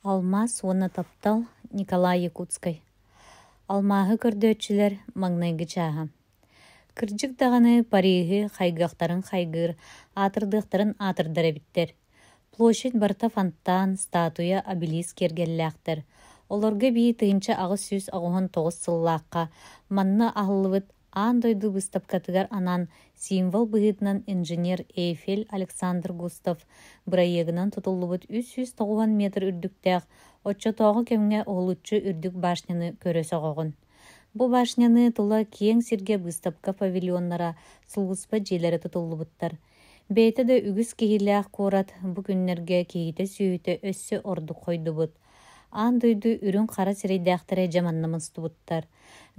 Алмаз оны таптал Николай Якутской. Алмағы көрдөтчілер маңнайғы чаға. Кырджык дағаны париғы хайгақтарын хайгыр, атырдықтарын атырдар әбіттер. Площадь барта фонтан, статуя, обелиск кергелләқтір. Оларға бей тыынча ағы сүз ағуын 9 сыллаққа, манна ағылывыт андойду выставкатыгар анан символ быгытынан инженер Эйфель Александр Густав бұрайегінан тұтылыбыт 390 метр үрдіктәқ, отчатоғы кемге оғылытчы үрдік башняны көресі оғығын. Бұл башняны тұла кең сирге выставка павильоннара сылғыспа желері тұтылыбыттар. Бейті де үгіз кейіләқ қорат бұ күннерге кейті сүйіті өссі орды қойды бұд. Андойду үрін қара сирейдәқтірі жаманнамыз тұбыттар.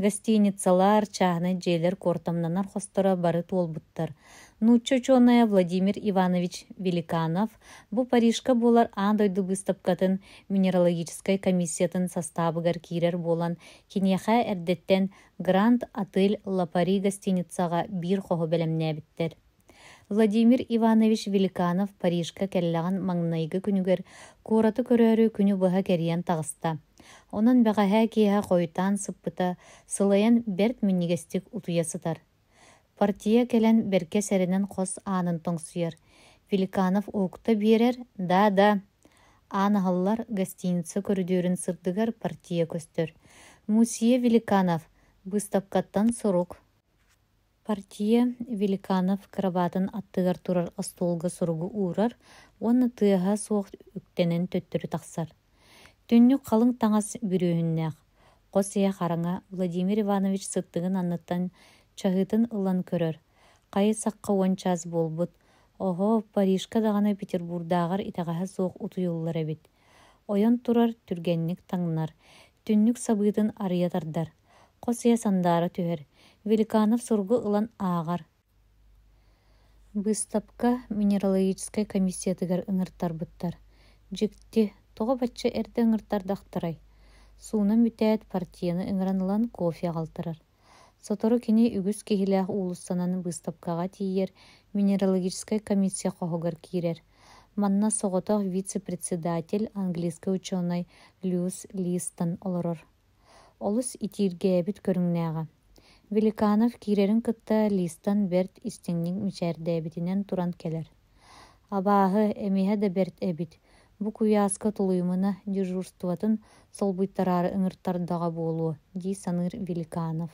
Гостиницалар, чағны желер кортамнанар қостыра бары толбыттар. Нуччо-чоная Владимир Иванович Великанов бұ Парижка болар андойду выставкатын минералогической комиссиятын составыгар кирер болан кенеха әрдеттен Гранд Отель Ла Пари гостиницаға бір қоғы бәлемнәбіттер. Владимир Иванович Великанов Парижка кәлләғын маңнайғы күнігер кораты көрәрі күні бұға кәриян тағыста. Онын бәғаға кейға қойтан сыппыта сылайын бәрт мүнігестік ұтуясытар. Партия кәлән бәрке сәрінен қос анын тоңсуяр. Великанов оғықта берер, да. Анығалар гостиница көрдерін сырдығар партия көстір. Мусия Великанов выставкаттан сұруқ. Партия Великанов карабатын аттығар тұрар астолға сұрғы урар, оны тыға соқ үктенен төттірі тақсар. Түнні қалың таңас бүріғіннәқ. Қосия қараңа Владимир Иванович сыттығын аннаттан чағытын ұлан көрір. Қайы саққа ончаз болбыт. Ого, Парижка дағаны Петербурдағыр итағаға соқ ұтуйыллар әбет. Ойын тұрар түргеннік таңнар. Түннік сабытын арыятардар. Қосия сандары түйер. Великанов сұрғы ұлан ағар. Выставка минералогической комиссиятыгар ыңыртар бұттар. Жекті тоғы бәтчі әрді ыңыртар дақтырай. Суынан бүтәет партияны ыңыранылан кофе ғалтырар. Сотору кені үгіз кехіләқ улыстананы выставкаға тиер минералогической комиссия қоғығар кирер. Манна соғытақ вице-председатель английский ученый Люс Листон олырыр. Олыс итирге әбіт көріңнәға. Великанов кирерин кытта Листон берт истеңнің мичәрді әбітінен туран келер. Абағы әмеге де берт әбіт. Бұ күйаска тұлуымына дежурстватын сол бұйттарары ыңырттардаға болуы, дей саныр Великанов.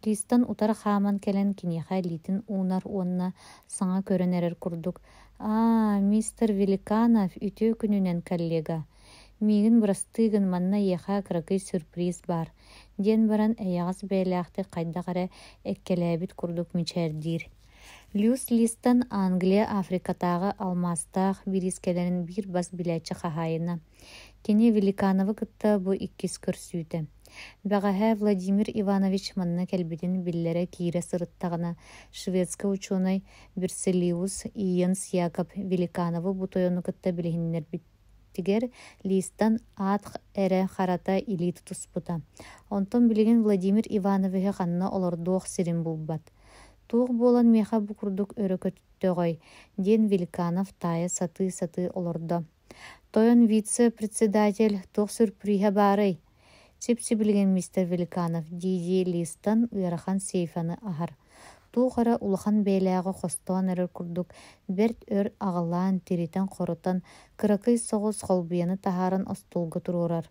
Листон утар хаман келен кенеха литин унар онна саңа көрен әрер күрдік. Мистер Великанов үтө күнінен коллега. Мигін бұрастығын манна еха кракый сюрприз бар. Ден баран әяғыз бәйләқті қайда қара әккеләбіт күрдік мүчәрдір. Люс Листон Англия Африкатағы алмастақ бірискелерін бір бас біләтші қағайына. Кене Великановы күтті бұ иккес көрсүйді. Бәғаға Владимир Иванович манна кәлбетін біллері кейрі сырыттағына шведскі ученый Берселиус Иенс Якоб Великановы бұтойыны күтті білігінлер біттігер Листон атқ әрі қарата или тұтыспыта. Онтон білеген Владимир Ивановығы қанна олардуық сирин бұлбат. Туық болан меха бұқырдық өрі көттіғой. Ден Великанов тайы саты оларды. Тойын вице-председатель тоқ сүрприға барый. Сепсі білген мистер Великанов дейде Листон ұярахан сейфаны ағар. Туғара улахан бәйләғы қостуан әрір күрдік, берт өр ағылан, теритен қорытан, кыракай соғыз қолбияны тахарын остолғы тұрурар.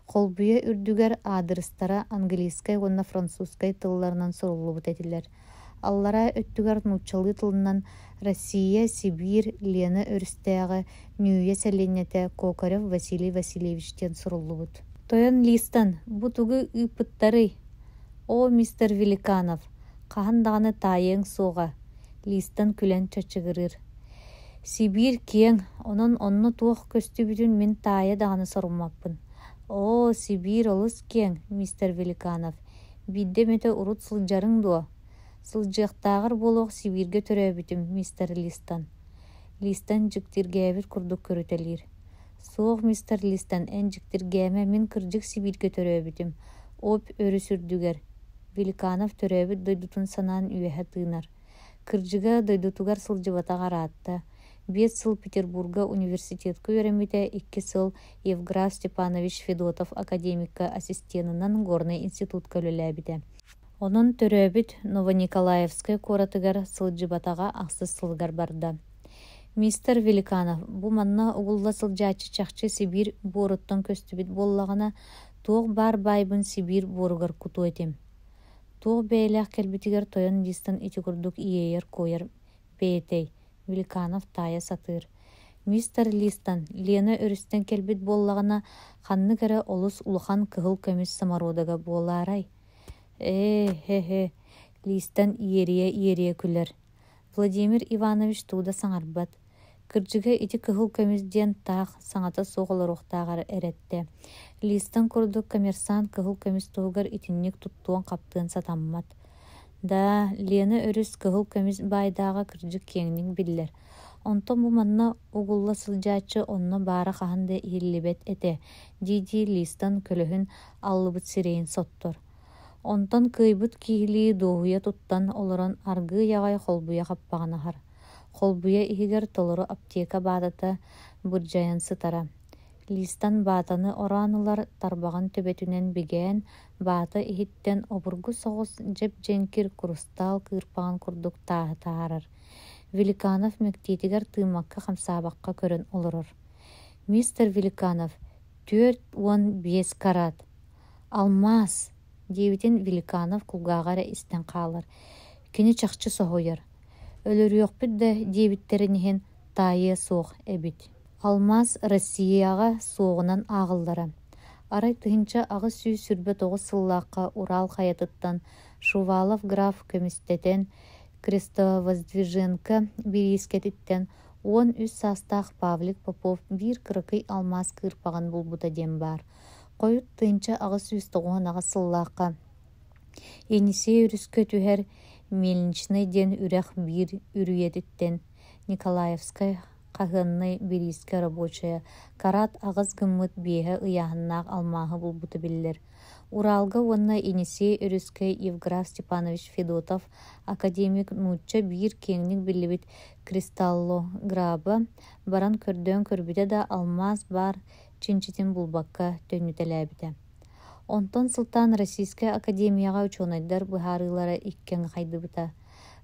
Қолбия үрдігер адырыстара английскай онна французскай тылларынан сұрылы бұт әтілер. Аллара өттігер нучалы тылынан Россия, Сибир, Лена өрістәғы, Нүйе сәленеті Кокарев Василий Васильевичтен сұрылы бұт. Тойын Листон, бұтуғы үпіттары. О, мистер Великанов, қағындағаны тайың соға. Листон күлен чөчігірір. Сибир кең, onun онны туық көсті бүтін мен тайы дағаны сұрылмаппын. О, Сибир олыс кең, мистер Великанов. Бидде мәті ұрут сылжарың дуа. Сылжықтағыр болуқ Сибирге түрі бүтім, мистер Листон. Листон жүктірге әбіт күрдік көрітелер. Соқ, мистер Листон, ән жүктіргеме мен кіржік Сибирге түрі бүтім. Оп өрі сүрдігер. Великанов төрөбіт дойдутун санаан үйәһә тыынар. Кыржыга дойдутугар сылжыбата қараатта. 5 сыл Петербурга университетка өремите, 2 сыл Евграф Степанович Федотов академикка ассистентынан Горный институтка өлеләбіде. Onun төрөбіт Новониколаевская коратыгар сылжыбатаға ақсыз сылгар барды. Мистер Великанов, бу манна угулла сылжачы чақчы Сибир боруттан көстүбіт боллағына тоқ бар байбын Сибир боругар куту етем. Тоқ бәйләқ келбітігер тойын листан ити күрдік иейер койер бәйтей. Великанов тая сатыр. Мистер Листан, Лена өрістен келбіт боллағына қанны кәрі олыс улыхан кығыл көміс самародага боларай. Листан иерие күлер. Владимир Иванович туда саңарбат. Кырджыга ити кығыл көмізден тақ саңата соғылыр оқтағар әретті. Листан күрдік коммерсант кығыл көміз тоғығар итіннік тұттуан қаптығын сатаммат. Да, Лена өріс кығыл көміз байдағы кырджык кеңнің білдер. Онтон bu manna ugulla sıljaçı onna bara қағынды иллибет эте. Диди Листан көлөһүн аллыбыт сиреyin соттор. Онтон кыйбыт киһили доһуя туттан олорон аргы ягай холбуя хаппаганахар. Холбуя ихигер толору аптека баатата буржаян сытара. Листан баатаны оранылар тарбаган төбетүнен бигэн баата ихиттен обургу соғыс жеп женкир курустал кырпаган курдук таарар. Великанов мектетигер тыымакка хамсабакка көрөн олорор. Мистер Великанов, 4-15 карат. Алмаз, дебитин Великанов кулгагара истен қалар. Кини чакчы соһойор. Өлөрүөкпүт да дебиттеринихин тайы соох эбит. Алмаз Россияга соғынан ағылдара. Арай тыһынча ағы сүй сүрбе 9 сыллааққа Урал хаятыттан Шувалов граф көмістетен Крестовоздвиженка Берискетиттен 13 састақ Павлик Попов bir кырыкый алмаз кырпаган булбута дем бар. Койут тыынча ағы сүйс 9 ағы сыллааққа Енисей үріскө түхер Мельничный ден үрәх bir үрүетиттен Николаевская қағынны Бериска рабочая карат ағыз гыммыт бейхі ұяғыннақ алмағы бұлбуты білдер. Уралга онна Енисей өріскай Евграф Степанович Федотов академик нучча bir кеңнік білібіт кристаллограбы баран көрдөн көрбіде да алмаз бар чинчитин бұлбаққа төнітеләбіде. Онтон сылтан Российская академияға учонайдар бұхарылары иккен қайдыбыта.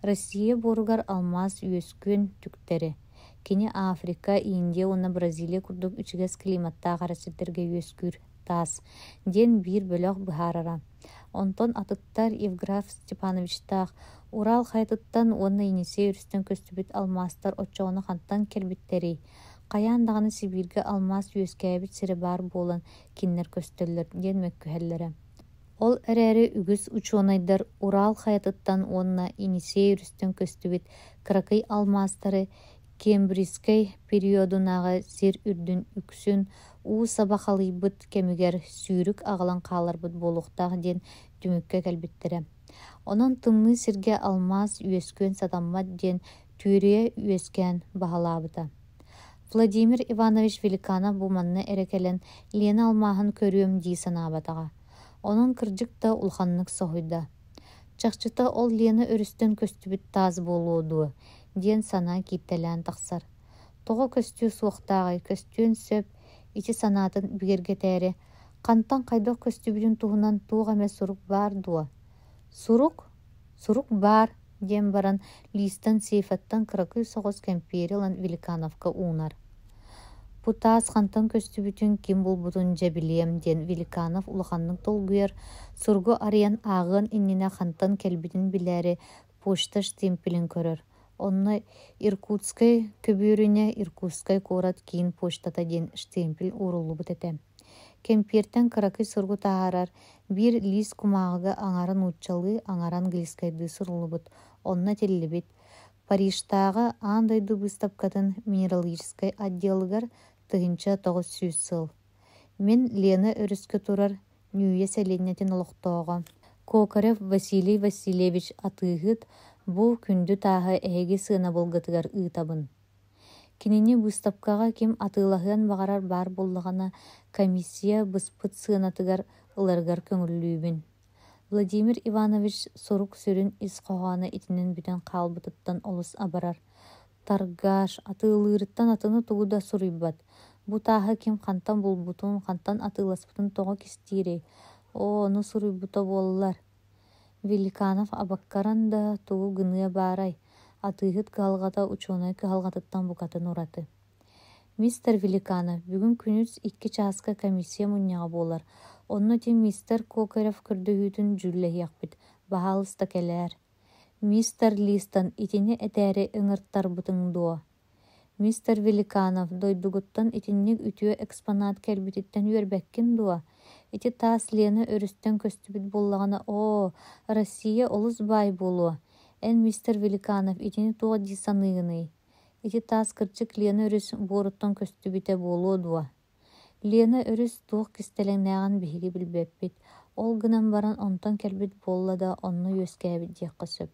Россия боругар алмаз үйескөн түктері. Кини Африка, Индия, онна Бразилия курдук үчігес климатта қарасеттерге үйескүр тас. Ден bir бөлөк бұхарара. Онтон атыттар Евграф Степановичтақ Урал хайтыттан онна Енисей үрістен көстүбіт алмастар отчоғыны қанттан келбіттері. Қаяндағыны Сибирге алмаз үйескәбіт сірі бар болан киннер көстөллер ден мөккүхеллері. Ол әрәрі үгіз учонайдар Урал хайтыттан онна Енисей үрістен көстүбіт кыракый алмастары Кембрийский периодунағы сер үрдін үксін уу сабақалыйбыт кемігер сүйрік ағылан қаларбыт болуқтағы ден түмікке кәлбіттірі. Онын тымны сірге алмаз үйескөн сатаммат ден түйрие үйескен бағалабыта. Владимир Иванович Великанов буманны әрекелен Лена алмағын көріем дей санабатаға. Онын кыржықта улханнық соғыда. Чақчыта ол Лена өрістен көстүбіт таз болуыды. Ден сана киттелән тақсар. Тоғы көстүү суықтағы, көстүүн сөп, ити санатын бігергетәрі. Қантан қайдық көстүбүдін туғынан туға мә сурук бар дуа. Сурук? Сурук бар, ден баран листан сейфаттан кыракый соғыз кемперилан Великановка уунар. Путаас қантан көстүбүтін ким болбутун жабилием ден Великанов улаханның толгуер сургу ариян ағын инніне қантан келбитин биләри почта штемпелин көрөр. Онна Иркутскай көбүрүнө Иркутскай корат кийин почтата ден штемпел урулу бутете. Кемпертен кыракый сургу таарар bir лист кумагыга аңарын уччалы аңаран глискайды сурулубут. Онна теллибит. Парижтағы андайды выставкатын минералическай отделыгар тыгынча 900 сыл. Мен Лена өріскө турар нүйе сәленнетін олықтауға. Кокарев Василий Васильевич атыгыт бу күндү тағы әйге сына болгытыгар ыйтабын. Кинини выставкаға кем атылағын бағарар бар боллағана комиссия бұспыт сынатыгар ыларгар көңіллүйбін. Владимир Иванович сорук сүрін ис қоғаны итінен бүтін қалбытыттан олыс абарар. таргаш, атыылыырыттан атыны тугуда суруйбат. Бу тааһы ким хантан булбутун, хантан атыыласпытын тоҕо кистиирей. Ону суруйбута буоллар. Великанов абаккаран да тугу гыныа баарай. Атыыһыт кыһалҕата учуонай кыһалҕатыттан букатын ураты. Мистер Великанов, бүгүн күнүс 2 чааска комиссия мунняҕа буолар. Онно ти мистер Кокарев көрдөһүүтүн жүллэһиэхпит. Баһаалыста келээр. Мистер Листон итини этээри ыҥыртарбытыҥ дуо. Мистер Великанов, дойдугуттан итинник үтүө экспонат кэлбититтэн үөрбэккин дуо. Ити таас Лена өрүстэн көстүбүт буллагана Россия олус бай болуо. Эн мистер Великанов итини туо дисаныыгыный. Ити таас кырдьык Лена өрүс буоруттан көстүбүтэ болуо дуо. Лена өрүс туох кистэлэҥнээҕин биһиги билбэппит. Ол гынан баран онтон кэлбит буолла да онно үөскээбит диэххэ сөп.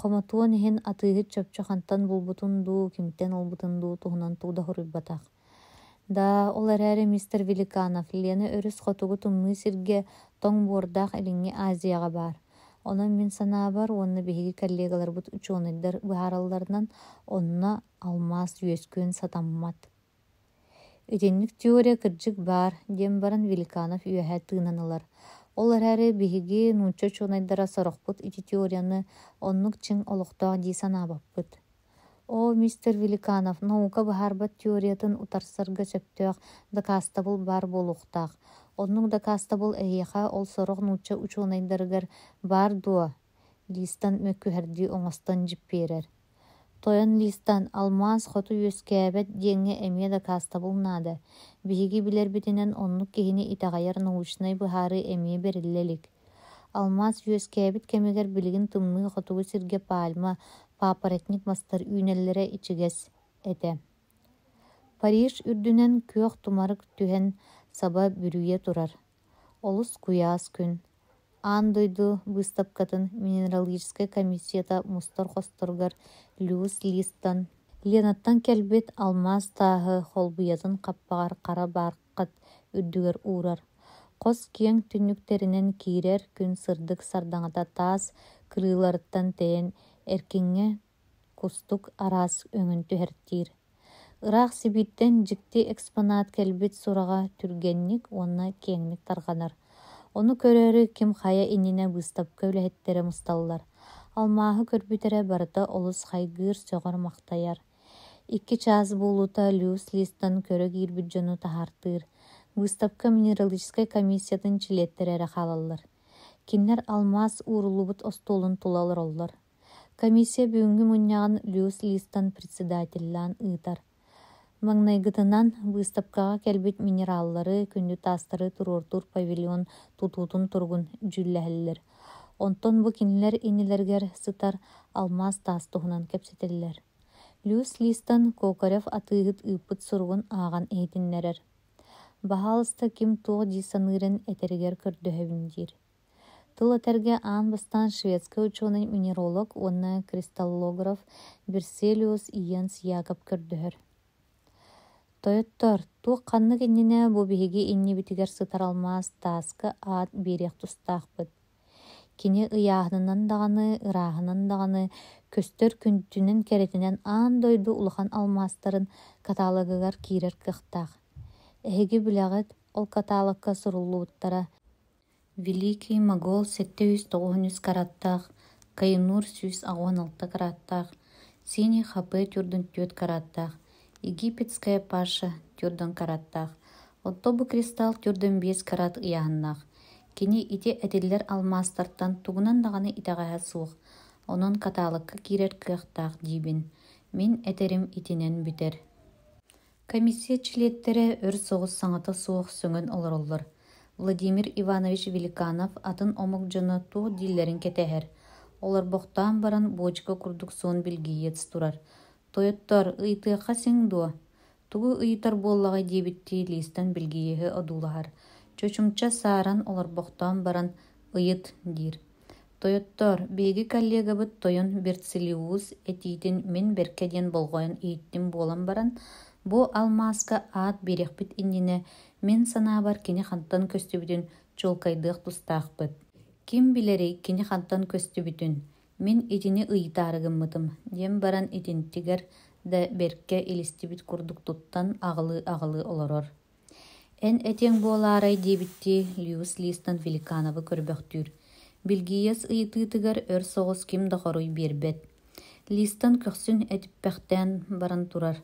Хомотуон иһин атыыһыт чөпчө хантан булбутун дуу, кимтен олбутун дуу туһунан тууда хуруйбатах. Да, ол эрээри мистер Великанов, Лена өрүс хотугу тумныы сиргэ тоҥ буордаах илиҥҥи Азияға бар. Онон мин санаабар, уонна биһиги коллегаларбыт учуонайдар быһааралларынан онно алмаас үөскүөн сатаммат. Итинник теория кырдьык бар, диэн баран Великанов үөһэ тыынанылар. Ол эрээри биһиги нуучча учуонайдара сорохпут ити теорияны оннук чиҥ олохтоох дии санаабаппыт. Мистер Великанов, наука быһаарбат теориятын утарсарга сөптөөх дакаастабыл бар болуохтаах. Оннук дакаастабыл эйиэхэ ол сорох нуучча учуонайдарыгар бар дуо. Листан мөккүһэрдии оҥостон дьиппиэрэр. Тойон Листан алмаас хоту үөскээбэт диэҥҥэ эмиэ дакаастабыл наада. Биһиги билэрбитинэн оннук киһини итэҕэйэр научнай быһаары эмиэ бериллэлик. Алмаас үөскээбит кэмигэр билигин тымныы хотугу сиргэ пальма, папоротник мастар үүнэллэрэ ичигэс этэ. Париж үрдүнэн күөх тумарык түһэн саба бүрүйэ турар. Олус куяас күн. Аан дойду выставкатын минералогическая комиссията мустар хосторгар Люс Листон. Ленаттан келбит алмаас тааһы холбуйатын каппагар кара баркат үрдүгэр уурар. Кос киэҥ түннүктеринен киирэр күн сырдык сардаҥата таас кырыыларыттан тэйэн эркиҥҥэ кустук араас өҥүн түһэртиир. Ыраах сибиттен дьикти экспонат келбит сурага түргенник уонна киэҥник тарганар. Ону көрөрү ким хая иннине выставка үлэһэттерэ мусталлар. Алмааһы көрбүтэрэ барыта олус хайгыыр сөҕөр мактаяр. 2 чаас буолута Люс Листон көрө киирбит дьону таһаартыыр. Выставка минералогическая комиссиятын чилиэттерэрэ хаалаллар. Киннер алмаас уурулубут остуолун тулалар оллар. Комиссия бүгүнгү мунньаҕын Люс Листон председателлаан ыытар. Маҥнайгытынан выставкаға келбит минераллары, күндү таастары туруортур павильон тутуутун тургун жүллэһэллэр. Онтон бу кинилэр иннилэргэр сытар алмаас таас туһунан кэпсэтэллэр. Люс Листон Кокарев атыыһыт ыыппыт суругун ааҕан эһитиннэрэр. Баһаалыста ким туох дии саныырын этэригэр көрдөһөбүн диир. Тыл этэргэ аан бастаан шведская ученый минералог уонна кристаллограф Берселиус Иенс Якоб көрдөһөр. Тойоттор, туох ханнык иннине бу биһиги иннибитигэр сытар алмаас тааска аат биэриэх тустаахпыт. Кини ыяаһынынан даҕаны, ырааһынан даҕаны, көстөр күнтүнэн кэретинэн аан дойду улахан алмаастарын катаалогыгар киирэр кыахтаах. Эһиги билэҕит ол катаалогка суруллубуттара Великий Могол 790 караттаах, Кайнур 116 караттаах, Синий хапы тюрдун 4 караттаах, Египетская паша тюрдун караттаах, Оттобу кристалл тюрдун 5 карат ыяһыннаах. Кини ити этиллер алмаастартан тугунан даҕаны итэҕэһэ суох, онон катаалыкка киирэр кыахтаах диибин. Мин этерим итинен бүтэр. Комиссия чилиэттерэ өр соҕус саҥата суох сөҥөн олороллор. Владимир Иванович Великанов атын омук дьоно туох дииллэрин кэтэһэр. Олар бохтаан баран бочка курдук суон билгиийэц турар. Тойоттор, ыйтыахха сиң дуо. Тугу ыйтар буоллаҕа диэбитти Листон билгиийэһи одуулаһар. Чөчүмча сааран олар бохтаан баран ыйыт диир. Тойоттор, биэги коллегабыт тойон Берцелиус этиитин мен берке диэн болгойон ийиттим буолан баран, бу алмааска аат биэрэхпит иннине мен санаабар кини хантан көстүбүтүн чулкайдыах тустаахпыт. Ким билери кини хантан көстүбүтүн? Мен итини ыйытаарыгыммытым, диэн баран итинтигэр да берке илистибит курдук туттан агылы олорор. Эн этең буолаарай диебитти Льюис Листон Великановы көрбөхтүр. Билгиес ыйытыытыгар өр соҕус ким дохоруй биэрбэт. Листон көхсүн этиппэхтэн баран турар.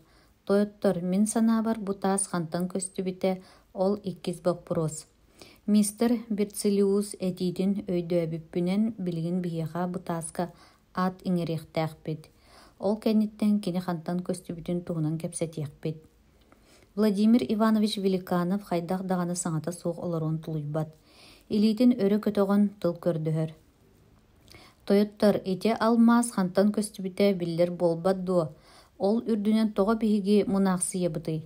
Тойоттор, мин санаабар бу таас хантан көстүбүтэ ол иккис боппурос. Мистер Берцелиус этиитин өйдөбүппүнэн билигин биһиэха бу тааска ат иҥэриэхтээхпит. Ол кэнниттэн кини хантан көстүбүтүн туһунан кэпсэтиэхпит. Владимир Иванович Великанов хайдах дағаны саңата суох олорун тулуйбат. Илиитин өрө көтөгөн тыл көрдөһөр. Тойоттор, ите алмаас хантан көстүбүтэ биллер болбат дуо. Ол үрдүнен тоҕо биһиги мунаахсыйабытый.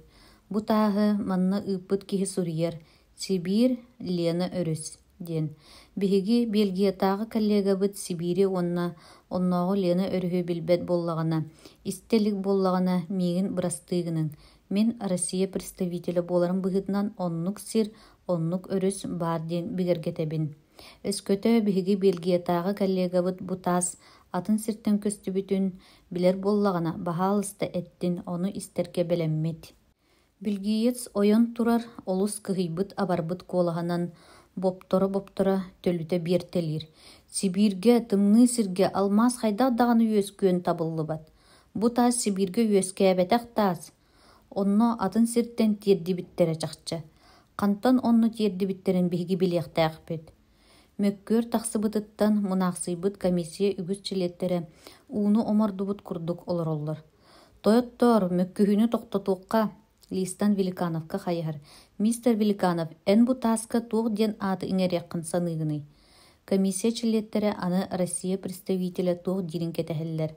Бу тааһы манна ыыппыт киһи сурьер, Сибир Лена өрүс, диэн. Биһиги Бельгиятааҕы коллегабыт Сибири онноҕу Лена өрүһү билбэт боллаҕына, истелик боллаҕына миигин бырастыыгының. Мен Россия представителі боларын быһытынан оннук сир, оннук өрүс бар диэн бигергетебин. Өскөтө биһиги Бельгиятааҕы коллегабыт бу таас атын сиртен көстүбүтүн билер боллаҕына баһаалыста эттин ону истерге белеммит. Билгиец ойон турар олус кыһыйбыт абарбыт куолаһанан боптора төлүтэ биэртэлир. Сибирге, тымныы сирге алмаас хайдах даҕаны үөскүөн табыллыбат. Бу таас Сибирге үөскээбэтэх таас. Онно атын сиртен тиэрдибиттерэ чахча. Хантан онно тиэрдибиттерин биһиги билиэхтээхпит. Мөккөөр тахсыбытыттан мунаахсыйбыт комиссия үгүс uuну омордубут курдук олороллор. Тойоттор, мөккүһүнү тохтотуокка Листон Великановка хайыһар. Мистер Великанов, эн бу тааска туох диэн ааты иҥэриэххин саныыгыный. Комиссия чилиэттерэ аны Россия представителе туох дирин кетэһэллэр.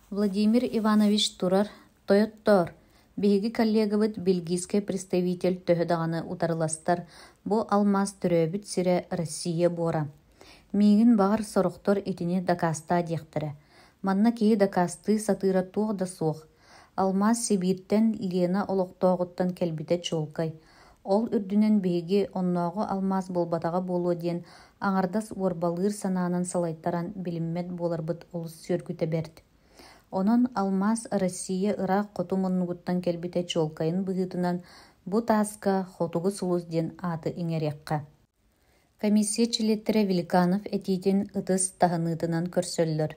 Владимир Иванович турар. Тойоттор, биһиги коллегабыт Бельгийский представитель төһө даҕаны утарыластар. Бу алмаас төрөөбүт сире Россия буора. Миигин бағар сорохтор итини дакаста диэхтэрэ. Манна киһи дакасты сатыыра туох да суох. Алмаас Сибиртен Лена олохтоогуттан келбите чулкай. Ол үрдүнен биһиги онноого алмаас болбатаға болуо диэн аңардас уорбалыыр санаанан салайттаран билиммет буоларбыт олус сөргүтэ берт. Онон алмаас Россия ыраах хоту муннугуттан келбите чулкайын быһыытынан бу тааска хотугу сулус диэн ааты иҥэриэххэ. Комиссия чилиэттерэ Великанов этиитин ытыс таһыныытынан көрсөллөр.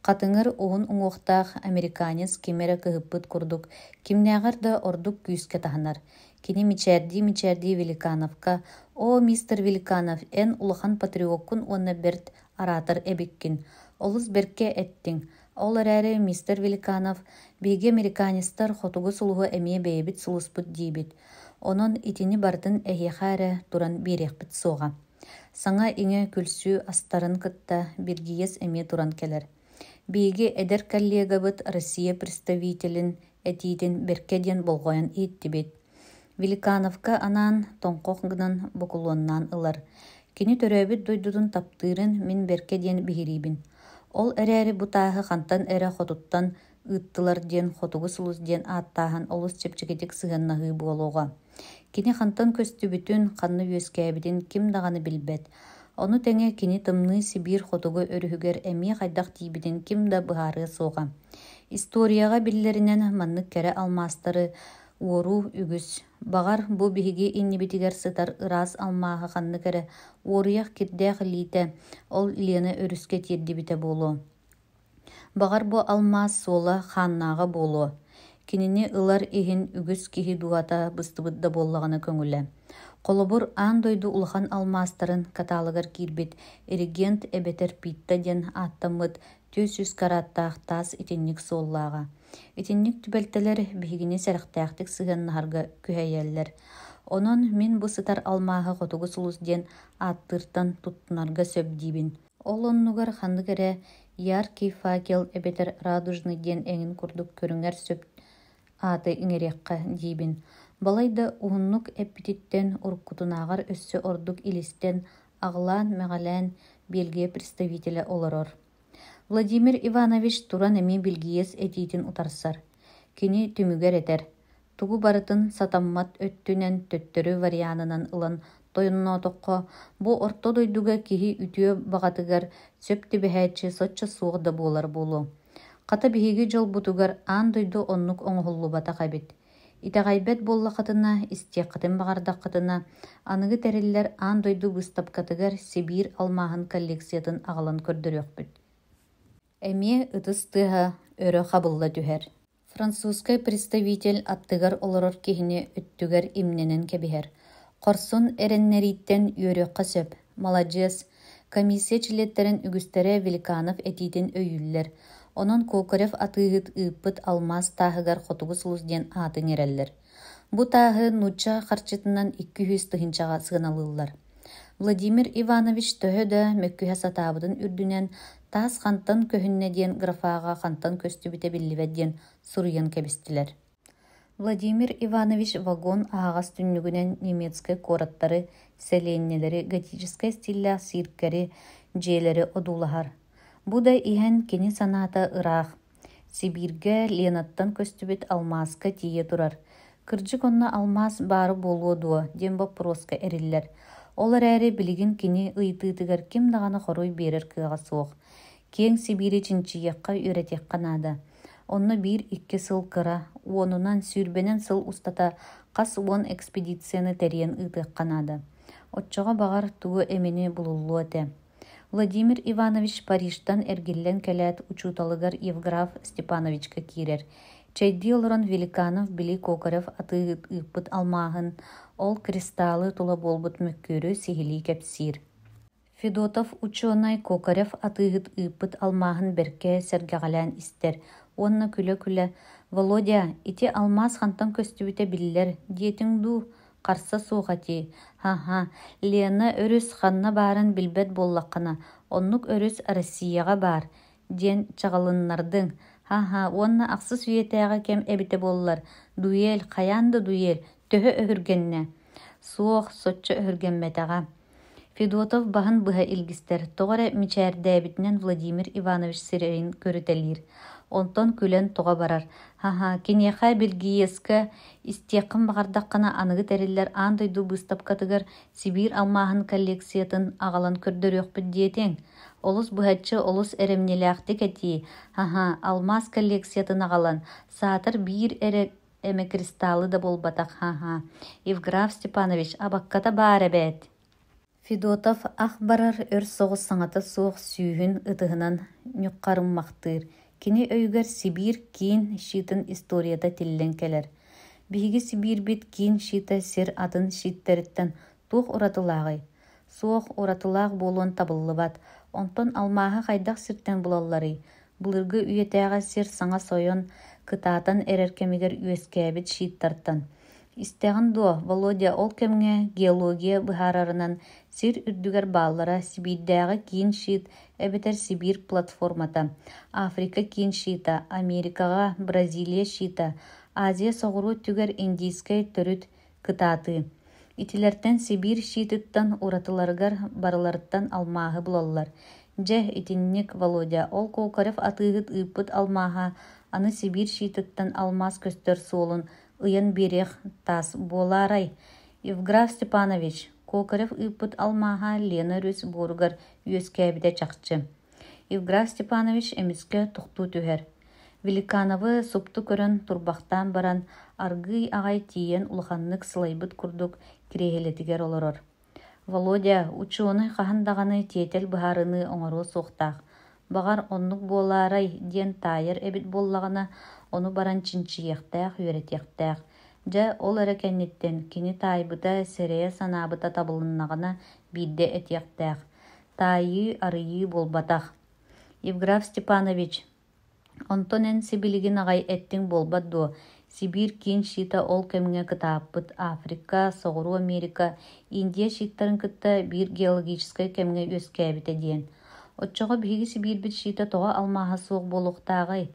Қатыңыр оғын уңуохтаах американец кимерэ кыһыппыт курдук, кимнээҕэр да ордук күүскэ таһынар. Кини мичээрдии Великановка: «О, мистер Великанов, эн улахан патриоккун уонна берт аратар эбиккин. Олус берке эттиң. Ол эрээри мистер Великанов, биһиги американецтар хотугу сулуһу эмиэ бэйэбит сулуспут диибит. Онон итини бартын эһиэхэ эрэ туран биэриэхпит суоҕа. Саҥа иҥэ күлсүү астарын кытта биргиес эмиэ туран келер. Биһиги эдер коллегабыт Россия представителин этиитин берке диэн болҕойон ииттибит. Великановка анаан тоҥхох гынан букулуоннаан ылар. Кини төрөөбүт дойдутун таптыырын мин берке диэн биһириибин. Ол эрээри бу тааһы хантан эрэ хотуттан ыыттылар диэн хотугу сулус диэн ааттааһан олус чепчигитик сыһаннаһыы буолуоҕа. Кини хантан көстүбүтүн ханны үөскээбитин ким даҕаны билбэт. Ону тэҥэ кини тымныы Сибир хотугу өрүһүгэр эмиэ хайдах тиибитин ким да быһаарыа суоҕа. Историяға биллеринен маннык кэрэ алмаастары уору үгүс. Бағар бу биһиги иннибитигэр сытар ыраас алмааһы ханны кэрэ уоруйах кирдээх лиитэ ол Лена өрүскэ тиэрдибитэ буолуо. Бағар бу алмаас суола хааннааҕа буолуо. Кинини ылар иһин үгүс киһи дуата быстыбытда буоллаҕына көҥүлэ. Қолобур аан дойду улахан алмаастарын катаалагар киирбит эригент эбетер питта диэн ааттаммыт 400 караттаах таас итинник суоллааҕа. Итинник түбэлтэлэр биһигини сэрэхтээхтик сыһаннаһарга күһэйэллэр. Онон мин бу сытар алмааһы хотугу сулус диэн ааттыыртан туттунарга сөбдиибин. Ол оннугар ханнык эрэ яркий факел эбетер радужный диэн эҥин курдук көрүҥэр сөп ааты иҥэриэххэ диибин. Балайда уһуннук эппититтен уруккутунааҕар өссө ордук илистен аҕылаан мэҕэлээн Бельгия представителе олорор. Владимир Иванович туран эми билгиес этиитин утарсар. Кини түмүгэр этер. Тугу барытын сатаммат өттүнэн төттөрү варианынан ылан тойунноотокко бу орто дойдуга киһи үтүө баҕатыгар сөп тибэһээччи соччо суох да буолар буолу. Қата биһиги жол бутугар аан дойду оннук оҥоһуллубата кабит. Итаҕайбэт буоллахатына, истиэххытын баҕардаххытына аныгы тэриллэр аан дойду быстапкатыгар Сибир алмааһын коллекциятын аҕалан көрдөрүөхпүт. Эмиэ ытыс тыаһа өрө хабылла түһэр. Французскай представитель аттыгар олорор киһини өттүгэр имненен кэбиһэр. Хорсун эреннерииттен үөрүөххэ сөп. Молодец. Комиссия чилеттерин үгүстэрэ Великанов этиитин өйүллэр. Онон Кокорев атыыгыт ыыппыт алмаз тааһыгар хотугус улус диэн аатын эрэллэр. Бу тааһы нуча харчытынан 200 тыһынчаҕа сыгыналыыллар. Владимир Иванович төһө да мөккүһэ сатаабытын үрдүнэн таас хантан көһүннэ диэн графаага хантан көстүбүтэ билливэт диэн суруйан кэбистилэр. Владимир Иванович вагон аагас түннүгүнэн немецкай кораттары, селеннелери, готическай стиллях сиркери, дьиэлери одуулаһар. Бу да иһэн кини санаата ыраах. Сибиргэ Ленаттан көстүбүт алмааска тиийэ турар. Кырдьык онно алмаз баары буолуо дуо диэн вопроска эриллэр. Ол эрээри билигин кини ыйтыытыгар ким даҕаны хоруй биэрэр кыаҕа суох. Киэң Сибири чинчийахха үөретиэххэ наада. Онно 1-2 сыл кыра, уонунан сүүрбэнэн сыл устата хас уон экспедицияны тэриэн ыытыахха наада. Отчоҕо баҕар тугу эмини булуллуо этэ. Владимир Иванович Парижтан эргиллэн кэлээт учууталыгар Евграф Степановичка киирэр. Чэйди олорон Великанов били Кокорев атыыгыт ыыппыт алмааһын ол кристаллы тула буолбут мөккүөрү сихилии кэпсиир. Федотов ученый Кокорев атыыгыт ыыппыт алмааһын берке сэргэҕэлээн истэр. Уонна күлө-күлө: «Володя, ити алмаз хантан көстүбүтэ биллэр, диэтиң дуу, харса суохати. Ха-ха, Лена өрүс ханна баарын билбэт буоллаххына, оннук өрүс Россияга бар, диэн чаҕалыннардыҥ. Ха-ха, уонна ахсыс үйэтээҕэ кэм эбите буоллар. Дуел, хайаанда дуел, төһө өһүргэннэ. Суох, соччо өһүргэммэтэҕэ». Федотов баһын быһа илгистэр, тоҕо эрэ мичээрдээбитинэн Владимир Иванович сирэйин көрүтэлиир. Онтон күлэн тоҕо барар. Ха-ха, киниэхэ билгиеска истиэххин баҕардаххына аныгы тэриллэр аан дойду быстапкатыгар Сибир алмааһын коллекциятын аҕалан көрдөрүөхпүт диэтиң. Олус быһаччы олус эремнелээхтик этии. Ха-ха, алмаз коллекциятын аҕалан. Саатар биир эме кристаллы да болбатах. Ха-ха. Евграф Степанович, абакката баар эбэт. Федотов ах барар өр соҕус саҥата суох сүүһүн ытыһынан ньуккарыммахтыыр. Кини өйгөр Сибир киин шиитин историята тиллен келер. Биһиги Сибирбит киин шиита сир атын шииттериттен туох уратылааҕый. Суох уратылаах буолуон табыллыбат. Онтон алмааһы хайдах сиртен булалларый. Былыргы үйэтээҕэ сир саҥа сойон кытаатан эрэркэмигэр үөскээбит шииттартан. Истэҕин дуо, Володя, ол кэмҥэ геология быһаарарынан сир үрдүгэр бааллара Сибирдээҕи киин шиит эбэтэр Сибир платформата, Африка киин шиита, Америкаға, Бразилия шиита, Азия соҕуруу түгэр индийскай төрүт кытааты. Итилэртэн Сибир шиитыттан уратыларыгар барыларыттан алмааһы булаллар. Дьэ, итинник, Володя, ол Кокорев атыыгыт ыыппыт алмааһа аны Сибир шиитыттан алмаз көстөр суолун ыйан биэриэх таас буолаарай. Евграф Степанович, Кокорев ыыппыт алмааһа Лена өрүс буоругар үөскээбитэ чахчы. Евграф Степанович эмискэ тухтуу түһэр. Великановы супту көрөн турбахтаан баран аргый аҕай тиийэн улаханнык сылайбыт курдук кирэһилэтигэр олорор. Володя, ученый хаһан даҕаны тиэтэл быһаарыны оҥоруу суохтаах. Баҕар оннук буолаарай диэн таайар эбит буоллаҕына ону баран чинчийэхтээх, үөретиэхтээх. Дьэ, ол эрэ кэнниттэн кини таайбыта сэрэйэ санаабыта табылыннаҕына биирдэ этиэхтээх. Таайыы арыйыы буолбатах. Евграф Степанович, онтон эн сибилигин аҕай эттиң буолбат дуо. Сибир киин шиита ол кэмҥэ кытааппыт Африка, соҕуруу Америка, Индия шииттарын кытта биир геологическай кэмҥэ үөскээбитэ диэн. Отчоҕо биһиги Сибирбит шиита тоҕо алмааһа суох буолуохтааҕай.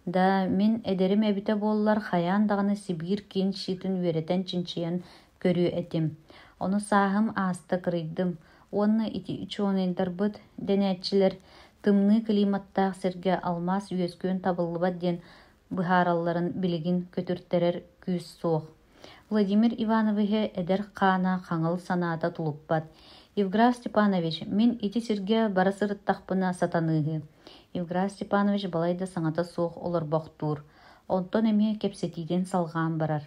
Да мин эдерим эбите буоллар хайаан даҕаны Сибир киин шиитин үөретэн чинчийэн көрүү этим. Ону сааһым ааста кырыйдым. Уонна ити ученыйдарбыт денээччилэр тымныы климаттаах сиргэ алмаз үөскүүн табыллыбат диэн быһааралларын билигин көтүртэрэр күүс суох. Владимир Ивановиче эдер хаана хаҥыл санаата тулуппат. Евграф Степанович, мин ити сиргэ бара сырыттахпына сатаныыһы. Евграф Степанович балайда саңата суох олорбохтуур. Онтон эми кепсетииден салгаан барар.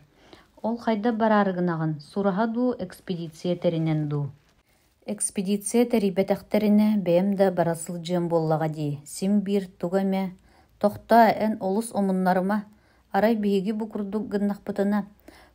Ол хайда барарыгынагын сураха дуу экспедиция теринен дуу. Экспедиция терибетехтерине бэм да барасыл жем боллага ди. Сим бир тугаме. Тохта эн олус омуннарыма. Арай биһиги бу курдук гыннахпытына.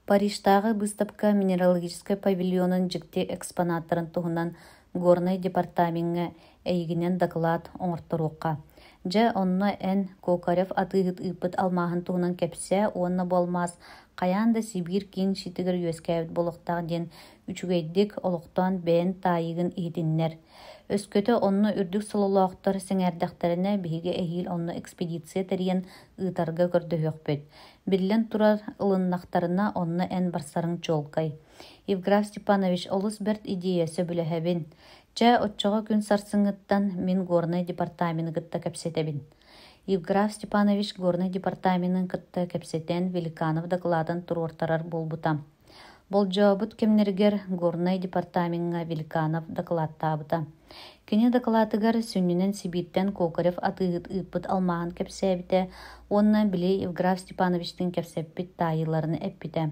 Парижтағы выставка минералогической павильонын жикте экспонаттарын туһунан горный департаментге эйигинен доклад оҥорторуокка. Дьэ онно эн Кокарев атыыгыт ыппыт алмаһын туһунан кэпсэ уонна болмаас каяан да Сибир киин шитигер үөскээбит болохтаах диэн үчүгэйдик олохтоон бээн таайыгын иһитиннэр. Өскөтө онно үрдүк сололоохтор сэҥээрдэхтерине биһиги эһиил онно экспедиция тэриэн ыытарга көрдөһүөхпүт. Биллен турар ылыннахтарына онно эн барсарың чолкай. Евграф Степанович олус берт идеясы бүлэһэбин. Ча отчоҕо күн сарсыҥҥыттан мин горный департамент кытта кэпсэтэбин. Евграф Степанович горный департаментын кытта кэпсэтэн Великанов докладын туруортарар болбута. Болжообут кемнергер горный департаментга Великанов докладтаабыта. Кини докладыгар сүннүнэн Сибиртен Кокарев атыыгыт ыппыт алмаһын кэпсээбите, онна били Евграф Степановичтин кэпсэппит таайыларын эппите.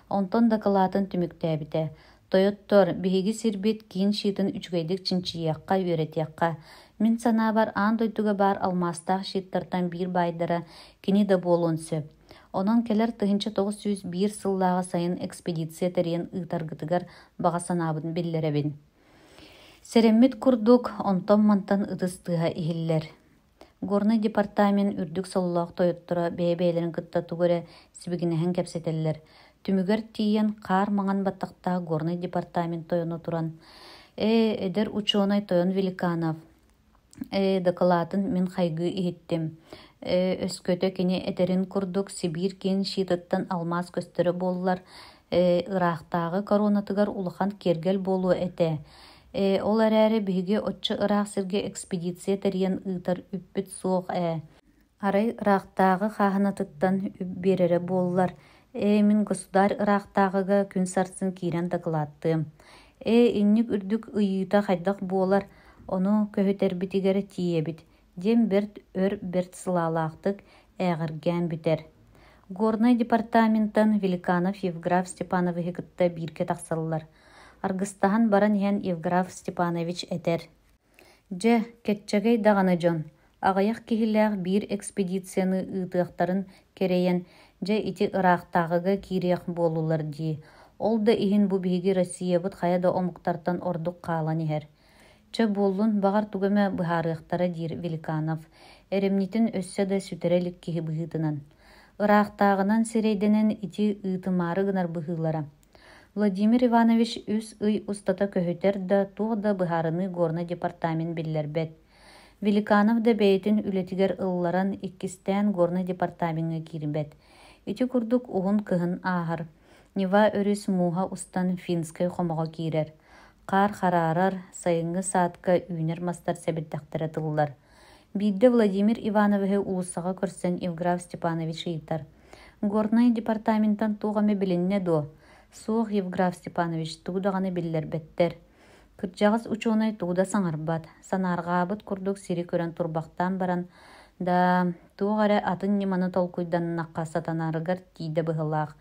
Онтон докладын түмүктээбите. Тойоттор биһиги сирбит киин шиитин үчүгэйдик чинчиякка үөретиякка. Мин санаабар аан дойдуга бар алмастаах шииттартан биир байдара кини да буолуон сөп. Онон келер тыһынча 901 сыллаага сайын экспедиция терен ыытаргытыгар бага санаабытын биллеребин. Сереммит курдук онтон мантан ытыстыга иһиллер. Горный департамент үрдүк соллоох тойоттора бэйбэйлерин кытта тугуре сибигинэһэн кэпсэтеллер. Түмүгэр тиийэн каар маңан баттахтаа горный департамент тойону туран. Эдер ученый тойон Великанов. Докладын мен хайгы иһиттим. Өскөтө кини этерин курдук Сибир кин шиитыттан алмаз көстөрө боллар. Ырахтагы коронатыгар улахан кергел болуу эте. Ол эрээри биһиги отчы Ырах сирге экспедиция терен ыытар үппүт суох Арай Ырахтагы хаһанатыттан үп берере боллар. Мин государь Ырахтагыга күн сарсын киирен докладтым. Инник үрдүк ыйыыта хайдах буолар. Ону көһөтербитигер тиебит. Дем берт өр берт сылаалаахтык эгерген битер. Горный департаменттан Великанов Евграф Степанович кытта бирке тахсаллар. Аргыстаһан баран иһэн Евграф Степанович этер. Дьэ кетчэгэй даҕаны дьон. Аҕайах киһилээх биир экспедицияны ыытыахтарын керейэн дьэ ити Ырахтагыга киириэх буолулар дии. Ол да иһин бу биһиги Россиябыт хая да омуктартан ордук хаалан иһэр. Ча буоллун багар тугаме быһаарыахтара диир Великанов. Эремнитин өссө да сүтэрэлик киһи быһыытынан. Ырахтагынан сирейденен ити ыытымаары гынар быһыылара. Владимир Иванович үс ый устата көһүтер да туох да быһаарыны горный департамент биллербет. Великанов да бэйэтин үлэтигер ылларан иккистэн горный департаментга киирбет. Ити курдук уһун кыһын ааһар. Нева өрүс мууһа устан финскай хомоҕо киирэр. Каар хараарар, сайыҥҥы саатка үүнэр мастар сэбирдэхтэрэ тыллар. Биирдэ Владимир Ивановичы улуссаҕа көрсөн Евграф Степанович ыйытар. Горный департаменттан туuҕаме билинне дуо. Суох Евграф Степанович тугудаҕаны биллербэттэр. Кырдьаҕас ученый тугуда саҥарбат. Санааргаабыт курдук сири көрөн турбахтаан баран да туох эрэ атын ниманы толкуйданнахха сатанаарыгар тиийдэ быһылаах.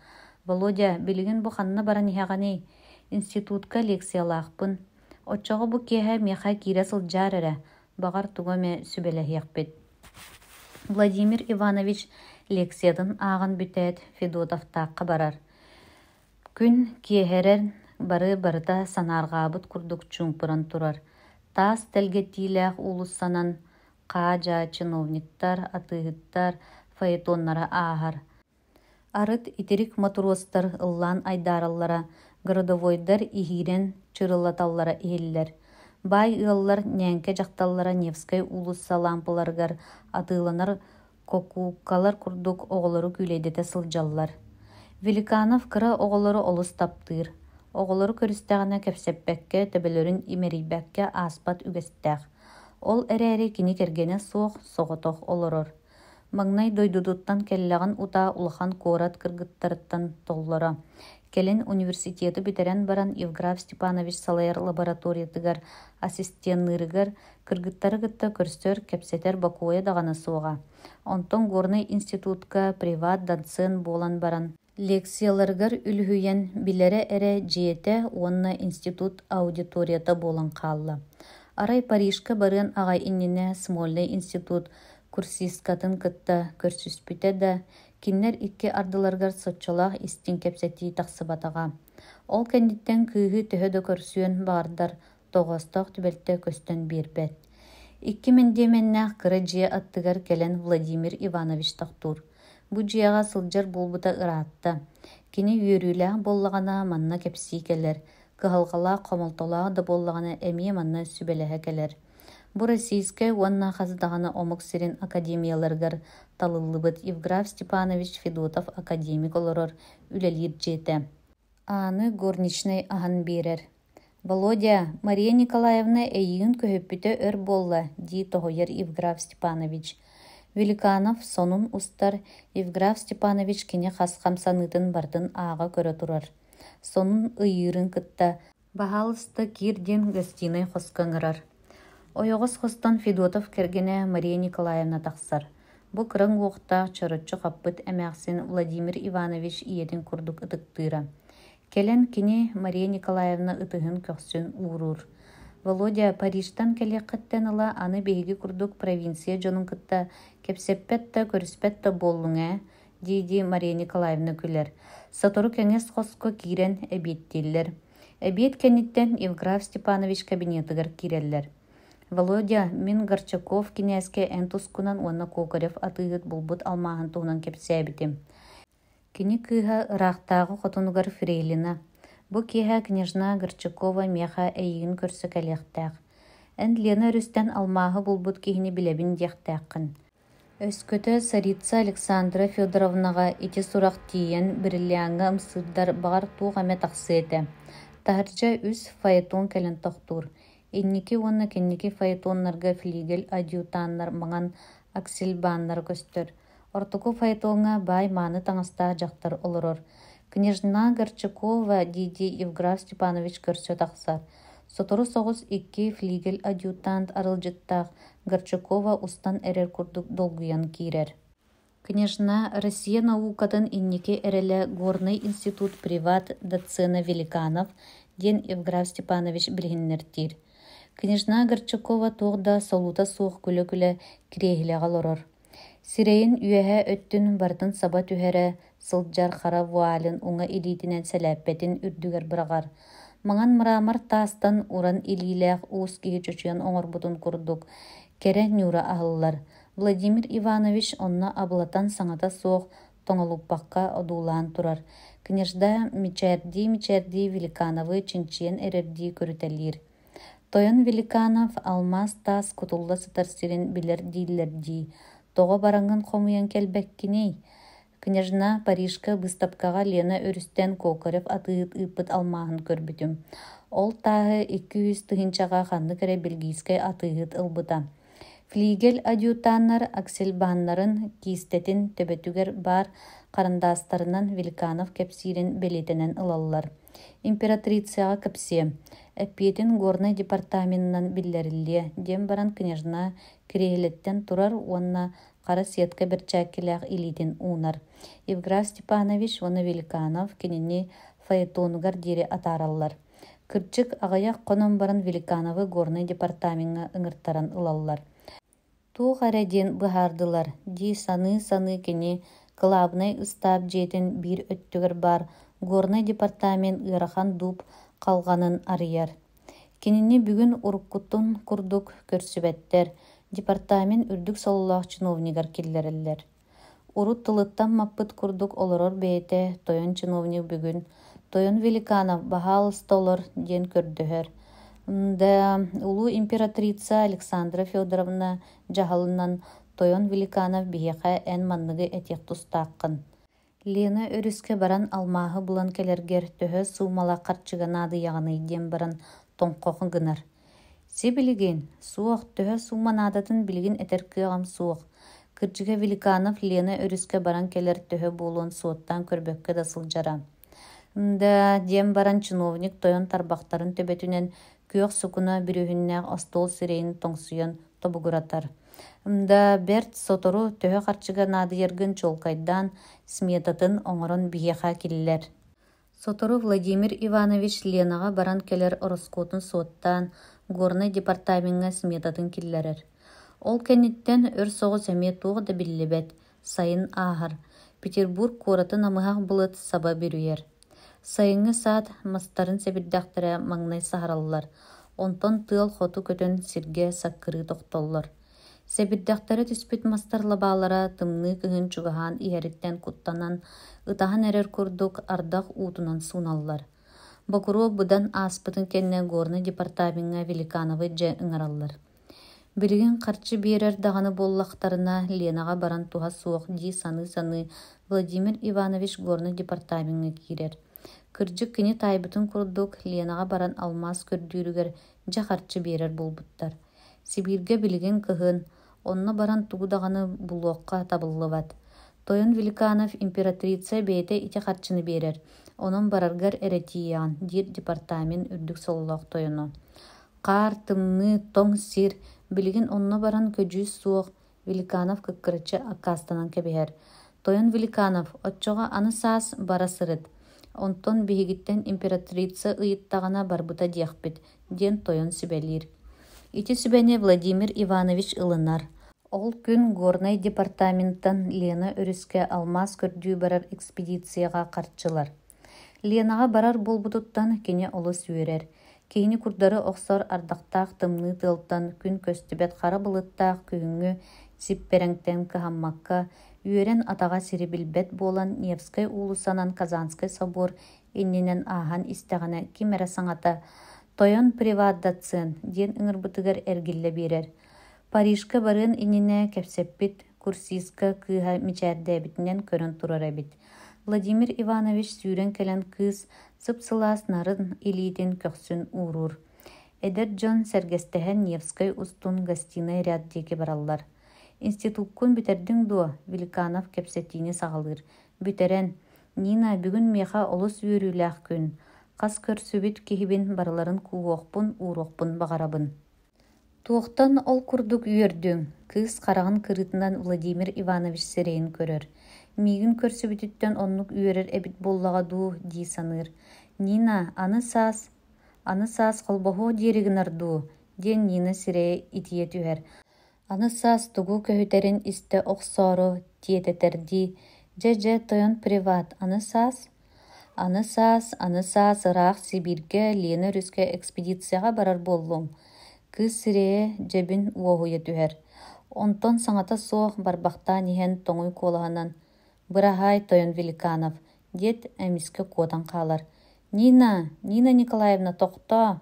Володя, билигин бу ханна баран иһэҕэний. Институтка лекциялаахпын. Отчоҕо бу киэһэ миэхэ киирэ сылдьаар эрэ. Багар тугаме сүбэлэһиэхпит. Владимир Иванович лекциядын ааҕан бүтэät Федотовтаакка барар. Күн киэһэрэн бары-барыта санааргаабыт курдук чуҥпуран турар. Таас телгетиилээх улуссанан хаажа чиновниктар, атыыһыттар, фаэтоннара ааһар. Арыт итирик матростар ыллаан айдаараллара, городовойдар иһиирэн чырыллаталлара иһиллэр. Бай ыаллар ньэнке дьахталлара Невскай улусса лампыларыгар атыыланар кокуккалар курдук оҕолору күлэйдэтэ сылдьаллар. Великанов кыра оҕолору олус таптыыр. Оҕолору көрүстэҕинэ кэпсэппэккэ төбөлөрүн имерийбэккэ ааспат үгэстээх. Ол эрээри кини кэргэнэ суох соҕотох олорор. Маҥнай дойдудуттан келлэҕин утаа улахан куорат кыргыттарыттан толлоро. Келен университеті битерен баран Евграф Степанович Салайар лабораториятыгар ассистеннырыгар кыргыттары гытта көрстөр кепсетер бакуя дағаны суға. Онтон горный институтка приват доцент болан баран. Лекцияларгар үлхүйен билere эре жиете онна институт аудиторията болан қалла. Арай Парижка барын ағай иннене Смольный институт курсисткатын кытта көрсүспүте да киннер икки ардыларгар соччолах истин кепсети тақсыбатаға. Ол кәндиттен күйгі төһөдө көрсүен бардар тоғостақ түбелте көстөн бирбет. 2000 кыры жия аттыгар келен Владимир Иванович тақтур. Бу жияға сылжар болбута ыраатта. Кини үйөрүләң боллағана манна кепси келер. Кыһалғала қомолтолаға да боллағана әмие манна сүбелеһе келер. Бу российская уанна хаздағаны омук сирин академияларгар талылыбыт Евграф Степанович Федотов академик олорор үлелир жете. Аны горничный ахан берер. Володя, Мария Николаевна эйигин көһөппүтө өр болла, ди тоһойер Евграф Степанович. Великанов сонун устар Евграф Степанович кини хасқам санытын бардын ааға көрө турар. Сонун ыйырын кытта бахалысты кирден гостиной хоскаңырар. Ойоғыз хостан Федотов кергене Мария Николаевна тақсар. Бу кырың уақта чоротчу қаппыт әмәқсин Владимир Иванович иедин курдук ытыктыра. Келен кини Мария Николаевна ытыгын көксүн урур. Володя Парижтан келе кыттен ыла аны бейги курдук провинция жонун кытта кепсеппетта көрүспетта боллуңа, диди Мария Николаевна күлер. Сатору кеңес хоско кирен эбиеттиллер. Эбиет кенниттен Евграф Степанович кабинетыгар киреллер. Володя, мин Горчаков кинеске энтускунан уанна Кокарев атыгыт булбут алмаһын туһунан кепсәбитим. Кини кыха ырахтагы хотунугар Фрейлина. Бу киха княжна Горчакова меха эйигин көрсө кәлехтәк. Эн Лена Рүстен алмаһы булбут кихини билебин дияхтәккын. Өскөтө Царица Александра Федоровнага ити сурак тиен бириллиаңга ымсырдар багар туғаме тақсыйты. Тахарча үс фаэтон кәлен тоқтур. Инники уонна кенники фаэтоннарга флигел адъютаннар маңан аксельбаннар көстөр. Ортуку фаэтонга бай маны таңаста жақтар олорор. Княжна Горчакова диди Евграф Степанович көрсө тақсар. Сотору соғыз 2 флигел адъютант арылжыттақ Горчакова устан эрер курдук долгуян кирер. Княжна Россия наукатын инники эреле Горный институт приват доцена Великанов ден Евграф Степанович билгиннертир. Княжна Горчакова тоғда солута суық күлі-күлі кирехилеға лорор. Сирейін үйәһә өттін бартын саба түһәрі сылджар қара вуалын уңа илитінен сәләппетін үрдігер бірағар. Маңан мұрамар тастан уран илиләқ уыз кеге чөчуян оңыр бұтын күрдік. Кере нюра ағылылар. Владимир Иванович онна абылатан саңата соқ тоңалуппаққа одулаан турар. Княжда мичәрди Великановы чинчиен эрерди көрітелер. Тойон Великанов алмаз тас кутулла сытарсирин билер диллерди. Тоға баранган қомуян келбәккиней. Княжна Парижка выставкаға Лена Өрістен Кокарев атыыт ыппыт алмағын көрбүтүм. Ол тағы 200 тыгынчаға ханны кәрі белгийскай атыыт ылбыта. Флигел адъютаннар аксельбаннарын кистетин төбөтүгер бар қарындастарынан Великанов кепсирин белетенен ылаллар. Императрицияға кепсе. Әппетин горный департаментынан биллерилле дем баран княжна кирехилеттен турар уанна қара сетка берчаккелях илитин унар. Евграф Степанович оны Великанов кенини фаэтонугар дире атараллар. Кырчык ағаяқ қонын баран Великановы горный департаментға ыңыртаран ылаллар. Туғ ареден бұхардылар. Ди саны кені главный ыстап жетін бір өттігір бар. Горный департамент ырахан дуб қалғанын арияр. Кенини бүгін уруккутун курдук көрсүбеттер. Департамент үрдік солулақ чиновнигар келлерелер. Урут тылыттан маппыт курдук олорор бейте тойон чиновник бүгін. Тойон Великанов бахал столор ден көрдүхөр. Да улу императрица Александра Федоровна жахалынан тойон Великанов бейеқа ән манныгы этек тустаққын. Лена өріске баран алмағы бұлан келергер төхі суымала қарчыганады яғаны дем баран тоңқоқын гынар. Се білген, суық төхі суыманадатын білген әтеркі ағам суық. Кырчыға Великанов Лена өріске баран келер төхі болуын суыттан көрбөкке да сылжара. Да диэм баран чиновник тойон тарбахтарын төбөтүнен күйөх сукуна бүрүһүннээх остол сирейин тоҥсуйан тобугуратар. Да берт сотору төһө харчыга наадыйаргын чолкайдан сметатын оҥорон биһиэхэ киллэр. Сотору Владимир Иванович Ленаға баран келер ороскотун суоттан горный департаментга сметатын киллерер. Ол кенниттен өр соҕу сэмие туох да биллибет, сайын аахар. Петербург куоратын амыһах былыт саба бүрүер. Сайыҥҥы саат мастарын сэбирдэхтэрэ маҥнай саһараллар. Онтон тыал хоту көтөн сиргэ саккырыы тохтоллор. Сэбирдэхтэрэ түспүт мастар лабаалара тымныы кыһын чугаһаан иһэриттэн куттанан ытаһан эрэр курдук ардах уутунан суuналлар. Бокуруо быдан ааспытын кэннэ горный департаментга Великановы дьэ ыҥараллар. Билигин харчы биэрэр даҕаны буоллахтарына Ленаға баран туһа суох дии саны Владимир Иванович горный департаментга киирэр. Кырдьык кини таайбытын курдук Ленаға баран алмас көрдүүрүгэр дьэ харчы биэрэр булбуттар. Сибиргэ билигин кыһын, онно баран тугу даҕаны булуокка табыллыбат. Тойон Великанов императрица бэйэтэ ити харчыны биэрэр, онон бараргар эрэтиийэҕин диир департамент үрдүк сололоох тойоно. Хаар, тымны, тоҥ сир, билигин онно баран көдьүүс суох Великанов кыккырычы аккаастанан кэбиһэр. Тойон Великанов, оччоҕо аны саас бара сырыт. Онтон биһигиттен императрица ыйыттаҕына барбыта диэхпит, диэн тойон сүбэлиир. Ити сүбэни Владимир Иванович ылынар. Ол күн горный департаменттан Лена өрүскэ алмас көрдүү барар экспедицияға карчылар. Ленаға барар болбутуттан кини олус үөрэр. Кейини курдары охсор ардактаах тымны тылтан күн көстүбэт хара былыттаах күһүҥҥү сипперэҥтэн кыһаммакка үөрэн атаҕа сири билбэт буолан Невскай уулусанан Казанскай собор иннинэн ааһан истэҕинэ кимэрэ саҥата тойон приватдацыын диэн ыҥырбытыгар эргиллэ биэрэр. Парижка барыын иннине кэпсэппит Курсиска кыыһа мичээрдээбитинэн көрөн турар эбит. Владимир Иванович сүүрэн кэлэн кыыс сып-сылаас нарын илиитин көхсүн уурур. Эдер дьон сэргэстэһэн Невскай устун гостиный ряд диэки бараллар. Институткун битердиң дуо, Великанов кэпсэтиини саҕалыыр. Бүтэрэн, Нина бүгүн меха олус үөрүүлээх күн. Хас көрсүбүт киһибин барыларын кууохпун, uuруохпун баҕарабын. Туохтан ол курдук үөрдүң, кыыс хараҕын кырытынан Владимир Иванович сирэйин көрөр. Миигин көрсүбүтүттэн оннук үөрэр эбит буоллаҕа дуу дии саныыр. Нина, аны саас холбоһуо диэригин ардуу, диэн Нина сирэйэ итийэ түһэр. Аны саас тугу көһүтэрин истэ охсоору тиэтэтэрдии. Дьэ тойон приват, аны саас ыраах Сибиргэ Лена өрүскэ экспедицияға барар буоллум. Кыыс сирэйэ дьэбин уоһуйа түһэр. Онтон саҥата суох барбахтаан иһэн тоҥуй куолаһынан: «Быраһай, Тойон Великанов», диэт эмискэ куотан хаалар. «Нина Николаевна, тохто!»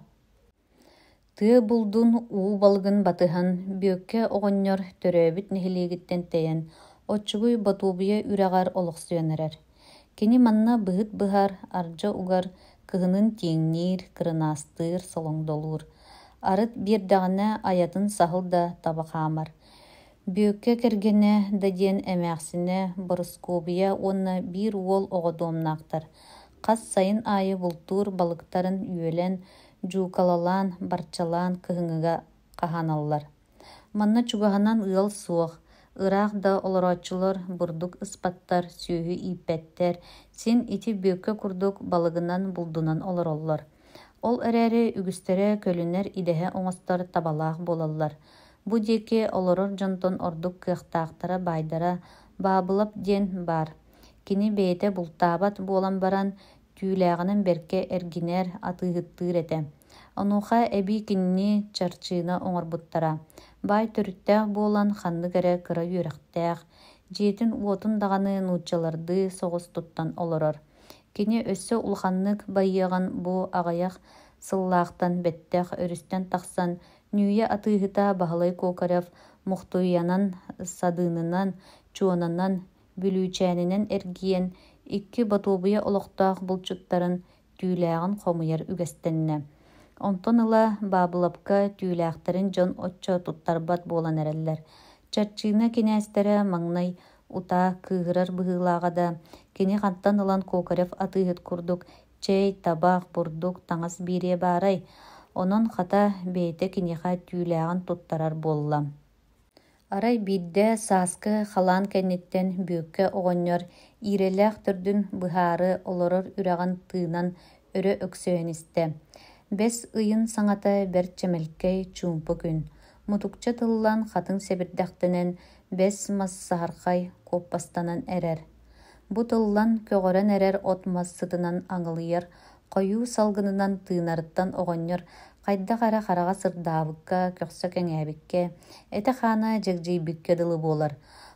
Тыа булдун уу балгын батыһан бүөккэ оҕонньор төрөөбүт нэһилиэгиттэн тэйэн оччугуй батуубуйа үрэҕэр олохсуйан эрэр. Кини манна быһыт быһар, ардьа угар кыһынын тиэҥниир, кырынаастыыр солоҥдолуур. Арыт биэрдэҕинэ аятын саһыл да табахаамар. Бүөккэ кэргэнэ да диэн эмээхсинэ Борусковия уонна биир уол оҕодуомнаахтар. Хас сайын аайы бултуур балыктарын үөлэн, жуукалалаан, барчалаан кыһыҥыга хаһааналлар. Манна чугаһанан ыал суох, ыраах да олорооччулар бурдук ыспаттар, сүүһү ииппэттэр, син ити бүөккэ курдук балыгынан булдунан олороллор. Ол эрээри үгүстэрэ көлүнэр идэһэ оҥостор табалаах буолаллар. Бу диэки олорор дьонтон ордук кыахтаахтара байдара баабылап диэн бар. Кини бэйэтэ бултаабат буолан баран түүлээҕинэн берке эргинэр атыыһыттыыр этэ. Онуоха эбии кинини чарчыына оҥорбуттара. Бай төрүттээх буолан ханнык эрэ кыра үөрэхтээх, дьиэтин уотун даҕаны нууччаларды соҕус туттан олорор. Кини өссө улаханнык байыаҕан бу аҕаях сыллаахтан бэттэх өрүстэн тахсан нүүе атыыһыта Баһылай Кокарев мухтуйанан, садыынынан, чуонанан, бүлүүчээнинэн эргиен икки батуубуйа олохтоох булчуттарын түүлээҕин хомуйар үгэстэннэ. Онтон ыла баабылапка түүлээхтэрин дьон оччо туттарбат буолан эрэллэр. Чарчыына кинээстэрэ маҥнай утаа кыыһырар быһыылааҕа да кини хантан ылан Кокарев атыыһыт курдук чэй, табақ, бурдук, таңас бире барай. Онон хата бейте кинеха түүлэҕин туттарар боллам. Арай бидде сааскы халаан кэнниттен бүөккэ оҕонньор иирэлээх төрдүн быһаары олорор үрэҕин тыынан өрө өксөөнистэ. Бес ыйын саҥата бэр чэмэлкэй чуумпу күн. Мутукча тыллан хатын себирдэхтэнэн бес мас саһархай куоппастанан эрэр. Бу тыллан көҕөрөн эрэр от мас сытынан аҥылыйар, хойуу салгынынан тыынарыттан оҕонньор хайдах-ара хараҕа сырдаабыкка, көхсө кэҥээбикке, этэ хаана дьэгдьийбикке дылы буолар.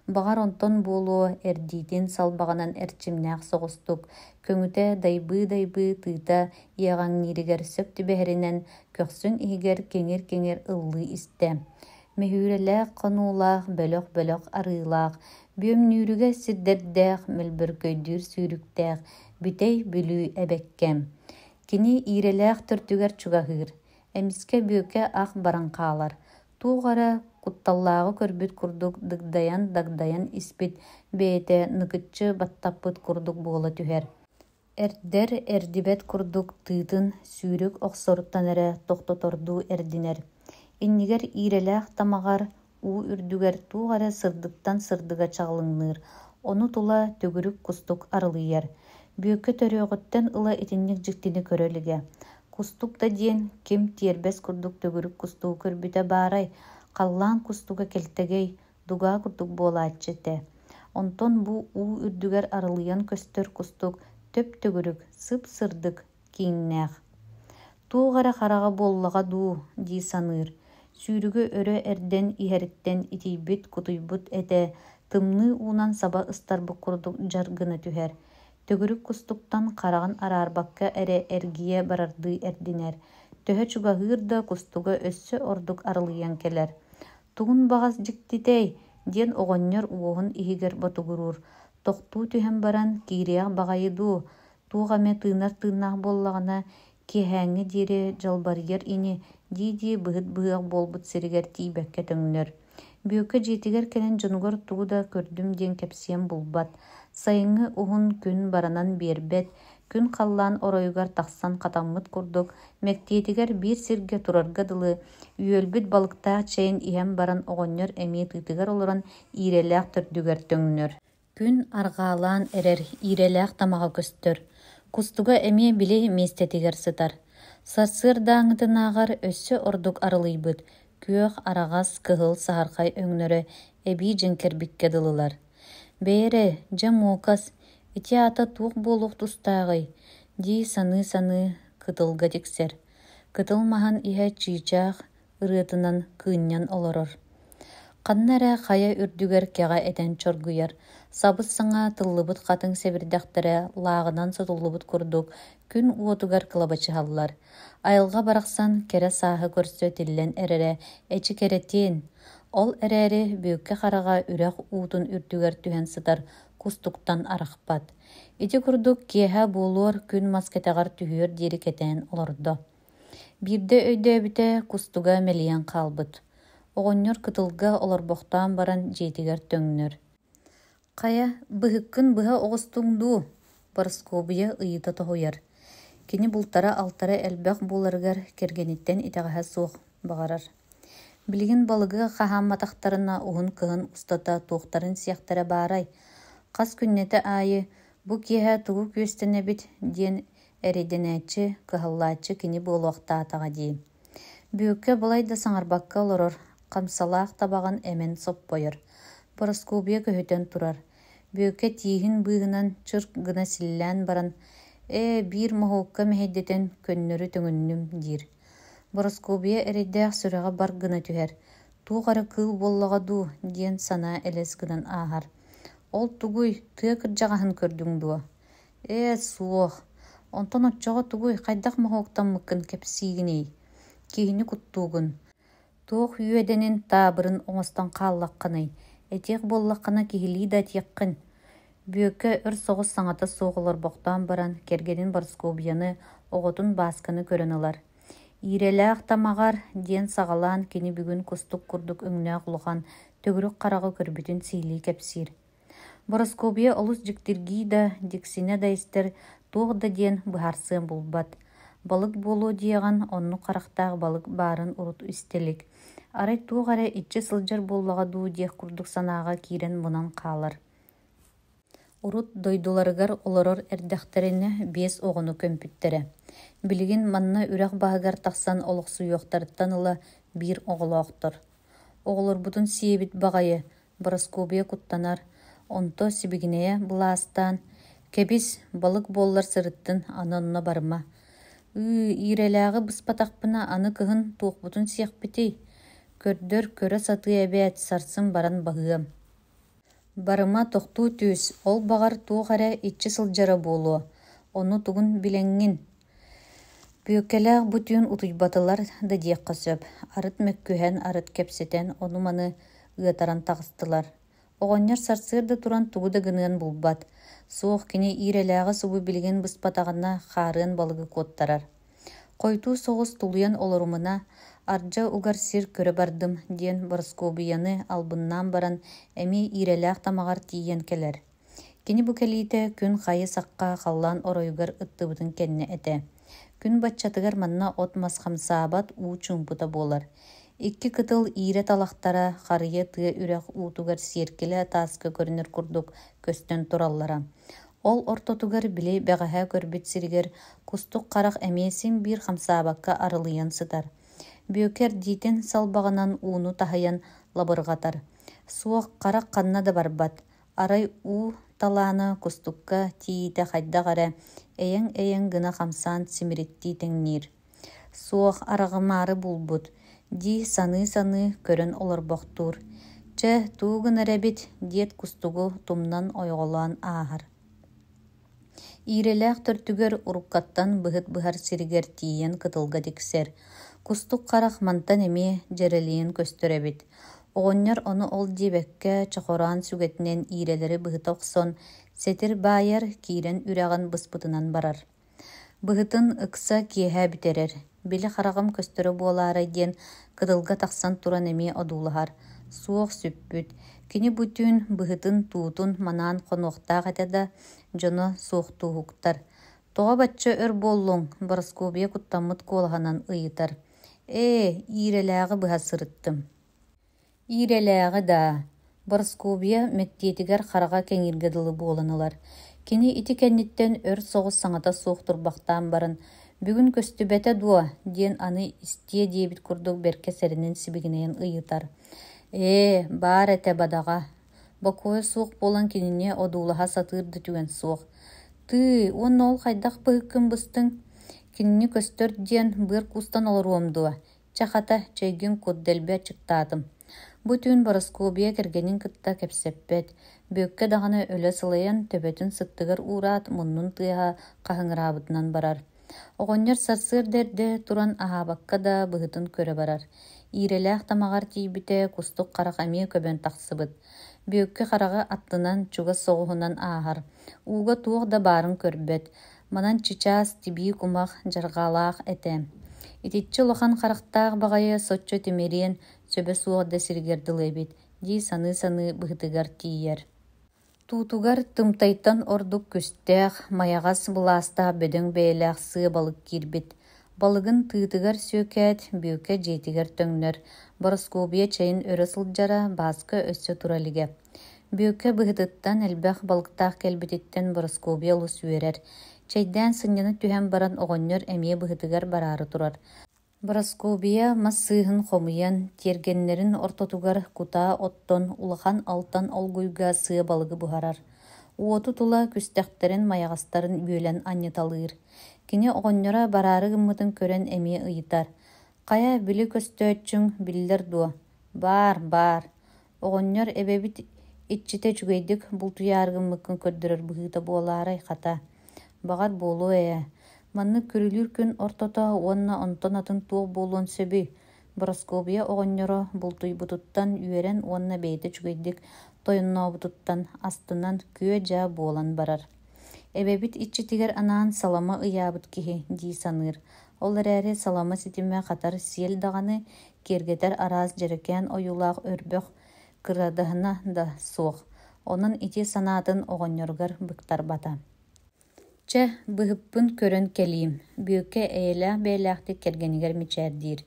Баҕар онтон буолуо эрдиитин салбаҕанан эрчимнээх соҕустук, көҥүтэ дайбыы тыыта иэҕаҥнииригэр сөп түбэһэринэн көхсүн иһигэр кеҥир ыллыы истэ. Мэһүүрэлээх хонуулаах, бөлөх арыылаах, бүөмнүүрүгэ сирдэрдээх, мөлбөркөйдүүр сүүрүктээх, бүтэй бүлүү эбэккэм. Кини иирэлээх төртүгэр чугаһыыр, эмискэ бүөкэ ах бараҥхаалар. Туuҕара кутталлааҕы көрбүт курдук дагдайан испит бэйэтэ ныкытчы баттаппыт курдук буола түһэр. Эрдэр эрдибэт курдук тыытын сүүрүк охсоруттан эрэ тохтотордуу эрдинэр. Иннигэр иирэлээх тамаҕар уу үрдүгэр туuҕара сырдыктан сырдыга чаҕылыҥныыр, ону тула төгүрүк кустук арылыйар. Бүөккэ төрөөгөттөн ыла итинник дьиктини көрөлүгэ. Кустук да диэн ким тиэрбэс курдук төгүрүк кустугу көрбүтэ баарай, халлаан кустуга келтэгэй, дугаа курдук буолааччы этэ. Онтон бу уу үрдүгэр арылыйан көстөр кустук төп төгүрүк, сып сырдык кииҥнээх. Туuҕара хараҕа буоллаҕа дуу дии саныыр. Сүүрүгө өрө эрдэн иһэриттэн итийбит кутуйбут этэ тымныы уунан саба ыстарбык курдук дьар гына түһэр. Төгүрүк кустуктан хараҕын араарбакка эрэ эргийэ барардыы эрдинэр. Төһө чугаһыыр да кустуга өссө ордук арылыйан келэр. Тугун баҕас дьиктитэй диэн оҕонньор уоһун иһигэр ботугуруур. Тохтуу түһэн баран киириэх баҕайы дуу. Туох эмэ тыынар буоллаҕына киэһээҥҥи диэри дьалбарыйар ини дии быһыт буолбут сиригэр тиибэккэ төҥнөр. Бүөккэ дьиэтигэр кэлэн дьонугар тугу да көрдүм диэн кэпсиэм булбат. Сайыҥҥы уһун күн баранан биэрбэт, күн халлаан оройугар тахсан хатаммыт курдук, мэктиэтигэр биир сиргэ турарга дылы, үөлбүт балыктаах чэйин иһэн баран оҕонньор эмиэ тыытыгар олорон иирэлээх төрдүгэр төҥнөр. Күн арҕаалаан эрэр, иирэлээх тамаҕа көстөр. Кустуга эмиэ били миэстэтигэр сытар. Сарсыар дааҥытынааҕар өссө ордук арылыйбыт, күөх араҕас кыһыл саһархай өҥнөрө эбии дьиҥкэрбикке дылылар. Бэйэрэ, дьэ муокас, ити аата туох буолуох тустааҕый, дии саны кытылга тиксэр. Кытылмаһан иһэ чыычаах ырыатынан кыынньан олорор. Ханна эрэ хая үрдүгэр кэҕэ этэн чоргуйар. Сабыс саҥа тыллыбыт хатыҥ сэбирдэхтэрэ лааҕынан сотуллубут курдук күн уотугар кылабачыһаллар. Айылҕа барахсан кэрэ сааһы көрсө тиллэн эрэрэ эчи кэретиин. Ол эрээри бүөккэ хараҕа үрэх уутун үрдүгэр түһэн сытар кустуктан арахпат. Ити курдук киэһэ буолуор күн маскетаҕар түһүөр диэри кэтээн олордо. Биирдэ өйдөөбүтэ кустуга мэлийэн хаалбыт. Оҕонньор кытылга олорбохтоон баран дьиэтигэр төҥнөр. Хая, быһыккын быһа оҕостуҥ дуу, Парасковия ыйыта тоһуйар. Кини бултара алтара элбэх буоларыгар кэргэниттэн итэҕэһэ суох баҕарар. Билигин балыгы хаһаамматахтарына уһун кыһын устата туохтарын сиэхтэрэ баарай. Хас күннэтэ аайы, бу киэһэ тугу күөстэнэбит диэн эрэйдэнээччи, кыһаллааччы кини буолуохтаатаҕа дии. Бүөккэ балай да саҥарбакка олорор, хамсалаах табаҕын эмэн соппойор. Парасковия көһөтөн турар. Бүөккэ тииһин быыһынан чыр гына силлээн баран, биир моһуокка мэһэйдэтэн көннөрү төҥүннүм диир. Парасковия эрэйдээх сүрэҕэ бар гына түһэр. Туuҕара кыыл буоллаҕа дуу диэн санаа элэс гынан ааһар. Ол тугуй тыа кырдьаҕаһын көрдүҥ дуо. Суох. Онтон оччоҕо тугуй хайдах моһуоктаммыккын кэпсиигиний. Киһини куттуугун. Туох үөдэнин таабырын оҥостон хааллаххыный. Этиэх буоллаххына киһилии да тиэххин. Бүөккэ өр соҕус саҥата суоҕолорбохтоон баран кэргэнин Парасковияны оҕотун баасканы көрөн ылар. Иирэлээх тамаҕар диэн саҕалаан кини бүгүн кустук курдук өҥнөөх улахан төгүрүк хараҕы көрбүтүн сиилии кэпсиир. Парасковия олус дьиктиргии да, диксине да истэр Туғда диен быһарсыын булбат. Балык болу дияган онну қарақтағы балык барын урут истелик. Арай туғаре итче сылжар боллаға дуу диэх курдук санааға киирен мунан қалар. Урут дойдуларыгар олорор эрдэхтерине 5 оҕону көмпүттере. Билигин манна үрэх баһыгар тахсан олохсуйуохтарыттан ыла 1 оҕолоохтор. Оҕолорбутун сиэбит баҕайы, Бороскобия куттанар, онто сибигинея булаастаан, кэбис балык боллар сырыттын аны-онно барма. Ирелээҕи быспатахпына аны кыһын туохпутун сиэхпитий. Көрдөр көрө сатыы эбэт сарсын баран баһыам. Барыма тохтуу түүс, ол бағар туохаре итчи сылжара буолуо. Ону тугун билеңҥин. Бүөккэлээх бутүүн утуйбатылар да диэхха сөп. Арыт мэккүһэн, арыт кэпсэтэн ону маны ыатаран тахыстылар. Оҕонньор сарсыырда туран тугу да гыныан булбат. Суох кини ирелээҕи субу билигин быспатаҕына хаарыан балыгы куоттарар. Қойтуу соҕус тулуян олорумuna ардьа угар сир көрө бардым диэн Бороскобияны албыннаан баран эми ирелээх тамаҕар тиийэн келер. Кини бу кэлиитэ күн хайы сакка халлаан оройугар ыттыбытын кэнне эте. Күн батчатыгар манна от масхамсаабат уу чуумпута буолар. 2 кытыл иире талахтара харыйа тыа үрэх уутугар сиэркилэ тааска көрүнөр курдук көстөн тураллара. Ол ортотугар билей бэҕэһэ көрбүт сиригер кустук харах эмиэсин биир хамсаабакка арылыйан сытар. Бүөкер диитин салбаҕанан ууну таһайан лабырҕатар. Суох харах ханна да барбат. Арай уу талааны кустукка тиите хайдаҕара эйэң гына хамсаан симириттиитең ниир. Суох арағымары булбут. Ди саны көрөн олорбохтуур. Че туугун эребит диет кустугу тумнан ойголоон аахар. Ирелээх төртүгөр уруккаттан быһыт-быһар сиригер тиийэн кытылга диксер. Кустук харах мантан эми жерелиин көстөрөбит. Оҕонньор ону ол диэбэккэ чохораан сүгэтинэн ирелери быһыта охсон сетир баайар киирен үрэҕин быспытынан барар. Быһытын ыкса киэһэ битерер. Били харагым көстөрө буолаары диэн кытылга тахсан туран эми одуулаһар. Суох сүппүт. Кини бүтүүн быһытын туутун манаан хонуохтаах этэ дьоно суохтууһуктар. Тоҕо бачча өр буоллуҥ, Бороскобия куттаммыт куолаһанан ыйытар. Ирелээҕи быһа сырыттым. Ирелээҕи да. Бороскобия мэттиэтигэр харага кэҥиргэ дылы буоланылар. Кини ити кэнниттэн өр соҕус саҥата суох турбахтаан барын. Бүгүн көстүбэтэ дуо диэн аны истиэ диэбит курдук берке сэринин сибигинэйэн ыйытар. Баар этэ бадаҕа. Бакуой суох болан кинине одуулаһа сатыырды түгэн суох. Уонна ол хайдах быһыккын быстың. Кинини көстөр диэн быар кустан олоруом дуо. Чахата чэйгин куддэлбэ чыктаатым. Бүтүүн Бороскобия кэргэнин кытта кэпсэппэт. Бүөккэ даҕаны өлө сылайан төбөтүн сыттыгар ураат муннун тыаһа хаһыҥыраабытынан барар. Оҕонньор сарсыыр дэрдэ туран аһаабакка да быһытын көрө барар. Ирелээх тамаҕар тиийбитэ кустук харах эмиэ көбөн тахсыбыт. Бүөккэ харага аттынан чуга соҕуһунан ааһар. Ууга туох да баарын көрбөт. Манан чичаас тибии кумах жаргаалаах этэ. Итиччи улахан харахтаах баҕайы соччо тимэриэн сөбө суох да сиригэр дылыабит. Дии саны быһытыгар тиийэр. Туутугар тымтайттан ордук күстээх, маяҕас булаастаах бөдөҥ бэйэлээх сыа балык киирбит. Балыгын тыытыгар сүөкэät, бүөкэ дьиэтигэр төҥнөр. Бороскобия чэйин өрө сылдьара бааска өссө туралигэ. Бүөкэ быһытыттан элбэх балыктаах кэлбититтэн Бороскобия улус үөрэр. Чэйдээн сынньаны түһэн баран оҕонньор эмиэ быһытыгар бараары турар. Бороскобия мас сыыһын хомуйан, тиэргэннэрин ортотугар кутаа оттон улахан алтан олгуйга сыа балыгы буһарар. Уоту тула күстэхтерин маяҕастарын үөлэн анньыталыыр. Кини оҕонньора бараары гыммытын көрөн эмиэ ыйытар. Хая били көстөөччүң биллэр дуо. Баар. Оҕонньор эбэбит итчите чугайдык бултуйааргыммыккын көрдөрөр быһыыта буолаарай хата. Багар буолуо Манны көрүлүр күн ортото уонна онтон атын туох буолуон сөбү. Бороскобия оҕонньоро бултуйбутуттан үөрэн уонна бэйэтэ чугайдык тойуннообутуттан астынан күө дьаа буолан барар. Эбэбит итчитигэр анаан салама ыйаабыт киһи дии саныыр. Ол эрээри салама ситимэ хатар сиэл даҕаны киэргэтэр араас дьэрекээн ойулаах өрбөх кырадаһына да суох. Онун ити санаатын оҕонньоргар быктарбата. Çe bıhıppın körön keliyim. Büyükke eyle beylakti kergeniger miçerdir.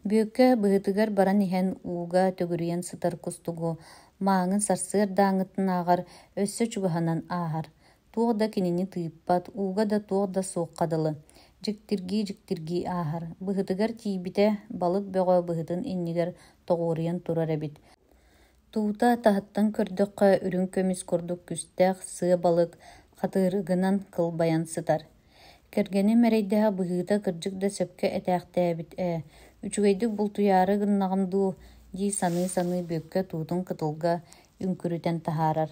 Büyükke bıhıtıgar baran ihen uğga tögürüyen sıtar kustugu. Mağın sarsır dağıtın ağar össö çugahanan ağar. Tuğda kinini tıyıppat, uğga da tuğda soğukadalı. Jiktirgi ağar. Bıhıtıgar tiybite balık böğü bıhıtın inniger toğuriyan turar ebit. Tuğta tahttan kördökkä ürün kömüs kurduk küstэх sıı balık қатырыгынан кылбаян сытар. Кергени мерейдэһэ быһыыта кырдьык да сөпкө этээхтээбит үчүгэйдик бултуйаары гыннаҕымдуу дии саныы бүөккэ туутун кытылга үҥкүрүтэн таһаарар.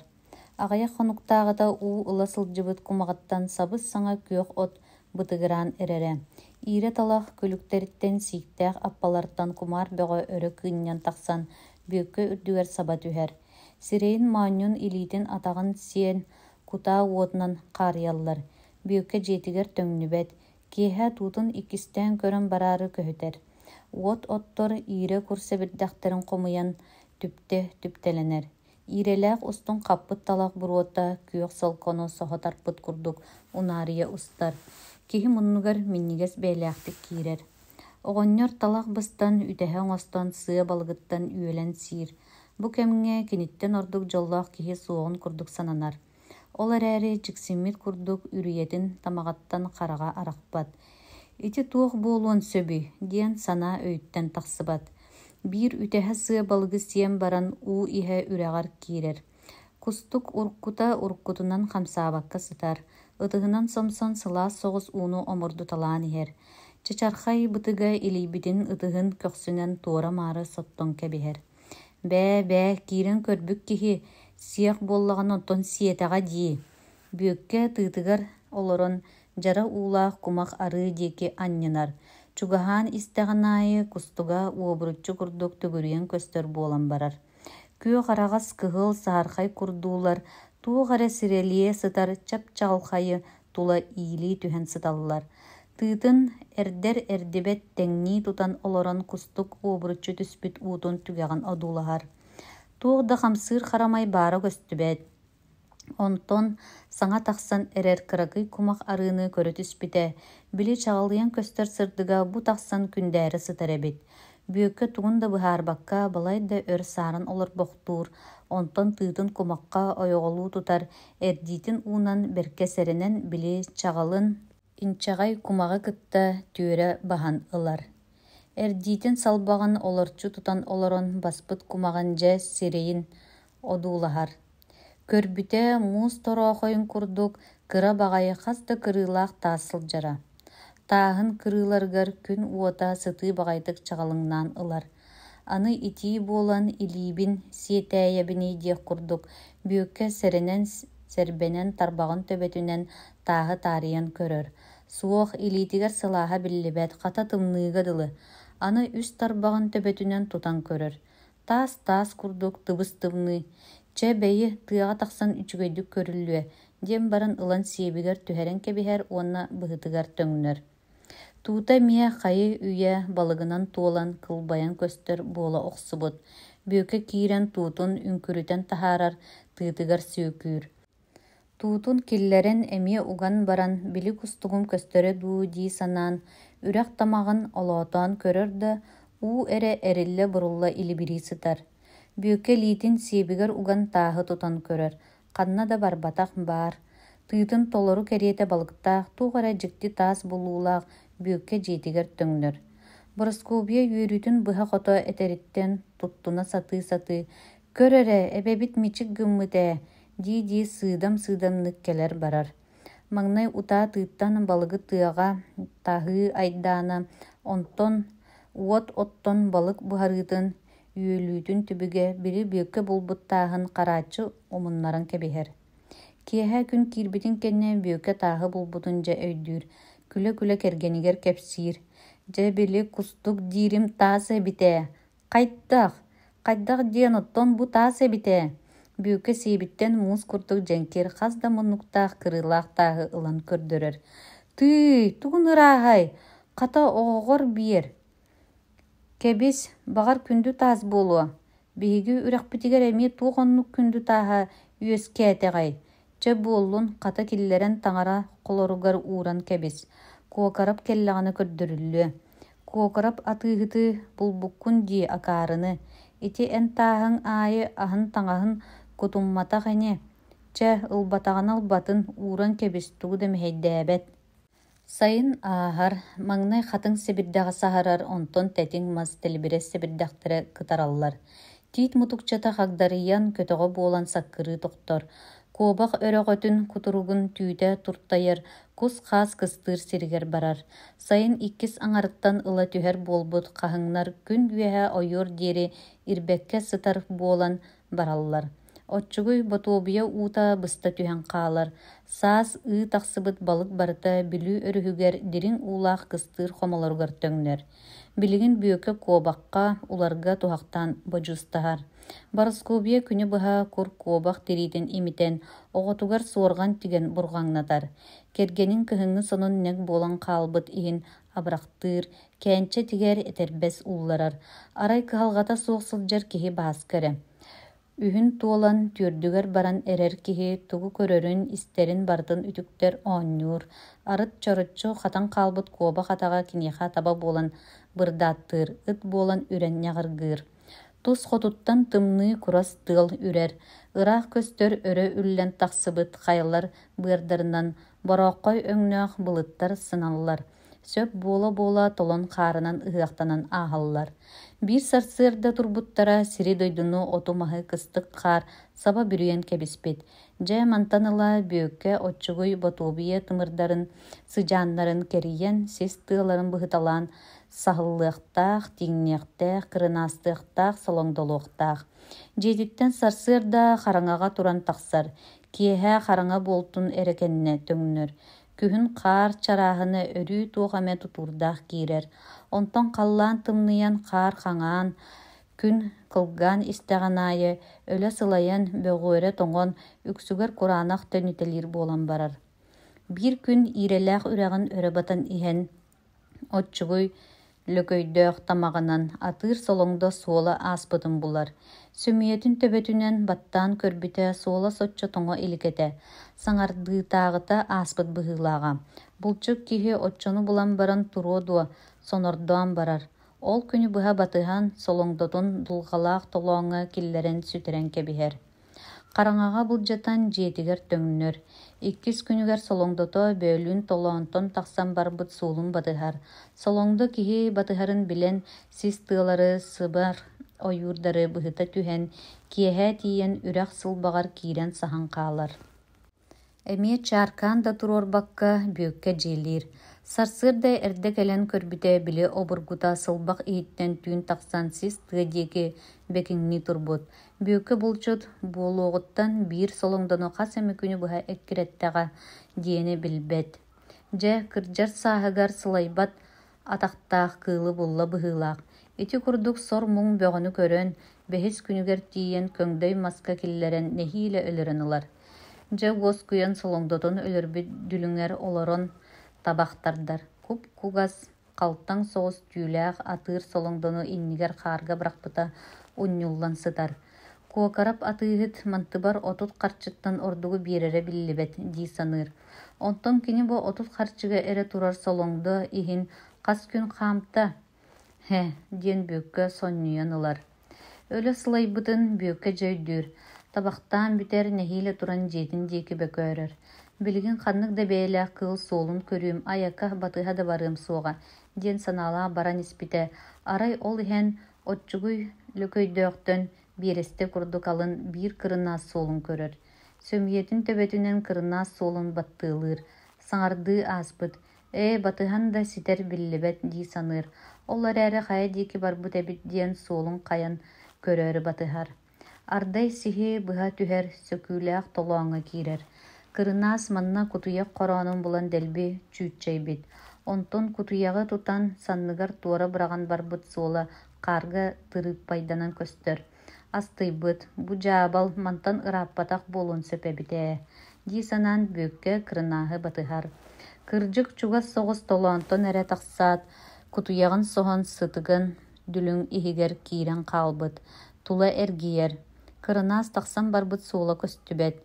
Аҕайах хонуктааҕата уу ыла сылдьыбыт кумаҕаттан сабыс саҥа күөх от бытыгыраан эрэрэ. Иирэ талах күлүктэриттэн сииктээх аппалартан кумаар бөҕө өрө кыынньан тахсан бүөккө үрдүгэр саба түһэр. Сирэйин маанньон илиитин атаҕын сиэн кутаа уотунан хаарыяллар. Бүөккэ дьиэтигэр төҥнүбэт. Киэһэ туутун иккистээн көрөн бараары көһүтэр. Уот оттор иирэ курса билдэхтэрин хомуйан түптэлэнэр. Иирэлээх устун хаппыт талах буруота күөх солкону соһотарпыт курдук унаарыйа устар. Киһи муннугар миннигэс бэйлээхтик киирэр. Оҕонньор талах быстан үтэһэ оҥостон сыа балгыттан үөлэн сиир. Бу кэмҥэ киниттэн ордук дьоллоох киһи суоҕун курдук сананар. Ол эрээри дьиксиммит курдук үрүйэтин тамаҕаттан хараҕа арахпат. Ити туох буолуон сөбү диэн санаа өйттэн тахсыбат. Биир үтэһэ сыа балгы сиэм баран уу иһэ үрэҕэр киирэр. Кустук уркутунан хамсаабакка сытар. Ытыһынан сомсон сылаас соҕус ууну омурду талаан иһэр. Чачархай бытыга илийбитин ытыһын көхсүнэн туора маары соттон кэбиһэр. Бээ киирэн көрбүк киһи сиэх буоллаҕын онтон сиэтэҕэ дии. Бүөккэ тыытыгар олорон жара уулаах кумах арыы диэки анньанар. Чугаһаан истэҕинаайы кустуга уобуруччу курдук түгүрүйэн көстөр буолан барар. Күөх араҕас кыһыл саархай курдуулар туох эрэ сирэлие сытар чап-чаҕылхайы тула иилии түһэн сыталлар. Тыытын эрдер эрдибэт тэҥнии тутан олорон кустук уобуруччу түспүт уутун түгэҕин одуулаһар. Туох да хамсыыр харамай баара көстүбэт. Онтон саҥа тахсан эрэр кыракый кумах арыыны көрө түспүтэ. Били чаҕылыйан көстөр сырдыга бу тахсан күндээри сытар эбит. Бүөккэ тугун да быһаарбакка балай да өр сааран олорбохтуур. Онтон тыытын кумакка ойоҕолуу тутар эрдиитин уунан берке сэрэнэн били чаҕылын инчаҕай кумаҕы кытта түөрэ баһан ылар. Эрдиитин салбаҕын олорчу тутан олорон баспыт кумаҕын дьэ сирэйин одуулаһар. Көрбүтэ муус тороохойун курдук кыра баҕайы хас да кырыылаах таас сылдьара. Тааһын кырыыларыгар күн уота сытыы баҕайдык чаҕалыҥнаан ылар. Аны итии буолан илиибин сиэтээйэбини диэх курдук бүөккэ сэрэнэн сэрбэнэн тарбаҕын төбөтүнэн тааһы таарыйан көрөр. Суох илиитигэр сылааһа биллибэт хата тымныы дылы. Аны үс тарбаҕын төбөтүнэн тутан көрөр. Таас курдук тыбыс тымныы. Чэ бэйи тыаҕа тахсан үчүгэйдик көрүллүө диэн баран ылан сиэбигэр түһэрэн кэбиһэр уонна быһытыгар төҥнөр. Туута миэ хайы үйэ балыгынан туолан кылбаян көстөр буола охсубут. Бүөкэ киирэн туутун үҥкүрүтэн таһаарар тыытыгар сүүкүүр. Туутун киллэрэн эмиэ уган баран били кустугум көстөрө дуу дии санаан үрэх тамаҕын олоотоон көрөр да уу эрэ эриллэ бурулла илибирии сытар. Бүөкэ лиитин сиэбигэр уган тааһы тутан көрөр. Ханна да барбатах баар. Тыытын толору кэриэтэ балыктаах туох эрэ дьикти таас булуулаах бүөккэ дьиэтигэр төҥнөр. Бороскообия үөрүтүн быһа хото этериттэн туттуна сатыы көр эрэ эбэбит мичик гыммытэ дии сыыдам-сыыдамнык келэр барар. Маҥнай утаа тыыттан балыгы тыаҕа таһыы айдаана онтон уот оттон балык быһарыытын үөлүүтүн түбүгэ били бүөккэ булбуттааһын харааччы умуннаран кэбиһэр. Киэһэ күн киирбитин кэннэ бүөккэ тааһы булбутун дьэ өйдүүр. Күлэ кэргэнигэр кэпсиир. Дьэ били кустук диирим таас эбитэ. Хайдах диэн оттон бу таас эбитэ. Бүөккэ сиэбиттэн муус курдук дьэнкир хас да муннуктаах кырыылаах тааһы ылан көрдөрөр. Тугун ырааһай, хата оҕоҕор биэр. Кэбис бағар күндү таас буолуа. Биһиги үрэхпитигэр эмиэ туох оннук күндү тааһа үөскээтэҕэй. Чэ буоллун хата киллэрэн таҥара колоругар ууран кэбис. Куокарап келлағаны көрдөрүллү. Куокарап атыыгыты булбуккун дии акаарыны. Ити эн тааһын аайы аһын таҥаһын кутуммата хэне. Чэ ылбатаҕын албатын ууран кэбис тугу да мэһэйдээбэт. Сайын ааһар, маҥнай хатыҥ сэбирдэҕэ саһарар онтон тэтиҥ мас тэлибирэ сэбирдэхтэрэ кытараллар. Тиит мутукчата хагдарыйан көтөҕө буолан саккырыы тохтор. Куобах өрөҕөтүн кутуругун түүтэ туртайар, кус хаас кыстыыр сиригэр барар. Сайын иккис аҥарыттан ыла түһэр буолбут хаһыҥнар күн үөһэ ойуор диэри ирбэккэ сытар буолан бараллар. Отчугуй ботуобуя уута быста түһэн хаалар. Саас ыы тахсыбыт балык барыта билүү өрүһүгэр дириң уулаах кыстыыр хомолоругар төҥнөр. Билигин бүөкэ куобахха уларга тухахтаан божустаһар. Барыскуобуя күнү быһа кур куобах тириитин имитэн оҕотугар суорҕан тиген бурҕаҥнатар. Кэргэнин кыһыҥҥы сонун нэк буолан хаалбыт иһин абырахтыыр, кээнчэ тигэр этербэс уулларар. Арай кыһалҕата суох сылдьар киһи бааскара. Үһүн туолан түөрдүгэр баран эрэр киһи тугу көрөрүн истерин бартын үтүктэр оонньуур. Арыт чороччу хатан хаалбыт куобах атаҕа киниэхэ таба буолан бырдааттыыр, ыт буолан үрэн ньаҕыргыыр. Тус хотуттан тымныы курас тыал үрэр. Ыраах көстөр өрө үллэн тахсыбыт хайалар быардарынан борооккой өҥнөөх былыттар сыналлар. Сөп буола-буола толон хаарынан ыһыахтанан ааһаллар. Биир сарсыарда турбуттара сири дойдуну оту маһы кыстык хаар саба бүрүйэн кэбиспит. Дьэ мантан ыла бүөккэ отчугуй ботуобуйа тымырдарын, сыдьааннарын кэрийэн сис тыаларын быһыталаан саһыллыахтаах, тиҥниэхтээх, кырынаастыахтаах, солоңдолуохтаах. Дьиэтиттэн сарсыарда хараҥаҕа туран тахсар. Киэһэ хараҥа буолтун эрекэннэ төҥнөр. Күһүн хаар чарааһыны өрүү туох эмэ тутуурдаах киирэр. Онтон халлаан тымныйан хаар хаҥаан, күн кылгаан истэҕинаайы, өлө сылайан бөҕүөрэ тоҥон үксүгэр кураанах төнүтэлиир буолан барар. Биир күн иирэлээх үрэҕин өрөбатан иһэн отчугуй лөкөйдөөх тамаҕынан атыыр солоҥдо суола ааспытын булар. Сүмүйэтин төбөтүнэн баттаан көрбүтэ суола соччо тоҥо иликэтэ. Саҥардыытааҕыта ааспыт быһыылааҕа. Булчук киһи оччону булан баран туруо дуо, сонордоон барар. Ол күнү быһа батыһан солоҥдотун дулҕалаах толооҥҥа киллэрэн сүтэрэн кэбиһэр. Хараҥаҕа булдьатан дьиэтигэр төҥнөр. Иккис күнүгэр солоҥдото бөөлүүн толоонтон тахсан барбыт суулун батыһар. Солоҥдо киһи батыһарын билэн сис тыалары сыбар ойуурдары быһыта түһэн, киэһэ тиийэн үрэх сылбаҕар киирэн саһан хаалар. Эмиэ чааркаан да туруорбакка бүөккэ дьиэлиир. Сарсыарда эрдэ кэлэн көрбүтэ били обургута сылбах иһиттэн түүн тахсан сис тыа диэки бэкиҥни турбут. Бүөккэ булчут буолуоҕуттан биир солоҥдоно хас эмэ күнү быһа эккирэttäҕэ диэни билбэт. Дьэ кырдьар сааһыгар сылайбат атахтаах кыылы булла быһыылаах. Ити курдук сор муҥ бөҕөнү көрөн, бэһис күнүгэр тиийэн көҥдөй маска киллэрэн нэһиилэ өлөрөн ылар. Дьэ уос куйан солоҥдотун өлөрбүт дүлүҥэр олорон табахтардар. Куп кугас халтаң соҕус түүлээх атыыр солоҥдону иннигэр хаарга бырахпыта унньуллан сытар. Куокарап атыыһыт мантыбар отут харчыттан ордугу биэрэрэ биллибэт дии саныыр. Онтон кини бу отут харчыга эрэ турар солоҥдо иһин хас күн хаамта диэн бүөккэ сонньуйан ылар. Өлө сылайбытын бүөккэ дьөйдүүр. Табахтаан бүтэр нэһиилэ туран дьиэтин диэки бөкөөрөр. Билигин ханнык да бэйэлээх кыыл суолун көрүүм, айакка батыһа да барыам суоҕа диэн санаалаа баран испитэ. Арай ол иһэн отчугуй лөкөйдөөхтөн биэрэстэ курдук алын биир кырынаас суолун көрөр. Сөмүйэтин төбөтүнэн кырынаас суолун баттыылыыр. Саҥардыы ааспыт. Батыһан да ситэр биллибэт дии саныыр. Оллар эрэ хая диэки барбыт эбит диэн суолун хайан көрөөрү батыһар. Ардай сиһи быһа түһэр сөкүүлээх толооҥҥа киирэр. Кырынаас манна кутуйах хороонун булан дэлби чүүччэйбит. Онтон кутуйаҕы тутан санныгар туора быраган барбыт суола хаарга тырыыппайданан көстөр. Астыйбыт, бу дьаабал мантан ырааппатах буолун сөпэбитэ дии санаан бүөккэ кырынааһы батыһар. Кырдьык чугас соҕус толоонтон эрэ тахсаат, кутуйаҕын соһон сытыган дүлүҥ иһигэр киирэн хаалбыт. Тула эргийэр. Кырынаас тахсан барбыт суола көстүбэт.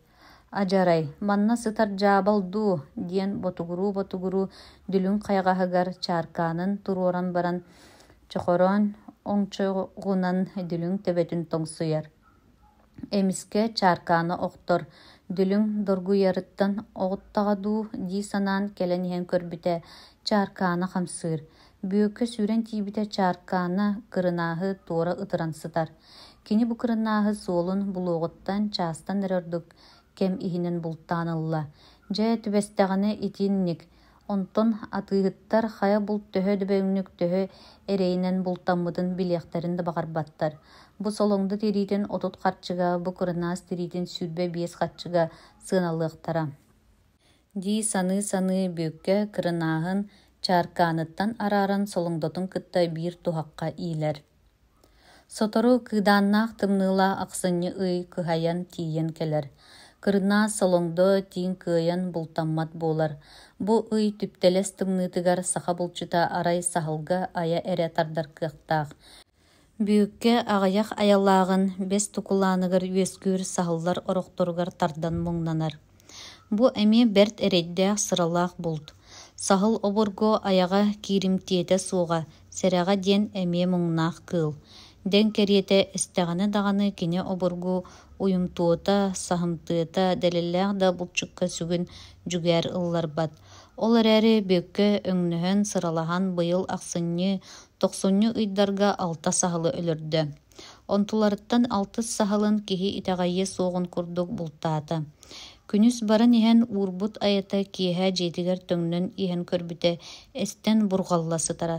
Ажарай, манна сытар жабалду, диен ботугуру дүлүн кайгаһыгар чарканын туруоран баран чохорон оңчоғунан дүлүн төбөтүн тоңсуяр. Эмиске чарканы оқтор, дүлүн доргуярыттан оғыттағаду дии санаан келен иһэн көрбүтэ чарканы хамсыыр. Бүйөккө сүүрэн тиибитэ чарканы кырынааһы туора ытыран сытар. Кини бу кырынааһы суолун булуоҕуттан чаастан эрэрдук кем иһинэн бултаанылла. Дьэ түбэстэҕинэ итиинник. Онтон атыыһыттар хая булт төһө дөбөҥнүк төһө эрэйинэн бултаммытын билиэхтерин да баҕарбаттар. Бу солоҥду тириитин отут харчыга, бу кырынаас тириитин сүүрбэ биэс харчыга сыаналыахтара. Дии саны бүйөккэ кырынааһын чаркааныттан арааран солоҥдотун кытта биир туһакка иилэр. Сотору кыыдааннаах тымныыла ахсынньы ый кыһайан тиийэн келэр. Кырынаа солоҥдо тиин кыайан бултаммат буолар. Бу ый түптэлэс тымныытыгар саха булчута арай саһылга ая эрэ тардаркыахтаах. Бүйүкке аҕайах аяллаагын бес тукулааныгар үөскүүр саһыллар орохторугар тардан муҥнанар. Бу эми бэрт эрэйдээх сыралаах булт. Саһыл обурго аяга кииримтиэтэ суоҕа, сэрэҕэ диэн эмиэ муҥнаах кыыл. Дэн кэриэтэ эстэҕинэ даҕаны кини обургу уйумтуота, саһымтыата дэлэлээх да булчукка сүгүн жүгээр ылларбат. Ол эрээри бүйөккө өҥнөһөн сыралаһан быйыл ахсынньы, тохсунньу ыйдарга 6 саһылы өлөрдө. Онтуларыттан 6 саһылын киһи итэҕэйэ суоҕун курдук бултаата. Күнүс баран иһэн уурбут айата киэһэ дьиэтигэр төҥнөн иһэн көрбүтэ эстэн бурҕалласытара.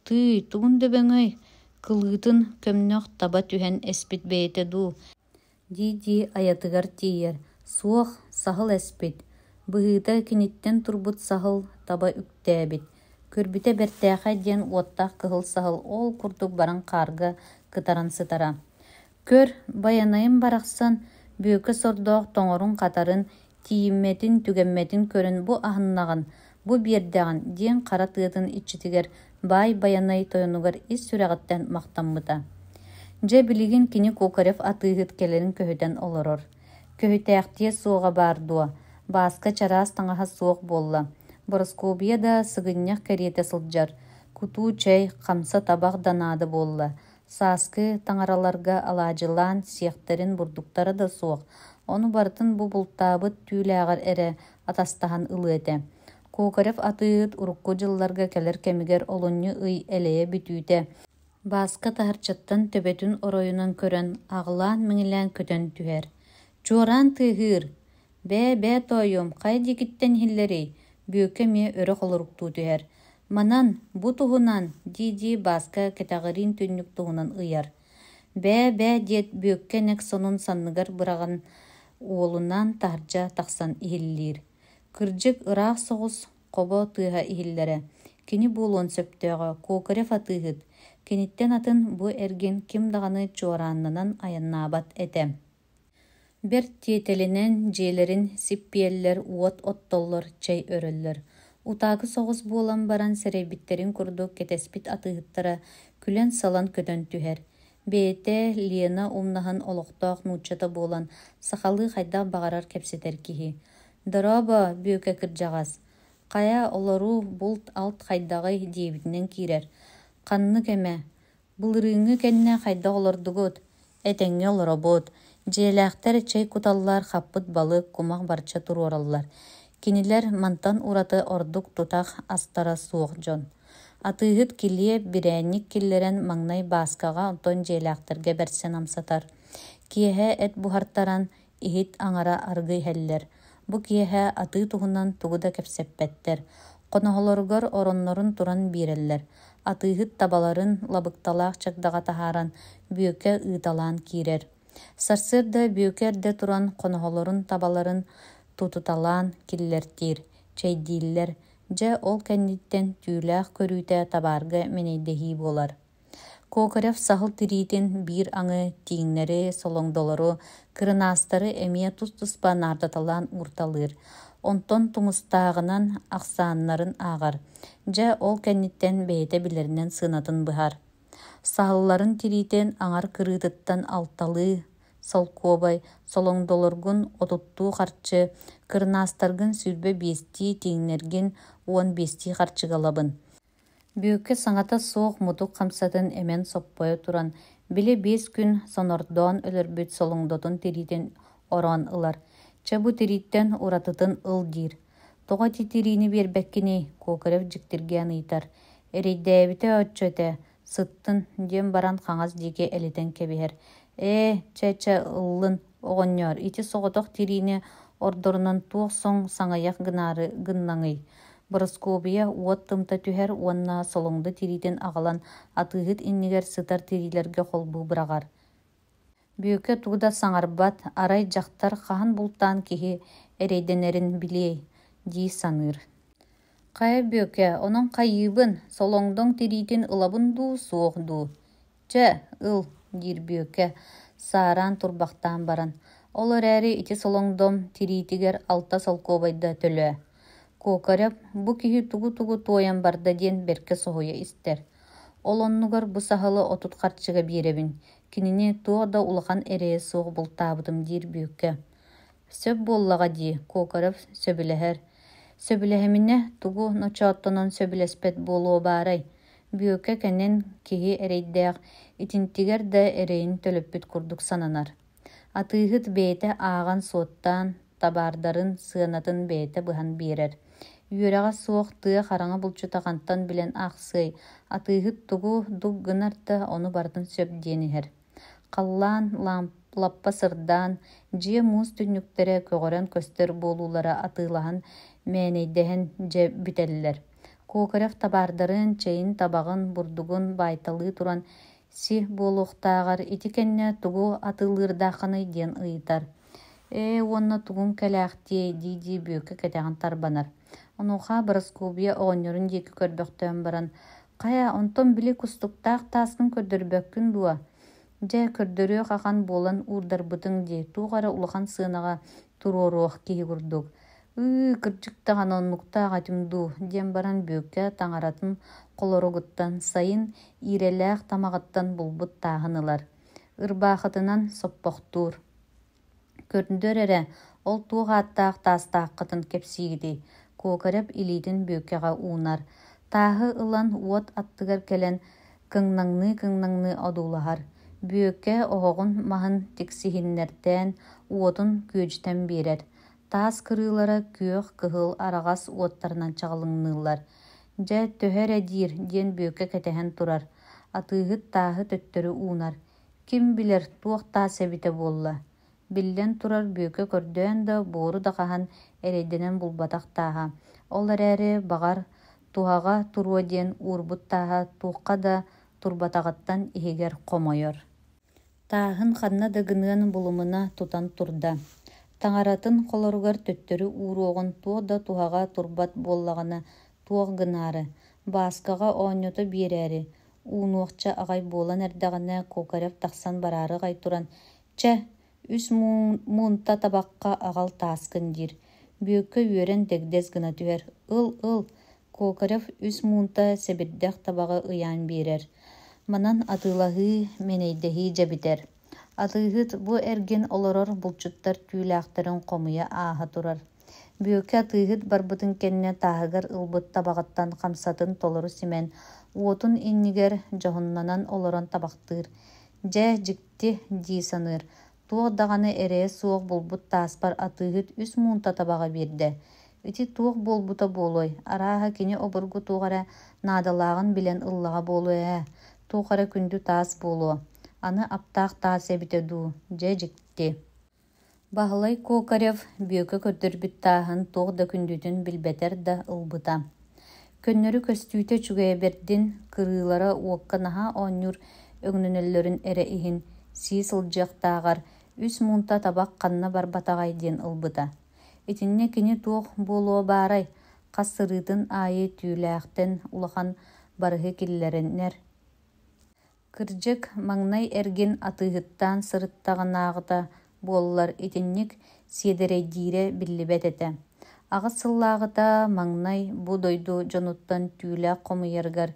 Тый, тугун дөбөҥөй, кылыытын көмнөх таба түһэн эспит бэйэтэ дуу. Дии аятыгар тиийэр. Суох, саһыл эспит. Быһыыта киниттэн турбут саһыл таба үктээбит. Көрбүтэ бэртээхэ диэн уоттаах кыһыл саһыл ол курдук баран хаарга кытаран сытара. Көр, баянайым барахсан, бүйөккө сордоох тоҥорун хатарын тиийиммэтин түгэммэтин көрөн бу аһыннагын, бу биэрдэҕин диэн хара тыатын иччитигэр баай баянай тойонугар ис сүрэҕиттэн махтаммыта. Дьэ билигин кини Кукарев атыыһыт келэрин көһүтэн олорор. Көһүтээхтиэ суоҕа баар дуо. Бааска чараас таҥаһа суох буолла. Бороскобия да сыгынньах кэриэтэ сылдьар. Кутуу чэй, хамса табах данаады буолла. Сааскы таҥараларга алаадьылаан сиэхтерин бурдуктара да суох. Ону бартын бу бултаабыт түүлээҕэр эрэ атастаһан ылыэтэ. Кукарев атыыт урукку дьылларга келэр кэмигэр олунньу ый элэйэ бүтүүтэ. Бааска таһарчаттан төбөтүн оройунан көрөн аҕылаан миҥилээн көтөн түһэр. Чуораан тыыһыыр. Бэ тойум, хай дикиттен хиллэрий. Бүйөккэ мие өрөх олоруктуу түһэр. Манан, бу туһунан, дии бааска кэтэҕирин түннүк туһунан ыйар. Бэ диэт бүйөккэ нэк сонун санныгар быраган уолунан таһардьа тахсан иһиллиир. Кырдьык ыраах соҕус хобо тыаһа иһиллэрэ. Кини буолуон сөптөөгө Кукарев атыыһыт. Киниттен атын бу эргин ким даҕаны чуорааннанан аяннаабат этэ. Бэр тиэтэлинэн дьиэлэрин сиппиэллэр уот оттоллор чэй өрөллөр. Утаагы соҕус буолан баран сэрэйбиттерин курдук кэтэспит атыыһыттара күлэн салан көтөн түһэр. Бэйэтэ Лена умнаһын олохтоох нууччата буолан сахалыы хайдаах баҕарар кэпсэтэр киһи. Дорообо бүйөкэ кырдьаҕас. Хая олоруу булт алт хайдағай диэбитинэн киирэр. Ханны кэмэ. Былырыыҥҥы кэннэ хайдах олордугут. Этэҥҥэ олоробут. Дьиэлээхтэр чэй куталлар хаппыт балык кумах барча туруораллар. Кинилэр мантан ураты ордук тутах астара суох дьон. Атыыһыт килие бирээнник киллэрэн маҥнай бааскаҕа онтон дьиэлээхтэргэ бэрсэн амсатар. Киэһэ эт буһартаран иһит аҥара аргый хэллэр. Бу киэһэ атыы туһунан тугуда кэпсэппэттэр. Хоноһолоругар ороннорун туран биирэллэр. Атыыһыт табаларын лабыкталаах чагдаҕа таһааран бүйөкэ ыыталаан киирэр. Сарсыыр да бүйөкэ эрдэ туран хоноһолорун табаларын тутуталаан киллэртиир, чэйдииллэр. Дьэ ол кэнниттэн түүлээх көрүүтэ табаарга минэйдэһии буолар. Кукарев саһыл тириитин биир аҥы тииҥнэри солоҥдолору кырынаастары эмиэ тус-туспа наардаталаан уурталыыр. Онтон тумустааҕынан ахсааннарын ааҕар. Дьэ ол кэнниттэн бэйэтэ билэринэн сыынатын быһар. Саһылларын тириитин аҥар кырыытыттан алталыы солкобай, солоңдолоргун отуттуу харчы, кырнаастаргын сүрбе бести тиңнерген 15 харчыгалабын. Бүйөкке саңата соох мутук хамсатын эмен соппойо туран, биле 5 күн сонордоон өлөрбүт солоңдотун тиритин орон ылар. Ча бу тириттен уратытын ыл дир. Тоҕо титириини биэрбэккини Кокорев дьиктиргээн ыйтар. Эрейдээбите өччөтэ, сыттын диэн баран хаҥас диэки элитен кэбиһэр. Чэ ыллын оҕонньоор, ити соҕотох тириини ордорунан туох соҥ саҥайах гынаары гыннаҥый. Бороскобия уот тымта түһэр уонна солоҥда тиритин аҕалан атыыһыт иннигэр сытар тирилэргэ холбуу бырагар. Бүйөкке тугуда саҥарбат, арай дьахтар хаһан бултаан киһи эрейдэнэрин билиэй дии саныыр. Хая бүйөкке, онон хайыыбын, солоҥдоҥ тиритин ылабын дуу, суох дуу. Чэ, ыл, диир бүйөкке, саараан турбахтаан баран. Ол эрээри ити солоҥдом тиритигэр алта солкобайда төлөө. Кокорев бу киһи тугу туойан барда диэн берке соһуйа истер. Олоннугар бу саһалы отут харчыга биэребин. Кинини туох да улахан эрее суох бултаабытым диир бүйөкке. Сөп буоллаҕа дии, Кокорев сөбүлэһэр. Сөбүлэһэминэ тугу ночооттонон сөбүлэспэт буолуо баарай. Бүйөкке кэнэн киһи эрейдээх итинтигэр да эрэйин төлөппүт курдук сананар. Атыыһыт бэйэтэ ааҕан суоттаан табаардарын сыанатын бэйэтэ быһан биэрэр. Үөрэҕэ суох тыа хараҥа булчутахантан билэн аахсый, атыыһыт тугу дук гынарда ону бардын сөп диэниһэр. Халлаан лаппа сырдаан, дьиэ муус түннүктэрэ көҕөрөн көстөр буолуулара атыылаһан мээнэйдэһэн дьэ бүтэллэр. Кокорев табаардарын чэйин табаҕын бурдугун байталыы туран си буолуохтааҕар ити кэннэ тугу атыылыырдааххыный диэн ыйытар. Уонна тугум кэлээхтиэй дии бүйөкке кэтэҕин тарбанар. Онуха Бороскобия оҕонньорун диэки көрбөхтөөн баран, «Хая, онтон били кустуктаах тааскын көрдөрбөккүн дуа. Дьэ көрдөрүө хахан буолан уурдарбытыҥ дии, туухара улахан сыанаҕа туруоруох киһи курдук. Кырдьыктаҕан оннуктаах атымдуу» диэн баран бүйөкке таҥаратын холоругуттан сайын иирэлээх тамаҕыттан булбут тааһынылар. Ырбаахытынан соппохтуур. Көрдөр эрэ, ол туох ааттаах таастааххытын кэпсиигитий. Кокорев илиитин бүйөккэҕэ уунар. Тааһы ылан уот аттыгар кэлэн кыҥнаҥныы одуулаһар. Бүйөкке оһоҕун маһын тиксиһиннэртээн уотун күөдьүтэн биэрэр. Таас кырыылара күөх кыһыл араҕас уоттарынан чаҕылыҥныылар. Дьэ төһөрэ диир диэн бүйөкке кэтэһэн турар. Атыыһыт тааһы төттөрү уунар. Ким билэр, туох таас эбитэ буолла. Биллэн турар бүйөкке көрдөөн да буору дахаһан эрейдэнэн булбатах тааһа. Ол эрээри баҕар туһаҕа туруо диэн уурбут тааһа туухха да турбатаҕыттан иһигэр хомойор. Тааһын ханна да гыныан булумуна тутан турда. Таҥаратын холоругар төттөрү uuруоҕун туох да туһаҕа турбат буоллаҕына туох гынаары. Бааскаҕа оонньото биэрээри. Уунуохча аҕай буолан эрдэҕинэ Кокорев тахсан бараары гайтуран, «Чэ, үс муунта табакка аҕал тааскын» диир. Бүйөккө үөрэн дэгдэс гына түһэр. Ыл. Кокорев үс муунта сэбирдэх табаҕы ыйаан биэрэр. Манан атыылаһыы мэнэйдэһии дьэбитэр. Атыыһыт бу эргин олорор булчуттар түүлээхтэрин хомуйа ааһа турар. Бүйөкке атыыһыт барбытын кэннэ тааһыгар ылбыт табаҕыттан хамсатын толору симэн уотун иннигэр дьоһуннанан олорон табахтыыр. Дьэ дьикти дии саныыр. Туох даҕаны эрээ суох булбут тааспар атыыһыт үс муунта табаҕа биэрдэ. Ити туох буолбута буолуой. Арааһа кини обургу туухара наадалааҕын билэн ыллаҕа буолуо. Туухара күндү таас буолуо. Аны аптаах таас эбитэ дуу. Дьэ дьикти. Баһылай Кокорев бүйөкө көрдөрбүт тааһын туох да күндүтүн билбэтэр да ылбыта. Көннөрү көстүүтэ чугая бердин кырыылара уокка наһаа оонньуур өҥнөнөллөрүн эрэ иһин сии сылдьыахтааҕар үс муунта табак ханна барбатаҕай диэн ылбыта. Итинне кини туох буолуо баарай, хас сырыытын аайы түүлээхтэн улахан барыһы киллэриннэр. Кырдьык маҥнай эргин атыыһыттаан сырыттаҕынааҕыта буоллар итинник сиэдэрэйдиирэ биллибэт этэ. Аҕыс сыллааҕыта маҥнай бу дойду дьонуттан түүлээх хомуйаргар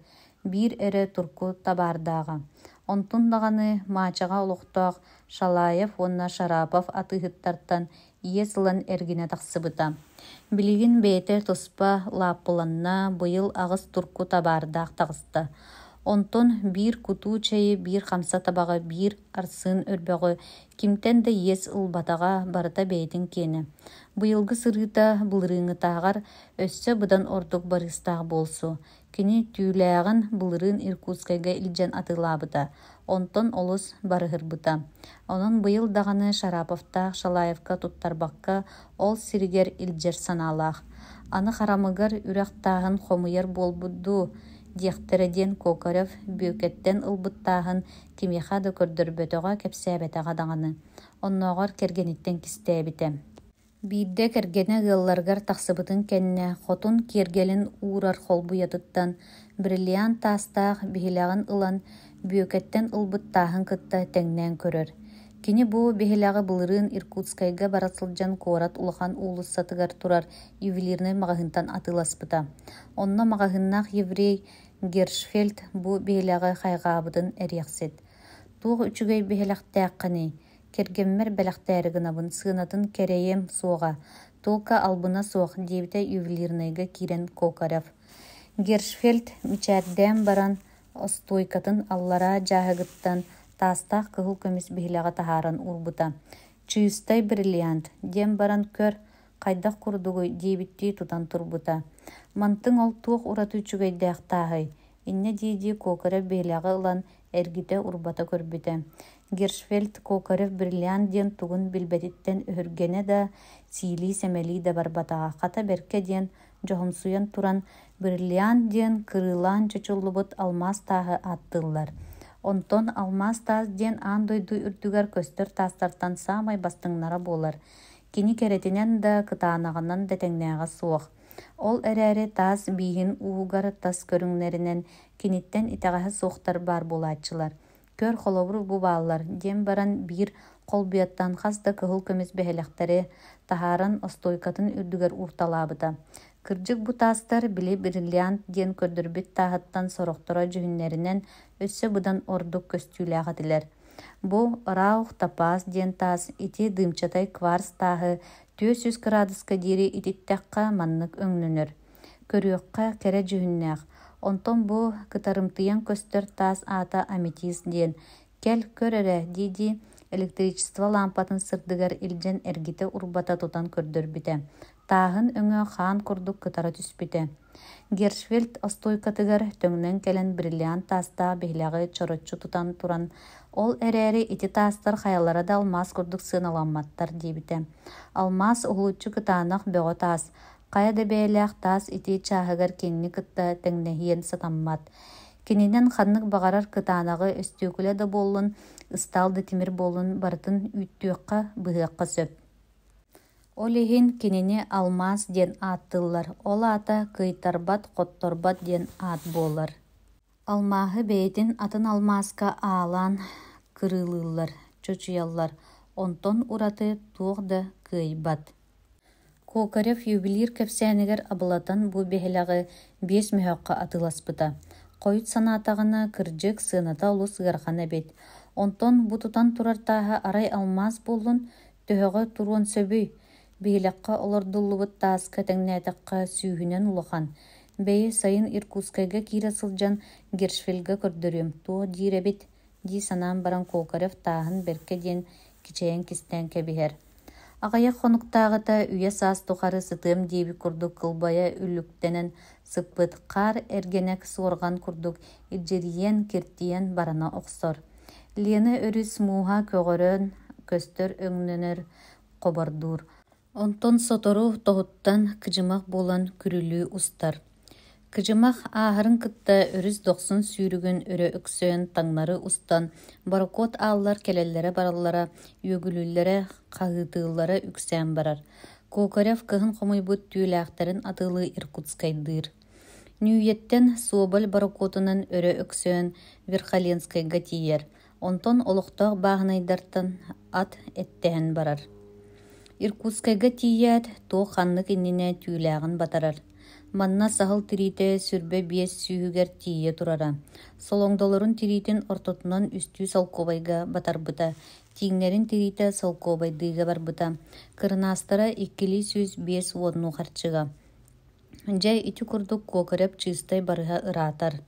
биир эрэ турку табаардааҕа. Онтун дағаны мачаға олуқтақ Шалаев онна Шарапов атыһыттартан ие сылан эргине тахсыбыта. Билигин бейте туспа лаппыланна быйыл агыс турку табардақ тағысты. Онтон бир кутуу чайы, бир хамса табағы, бир арсын өрбөҕü кимтен да ес ылбатаға барыта бейтин кені. Быйылгы сырыта былырыҥытааҕар өссө быдан ордук барыстаах болсу. Кини түүлээҕин былырыын Иркутскайга илдьэн атылаабыта. Онтон олус барыһырбыта. Онон быйыл даҕаны Шараповтаах Шалаевка туттарбакка ол сиригер илдьэр санаалаах. Аны харамыгар үрэх-таахын хомуйар буолбудуу диэхтерэдиэн Кокарев бүөкэттэн ылбыттааһын кимиэхэ да көрдөрбөтөҕө кэпсээбэтэҕэ даҕаны. Оннооҕор кэргэниттэн кистээбитэ. Биирдэ кэргэнэ ыалларгар тахсыбытын кэннэ хотун киэргэлин уурар холбуйатыттан бриллиант таастаах биһилэҕин ылан бүөкэттэн ылбыттааһын кытта тэҥнээн көрөр. Кини бу биһилэҕи былырыын Иркутскайга барасылдьан куорат улахан уулуссатыгар турар ювелирный маҕаһыынтан атыыласпыта. Онно маҕаһыыннаах еврей Гершфельд бу биһилэҕи хайҕаабытын эриэхсит. Туох үчүгэй биһилэхтээххини, кэргэммэр бэлэхтээри сыынатын кэрэйэм суоҕа, толка албына суох диэбитэ ювелирныйга киирэн Кокарев. Гершфельд мичээрдээн баран остойкатын аллара жааһыгыттан таастаах кыһыл көмүс биһилэҕэ таһааран урбута. Чыыстай бриллиант диэн баран көр хайдах курдугу диэбиттии тутан турбута. Мантыҥ ол туох ураты үчүгэйдээхтааһый. Инне диэди Кокарев биһилэҕи ылан эргите урбата көрбүтэ. Гершфельд Кокарев бриллиант диэн тугун билбэтиттэн өһүргэнэ да сиилии-сэмэлии да барбатаҕа. Хата берке диэн дьоһомсуйан туран бриллиант диэн кырыылаан чочуллубут алмаас тааһы ааттыыллар. Онтон алмаас таас диэн аан дойдуу үрдүгэр көстөр таастартан саамай бастыҥнара буолар. Кини кэретинэн да кытаанаҕынан да тэҥнээҕэ суох. Ол эрээри таас бииһин уугар тас көрүҥнэринэн киниттэн итэҕэһэ суохтар баар булааччылар. Көр холобур бу бааллар диэн баран биир холбуйаттан хас да кыһыл көмүс бэһэлэхтэри таһааран остойкатын үрдүгэр уурталаабыта. Кырдьык бу таастар били бриллиант диэн көрдөрбүт тааһыттан сорохторо дьүһүннэринэн өссө быдан ордук көстүүлээҕэтилэр. Бу Раух Топаз диэн таас ити дымчатай кварц тааһы 400 градуска диэри ититтэххэ маннык өҥнүнөр. Көрүөххэ кэрэ дьүһүннээх. Онтон бу кытарымтыйан көстөр таас аата аметист диэн. Кэл көр эрэ диди электричество лампатын сырдыгар илдьэн эргите урбата тутан көрдөрбүтэ. Тааһын өҥө хаан курдук кытара түспүтэ. Гершфельд остойкатыгар төҥнөн кэлэн бриллиант таастаа биһилэҕи чороччу тутан туран ол эрээри ити таастар хаяллара да алмаас курдук сыыналамматтар диэбитэ. Алмаас уһулуччу кытаанах бөҕө таас. Хая да бэйэлээх таас ити чааһыгар киҥни кытта тэҥнэһиэн сатаммат. Кининен ханнык бағарар кытаанагы өстүүкүлэ да буоллун, ыстаал да тимир буоллун барытын үүттүөххэ быһыахха сөп. Ол иһин кинини алмаас диэн ааттыыллар. Ол аата кыйтарбат, хотторбат диэн аат буолар. Алмааһы бэйэтин атын алмааска аалаан кырыылыыллар, чочуяллар. Онтон ураты туох да кыйбат. Кокарев ювелир кэпсээнигэр абылатан бу биһилэҕи 5 мөһөккө атыыласпыта. Хойут санаатаҕына кырдьык сыаната олус ыархана эбит. Онтон бу тутан турар тааһы арай алмаас буоллун төһөҕө туруон сөбүй. Биһилэххэ олордуллубут тааска тэҥнээтэххэ сүүһүнэн улахан. Бэйи сайын Иркутскайга киирэ сылдьан Гершфельдга көрдөрүөм. Туо диир эбит дии санаан баран Кокарев тааһын берке диэн кичэйэн кистээн кэбиһэр. Аҕайах хонуктааҕыта үйэ саас тухары сытыам диэби курдук кылбая үллүктэнэн сыппыт хаар эргэнэк суорган курдук илдьэриийэн киртиийэн барана охсор. Лена өрүс мууһа көгөрөн көстөр өҥнөнөр хобордуур. Онтон сотору тоһуттан кыдьымах буолан күрүлүү устар. Кыдьымах ааһырын кытта өрүс дохсун сүүрүгүн өрө өксөөн таҥнары устан барокот ааллар келеллере бараллара үөгүлүүллэре хаһыытыыллара үксээн барар. Кокарев кыһын хомуйбут түүлээхтерин атыылыы Иркутскайдыыр. Нүүйэттэн суобаль барокотунан өрө өксөөн Верхоленскайга тиийэр. Онтон олохтоох бааһынайдартан ат эттэһэн барар. Иркутскайга тиийэät туох ханнык иннинэ түүлээҕин батарар. Манна сахыл тирите сүрбе биес сүүгер тие турара. Солоңдолорун тиритин ортотунан үстүү салкобайга батарбыта. Тиңнерин тирите салкобайдыга барбыта. Кырнаастара иккили сүз биес уонну харчыга. Жай ити курдук кокореп чыстай барыга ыраатар.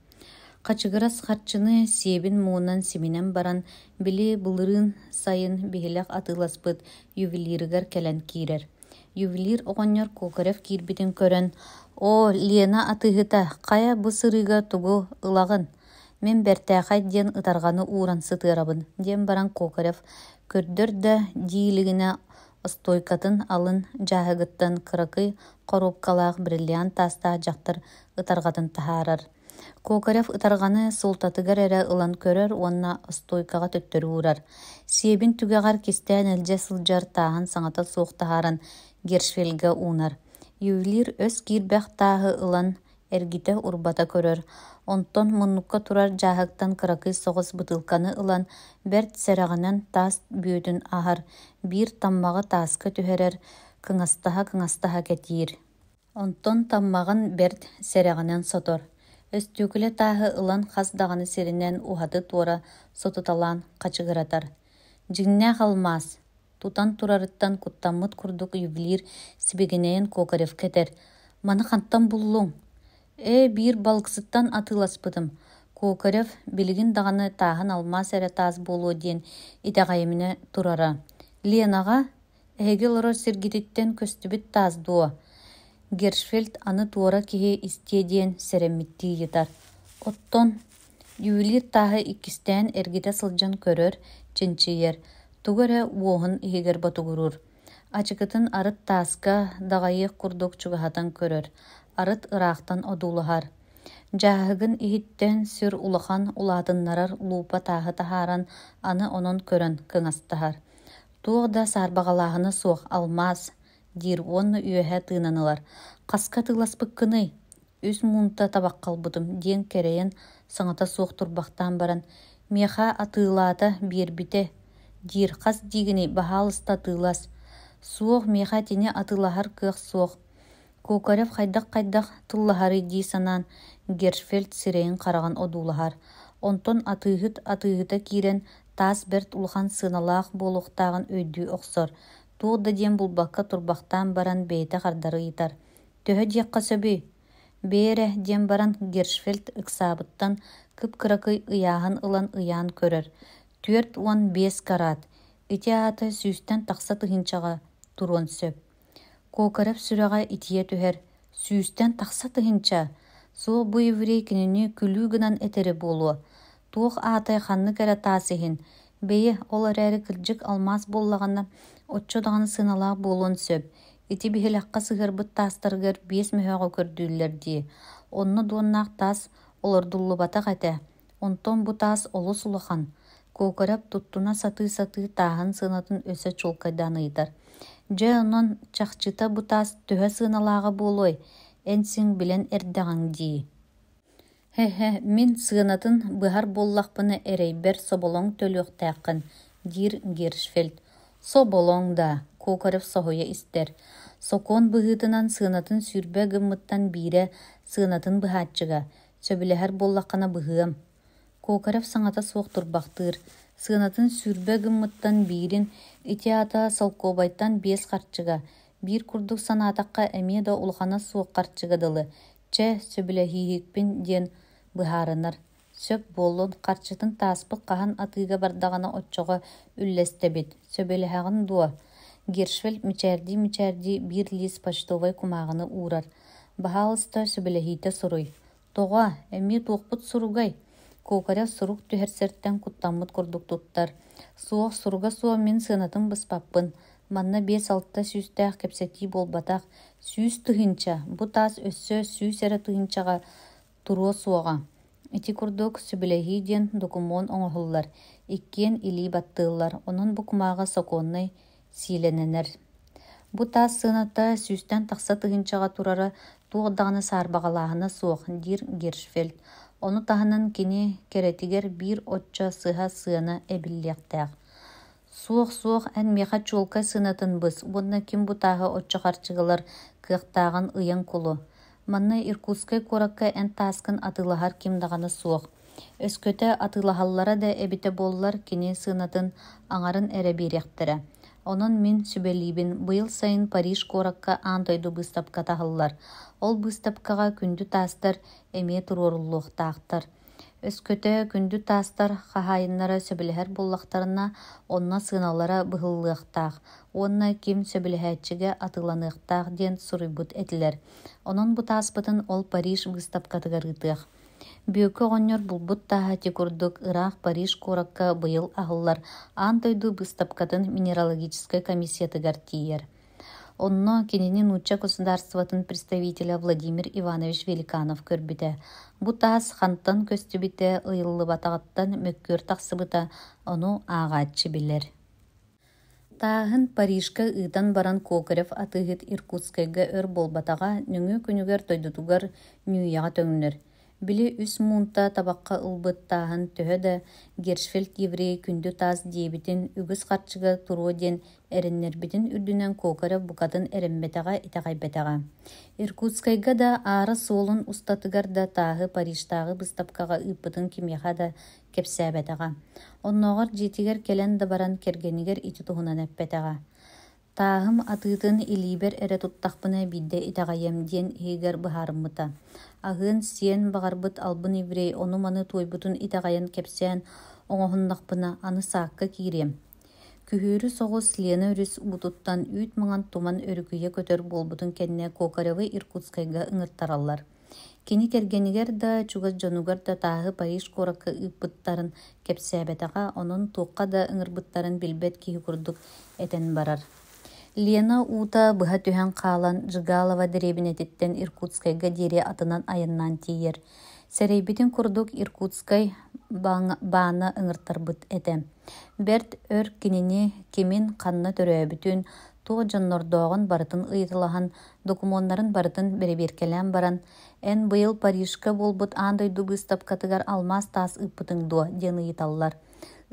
Качыгырас харчыны сиебин муунан симинен баран били былырын сайын бихилек атыласпыт ювелирыгар келен кирер. Ювелир оҕонньор кокорев киирбитин көрөн: «О, Лена атыгыта, кая бу сырыга тугу ылагын? Мен бертээхай диэн ытарганы ууран сытыарабын» диэн баран кокорев көрдөр да диилигине остойкатын алын жааһыгыттан кыракый коробкалаах бриллиант тастаа дьахтар ытаргатын тахаарар. Кокорев ытарганы султатыгар эрэ ылан көрөр, уонна остойкага төттөрү уурар. Сиэбин түгэҕэр кистээн элдьэ сылдьар тааһын саҥата суох тахааран Гершфельга уунар. Ювелир өс киирбэх тааһы ылан эргите урбата көрөр. Онтон муннукка турар жааһыктан кыракый соҕус бытылканы ылан бэрт сэрэҕинэн таас бүөтүн аһар, биир таммаҕы тааска түһэрэр, кыҥастаһа кэтиир. Онтон таммаҕын бэрт сэрэҕинэн сотор. Өстүүкүлэ тааһы ылан хас даҕаны сиринэн уһаты туора сотуталаан хачыгыратар. Дьиҥнээх алмаас. Тутан турарыттан куттаммыт курдук ювелир сибигинэйэн кокорев кетер. Маны хантан буллуң? Биир балксыттан атыласпытым. Кокорев билигин даҕаны тааһын алмаас эрэ таас буолуо диэн итэҕэйимине турара. Ленаға эһиги олорор сиргититтен көстүбүт таас дуо. Гершфельд аны туора киһи истиэ диэн сэрэммиттии йытар. Оттон ювелир тааһы иккистээн эргите сылдьан көрөр, чинчийер. Тугара уоһун иһигэр батугурур. Ачыкытын арыт тааска даҕайыах курдук чугаһатан көрөр. Арыт ыраахтан одуулаһар. Жааһыгын иһиттэн сүр улахан улаатыннарар луупа тааһы таһааран аны онон көрөн кыҥастаһар. Туох да саарбаҕалааһына суох алмаас диир уонна үөһэ тыынанылар. Хаска тыыласпыккыный, үс муунта табаккалбытым диэн кэрэйэн саҥата суох турбахтаан баран: «Миэхэ атыылаата биэрбите» диир хас диигини баһаалыста тыылас. Суох миэхэ тини атыылаһар кыах суох. Кокорев хайдах тыллаһары дии санаан Гершфельд сирэйин хараҕан одуулаһар. Онтон атыыһыта киирэн таас бэрт улахан сыыналаах буолуохтааҕын өйдүү охсор. Туох да диэн булбакка турбахтаан баран бэйэтэ хардары ыйтар. «Төһө диэхха сөбүй?» «Бэйэрэ» диэн баран Гершфельд ыксаабыттан кып-кыракый ыяаһын ылан ыяан көрөр. Түөрт уон 5 карат. Ити аата сүүстэн тахса тыһынчаҕа туруон сөп. Кокорев сүрэҕэ итийэ түһэр: «Сүүстэн тахса тыһынча? Суох бу еврей кинини күлүү гынан этери буолуо. Туох аатай ханнык эрэ таас иһин. Бэйэ ол эрээри кырдьык алмаас буоллаҕына оччо даҕаны сыыналаах буолуон сөп. Ити биһилэххэ сыгырбыт таастарыгар 5 мөһөҕө көрдүүлэр дии. Онно дуоннаах таас олордуллубатах этэ. Онтон бу таас олус улахан». Кокорев туттуна сатыы тааһын сыынатын өсө чулкайдаан ыйтар. «Дьэ онон чахчыта бу таас төһө сыыналааҕа буолуой, эн сиң билэн эрдэҕиҥ дии». «Хе, мин сыынатын быһар буоллахпыны эрэйбэр соболоҥ төлүөхтээххин» диир Гершфельд. «Соболоҥ да», Кокорев соһуйа истэр. Сокуон быһыытынан сыынатын сүрбэ гыммыттан биирэ сыынатын быһааччыга, сөбүлэһэр буоллаххына быһыам. Кокорев саҥата суох турбахтыыр. Сыынатын сүрбэ гыммыттан биирин ити аата салкообайттан 5 харчыга, биир курдук санаатакка эмиэ да улахана суох харчыга дылы. «Чэ, сөбүлэһиихикпин» диэн быһаарынар. Сөп буоллун харчытын тааспыт хаһан атыыга бардаҕына оччоҕо үллэстэбит. Сөбүлэһэҕин дуо. Гершфельд мичээрдии биир лист почтовой кумааҕыны уурар. Баһаалыста сөбүлэһиитэ суруй. «Тоҕо, эмиэ туохпут суругай». Кокорев сурук түһэрсэртэн куттаммыт курдук туттар. «Суох суруга суо мин сыанатын быспаппын. Манна 5-6 сүүстээх кэпсэтии буолбатах. Сүүс тыһынча. Бу таас өссө сүүс эрэ тыһынчаҕа туруо суоҕа». Ити курдук сөбүлэһии диэн докумуон оҥоһуллар. Иккиэн илии баттыыллар. Онон бу кумааҕа сокуоннай сииленэнэр. Бу таас сыаната сүүстэн тахса тыһынчаҕа турара туох даҕаны саарбаҕалааһына суох диир Гершфельд. Ону таһынан кини керетигер биир отчо сыһа сыана эбиллиэхтээх. Суох эн меха чулка сыынатын быс. Бунна ким бу тааһы отчо харчыгалар кыахтааҕын ыйан кулу. Манна Иркутскай коракка эн тааскын атылахар кимдағаны суох. Өскөтө атылахаллара да эбите боллар кини сынатын аңарын эре беректері. Онон мин сүбелибин быйыл сайын Париж коракка антойду быстапка тахыллар. Ол быстапкаға күндү тастар эме туроруллуох таактар. Өскөтө күндү тастар хахайыннара сөбілэхэр боллақтарына онна сыналара быһыллыахтаах. Онна ким сөбілэхэтчиге атыланыахтаах диэн суруйбут этилер. Онон бу тааспытын ол Париж быстапкатыгарытыах. Бүйөкө оҕонньор булбут таахати курдук ыраах Париж коракка быйыл аһыллар антойду быстапкатын минералогической комиссиятыгар тиийэр. Онно кинини Нучча государствотын представителя Владимир Иванович Великанов көрбүтэ. Бу таас хантан көстүбүтэ ыйыллыбатагаттан мөккөр тахсыбыта ону аагааччы билер. Таахын Парижка ыытан баран Кокарев атыгыт Иркутскайга өр болбатага нүңү күнүгер тойдутугар Ньюяга төңнөр. Били үс муунта табакка ылбыт таахын төһө да Гершфельд еврей күндү таас диэбитин үгүс харчыга туруу диэн эриннербитин үрдүнэн Кокарев букатын эрембетага итагайбетага. Иркутскайга да аары суолун устатыгар да тааһы Парижтагы быстапкага ыппытын кимиэха да кепсээбетага. Онноогор жиитигер келен да баран кергенигер ити туһунан эппетага. Таахым атыытын илибер эре туттахпына бидде итагайем диэн иһигер быһаарыммыта. Агыын сиэн бағарбыт албын еврей ону маны туойбутун итагайан кепсээн оҥоһуннахпына аны саакка киирем. Күһүүрү соҕус Лена үрүс бутуттан үүт маңан туман өрүкүйе көтөр болбутун кэннэ Кокаревы Иркутскайга ыҥыртараллар. Кини кергенигер да чугас дьонугар да тааһы Париж коракка ыппыттарын кепсээбетага онон туукка да ыҥырбыттарын билбет киһи курдук этен барар. Лена ута быһа түһэн хаалан Жигалова деребинетиттен Иркутскайга диэри атынан айаннаан тиийэр. Сэрейбитин курдук Иркутскай баана ыҥыртарбыт этэ. Берт өр кинини кимин ханна төрөөбүтүн туох дьоннордоогун барытын ыйытылахан докумоннарын барытын береберкелэн баран эн быйыл Парижка болбут аандойду быстапкатыгар алмас таас ыппытың дуо диэн ыйыталлар.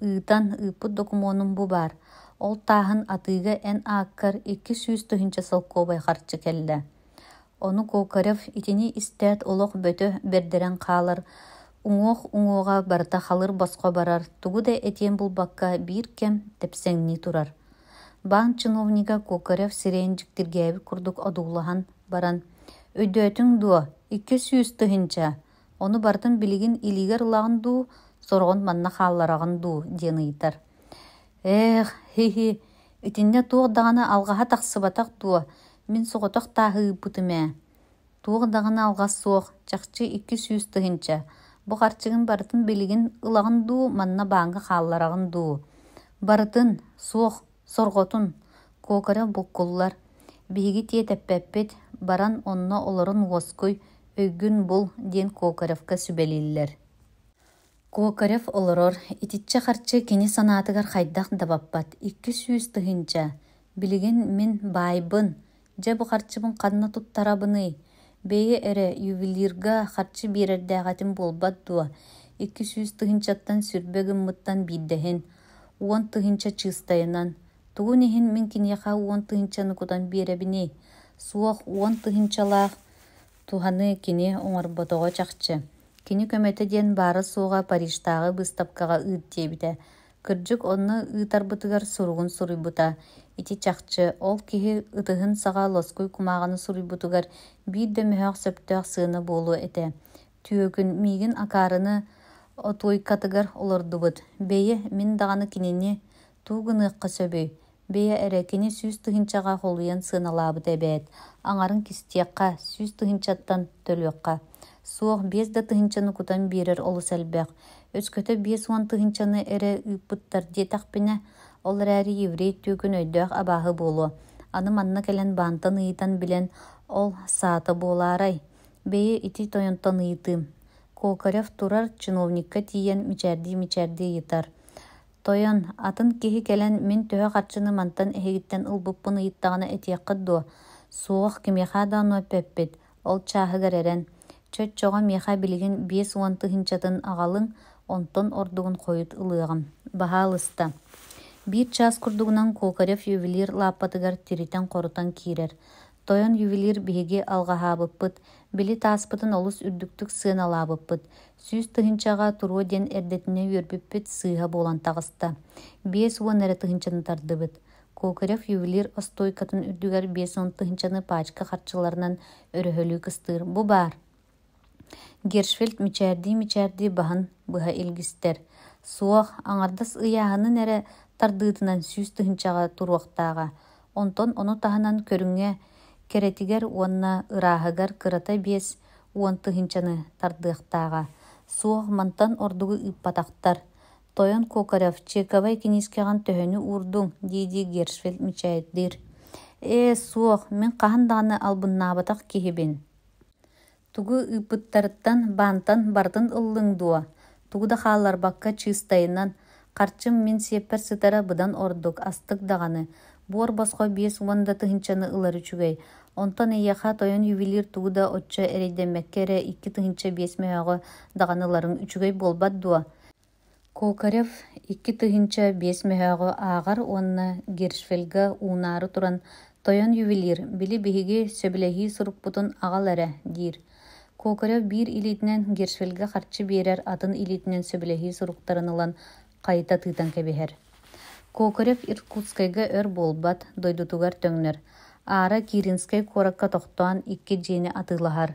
Ыытан ыппыт докумонум бу бар. Ол таахын атыыга эн ааккар 200 салкобай харчы келле. Ону Кокарев итини истэät олох бөтө бердерен хаалар. Уҥуох барыта халыр боско барар. Тугу да этиэн булбакка биир кем тепсэҥни турар. Баан чиновнига Кокарев сирээн дьиктиргээби курдук одуулахан баран. Өйдөтүң дуо 200. Ону бартын билигин илигер ылагын дуу, соргон манна хаалларагын дуу диэн ыйтар. Эх, хи-хи, итинне туох дагана алгаха тахсыбатах дуо, мин соҕотох тааһы ыппытымэ. Туох дагана алгас суох, чахчы 200. Бу харчыгын барытын билигин ылагын дуу, манна бааңга хаалларагын дуу. Барытын, суох, сорготун, Кокарев буккуллар. Биһиги тие теппеппит, баран онно олорун уоскуй, өйгүн бул диэн Кокаревка сүбелиллер. Кокарев олорор, итичче харчы кини санаатыгар хайдах дабаппат 200. Билигин мин байбын, же бу харчыбын канна туттарабыны. Бейе эре ювелирга харчы бирердäҕэтин болбат дуо. 200-тан сүрбегин мыттан биддехин. 10 чыстайынан. Тугун ихин мин кинияха 10 кутан биребини. Суох 10 туханы кини оҥорботого чахчы. Кини көмөтө диэн бары суоға Парижтагы быстапкага ыыт диэбитэ. Кырдьык онно ыытарбытыгар суругун суруйбута. Ити чахчы ол киһи ытыһын саҕа лоскуй кумааҕаны суруйбутугар биир дөмөһөөх сөптөөх сыына буолуо этэ. Түөкүн миигин акаарыны отуойкатыгар олордубут. Бэйэ мин даганы кинини туугыныыкка сөбүй. Бэйэ эре кини 100 холуйан сыыналаабыт эбээт. Аңарын кистиэкка 100 төлүөкка. Суох 5 кутан бирер олус элбэх. Өскөтө 5 эре ыппыттар диэтахпине ол эрээри еврей түөкүн өйдөөх абааһы буолуо. Аны манна келен баантан ыйытан билен ол саата буолаарай. Бэйэ ити тойонтон ыйытым. Кокарев турар чиновникка тиийэн мичээрди ыйытар. Тойон атын киһи келен мин төһө харчыны мантан эһигиттен ылбыппын ыйыттаҕына этиэккыт дуо. Суох кимиэхаа да онуоппеппит. Ол чааһыгар эрен. Чөт-чоҕа миэхаа билигин 5 аҕалыҥ онтон ордугун хойут ылыаҕым. Баһаалыста. 1 час курдугунан Кокарев ювелир лааппатыгар тиритен корутан киирер. Тойон ювелир биһиги алгаһаабыппыт, били тааспытын олус үрдүктүк сыан алаабыппыт. Сүүс тыһынчаға туруо диэн эрдетине үөрбүппүт сыыһа буолан таҕыста. Биэс уон эрэ тыһынчаны тардыбыт. Кокорев ювелир остойкатын үрдүгэр биэс он тыһынчаны паачка харчыларынан өрөһөлүү кыстыыр. Бу баар. Гершфельд мичээрдии баһын быһа илгистер. Суох аҥардас ыйааһынын эрэ тардыытынан сүүс тыһынчаға туруохтааҕа. Онтон ону таһынан көрүҥҥэ керетигэр уонна ырааһыгар кырата биэс уон тыһынчаны тардыахтааҕа. Суох мантан ордугу ыппатахтар. Тойон Кокорев чиэкабай кинискэҕин төһөнү уурдуҥ дииди Гершфельд мичээдиир. Суох, мен хаһан даҕаны албыннаабатах киһибин. Тугу ыппыттарыттан баантан бартын ыллыҥ дуо. Тугу да хаалларбакка чыыстайынан харчым мин сиэппэр сытара быдан ордук астык даҕаны. Буор босхо биэс уонда тыһынчаны ылар үчүгэй. Онтон эйэхэ тойон ювелир тугу да оччо эрэйдэммэккэ эрэ икки тыһынча биэс мэһөҕө даҕаныларың үчүгэй буолбат дуо. Кокорев икки тыһынча биэс мэһөҕө ааҕар уонна Гершфельга уунаары туран тойон ювелир били биһиги сөбүлэһии сурукпутун аҕал эрэ диир. Кокорев биир илиитинэн Гершфельга харчы биэрэр атын илиитинэн сөбүлэһии суруктарын ылан хайыта тыытан кэбиһэр. Кокорев Иркутскайга өр буолбат, дойдутугар төҥнөр. Аара Киринскай куоракка тохтоон икки дьиэни атыылаһар.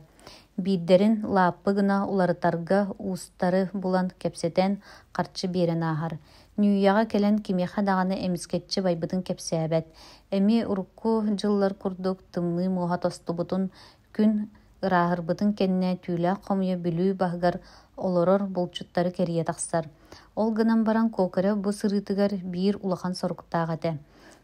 Биирдэрин лааппы гына уларытарга уустары булан кэпсэтэн харчы биэрэн ааһар. Нүүяҕа кэлэн кимиэхэ даҕаны эмискэтчи байбытын кэпсээбэт. Эми урукку дьыллар курдук тымныы муоһа тостубутун күн ырааһырбытын кэннэ түүлээх хомуйа бүлүү баһыгар олорор булчуттары кэрийэ тахсар. Ол гынан баран Кокорев бу сырыытыгар биир улахан соруктаах этэ.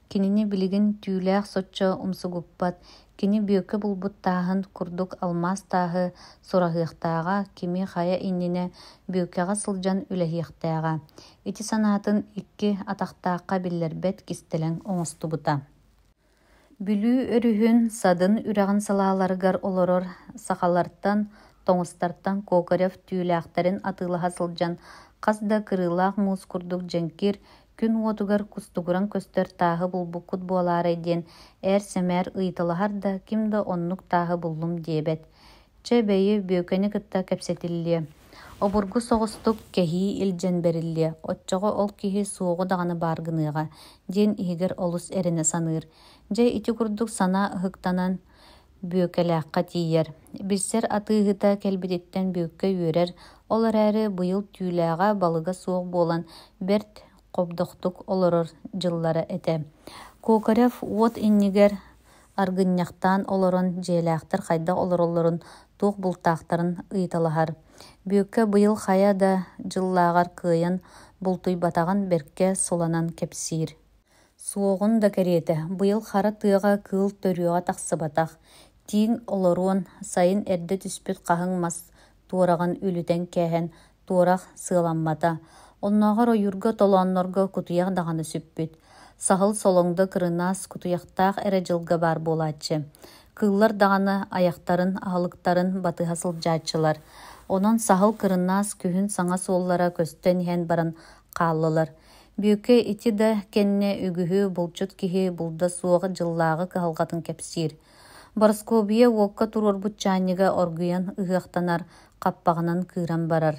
Кинини билигин түүлээх соччо умсугуппат, кини бүөккө булбут тааһын курдук алмаас тааһы сураһыахтааҕа, кими хая иннине бүөккэҕэ сылдьан үлэһиэхтээҕэ. Ити санаатын икки атахтаакка биллэрбэт кистэлэн оҥостубута. Бүлүү өрүһүн садын үрэҕин салааларыгар олорор сахалартан, тоҥустартан Кокорев түүлээхтэрин атыылаһа сылдьан хас да кырыылаах муус курдук дьэнкир күн уотугар кустугуран көстөр тааһы булбуккут буолаарай диэн эр сэмээр ыйыталаһар да ким да оннук тааһы буллум диэбэт. Чэ бэйи бүөкэни кытта кэпсэтиллиэ. Обургу соҕустук кэһии илдьэн бериллиэ. Оччоҕо ол киһи суоҕу даҕаны бааргыныыҕа диэн иһигэр олус эрэне саныыр. Дьэ ити курдук санаа ыһыктанан бүөкэлээххэ тиийэр. Билсэр атыыһыта кэлбититтэн бүөккэ үөрэр, ол эрээри быйыл түүлээҕэ балыга суох буолан бэрт хобдохтук олорор дьыллара этэ. Кокорев уот иннигэр аргынньахтаан олорон дьиэлээхтэр хайдах олороллорун туох бултаахтарын ыйыталаһар. Бүөккэ быйыл хая да дьыллааҕар кыайан бултуй батаҕын беркэ соланан кэпсиир. Суоҕун да кэриэтэ, быйыл хара тыаҕа кыыл төрүөҕэ тахсыбатах. Тииң олоруон сайын эрдэ түспүт хаһыҥ мас туораҕын үлүтэн кээһэн туорах сыаланмата. Оннооҕор ойурга толооннорго кутуйах даҕаны сүппүт. Сахыл солоҥдо кырынаас кутуйахтаах эрэ дьылга баар буолааччы. Кыыллар даҕаны аяхтарын, аһылыктарын батыһа сылдьааччылар. Онон сахыл кырынаас күһүн саҥа суоллара көстөн иһэн баран хааллылар. Бүөкэ ити да кэннэ үгүһү булчут киһи булда суоҕа дьыллааҕы кыһалҕатын кэпсиир. Барыскобия уокка туруорбут чаанньыга оргуйан ыһыахтанар, хаппаҕынан кыыран барар.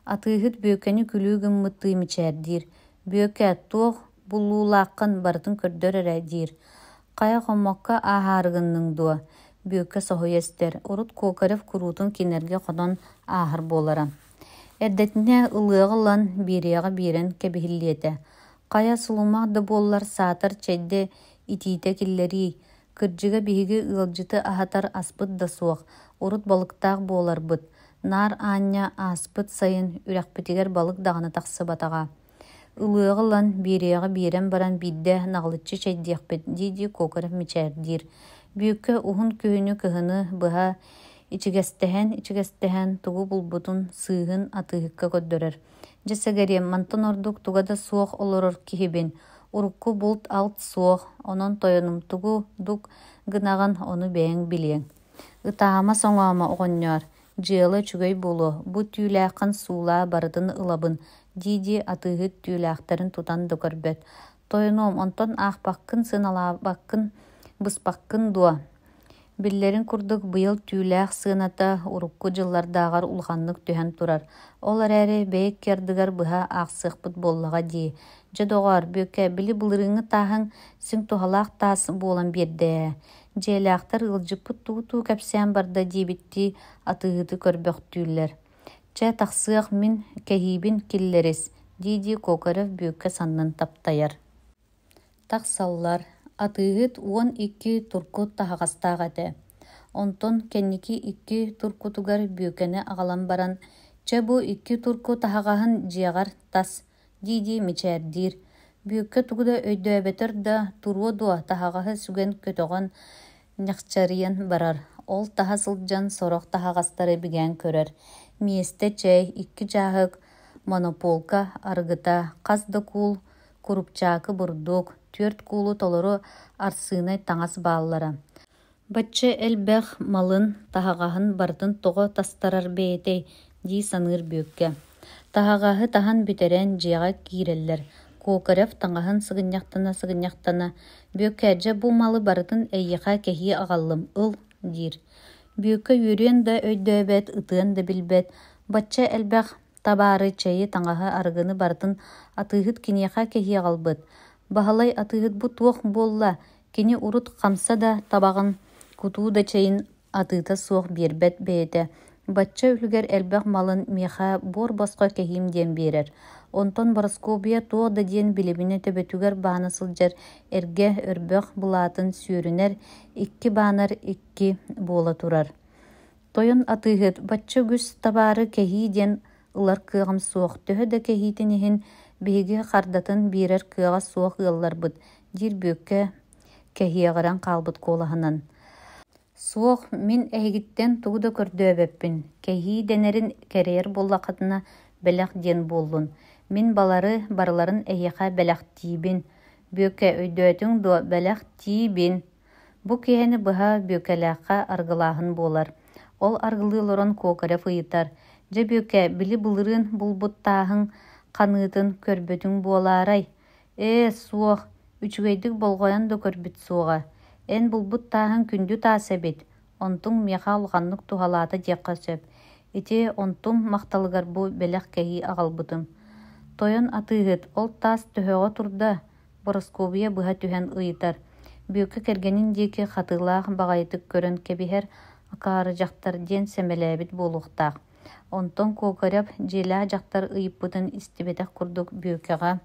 Атыыһыт бүөкэни күлүү гыммыттыы мичээрдиир. Бүөкэ туох буллуулааккын барытын көрдөр эрэ диир. Хая хоммокка ааһаарыгынныҥ дуо. Бүөкэ соһуй эстэр. Урут Кокорев куруутун кинерге ходон ааһар буолара. Эрдэтинэ ылыаҕа ылан биириэҕэ биирэн кэбиһиллиэтэ. Хая сулумах да буоллар саатар чэйдэ итиитэ киллэрии. Кырдьыга биһиги ыалдьыты аһатар аспыт да суох. Урут балыктаах буоларбыт. Нар аанньа ааспыт сайын үрэхпитигэр балык даҕаны тахсыбатаҕа. Ылыаҕа ылан биириэҕэ биирэн баран биирдэ наҕылыччы чэйдиэхпит дииди Кокорев мичээрдиир. Бүөккэ уһун күһүнү кыһыны быһа ичигэстэһэн тугу булбутун сыыһын атыыһыкка көддөрөр. Дьэсэгэриэм мантан ордук тугада суох олорор киһибин. Урукку булт алт суох, онон тойонум тугу дук гынаҕын ону бэйэҥ билиэҥ. Ытаама соҥоома оҕонньоор. Дьыалы үчүгэй булу, бу түүлээххын суулаа барытын ылабын, дииди атыыһыт түүлээхтэрин тутан да көрбөт. Тойонуом онтон аахпаккын сыналаабаккын быспаккын дуо. Биллерин курдук быйыл түүлээх сыыната урукку дьыллардааҕар улаханнык түһэн турар. Ол эрээри бэйик кердыгар быһа аахсыахпыт буоллаҕа дии. Дьодоҕор бүөкэ били былырыҥҥы тааһыҥ сиҥ туһалаах таас буолан биэрдээ. Дьиэлээхтэр ыалдьыппыт тугу-туу кэпсээн барда диибитти атыыһыты көрбөхтүүллэр. Чэ тахсыах мин кэһиибин киллэрис, дии Кокорев бүөкэ саннын таптайар. Тахсаллар. Атыыһыт уон 2 туркут таһаҕастаах этэ. Онтон кэнники 2 туркутугар бүөкэни аҕалан баран, чэ бу 2 турку таһаҕаһын дьиэҕэр тас, дии мичээрдиир. Бүөккэ тугуда өйдөөбөтөр да туруо дуо таһаҕаһы сүгэн көтөҕөн ньахчарыйан барар. Ол таһа сылдьан сорох таһаҕастары бигээн көрөр. Миэстэ чэй 2 дьааһык монополка арыгыта, хас да куул курупчаакы бурдук, 4 куулу толору арсыынай таҥас бааллара. Бачча элбэх малын таһаҕаһын бартын тоҕо тастарар бэйэтэй дии саныыр бүөккэ. Таһаҕаһы таһан бүтэрэн дьиэҕэ киирэллэр. Кокорев таҥаһын сыгынньахтана бүөккээдьэ бу малы барытын эйиэхэ кэһии аҕаллым, ыл диир. Бүөккэ үөрүөн да өйдөөбөт, ытыан да билбэт. Бачча элбэх табаары чэйи таҥаһы арыгыны барытын атыыһыт киниэхэ кэһии аҕалбыт. Баһылай атыыһыт бу туох буолла, кини урут хамса да табаҕын кутуу да чэйин атыыта суох биэрбэт бэйэтэ. Бачча үлүгэр элбэх малын миэхэ буор босхо кэһиим диэн биэрэр. Онтон Бороскобия туох да диэн билибине төбөтүгэр бааны сылдьар эргэ өрбөх булаатын сүүрүнэр 2 баанар 2 буола турар. Тойон атыыһыт бачча күс табаары кэһии диэн ылар кыаҕам суох, төһө да кэһиитин иһин биһиги хардатын биирэр кыаҕа суох ыалларбыт, диир бүөккэ кэһиэҕэрэн хаалбыт куолаһынан. Суох мин эһигиттэн тугу да көрдөөбөппүн. Кэһии дэнэрин кэриэр буоллаххытына бэлэх диэн буоллун. Мин балары барыларын эһиэхэ бэлэх тиибин. Бүөкэ өйдөөтүң дуо бэлэх тиибин. Бу киэһини быһа бүөкэлээххэ аргылааһын буолар. Ол аргылыылорон Кокорев ыйытар. Дьэ бүөкэ били былырыын булбуттааһыҥ ханыытын көрбөтүң буолаарай. Суох, үчүгэйдик болҕойон да көрбүт суоҕа. Эн булбуттааһыҥ күндү таас эбит. Онтуң миэхэ улаханнык туһалаата диэххэ сөп. Ити онтум махталыгар бу бэлэх кэһии аҕалбытым. Тойон атыыһыт, ол таас төһөҕө турда. Бороскобия быһа түһэн ыйытар. Бүөкэ кэргэнин диэки хатыылаах баҕайытык көрөн кэбиһэр акаары дьахтар диэн сэмэлээбит буолуохтаах. Онтон Кокорев дьиэлээх дьахтар ыйыппытын истибэтэх курдук бүөкэҕэ.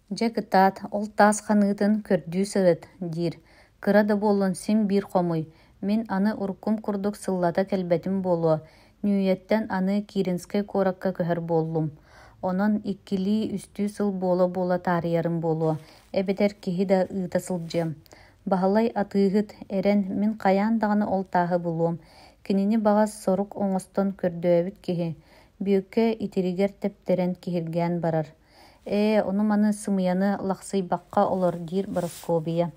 Дьэ кытаат, ол таас ханыытын көрдүү сырыт, диир. Кыра да буоллун сим биир хомуй. Мин аны уруккум курдук сыллата кэлбэтим буолуо. Нүүэттэн аны Киринскай куоракка көһөр буоллум. Онон 2 үстүү сыл буола таарыйарым буолуо. Эбэтэр киһи да ыыта сылдьыам. Баһылай атыыһыт эрэн мин хайаан даҕаны ол тааһы булуом. Кинини баҕас сорук оҥостон көрдөөбүт киһи. Бүөккэ итиригэр тэптэрэн киһиргээн барар. Онум аны сымыйаны лахсыйбакка олор, диир Бороскобия.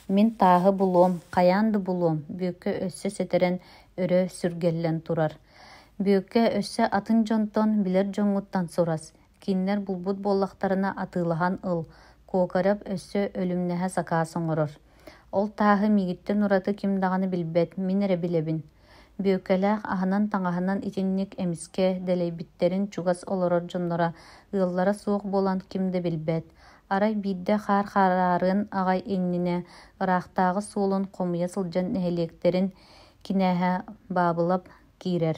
Мин тааһы булуом, хайаанды булуом. Бүөккэ өссө сэтэрэн өрө сүргэллэн турар. Бүөккэ өссө атын дьонтон билэр дьоҥҥуттан сурас. Киннер булбут буоллахтарына атыылаһан ыл. Кокорев өссө өлүмнэһэ сакаа соҥорор. Ол тааһы миигиттэн ураты ким даҕаны билбэт, мин эрэ билэбин. Бүөкэлээх аһынан таҥаһынан итинник эмискэ дэлэйбиттерин чугас олорор дьоннора ыаллара суох буолан ким да билбэт. Арай биирдэ хаар-хаарарын аҕай иннинэ ыраахтааҕы суолун хомуйа сылдьан нэһилиэктерин кинээһэ баабылап киирэр.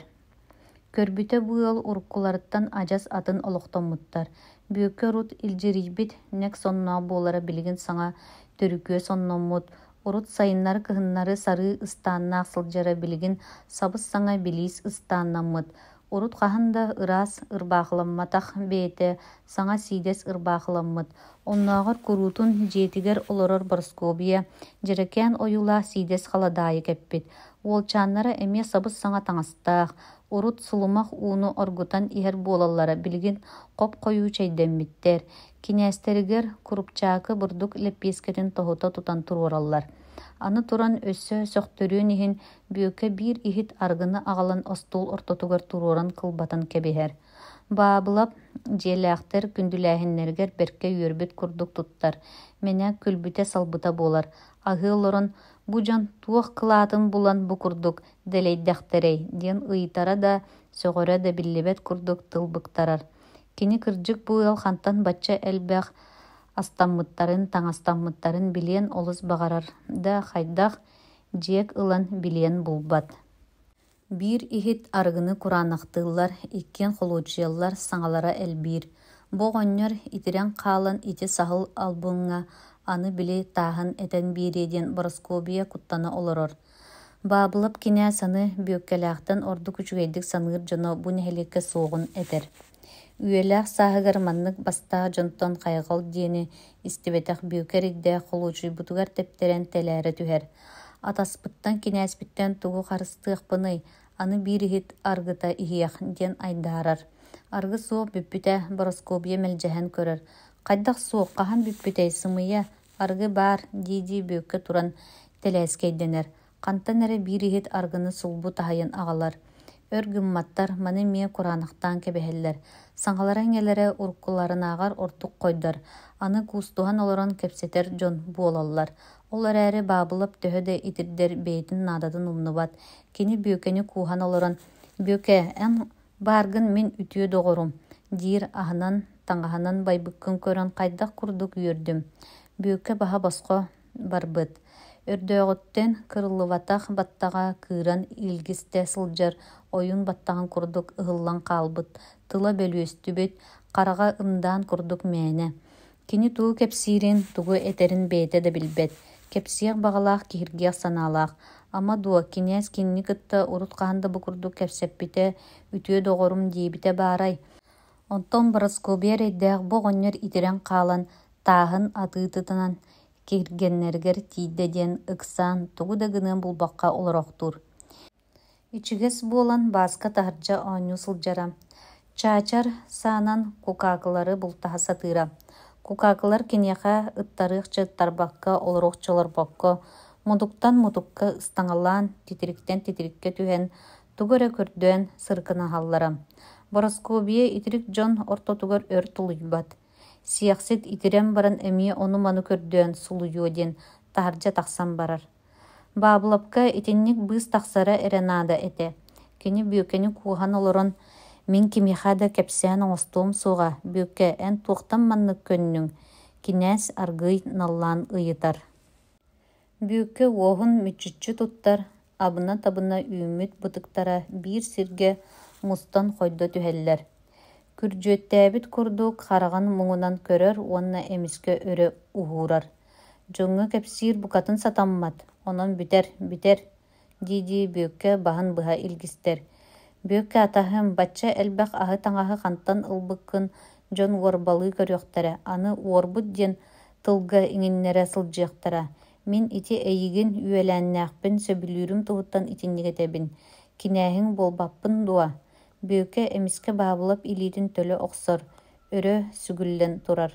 Көрбүтэ быал уруккуларыттан адьас атын олохтоммуттар. Бүөккэ урут илдьириибит нэк сонноо буолара билигин саҥа төрүкүө сонноммут. Урут сайыннары кыһыннары сарыы ыстааннаах сылдьара билигин сабыс саҥа билиис ыстааннаммыт. Урут хаһан да ыраас ырбаахыламматах бэйэтэ саҥа сиидэс ырбаахыламмыт. Оннооҕор куруутун дьиэтигэр олорор Бороскобия дьэрэкээн ойуулаах сиидэс халадаайы кэппит. Уолчааннара эмиэ сабыс саҥа таҥастаах. Урут сулумах ууну оргутан иһэр буолаллара билигин хоп хойуу чэйдэммиттэр. Кинээстэригэр курупчаакы бурдук лэппиэскэтин тоһута тутан туруораллар. Аны туран өссө сөхтөрүөн иһин бүөкэ биир иһит аргыны аҕалан остуул ортотугар туруоран кылбатан кэбиһэр. Баабылап дьиэлээхтэр күндүлээһиннэригэр бэркэ үөрбүт курдук туттар. Мэне күлбүтэ салбыта буолар. Аһыылорон Бу дьон туох кылаатын булан бу курдук дэлэйдэхтэрэй диэн ыйытара да сөҕөрө да биллибэт курдук тылбыктарар. Кини кырдьык бу ыал хантан бачча элбэх астаммыттарын, таҥастаммыттарын билиэн олус баҕарар да хайдах дьиэк ылан билиэн булбат. Биир иһит арыгыны кураанахтыыллар, иккиэн холуучуйаллар саҥалара элбиир. Бу оҕонньор итирэн хаалан ити саһыл албыҥҥа аны били тааһын этэн биириэдиэн бороскообия куттана олорор. Баабылап кинэ саны бүөккэлээхтэн орду күчүгэйдик саныыр дьоно бу нэһилекке суоҕун этэр. Үөлээх сааһыгар маннык бастаа дьонтон хайҕал диэни истибэтэх бүөкэр иддээх холуучуйбутугар тэптэрэн тэлээри түһэр. Атаспыттан кинээспиттэн тугу харыстыахпыный, аны биир иһит аргыта иһиэх диэн айдаарар. Аргы суох бүппүтэ бороскообия мэлдьэһэн көрөр. Хайдах суох хаһан бүппүтэй сымыйа аргы баар дии бүөккэ туран тэлээскэйдэнэр. Хантан эрэ биир иһит аргыны сулбу таһайан аҕалар. Өр гымматтар маны миэ кураанахтаан кэбэһэллэр. Саҥалара эҥэлэрэ уруккуларынааҕар ортук койдор. Аны куустуһан олорон кэпсэтэр дьон буолаллар. Ол эрээри баабылап төһө да итирдэр бэйэтин наадатын умнубат. Кини бүөкэни кууһан олорон: «Бүөкэ, эн бааргын мин үтүө доҕорум» диир аһынан таҥаһынан байбыккын көрөн хайдах курдук үөрдүм. Бүөкэ баһа босхо барбыт. Өрдөөҕүттэн кырыллыбатах баттаҕа кыыран илгистэ сылдьар ойун баттаҕын курдук ыһыллан хаалбыт. Тыла бөлүөстүбүт, хараҕа ымдаан курдук мээнэ. Кини туу кэпсиирин тугу этерин бэйэтэ да билбэт. Кэпсиэх баҕалаах киһиргиэх санаалаах. Ама дуо кинээс кинни кытта урут хаһанда бу курдук кэпсэппитэ үтүө доҕорум диэбитэ баарай. Онтон бороскообия эрэйдээх бу оҕонньор итирэн хаалан тааһын атыытытынан кииргэннэригэр тиийдэ диэн ыксаан тугу да гыныын булбахха олорохтур. Ичигес буолан бааска таһырдьа оонньуу сылдьара. Чаачар саанан кукаакылары бултаһа сатыыра. Кукаакылар киниэхэ ыттарыах чыыттарбакка олоруох чолорбокко, мудуктан мудукка ыстаҥалаан титириктэн титирикке түһэн тугу эрэ көрдөөн сыркынаһаллара. Бороскообия итирик дьон ортотугар өр тулуйбат. Сиэхсит итирэн баран эмиэ ону-маны көрдөөн сулуйуо диэн таһырдьа тахсан барар. Баабылапка итинник быыс тахсара эрэ наада этэ. Кини бүөкэни кууһан олорон: «Мин кимиэхэ да кэпсээн оҥостуом суоҕа, бүөкэ, эн туохтан маннык көннүҥ» кинээс аргый наллаан ыйытар. Бүөкэ уоһун мүчүччү туттар, абына-табына үүмүт бытыктара биир сиргэ мустан хойдо түһэллэр. Күрдьүөттээбит курдук хараҕан муҥунан көрөр уонна эмискэ өрө уһуурар. «Дьоҥҥо кэпсиир букатын сатаммат, онон бүтэр дии бүөкэ баһын быһа илгистэр. Бүөкэ атаһым, бачча элбэх аһы таҥаһы хантан ылбыккын дьон уорбалыы көрүөхтэрэ, аны уорбут диэн тылга иҥиннэрэ сылдьыахтара. Мин ити эйигин үөлээннээхпин сөбүлүүрүм туһуттан итиннигэтэбин. Кинээһиҥ буолбаппын дуо». Бүөкэ эмискэ баабылап илиитин төлө охсор, өрө сүгүллэн турар.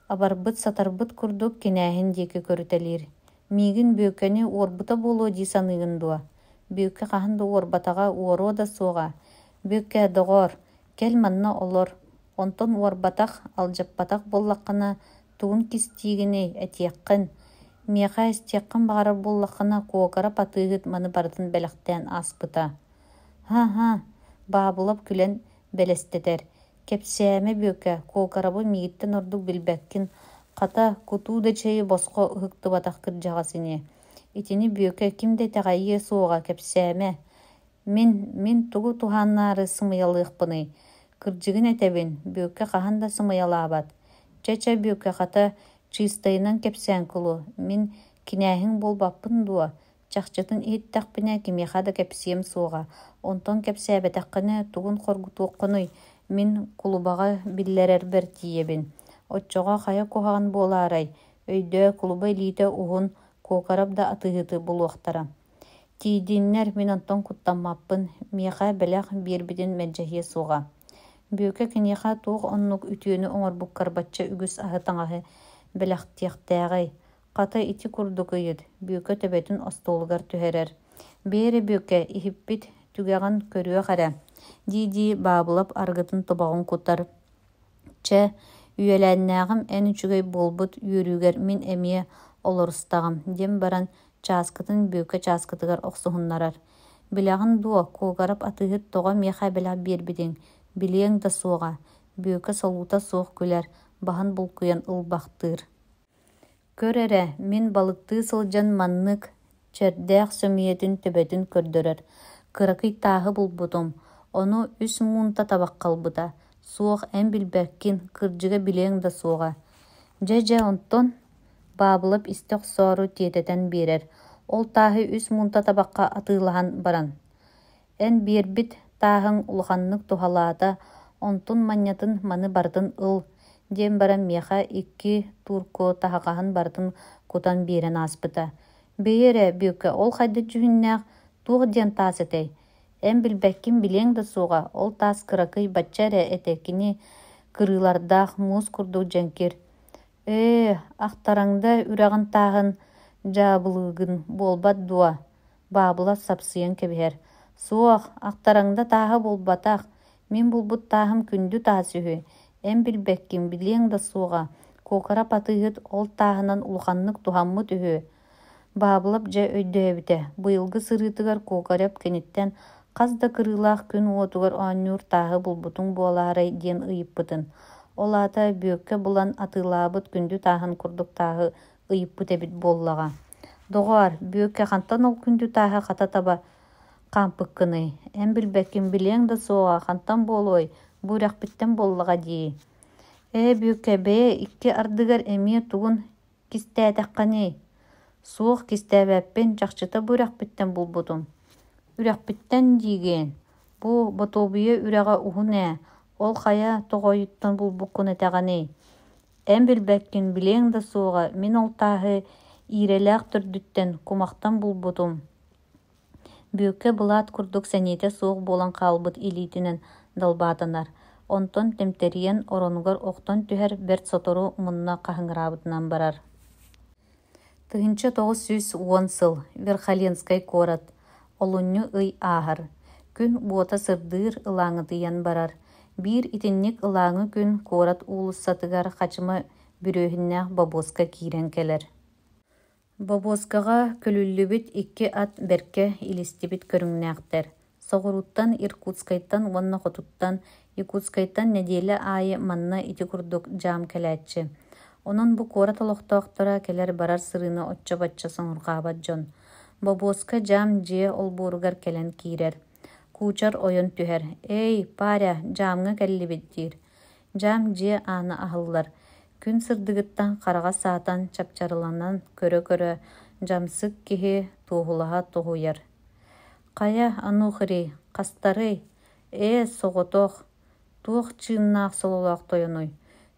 Абарбыт сатарбыт курдук кинээһин диэки көрүтэлиир. Миигин бүөкэни уорбута буолуо дии саныыгын дуо. Бүөкэ хаһан да уорбатаҕа уоруо да суоҕа. «Бүөкэ, доҕоор, кэл манна олор». Онтон уорбатах, алдьаппатах буоллаххына тугун кистиигини этиэххин. Миэхэ истиэххин баҕарар буоллаххына куокара патыыгыт маны барытын бэлэхтээн ааспыта. «Ха, баабылап күлэн бэлэстэтэр. Кэпсээме бүөкэ, куокарабы мииттэн ордук билбэккин, хата кутуу да чэйи босхо ыһыктыбатах кырдьаҕасыни. Итини бүөкэ кимдэ таҕайыа суоҕа кэпсээме. Мин тугу туһааннаары сымыйалыахпыный. Кырдьыгын этэбин, бүөкэ хаһан да сымыйалаабат. Чэ бүөкэ хата чыыстайынан кэпсээн кулу. Мин кинээһиҥ буолбаппын дуо. Чахчытын иһиттэхпинэ кимиэхэ да кэпсиэм суоҕа. Онтон кэпсээбэтэххинэ тугун хоргутуоххунуй. Мин кулубаҕа биллэрэрбэр тиийэбин. Оччоҕо хая куһаҕан буолаарай. Өйдөө кулуба илиитэ уһун куокарап да атыыһыты булуохтара. Тиидииннэр мин онтон куттаммаппын. Миэхэ бэлэх биэрбитин мэджэһиэ суоҕа. Бүөкэ киниэхэ туох оннук үтүөнү оҥорбуккарбачча үгүс аһы таҥаһы бэлэхтиэхтээҕэй. Хата ити курдук ыйыт. Бүөкэ төбөтүн остуолугар түһэрэр. «Биэри бүөкэ, иһиппит түгэҕин көрүөх эрэ» дии баабылап аргытын тобоҕун кутар. «Чэ, үөлээннээҕим эн үчүгэй буолбут үөрүүгэр мин эмиэ олорустаҕым» диэн баран чааскытын бөөкө чааскытыгар оксуһуннарар. Билягын дуо куугарап атыһыт тоҕо миэхэ белэх биэрбитиҥ, билиэҥ да суоҕа. Бөөкө солуута суох күлэр, баһын булкуйан ылбахтыыр. Көр эрэ, мин балыктыы сылдьан маннык чэрдээх сөмүйэтин төбөтүн көрдөрөр. Кыракый тааһы булбутум. Ону 3 муунта табаккалбыта. Суох эм билбэккин, кырдьыга билиэҥ да суоҕа. Дьэ онтон баабылап истэх соору тиэтэтэн биэрэр. Ол тааһы 3 муунта табакка атыылаһан баран. Эн биэрбит тааһыҥ улаханнык тухалаата, онтун манньатын маны бартын ыл диэн баран миэхэ 2 турко таһаҕаһын бартын кутан биэрэн ааспыта. Бэйэрэ бүүкэ ол хайдык дьүһүннээх туох диэн таас этэй. Эм билбэккин билиэҥ да суоҕа, ол таас кыракый бачча эрэ этэккини кырыылардаах муус курдук дьэнкир. Ахтараңда үрэҕин тааһын дьаабылыыгын буолбат дуо, баабыла сапсыйан кэбиһэр. Суох, ахтараңда тааһы буолбатах, мин булбут тааһым күндү таас үһү. Эм билбэккин билиэҥ да суоҕа, куокарап атыыһыт ол тааһынан улаханнык туһаммыт үһү. Баабылап дьэ өйдөһөбүтэ, быйылгы сырыытыгар куокарап кэнниттэн хас да кырыылаах күн уотугар оонньуур тааһы булбутуҥ буолаарай диэн ыйыппытын. Олаата бөөккэ булан атыылаабыт күндү тааһын курдук тааһы ыйыппыт эбит буоллаҕа. Доҕоор, бөөккэ хантан ол күндү тааһы хата таба хаампыккыный. Эм билбэккин билиэҥ да суоҕа, хантан буолуой, буурахпиттэн буоллаҕа дии. Бөөккэ, бэйэ 2 ардыгар эмиэ тугун кистээтэххэни. Суох кистээбэппин чахчыта буурахпиттэн булбутум. Үрэхпиттэн диигéen. Бу ботуобуйа үрэҕэ уһун ол хая тоҕойуттан булбуккун этэҕэни. Эм билбэккин билиэҥ да суоҕа, мин ол тааһы иирэлээх төрдүттэн кумахтан булбутум. Бөөккэ былаат курдук сэниэтэ суох буолан хаалбыт илиитинэн далбаатанар. Онтон тэмтэриэн оронугар охтон түһэр бэрт сотору мунна хаһыҥыраабытынан барар. Тыһынча 910 сыл, Верхоленскай корат. Олунню ый ааһар. Күн буота сырдыыр ылааҥытыйан барар. Биир итинник ылааҥы күн корат уулуссатыгар хачыма бүрөһүннээх Бобоска киирэн келер. Бобоскаға көлүллүбүт 2 ат берке илистибит көрүҥнээхтэр. Соҕуруттан Иркутскайттан уонна хотуттан Якутскайттан неделе аайы манна ити курдук жаам келээччи. Онон бу корат олохтоохтора келер барар сырыына отча-бачча соҥургаабат дьон. Бобоска жаам дьиэ олбууругар келен киирэр. Куучар ойон түһэр. Паря, жаамҥа кэллибит диир. Жаам дьиэ аана аһыллар. Күн сырдыгыттан хараҕа саатан чапчарыланан көрө-көрө жамсык киһи туухулаһа туһуйар. Хая ануухырый, хастарый, соҕотох, туох чыыннаах сололоох тойонуй.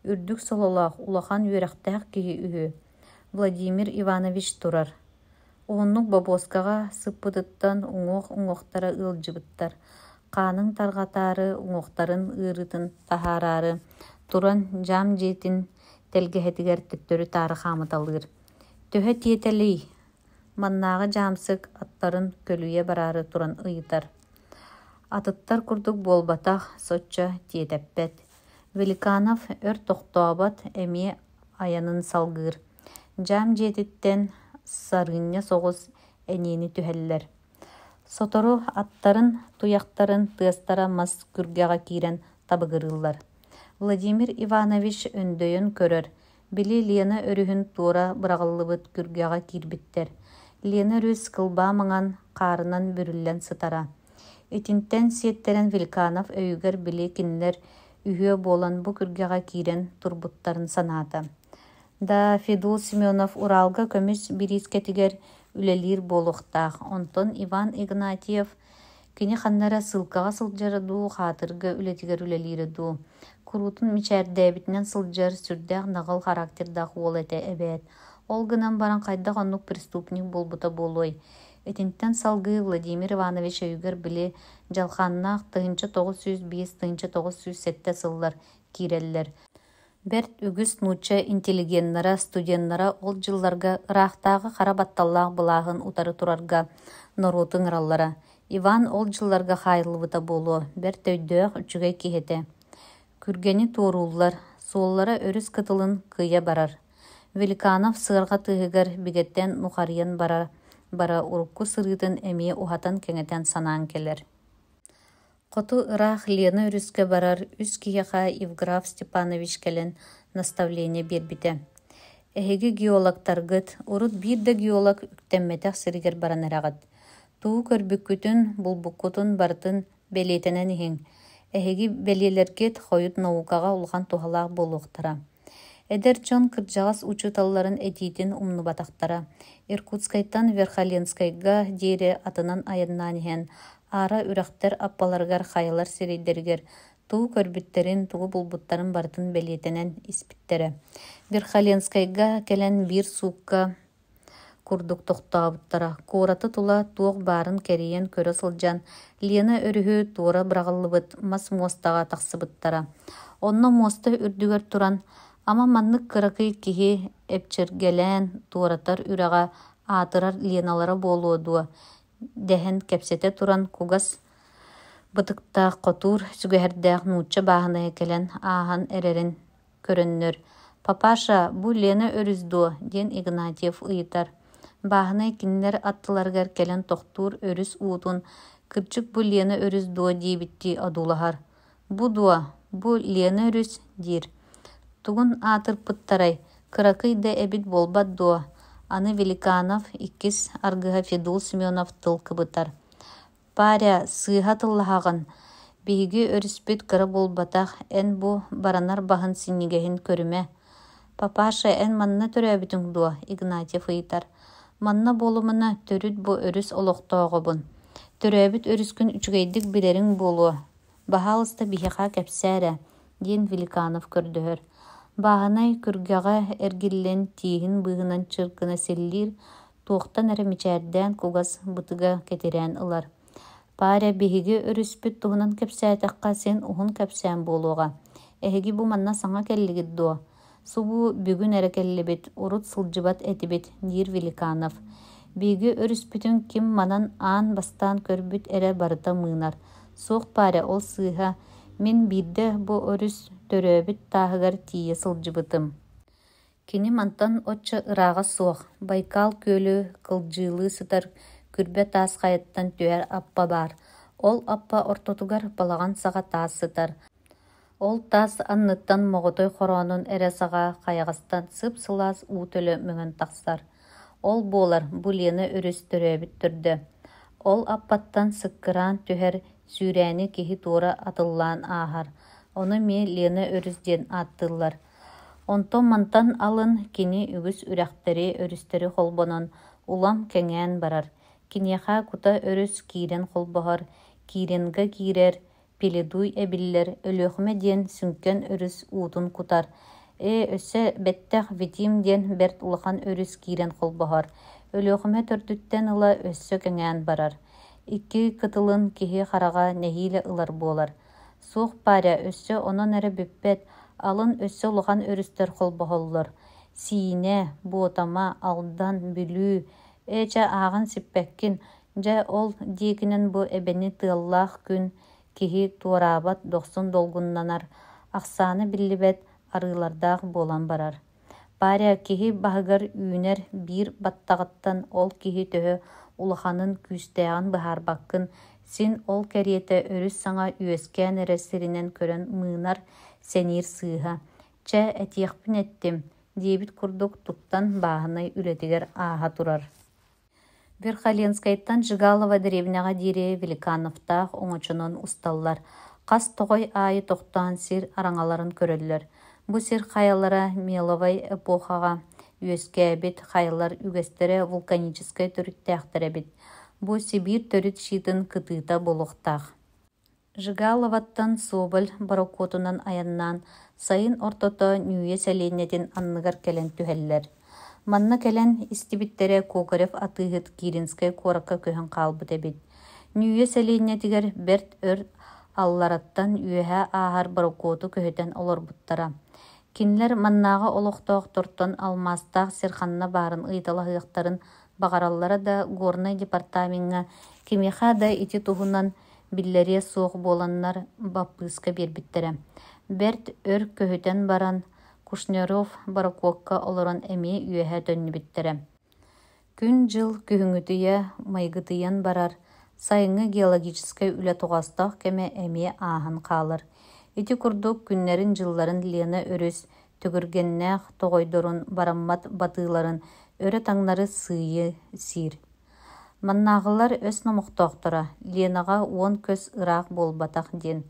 Үрдүк сололоох улахан үөрэхтээх киһи үһү. Владимир Иванович турар. Уоннук Бобоскаға сыппытыттан уҥуох-уҥуохтара ыалдьыбыттар. Хаанын тарҕатаары уҥуохтарын ыарытын таһаараары туран жаам дьиэтин телгэһэтигэр төттөрү таары хаамыталыыр. Төһө тиэтэлий, маннааҕы жаамсык аттарын көлүйэ бараары туран ыйытар. Атыттар курдук буолбатах соччо тиэтэппэт. Великанов өр тохтообот эмиэ аянын салгыыр. Жаам дьиэтиттен сарыыння соҕус эниини түһэллэр. Сотору аттарын, туяхтарын тыастара мас күргэҕэ киирэн табыгырыыллар. Владимир Иванович өндөйөн көрөр. Били Лена өрүһүн туора быраҕаллыбыт күргэҕэ киирбиттэр. Лена рүс кылбаамаҥан хаарынан бүрүллэн сытара. Итинтэн сиэттерэн Великанов өйүгэр били кинилэр үһүө буолан бу күргэҕэ киирэн турбуттарын санаата. Да Федул Семенов Уралга көмүс бирискетигер үлэлиир буолуохтаах. Онтон Иван Игнатьев кини ханнара сылкаҕа сылдьары дуу, хаатырга үлэтигер үлэлиири дуу. Курутун мичээрдээбитинэн сылдьар сүрдээх наҕыл характердаах уол этэ эбээт. Ол гынан баран хайдах оннук преступник болбута буолуой. Этинтэн салгыы Владимир Иванович өйүгэр били жалхааннаах тыһынча 905, тыһынча 907 сыллар киирэллэр. Берт үгүс нууча интеллигеннара, студеннара ол жылларга ыраахтааҕы хара батталлаах былааһын утары турарга норуутун ыраллара. Иван ол жылларга хайылыбыта буолуо, берт өйдөөх үчүгэй киһэтэ. Күргэни туорууллар, суоллара өрүс кытылын кыйа барар. Великанов сыарга тыыһыгар бигеттен нухарыйан барар. бара урукку сырыытын эмиэ ухатан кэҥэтэн санаан келер. Хоту ыраах Лена өрүскэ барар үс киэхэ Евграф Степанович кэлэн наставление биэрбитэ. Эһиги геологтаргыт, урут биир да геолог үктэммэтэх сиригэр баран эраҕат. Туу көрбүккүтүн, булбуккутун бартын белиэтэнэн иһиҥ. Эһиги белиэлэргит хойут наукаға улхан тухалаах болуохтара. Эдер дьон кырдьаҕас учуталларын этиитин умнубатахтара. Иркутскайттан Верхоленскайга диэри атынан айаннаан иһэн, ара үрэхтэр аппаларгар хайалар сирийдэригэр туу көрбүттерин тугу булбуттарын бартын белиэтэнэн испиттерэ. Верхоленскайга келен биир суукка курдук тохтообуттара. Куораты тула туох баарын кэриэн көрө сылдьан Лена өрүһү туора быраҕыллыбыт мас муостаҕа тахсыбыттара. Онно муоста үрдүгэр туран ама маннык кыракый киһи эпчиргэлээн туоратар үрэҕэ аатырар Леналара буолуодуа дэһэн кэпсэтэ туран кугас бытыктаах хотуур сүгэһэрдээх нуучча бааһына экелен ааһан эрэрин көрөннөр. «Папаша, бу Лена өрүс дуо» диэн Игнатьев ыйытар. Бааһына кинилэр аттыларгар келен тохтуур өрүс уутун кырдьык бу Лена өрүс дуо диибитти одуулаһар. «Бу дуо, бу Лена өрүс» диир. Тугун аатырпыттарай, кыракый да эбит болбат дуо. Аны Великанов, иккис аргыһа Федул Семенов тылкыбытар. «Паря, сыыһа тыллаһаҕын, биһиги өрүспүт кыра болбатах, эн бу баранар баһын синнигэһин көрүмэ». «Папаша, эн манна төрөөбүтүң дуо», Игнатьев ыйытар. «Манна болумуна төрүт бу өрүс олохтооҕобун. Төрөөбүт өрүскүн үчүгэйдик билериң буолуо. Баһаалыста биһиха кэпсээрэ», диэн Великанов көрдөһөр. Бааһынай күргэҕэ эргиллэн тииһин быыһынан чыркына силлиир, туохтан эрэ мичээрдээн кугас бытыга кетирээн ылар. «Паря, биһиги өрүспүт туһунан кэпсээтэххэ сен уһун кэпсээн буолуоҕа. Эһиги бу манна саҥа кэллигит дуо. Субу бүгүн эрэ кэллибит, урут сылдьыбат этибит», диир Великанов. «Биһиги өрүспүтүн ким манан аан бастаан көрбүт эрэ барыта мыынар. Суох, Паря, ол сыыһа. Мин биирдэ бу өрүс төрөөбүт тааһыгар тиийэ сылдьыбытым». Кини мантан отча ырааҕа суох, Байкал көлү кылдьыылыы сытар күрбэ таас хайыттан түөр аппа баар. Ол аппа ортотугар балаҕан саҕа таас сытар. Ол таас анныттан моҕотой хороонун эрэ саҕа хайаҕастан сып-сылаас уут өлө мөҥөн тахсар. Ол буолар бу Лена өрүс төрөөбүт түрдө. Ол аппаттан сыккыраан түһэр сүүрээни киһи туора атыллаан ааһар. Ону мие Лена өрүс диэн ааттыыллар. Онтон мантан алын кини үгүс үрэхтэри өрүстери холбонон улам кэҥээн барар. Киниэхэ кута өрүс киирэн холбоһор, кииренга киирэр, пилидуй эбиллэр, өлүөхүмэ диэн сүнкэн өрүс уутун кутар. Өссө бэттэх Витим диэн берт улахан өрүс киирэн холбоһор. Өлүөхүмэ төрдүттэн ыла өссө кэҥээн барар. Икки кытылын киһи хараҕа нэһиилэ ылар буолар. «Суох, Паря, өссө онон эрэ бүппэт, алын өссө улахан өрүстөр холбоһоллор. Сиинэ, буотама, алдан, бүлүү, эчэ ааҕын сиппэккин, дьэ ол диэкинэн бу эбэни тыаллаах күн киһи туораабат дохсун долгуннанар, ахсааны биллибэт арыылардаах буолан барар. Паря, киһи баһыгар үүнэр биир баттаҕыттан ол киһи төһө улаханын күүстээҕин быһаарбаккын, син ол кэриэтэ өрүс саҥа үөскээн эрэ сиринэн көрөн мыынар сэниир сыыһа. «Чэ, этиэхпин эттим» диэбит курдук туттан бааһынай үлэтигэр ааһа турар. Верхоленскайттан Жигалова деревняға дире Великановтаах оҥочунон усталлар. Қас тоҕой аайы тохтоон сир араңаларын көрөллөр. Бу сир хайалара меловай эпохаға үөскээбит хайалар үгэстере вулканической төрүттээхтеребит. Бу Сибирь төрүт шиитин кытыыта болуохтаах. Жигаловаттан Соболь барокотунан аяннаан сайын ортото нүүе сэлииннэтин анныгар келен түһэллэр. Манна келен истибиттере Кокарев атыыһыт Киринскай куоракка көһөн хаалбыт эбит. Нүүе сэлииннэтигэр берт өр аллараттан үөһэ ааһар барокоту көһөтэн олорбуттара. Кинилэр маннааҕа олохтоох тортон алмастаах сирханна баарын ыйталаһыахтарын бағараллара да горный департаментга кимиэхэ да ити туһунан биллэрие суох буоланнар баппыыска биэрбиттерэ. Берт өр көһүтэн баран Кушнеров баракуокка олорон эми үөһэ төннүбүттэрэ. Күн жыл күһүңүтүйэ майгытыйан барар, сайыңы геологическай үлэ тоҕастах кэме эмиэ ааһын хаалар. Ити курдук күннэрин жылларын Лена өрүс түгүргэннээх тоҕойдорун бараммат батыыларын өрө таңнары сыйы сиир. Маннааҕылар өс номохтоохтора, Ленаға 10 көс ыраах болбатах диэн.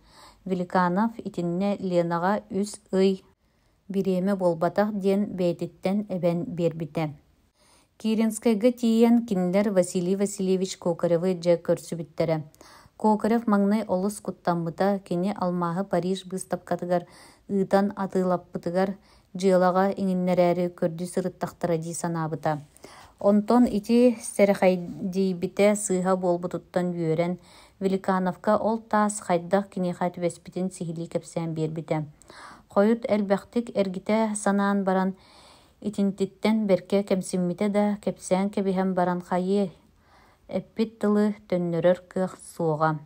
Великанов итинне Ленаға үс ый биреме болбатах диэн бэйэтиттэн эбэн биэрбитэ. Киринскайга тиийэн кинилэр Василий Васильевич Кокаревы дьэ көрсүбүттэрэ. Кокарев маҥнай олус куттаммыта кини алмааһы Париж быыстапкатыгар ыытан атыылаппытыгар дьыалаҕа иҥиннэрээри көрдү сырыттахтара дии санаабыта. Онтон ити сэрэхайдиибитэ сыыһа буолбутуттан үөрэн Великановка ол таас хайдах киниэхэ түбэспитин сихилии кэпсээн биэрбитэ. Хойут элбэхтик эргитэ санаан баран итинтиттэн берке кэмсиммите да кэпсээн кэбиһэн баран хайы эппит тылы төннөрөр кыах суоҕа.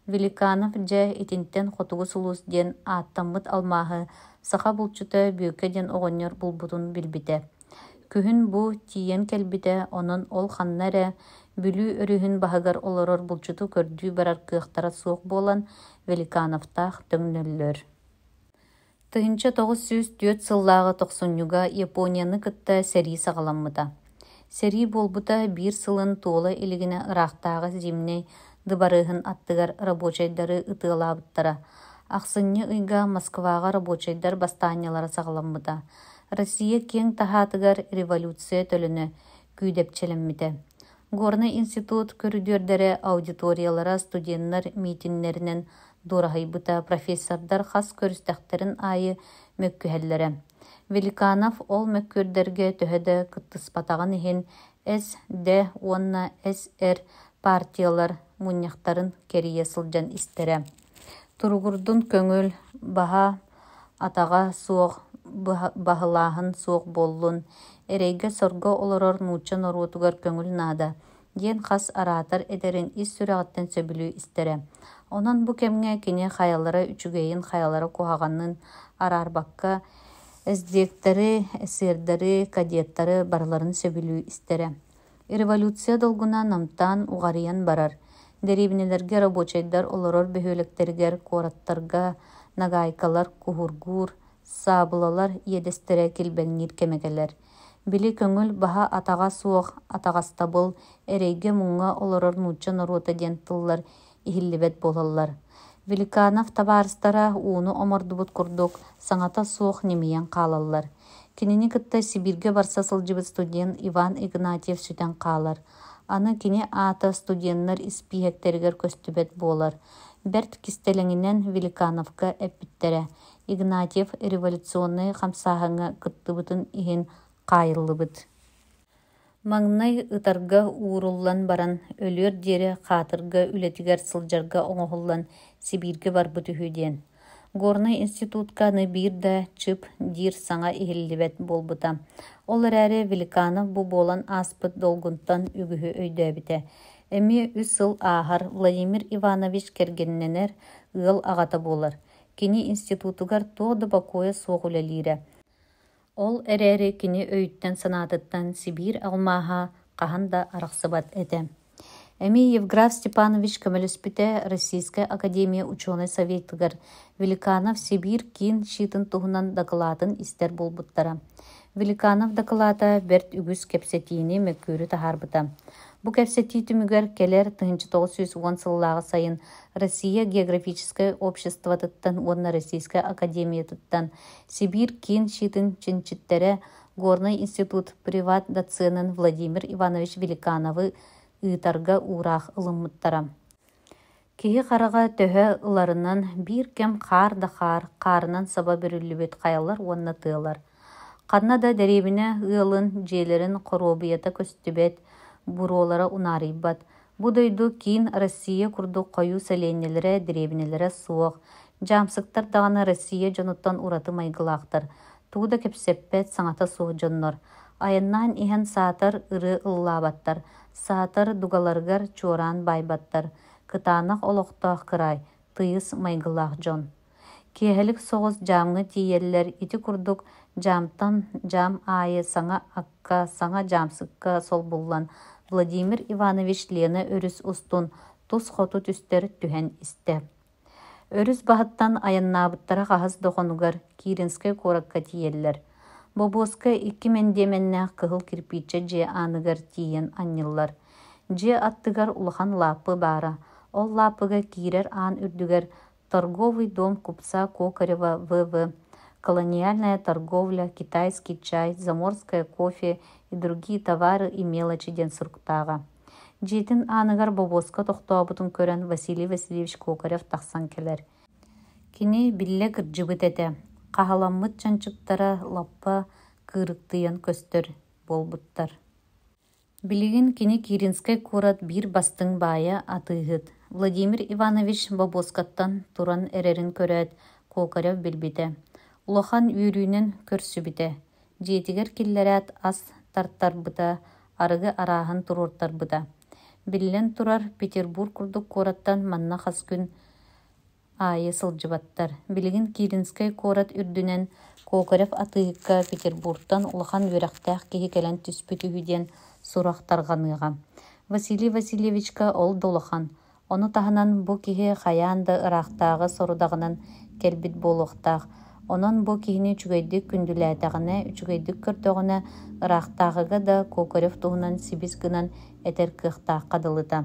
Великанов дьэ итинтэн хотугу сулуус диэн ааттаммыт алмааһы саха булчута бүөкэ диэн оҕонньор булбутун билбитэ. Күһүн бу тиийэн кэлбитэ, онон ол ханна эрэ бүлүү өрүһүн баһыгар олорор булчуту көрдүү барар кыахтара суох буолан Великановтаах төҥнөллөр. Тыһынча 904 сыллааҕы тохсунньуга Японияны кытта сэрии саҕаламмыта. Сэрии буолбута биир сылын туола илигине ыраахтааҕы зимней дыбарыыһын аттыгар рабочайдары ытыалаабыттара. Ахсынньы ыйга Москваға рабочайдар бастаанньалара саҕаламмыта. Россия кең таһаатыгар революция төлөнө күүдэпчэлэммите. Горный институт көрүдүөрдэрэ аудиториялара студенттар миитиннэринэн дуораһайбыта профессордар хас көрүстэхтерин аайы мөккүһэллэрэ. Великанов ол мөккүөрдэргэ төһөдө кыттыспатаҕын иһин СД уонна СР партиялар мунньахтарын керийэ сылдьан истэрэ. Туругурдун көҥүл баһа атаҕа суох баһылааһын суох буоллун, эрэйгэ сорго олорор нууччан оруутугар көҥүл наада диэн хас араатар эдэрин ис сүрэҕиттэн сөбүлүү истэрэ. Онон бу кэмҥэ кини хайалара үчүгэйин хайалара куһаҕаннын араарбакка эсдиэктери, эсиэрдери, кадеттары барларын сөбүлүү истэрэ. Революция долгуна намтаан уҕарыйан барар. Дэрибинилэргэ рабочайдар олорор бөһүөлектеригэр куораттарга нагайкалар куһургуур, саабылалар иэдэстэрэ килбэҥниир кэмэгэлэр. Били көҥүл баһа атаҕа суох, атаҕастабыл, эрэйгэ муҥҥа олорор нууччан оруота диэн тыллар иһиллибэт буолаллар. Великанов табаарыстара ууну омордубут курдук саҥата суох немийэн хаалаллар. Кинини кытта Сибиргэ барса сылдьыбыт студент Иван Игнатьев сүтэн хаалар. Аны кини аата студенттар испиэктеригэр көстүбэт буолар. Берт кистелэҥинэн Великановка эппиттерэ. Игнатьев революционный хамсааһыҥҥа кыттыбытын иһин хаайыллыбыт. Маҥнай ытарга ууруллан баран, өлүөр диэри хаатырга үлэтигэр сылдьарга оҥоһуллан Сибиргэ барбыт үһү диэн. Горный институтка аны биир да чып диир саҥа иһиллибэт буолбута. Ол эрээри Великанов бу буолан ааспыт долгунтан үгүһү өйдөөбүтэ. Эми үс сыл ааһар Владимир Иванович кэргэннэнэр ыал аҕата буолар. Кини институтугар туох да бакуойа суох үлэлиирэ. Ол эрээри кини өйүттэн санаатыттан Сибир алмааһа хаһан да арахсыбат этэ. Эми Евграф Степанович көмөлөспүтэ Российская академия ученый советыгар Великанов Сибир киин шиитин туһунан докладын истер булбуттара. Великанов доклада берт үгүс кэпсэтиини мөккүүрү таһаарбыта. Бу кэпсэтии түмүгэр келер 1910 сыллааҕы сайын Россия географическое общество тыттан уонна Российская академия тыттан Сибир киин шиитин чинчиттерэ Горный институт приват доценын Владимир Иванович Великановы ыытарга ураах ылыммыттара. Киһи хараҕа төһө ыларынан биир кэм хаар да хаар, хаарынан саба бүрүллүбүт хайалар уонна тыалар. Ханна да дэрибине ыалын дьиэлэрин хоруобуйата көстүбэт, буруолара унаарыйбат. Бу дойду киин Россия курдук хойуу сэлиэннэлэрэ дэрибинэлэрэ суох. Жаамсыктар даҕаны Россия дьонуттан ураты майгылаахтар. Тууда кэпсэппэт саҥата суох дьоннор. Айаннаан иһэн саатар ыры ыллаабаттар. Саатар дугаларгар чуораан байбаттар. Кытаанах олохтоох кырай, тыйыс майгылаах дьон. Киэһэлик соҕус дьааҥҥы тиийэллэр ити курдук Жамтан жам айы саңа акка, саңа жамсыкка сол буллан. Владимир Иванович Лена өрүс устун тус хоту түстер түһэн исте. Өрүс бахаттан аяннаабыттара қағыз доғонугар Киринскай коракка тиеллер. Бобоска 2 мендеменнә кыһыл кирпиче же аныгар тиен аннылар. Же аттыгар улахан лапы бара. Ол лапыга кирер ан үрдүгер торговый дом купца Кокарева ВВ, колониальная торговля, китайский чай, заморское кофе и другие товары и мелочи ден сурктага. Жетин аныгар бобоска тохтобутун көрөн Василий Васильевич Кокарев тахсан келер. Кини билле кыржыбыт эте. Кахаламмыт чанчыктара лаппа кырыктыйан көстөр болбуттар. Билигин кини Киринскай курат бир бастың бая атыгыт. Владимир Иванович бобоскаттан туран эрерин көрөт Кокарев билбите. Улахан үйрүүнен көрсүбите. Жетигер киллерят ас тартарбыта, арыгы араһын туруртарбыта. Биллен турар Петербург курдук кораттан манна хас күн айы сылжыбаттар. Билигин Киринскай корат үрдүнен Кокарев атыгыкка Петербургтан улахан үрәхтәк кеһи келен түспүтү хүден сурахтарганыга. Василий Васильевичка ол долахан. Оны таһынан бу киһи хаяанда ырахтагы сорудагынан келбит болуктак. Онон бу киһини чүгәйдик күндүләтәгенә, чүгәйдик көртөгенә ырахтагыга да Кокарев туһунан сибис гынан этер кыхтак кадылыта.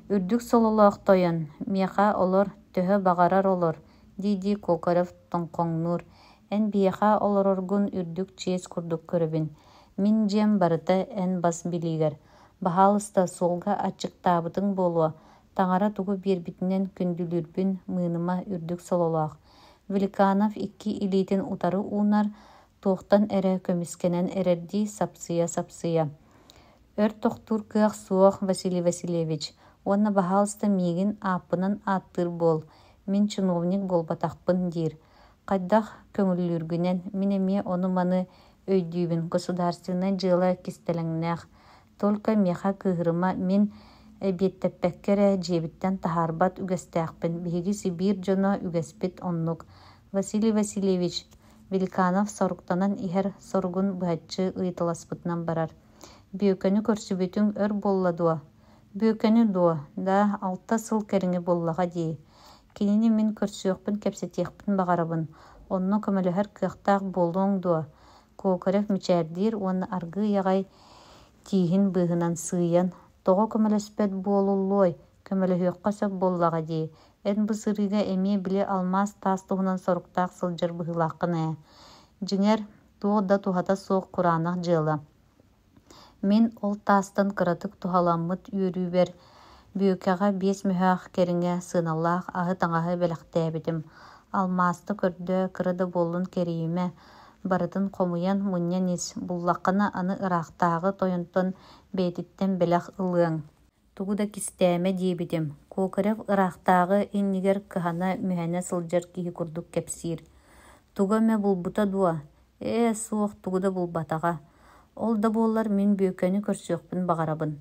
Үрдүк сололоох тойон, меха олор төһө багарар олор, диди Кокарев тоңкоңнур. Эн биеха олороргун үрдүк чиес курдук көрөбүн. Мин жем барыта эн бас билигер. Бахалыста солга ачыктаабытың болуа. Таңара тугу бербитинен күндүлүрбүн мыныма үрдүк сололоох. Великанов 2 илитин утары уунар тоқтан эре көміскенен эрерди сапсыя. Өр тохтур кыах суох Василий Васильевич. Онна бахалыста мигин аппынан аттыр бол. Мин чиновник болбатақпын дир. Кайдах көңүллүргүнен минеме оны маны өйдүүбүн государственный жыла кистелеңнэх. Только меха кыгырыма мин беттеппеккере жебиттен тахарбат үгестәкпин. Биһиги Сибир жоно үгеспит оннук. Василий Васильевич, Великанов соруктанан ихер соргун быһаччы ыйтыласпытынан барар. Бүйөкөнү көрсүбүтүң өр болла дуа. Бүйөкөнү дуа, да 6 сыл кериңи боллага дии. Кинини мин көрсүөкпүн кепсетиекпин багарабын. Онно көмөлөһөр кыахтаах болуң дуа. Кокарев мичээрдир, уонна аргы ягай тиихин быһынан сыйан. Тоҕо көмөлөспөт буолуллуой, көмөлөһүөкка сөп боллага дии. Эн бысырыга эмие биле алмаз таас туһунан соруктаах сылдьар быһылааххын. Жиңер туох да тухата суох кураанах дьыала. Мин ол таастан кыратык тухаламмыт үөрүүбэр бүйөкэҕэ 5 мөһөөх кериҥэ сыыналлаах аһы таҥаһы бэлэхтээбитим. Алмаасты көрдө кырада боллун керииме барытын хомуян муньян ис буллаххына аны ыраахтааҕы тойонтон бэйэтиттэн бэлэх ылыаҥ. Тугу да кистээме диэбитим. Кокарев ыраахтааҕы иннигер кыһана мүһэнэ сылдьар киһи курдук кэпсиир. Туга мэ булбута дуа. Суох тугу да булбатаҕа. Ол да буоллар мин бүйөкөнү көрсүөхпүн багарабын.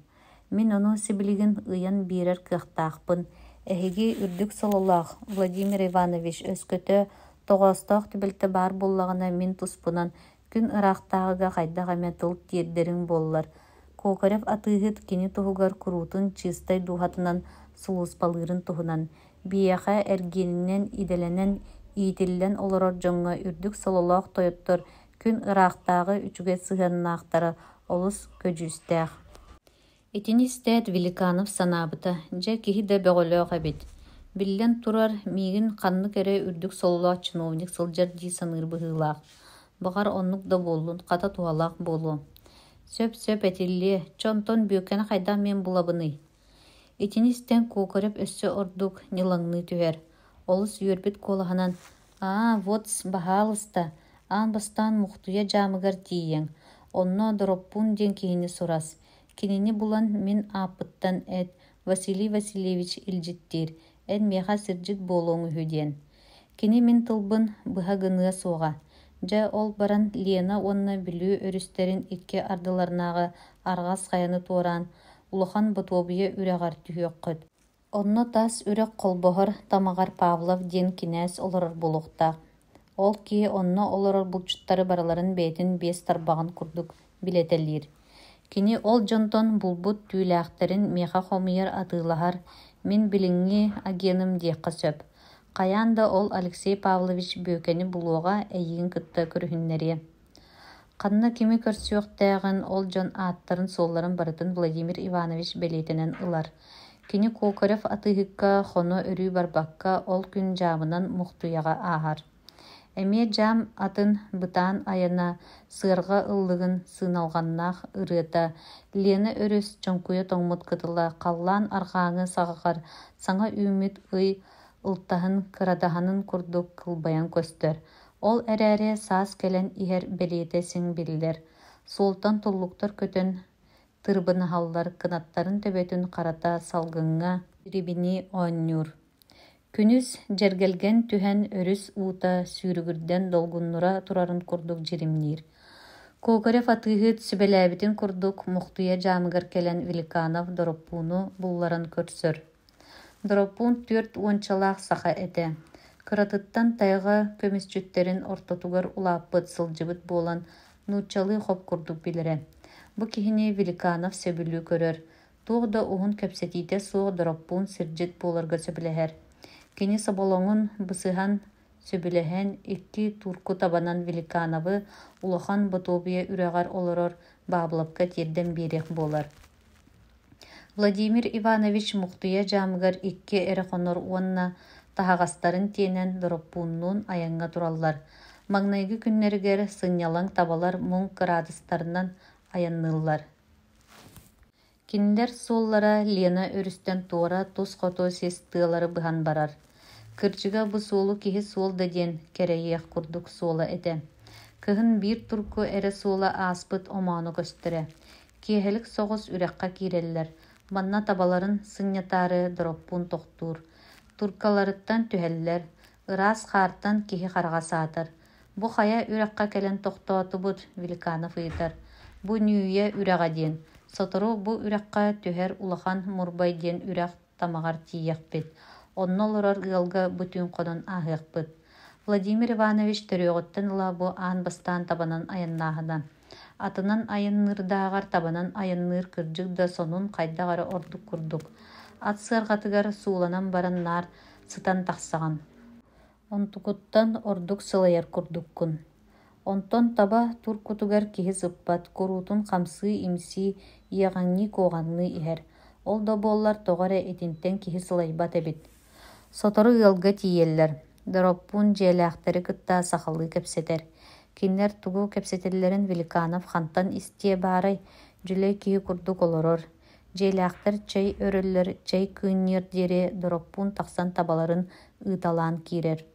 Мин ону сибилигин ыйан биирэр кыахтаахпын. Эһиги үрдүк сололоох Владимир Иванович өскөтө тоҕостоох түбэлтэ баар буллагына мин туспунан күн ыраахтааҕыга хайдах эмэ тыл тиэрдериң буоллар. Кокарев атыыгыт кини туһугар куруутун чыыстай дуухатынан сулууспалыырын туһунан. Биэхэ эргиининен иделенен иитиллэн олорор дьоҥҥо үрдүк сололоох тойоттор күн ыраахтааҕы үчүгэ сыһыаннаахтара олус көдьүүстээх. Итини истээт Великанов санаабыта, дьэ киһи да бөҕөлөөх эбит. Биллэн турар миигин ханнык эре үрдүк сололоох чиновник сылдьар дии саныыр быһыылаах. Баҕар оннук да буоллун, хата туһалаах буолуо. Сөп этиллие, чонтон бүйөккэни хайдаах мен булабыный. Итини истэн Кокарев өссө ордук нилаҥныы түһэр. Олус үөрбүт куолаһынан: вот баһаалыста, аан бастаан мухтуйа дьаамыгар тиийэҥ. Онно дороппун диэн киһини сурас. Кинини булан мин ааппыттан эт Василий Васильевич илдьиттиир, эн меха сирдьит буолуоҥ үһү диэн. Кини мин тылбын быһа гыныа суоҕа. Дьэ ол баран Лена уонна билүү өрүстерин икки ардыларнааҕы арҕас хайаны туораан улахан ботуобуйа үрэҕэр түһүөккөт. Онно таас үрэх холбоһор Тамагар Павлов диэн кинээс олорор булуохтаах. Ол ки онно олорор булчуттары бараларын бээтин биэс тарбаҕын курдук билетэлиир. Кини ол дьонтон булбут түүлээхтэрин миэхэ хомуйар атыылаһар, мин билиҥҥи агыаным диэххэ сөп. Хайаан да ол Алексей Павлович бөкэни булуоҕа эйигин кытта көрүһүннэрие. Ханна кими көрсүөхтээҕин ол дьон ааттарын суолларын барытын Владимир Иванович белиэтинэн ылар. Кини Кокорев атыыһыкка хоно өрүү барбакка ол күн дьаамынан мухтуйаҕа ааһар. Эмиэ дьаам атын бытаан айана сыарга ыллыгын сыыналҕаннаах ырыата Лена өрүс чоҥкуйа тоҥмут кытыла халлаан арҕааҥы саҕаҕар саҥа үүмүт ый ылтаһын кырадаһанын курдук кылбайан көстөр. Ол эрээри саас кэлэн иһэр белиэтэ сиҥ биллэр. Суолтан туллуктар көтөн тырбынаһаллар кынаттарын төбөтүн харата салгыҥҥа ирибини оонньуур. Күнүс дьэргэлген түһэн өрүс уута сүүрүгүрдэн долгуннура турарын курдук жиримниир. Кокорев атыыһыт сүбэлээбитин курдук мухтуйа дьаамыгар кэлэн Великанов Доропууну булларын көрсөр. Доропуун түөрт уончалаах саха этэ. Кыратыттан тайга көмүсчүттерин ортотугар улааппыт сылдьыбыт буолан нуучалыы хоп курдук билэрэ. Бу киһини Великанов сөбүлүү көрөр. Туох да уһун кэпсэтиитэ суох Доропуун сирдьит буоларга сөбүлэһэр. Кини соболоҥун бысыһан сөбүлэһэн икки турку табанан Великановы улахан ботобуйа үрэҕэр олорор баабылапка тиэрдэн биэриэх буолар. Владимир Иванович мухтуйа дьаамыгар икки эрэ хонор уонна таһаҕастарын тиэнэн Доропууннуун айаҥҥа тураллар. Маҥнайгы күннэригэр сынньалаҥ табалар муҥ кыраадыстарынан аянныыллар. Кинилэр суоллара Лена өрүстэн туора тус хото сис тыалары быһан барар. Кырдьыга бу суолу киһи суол да диэн кэрэйиэх курдук суола этэ. Кыһын биир турку эрэ суола ааспыт омоону көстөрэ. Киэһэлик соҕус үрэххэ киирэллэр. Манна табаларын сынньатаары Доропуун тохтуур. Туркаларыттан түһэллэр. Ыраас хаартан киһи хараҕа саатар. Бу хая үрэххэ кэлэн тохтоотубут Великанов ыытар. Бу нүүйэ үрэҕэ диэн. Сотору бу үрэххэ түһэр улахан мурбай диэн үрэх тамаҕар тиийэхпит. Онно олорор ыалга бүтүүн хонон ааһыахпыт. Владимир Иванович төрүөҕүттэн ыла бу аан бастаан табанан аяннааһына. Атынан айыннырдааҕар табанан айынныр кырдьык да сонун хайдаҕары ордук курдук. Ат сыарҕатыгар сууланан баран наар сытан тахсаҕан. Онтукуттан ордук сылайар курдуккун. Онтон таба туркутугар киһи сыппат, куруутун хамсыы имсии иэҕаҥñии куоҕанныы иһэр. Ол да буоллар тоҕо эрэ итинтэн киһи сылайбат эбит. Сотору ыалга тиийэллэр. Доропуун дьиэлээхтэри кытта сахалыы кэпсэтэр. Кинилэр тугу кэпсэтэллэрин Великанов хантан истиэ баарай дьүлэй киһи курдук олорор. Дьиэлээхтэр чэй өрөллөр, чэй кыынньыар диэри Доропуун тахсан табаларын ыыталаан киирэр.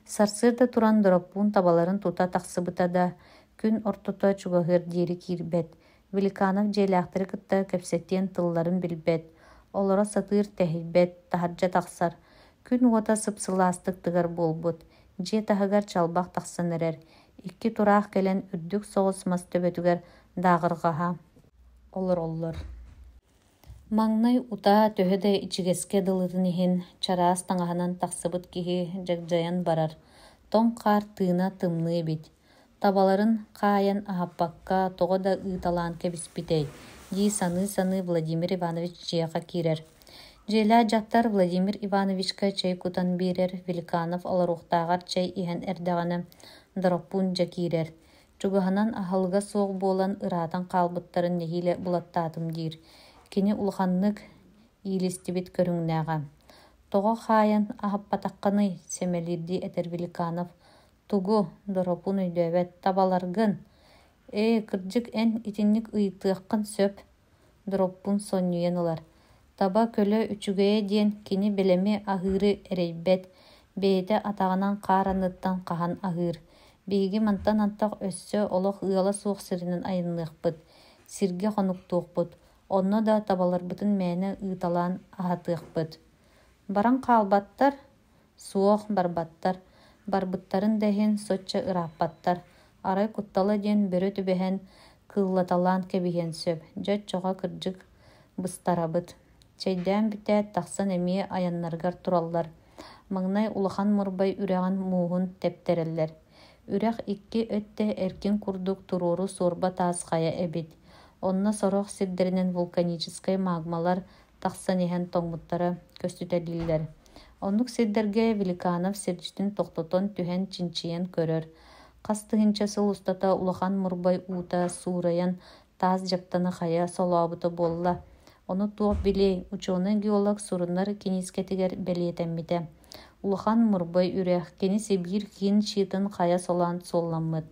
Сарсыарда туран Доропуун табаларын тута тахсыбыта да күн ортото чугаһыар диэри киирбэт. Великанов дьиэлээхтэри кытта кэпсэтиэн тылларын билбэт. Олоро сатыыр тэһибэт, таһардьа тахсар. Күн уота сыпсылаастык тыгар буолбут. Дьиэ таһыгар чалбах тахсан эрэр. Икки тураах кэлэн үрдүк соҕус мас төбөтүгэр дааҕырҕаһа олороллор. Маҥнай утаа төһө да ичигэскэ дылытын иһин чараас таҥаһынан тахсыбыт киһи дьагдьайан барар. Тоҥ хаар тыына тымныы эбит. Табаларын хаайан аһаппакка тоҕо да ыыталаан кэбиспитэй дии саныы Владимир Иванович дьиэҕэ киирэр. Дьиэлээ дьахтар Владимир Ивановичка чэй кутан биэрэр. Великанов олоруохтааҕар чэй иһэн эрдэҕинэ Доропуун дьэ киирэр. Чугаһынан аһылга суох буолан ыраатан хаалбыттарын нэһиилэ булаттаатым диир. Кини улаханнык иилистибит көрүҥнээҕэ. Тоҕо хаайан аһаппатаххыный сэмэлиирди этэр Великанов. Тугу Доропуун өйдөөбөт табаларгын. Кырдьык эн итинник ыйытыаххын сөп. Доропуун сонньуйан ылар. Таба көлө үчүгэйэ диэн кини белеми аһыыры эрэйбэт. Бэйэтэ атаҕынан хааранныттан хаһан аһыыр. Биһиги мантан антах өссө олох ыала суох сиринэн айынныахпыт. Сиргэ хонуктуохпут. Онно да табаларбытын мээнэ ыыталаан аһатыахпыт. Баран хаалбаттар, суох барбаттар. Барбыттарын дэһин сочча ырааппаттар. Арай куттала диэн бөрө түбэһэн кыыллаталаан кэбиһэн сөп. Дьөт чоҕо кырдьык быстарабыт. Чэйдээн бүтэät тахсан эмиэ аяннаргар тураллар. Маҥнай улахан мурбай үрэҕин мууһун тэптэрэллэр. Үрэх икки өттө эркин курдук туруру сорба таас хая эбит. Онна сорох сирдеринен вулканической магмалар тахсан иһэн тоҥмуттара көстүтэлиллэр. Оннук сирдерге Великанов сирдьитин тохтотон түһэн чинчийэн көрөр. Хас тыһынча сыл устата улахан мурбай уута суурайан таас дьаптаны хая солообута буолла. Ону туох билей, ученый-геолог суруннар кинискетигер белиэтэммите. Улахан мурбай үрэх кини Сибир киин чиитын хая солаан суолламмыт.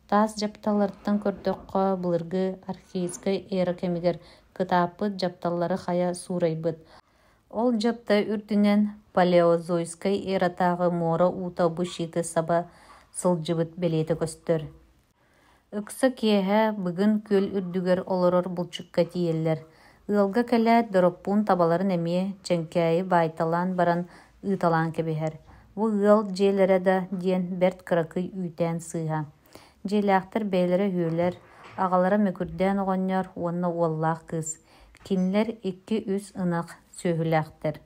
Таас дьапталларыттан көрдөккө былыргы архейской эра кемигер кытааппыт дьапталлары хая suurайбыт. Ол дьапта үрдүнен палеозойской эратагы мора uuta бу шииты саба сылдьыбыт белиэте көстөр. Ыкса киэһэ бүгүн күөл үрдүгер олорор булчукка тиеллер. Ыалга кэлээт дороппуун табаларын эмиэ чэнкээйи байталаан баран ыыталаан кэбиһэр. Бу ыал дьиэлэрэ да диэн бэрт кыракый үүтээн сыыһа. Дьиэлээхтэр бэйэлэрэ үөлэр, аҕалара мөкүрдээн оҕонньор уонна уоллаах кыыс. Кинилэр 2-3 ынак сүүһүлээхтэр.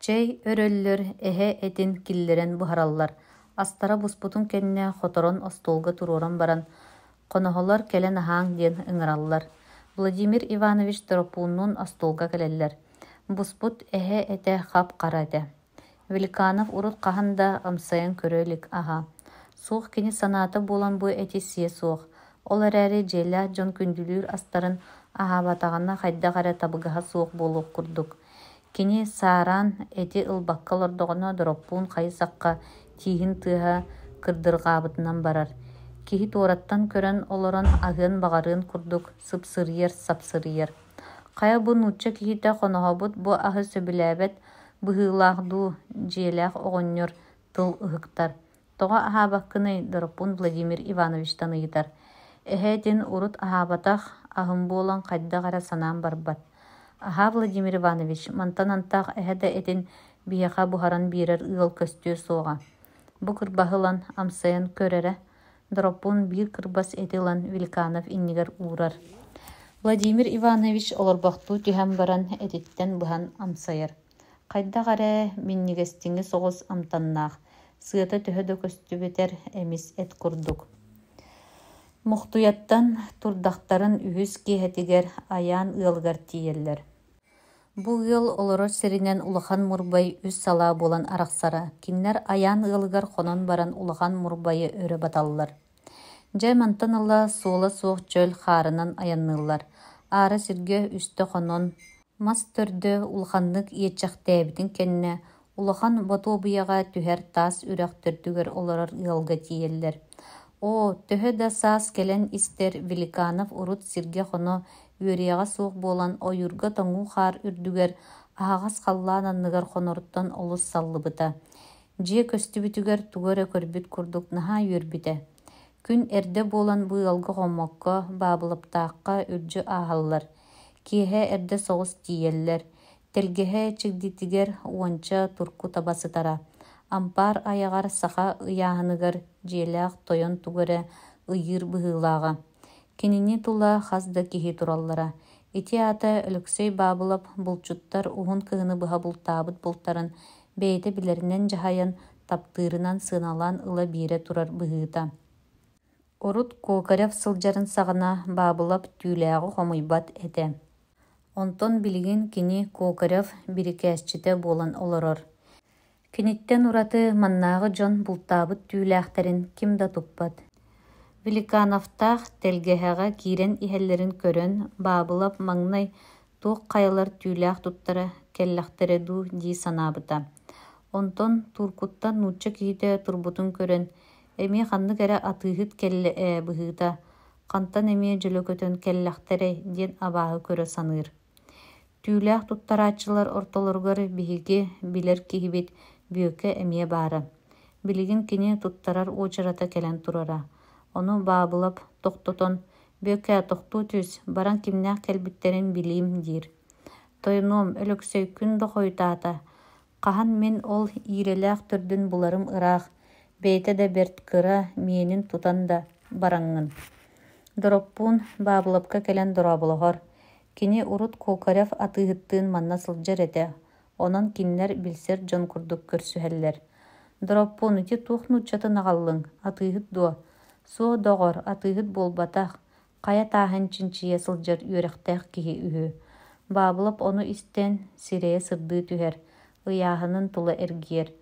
Чэй өрөллөр эһэ этин киллэрэн быһараллар. Астара буспутун кэннэ хоторон остолга туруоран баран хоноһолор кэлэн аһааҥ диэн ыҥыраллар. Владимир Иванович Торопууннун остолга кэлэллэр. Буспут эһэ этэ хап хара этэ. Великанов урут хаһан да амсайан көрөлүк аһа. Суох кини санаата буолан бу эти сие суох. Ол эрээри дьиэлээх дьон күндүлүүр астарын аһаабатаҕына хайдах эрэ табыгаһа суох буолуох курдук. Кини саараан эти ылбакка олордоҕуна Дороппуун хайысакка тииһин тыаһа кырдыргаабытынан барар. Киһи туораттан көрөн олорон аһыан баҕарыын курдук сыпсырыйар, сапсырыйар. Хая бу нуучча киһитэ хоноһобут бу аһы сөбүлээбэт быһыылаах-дуу дьиэлээх оҕонньор тыл ыһыктар. Тоҕо аһаабаккыный Дороппуун Владимир Ивановичтан ыйытар. Эһэтин урут аһаабатах аһым буолан хайдах эрэ санаан барбат. Аһа Владимир Иванович, мантан антаах эһэ да этин биэха буһаран биэрэр ыал көстүө суоҕа. Бу кырбаһылан амсайан көрэрэ. Дороппуун биир кырбас эти ылан Великанов иннигэр уурар. Владимир Иванович олорбохтуу түһэн баран этиттен быһан амсайар. Хайдах эрэ миннигестиҥи соҕус амтаннаах. Сыата төһө да көстүбэтэр эмис эт курдук. Мухтуяттан турдахтарын үһүс киэһэтигэр аяан ыалгар тиеллэр. Бу ыал олорор сиринен улахан мурбай үс салаа буолан арахсара. Киннер аяан ыалыгар хонон баран улахан мурбайы өрө баталлар. Дьэ мантан ыла суола суох чөл хаарынан аянныыллар. Аара сиргэ үстө хонон мас төрдө улаханнык иэччэхтээбитин кэннэ улахан ботуобуяга түһэр таас үрэх төрдүгэр олорор ыалга тиеллэр. О, төһө да саас келен истер Великанов урут сиргэ хоно үөрիэҕэ суох буолан ойурга тоҥуу хаар үрдүгэр аһаҕас халлаан анныгар хоноруттан олус саллыбыта. Дьиэ көстүбүтүгэр тугара көрбүт курдук наһаа үөрбүтэ. Күн эрдэ буолан бу ыалга хоммокко баабылыптаахха үрдьү ааһаллар. Киэһэ эрдэ соҕус тииэллэр. Телгэһэ чигдитигэр уонча турку табасытара. Ампаар айаҕар саха ыйааһыныгар дьиэлээх тойон тугара ыйыыр быһыылааҕа. Кинини тула хас да киһи тураллара. Ити аата өлөксөй баабылап булчуттар уһун кыһыны быһа бултаабыт бултарын бэйэтэ билэринэн дьаһайан таптыырынан сыыналаан ыла биирэ турар быһыыта. Орут Кокарев сылдьарын саҕана баабылап түүлээҕи хомуйбат этэ. Онтон билигин кини Кокарев бирикээсчите буолан олорор. Киниттен ураты маннааҕы дьон бултаабыт түүлээхтэрин ким да туппат. Великановтаах телгэһэҕэ киирэн иһэллэрин көрөн баабылап маҥнай туох хайалар түүлээх туттара келлэхтэрэ дуу дии санаабыта. Онтон туркуттан нуучча киһитэ турбутун көрөн эмиэ ханнык эрэ атыыһыт келлэ быһыыта. Хантан эмиэ дьөлөкөтөн келлэхтэрэ диэн абааһы көрө саныыр. Түүлээх туттарааччылар ортолоргор биһиги билэр киһибит бүөкэ эмиэ баара. Билигин кини туттарар уочарата келэн турара. Ону баабылап тохтотон бүөкэ тохтуу түс баран кимнээх кэлбиттерин билиим диир. Тойнуом өлөксөй күн дохойутаата. Хаһан мен ол иирэлээх төрдүн буларым ыраах. Бэйэтэ да берт кыра миэнин тутан да бараҥҥын. Дороппуун баабылапка келэн дорообулоһор. Кини урут Кокарев атыыһыттыын манна сылдьар этэ. Онон киннер билсэр дьон курдук көрсүһэллэр. Дроппон ити тухну чатын агаллың, атыгыт дуа. Со доғор, атыгыт болбатақ. Қая тахын чинчия сылжар үйректәк кихи үхі. Бабылып оны истен сирее сырды түхер. Ыяхынын тула эргер.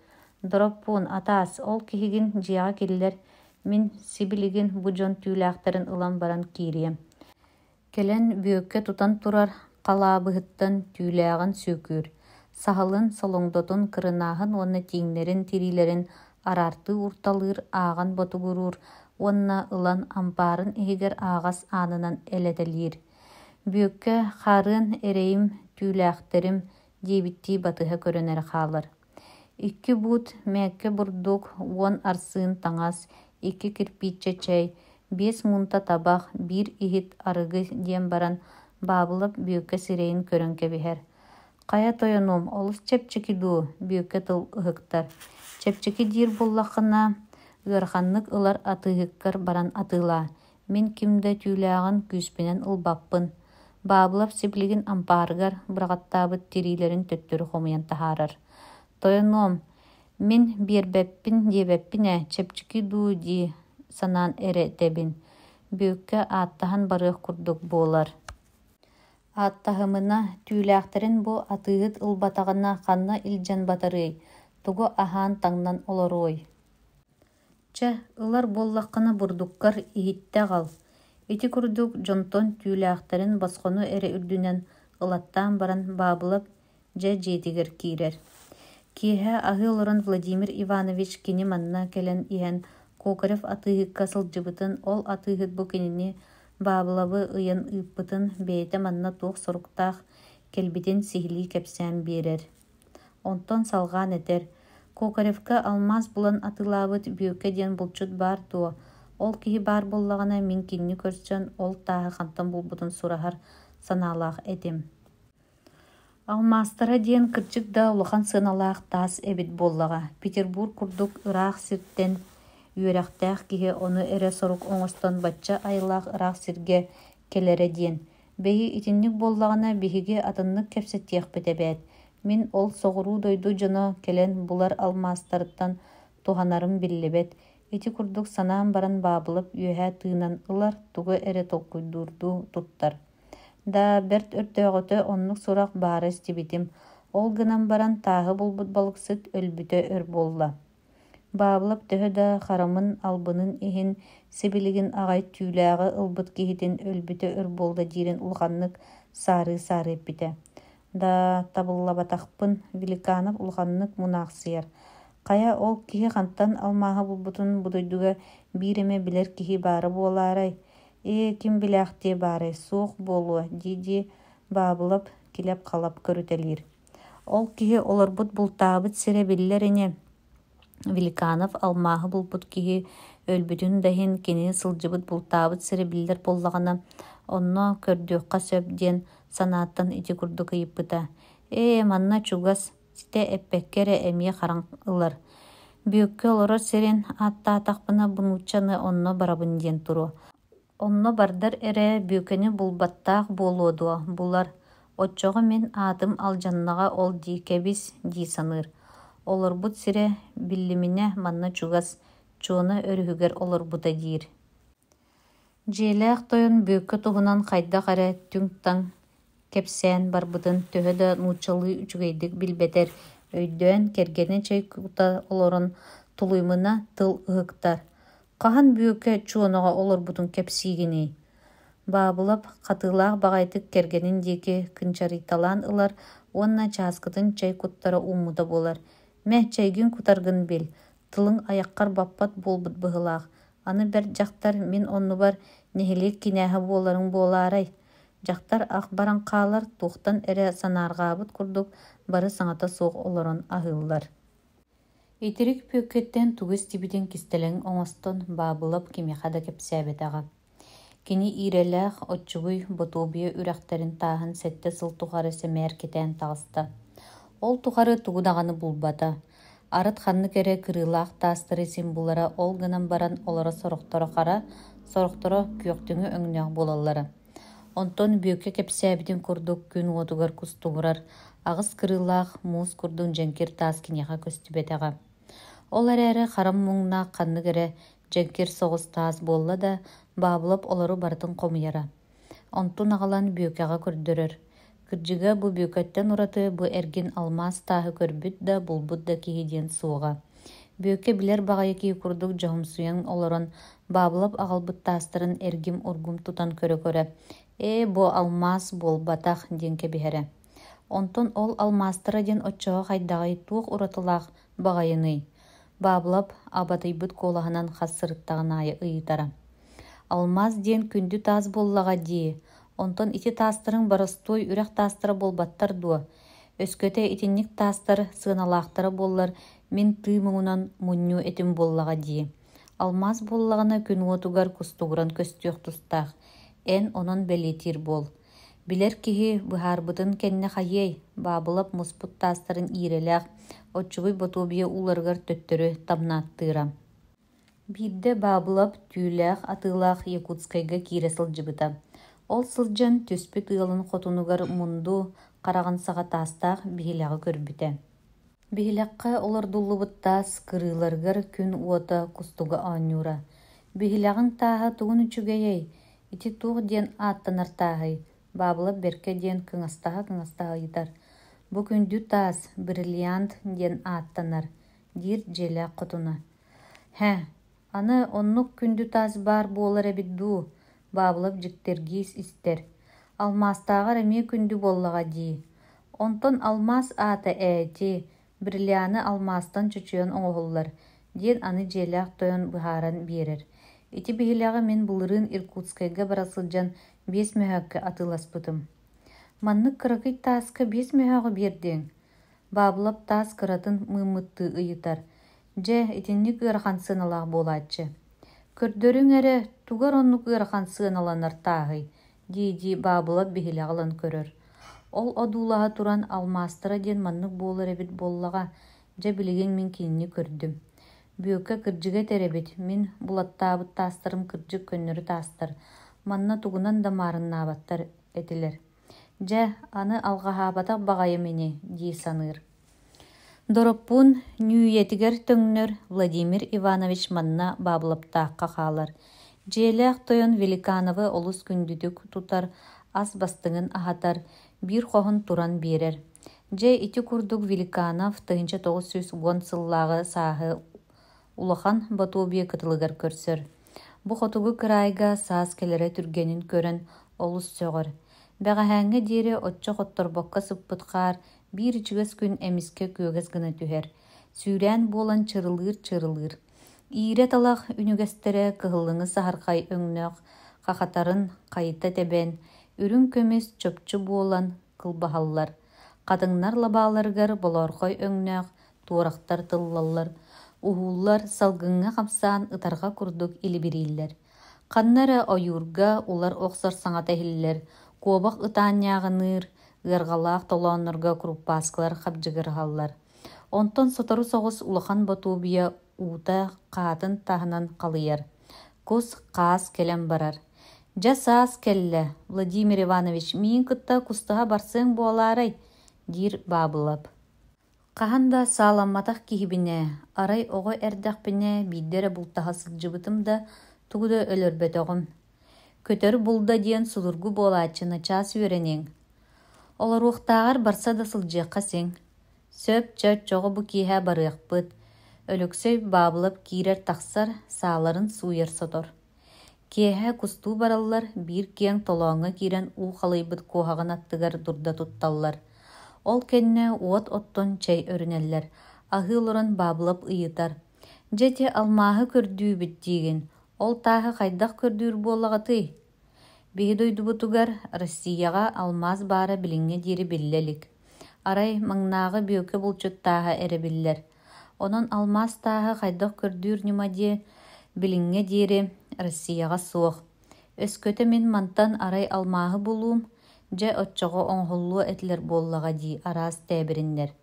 Дроппун атаас ол кихигин жиаға келілер. Мен сибилигин бұжон түйләқтарын ылан баран кирием. Келен бүйөкке тутан турар қалабыхыттан түйләғын сөкүр. Сахалын солоңдотун кырынағын онна тиңнерин тирилерин арарты урталыр аған ботугурур. Онна ылан ампарын эгер ағас анынан элетелир. Бүйөкке харын эрейим түйләхтерим дебитти батыха көрөнер халар. 2 бут мәкке бурдук 10 арсын таңас, 2 кирпичче чай, 5 мунта табақ, 1 ихит арыгы дем баран бабылып бүйөкке сирейин көрөнке бихер. Қая тойоном, олыс чепчеки ду, бүйөкке тыл ыхыктар. Чепчеки дир боллақына ырханнык ылар атыгыккар баран атыла. Мен кимде түйләғын күспенен ылбаппын. Бабылап сиплигин ампарыгар бұрағаттабыт тирилерин төттөрі хомыян тахарар. Тойоном, мен бербеппин дебеппине чепчеки ду ди санан эре тебин. Бүйөкке аттахан барык курдук болар. Аттахымына түйләхтерин бу атыгыт ылбатағына қанна илжан батарый. Тугу ахан таңнан олорой. Ча, ылар боллаққына бурдуккар ихитте қал. Ити курдук жонтон түйләхтерин басқону эре үрдүнен ылаттан баран бабылып жа жетигер кирер. Киһэ аһы олорон Владимир Иванович кини манна келен иһэн Кокарев атыгыкка сылжыбытын ол атыгыт бу кинини бабылабы ыйын ыппытын бейте манна туох соруктаах келбитин сихили кепсән берер. Онтон салган этер. Кокаревка алмаз булан атылабыт бүйөкке ден булчут бар туо. Ол киһи бар боллагана мин кинни көрсөн ол тааһы хантан булбутун сурахар санаалаах этим. Алмастара диен кырчык да улахан сыналаах таас эбит боллага. Петербург курдук ыраах сирттен үйрәхтәэх киһи оны эре сорук оңостон батча айылаах ыраах сирге келере диен. Бейи итинник боллагана биһиге атыннык кепсеттиэх бетебэт. Мин ол соғыру дойду жоно келен булар алмастарыттан туханарым биллебет. Ити курдук санаан баран бабылып үйәһә тыынан ылар тугу эре толкуйдурду туттар. Да берт өртөөгөтө оннук сурак бары стибитим. Ол гынан баран тааһы булбут балыксыт өлбүтө өр болла. Бабылып төһө да харамын албынын иһин сибилигин агай түүлääгы ылбыт киһитин өлбүтө өр болда дирен улханнык сары бите. Да табыллабатахпын Великанов улханнык мунаахсыяр. Кая ол киһи хантан алмааһы булбутун будойдуга биреме билер киһи бары буолаарай. Ким билэхти бары суох болуа диди бабылап килеп қалап көрүтелир. Ол киһи олорбут бултаабыт сире биллерине. Великанов алмааһы булбут киһи өлбүтүн дахин кини сылжыбыт бултаабыт сире биллер боллагана онно көрдүөхха сөп диэн санааттан ити курдук ыйыппыта. Манна чугас сите эппеккере эмие хараң ылар. Бүйөккө олорор серин аттаатахпына бунуччаны онно барабын диэн туру. Онно бардар эре бүйөккени булбаттаах болуодуа. Булар отчоҕо мен аатым алжаннаҕа ол диикэбис дии саныыр. Олорбут сире биллимине манна чугас чуона өрүһүгэр олорбута диир. Дьиэлээх тойон бүйөккө туһунан хайдах эре түң таң кепсээн барбытын төһө да нуучалыы үчүгэйдик билбетер өйдөөн кергени чэй кута олорон тулуймына тыл ыһыктар. Каһан бүйөккө чуоноҕо олорбутун кепсиигини. Баабылап хатыылаах баҕайтык кергенин диэки кынчарыйталаан ылар уонна чааскытын чэй куттара ууммута буолар. Мэх чэйгин кутаргын бил. Тылың аяҡҡар баппат буолбут быһылаах. Аны бэр дьахтар мин оннубар нэһилик кинээһэ буоларың буолаарай. Дьахтар ах баран хаалар туохтан эре санааргаабыт курдук бары саҥата суох олорон аһыыллар. Итирик пүөккеттен тугус тибитин кистелең оҥостон баабылап кимиэхэ да кэпсээбэтэҕэ. Кини иирэлээх отчугуй ботуобуйа үрэхтэрин тааһын сэтте сыл тухары сэмээр китээн таҕыста. Ол тухары тугудаҕаны булбата. Арыт ханнык эре кырыылаах таастары симбулара ол гынан баран олоро сорохторо хара, сорохторо күөктүҥү өҥнөөх буолаллара. Онтон бүйөкке кэпсээбитин курдук күн уотугар кустугурар, агыс кырыылаах муус курдун дьэҥкир таас киниэхэ көстүбэтэҕэ. Ол әрәрі қарам мұңна қанны кәрі жәңкер соғыс таас болла да бабылап олару бартын қомыяра. Онтун ағалан бүйөкеға көрдірір. Кырдьыга бу бүйөкөттен ураты бу эргин алмаз тааһы көрбүт да булбут да киһидиэн суоҕа. Бүйөкке билер бағайы кии курдук жоһумсуян олорон баабылап аҕалбыт таастарын эргим ургум тутан көрө-көрө. Бу алмаз болбатах диэн кэбиһэрэ. Онтон ол алмаастара диэн оччоҕо хайдағай туох уратылаах бағайыный. Баабылап абатыйбыт куолаһынан хассырыттаҕынаайы ыйытара. Алмаз диэн күндү таас боллаҕа дии. Онтон ити таастарын барыстой үрэх таастара болбаттар дуо. Өскөтө итинник таастар сыыналаахтара боллар мен тыымыңунан мунню этим боллаҕа дии. Алмаз боллаҕына күн уотугар кустугуран көстүөх тустаах. Эн онон белетир бол. Билер киһи быһаарбытын кэннэ хайыай, баабылап муспут таастарын иирэлээх, оччугуй ботуобия уларгар төттөрү тамнааттыыра. Биирдэ баабылап түүлээх атыылаах Якутскайга киирэ сылдьыбыта. Ол сылдьан түспүт ыалын хотунугар мунду қараған саға тастаах биһилэҕи көрбүтэ. Биһилэххэ олордуллубыттаас кырыыларгар күн уота кустуга оонньуура. Биһилэҕин тааһа тугун үчүгэйэй, ити туох диэн ааттанар тааһый, баабылап берке диэн кыҥастаһа ыйытар. Бу күндү таас бриллиант диэн ааттанар, диир дьиэлээх хотуна. Аны оннук күндү таас баар буолар эбит дуу, баабылап дьиктэргиис истер. Алмаастааҕар эмиэ күндү боллаҕа дии. Онтон алмаас аата эти, бриллианы алмаастан чучуйан оҥоһуллар, диэн аны дьиэлээх тойон быһааран биэрэр. Ити биһилэҕи мен былырыын Иркутскайга бара сылдьан 5 мөһөккө атыыласпытым. Маннык кыракый тааска 5 мөһөҕү биэрдиэҥ. Баабылап таас кыратын мыыммыттыы ыйытар. Дьэ, итинник ыарахан сыаналаах буолааччы. Көрдөрүң эрэ тугар оннук ыарахан сыаналанар тааһый, дии баабылап биһилэҕилан көрөр. Ол одуулаһа туран алмаастара диэн маннык буолар эбит боллаҕа, дьэ билигин мин кинини көрдүм. Бүйөккэ кырдьыга теребит, мин булаттаабыт таастарым кырдьык көннөрү таастар, манна тугунан да маарыннаабаттар этилэр. Дьэ, аны алҕаһаабатах баҕайы мини, дии саныыр. Дороппун нүүйэтигэр төҥнөр Владимир Иванович манна баабылаптаахха хаалар. Дьиэлээх тойон Великановы олус күндүтүк тутар, ас бастыҥын аһатар, биир хоһун туран биэрэр. Дьэ ити курдук Великанов 1910 сыллааҕы сааһы улахан ботуобия кытылыгар көрсөр. Бу хотугу кыраайга саас келере түргенин көрөн олус сөҕөр. Бэҕэһээҥҥэ диэри оччо хотторбокка сыппытхаар биир ичигес күн эмиске күөгэс гына түһэр. Сүүрэн буолан чырылыыр. Иирэ талах үнүгэстерэ кыһыллыҥы саһархай өҥнөөх, хахатарын хайыта тэбэн, үрүн көмүс чөпчү буолан кылбаһаллар. Хатыҥнар лабааларыгар болоорхой өҥнөөх, туорахтар тыллаллар. Уһууллар салгыҥҥа хамсаан ытарга курдук илибирииллэр. Ханнара ойуурга улар охсор саҥата иһиллэр, куобах ытаанньааҕыныыр, ыаргалаах толооннорго круппааскалар хабдьыгыраһаллар. Онтон сотору соҕус улахан ботуобия уута хаатын таһынан халыйар. Кус хаас келэн барар. Дьэ саас келлэ, Владимир Иванович, миин кытта кустаһа барсыаҥ буолаарай, диир баабылап. Хаһан да сааламматах киһибинэ, арай оҕо эрдэхпинэ биирдэрэ бултаһа сылдьыбытым да тугуда өлөрбөтөҕүм. Көтөр булда диэн сулургу буолааччы начаас үөрэниэҥ. Олоруохтааҕар барса да сылдьыахха сиҥ. Сөп чөт чоҕо бу киэһэ барыахпыт. Өлөксөй баабылап киирэр тахсар, сааларын сууйар сотор. Киэһэ кустуу бараллар, биир киэҥ толооҥҥа киирэн уу халыйбыт куоһаҕын аттыгар дурда тутталлар. Ол кэннэ уот оттон чэй өрүнэллэр, аһыылорон баабылап ыйытар. Дьэти алмааһы көрдүүбүт диигин, ол тааһы хайдах көрдүүр буоллаҕатый. Биһи дойдубутугар Россияға алмаз баара билиҥҥэ диэри биллэлик. Арай маҥнааҕы бүөкэ булчут тааһа эрэ Онон алмаз тааһы хайдах көрдүүр нима дии билиҥҥэ диэри Россияға суох. Өскөтө мин мантан арай алмааһы булуум, дьэ оччоҕо оҥоһуллуо этилэр буоллаҕа дии араас тээбириннэр.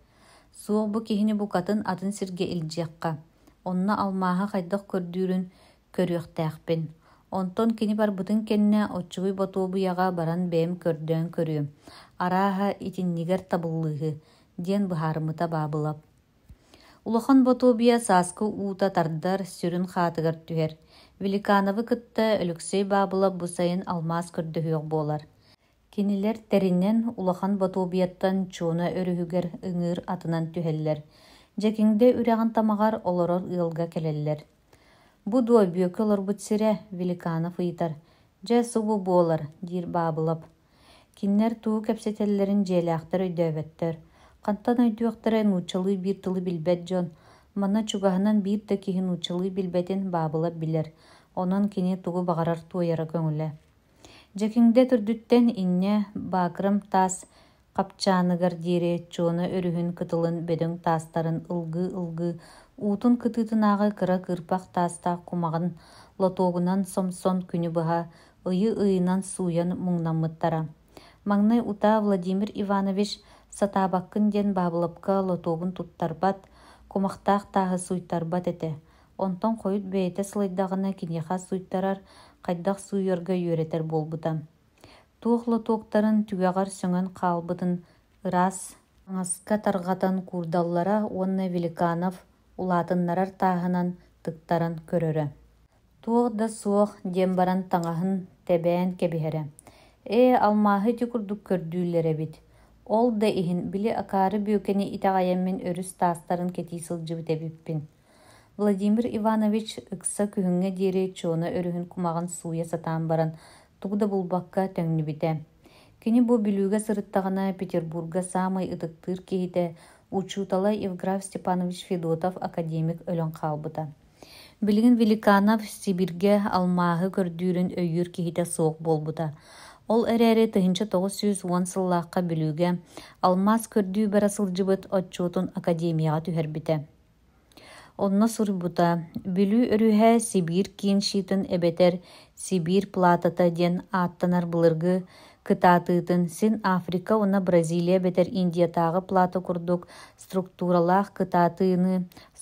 Суох бу киһини букатын атын сиргэ илдьиэхха. Онно алмааһы хайдах көрдүүрүн көрүөхтээхпин. Онтон кини барбытын кэннэ оччугуй ботуобуяга баран бэм көрдөөн көрүөм. Арааһа итиннигэр табыллыыһы, диэн быһаарымыта баабылап. Улахан Ботобия саскы uuta тардар сүрін хатыгар түһер. Великановы кытта өлүксей бабыла бусайын алмаз көрдөһүөк болар. Кинилер теринен улахан Ботобияттан чуона өрүһүгер ыҥыыр атынан түһэллер. Жекиңде үрәҕин тамагар олорор ыалга келеллер. Бу дуобүйөкө олорбут сире, Великанов ыйтар. Дьэ субу буолар, диир баабылап. Киннер туу кэпсетеллерин дьиэлээхтэр өйдөөбөттөр. Хантан өйдүөхтэрэ нуучалыы биир тылы билбэт дьон. Манна чугаһынан биир да киһи нуучалыы билбэтин баабылап билэр. Онон кини тугу бағарар туойара көҥүлэ. Жекиңде түрдүттен инне баакырым таас капчааныгар диэри чуона өрүһүн кытылын бөдөҥ таастарын ылгыы уутун кытыытынаагы кыра кыырпах тааста кумагын лотоогунан сомсон күнү быһа ыйы-ыйынан сууян муҥнаммыттара. Маҥнай утаа Владимир Иванович сатаабаккын диэн баабылапка лотоогун туттарбат, кумахтаах тааһы суйтарбат эте. Онтон хойут бэйэтэ сылайдағына киниэхэ суйттарар, хайдах суйорга үөретер болбута. Туох лотоогтарын түгэҕэр сөҥөн хаалбытын ыраас аҥаска тарҕатан куурдаллара уонна Великанов улаатыннарар тааһынан тыктаран көрөрө. Туох да суох диэн баран таҥаһын тэбээн кэбиһэрэ. Алмааһы ити курдук көрдүүлэр эбит. Ол да иһин били акаары бүөкэни итэҕайэммин өрүс таастарын кетии сылдьыбыт эбиппин. Владимир Иванович ыкса күһүҥҥэ диэри чуона өрүһүн кумагын сууя сатаан баран тугу булбакка төҥнүбүтэ. Кини бу билүүгэ сырыттаҕына Петербурга саамай ытыктыыр киһитэ Учутала Евграф Степанович Федотов академик өлөн хаалбыта. Билигин Великанов Сибирге алмааһы көрдүүрүн өйүр киһитэ суох болбута. Ол эрээри 1910 сыллаахха билүүгэ алмаз көрдүү бара сылдьыбыт отчуутун академияға түһэрбитэ. Онно сурбута билүү өрүһэ Сибир киин шиитин эбетер Сибир платата диэн ааттанар былыргы кытаатыытын син Африка уна Бразилия бетер Индиятаагы плата курдук структуралаах кытаатыыны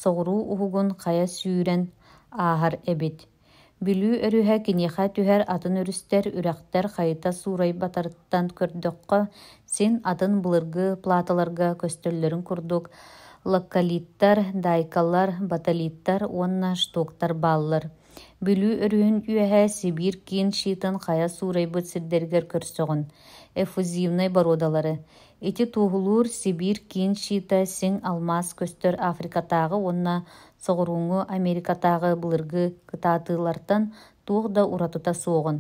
соҕуруу уһугун хая сүүрэн ааһар эбит. Билүү өрүһэ киниэхэ түһэр атын өрүстэр үрэхтэр хайыта суурай батарыттан көрдөккө син атын былыргы платаларга көстөллөрүн курдук локкалиттар, дайкаллар, баталиттар, уонна штоктар бааллар. Билүү өрүһүн үөһэ Сибир киин шиитин хая суурайбыт сирдэригэр көрсөҕүн. Эффузивнай бородалары. Ити туһулуур Сибир киин шиита сиң алмаз көстөр Африкатаагы уонна соҕуруҥҥу Америкатаагы былыргы кытаатыылартан туох да уратыта суоҕун.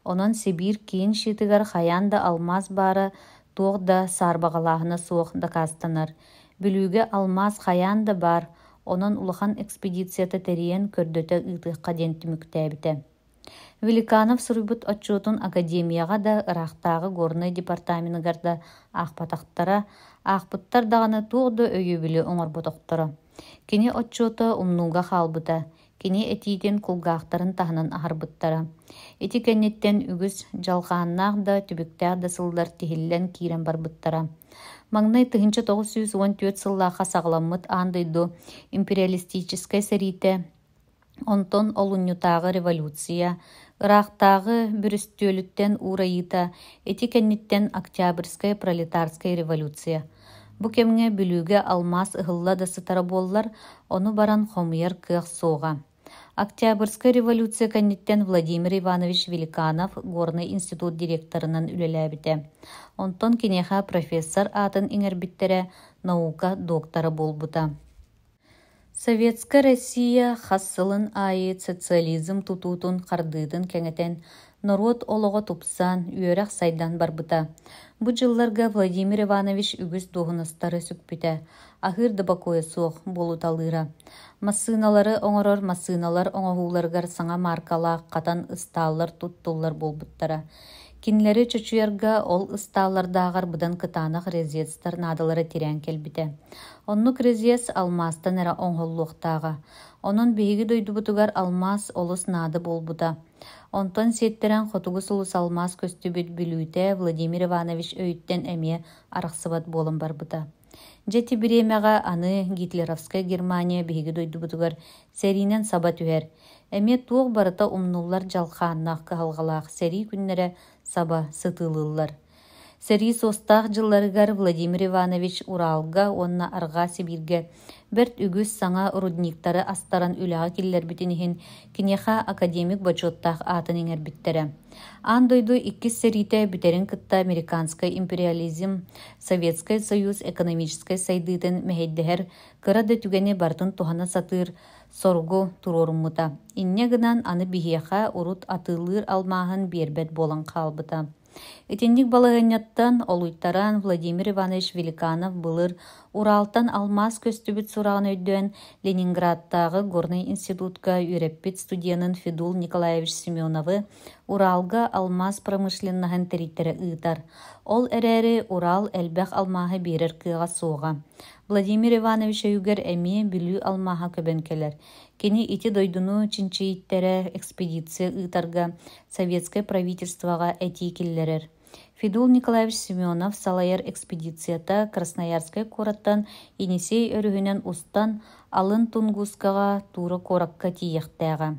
Онон Сибир киин шиитигэр хаяан да алмаз баара туох да саарбаҕалааһына суох да каастанар. Билүүгэ алмаз хаяан да бар, онон улахан экспедицията тэриэн көрдөтө ыытыахха диэн түмүктээбитэ. Великанов суруйбут отчуутун академияға да ырахтаагы горный департаментыгарда аахпатахтара, аахпыттар даҕаны туох да өйүбүлү оҥорботохторо. Кини отчуота умнууга хаалбыта, кини этиитин кулгаахтарын таһынан аһарбыттара. Ити кэнниттен үгүс жалҕааннаах да түбүктээх да сыллар тиһиллэн киирэн барбыттара. Маҥнай 1914 сыллаахха саҕаламмыт аандайду империалистическай сэрите, онтон олунньутаагы революция, ыраахтаагы бүрүстүөлүттен уурайыыта, ити кэнниттен Октябрьская пролетарская революция. Бу кемҥэ билүүгэ алмаз ыһылла да сытара буоллар, ону баран хомуйар кыах суоҕа. Октябрьская революция кэнниттен Владимир Иванович Великанов Горный институт директорынан үлэлээбитэ. Онтон киниэхэ профессор аатын иҥэрбиттерэ наука доктора болбута. Советская Россия хассылын айыт социализм тутуутун хардыытын кэҥэтэн народ олоҕо тупсан, үөрэх сайдан барбыта. Бу дьылларга Владимир Иванович үгүс дуһунастары сүкпүтэ. Ахыр да бакуя суох болуталыыра. Массыыналары оҥорор массыыналар оҥоһууларгар саҥа маркалаах хатан ыстааллар туттуллар болбуттара. Кинилери чочуярга ол ыстааллардаагар быдан кытаанах резецтар наадалары тирээн келбите. Оннук резец алмастан эра оҥоллуохтаага. Онон биһиги дойдубутугар алмаз олус наады болбута. Онтон сиэттерэн хотугус улус алмаз көстүбүт билүүтэ Владимир Иванович өйттен эмиэ арахсыбат буолан барбыта. Жети биремеға аны Гитлеровская Германия биһиги дойдубутугар сэринен саба түһэр. Эмиэ туох барыта умнуллар жалхааннаах кыһалҕалаах сэрии күннэрэ саба сытыылыллар. Сери состақ жылларыгар Владимир Иванович Уралга, онна Арга Сибирге, берт үгіз саңа рудниктары астаран үліға келлер бітінігін кинеха академик бачоттақ атын еңербіттері. Андойду 2 серите бітерін кытта американскай империализм, Советский Союз экономической сайдытын мәхейдігер кырады түгені бартын тухана сатыр соргу туроруммута. Инне гынан аны бихеха урут атылыр алмағын бербет болан қалбыта. Этендик балаганьяттан олуйттаран Владимир Иванович Великанов былыр Уралтан алмаз көстүбүт сурағын өйдөн Ленинградтағы Горный институтка үйреппит студиянын Федул Николаевич Семеновы Уралга алмаз промышленнахын териттері ыйтар. Ол әрәрі Урал әлбәқ алмағы берер кыға соға. Владимир Иванович өйгер әме бүлі алмаға көбенкелер. Кені ити дойдуну чинчииттері экспедиция ыйтарга советское правительствоға әтейкеллерер. Федул Николаевич Семенов салайар экспедицията Красноярскай кораттан Енисей өрүхінен устан алын Тунгускаға тура коракка тиектәға.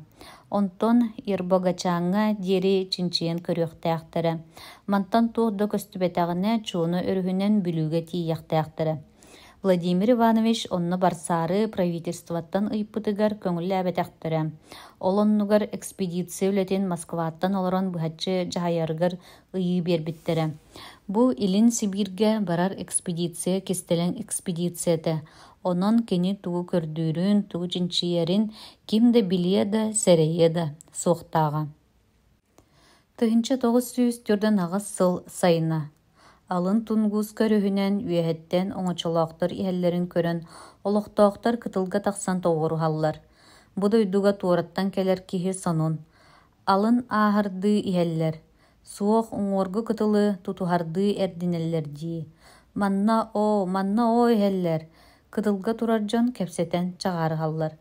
Онтон Ирбогачаңа дери чинчиен көріқтәқтірі. Мантан туғды көстібетәғіне чуыны өрүхінен бүліге тиектәқтірі. Владимир Иванович онны барсары правительствоттан ыйппытыгар көңілі әбетәқтірі. Олоннугар экспедиция үлетен Москваттан олорон бұхатчы жахайаргар ыйы бербіттірі. Бу илин Сибирге барар экспедиция кестелен экспедицияты. Онон кені туғы көрдүүрін, туғы жинчиерін кимді билиеді, сәрейеді соқтаға. Тыхынча 904 ағыз сыл сайына. Алын Тунгуска рөһүнен үйәһеттен оңочолоқтар иһэллерин көрөн олохтоохтар кытылга тахсан тоҕору халлар. Бу дойдуга туораттан келер киһи сонун. Алын ааһарды иһэллер. Суох уҥуоргу кытылы тутуһарды эрдинеллер дии. Манна о иһэллер. Кытылга турар дьон кэпсэтэн чаҕары халлар.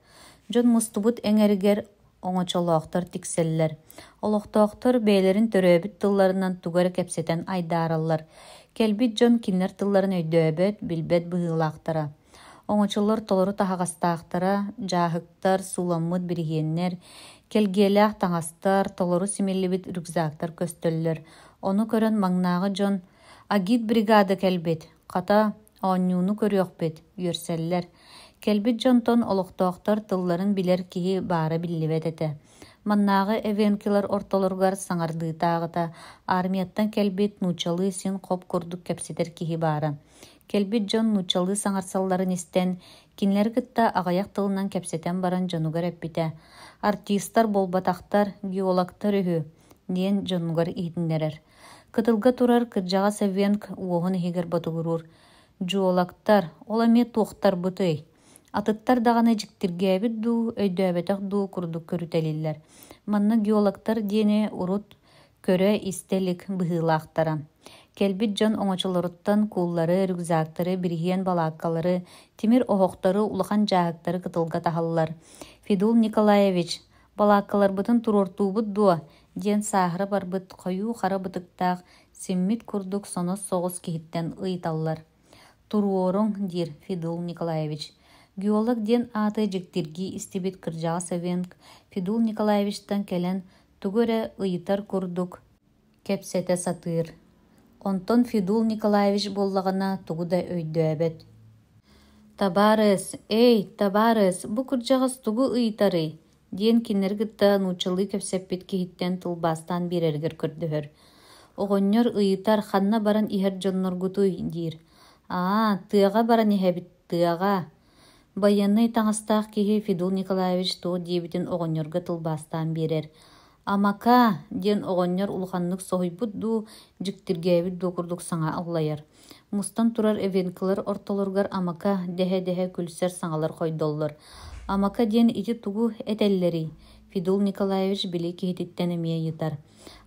Дьон мустубут эҥэригэр оңочолоохтар тикселлер. Олохтоохтар бэйэлэрин төрөөбүт тылларынан тугары кэпсэтэн айдаараллар. Келбит дьон киннер тылларын өйдөөбөт, билбет быһыылаахтара. Оңочолор толору таһаҕастаахтара, жааһыктар, суламмыт биригиэннер, келгиэлээх таҥастар, толору симиллибит рюкзактар көстөллөр. Ону көрөн маҥнааҕы дьон агит бригада келбит, хата оонньууну көрүөхпит, үөрсэллэр. Келбит дьонтон олохтоохтар тылларын билер киһи баара биллибет эте. Маннағы эвенкилар ортолоргар саңардыытаагыта, армияттан келбит нучалы син хоп курдук кепсетер киһи баара. Келбит дьон нучалы саңарсалларын истен, кинлер гытта аҕаяк тылынан кепсетен баран дьонугар эппите. Артисттар болбатахтар, геологтар үһү, диэн дьонугар иһитиннерер. Кытылга турар кырдьаҕа Савенк уоһун иһигэр батугурур. Геологтар, ол эме туохтар бытый. Атыттар дағаны жиктиргәбит ду, өйдөбетек ду курдук көрүтелиллер. Манна геологтар диэне урут көрө истелик быһыылаахтара. Келбит дьон оңочолоруттан кууллары, рюкзактары, биригиен балааккалары, тимир оһохтары, улахан жааһыктары кытылга таһаллар. Федул Николаевич, балааккаларбытын турортуубут дуо, диэн сааһыры барбыт хойуу хара бытыктаах симмит курдук сонос соҕус киһиттэн ыйталлар. Туруоруң, дир Федул Николаевич. Геолог ден аты жектирги истибит кыржаға Савенк Федул Николаевичтан келен тугөрө ыйытар курдук кепсете сатыр. Онтон Федул Николаевич боллагана тугуда өйдөбөт. Табарыс, табарыс, бу кыржагас тугу ыйытары. Диен кинергитта нучалы кепсеппит киһиттен тылбастан бирергер көрдөһөр. Оҕонньор ыйытар ханна баран иһэр дьонноргутуй дир. Тыаға баран иһэбит, тыаға. Баянный таңастаах киһи Федул Николаевич туо диэбитин оҕонньорга тылбастаан биэрэр. Амака, диэн оҕонньор улаханнык соһуйбут дуу, дьиктиргээбит дуу курдук саҥа аллайар. Мустан турар эвенкылар ортолоргар амака дэһэ күлсэр саҥалар хойдоллор. Амака диэн ити тугу этэллери. Федул Николаевич били киһититтэн эмиэ йытар.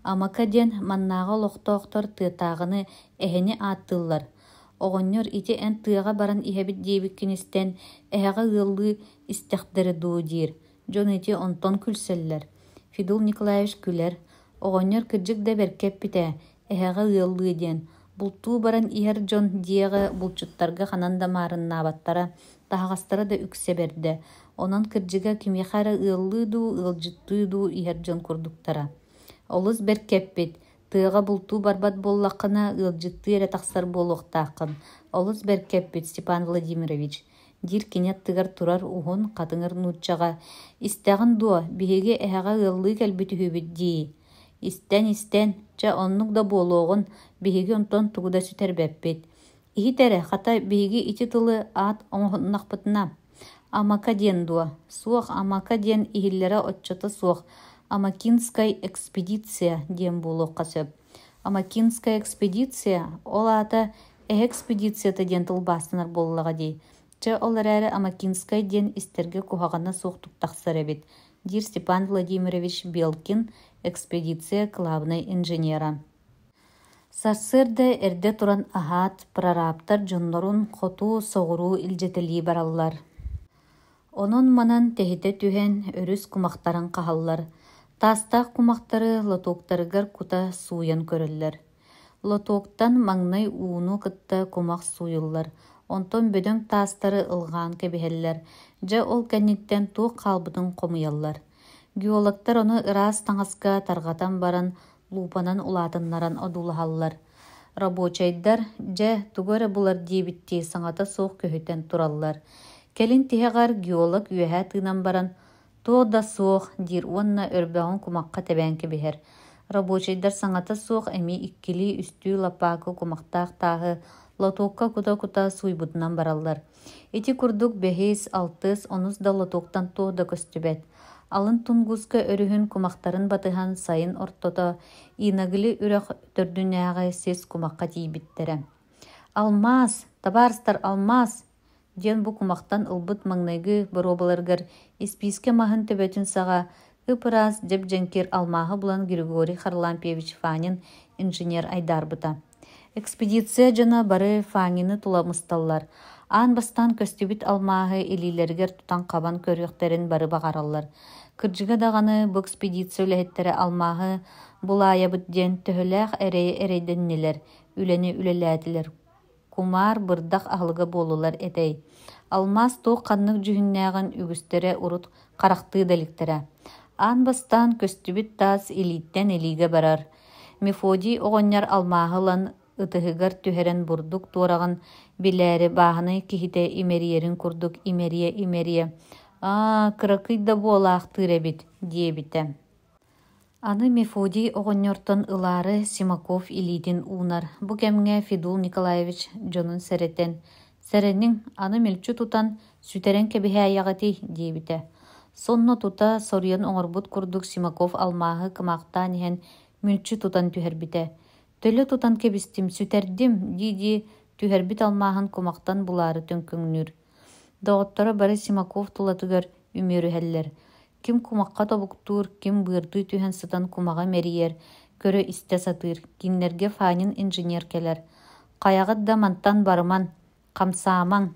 Амака диэн маннааҕа олохтоохтор тыатааҕыны эһэни ааттыыллар. Оҕонньор ити эн тыаҕа баран иһэбит диэбит кинистэн эһэҕэ ыаллыы истэхдэрэ дуу диир. Дьон ити онтон күлсэллэр. Федул Николаевич күлэр. Оҕонньор кырдьык да беркэппитэ эһэҕэ ыаллыы диэн. Бултуу баран иһэр дьон диэҕэ булчуттарга ханан да маарыннаабаттара, таһаҕастара да үксэ бердэ. Онон кырдьыга кимиэхара ыаллыы дуу, ыалдьыттыы дуу иһэр дьон курдуктара. Олус беркэппит, Тыга булту барбат боллаққына ылжытты эре тақсар болуқтақын. Олыс беркеппит Степан Владимирович. Дир кенет тыгар турар уғын қатыңыр нутчаға. Истәғін дуа, бігеге әғаға ыллы кәлбіті хүбіт дей. Истән, жа оннук да болуғын бігеге онтон тугуда сүтәрбәппет. Ихитәрі, қата бігеге ити тылы ат оңғыннақпытына. Амака ден дуа. Суақ Амака ден ихиллері отчаты суақ. Амакинская экспедиция ден болу қасып. Амакинская экспедиция, ол ата экспедицията ден тылбасынар болуға дей. Че олар әрі Амакинская ден истерге кухағана соқтық тақсыр әбет. Дир Степан Владимирович Белкин, экспедиция главный инженера. Сарсырды әрде туран ахат, прораптар жонлорун хоту соғыру илжетелі бараллар. Onun манан тәхите түхен өріс кумақтарын қағаллар. Тастақ кумақтары лотоктарыгар кута суян көріллер. Лотоктан маңнай уыну кытта кумақ суйыллар. Онтон бөдөң тастары ылған кебехеллер. Жа ол кәнниттен ту қалбытын қомыяллар. Геологтар оны ырас таңасқа тарғатан баран лупанан улатыннаран одулахаллар. Рабочайдар жа тугары булар дебитти саңата соқ көхітен тураллар. Келин тихағар геолог үйәһә тыынан баран тода соқ дир уанна өрбәғын кумаққа тәбәнке бехер. Рабочайдар саңата соқ әми иккили үстүй лапақы кумақтақ тағы лотокка кута-кута суйбутынан бараллар. Эти курдук бәхейс алтыс онус да лотоктан тода көстүбәт. Алын тунгузка өрүхін кумақтарын батыған сайын ортота инагылы үрәқ төрдүнәғай сес кумаққа тейбіттері. Алмаз, табарстар алмаз! Ден бу кумақтан ылбыт маңнайгы бұробаларгар исписке махын төбөтін саға ыпырас деп женкер алмағы бұлан Григорий Харлампьевич Фанин инженер айдарбыта. Экспедиция жана бары Фанины туламысталлар. Ан бастан көстүбіт алмағы елилергер тутан қабан көріқтерін бары бағараллар. Кыржыға дағаны бұл экспедиция үләхеттері алмағы бұлая бұдден төхіләқ әрейден нелер, үләні үләләділер. Кумар бырдақ ағылығы болулар әдей. Алмаз тоқ қаннық жүхіннәғын үгістері ұрыт қарақты дәліктері. Ан бастан көстүбіт тас элиттен элиге барар. Мефодий оғыннар алмағылан ытығығар түхерен бұрдық туарағын біләрі бағыны кихите имериерін күрдік имерие. Кыракыйда болақ тыребит, дебіті. Аны Мефодий оғыннортон ылары Симаков илитин унар. Бу кемге Федул Николаевич жонун сәреттен. Сәреннің аны мелчу тутан сүтерен кебіхе аяғати дебіті. Сонно тута сориян оңырбут күрдік Симаков алмағы кымақтан ехен мелчу тутан түхербіті. Төлі тутан кебістім, сүтердім, диди түхербіт алмағын кымақтан бұлары төнкіңнүр. Доғыттары бары Симаков тулатыгар үмеру хәллер. Ким кумаққа табуктур, ким бырды түхен сытан кумаға мериер, көрі исте сатыр, кинлерге Фанин инженер келер. Қаяғыд да мантан барыман, қамсаамаң.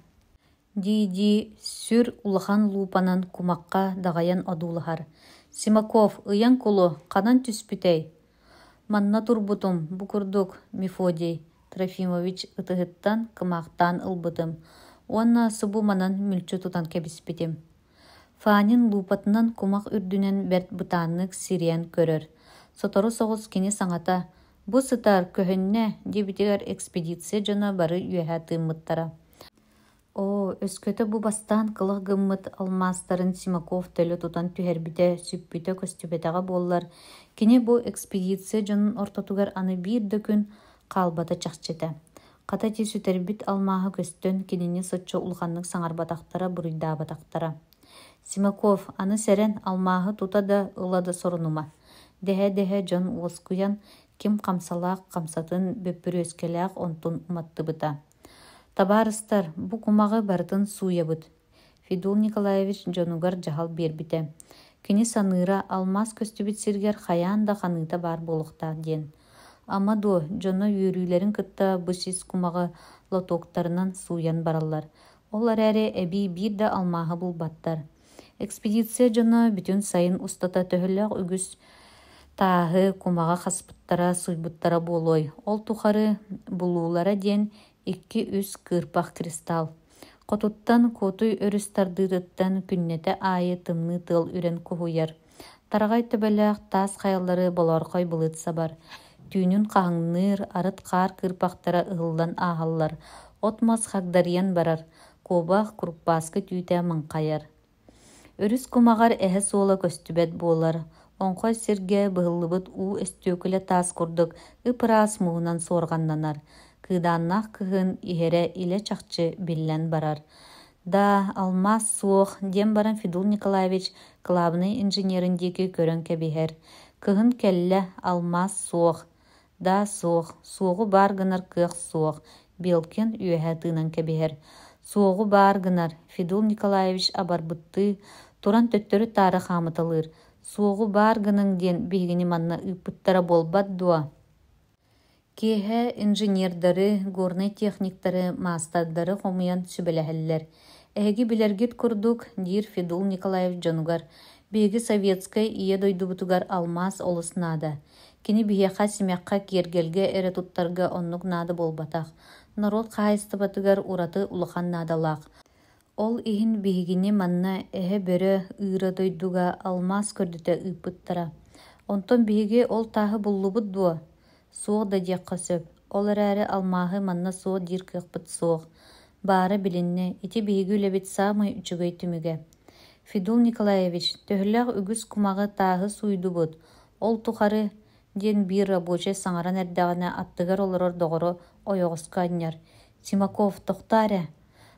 Диди сүр улахан лупанан кумаққа дағаян одулахар. Симаков, ыян кулу, қанан түспітей. Манна турбутум, букурдук, Мефодий Трофимович ытығыттан кымақтан ылбытым. Онна сыбу манан мүлчі тутан кебіспетім. Фанин лупатынан кумақ үрдінен бәрт бұтанлық сириян көрір. Сотору соғыз кені саңата. Бұ сытар көхінне дебітігер экспедиция жана бары үйәхә тыммыттара. Өскөті бұ бастан қылық гыммыт алмастарын Симаков төлі тутан түхербіте сүппіте көстүбетаға болылар. Кені бұ экспедиция жанын ортатугар аны бір дөкін қалбата чақчеті. Қата те сүтербіт алмағы көстөн кенені сотчо улғанлық саңар батақтара бұрыйда батақтара. Симаков, аны сәрен алмағы тута да ылады сорынума. Дәһә жон уоскуян ким қамсалақ қамсатын бөппір өскеләқ онтун уматты бұта. Табарыстар, бұ кумағы бартын суя бұд. Федул Николаевич жонугар жахал бербіте. Кені саныра алмаз көстүбіт сиргер хаян да ханыта бар болықта ден. Амаду, жоны үйрүйлерін кытта бұсис кумағы лотоктарынан суян баралар. Олар әрі әбі бір да алмағы бұл баттар. Экспедиция жоны бүтін сайын устата төхіліғ үгіс тағы кумаға қаспыттара суйбыттара болой. Ол тухары бұлулара ден 2-3 кырпақ кристалл. Қотуттан көтүй өрістардырыттан күннеті айы тымны тыл үрен кухуяр. Тарағай төбеләқ тас қайылары боларқай бұлытса бар. Түүнүн қаһыңныр, арыт қар кырпақтара ыһыллан ааһаллар. Отмас хагдарыян барар. Кобах куруппааскы түүтэ маңқайар. Өрүс кумагар эһэ суола көстүбэт буолар. Онхой сиргэ быһыллыбыт уу өстүөкүлэ таас курдук ыпыраас муунан суорганнанар. Кыыдааннаах кыһын иһэрэ илэ чахчы биллэн барар. Да алмаз суох диэн баран Федул Николаевич главный инженерин диэки көрөн кэбиһэр. Кыһын кэллэ алмаз суох. Да суох. Суогу бар гынар кыах суох. Белкин үөһэ тыынан кэбиһэр. Суогу бар гынар Федул Николаевич абарбытты туран төттөрү таары хаамыталыр. Суогу бар гының диэн биһигини манна ыппыттара болбат дуа. Киэһэ инженердары, горный техниктары, маастардары хомуян сүбэлэһэллэр. Эһиги билэргит курдук диир Федул Николаевич дьонугар. Биһиги советскай ие дойдубутугар алмаз олус-наада. Кини биһиэхэ симэххэ киэргэлгэ эрэ туттарга оннук наада болбатах. Народ хаайыстыбатыгар ураты улахан наадалаах. Ол иһин биһигини манна эһэ бөрө ыыра дойдуга алмаз көрдүтэ ыппыттара. Онтон биһиги ол тааһы буллубут дуо. Суох да диэххэ сөп. Ол эрээри алмааһы манна суох диир кыахпыт суох. Баара билинне, ити биһиги үлэбит саамай үчүгэй түмүгэ. Федул Николаевич, төһүлээх үгүс кумагы тааһы суйдубут. Ол тухары диэн биир рабочий саҥаран эрдэҕинэ аттыгар олорор доҕоро ойоҕуска анньар. Симаков, тохтаарэ.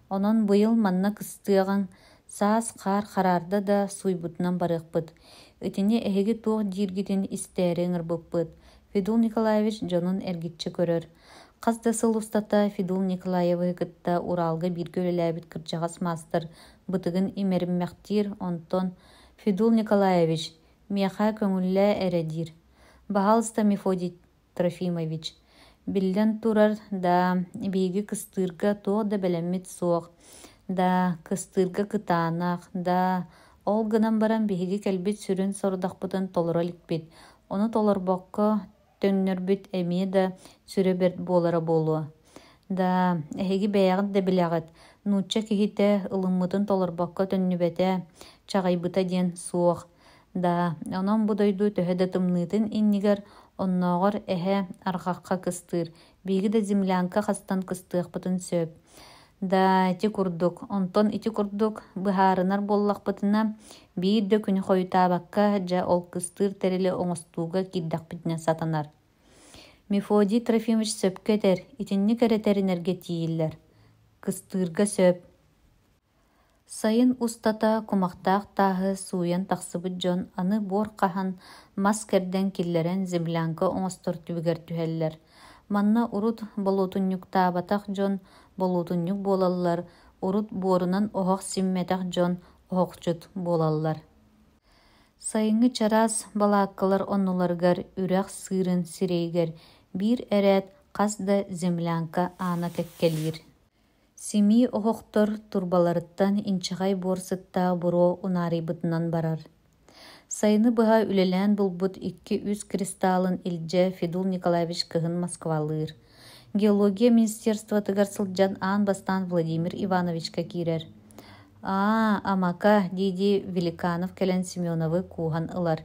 Онон быйыл манна кыстыаҕаҥ саас хаар хараарда да суйбутунан барыахпыт. Итини эһиги туох дииргитин истээри ыҥырбыппыт. Федул Николаевич дьонун эргиччи көрөр. Хас да сыл устата Федул Николаевы кытта Уралга биргэ үлэлээбит кырдьаҕас маастар бытыгын имериммэхтиир онтон Федул Николаевич миэхэ көҥүллээ эрэдиир. Бахалста Мефодий Трофимович. Биллэн турар да биһиги кыстыырга туох да бэлэммит суох, да кыстыырга кытаанаах, да ол гынан баран биһиги кэлбит сүрүн сорудахпытын толоро иликпит. Ону толорбокко төннөрбүт эмиэ да сүрэ берт буолара буолуа. Да эһиги бэйэҕит да билэҕит. Нуучча киһитэ ылыммытын толорбокко төннүбэтэ чаҕайбыта диэн суох. Да онон бу дойду төһө да тымныытын иннигэр онноогор эһэ арҕахха кыстыыр. Биһиги да землянка хастан кыстыахпытын сөп. Да ити курдук. Онтон ити курдук быһаарынар буоллахпытына биир да күнү хойутаабакка дьа ол кыстыыр терили оҥостууга киирдэхпитинэ сатанар. Мефодий Трофимович сөпкө этэр, итинник эрэтеринэргэ тииллэр. Кыстыырга сөп. Сайын устата кумахтаах тааһы сууян тахсыбыт дьон аны буор хаһан мас кэрдэн киллэрэн землянка оҥостор түбүгэр түһэллэр. Манна урут болуутунньуктаабатах дьон болуутунньук буолаллар, урут буорунан оһох симмэтэх дьон оһохчут буолаллар. Сайыҥҥы чараас балааккалар оннуларгар үрэх сыырын сирэйгэр биир эрэät хас да землянка аана кэккэлиир. Сими оһохтор турбаларыттан инчиҕай буорсыттаа буруо унаарыйбытынан барар. Сайыны быһа үлэлээн булбут 2-3 кристаллын илдьэ Федул Николаевич кыһын Москвалыыр. Геология министерствотыгар сылдьан аан бастаан Владимир Ивановичка киирэр. Амака, диди Великанов кэлэн Семеновы кууһан ылар.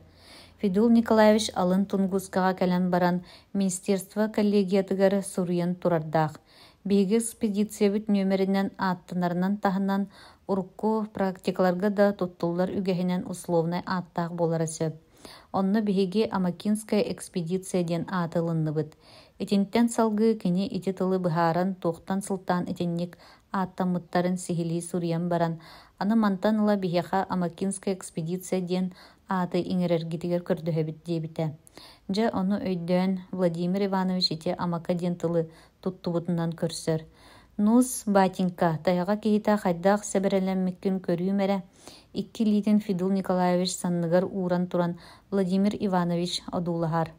Федул Николаевич алын Тунгускага кэлэн баран министерство коллегиятыгар суруйан турардаах. Биһиги экспедициябыт нөмеринен ааттынарынан таһынан урукку практикаларга да туттуллар үгэһинен условный ааттаах буолара сөп. Онно биһиги Амакинская экспедиция диэн аатылынныбыт. Итинтен салгы кини ити тылы быһааран туохтан сылтаан итинник ааттаммыттарын сихилии суруйан баран, аны мантан ыла биһиэхэ Амакинская экспедиция диэн ааты иҥэрэргитигэр көрдөһөбүт диэбитэ. Дьэ ону өйдөөн Владимир Иванович ити Амака диэн тылы туттубутунан көрсөр. Нус, батенька, тайаға киһитэ хайдаах сэбэрэлэммиккин көрүүм эрэ. 2 литин Федул Николаевич санныгар ууран туран Владимир Иванович одуулаһар.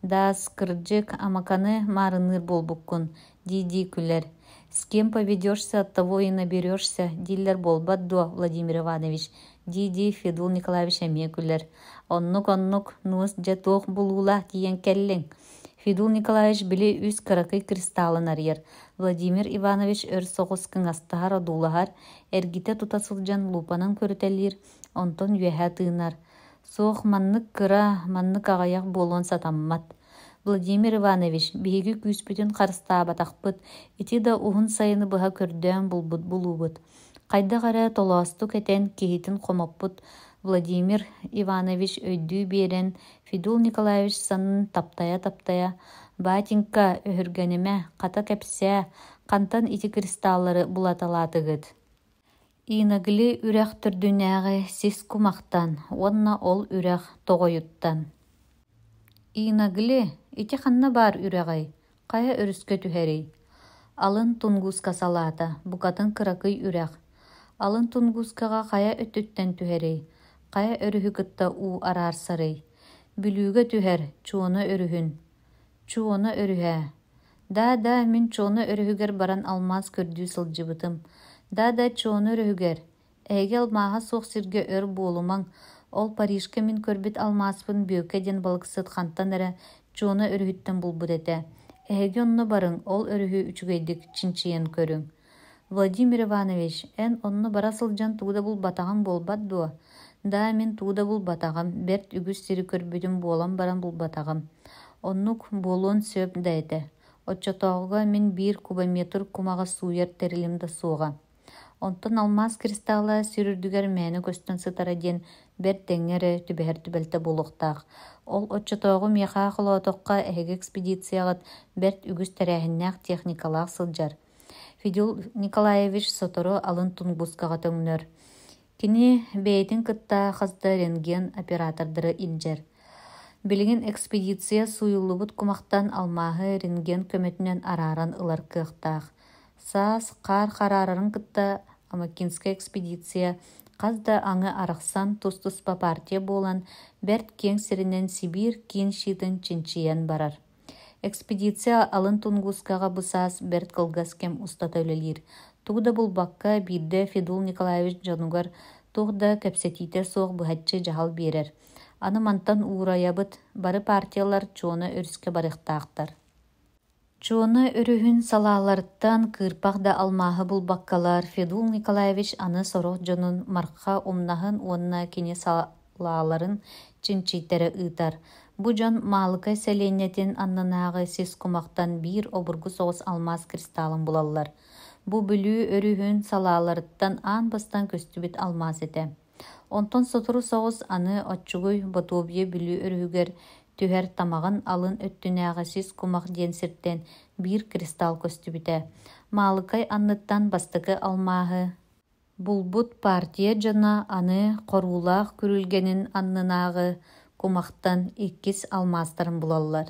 Даас кырдьык Амаканы маарынныыр болбуккун, дии күлэр. С кем поведешься, от того и наберешься, диллер болбат дуа, Владимир Иванович, дии Федул Николаевич эмиэ күлэр. Оннук, нуус дьэ туох булуула тиен келлиң. Федул Николаевич били үс кыракый кристаллын арьер. Владимир Иванович өр соҕус кыҥастаһар одуулаһар, эргите тутасылдьан лупанан көрүтэлиир, онтон үөһэ тыынар. Суох маннык кыра, маннык аҕайах буолуон сатаммат. Владимир Иванович биһиги күүспүтүн харыстаабатахпыт, ити да уһун сайыны быһа көрдөөн булубут. Хайдах толоостук этен киһитин хомоппут Владимир Иванович өйдүү биэрэн Федул Николаевич санын таптая, «Батенька, өһүргәнемэ, хата кэпсээ, хантан ити кристаллары булаталаатыгыт». Иинагыли үрэх түрдүнээҕи сис кумахтан, уонна ол үрэх тоҕойуттан. Иинагыли, ити ханна баар үрэҕэй, хая өрүскө түһэрий. Алын тунгууска салаата, букатын кыракый үрэх. Алын тунгуускаға хая өттүттэн түһэрий, хая өрүһү кытта уу араарсарый. Бүлүүгэ түһэр, чуона өрүһүн. Чуона өрүһэ. Да, мин чуона өрүһүгэр баран алмаз көрдүү сылдьыбытым. Да, чуона өрүһүгэр. Эге алмааға суох сиргэ өр буолумаң, ол Парижка мин көрбүт алмааспын бүөкэ ден балыксыт хантан эрэ чуона өрүһүттэн булбут этэ. Эге онно барың, ол өрүһү үчүгэйдик чинчиен көрүң. Владимир Иванович, эн онно бара сылдьан тууда булбатаҕам буолбат дуо. Да, мин тууда булбатаҕам, берт үгүс сири көрбүтүм буолан баран булбатаҕам. Оннук буолуон сөп да этэ. Отчотооҕуга мин 1 кубометр кумаҕа сууйар терилим да суоҕа. Онтон алмаз кристалла сүрүрдүгэр мээнэ көстөн сытара диэн бер тэҥҥэрэ түбэһэр түбэлтэ булуохтаах. Ол отчотооҕу миэхаа холоотохха эһиги экспедицияҕат берт үгүс тэрээһиннээх техникалаах сылдьар. Федул Николаевич сотору алын тунгуускаҕа төҥнөр. Кини бэйэтин кытта хазда рентген оператордары илдьэр. Билигин экспедиция суйуллубут кумахтан алмааһы рентген көмөтүнэн арааран ылар кыахтаах. Саас қар хараарарын кытта Амакинская экспедиция казда аңы арахсан тус-туспа партия болан берт кең сиринен Сибир киин шиитин чинчиен барар. Экспедиция алын тунгуускаға бысаас берт кылгас кем устата өлелир. Тугда булбакка бирде Федул Николаевич жанугар тугда кэпсетитер суох быһаччы жахал биэрэр. Аны мантан уурайабыт, бары партиялар чуона өрүскө барыхтаахтар. Чуона өрүһүн салааларыттан кыырпах да алмааһы булбаккалар Федул Николаевич аны сорох дьонун марха умнаһын уонна кини салааларын чинчийтері ыытар. Бу дьон маалыкай сэлиэннэтин аннанааҕы сис кумахтан 1 обургу соҕус алмаз кристаллын булаллар. Бу бүлүү өрүһүн салааларыттан аан бастан көстүбүт алмаз этэ. Онтон сотору соҕус аны отчугуй ботуобье бүлүү өрүһүгэр түһэр тамагын алын өттүнээҕи сис кумах диэн сиртэн 1 кристалл көстүбүтэ. Маалыкай анныттан бастакы алмааһы булбут партия дьона аны коруулаах күрүлгенин аннынааҕы кумахтан 2 алмаастарын булаллар.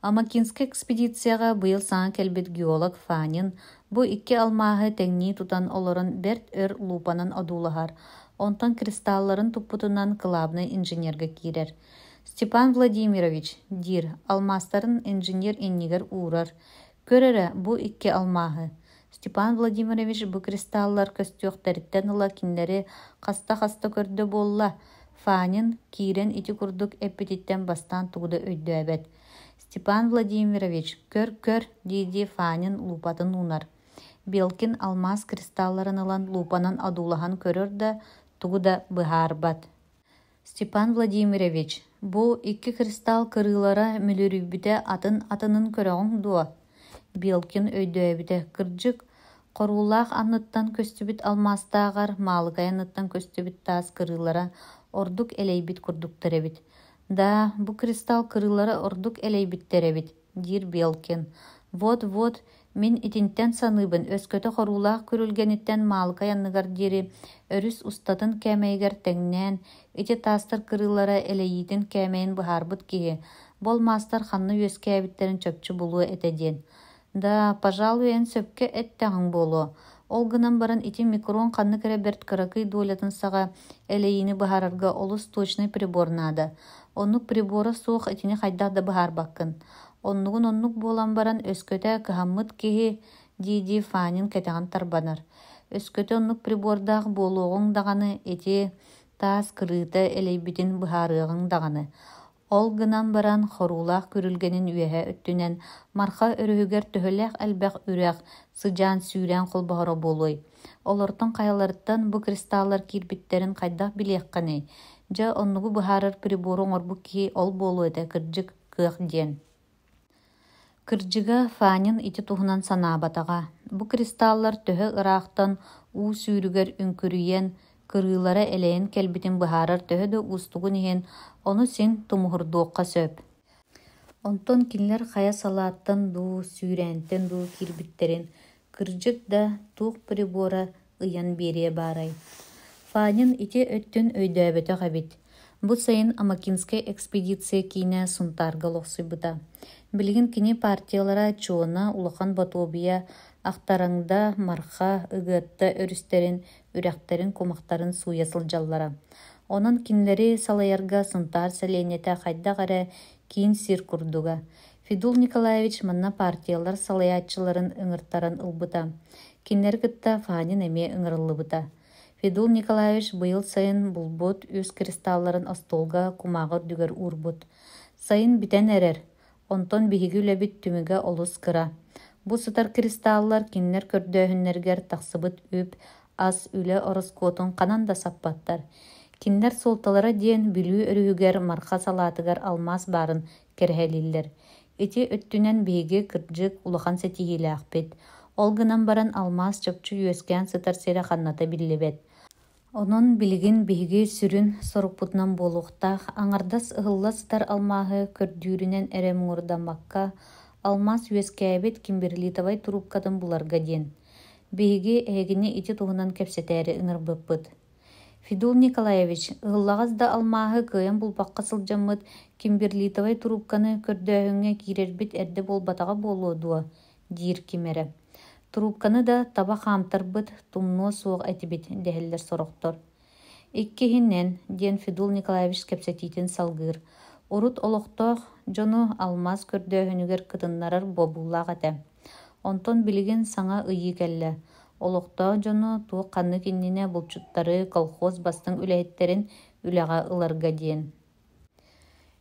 Амакинская экспедицияға быйыл саҥа кэлбит геолог Фанин бу 2 алмааһы тэҥнии тутан олорон берт өр лупанан одуулаһар. Онтон кристалларын туппутунан кылаабны инженерге киирэр. Степан Владимирович, дир, алмастарын инженер иннигер уурар. Көрөрө бу 2 алмааһы. Степан Владимирович бу кристаллар көстүөхтәриттен ыла кинлери хаста көрдө болла. Фанин киирен ити курдук эппититтен бастан тугуда өйдөбөт. Степан Владимирович, көр, диди Фанин лупатын унар. Белкин алмаз кристалларын ылан лупанан адуулахан көрөр да тугуда быһаарбат. Степан Владимирович, бу 2 кристалл кырыылара мүлөрүбүтэ атынын көрөҕүң дуо. Белкин өйдөбүтэ кырдьык коруулаах анныттан көстүбүт алмастаагар маалыкай анныттан көстүбүт таас кырыылара ордук элейбит курдуктаребит. Да, бу кристалл кырыылара ордук элейбиттеребит, дир Белкин. Вот, мен итинтен саныыбын өскөтө хорулаах көрүлгениттен маалыкай анныгар дири өрүс устатын кэмэйгэр тэҥнээн ити таастар кырыылара элейитин кэмэйин быһаарбыт киһи болмаастар ханна үөскээбиттерин чөпчү булуо этэ. Да, пожалуй, эн сөпкө эттээҕиҥ буолуо. Ол гынан баран ити микрон ханны кэрэ берт кыракый дуолатын саҕа элейини быһаарарга олус точный прибор наада. Оннук прибора суох итини хайдаах да быһаарбаккын. Оннук буолан баран өскөтө кыһаммыт киһи диди Фанин кэтэҕин тарбанар. Өскөтө оннук прибордаах буолуоҕуҥ даҕаны ити таас кырыыта элейбитин быһаарыаҕыҥ даҕаны. Ол гынан баран хоруулаах күрүлгенин үөһэ өттүнэн марха өрүһүгэр төһөлээх элбэх үрэх сыдьаан сүүрэн холбоһоро буолуой. Олортон кайаларыттан бу кристаллар киирбиттерин хайдаах билиэххэний. Дьэ оннугу быһаарар прибору оҥорбу киһи ол буолуо этэ кырдьык кыах диэн. Кырдьыга Фанин ити туһунан санаабатаҕа. Бу кристаллар төһө ыраахтан уу сүүрүгэр үҥкүрүйэн, кырыылара элэйэн кэлбитин быһаарар төһө да уустугун иһин ону син тумуһурдуохха сөп. Онтон кинилэр хая салааттан дуу, сүүрээнтэн дуу киирбиттерин кырдьык да туох прибора ыйан биэриэ баарай. Фанин ити өттүн өйдөөбөтөх эбит. Бу сайын Амакинская экспедиция киинэ сунтаарга лохсуйбута. Билигин кини партиялара чуона улахан батуобия ахтараңда марха ыгытта өрүстерин, үрәхтерин кумактарын суя сылдьаллара. Онон кинилери салайарга сунтаар сэлээнэтэ хайдагара киин сир курдуга. Федул Николаевич манна партиялар салаячыларын ыҥыртаран ылбыта. Кинилер кытта Фанин эмиэ ыҥырыллыбыта. Федул Николаевич быйыл сайын булбут үс кристалларын остолга кумаагыр дүгер уурбут. Сайын битен эрер. Онтон биһиги үлэбит түмүгэ олус кыра. Бу сытар кристаллар кинилер көрдөөһүннэргэр тахсыбыт үп, ас үлэ ороскотун канан да саппаттар. Кинилер солталара диэн бүлүү өрүүгэр марха салаатыгар алмас барын керһэлиллер. Ити өттүнэн биһиги кырдьык улахан сэтиһиилээхпит. Ол гынан баран алмас чөпчү үөскээн сытар сире ханната биллибет. Онон билигин биһиги сүрүн сорукпутунан буолуохтаах аҥардас ыһылла сытар алмааһы көрдүүрүнэн эрэ муҥурдаммакка алмас үөскээбит кимберлитовай трубкатын буларга диэн. Биһиги эһигини ити туһунан кэпсэтээри ыҥырбыппыт. Федул Николаевич, ыһыллаҕас да алмааһы кыайан булбакка сылдьаммыт кимберлитовай трубканы көрдөөһүҥҥэ киирэрбит эрдэ буолбатаҕа буолуо диир кимэрэ. Трубканы да таба хаамтарбыт тумнуо суох этибит дэһэллэр сорохтор. Иккиһиннэн диэн Федул Николаевич кэпсэтиитин салгыыр. Урут олохтоох дьону алмас көрдөөһүнүгэр кытыннарар буобуллаах этэ. Онтон билигин саҥа ыйыы кэллэ. Олохтоох дьону туох ханны киннинэ булчуттары колхоз бастың үлэһиттерин үлэҕэ ыларга диэн.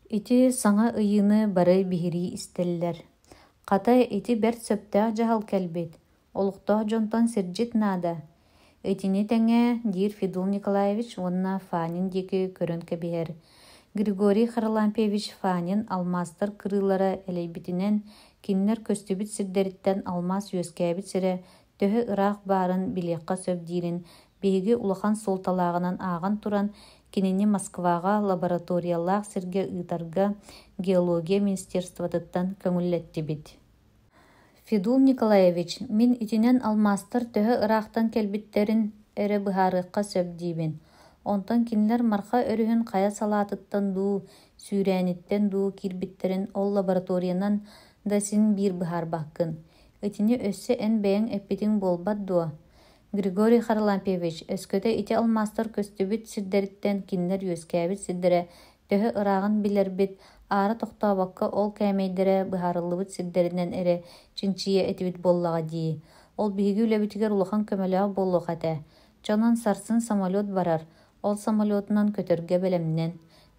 Ити саҥа ыйыыны бары биһирии истэллэр. Хата ити бэрт сөптөөх дьаһал кэлбит. Олохтоох дьонтон сирдьит наада. Итини тэҥэ диир Федул Николаевич уонна Фанин диэки көрөн кэбиһэр. Григорий Харлампьевич Фанин алмастар кырыылара элэйбитинэн кинилэр көстүбүт сирдэриттэн алмас үөскээбит сире төһө ыраах баарын билиэхха сөп диирин биһиги улахан солталаагынан ааган туран кинини Москваға лабораториялаах сиргэ ыытарга геология министерствотыттан көҥүллэттибит. Федул Николаевич, мин итинэн алмастар төһө ыраахтан кэлбиттерин эрэ быһаарыахха сөп диибин. Онтон кинилэр марха өрүһүн хая салаатыттан дуу, сүүрээниттэн дуу киирбиттерин ол лабораториянан да син биир быһаарбахкын. Итини өссө эн бэйэҥ эппитиҥ буолбат дуо. Григорий Харлампьевич, өскөтө ити алмастар көстүбүт сирдэриттэн кинилэр үөскээбит сирдэрэ төһө ыраагын билэрбит, аара тохтообакка ол кээмэйдэрэ быһаарыллыбыт сирдэринэн эрэ чинчийэ этибит буоллаҕа дии. Ол биһиги үлэбитигэр улахан көмөлөөх буолуох этэ. Дьонун сарсын самолет барар, ол самолетунан көтөргэ бэлэмнэн,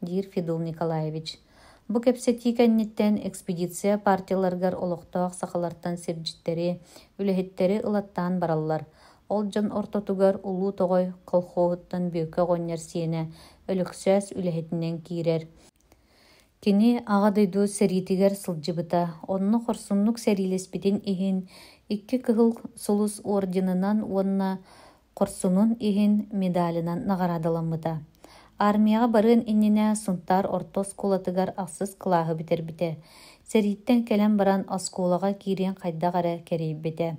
диир Федул Николаевич. Бу кэпсэтии кэнниттэн экспедиция партияларгар олохтоох сахалартан сирдьиттери, үлэһиттери ылаттаан бараллар. Ол дьон ортотугар улуу тоҕой колхооһуттан бүөккэ оҕонньор сиэнэ өлөксөөс үлэһитинэн киирэр. Кини аҕадыйдуу сэриитигэр сылдьыбыта, онно хорсуннук сэриилэспитин иһин икки кыһыл сулус орденынан уонна хорсунун иһин медалынан наҕарадаламмыта. Армияға барыын иннинэ сунтаар орто скулатыгар ахсыс кылааһы битербите. Сэрииттэн кэлэн баран оскуулаҕа киириэн хайдағара кэрииббите.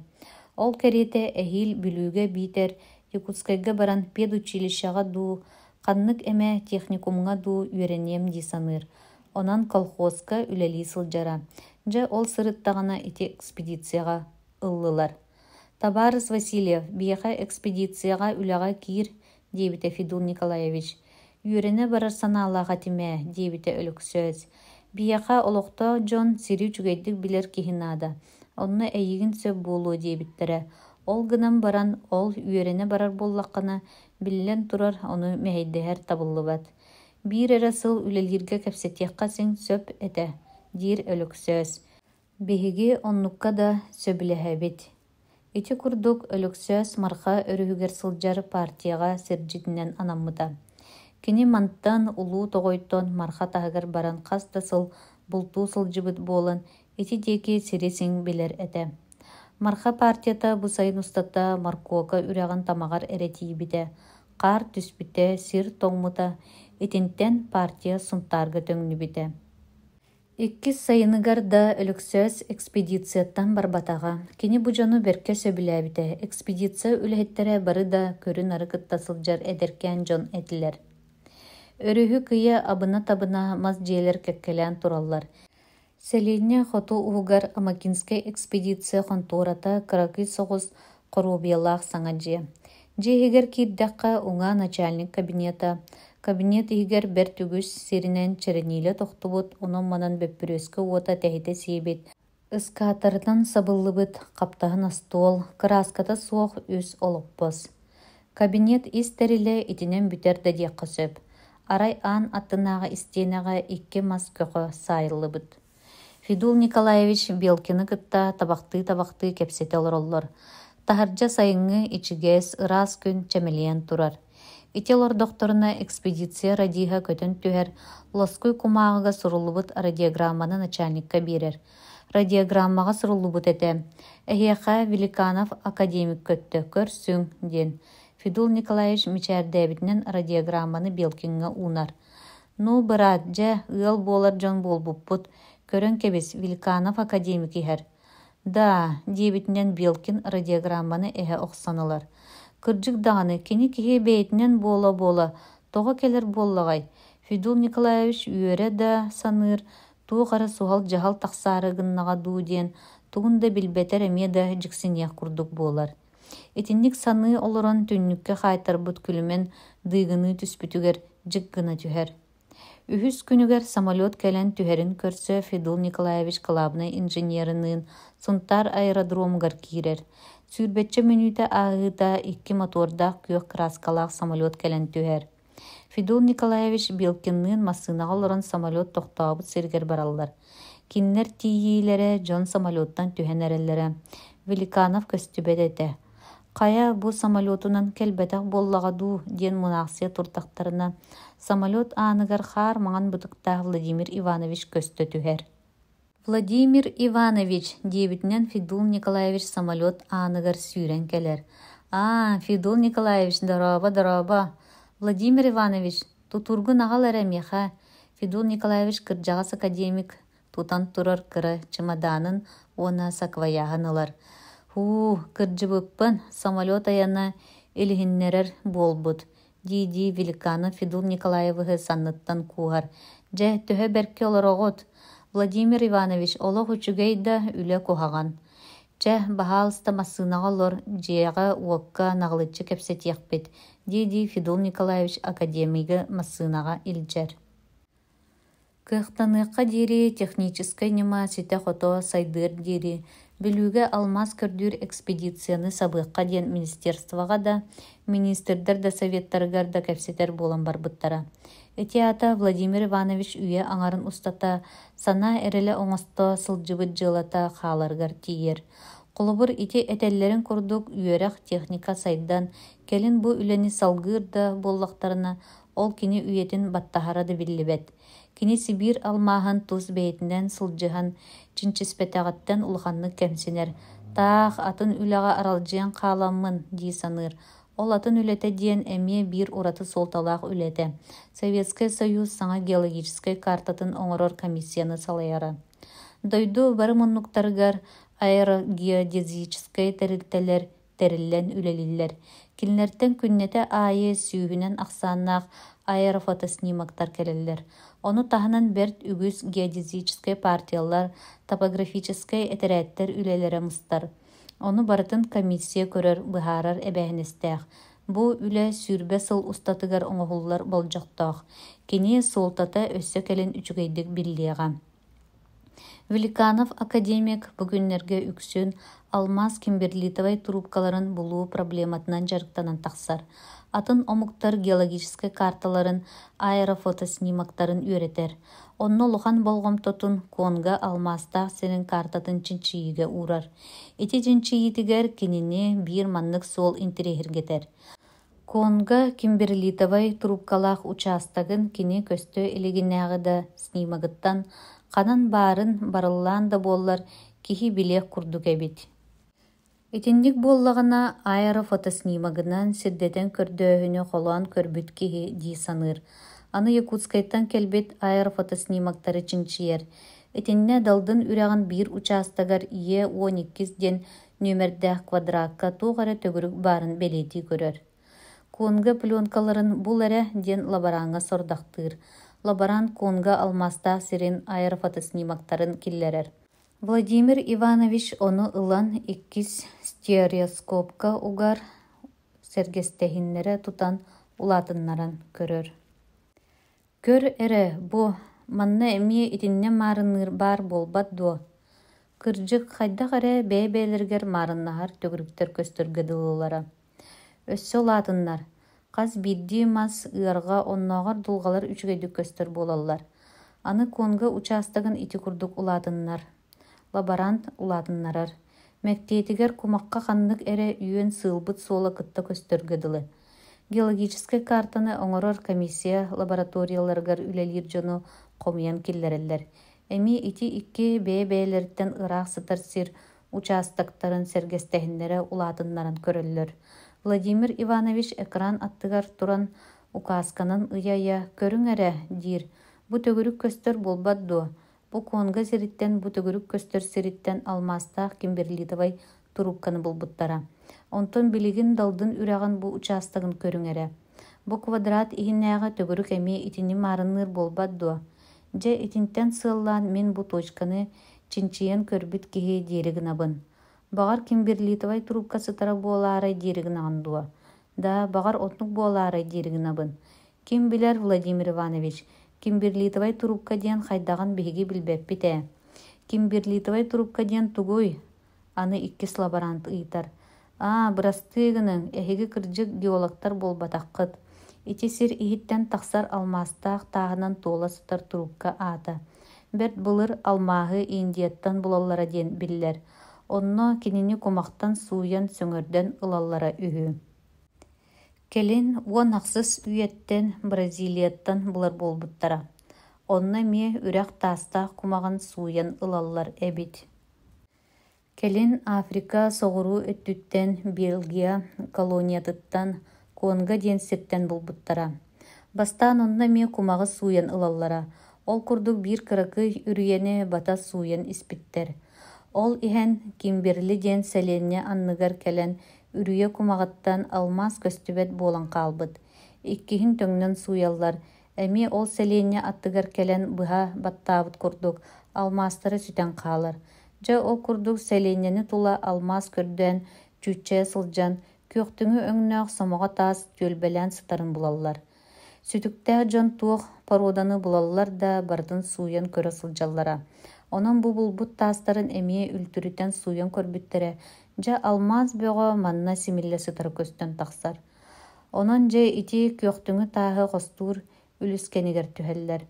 Ол кэриэтэ эһиил бүлүүгэ биитэр Якутскайга баран педучилищаҕа дуу, ханнык эмэ техникумга дуу үөрэниэм дии саныыр. Онан колхозка үлэлии сылдьара. Дьэ ол сырыттаҕына ити экспедицияға ыллылар. Табарыс Васильев, биэхэ экспедицияға үлэҕэ киир, диэбитэ Федул Николаевич. Үөрэне барар санаалаах атимэ, диэбитэ өлөксөөс. Биэхэ олохто дьон сири үчүгэйдик билэр киһинаада. Онно эйигин сөп буолуо диэбиттерэ. Ол гынан баран ол үөрэне барар буоллаххына биллэн турар ону мэһэйдэһэр табыллыбат. Биир эрэ сыл үлэлииргэ кэпсэтиэххэ сиҥ сөп этэ, диир өлөксөөс. Биһиги оннукка да сөбүлэһэбит. Ити курдук өлөксөөс марха өрүһүгэр сылдьар партияға сирдьитинэн анаммыта. Кини манттан улуу тоҕойтон марха таһыгар баран хас да сыл бултуу сылдьыбыт буолан ити деки сиресин билер эте. Марха партията бу сайын устата маркуока үрәгін тамағар эретиибите, қар түспіте, сир тоңмута, итинтен партия сунтарга төңнүбите. Икки сайыныгар да өлөксөс экспедицияттан барбатаға. Кини бу жону берке сөбүләбите. Экспедиция үлэхеттере бары да көрүн арыкытта сылжар эдеркен жон этилер. Өрүхү кыя абына-табына мас жээлер кеккелен тураллар. Селине хоту угар Амакинская экспедиция хонтурата кыракы соғыз корубиялах саңаджи. Жехигер кирдаққа уңа начальник кабинета. Кабинет игер бер түгүс сиринен черениле тоқтубут, онон манан бөппүрөскө уота тәхите сейбет. Ыскатардан сабыллыбыт, каптағын астуол, краската суох үс олоппос. Кабинет истериле итинен бүтер да диаққа сөп. Арай аан аттынағы истенеға икке мас көқі сайыллыбыт. Фидул Николаевич Белкины кытта табақты кепсете олороллор. Тахаржа сайыңы ичигес ырас күн чемелиен турар. Ителор докторына экспедиция радиға көтін түхер, лоскуй кумағыға сұрулыбыт радиограмманы начальникка берер. Радиограммаға сұрулыбыт эте. Эхеха Великанов академик көтті, көрсүң, ден. Фидул Николаевич мичәрдәбітінен радиограмманы Белкинға унар. Ну, брат, жа, ыл болар жон болбуппут, көрін кебес Великанов академик ихер. Да, дебітінен Белкин радиограмманы эхе оқсанылар. Кырджык дағаны кені кеге бейтінен бола-бола, тоға келер боллағай. Фидул Николаевич үйері да саныр, туу қара суғал жағал тақсары гыннаға дуден, туғында білбетер әме да жіксінеқ күрдік болар. Этинник саны олырын түннікке қайтар бұт күлімен дыйгыны түспүтігер жік гына түхер. Үхіс күнігер самолет кәлен түхерін көрсі Фидул Николаевич калабны инженерінің сунтар аэродромгар кирер. Сүрбетче минута ағыда икки мотордақ көк краскалақ самолет кәлен түхер. Фидул Николаевич Белкиннің масынаға олырын самолет тоқтауыбыт сергер баралар. Киннер тиейлері жон самолеттан түхен әрелері. Великанов көстүбет эте. Қая бу самолетунан келбетақ боллаға ду ден мұнақсия туртақтарына самолет анығар қар маған бұдықта Владимир Иванович көсті түхер. Владимир Иванович дебітінен Фидул Николаевич самолет анығар сүйрен келер. Фидул Николаевич, дараба. Владимир Иванович, тутургын ағал әремеха. Фидул Николаевич кырджағас академик тутан турар кыры чемоданын она сакваяғанылар. Кырджы бұппын, самолет аяна элихиннерер болбуд. Диди Великанов Фидул Николаевығы санныттан куғар. Жә төһө берке олар оғыт. Владимир Иванович олық үчігей да үлі куғаған. Жә бағалыста масынаға лор жеға уаққа нағылытчы кепсет яқпет. Диди Фидул Николаевич академигі масынаға илчер. Кықтаныққа дери техническай нема сите қото сайдыр дери. Білуге алмаз көрдүр экспедицияны сабыққа ден министерствоға да, министрдер да советтаргар да кәпсетер болан барбыттара. Этиата Владимир Иванович үйе аңарын устата, сана әрелі оңасто сылжыбыт жылата қаларгар тиер. Қолыбыр ити әтеллерін көрдік үйерек техника сайдан, келін бұ үлені салғыр да боллақтарына, ол кені үйетін баттахара да білібет. Кини Сибир алмаһын туз бейтінен сылжыған чинчеспетағаттан улғанны кәмсенер. Тақ атын үліға аралжыян қаламын дей саныр. Ол атын үлеті дейін әме бір ораты солталақ үлеті. Советский Союз саңа геологической картатын оңырор комиссияны салайары. Дойду бары мұннуктарғар аэрогеодезической тәрілтелер тәріллен үлелілер. Килнерттен күннеті айы сүйінен ақсаннақ аэрофотоснимактар келелер. Оны тахынан берт үгіз геодезической партиялар, топографической этерәттер үлелері мұстар. Оны барытын комиссия көрер бұхарар әбәхіністәқ. Бұ үлі сүрбе сыл ұстатығар оңғылар болжақтақ. Кені солтата өссі кәлін үчігейдік білдеға. Великанов академик бүгіннерге үксін алмаз кимберлитовай трубкаларын бұлу проблематынан жарықтанан тақсар. Атын омуктар геологической карталарын, аэрофотоснимактарын үйретер. Онны лухан болғым тотун конга алмаста сенің картатын чинчииге урар. Эти чинчиитигер кеніне бір маннык сол интерехиргетер. Конга кимберлитовай трубкалах участагын кені көстө элегинағы да снимагыттан Қанан барын барыллаан да боллар киһи билек курдук эбит. Итинник боллағына аэрофотоснимагынан сирдетен көрдөөһүнү холоон көрбүт киһи дии саныыр. Аны Якутскайттан келбит аэрофотоснимактары чинчиер. Итинне далдын үрәҕин биир участагар Е-12 ден нөмердäх квадракка туғара төгүрүк барын белети көрөр. Куонга пленкаларын бул эре ден лабаранга сордактыыр. Лабаран куонга алмастаах сирин аэрофотоснимактарын киллерер. Владимир Иванович ону ылан иккис стереоскопка угар сергестехиннере тутан улатыннаран көрөр. Көр эре бу манна эмие итинне маарынныр бар болбат дуо. Кырдьык хайдах эре бэйбээлергер маарыннахар төгүрүктер көстөргөдылылара. Өссө улаатыннар. Каз бидди мас ыарга онноогар дулгалар үчүгэйдик көстөр болаллар. Аны куонга участагын ити курдук улаатыннар. Лаборант улаатыннарар. Мэктиэтигер кумакка ханнык эре үйөн сыылбыт суола кытта көстөргөдылы. Геологический картаны оҥорор комиссия лабораторияларгар үлелир жону комуян киллереллер. Эми ити икки бэйбээлерттен ыраах сытар сир участактарын сергестехиннере улаатыннарын көрөллөр. Владимир Иванович экран аттыгар туран указканын ыйая көрүң эре дир. Бу төгүрүк көстөр болбат дуо. Бу куонга сириттен бу төгүрүк көстөр сириттен алмастаах Кимберлитовай турупканы булбуттара. Онтон билигин далдын үрәҕин бу участагын көрүң эре. Бу квадрат иһиннээҕэ төгүрүк эми итини маарынныр болбат дуо. Же итинтен сыаллаан мен бу точканы чинчиен көрбүт киһи диэригин абын. Багар Кимберлитовай трубкасы тара буолаарай диэригин аҕандуо. Да, багар отнук буолаарай диэригин абын. Ким билер, Владимир Иванович, Кимберлитовай трубка диэн хайдаган биһиги билбеппит ээ. Кимберлитовай трубка диэн тугуй. Аны иккис лаборант ыйтар. Бырастыыгының эһиги кырдьык геологтар болбатаххыт. Ити сир иһиттен тахсар алмастаах тааһынан туола сытар трубка аата. Берт былыр алмааһы Индияттан булаллара диэн биллер. Онно кинини кумактан сууян сөҥөрдөн ылаллара үһү. Келин уон ахсыс үйеттен Бразилияттан булар болбуттара. Онно мие үрэх таастаах кумаган сууян ылаллар эбит. Келин Африка соҕуруу өттүттен Бельгия колониятыттан Конго диэн ситтен булбуттара. Бастаан онно мие кумагы сууян ылаллара. Ол курдук биир кыракый үрүйени бата сууян испиттер. Ол иһэн Кимберли диэн сэлиэнне анныгар келен үрүйе кумагаттан алмас көстүбэт буолан хаалбыт. Иккиһин төҥнөн сууяллар. Эми ол сэлиэнне аттыгар келен быһа баттаабыт курдук алмастары сүтэн хаалар. Жа ол курдук сэлиэннени тула алмас көрдөөн чүччэ сылдьан күйөктүҥү өҥнөөх сомоҕо таас түөлбэлээн сытарын булаллар. Сүтүктää дьон туох породаны булаллар да бардын сууян көрө сылдьаллара. Онон бу булбут таастарын эмие үлтүрүтэн сууян көрбүттере жа алмаз бөҕө манна симиллэ сытары көстөн тахсар. Онон же ити күйөктүҥү тааһы хостуур үлүскенигер түһэллэр.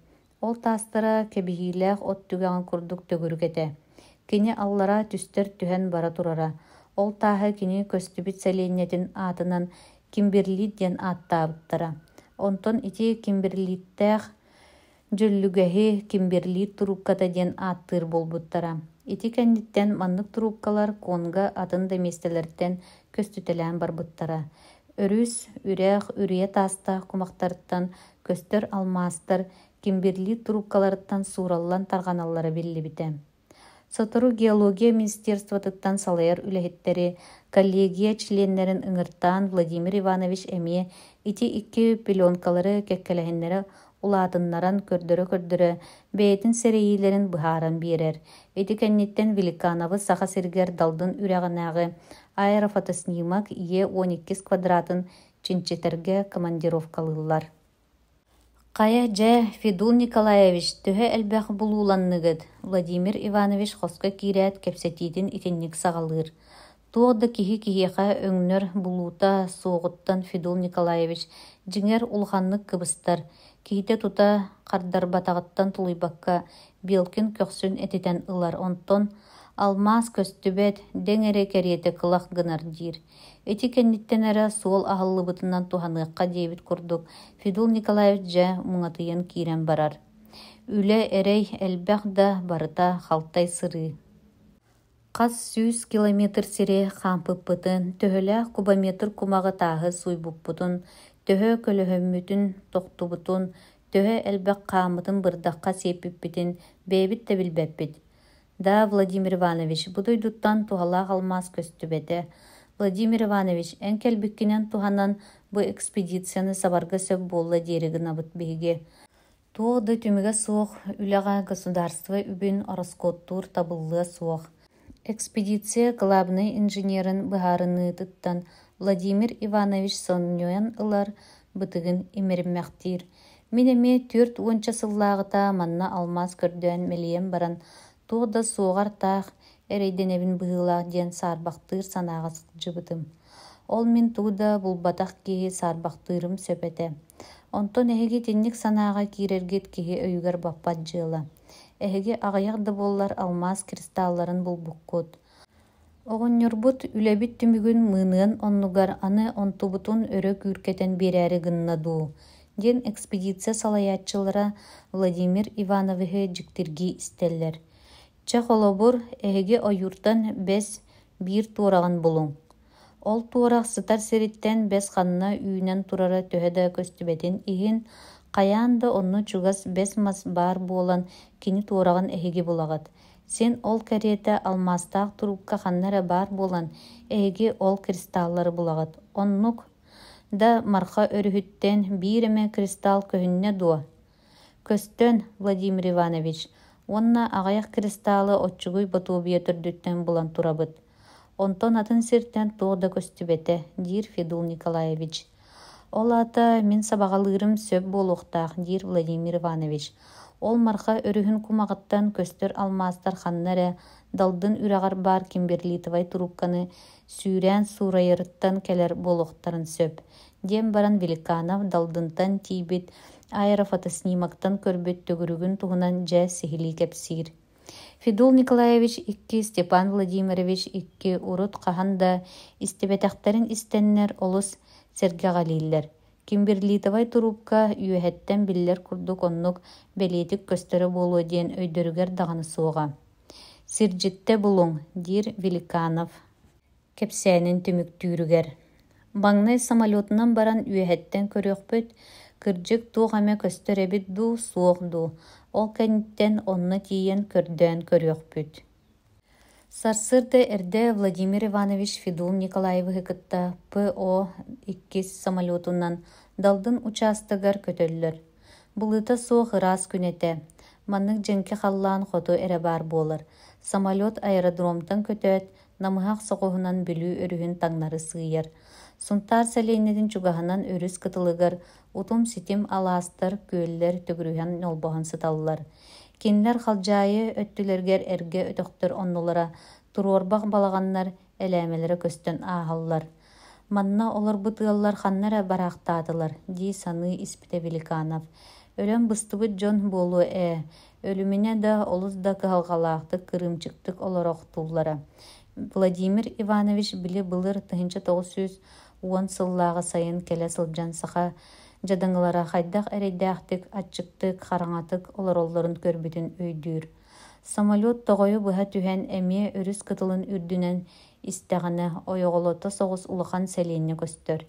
Ол таастара кэбиһиилээх от түгэҕин курдук төгүрүк эте. Кини аллара түстер түһэн бара турара. Ол тааһы кини көстүбүт сэлиэннетин аатынан Кимберлит диэн ааттаабыттара. Онтон ити Кимберлиттээх дьөллүгэһи Кимберлит трубката диэн ааттыыр болбуттара. Ити кэнниттен маннык трубкалар Конго атын да местелерден көстүтэлээн барбыттара. Өрүс, үрэх, үрүйэ таастаах кумактарыттан көстөр алмаастар Кимберлит трубкаларыттан суураллан тарҕаналлара биллибите. Сотору геология министерствотыттан салайар үлэһиттери коллегия членнерин ыҥыртаан Владимир Иванович эмиэ ити икки пленкалары кеккелэһиннери улаатыннаран көрдөрө бэйэтин сэрэйиилэрин быһааран биэрэр. Ити кэнниттен Великановы саха сиргэр далдын үрээҕинээҕи аэрофотоснимак Е-12 квадратын чинчитерге командировкалыыллар. Кая же Федул Николаевич төһө элбэх булууланныгыт. Владимир Иванович хоско киирээт кэпсэтиитин итинник саҕалыыр. Туода киһи-киһиэхэ өҥнөр булуута суоҕуттан Федул Николаевич дьиҥэр улаханнык кыбыстар. Киһитэ тута хардарбатаҕыттан тулуйбакка Белкин көхсүн этитэн ылар. Онтон алмаас көстүбэт дэҥэри кэриэтэ кылах гынар диир. Эти кэнниттэнэрэ суол аһыллыбытынан туһаныахха диэбит курдук Федул Николаевич дьэ муҥатыйан киирэн барар. үле эрей элбэх да барыта халтай сыры. Қас 100 километр сире хампыппытын, төһөлээх кубометр кумағы тағы суйбуппутун, төһө көлөһөммүтүн тохтубутун, төһө элбэх хаамытын бырдахха сиэппиппитин бэбит да билбэппит. Да, Владимир Иванович, будуйдуттан туһалаах алмаас көстүбэте. Владимир Иванович, эн келбиккинен туһанан бу экспедицияны сабарга сөп буолла диэригин абыт биһиги. Туоды түмүгэ суох үлэҕэ государство үбүн ороскоттуур табыллыа суох. Экспедиция главный инженерын быһаарыныытыттан Владимир Иванович сонньуян ылар бытыгын имериммэхтиир. Мин эми түрт уонча сыллааҕыта манна алмаас көрдөөн мэлиэм баран туода суоҕар таах эрейденебин быһыылаах диэн саарбахтыыр санааҕа сылдьыбытым. Ол мин тууда булбатах киһи саарбахтыырым сөпөтэ. Онтон эһиги тинник санааҕа киирэргит киһи өйүгэр баппат дьыала. Эһиги аҕайах да буоллар алмаас кристалларын булбуккут. Оҕонньорбут үлэбит түмүгүн мыыныан оннугар аны онтубутун өрө күүркэтэн биэрээри гынна дуу. Ден экспедиция салайааччылара Владимир Ивановыһы дьиктирги истэллэр. Чах олобур эһиги ойууртан бэс биир туораган булуң. Ол туорах сытар сириттэн бэс ханна үүнэн турара төһө да көстүбэтин иһин Каяан да онну чугас бес мас бар буолан кини туораган эһиги булагат. Сен ол кэриэтэ алмастаах турукка ханнара бар буолан эһиги ол кристаллары булагат. Оннук да марха өрүһүттен бииреме кристалл көһүннэ дуо. Көстөн, Владимир Иванович, онна аҕайах кристаллы отчугуй ботуобия төрдүттен булан турабыт. Онтон атын сиртен туода көстүбэте, диир Федул Николаевич. Ол ата мен сабаҕалыырым сөп буолуохтаах, диир Владимир Иванович. Ол марха өрүһүн кумаҕыттан көстөр алмаастар ханнара далдын үрэҕар бар кимберлитовай турукканы сүүрэн suurайырыттан келер буолуохтарын сөп. Диэн баран Великанов далдынтан тиибит аэрофотоснимактан көрбүт төгүрүгүн туһунан дьэ сихилии кэпсиир. Федул Николаевич икки, Степан Владимирович икки урут хаһан да истебэтэхтэрин истэннэр олус сэргэҕэлииллэр. Кимберлитовай турупка үөһэттэн биллэр курдук оннук бэлиэтик көстөрө буолуо диэн өйдөрүгэр даҕаны суоҕа. Сирдьитте булуң, диир Великанов кэпсээнин түмүктүүрүгэр. Баңнай самолетунан баран үөһэттэн көрүөхпүт, кырдьык туох эмэ көстөрөбүт дуу, суох дуу. Ол кэнниттэн онно тиийэн көрдөөн көрүөхпүт. Сарсырда эрдэ Владимир Иванович Федул Николаевыһы кытта ПО-2 самолетунан далдын участыгар көтөллөр. Булыта суох ыраас күнэте. Маннык дьэнки халлаан хоту эрэ бар буолар. Самолет аэродромтан көтөт, намыһах соҕуһунан бүлүү өрүһүн таңнары сыыйар. Сунтаар сэлэйнэтин чугаһынан өрүс кытылыгар утум ситим алаастар күөллэр төгүрүһэн нолбоһон сыталлар. Кинилэр халдьаайы өттүлэргэр эргэ өтөхтөр оннулара туруорбах балаганнар элээмэлэрэ көстөн ааһаллар. Манна олар бытыаллар ханнара бараахтаатылар, дии саны испите Великанов. Өлөн быстыбыт дьон буолуо өлүмүнэ да олус да кыһалҕалаахтык кырымчыктык олорохтууллара. Владимир Иванович били былыр 1910 сыллааҕа сайын келэ сылдьан саха жадаңылара хайдах эрейдээхтик, аччыктык, хараҥатык олороллорун көрбүтүн өйдүүр. Самолет тоҕойу быһа түһэн эмиэ өрүс кытылын үрдүнэн истэҕинэ ойоҕолото соҕус улахан сэлииннэ көстөр.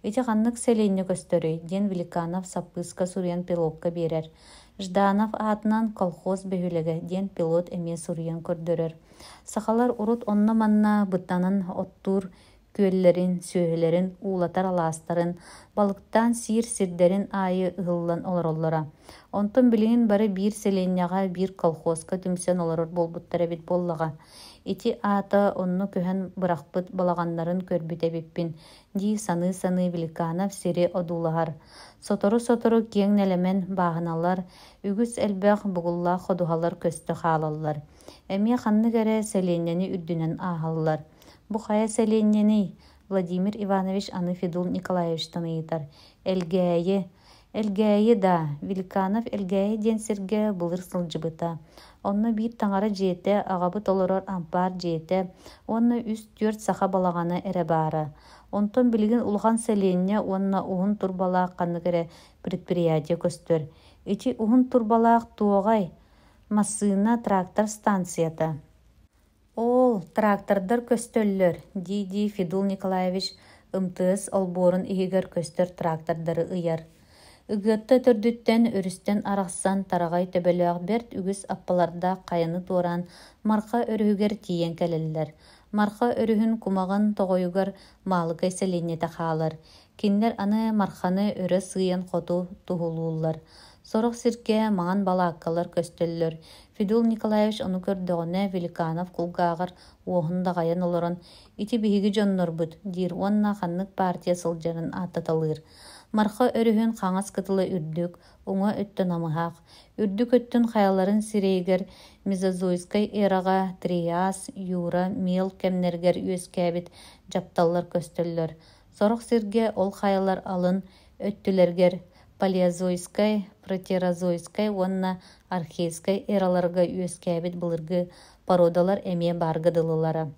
Ити ханнык сэлииннэ көстөрүй, диэн Великанов саппыска сурыйан пилотка биэрэр. Жданов аатынан колхоз бөһүлэгэ диэн пилот эмиэ сурыйан көрдөрөр. Сахалар урут онно манна быттанан оттуур күөллэрин, сүөһүлэрин, уулатар алаастарын, балыктан сиир сирдэрин аайы ыһыллан олороллора. Онтон билигин бары биир селенняга биир колхозка түмсен олорор болбуттара бит боллага. Ити аата онну көһөн бырахпыт балаганнарын көрбүтебиппин, дии саны Великанов сири одуулахар. Сотору киэң нэлэмен бааһыналар, үгүс элбэх бугуллаах ходуһалар көстө хаалаллар. Эмиэ ханнык эрэ селенняни үрдүнэн ааһаллар. Бу хая селенняни Владимир Иванович аны Федул Николаевич таныйытар. Элгээйи да, Великанов элгээйи диэн сиргэ былыр сылдьыбыта. Онно биир таҥара дьиэтэ, аҕабыт олорор ампаар дьиэтэ, онно үс-түөрт саха балаҕана эрэ баара. Онтон билигин улахан селення онно уһун турбалаах ханнык эрэ предприятие көстөр. Ити ухун турбалаах туогай массыына трактор станцията. Ол трактордар көстөллөр, диди Федул Николаевич ымтыыс олборун игер көстөр трактордары ыяр. Ыгытта төрдүттен өрүстен арахсан тарагай төбөлөөх берт үгүс аппаларда кайыны туоран марха өрүгер тиен келеллер. Марха өрүһүн кумаган тогойугар маалыкай селенете хаалар. Киндер аны марханы өрө сыйын хоту тухулуулар. Сорох сирке маңан балааккалар көстөллөр. Федул Николаевич ону көрдөгөне Великанов кулгаагар уохунда гайан олорон ити биһиги дьоннорбут диир уонна ханнык партия сылдьарын ааттаталыыр. Марха өрүһүн хаңас кытылы үрдүк, уңа өттөн амыһаах. Үрдүк өттөн хаяларын сирейгер мезозойскай эрага Триас, Юра, Мел кемнергер үөскээбит жапталлар көстөллөр. Сорох сирге ол хаялар алын өттүлергер Палеозойскай, Протерозойскай, уонна Архейскай эраларга үөскээбит былыргы породалар эмие баргыдылылара.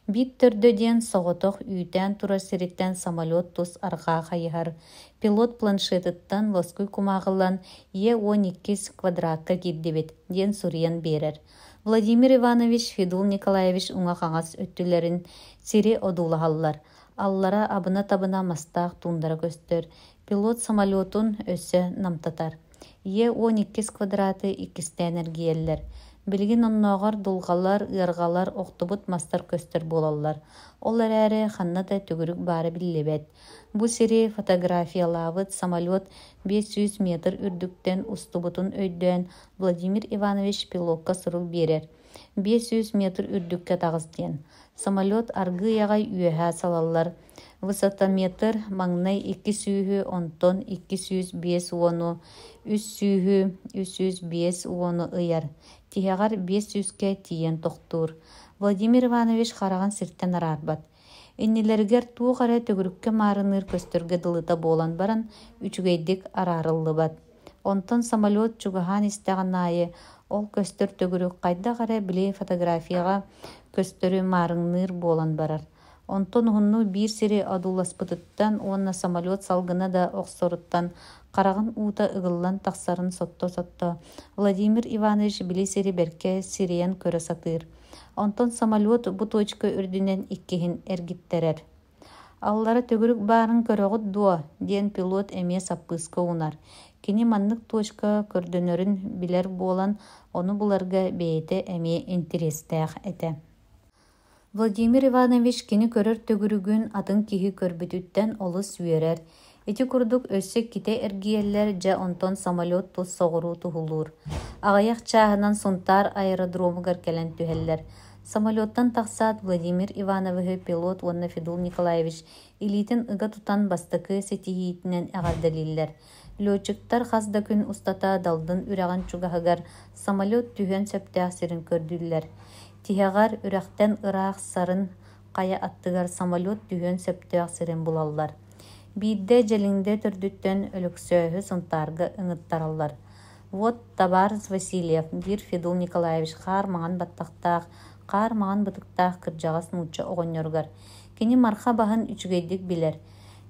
Бит төрдөден соғотох үйтен тура сириттен самолет тус арға хайыхар. Пилот планшетыттан воскуй кумағылан Е-12 квадратка кирдебет, ден суриян берер. Владимир Иванович Федул Николаевич уңа қаңас өттілерін сири одулағаллар. Аллара абына-табына мастақ тундара көстөр. Пилот самолетун өссө намтатар. Е-12 квадраты иккистен эргиеллер. Билгин онноғар дулғалар, ыргалар, оқтубут мастар көстөр болалар. Олар әрі ханната түгірік бары биллебет. Бу сири фотографиялавыт самолет 500 метр үрдүктен устубутун өйдөн Владимир Иванович пилотка сырыл берер. 500 метр үрдүкке тағызден. Самолет аргы яғай үйәһә салалар. Высота метр, маңнай 2 сүйі, онтон 205 уону, 3 сүйі, 305 уону ыяр. Тиягар 500-ке тиен тоқтур. Владимир Иванович хараган сирттен арарбат. Иннилергер туғары төгірікке марыныр көстөрге дылыта болан баран үчүгейдик арарыллыбат. Онтон самолет чугахан истеген айы, ол көстөр төгірік қайда ғара біле фотографияға көстөрі марыныр болан барар. Онтон хунну бир сири адуласпытыттан, онна самолет салгына да оқсоруттан, қарағын ута ыгыллан тақсарын сотто-сотто. Владимир Иванович били сири берке сириен көрө сатыр. Онтон самолет бу точка үрдүнен иккихин эргиттерер. Аллары төгүрүк барын көрөгөт дуа, диен пилот эме саппыска унар. Кини маннык точка көрдөнөрүн билер болан, оны буларга бейте эме интерестеах эте. Владимир Иванович кини көрөр төгүрүгүн атын киһи көрбүтүттен олы сүйерер. Эти курдук өссө ките эргиеллер жа онтон самолет тус соғыру тухулур. Агаяк чааһынан сунтар аэродромугар келен түһеллер. Самолеттан тақсат Владимир Иванович пилот уонна Федул Николаевич илитин ыга тутан бастакы сетихиитинен агардалиллер. Лётчиктар хасда күн устата далдын үраган чугаһыгар самолет түһөн сөптөөх сирин көрдүллер. Тиһагар үрәхтен ыраах сарын кая аттыгар самолет түһөн сөптөөх сирин булаллар. Бидде желиңде төрдүттен өлөксөһү сынтарга ыңыттараллар. Вот Табарыз Васильев, бир Федул Николаевич хар маңан баттактаах, қар маған бытықтақ кыржағас нуча оғынyorgar. Кені марха бағын үчігейдік білер.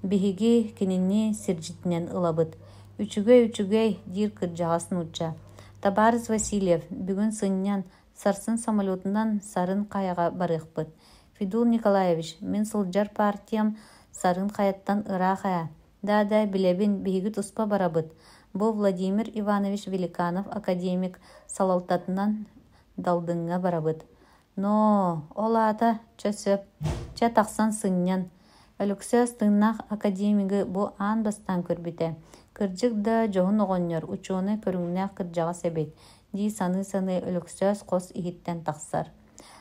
Бігігі кеніне сиржитінен ылабыт. Үчігей дир кыржағас нуча. Табарыз Васильев, бүгін сыннян сарсын самолетынан сарын қаяға барықпыт. Федул Николаевич, мен сылжар партиям сарын қаяттан ырақая. Да, білебін бігігі туспа барабыт. Бұл Владимир Иванович Великанов академик салалтатынан далдыңға барабыт. Но, олата, чөсөп, ча тақсан сыннян. Өліксөз тыңнақ академигі бұ ан бастан көрбіте. Кыржық да жоғын оғыныр, учуыны көріңнәқ кыржаға себет. Ди саны өліксөз қос ихиттен тақсар.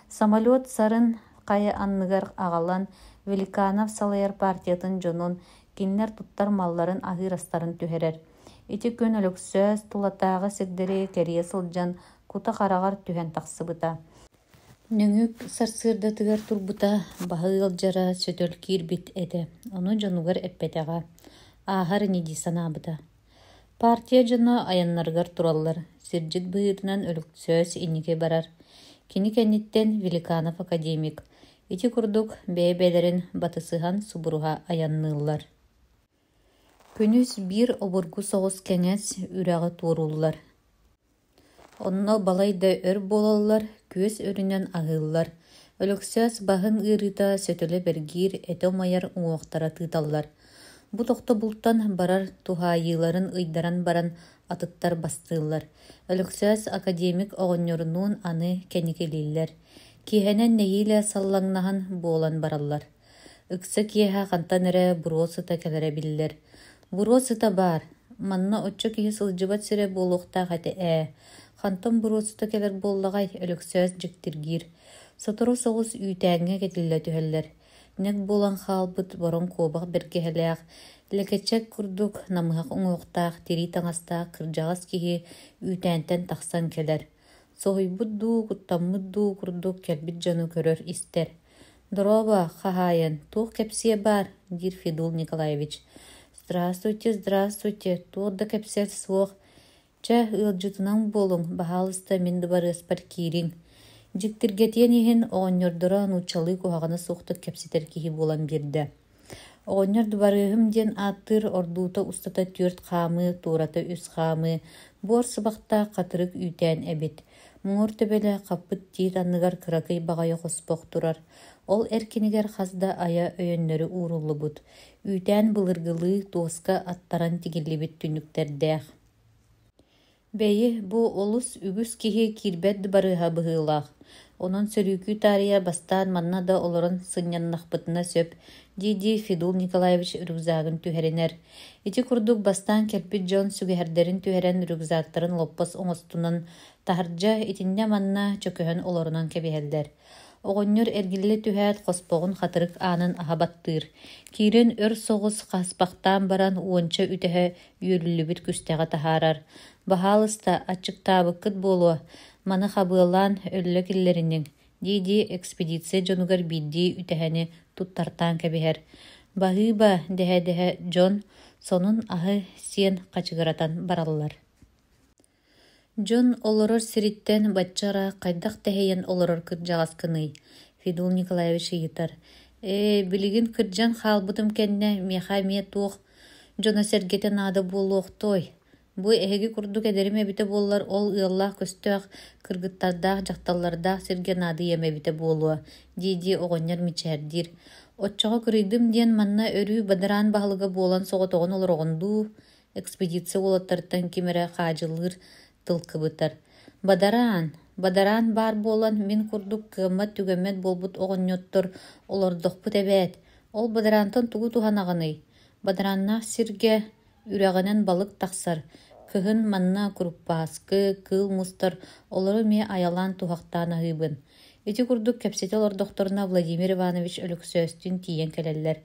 Самолет сарын қайы анныгар ағалан Великанов салайар партиятын жонун кинлер туттар малларын ахирастарын түхерер. Ити көн өліксөз тулатағы сирдері кәрие сылжан кута қарағар түхен тақсыбыта. Нөңүк сарсырда тыгар турбута бахыл жара сөтөл кирбит эте. Ону жонугар эппетега. Ахар неди санабыта. Партия жона аяннаргар тураллар. Сиржит быйытынан өлүксөз инике барар. Кини кенниттен Великанов академик. Ити курдук бэбелерин батысыхан субуруга аяннылар. Күнүс бир обургу соҕус кэҥэс үрээҕи туоруллар. Онно балайда өр болаллар, күөс өрүнэн аһыыллар. Өлөксөөс баһын ыарыыта сөтөлө бэргиир этэ майар уҥуохтара тыыталлар. Бу тохто бултан барар туһаайыыларын ыйдаран баран атыттар бастыыллар. Өлөксөөс академик оҕонньорунуун аны кэнникилииллэр. Киэһэнэн нэйиилэ саллаҥнаһан буолан бараллар. Ыкса киэһэ хантан эрэ буруо сыта кэлэрэ биллэр. Буруо сыта бар. Манна оччо киһи сылдьыбат сирэ буолуохтаах этэ Хантан буруо сыта кэлэр буоллаҕай өлөксөөс дьиктиргиир. Сотору соҕус үүтээҥҥэ кэтиллэ түһэллэр. Нэк буолан хаалбыт борон куобах бэргэһэлээх. Лэкэчэк курдук намыһах уҥуохтаах, тирии таҥастаах кырдьаҕас киһи үүтээнтэн тахсан кэлэр. Соһуйбут дуу, куттаммыт дуу курдук кэлбит дьону көрөр истэр. «Здорово, хаһаайан, туох кэпсиэ бар», — диир Федул Николаевич. «Здравствуйте, здравствуйте, туох да кэпсиэр суох. Чэ, ыалдьытынан буолуҥ, баһаалыста мин дыбарыаспар киириҥ». Дьиктиргэтиэн иһин оҕонньордоро нуучалыы куһаҕана суохтук кэпситэр киһи буолан биэрдэ. Оҕонньор дубарыыһым диэн ааттыыр ордуута устата түөрт хаамы, туурата үс хаамы, буор сыбахтаах хатырык үүтээн эбит. Муҥур төбөлө хаппыт тиит анныгар кыракый баҕайа хоспох турар. Ол эркинигэр хасда ая өйөннөрү ууруллубут. Үүтээн былыргылыы туоска аттаран тигиллибит түннүктэрдээх. Бэйи бу олус үгүс киһи киирбэт дыбарыыһа быһыылаах. Онон сөрүүкүү таарыйа бастаан манна да олорон сынньаннахпытына сөп, диди Федул Николаевич рюкзагын түһэринэр. Ити курдук бастаан кэлпит дьон сүгэһэрдэрин түһэрэн рюкзактарын лоппос оҥостунан таһырдьа итиннэ манна чөкөһөн олорунан кэбиһэллэр. Оҕонньор эргиллэ түһээт хоспоҕун хатырык аанын аһабаттыыр. Киирэн өр соҕус хаспахтаан баран уонча үтэһэ үөрүллүбүт күстэҕэ таһаарар. Баһаалыста аччыктаабыккыт буолуо, маны хабыалаан өллө киллэринниҥ, диди экспедиция дьонугар биирдии үтэһэни туттартаан кэбиһэр. Баһыыба дэһэ-дэһэ дьон сонун аһы сиэн хачыгыратан бараллар. Дьон олорор сириттэн баччара хайдах тэһэйэн олорор кырдьаҕас кыный. Федул Николаевич ыйытар. Билигин кырдьан хаалбытым кэннэ миэхэ миэ туох дьоно сэргэтэ наада буолуохтой. Бу эһиги курдук эдерим эбите буоллар ол ыаллаах көстөөх кыргыттардаах дьахталлардаах сиргэ наады иэмэбите буолуо, диди оҕонньор мичээрдиир. Оччоҕо кырыйдым диэн манна өрүү бадараан баһылыга буолан соҕотоҕун олороҕундуу экспедиция уолаттарыттан кимэрэ хаадьылыыр тылкыбытар. Бадараан баар буолан мин курдук кыаммат түгэммэт буолбут оҕонньоттор олордохпут эбээт. Ол бадараантан тугу туһанаҕыный. Бадарааннаах сиргэ үрээҕинэн балык тахсар. Кыһын манна куруппааскы, кыыл мустар олоро миэ аялаан туһахтаан аһыыбын. Ити курдук кэпсэтэ олордохторуна Владимир Иванович өлөксөөстүн тиийэн кэлэллэр.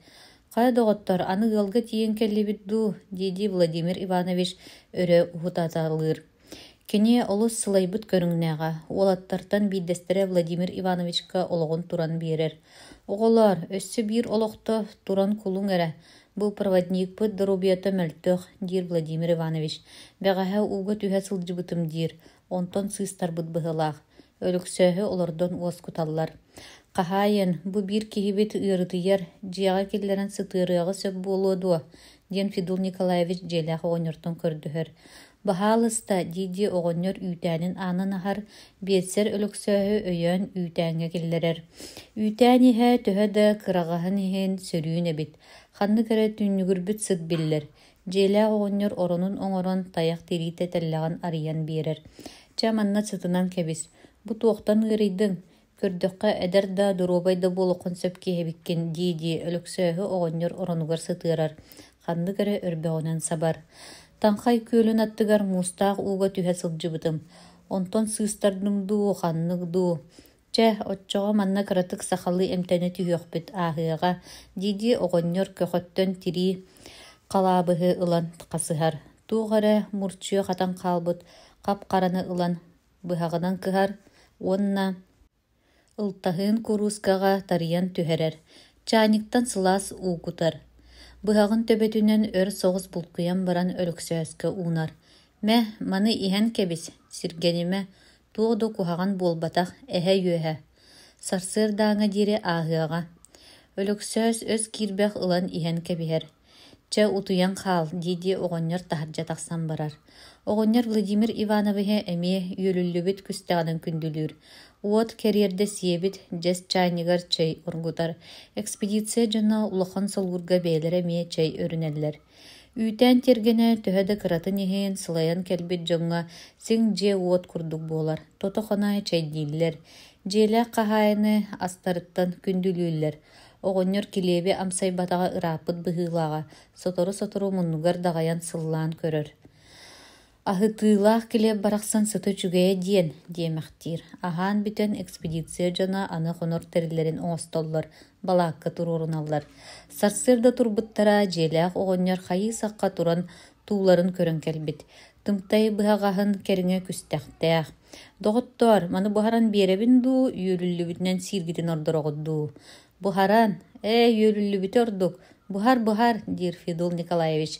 «Хая доҕоттор, аны ыалга тиийэн кэллибит дуу», диди Владимир Иванович өрө уһутаталыыр. Кини олус сылайбыт көрүҥнээҕэ, уолаттартан биирдэстерэ Владимир Ивановичка ологон туран биэрэр. «Оҕолор, өссө биир олохто туран кулуҥ эрэ. Бу проводникпыт дорубиэто мөлтөх», диир Владимир Иванович. «Бэҕэһэ uuga түһэ сылдьыбытым» диир. Онтон сыыстарбыт быһылаах. Өлөксөөһү олордон уоскуталлар. «Хаһаайан, бу биир киһибит ыарытыйар, дьиэҕэ киллэрэн сытыарыаҕы сөп буолуо дуо», диэн Федул Николаевич дьиэлээх оҕонньортон көрдөһөр. «Баһаалыста», диди оҕонньор үүтээнин аанын аһар, биэсэр өлөксөөһү өйөөн үүтээҥҥэ киллэрэр. Үүтээн иһэ төһө да кыраҕаһын иһин сөрүүн эбит. Ханнык эрэ түннүгүрбүт сыт биллэр. Дьиэлээх оҕонньор оронун оҥорон таях тириитэ тэллэҕин арыйан биэрэр. Чэ манна сытынан кэбис. «Бу туохтан ыарыйдыҥ. Көрдөххэ эдэр да дуруобай да буолуоххун сөп киэһибиккин», диди өлөксөөһү оҕонньор оронугар сытыарар. Ханнык эрэ өрбөҕүнэн сабар. «Таңхай күөлүн аттыгар муустаах uuga түһэ сылдьыбытым. Онтон сыыстардым дуу, ханнык дуу. Чэ, оччоҕо манна кыратык сахалыы эмтэни түһүөхпүт ааһыаҕа», диди оҕонньор көхөттөн тирии халаабыһы ылан хасыһар. Туох эрэ мурчуo хатан хаалбыт, хап-хараны ылан быһаҕынан кыһар, уонна ылтаһыын куруускаҕа тарыйан түһэрэр. Чааниктан сылаас уукутар. Быһаҕын төбөтүнэн өр соҕус булкуйан баран өлөксөөскө уунар. «Мэ, маны иһэн кэбис, сиргэнимэ, туоду куһаҕан буолбатах эһэ үөһэ». Сарсыар дааҥа диэри ааһыаҕа. Өлөксөөс өс киирбэх ылан иһэн кэбиһэр. Ча утуян хал диди оҕонньор таһырдьа тахсан барар. Оҕонньор Владимир Ивановыһа эмиэ үөлүллүбүт күстээҕинэн күндүлүүр. Уот кэрьердэ сиэбит дьэс чайнигар чэй ургутар. Экспедиция дьоно улахан солгурга бээлэр эмиэ чэй өрүнэллэр. Үйтэн тергене төһөдө кыратын иһин сылайан кэлбит дьоҥҥа сиң дьиэ уот курдук буолар. Тото хонаа чэйдииллэр. Дьиэлээх хаһаайаны астарыттан күндүлүүлэр. Оҕонньор килиэби амсайбатаҕа ырааппыт быһыылааҕа сотору муннугар даҕайан сыллаан көрөр. Аһытыылаах килиэп барахсан сыты чүгэйэ диэн диэмэхтиир. Аһаан бүтэн экспедиция дьона аны хонор тэрилэрин оҥостоллор, балаакка туруоруналлар. Сарсыарда турбуттара дьиэлээх оҕонньор хайыы сахха туран тууларын көрөн кэлбит. Тымтай быһаҕаһын кэриҥэ күстэхтээх. Доҕоттор, маны буһаран биэрэбин дуу, үөлүллүбүтүнэн сииргитин ордороҕуддуу. Бухаран, үөлүллүбүтэ ордук, бухар, диир Федул Николаевич.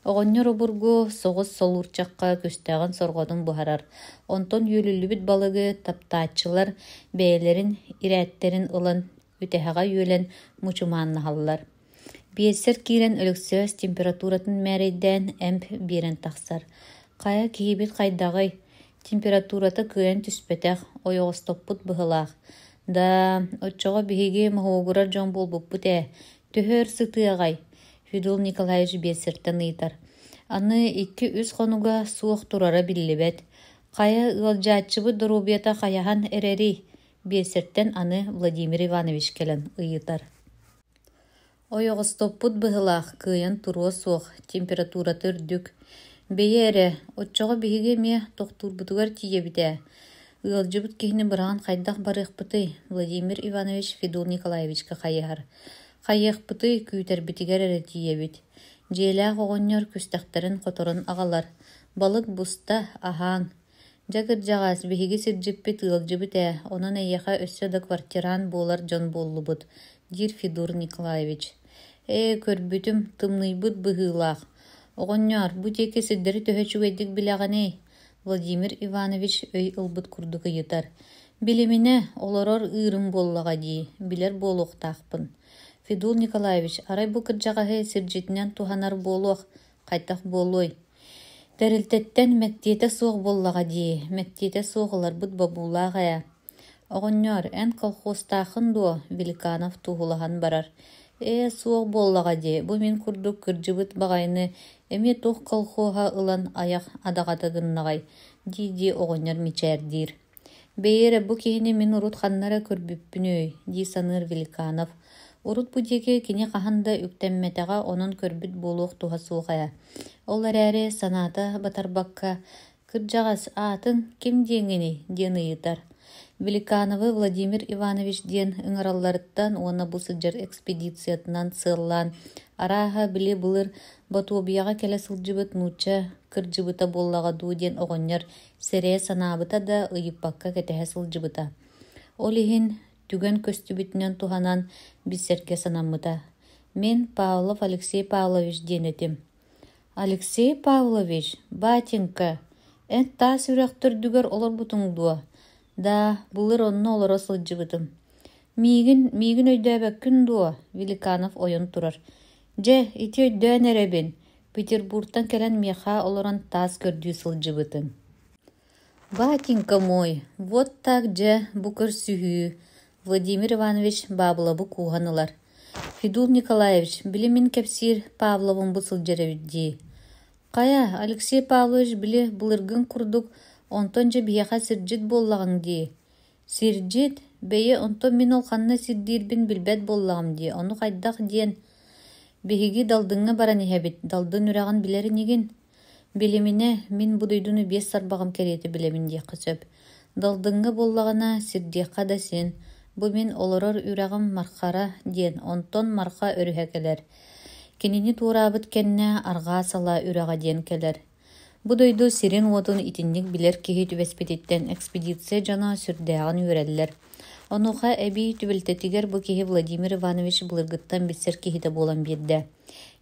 Оҕонньор обургу соҕус солуурчахха күстээҕин сорҕотун бухарар. Онтон үөлүллүбүт балыгы таптааччылар бэйэлэрин ирээттэрин ылан үтэһэҕэ үөлэн мучумааннаһаллар. Биэссэр киирэн өлөксөөс температуратын мээрэйдээн эмп биэрэн тахсар. Хая киһибит хайдаҕый, температурата кыайан түспэтэх, ойоҕостоппут быһылаах. Да, оччоҕо биһиги маһуугурар дьон буолбуппут төһөр сытыаҕай. Федул Николаевич биэссэртэн ыйтар. Аны 2-3 хонуга суох турара биллибэт. Хая ыалдьааччыбыт доробуйата хаяһан эрери. Биэссэртэн аны Владимир Иванович кэлэн ыйытар. Ойоҕостоппут быһылаах, кыайан туруо суох, температураты үрдүк. Бэйэ эрэ, оччоҕо биһиги эмиэ тохтуурбутугар тиийэбитэ. Ыалдьыбыт киһини быраҕан хайдах барыахпытый Владимир Иванович Федул Николаевичка хайыһар. Хайыахпытый күүтэрбитигэр эрэ тиийэбит. Дьиэлээх оҕонньор күстэхтэрин хоторон аҕалар. Балык буста аһааҥ. Дьагырдьаҕас биһиги сирдьиппит ыалдьыбыт онон эйиэхэ өссө да квартираан буолар дьон буоллубут, диир Федул Николаевич. Көрбүтүм тымныйбыт быһыылаах. Оҕонньор, бу диэки сирдэри төһө чүгэйдик билэҕинэй. Владимир Иванович өй ылбыт курдук ыйытар. Билимине олорор ыырым буоллаҕа дии, билэр буолуохтаахпын. Федул Николаевич, арай бу кырдьаҕаһы сирдьитинэн туханар буолуох, хайдах буолуой. Тэрилтэттэн мэктиэтэ суох буоллаҕа дии, мэктиэтэ суох ыларбыт бабуулааҕа. Оҕонньор, эн колхозтаахын дуо Великанов туһулаһан барар. Суох буоллаҕа дии, бу мин курдук кырдьыбыт баҕайыны эмиэ туох колхоһа ылан аях адаҕата гыннаҕай, дии оҕонньор мичээрдиир. Бэйэрэ бу киһини мин урут ханнара көрбүппүнүй, дии саныыр Великанов. Урут бу диэки кини хаһанда үктэммэтэҕэ онон көрбүт буолуох туһа суохая. Ол эрээри санаата батарбакка, кырдьаҕас аатын ким диэҥини диэн ыйытар. Великановы Владимир Иванович диэн ыҥаралларыттан уонна бу сылдьар экспедициятынан сыаллаан арааһа били былыр батуобуйаҕа кэлэ сылдьыбыт нууча кырдьыбыта буоллаҕа дуу диэн оҕонньор сэрээ санаабыта да ыйыппакка кэтэһэ сылдьыбыта. Ол иһин түгэн көстүбүтүнэн туханан биссэргэ санаммыта. Мен Павлов Алексей Павлович диэнэтим. Алексей Павлович, батенька, эн таас үрээхтөрдүгэр олорбутуҥ дуо. Да, былыр онно олоро сылдьыбытым. Миигин өйдөөбөккүн дуо, Великанов ойон турар. Дьэ, ити өйдөөн эрэбин, Петербургтан кэлэн миэхаа олорон таас көрдүү сылдьыбытым. Батенька мой, вот так дьэ бу көрсүһүү. Владимир Иванович баабылабы кууһанылар. Федул Николаевич, билимин кэпсиир Павловун бу сылдьарабит. Кая, Алексей Павлович били былыргын курдук, онтон же биэхэ сирдьит буоллаҕың дии. Сирдьит, бэйэ онтон мин ол ханна сирдиирбин билбэт буоллаҕым дии. Ону хайдах диэн. Биһиги далдыҥҥа баран иһэбит, далдын үрэҕин билэринигин. Билимине мин будуйдуну биэс сарбаҕым кэриэти билэмин диэххэ сөп. Далдыҥҥа буоллаҕына сирдиэххэ да син. Бу мин олорор үрэҕим мархара диэн, онтон марха өрүһэ келер. Кинини туораабыт кэннэ арҕаа сала үрэҕэ диэн келер. Бу дойду сирин уотун итинник билэр киһи түбэспититтэн экспедиция дьоно сүрдээҕин үөрэллэр. Онуха эбии түбэлтэтигэр бу киһи Владимир Иванович былыргыттан билсэр киһитэ буолан биэрдэ.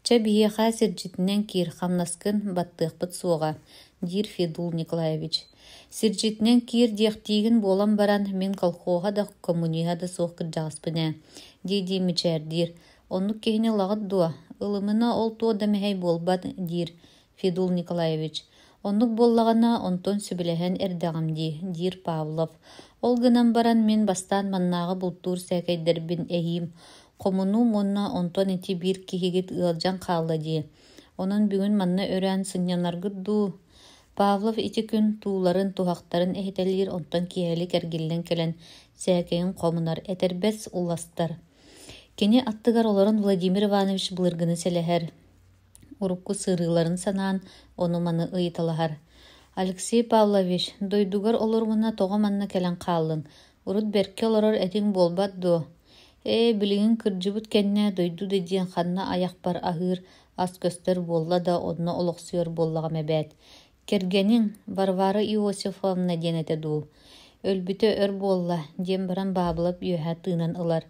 Чэ биһиэхэ сирдьитинэн киир хамнаскын баттыахпыт суоҕа, диир Федул Николаевич. Сирдьитинэн киир диэхтиигин буолан баран мин колхоға да коммуниға да суох кырдьаҕаспын дии мичээрдиир. Оннук киһини лаҕат дуо, Ылымына ол туода мэхэй болбат, дир Федул Николаевич. Оннук боллағана онтон сөбілэһэн эрдэҕим дир Павлов. Ол гынан баран мен бастан маннағы бултуур сээкэйдэрбин эһиим. Комуну монна онтон ити бир киһигит ыалдьан хаалла дии. Онон бүгүн манна өрөөн сынньанаргыт дуу. Павлов ити күн тууларын тухактарын эхителир онтон киһэлик эргиллен келен сээкэйин комунар этербес уластар. Кини аттыгар олорон Владимир Иванович былыргыны селэһэр. Урукку сырыыларын санаан ону маны ыйыталаһар. Алексей Павлович, дойдугар олормуна тоҕо манна келен хааллын. Урут берке олорор этиң болбат дуо. Билигин кырдьыбыт кэннэ дойду дедиэн ханна аяхпар аһыыр ас көстөр болла да онно олохсуйар боллаҕам эбээт. Кергенин Варвара Иосифовна диэнете дуу. Өлбүтө өр болла, диэн баран баабылап үөһэ тыынан ылар.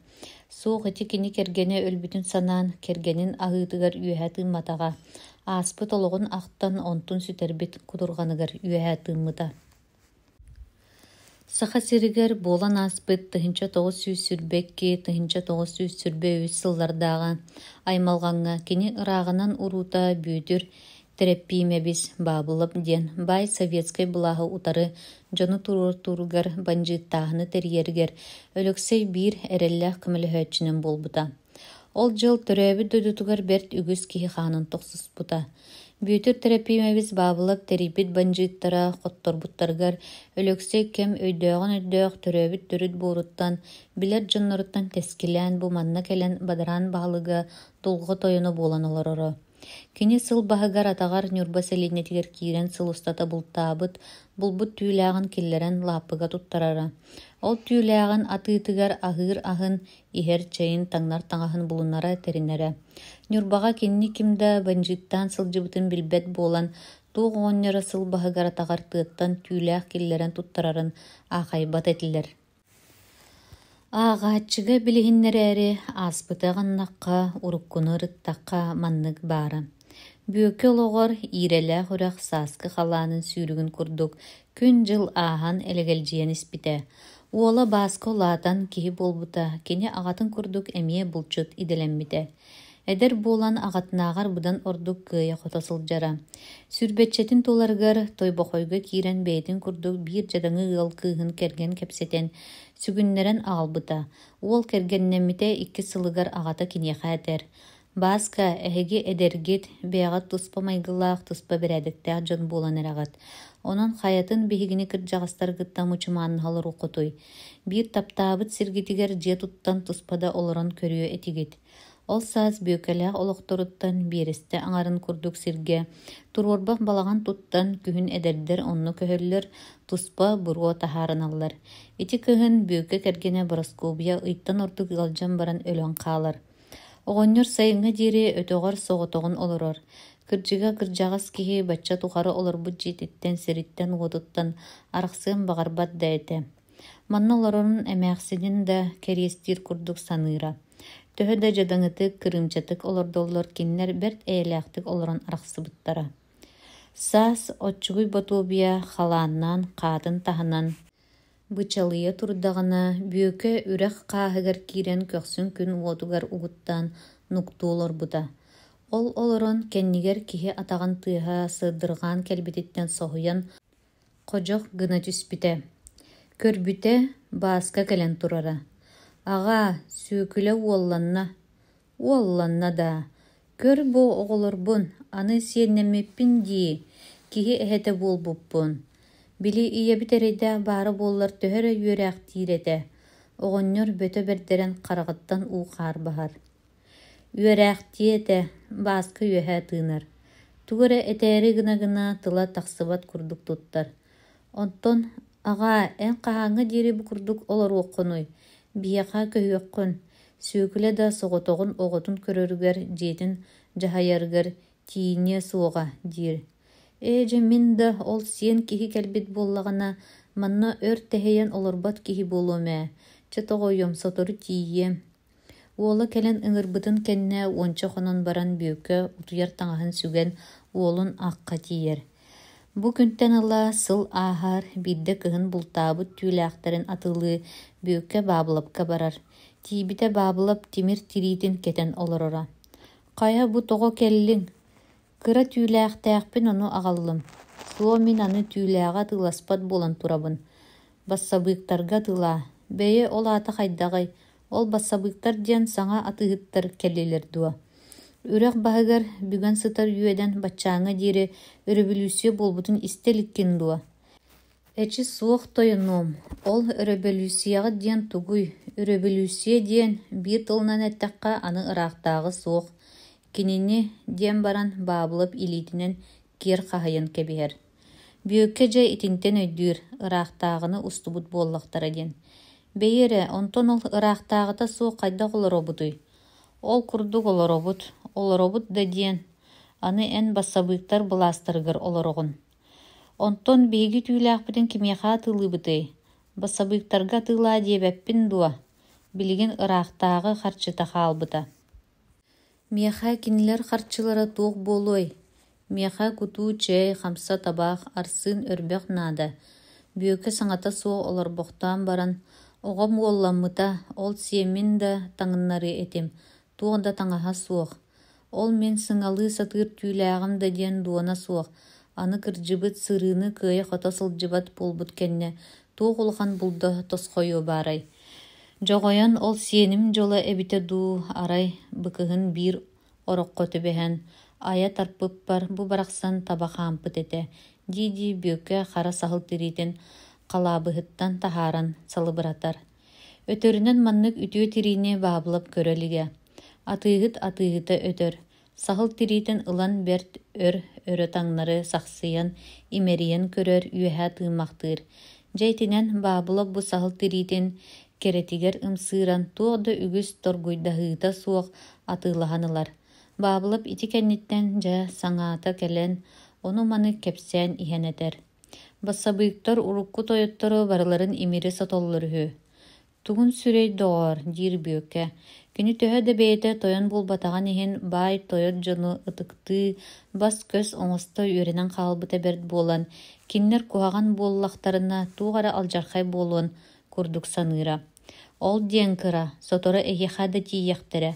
Суох ити кини кергене өлбүтүн санаан кергенин аһыытыгар үөһэ тыымматаҕа. Ааспыт ологун ахтан онтун сүтербит кудурганыгар үөһэ тыыммыта. Саха сиригер болан ааспыт тыһынча тоҕус сүүс сүрбекки, тыһынча тоҕус сүүс сүрбе үс сыллардааҕа аймалҕаҥҥа кини ырааҕынан уруута бүүтүр терапиимэбис баабылап диэн бай советскай былааһы утары дьону туругар банжыыттааһыны терьиэригэр өлөксэй биир эрэллээх кымылыһөөччүнэн буолбута. Ол дьыл төрөөбүт дойдутугар берт үгүс киһи хаанын тохсуспута. Бүүтүр терапиимэбис баабылап терипит банжыыттара хотторбуттарыгар өлөксэй кэм өйдөөх төрөөбүт төрүт буоруттан билэр дьонноруттан тескилээн бу манна келен бадараан баалыга дулҕа тойоно буолан олороро. Кини сыл баһыгар атаҕар ньурба сэлиинэтигэр киирэн сыл устата бултаабыт, булбут түүлээҕин киллэрэн лааппыга туттарара. Ол түүлээҕин атыытыгар аһыыр аһын иһэр чэйин таҥнар таҥаһын булуннара теринэрэ. Ньурбаҕа кинини кимда банжыыттаан сылдьыбытын билбэт буолан туох оҕонньора сыл баһыгар атаҕар тыаттан түүлээх киллэрэн туттарарын аахайбат этилэр. Ааҕааччыга билиһиннэрээри ааспытаҕаннахха уруккуну ырыттахха маннык баара. Бүөкэ олоҕор иирэлээх үрэх сааскы халаанын сүүрүгүн курдук күн дьыл ааһан элэгэлдьиэн испитэ. Уола бааска улаатан киһи буолбута, кини аҕатын курдук эмиэ булчут иделэммитэ. Эдер буолан аҕатнааҕар быдан ордук кыайа хото сылдьара. Сүрбэччэтин туларыгар тойбохойго киирэн бэйэтин курдук биир жадаҥы ыал кыыһын керген кэпсэтэн сүгүннэрэн аҕалбыта. Уол кэргэннэммитэ икки сылыгар аҕата киниэхэ этэр. Бааска эһиги эдэргит бэҕат туспа майгылаах туспа бэрээдэктээх дьон буолан эрэҕат. Онон хайатын биһигини кырдьаҕастаргытта мучумааннаһалар укутуй. Биир таптаабыт сиргитигэр дьиэ туттан туспада олорон көрүө этигит. Ол саас бүөкэлээх олохторуттан биэристэ аҥарын курдук сиргэ туруорбах балаҕан туттан күһүн эдэрдэр онно көһөллөр туспа буруо таһаарыналлар. Ити кыһын бүөкэ кэргэнэ бороскобия ыйттан ордук ыалдьан баран өлөн хаалар. Оҕонньор сайыҥҥа диэри өтөҕөр соҕотоҕун олорор. Кырдьыга кырдьаҕас киһи бачча тухары олорбут дьиэтиттэн сириттэн уотуттан арахсыан баҕарбат да этэ. Манна олорорун эмээхсинин да кэриэстиир курдук саныыра. Төһө да жадаҥытык, кырыымчатык олордоллор киннэр берт эйэлээхтик олорон арахсыбыттара. Саас отчугуй ботуобия халааннаан хаатын таһынан бычалыйа турдаҕына бүөкэ үрэх хааһыгар киирэн көхсүн күн уотугар угуттаан нуктуулорбута. Ол олорон кэннигэр киһи атаҕын тыаһа сыырдырҕаан кэлбититтэн соһуйан хожох гына түспүтэ. Көрбүтэ бааска кэлэн турара. Аҕа, сүүкүлэ уолланна да. Көр бу оҕолорбун, аны сиэннэммиппин дии, киһи эһэтэ буолбуппун. Били ийэбит эрэйдээх баары буоллар төһөрө үөрээх тииретэ. Оҕонньор бөтө бердэрэн хараҕыттан уухаар баһар. Үөрээх тиэтэ, бааска үөһэ тыынар. Тугара этээри гына-гына тыла тахсыбат курдук туттар. Онтон, аҕа, эн хаһааҥҥа диэри бу курдук олоруоххунуй. Биэхэ көһүөххүн, сүүкүлэ да соҕотоҕун оҕотун көрөрүгэр дьиэтин дьаһайарыгар тиинниэ суоҕа диир. Дьэ мин да ол сиэн киһи кэлбит буоллаҕына манна өр тэһэйэн олорбат киһи буолуом ээ. Чатоҕойуом сотору тиийиэм. Уола кэлэн ыҥырбытын кэннэ уонча хонон баран бүөкэ утуйар таҥаһын сүгэн уолун аахха тиийэр. Бу күнтэн ыла сыл ааһар биирдэ кыһын бултаабыт түүлээхтэрин атылыы бүөкэ баабылапка барар. Тиибитэ баабылап тимир тириитин кетэн олорора. Кая бу тоҕо келлиң. Кыра түүлээхтээхпин ону аҕаллым. Суо мин аны түүлээҕэ тыыласпат буолан турабын. Бассабыыктарга тыылаа. Бэйэ ол аата хайдаҕай. Ол бассабыыктар диэн саҥа атыһыттар келлилэр дуо. Үрэх баһыгар бүгэн сытар үөдэн баччааҥҥа диэри өрөбүлүүсүө буолбутун истэликкин дуо. Эчи суох тойонуом. Ол өрөбүлүүсүөҕэ диэн тугуй. Өрөбүлүүсүө диэн биир тылынан эттэххэ аны ыраахтааҕы суох. Кинини диэн баран баабылап илиитинэн киэр хаһайан кэбиһэр. Бүөккэ дьэ итинтэн өйдүүр, ыраахтааҕыны устубут буоллахтара диэн. Бэйэрэ, онтон ол ыраахтааҕыта суох хайдах олоробутуй. Ол курдук олоробут да диэн. Аны эн бассабыыктар былаастарыгар олороҕун. Онтон биһиги түүлээхпитин кимиэхаа тыылыыбытый. Бассабыыктарга тыылаа диэбэппин дуо. Билигин ыраахтааҕы харчыта хаалбыта. Миэхэ кинилэр харчылара туох буолуой. Миэхэ кутуу чэй, хамса табаах, арсын өрбөх наада. Бүөкэ саҥата суох олорбохтоон баран, оҕом уолламмыта, ол сиэммин да таҥыннары этим, туох да таҥаһа суох. Ол мен сыҥалыы сатыыр түүлээҕим да диэн дуона суох. Аны кырдьыбыт сырыыны кыайа хото сылдьыбат булбут кэннэ, туох улахан булда тосхойуо баарай. Жоҕойон ол сиэним дьола эбитэ дуу арай быкыһын биир орокко төбөһөн, ая тарпыппар бу барахсан табахаампыт этэ, дии бүөкэ хара саһыл тириитин халаабыһыттан таһааран салыбыратар. Өтөрүнэн маннык үтүө тириини баабылап көрөлигэ. Атыыһыта өтөр. Саһыл тириитин ылан бэрт өрө таҥнары сахсыйан, имэриэн көрөр үөһэ тыымахтыыр. Дьэйтинэн баабылап бу саһыл тириитин керетигер ымсыыран туох да үгүс торгуйдаһыыта суох атыылаһанылар. Баабылап ити кэнниттэн дьэ саҥаата кэлэн, ону маны кэпсээн иһэнэтэр. Бассабыыктар урукку тойоттору барыларын имири сотоллорүһү. Тугун сүрэй доҕор диир бүөкэ. Күнү төһө да бэйэтэ тойон булбатаҕан иһин баай тойот дьону ытыктыы, бас көс оҥосто үөрэнэн хаалбыта бэрт буолан, кинилэр куһаҕан буоллахтарына туuгара алдьархай буолуон курдук саныыра. Ол диэн кыра, сотору эһиэхэ да тиийэхтэрэ.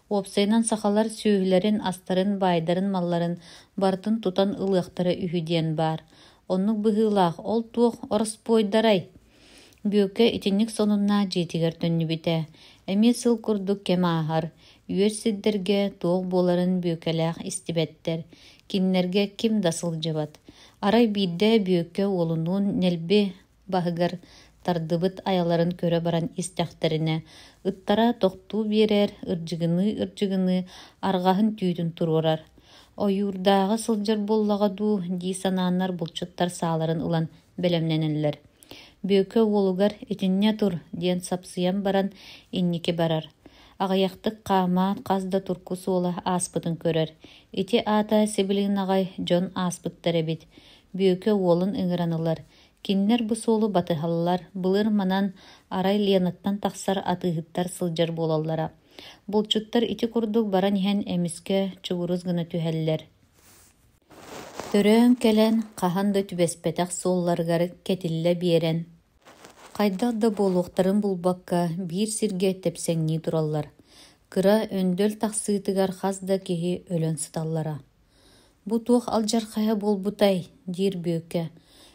Уопсайынан сахалар сүүһүлэрин, астарын, baайдарын, малларын бартын тутан ылыахтара үһү диэн баар. Оннук быһыылаах, ол туох ораспойдарай. Бүөкэ итинник сонунна дьиэтигэр төннүбүтэ. Эми сыл курдук кэмааһар. Үөр сиддерге туох буоларын бүөкэлээх истибэттэр. Киннерге ким да сылдьыбат. Арай биирдэ бүөкэ уолунуун нэлби баһыгар тардыбыт аяларын көрө баран истэхтерине. Ыттара тохтуу биэрэр, ырдьыгыны аргаһын түүтүн туруорар. Ойуурдааҕы сылдьар буоллаҕа дуу дии санааннар булчуттар сааларын ылан бэлэмнэнэллэр. Бүөкэ уолугар итиннэ тур диэн сапсыйан баран инники барар. Аҕайахтык хаамаат хас да турку суола ааспытын көрөр. Ити аата сибилигин аҕай дьон ааспыттар эбит. Бүөкэ уолун ыҥыранылар. Киннер бу суолу батыһаллар, былыр манан арай лианаттан тахсар атыыһыттар сылдьар буолаллара. Булчуттар ити курдук баран иһэн эмискэ чугурус гына түһэллэр. Төрөөн кэлэн хаһан да түбэспэтэх суолларгар кетиллэ биэрэн. Хайдах да буолуохтарын булбакка биир сиргэ тепсэҥнии тураллар. Кыра өндөл тахсыытыгар хас да киһи өлөн сыталлара. Бу туох алдьархайа буолбутай, диир бүөкэ.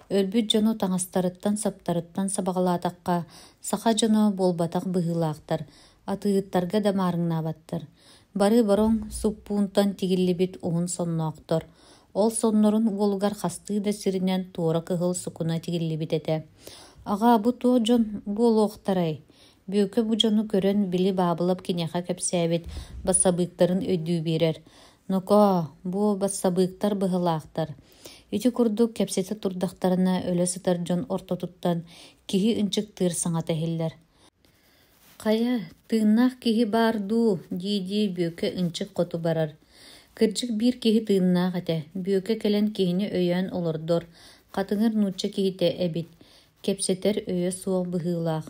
Өлбүт дьону таҥастарыттан саптарыттан сабаҕалаатахха, саха дьону буолбатах быһыылаахтар, атыыттарга да маарыҥнаабаттар. Бары бороҥ суппуунтан тигиллибит уһун сонноохтор. Ол соннорун уолугар хастыы да сиринэн туора кыһыл сукуна тигиллибит этэ. Аҕа, бу туох дьон буолуохтарай. Бүөкэ бу дьону көрөн били баабылап киниэхэ кэпсээбит бассабыыктарын өйдүү биэрэр. Нуко, бу бассабыыктар быһылаахтар. Ити курдук кэпсэти турдахтарына өлө сытар дьон ортотуттан киһи ынчык тыыр саҥата иһиллэр. Хая, тыыннаах киһи баар дуу, дии бүөкэ ынчык хоту барар. Кырдьык биир киһи тыыннаах этэ. Бүөкэ кэлэн киһини өйөөн олордор. Хатыҥыр нуучча киһитэ эбит. Кэпсэтэр өйө суох быһыылаах.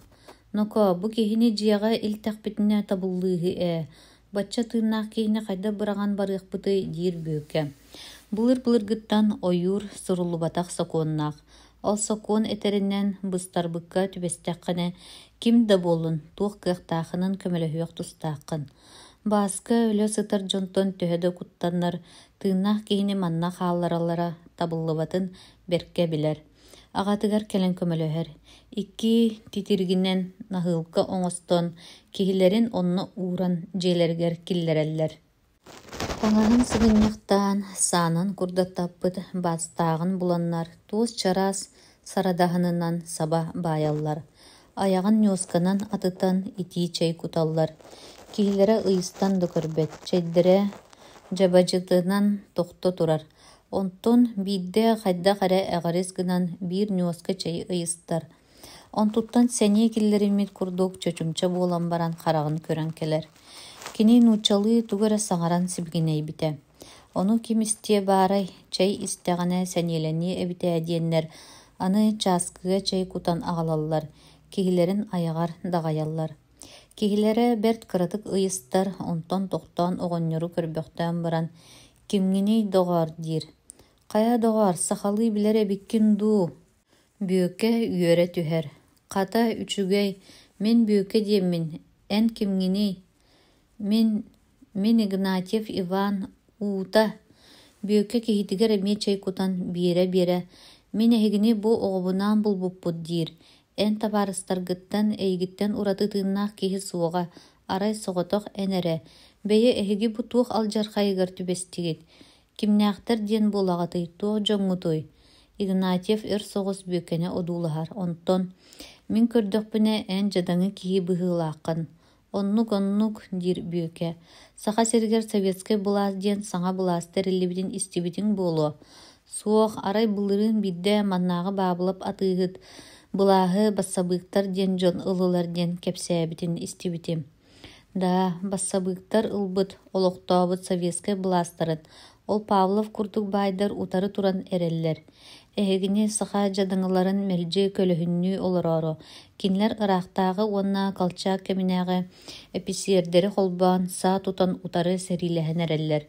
Ноко, бу киһини дьиэҕэ илтэхпитинэ табыллыыһы. Бачча тыыннаах киһини хайда быраҕан барыахпытый диир бүөкэ. Былыр-былыргыттан ойуур суруллубатах сокуоннаах. Ол сокуон этеринен быстарбыкка түбестәккәне ким да болун туох кыахтаахынын көмөлөһүөх тустааккын. Бааска өлө сытар дьонтон төһөдө куттаннар тыыннаах киһини манна хаалларалара табыллыбатын берке билер. Аҕатыгар кэлэн көмөлөһөр. Икки титиргинен наһыылка оҥостон киһилэрин онно ууран дьиэлэригэр киллэрэллэр. Оҥоһун сыгынньахтаан саанын курдаттаппыт баастаагын буланнар туус чараас сарадаһынынан саба баайаллар. Аяҕын ньуосканан атытан итии чэй куталлар. Киһилэрэ ыйыстан да көрбөт, чэйдэрэ дьабадьытынан тохто турар. Онтон биирдэ хайдах эрэ эҕэрис гынан биир ньуоска чэй ыйыстар. Онтуттан сэнии киллэриммит курдук чөчүмчэ буолан баран харағын көрөн келер. Кини нуучалыы тугара саҥаран сибигинэйбитэ. Ону ким истиэ баарай, чэй истэҕинэ сэниэлэни эбитэ диэннэр аны чааскыга чэй кутан аҕалаллар, киһилэрин айаҕар даҕайаллар. Киһилэрэ бэрт кыратык ыйыстар, онтон тохтоон оҕонньору көрбөхтөөн баран кимҥини доҕоор диир. Хая доҕоор, сахалыы билэр эбиккин дуу. Бүөкэ үөрэ түһэр. Хата үчүгэй, мен бүөкэ диэммин, эн кимҥини. Мен Игнатьев Иван Uuta. Бүөкэ киһитигэр эмиэ чэй кутан биэрэ-биэрэ. Мен эһигини бу оҕобунаан булбуппут диир. Эн табаарыстаргыттан эйигиттэн ураты тыыннаах киһи суоҕа арай соҕотох энэрэ. Бэйэ эһиги бу туох алдьархайыгар түбэстигит. Кимнээхтэр диэн буолаҕатый, туох дьоҥҥутуй. Игнатьев өр соҕус бүөкэне одуулаһар. Онтон мин көрдөхпүнэ эн дьадаҥы киһи быһыылааххын. Оннук диир бүөкэ. Саха сиргэр советскай булаас диэн саҥа булаастар иллибитин истибитиҥ буолуо. Суох арай былырыын биддэ маннааҕы баабылап атыыһыт былааһы бассабыыктар диэн дьон ылылар диэн кэпсээбитин истибитим. Да, бассабыыктар ылбыт, олохтообут советскай булаастарын. Ол Павлов курдук баайдар утары туран эрэллэр. Эһигини саха дьадыҥыларын мэлдьи көлөһүннүү олороро. Кинилэр ыраахтааҕы уонна колчаак кэминээҕи эписиэрдэри холбоон саа тутан утары сэрилэһэн эрэллэр.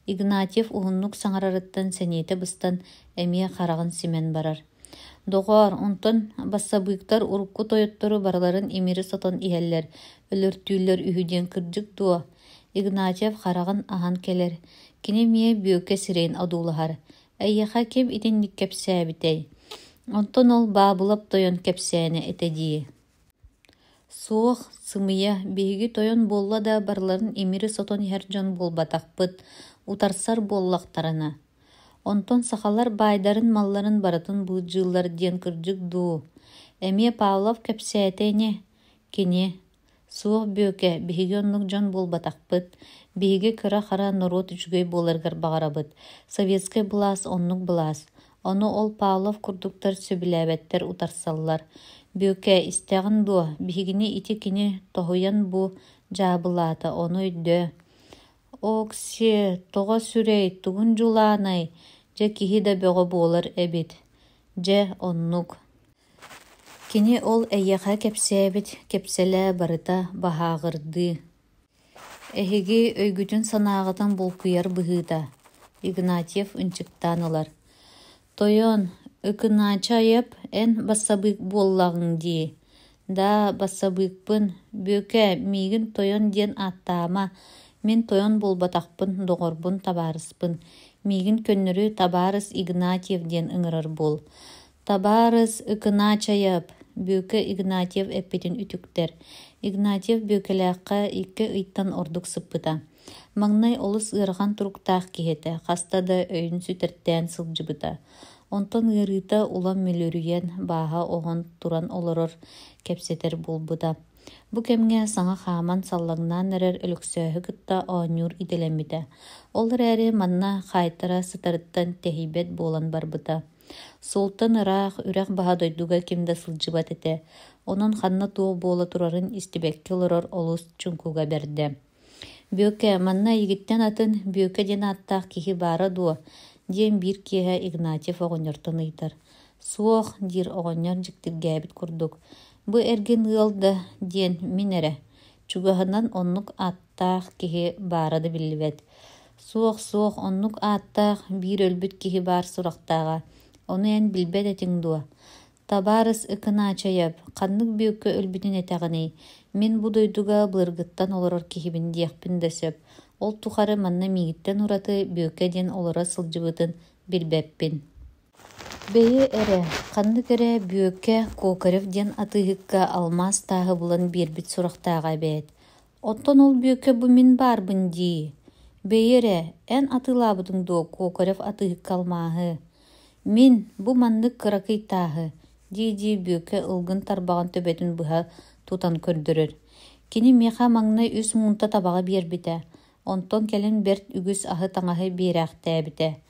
Игнатьев уһуннук саҥарарыттан сэниэтэ быстан эмиэ хараҕын симен барар. Доҕоор, онтон бассабыыктар урукку тойоттору бараларын имири сотон иһэллэр, өлөртүүлэр үһүдиэн кырдьык дуо. Игнатьев хараҕын аһан келэр. Кини миэ бүөкэ сирэйин одуулаһар. Эйиэхэ ким итинник кэпсээбитэй. Онтон ол баабылап тойон кэпсээне этэ Суох, сымыйа, биһиги тойон буолла да барыларын имири сотон иһэр дьон буолбатахпыт, утарсар буоллахтарына. Онтон сахалар байдарын малларын баратын быыдьыыллар диэн кырдьык дуу. Эмиэ Павлов кэпсээтэйне. Кини. Суох бүөкэ, биһиги оннук дьон буолбатахпыт, биһиги кыра-хара норуот үчүгэй буоларгар баҕарабыт. Советскай булаас оннук булаас. Ону ол Павлов курдуктар сөбүлээбэттэр утарсаллар. Бүөкэ, истэҕин дуо, биһигини ити кини тоһуйан бу дьаабылаата, ону өйдөө. Окси, тоҕо сүрэй, тугун жулаанай, дьэ киһи да бөҕө буолар эбит. Дьэ оннук. Кини ол эйиэхэ кэпсээбит, кэпсэлээ барыта баһааҕырдыы. Эһиги өйгүтүн санааҕытан булкуйар быһыыта. Игнатьев ынчыктаан ылар. Тойон, ыкынаачайып, эн бассабыык буоллаҕыҥ дии. Да, бассабыыкпын, бүөкэ, миигин тойон диэн ааттаама, мен тойон буолбатахпын, доҕорбун табаарыспын. Миигин көннөрү Табаарыс Игнатьев диэн ыҥырар буол. Табаарыс ыкынаачайып. Бүөкэ Игнатьев эппитин үтүктэр. Игнатьев бүөкэлээххэ икки ыйттан ордук сыппыта. Маҥнай олус ыарахан туруктаах киһэтэ, хаста да өйүн сүтэртээн сылдьыбыта. Онтон ыарыыта улам мүлөрүйэн бааһа оҕон туран олорор кэпсэтэр буолбута. Бу кэмҥэ саҥа хааман саллаҥнаан эрэр өлөксөөһү кытта оонньуур идэлэммитэ. Ол эрээри манна хаайтара сытарыттан тэһийбэт буолан барбыта. Солтан ыраах үрэх баһа дойдуга кимда сылдьыбат этэ. Онон ханна туох буола турарын истибэкки олорор олус чуҥкуга бердэ. Бүөкэ, манна игиттэн атын бүөкэ диэн ааттаах киһи баара дуо, диэн биир киэһэ Игнатьев оҕонньортон ыйтар. Суох, диир оҕонньор дьиктиргээбит курдук. Бу эргин ыалда диэн мин эрэ. Чугаһынан оннук ааттаах киһи баара да биллибэт. Суох, оннук ааттаах биир өлбүт киһи баар сурахтаага. Onu en bilbet etin duwa. Табарыс ыкына чаяп, қаннык бүйөккө өлбүтүн этагыны. Мен бу дойдуга быргыттан олорор кихибин диякпин дөсөп. Ол тухары манна мигиттен ураты бүйөккө ден олора сылжыбытын билбеппин. Бейі эре, қаннык эре бүйөккө Кокарев ден атыгыкка алмаз тағы булан бирбит сурактаага бет. Оттон ол бүйөккө бу мен барбын дии. Бейі эре, эн атылабытың до Кокарев атыгыкка алмаһы. Мен бу маннык кыракый тағы. Ди бүйөккө ылгын тарбаган төбөтүн быха тутан көрдөрөр. Кини меха маңна үс мунта табага бербите. Онтон келен берт үгүс ахы таңаһы берәхтәбите.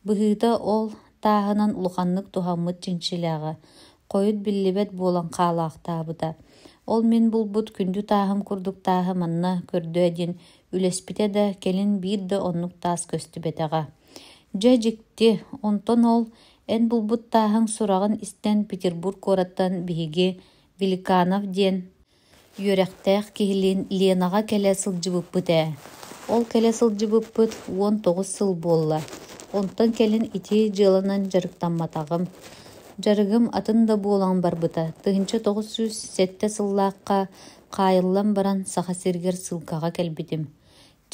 Быһыта ол тааһынан улуханнык тухаммыт чинчилэҕэ. Койут биллибет буолан хаалаахтаабыта. Ол мен булбут күндү тааһым курдук тааһы манна көрдө дин үлеспите да келин биир да оннук таас көстүбэтэҕэ. Жэжикти, онтон ол эн булбут тааһың сурагын истен Петербург ораттан биһиги Великанов диэн үөрэхтээх киһилиин Ленаға келе сылдьыбыппыт. Ол келе сылдьыбыппыт 19 сыл буолла. Онтон келин ити дьыланан жарыктамматагым. Жарыгым атын да буолаң барбыта. Тыһынча 907 сыллаакка кайыллан баран саха сиргер сылкага келбитим.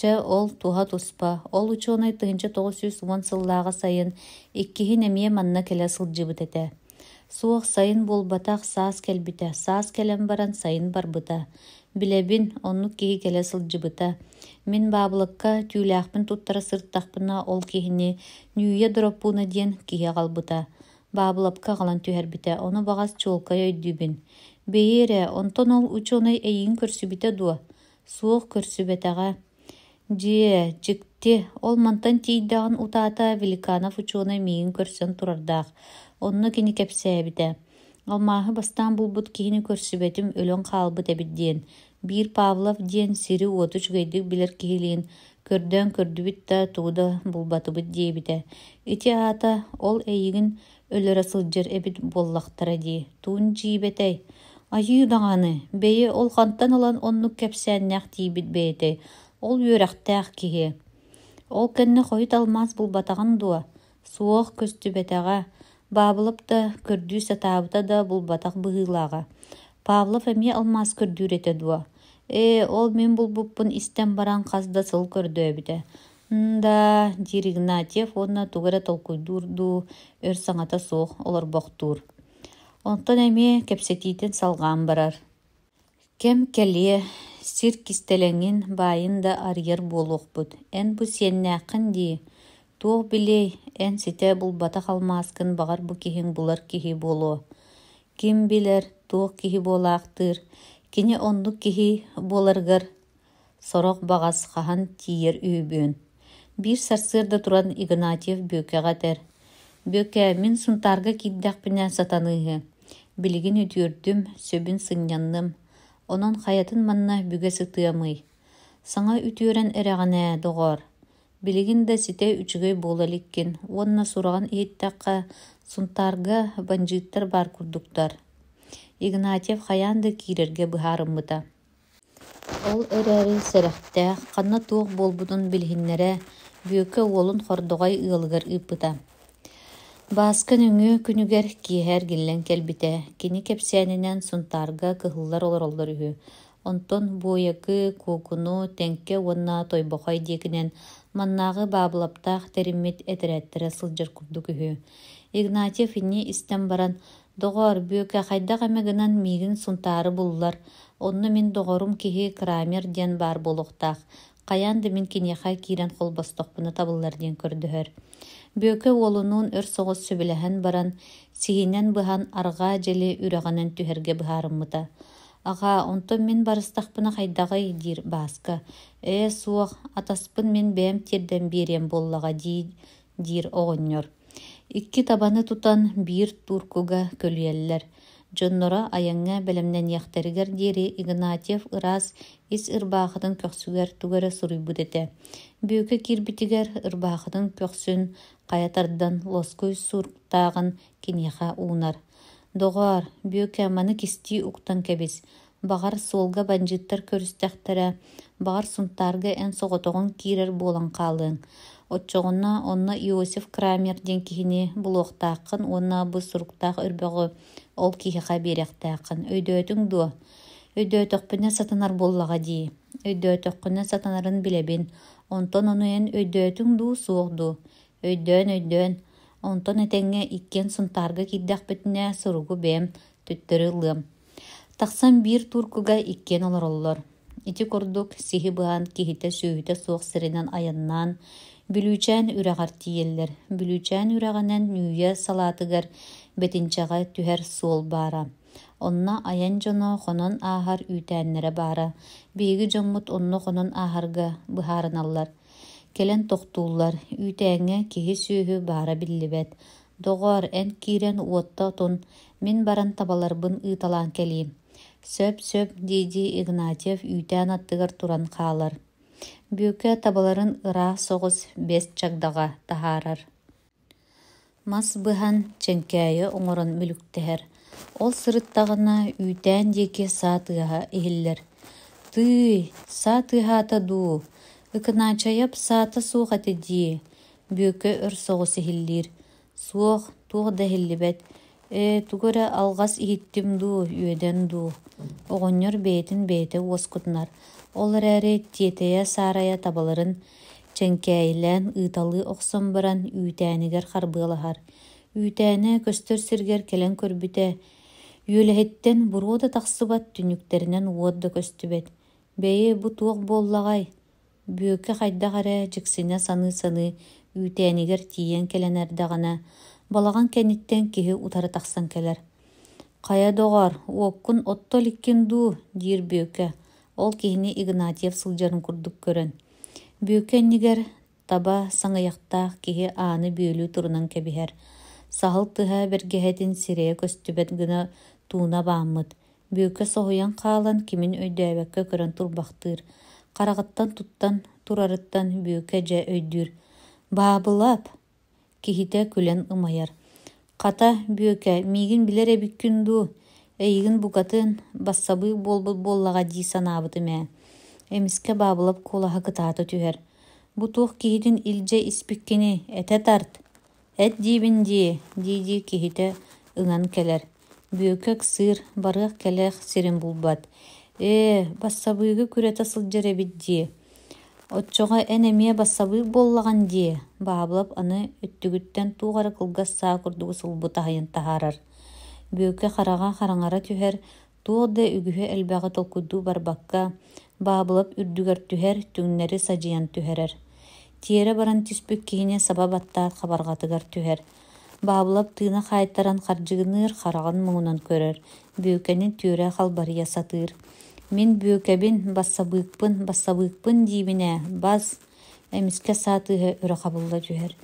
Ол туha туспа. Ол ученый тыһынча 910 сыллаага сайын иккиһин эмиэ манна келе сылдьыбыт эте. Суох сайын болбатах саас келбите. Саас келен баран сайын барбыта. Билебин, оннук киһи келе сылдьыбыта. Мен баабылыкка түүлээхпин туттара сырттахпына ол киһини нүүе дороппуна диэн киһи галбыта. Баабылапка галан түһэрбите. Ону багас чуолкай өйдүүбүн. Бейере, онтон ол ученый эйин көрсүбите дуа. Суох көрсүбэтэҕэ. Жикти, ол мантан тиийдэҕин утаата Великанов ученый миигин көрсөн турардаах. Онно кини кепсээбите. Алмааһы бастаан булбут киһини көрсүбэтим өлөн хаалбыт эбит диэн. Биир Павлов диэн сири уотуч гайдык билер киһилиин көрдөөн көрдүбүт да тууда булбатыбыт диэбите. Ити аата ол эйигин өлөрө сылдьар эбит буоллахтара дии. Туун жиибетей. Айыы даҕаны, бэйэ ол хантан ылан оннук кепсээннээх тиибит бэйэтей. Ол үөрэхтээх киһи. Ол кэннэ хойут алмаз булбатаҕын дуа. Суох көстүбэтэҕэ. Баабылып да көрдүү сатаабыта да булбатах быһыылааҕа. Павлов эмиэ алмаз көрдүүрэтэ дуа. Ол мен булбуппун истен баран хасда сыл көрдөөбүтэ. Да, диир Игнатьев онна тугара толкуйдуурдуу өр саҥата суох олорбохтуур. Онтон эмиэ кепсетиитин салгаан барар. Кем келие сир кистелеңин баайын да арыйар буолуохпут. Эн бу сиэннээххин дии. Туох билей, эн сите булбатах алмааскын багар бу киһиң булар киһи буолуо. Ким билер, туох киһи буолаахтыыр. Кини оннук киһи буоларгар сорох багас хаһан тиийэр үүбүөн. Биир сарсыарда туран Игнатьев бөкэҕэ тер. Бөкэ, мин сунтаарга киирдэхпинэ сатаныыһы. Билигин үтүөрдүм, сөбүн сыннянным. Онон хаятын манна бүгэ сытыамый. Саҥа үтүөрэн эрэҕэнэ доҕор. Билигин да сите үчүгэй буолаликкин. Уонна сураган иһиттээххэ сунтаарга банжыыттар баар курдуктар. Игнатьев хаяан да киирэргэ быһаарыммыта. Ол эрээри сэрэхтээх, ханна туох буолбутун билиһиннэрэ бүйөккө уолун хордоҕой ыалыгар ыыппыта. Бааскын үҥү күнүгэр киэһэр гиллэн келбите. Кини кепсээнинэн сунтаарга кыһыллар олороллор үһү. Онтон буойакы, куукуну, тэҥкэ уонна тойбохой диэкинэн маннааҕы баабылаптаах териммит этерээттэрэ сылдьар курдук үһү. Игнатьев инни истэн баран: «Доҕор, бүйөкэ хайдах эмэ гынан миигин сунтаары буллар. Онно мин доҕорум киһи Крамер диэн баар буолуохтаах. Хаяан да мин киниэхэ киирэн холбостохпуна табыллар диэн көрдөһөр». Бүйөкэ уолунуун өр соҕус сөбүлэһэн баран сиһинэн быһан арҕаа дьэли үрэҕинэн түһэргэ быһаарыммыта. «Аҕа, онтон мин барыстахпына хайдаҕый» диир Бааска. Суох, атаспын мин бэм тиэрдэн биэриэм буоллаҕа диир оҕонньор. Икки табаны тутан биир туркуга көлүөллэр. Дьоннора аяҥҥа бэлэмнэниэхтэригэр диэри Игнатьев ыраас ис ырбаахытын көхсүгэр тугара суруйбут этэ. Бүйөкэ киирбитигэр ырбаахытын көхсүн хаятардан лоскуй суртаагын киниэхэ уунар. «Доҕор, бүйөкэ маны кистии уктан кэбис. Багар суолга банжыттар көрүстэхтэрэ, багар сунтаарга эн соҕотоҕун киирэр буолан хаалыың. Отчоғына онна Иосиф Крамер ден кихини булуқтақын, онна бұ сұруқтақ үрбіғі ол кихиға беректақын. Өйдөтің дуа. Өйдөтіқпіне сатанар боллаға дей. Өйдөтіқпіне сатанарын білебін. Онтон оны ен өйдөтің ду суғду. Өйдөн. Онтон етеңе иккен сұнтарға киддақ бітіне сұруғы бәм түттірі лым. Тақсан бір туркуга иккен олар. Ити көрдік сихи бұған кихите сүйіте суық сірінен аяннан, бүлүүчән үрәғар тиеллер. Бүлүүчән үрәғанан нүйе салатыгар бетинчаға түхер суол бара. Онна аян жоно қонон ағар үйтәннері бара. Бейгі жоммут онны қонон ағарға бұхарыналар. Келен тоқтулар, үйтәңе кихи сүйі бара білібет. Доғар ән кирен уотта тон, мен баран табаларбын ұйталан келейм. Сөп дейді Игнатьев үйтән аттығар туран қалар. Бүйке табаларын ыра соғыз бес чагдаға тахарар. Мас бұхан ченкәйі оңырын мүліктәр. Ол сырыттағына үйтән деке сатыға ehiller. Ты, сатыға таду. Игнатьев саты суғаты ди. Бүйке өр соғыз ehiller. Суық туғда ehillibet. Тугора алғас иттим ду, үйеден ду. Оғыныр бейтін бейті оскутнар. Олар әрі тетея сарая табаларын ченкәйлән ұйталы оқсын баран үйтәнігер қарбылағар. Үйтәні көстір сіргер келен көрбіте. Үйелеттен бұруды тақсыбат түніктерінен уадды көстібет. Бейі бұ туық боллағай. Бүйекі қайдағары жіксіне саны үйтәнігер тиен келен әрдағана. Балаған кәниттен кеге утары тақсан келер. Қая доғар, оққын отто ликкен ду, дейір бүйекі. Ол кехіне Игнатьев сылжарын күрдік көрін. Бүйекі нигер таба саңаяқтақ кеге аны бүйелі тұрынан кәбігер. Сағыл тұға бергехетін сирее көстібет гына туына бамыд. Бүйекі соғыян қалан кемін өйдөйбәкке көрін тұрбақтыр. Қарағыттан тұттан, тұрарыттан бүйекі жа өйдір. Бабылап! Кихите күлен ымайар. Қата бүйеке, мигін білер әбіккін ду. Әйгін бұқатын бассабы боллаға дей санабыды мә. Әміске бабылап қолаға кытаты түхер. Бұтуқ кихитін илже іспіккені әті тарт. Әт дейбін дейді кихите ыңан келер. Бүйеке сыр, барық келек сирен бұлбат. Бассабыға күреті сылжыр әбіт дей. Отчоға әнемия бассабы боллаған дей. Бабылап аны өттігіттен туғары қылғас саа күрдігі сылбы тағайын тахарар. Бүйеке қараға қараңара түхер, туғды үгіхі әлбәғі толкуду барбаққа, бабылап үрдігер түхер, түңнері сажиян түхерер. Тиері баран түспік кейіне сабабаттар қабарғатыгар түхер. Бабылап тыына қайттаран қаржығыныр қарағын мұңынан көрер. Бүйекенің түйірі қалбария сатыр. Мен бүйекебін бассабықпын дейбіне баз әміске сатығы үрі қабылда жүхер.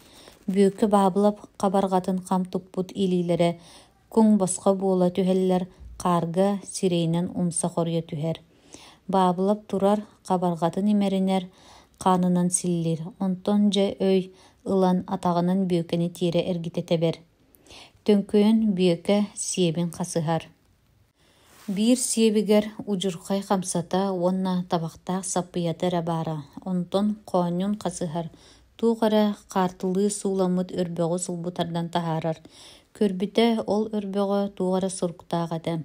Бүйеке бабылап қабарғатын қам тұппұт илилері күң басқа бола түхелілер қарғы сирейнен умса қория түхер. Бабылап тұрар қабарғатын емерінер қанынан сіллер. Онтон жа өй ылан атағынан бүйекені тері әргітете бер. Төнкөйін бүйеке сиебін қасығар. Бір сиебігер ұжырқай қамсата онна табақтақ сапыятыр бара. Онтон қонын қасығар. Туғара қартылы суламыд өрбіғі сұлбутардан тахарар. Көрбіте ол өрбіғі туғара сұрқтағады.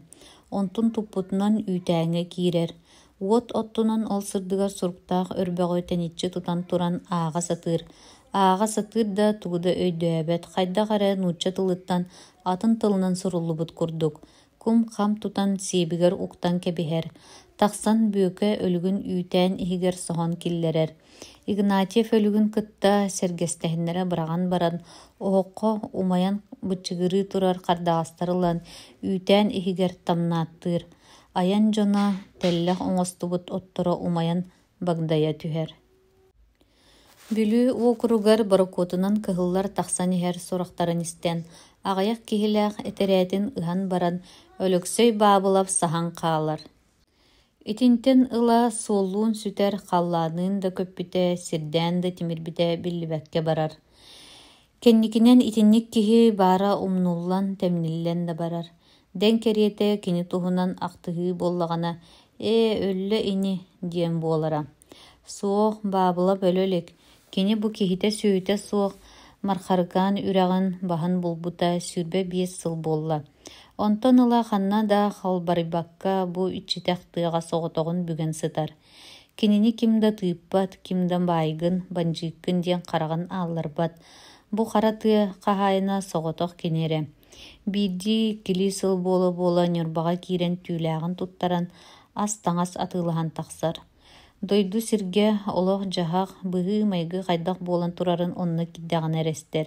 Онтон тұппутынан үйтәңе кирер. Оттунан ол сырдығар сұрқтақ өрбіғі өтенетші тұтан тұран аға сатыр. Аға сатыр да туғыда өйдөбет. Қайдағары нұтча тылыттан атын тылынан сұрылы бұд күрдік. Кум қам тұтан себігер ұқтан кәбігер. Тақсан бүйеке өлігін үйтән ихігер соған келлерер. Игнатьев өлігін кытта сергестәхінлері біраған баран, оғыққа умаян бұчығыры тұрар қардағастарылан үйтән ихігер тамнаттыр. Аян жона тәлләқ оңысты бұт оттыра умаян багдая түхер. Бүлі оқыругар барыкотынан кығылар тақсан ихер сорақтарын істен. Ағаяқ кехіләқ әтерәтін ұған баран өліксөй бабылап сахан қалар. Итинтен ыла солуын сүтер қалланын да көппіте, сирдән да тимирбіте білібәкке барар. Кенникінен итинник кехі бара умнуллан тәмниллен да барар. Дән кереті кені туғынан ақтығы боллағана өлі ини диен болара. Соқ бабылап өлілік. Кини бу кихите сүйүте суох мархаргаан үрагын бахан булбута сүрбе 5 сыл болла. Онтон ыла ханна да халбарыбакка бу үччитэх тыаға соҕотоҕун бүген сытар. Кинини кимда тыыппат, кимда байгын, банжыыккын диэн хараган аалларбат. Бу хара тыа хаһаайына соҕотох кинере. Биирдии кили сыл буола ньорбаҕа киирэн түүлээҕин туттаран ас таҥас атыылаһан тахсар. Дойду сирге олох жаһах быһыы майгы хайдах буолан турарын онно киддэҕин эрэстэр.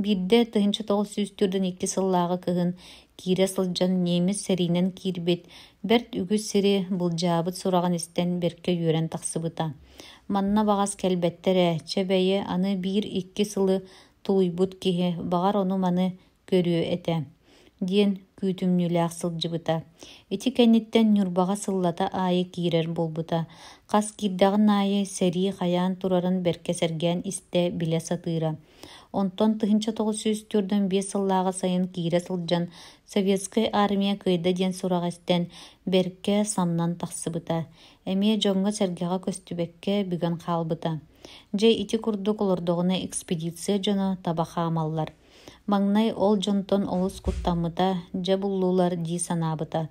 Биирдэ 1902 сыллааҕы кыһын киирэ сылдьан немис сэринэн киирбит, бэрт үгүс сири булдьаабыт сураҕан истэн берке үөрэн тахсыбыта. Манна баҕас кэлбэттэрэ, чэбэйэ аны 1-2 сылы тулуйбут киһи, баҕар ону маны көрүө этэ диэн күүтүмнүүлээх сылдьыбыта. Ити кэнниттэн ньурбаҕа сыллата аайы киирэр булбута. Хас киирдэҕин аайы сэрии хайаан турарын берке сэргээн истэ билэ сатыыра. Онтон 1904 сыллааҕа сайын киирэ сылдьан Советская армия кыайда диэн сураҕастэн берке самнан тахсыбыта. Эмиэ дьоҥҥо сэргэҕэ көстүбэкке бүгэн хаалбыта. Дьэ ити курдук олордоҕуна экспедиция дьоно табахаамаллар. Маҥнай ол дьонтон олус куттаммыта, дьэ буллуулар дии санаабыта.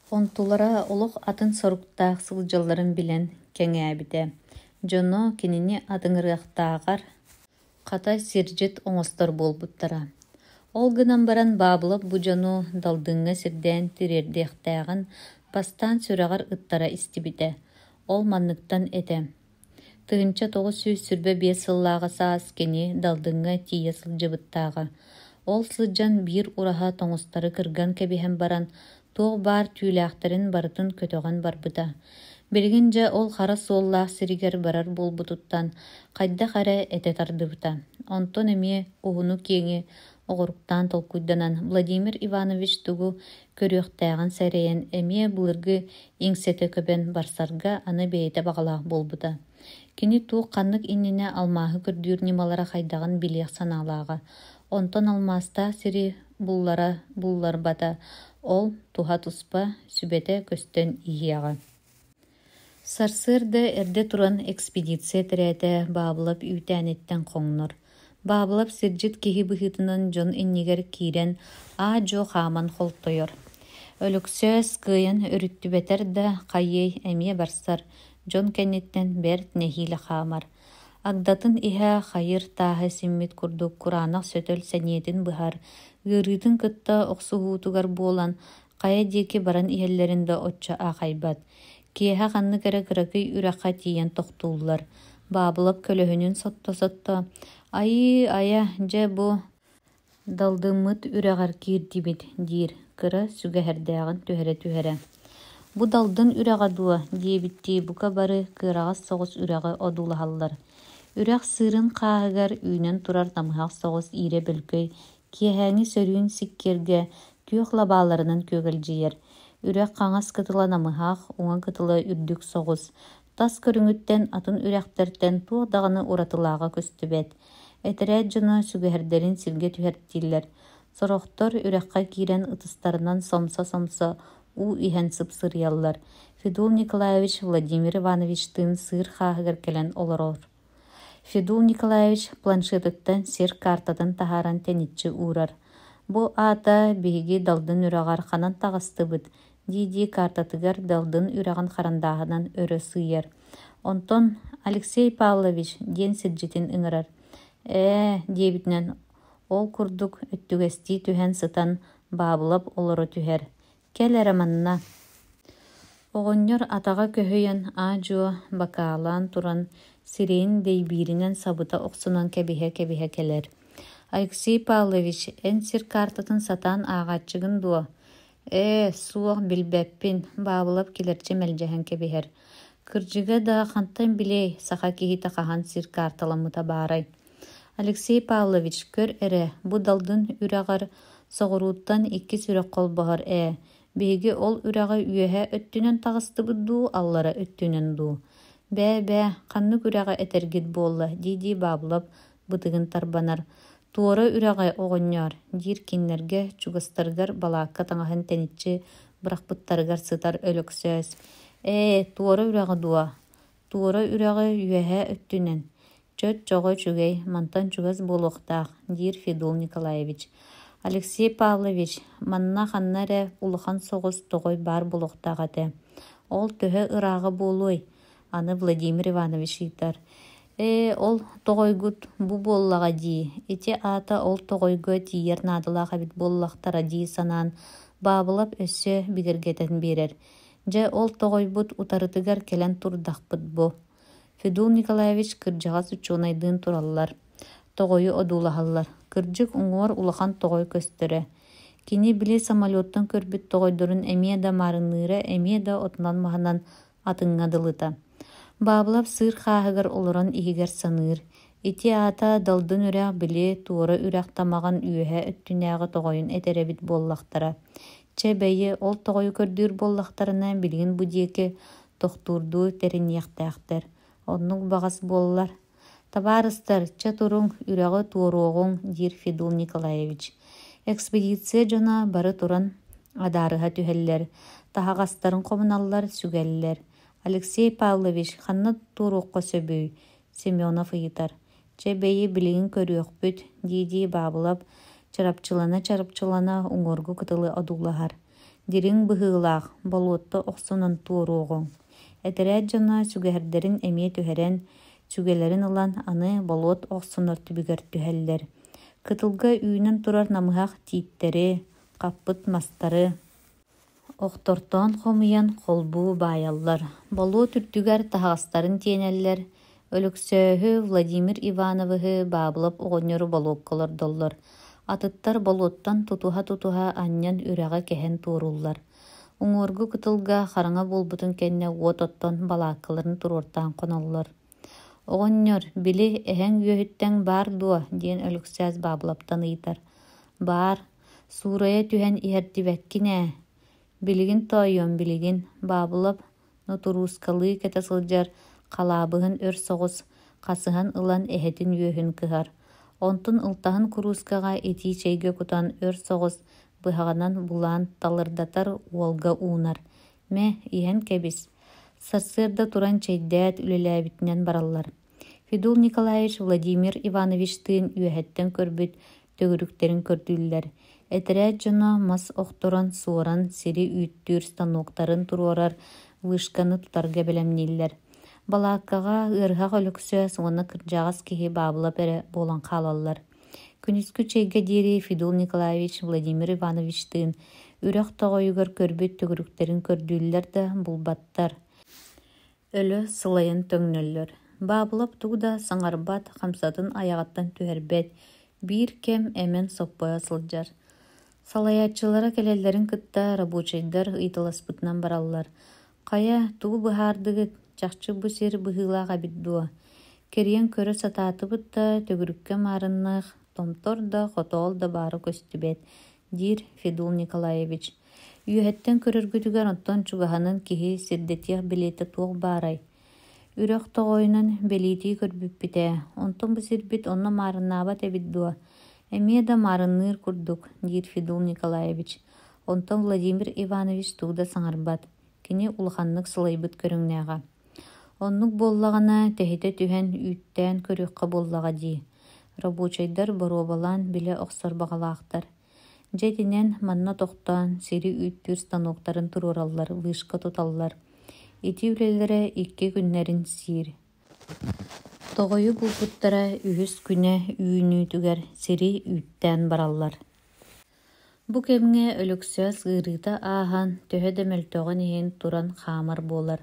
Онтулара олох атын соруктаах сылдьалларын билэн кэҥээбитэ. Дьоно кинини атыҥырыахтааҕар хата сирдьит оҥостор буолбуттара. Ол гынан баран баабылап бу дьону далдыҥҥа сирдээн тирэрдиэхтээҕин бастаан сүрэҕэр ыттара истибитэ. Ол манныктан этэ. 1900 сүрбэ 5 сыллааҕа саас кини далдыҥҥа тиийэ сылдьыбыттааҕа. Ол сылдьан биир ураһа тоҥустары кырган кэбиһэн баран туох баар түүлээхтэрин барытын көтөҕөн барбыта. Билигинже ол хара суоллаах сиригэр барар буолбутуттан хайдах эрэ этэ тардыбыта. Онтон эмиэ уһуну киэҥи оҕоруктаан толкуйданан Владимир Иванович тугу көрүөхтээҕин сэрэйэн эмиэ былыргы иҥсэтэ көбөн барсарга аны бэйэтэ баҕалаах буолбута. Кини туох ханнык иннине алмааһы көрдүүр нималара хайдаган билиэх санаалааҕа. Онтон алмааста сири булларбата ол туһа туспа сүбэтэ көстөн иһиэҕэ. Сарсыарда эрдэ туран экспедиция тэрэтэ баабылап үүтээнэттэн хоҥнор. Баабылап сирдьит киһи быһыытынан дьон иннигэр киирэн жо хааман холтойор. Өлөксөөс кыайан өрүттүбэтэр да хайыай эмиэ барсар. Дьон кэнниттэн бэрт нэһиилэ хаамар. Агдатын иһэ хайыр тааһы симмит курдук кураанах сөтөл сэниэтин быһар. Ыарыытын кытта охсуһуутугар буолан хая диэки баран иһэллэринде оччо аахайбат. Киэһэ ханнык эрэ кыракый үрэххэ тиийэн тохтууллар. Баабылап көлөһүнүн сотто. Ая, дьэ бу далдыммыт үрэҕэр киирдибит диир кыра сүгэһэрдээҕин түһэрэ. Бу далдын үрэҕэ дуо диэбитти бука бары кыыраҕас соҕус үрэҕэ одуулаһаллар. Үрэх сыырын хааһыгар үүнэн турар намыһаах соҕус иирэ бөлкөй киэһээҥи сөрүүн сиккиэргэ түөх лабааларынан күөгэлдьийэр. Үрэх хаҥас кытыла намыһаах, уҥа кытыла үрдүк соҕус. Тас көрүҥүттэн атын үрэхтэртэн туох даҕаны уратылааҕа көстүбэт. Этерээт дьоно сүгэһэрдэрин сиргэ түһэртииллэр. Сорохтор үрэххэ киирэн ытыстарынан сомсо уу иһэн сыпсырыаллар. Федул Николаевич Владимир Ивановичтын сыыр хааһыгар кэлэн олорор. Федул Николаевич планшетыттан сер картатын таһааран тэниччи уурар. Бу аата биһиги далдын үрэҕэр ханан таҕыстыбыт. Дии картатыгар далдын үрэҕин харандааһынан өрө сыйар. Онтон Алексей Павлович диэн сирдьитин ыҥырар. Диэбитинэн ол курдук өттүгэстии түһэн сытан баабылап олоро түһэр. Кэл эрэ манна. Оҕонньор атаҕа көһөйэн жуо бакаалаан туран сирэйин дэйбииринэн сабыта охсунан кэбиһэ келэр. Алексей Павлович эн сир картатын сатаан ааҕааччыгын дуо. Суох билбэппин баабылап килэрчи мэлдьэһэн кэбиһэр. Кырдьыга да хантан билэй саха киһи тахаһан сир карталаммыта баарай. Алексей Павлович көр эрэ бу далдын үрэҕэр соҕурууттан 2 сүрэх холбоһор биһиги ол үрэҕэ үөһэ өттүнэн таҕыстыбыт дуу, аллара өттүнэн дуу. Бээ, ханнык үрэҕэ этэргит буолла, дии баабылап бытыгын тарбанар. Туора үрэҕэ оҕонньоор, диир киннерге чугастаргар балаакка таҥаһын тэниччи бырахпыттарыгар сытар өлөксөөс. Туора үрэҕэ дуо. Туора үрэҕэ үөһэ өттүнэн. Чөт жоғой чүгей, мантан чүгас болуқтақ, дир Федул Николаевич. Алексей Павлович, манна ханнаре улахан соғыз тоғой бар болуқтақ аты. Ол төһө ырағы болуй, аны Владимир Иванович итар. Ол тоғойгут бу боллаға ди. Ити ата ол тоғойгу тиер надылаға бит боллақтара ди санан бабылап өссө бигергетен берер. Же ол тоғойбут утарытыгар келен турдақпыт бу. Федул Николаевич кыржағас учунайдын тураллар. Тоғойу одулахаллар. Кыржык уңуар улахан тоғой көстөрө. Кини биле самолеттон көрбүт тоғойдорун эмие да марыныра, эмие да отнан маханан атыңадылыта. Бабылап сыр хаагар олорон игер саныр. Ити ата далдын үрәк биле туора үрәк тамаган үйе өттүнәгы тоғойын этеребит боллақтара. Чебейе ол тоғойу көрдүр боллақтарына билген будеке тохтурду теринияқтақтар. Оннук бағас боллар. Табарыстар, чатуруң үрәгы туоруоғуң, дир Федул Николаевич. Экспедиция жона бары туран адарыға түхеллер. Тахағастарын комуналлар сүгәллер. Алексей Павлович ханна туруққа сөбүй. Семенов ыйтар. Чебейі білігін көріөкпүт, диди бабылап, чарапчылана уңоргу кытылы одулахар. Дирин быһыылаах, болуотта оқсунан туоруоғуң. Этерәт жона сүгәһәрдерин эмие түһәрен, сүгәләрин ылан аны болуот оқсунар түбігер түһәллер. Кытылга үйінен турар намыһақ тииттери, қаппыт мастары. Оқтортон хомуян қолбу байаллар. Болуо түртүгер тахастарын тиенеллер. Өліксөһү Владимир Ивановы бабылап оғынеру болуоккалар доллар. Атыттар болуоттан тутуха аннян үрәға кәһен тууруллар. Уңоргу кытылга хараңа болбутун кенне уот оттон балааккаларын туруортаан қоналлар. Оғыннер били эһэн үөһүттен бар дуа диэн өліксәз бабылаптан ыйтар. Бар, suuraya түһэн иһэрдибэккинэ. Билигин тойон билигин бабылап нотурускалы кэtä сылдьар халаабыһын өр соҕус хасыһан ылан эһэтин үөһүн кыһар. Онтун ылтаһын курускаҕа итии чэйгэ кутан өр соҕус быһаҕанан булаан талырдатар уолга уунар. Мэ, иһэн кэбис. Сарсыарда туран чэйдэät үлэлээбитинэн бараллар. Федул Николаевич Владимир Ивановичтыын үөһэттэн көрбүт төгүрүктерин көрдүүллэр. Этерэт жоно мас охторон суоран сири үйттүүр станоктарын туруорар вышканы тутарга белемниллер. Балааккаға ырғақ өліксө соңына кырдьағас киһи бабылап эре болан халаллар. Күнүскү чейге дири Федул Николаевич Владимир Ивановичтыын үрэх тоҕойугар көрбүт төгүрүктерин көрдүүллэр да булбаттар. Өлө сылайын төңнөллөр. Бабылап тугда саңарбат хамсатын аяғаттан түһэрбэт бир кем эмен соппоя сылдьар. Салаячылара келеллерин кытта рабочайдар ыйтыласпытынан бараллар. Кая тугу быһаардыгыт чахчы бу сир быһыылаага биддуа. Кериен көрө сатаатыбыт да төгүрүккэ маарыннах томтор да хотоол да баары көстүбэт, дир Федул Николаевич. Үөһэттен көрөргүтүгэр оттон чугаһанын киһи сирдетиэх билиэте туох баарай. Үрэх тоҕойунан белиитии көрбүппүтэ, онтон бу сирбит онно маарыннаабат эбиддуа. Эмие да маарынныыр курдук, дир Федул Николаевич. Онтон Владимир Иванович тугда саңарбат. Кини улаханнык сылайбыт көрүңнээҕа. Оннук боллагана тэһите түһэн үүттэн көрүөххэ боллаҕа дии. Рабочайдар боруобалаан биле охсор баҕалаахтар. Дьэтинэн манна тохтоон сири үүттүүр станоктарын туруораллар, вышка туталлар. Ити үлэллэрэ икки күннэрин сиир. Тоҕойу булбуттара үһүс күнэ үүнүүтүгэр сири үүттэн бараллар. Бу кемҥэ өлөксөс ырыыта ааһан төһө дөмөлтөҕөн иһин туран хаамар буолар.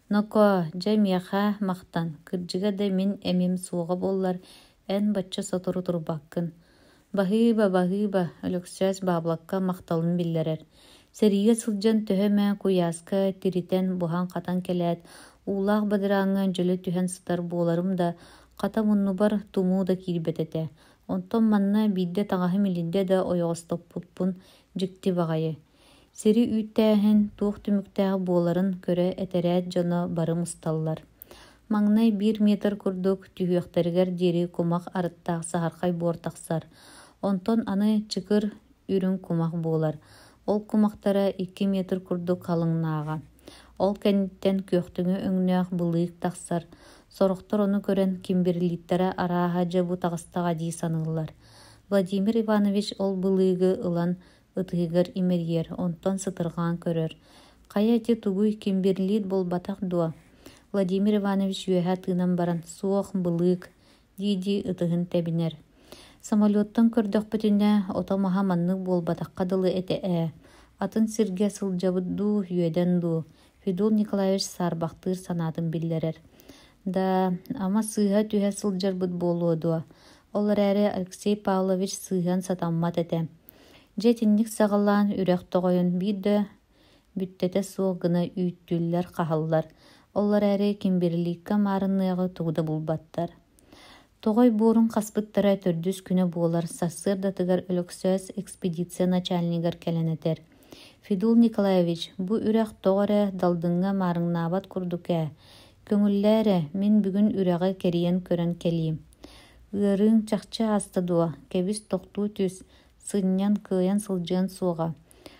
Ноко, дьэмиэхэ махтан, кырдьыга да мин эмим суоҕа буоллар эн бачча сотору турбаккын. Баһыыба, өлөксөс баабылакка махталын биллэрэр. Сэрийэ сылдьан төһөмэ куяаска тиритэн буһан хатан келэät уулаах бадырааҥҥа дьөлө түһэн сытар буоларым да хата муннубар тумуу да киирбэтэтэ. Онтон манна биирдэ таҥаһы милиндэ да ойоҕостоппуппун дьикти баҕайы. Сири үүттээһин туох түмүктээҕи буоларын көрө этерээт дьоно барым ысталлар. Маҥнай 1 метр курдук түһүөхтэригэр диэри кумах арыттаах саһархай буортахсар. Онтон аны чыкыр үрүн кумах буолар. Ол кумахтара 2 метр курдук халыҥнааҕа. Ол кэнниттэн күөхтүҥү өҥнөөх былыык тахсар. Сорохтор onu көрен кимбирлиттері араға жабу тағыстаға дей санылар. Владимир Иванович ол былыгы ылан ытыгар имерьер, онтон сытырған көрөр. Қая те тугуй кимбирлит бол батақ дуа. Владимир Иванович үйәһә тыынан баран суох былык диди ытыгын тәбинер. Самолеттан көрдөх бүтүнә отомаха маннык бол батаққа дылы әтә. Атын сирге сылжабыт ду, үйәден ду. Федул Николаевич сарбақтыр санатын биллерер. Да, ама сыйға түйә сылжарбыт болуы дуа. Олар әрі Алексей Павлович сыйған сатаммат әтә. Жетінник сағалан үрәк тоғойын бейді бүттәті суық гына үйттүллер қағаллар. Олар әрі кемберлікка марынныяғы туғда бұлбаттар. Тоғой борын қаспыттара түрдүс күні болар сасырда тыгар өлөксөз экспедиция начальнигар кәләнетер. Федул Николаевич, бу үрәк тоғыры далдыңға марыңнабат күрдүкә. Көңілләрі, мен бүгін үрәғы кериен көрін келейім. Үрің чақча асты дуа, кәбіс тоқту түс, сыннян кыян сылжын суға.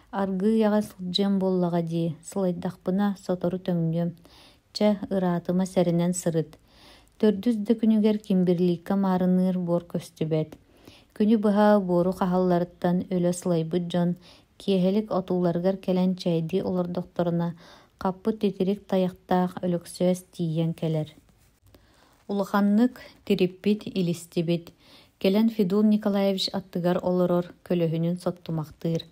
Арғы яға сылжын боллаға дей, сылайдақпына сотору төңнем. Ча ыратыма сәрінен сырыт. Төрдүзді күнігер кембірлікка марыныр бор көстүбәт. Күні бұға бору қағаларыттан өлі сылайбыт жон, киехелік отуларғар кәлән чайды олар докторына қаппы тетерек таяқтақ өліксөз тиен келер. Улаханнык тереппит илистебет. Келен Федул Николаевич аттыгар олорор көлөһүнүн соттумактыр.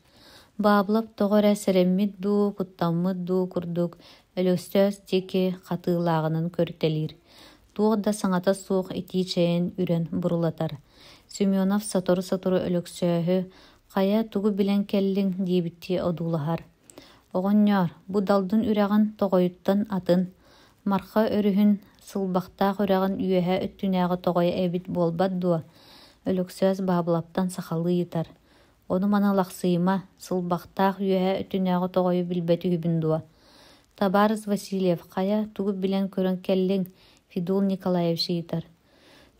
Баблап тоғыр әсіреммит ду, куттаммыт ду курдук, өлөсөз теке қатылагынын көртелир. Туғда саңата суық ити чейін үрен бурулатар. Семенов сатору-сатору өлөксөһү, қая тугу билен келлин дебитти одулахар. Оғоннyor, бу далдын үрәғын тоғойыттан атын, марқа өрүһүн сылбақтақ үрәғын үйәһә өттүнәғы тоғой әбит болбат дуа, өлөксөз баблаптан сақалы йытар. Оны мана лақсыйма, сылбақтақ үйәһә өттүнәғы тоғойы билбәті хүбін дуа. Табарыз Васильев, қая тугу билен көрін келлин Федул Николаевич йытар.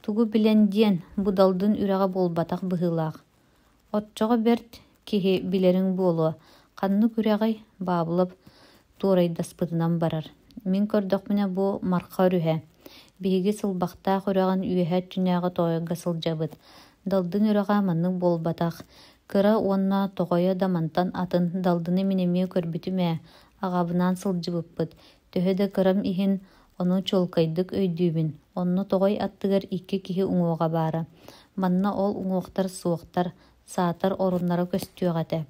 Тугу билен ден бу далдын үрәға болбатақ бұғылақ. Отчоға берт кеһи билерин болуа, қанны күрәғай баблап турайдаспытынан барар. Мен көрдөх мене бу марқа үрүһә. Биһиги сылбақта хүрәгән үйәһә түнәгә тойга сылжабыт. Далдын үрәгә манның болбатах. Кыра онна тогоя да мантан атын далдыны минеме көрбүтүмә. Агабынан сылжыбыппыт. Төһөдө кырам иһин оны чолкайдык өйдүбүн. Онны тогой аттыгар икки киһи уңуга бара. Манна ол уңуктар суоктар, саатар оруннары көстүөгәтә.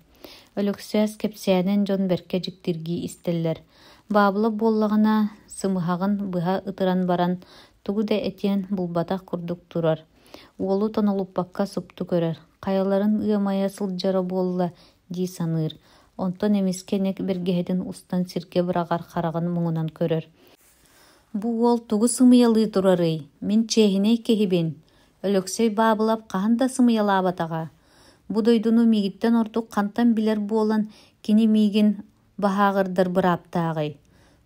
Өлөксөз кепсәнен жон берке жиктирги истеллер. Баблы боллағына сымыхағын бұға ытыран баран, тугу да этен бұлбатақ күрдік турар. Олу тонолуппаққа сұпту көрер. Қаяларын ұямая сылджары болла дей саныр. Онтон емескенек бергеһеден устан сирке бірағар қарағын мұңынан көрер. Бу ол тугу сымыялы турары. Мен чехіне кехибен. Өлөксөй бабылап қағында сымыяла абатаға. Бу дойдуну мигиттен ортук қантан билер болан кені мигин бахағырдар бір аптағай.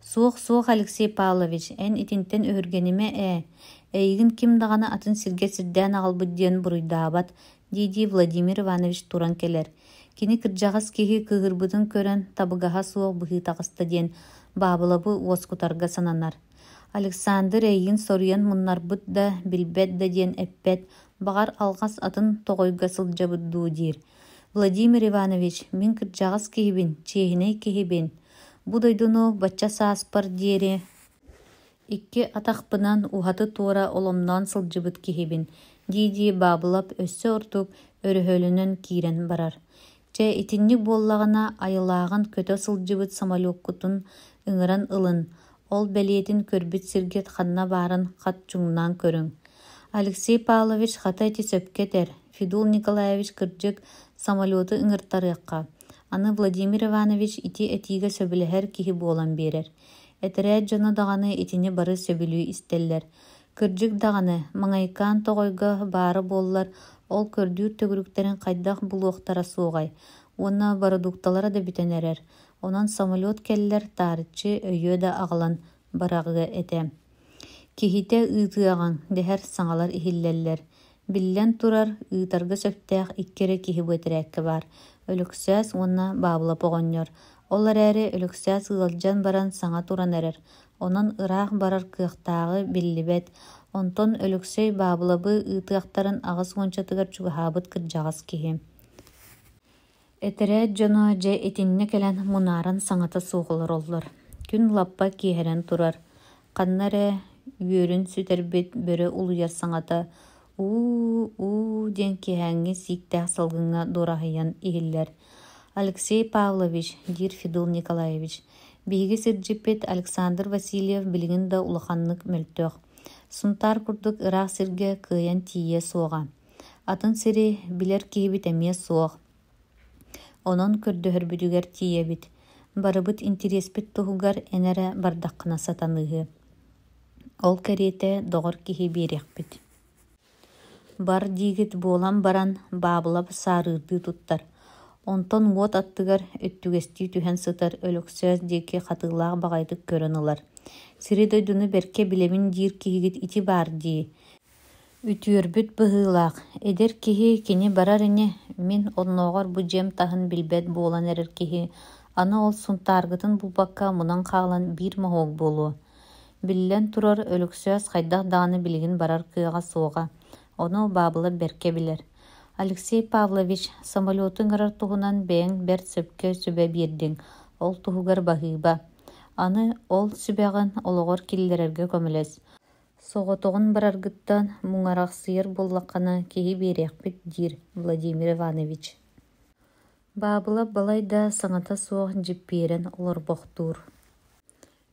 Суық Алексей Павлович, ән итинтен өргеніме әйгін кім дағаны атын сирге сирден ағалбыдден бұруйдабат, дейді Владимир Иванович туран келер. Кені кіржағыз кеге кығырбыдың көрін табыгаға суық бұғы тағысты ден бабылабы оскутарға сананар. Александр әйгін соруян мұннар бұд да білбет да ден әппет, бағар алғас атын тоғойға сылжабыдду дир. Владимир Иванович, мен кіржағыз кейбін, чейіне кейбін. Будойдуну бачча сааспар диери. Икки атақпынан ухаты туора оломнан сылжыбыт кейбін. Диди бабылап өссө ортук өрөһөлүнөн киирен барар. Че итинник боллағына айылағын көтө сылжыбыт самолёккутун ыңыран ылын. Ол бәлиетін көрбіт сиргет ханна барын хат чуңнан көрүң. Алексей Павлович хата эти сөпкетер. Федул Николаевич кырдьык самолеты ыңыртарыqqa. Аны Владимир Иванович ити этиге сөбіләһәр киһи болан берер. Этерәт жона дағаны итини бары сөбілүү истеллер. Кырдьык дағаны маңайкан тоғойга бары боллар, ол көрдүү төгүрүктерин кайдах булуохтара суогай. Уонна барадукталара да бүтенерер. Онан самолет келлер тарычы өйө да ағылан барагы эте. Кихите ыытыаган дехер саңалар ихиллеллер. Биллен турар ыытарга сөптәк иккере киһи бөтөрәкке бар. Өлөксөз уонна баабылап оҕонньор. Олар әрі өліксә сығылжан баран саңа туран әрір. Онон ырақ барар кықтағы биллибет. Онтон өліксөй бабылабы ытыақтарын ағыз ғончатыгар чуғабыт кыржағыз кихи. Этерәт жоно жа этинне кэлэн мунаран саңата суғылыр оллар. Күн лаппа киһэрэн турар. Қаннары үөрүн сүтербит бөрө улуяр саңата у ден киһәңги сиктәк салгыңа дорахыян ихиллер. Алексей Павлович, дир Федул Николаевич. Биһиги сирджиппет Александр Васильев билигин да улаханнык мөлтөөх. Сунтар курдук ыраах сирге кыйан тие суоға. Атын сири билер киһибит эмиэ суох. Онон көрдөһөрбүдүгер тиебит. Барыбыт интереспит туһугар энере бардаққына сатаныһы. Ол кәрете доғыр киһи биэриэхпит. Бар диигит буолан баран баабылап саарыырдыы туттар. Онтон уот аттыгар өттүгестии түһэн сытар өлөксөс диэки хатыылаах баҕайдык көрөн ылар. Сири дойдуну берке билемин диир киһигит ити баар дии. Үтүөрбүт быһыылаах. Эдер киһи кини барар ине, мин онноогор бу дьиэм таһын билбэт буолан эрэр киһи. Аны ол сунтааргытын булбакка мунан хаалан биир моһуок буолуо. Биллэн турар өлөксөс хайдах дааны билигин барар кыаҕа суоҕа. Ону баабылап берке билер. Алексей Павлович, самолетын ырар туһунан бэйэҥ бэр сөпкө сүбэ биэрдиҥ. Ол туһугар баһыыба. Аны ол сүбэҕин олоҕор киллэрэргэ көмөлөс. Соҕотоҕун бараргыттан муҥарахсыйар буоллаххына киһи биэриэхпит диир Владимир Иванович. Баабылап балай да саҥата суох дьиппиэрэн олорбохтуур.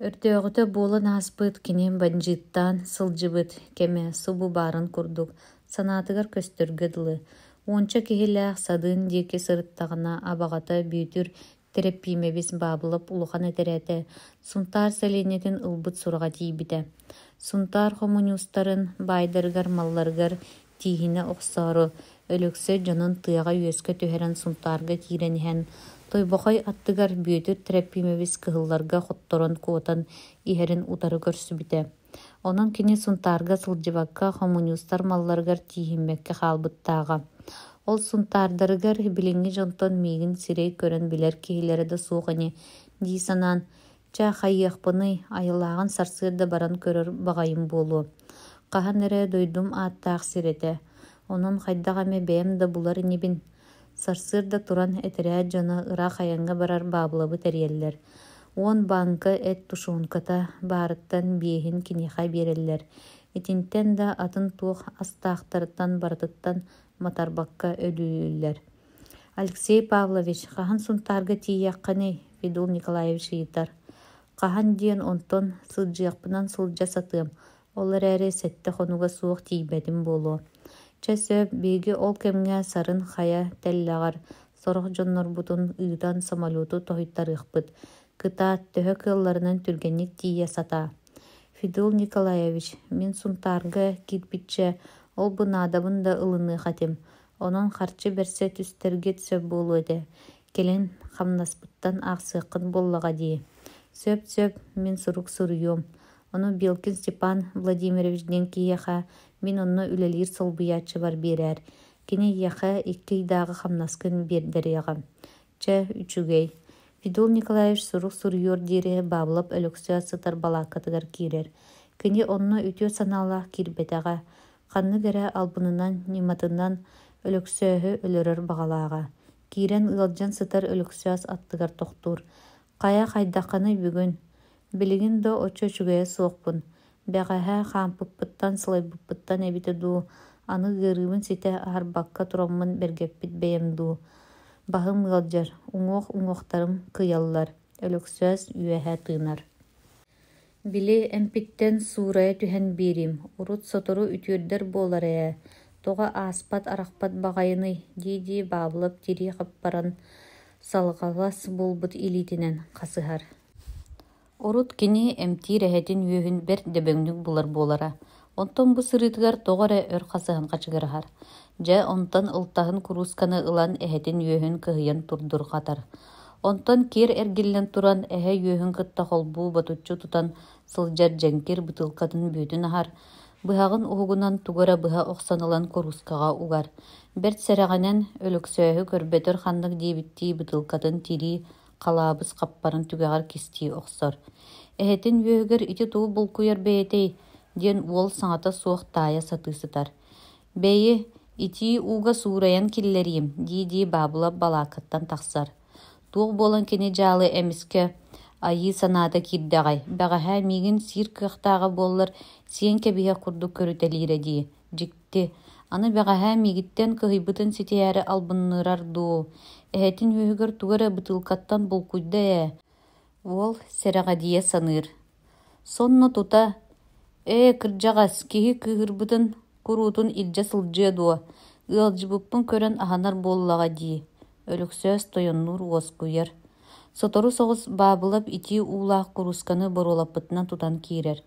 Өртөөгөтө буолан ааспыт кини банжыыттаан сылдьыбыт кэме субу баарын курдук. Санаатыгар көстөргө дылы. Уонча киһилээх садыын диэки сырыттаҕына абаҕата бүүтүр терапиимэбис баабылап улухан этерээтэ сунтаар сэлиинэтин ылбыт сураҕа тиийбитэ. Сунтаар хомуниустарын баайдарыгар малларыгар тииһине охсоору өлөксө дьонун тыаҕа үөскө түһэрэн сунтаарга киирэниһэн тойбохой аттыгар бүүтүр терапиимэбис кыһылларга хотторон куотан иһэрин утары көрсүбүтэ. Онон кини сунтаарга сылдьыбакка хомуниустар малларыгар тииһиммэкке хаалбыттааҕа. Ол сунтаардарыгар билиҥҥи дьонтон миигин сирэй көрөн билэр киһилэри да суохани дии санаан чаа хайыахпыный айылааҕын сарсыарда баран көрөр баҕайым буолуо. Хаһан эрэ дойдум ааттаах сиретэ. Онон хайдах эмэ бэйэм да булар инибин. Сарсыарда туран этерээт дьоно ыраах айаҥҥа барар баабылабыт эриэллэр. Уон банка эт тушуунката баарыттан биэһин киниэхэ биэрэллэр. Итинтэн да атын туох астаахтарыттан барытыттан матарбакка өлүүлэр. Алексей Павлович, хаһан сунтаарга тиийиэххини Федул Николаевич ыйытар. Хаһан диэн онтон сылдьыахпынан сылдьа сатыам. Олар эри сэтте хонуга суох тиийбэтим буолуо. Чэ сөп биһиги ол кэмҥэ сарын хая тэллэҕэр сорох дьоннорбутун ыытан самолету тоһуйттарыахпыт. Кытаат төһө кыалларынан түргэнник тиийэ сатаа. Федул Николаевич, мин сунтаарга кирпитчэ ол бынаадабын да ылыныах этим. Онон харчы берсе түстэргит сөп буолуоте. Келин хамнаспыттан аахсыаххын буоллаҕа дии. Сөп, мин сурук суруйуом. Ону Белкин Степан Владимировичден киэхэ мин онно үлэлиир солбуяаччы бар биэрээр. Кини яха иккийдааҕы хамнаскын биэрдэриэҕэ. Чэ, үчүгэй. Федул Николаевич сурук суруйуор диэри баабылап өлөксөө сытар балааккатыгар киирэр. Кини онно үтүө санаалаах киирбэтэҕэ. Ханнык эрэ албынынан, ниматынан өлөксөөһү өлөрөр баҕалааҕа. Киирэн ыалдьан сытар өлөксөөс аттыгар тохтуур. Хая хайдахханы бүгүн. Билигин да очо-чугая суохпун. Бэҕэһэ хаампыппыттан сылайбыппыттан эбите дуу. Аны гырыыбын сите аһарбакка туроммун бэргэппит бэйэм дуу. Баһым ыалдьар, уҥуохтарым кыйаллар. Өлөксөөс үөһэ тыынар. Били эмпиттен suuraya түһэн биирим. Урут сотору үтүөрдэр буолар ээ. Тоҕо ааспат арахпат баҕайыный дии баабылап тирии хаппаран салҕалас булбут илиитинэн хасыһар. Урут кини эмтиир эһэтин үөһүн бэр дэбэҥнүк булар буолара. Онтон бу сырыытыгар тоҕо өр хасыһан хачыгыраһар. Дьэ онтон ылтаһын куруусканы ылан эһэтин үөһүн кыһыйан турдурҕатар. Онтон киир эргиллэн туран эһэ үөһүн кытта холбуу батуччу тутан сылдьар дьэҥкир бытылкатын бүөтүн аһар. Быһаҕын уһугунан тугара быһа охсанылан куруускаҕа угар. Бэрт сэрэҕинэн өлөксөөһү көрбөтөр ханнык диэбиттии бытылкатын тирии қалабыз қаппарын түгәғар кисти оқсор. Эхетин вөөгөр ити туу булкуяр бэйэтей, диэн уол саңата суох таая сатыысытар. Бэйи ити уга суураян киллерийим, дии бабыла балаакаттан тахсар. Туох болан кини жаалы эмиске айы санаата кирдагай, бәғәһә мигин сир кыахтаага боллар сиен кебиһэ курдук көрүтэлиире дии. Дьикти, аны бәғәһә мигиттен кыһыйбытын ситиääри албынныырар дуу. Эхетин үһүгөр тугара бытылкаттан булкуйда Уол сэрэҕэ саныыр. Сонно тута, кырдьаҕас, киһи кыыһырбытын куруутун илдьэ сылдьыа дуо, ыалдьыбыппын көрөн аһанар буоллаҕа дии. Өлөксөөс тойоннуур уоскуйар. Сотору соҕус баабылап ити уулаах курусканы борулаппытынан тутан киирэр.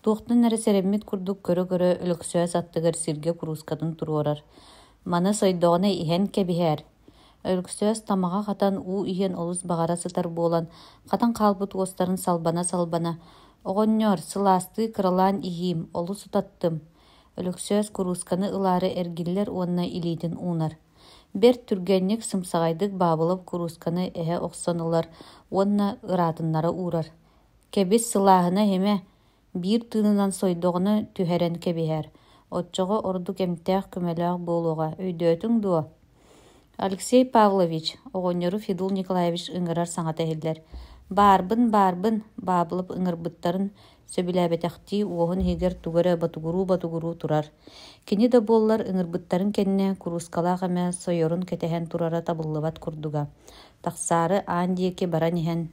Туохтун эрэ сэреммит курдук көрө-көрө өлөксөөс аттыгар сиргэ курускатын туруорар. Маны сойдоҕуна иһэн кэбиһээр. Өлөксөөс тамаға хатан уу иһэн олус бағара сытар буолан, хатан хаалбыт уостарын салбана. Оҕонньор, сылаасты кыралаан иһиим, олус утаттым. Өлөксөөс курусканы ылаары эргиллер уонна илиитин уунар. Бер түргэнник сымсаҕайдык баабылап курусканы эһэ охсонылар, уонна ыраатыннара уурар. Кэбис сылааһына хэмэ биир тыынынан сойдоҕуна түһэрэн кэбиһэр. Отчоҕо ордук эмтээх көмөлөөх буолуоҕа өйдөөтүң дуо. Алексей Павлович, оҕонньору Федул Николаевич ыҥырар саҥата эһиллэр. Баарбын, баабылып ыҥырбыттарын сөбүлээбэтэхтии уоһун иһигэр тугара батугуруу турар. Кини да буоллар ыҥырбыттарын кэннэ курускалаах эмэ сойорун кэтэһэн турара табыллыбат курдуга. Тахсаары аан диэки баран иһэн.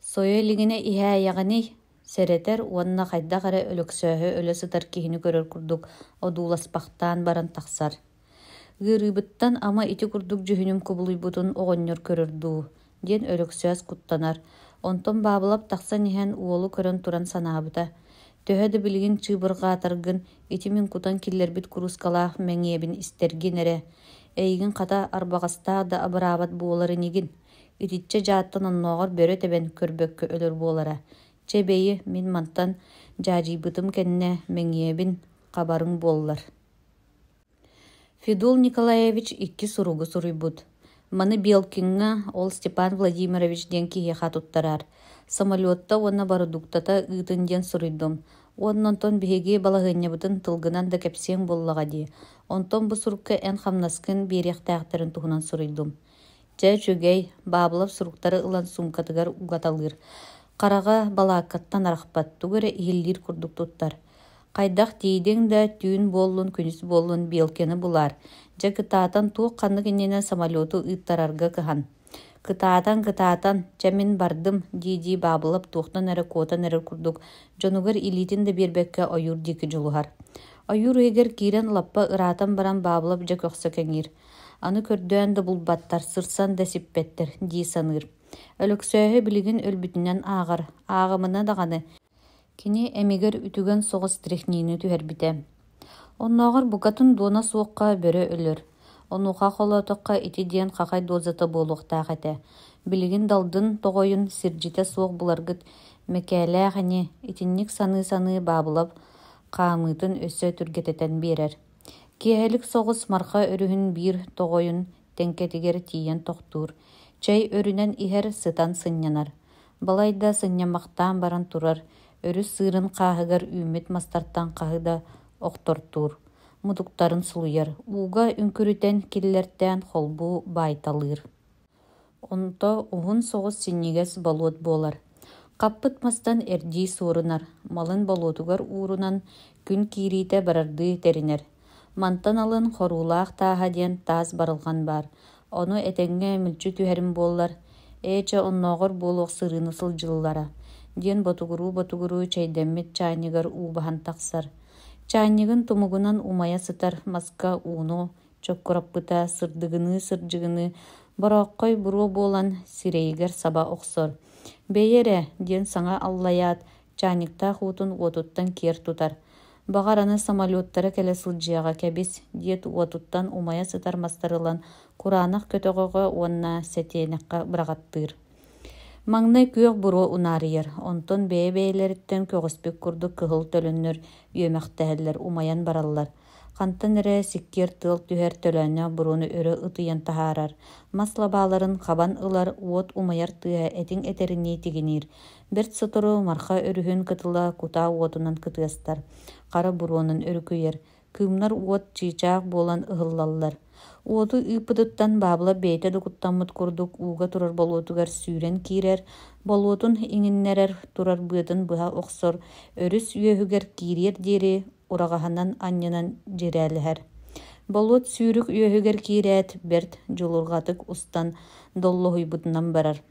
Сойо илигине иһээйэҕини сэрэтэр уонна хайдах эрэ өлөксөөһө өлө сытар киһини көрөр курдук одууласпахтаан баран тахсар. Гырыыбыттан ама ити курдук жүһүнүм кубулуйбутун оҕонньор көрөрдүү, диэн өлөксөөс куттанар. Онтон баабылап тахсан иһэн уолу көрөн туран санаабыта. Төһө да билигин чыыбыргаатаргын ити мин кутан киллербит курускалаах мэҥиэбин истэргин эрэ. Эйигин хата арбаҕастаах да абыраабат буоларынигин. Итиччэ жааттан оннооҕор бөрө тэбэн көрбөккө өлөр буолара. Чэбэйи мин мантан дьаадьыйбытым кэннэ мэҥиэбин хабарыҥ буоллар. Федул Николаевич икки суругу суруйбут. Маны Белкинга ол Степан Владимирович ден киһиэхэ туттарар. Самолетта уонна барудуктата ыытын ден суруйдум. Уоннонтон биһиги балаһыынньабытын тылгынан да кэпсиэң буоллаҕа дии. Онтон бу сурукка эн хамнаскын биэриэхтээхтэрин туһунан суруйдум. Дьэ чүгэй, баабылап суруктары ылан сумкатыгар угаталыыр. Хараҕа балааккаттан арахпат, тугара иһиллиир курдук туттар. Хайдах тиидең да түүн буоллун, күнүс буоллун Белкені булар. Дьэ кытаатан туох ханнык иннинэ самолету ыыттарарга кыһан. Кытаатан, дьэ мин бардым, дии баабылап туохтан эрэ куотан эрэр курдук. Дьонугар илиитин да биэрбэккэ ойуур диэки дьулуһар. Ойуур ыйыгар киирэн лаппа ыраатан баран баабылап дьэ көхсө кэҥиир. Аны көрдөөн да булбаттар, сырсан да сиппэттэр, дии саныыр. Өлөксөөһө билигин өлбүтүнэн ааҕар, ааҕамына даҕаны. Кини эмигер үтүгэн соҕус трехниини түһэрбитэ. Оннооҕор букатын дуона суокка бөрө өлөр. Онуха холотокка ити диэн хахай дозата буолуохтаах этэ. Билигин далдын тоҕойун сирдьите суох буларгыт мэкээлээх ини итинник саны баабылап хаамыытын өссө түргэтэтэн биэрэр. Киэһэлик соҕус марха өрүһүн биир тоҕойун тэнкэтигэр тиийэн тохтуур. Чэй өрүнэн иһэр сытан сыннянар. Балайда сыннямахтаан баран турар. Өрүс сыырын хааһыгар үүмит мастартан хаһыда охтортуур. Мудуктарын сулуяр. Ууга үңкүрүтэн киллэртээн холбуу байталыыр. Онто уһун соҕус синнигэс болуот буолар. Каппыт мастан эрдии суорунар. Малын болуотугар уурунан күн киириитэ барарды теринер. Мантан алын хоруулаах тааһа диэн таас барылган бар. Ону этэҥҥэ мүлчү түһэрим буоллар. Эчэ оннооҕор буолуох сырыыны сылдьыллара. Диэн ботугуруу чэйдэммит чаанньыгар уубаһан тахсар. Чаанньыгын тумугунан умайа сытар маска ууну чоккураппыта сырдыгыны борооккой буруо буолан сирэйигэр саба охсор. Бэйэрэ диэн саҥа аллайаат чаанньыктаах уутун уотуттан киэр тутар. Бағараны самолеттары кэлэ сылдьыаҕа кэбис диэт уотуттан умайа сытар мастарылан кураанах көтөҕөҕө уонна сэтиэнэххэ быраҕаттыыр. Маңнай күйөк буру унарыйар, онтон бәйбәйләріттен көғіспек күрдік кығыл төліннер үйемәқтәһәлләр умаян бараллар. Қантан әрі сиккер тыл түһәр төләне буруны өрі ытыян тахарар. Масла баларын қабан ылар уот умаяр тыа этин этеріне тегенер. Берт сотыру марха өрүхін кытыла кута уотунан кытыастар. Қара буруунан өрүкүйер. Кымнар уот чичаақ болан ыһыллаллар. Уоту ыпыдыттан бабыла бейте докуттаммыт курдук уга турар болуотугар сүүрен киирер, болуотун иңиннерер турар быатын быһа охсор, өрүс үөһүгер киирер диэри урағаһанан анньынан жирээлэһэр. Болуот сүүрүк үөһүгер киирээт берт жулургатык устан доллоһуйбутунан барар.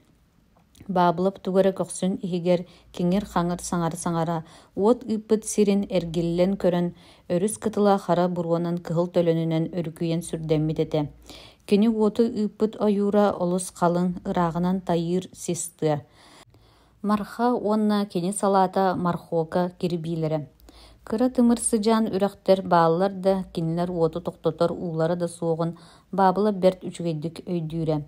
Бабылап тугара көксүн иһигер киңер хаңыр саҥара-саҥара уот ыппыт сирин эргиллен көрөн өрүс кытыла хара буруонан кыһыл төлөнүнөн өрүкүйен сүрдэммит эте. Кини уоту ыппыт ойуура олус халыҥ ыраагынан тайыыр систыа. Марха уонна кини салаата мархуока кирибиилэре. Кыра тымыр сыдьаан үрэхтэр бааллар да кинилэр уоту тохтотор уулара да суоҕун баабыла берт үчүгэйдик өйдүүрэ.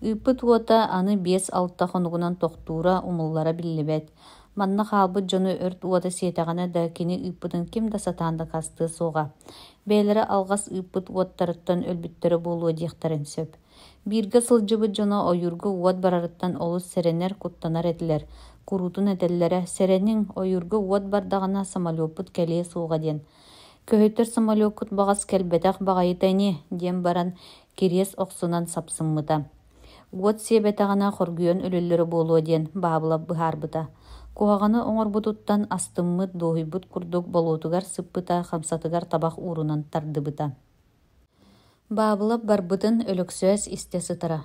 Ыппыт уота аны 5-6 хонугунан тохтуура умуллара биллибэт. Манна хаалбыт дьону өрт уота сиэтэҕинэ да кини ыппытын ким да сатаанда кастыы суоҕа. Бээлэри алҕас ыппыт уоттарыттан өлбүттөрө буолуо диэхтэрин сөп. Бииргэ сылдьыбыт дьоно ойуурга уот барарыттан олус сэрэнэр куттанар этилэр. Курутун этеллере сэрэнин ойуурга уот бардаҕына самолёппут кэлие суоҕа диэн. Көһөтөр самолёппут баҕас кэлбэтэх баҕайытайни диэн баран кириэс охсунан сапсыммыта. Уот сиэбэтэҕинэ хоргуйан өлөллөрө буолуо диэн баабылап быһаарбыта. Куһаҕаны оҥорбутуттан астыммыт дуоһуйбут курдук болуотугар сыппыта хамсатыгар табах уурунан тардыбыта. Баабылап барбытын өлөксүөс истэ сытара.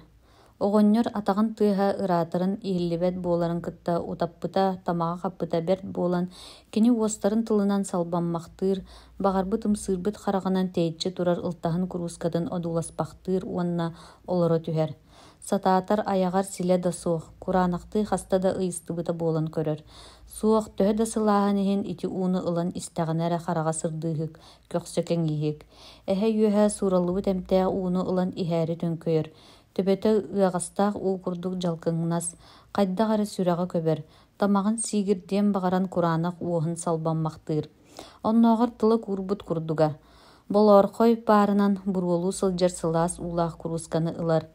Оҕонньор атаҕын тыаһа ыраатарын иһиллибэт буоларын кытта утаппыта тамаҕа хаппыта берт буолан кини уостарын тылынан салбаммахтыыр, баҕарбыт ымсыырбыт хараҕынан тэйиччи турар ылтаһын куруускатын одууласпахтыыр уонна олоро түһэр. Сатаатар аяҕар силэ да суох, кураанахтыы хаста да ыйыстыбыта буолан көрөр. Суох төһө да сылааһын иһин ити ууну ылан истэҕинэрэ хараҕа сырдыыһык, көхсө кэҥиһик. Эһэ үөһэ суураллыбыт эмтээх ууну ылан иһээри төҥкөйөр. Төбөтө ыаҕастаах уу курдук жалкыҥнас, хайдаҕары сүрэҕэ көбөр, тамаҕын сиигир диэн баҕаран кураанах уоһун салбаммахтыыр. Оннооҕор тыла куурбут курдуга. Болоорхой баарынан буруолуу сылдьар сылаас уулаах куруусканы ылар.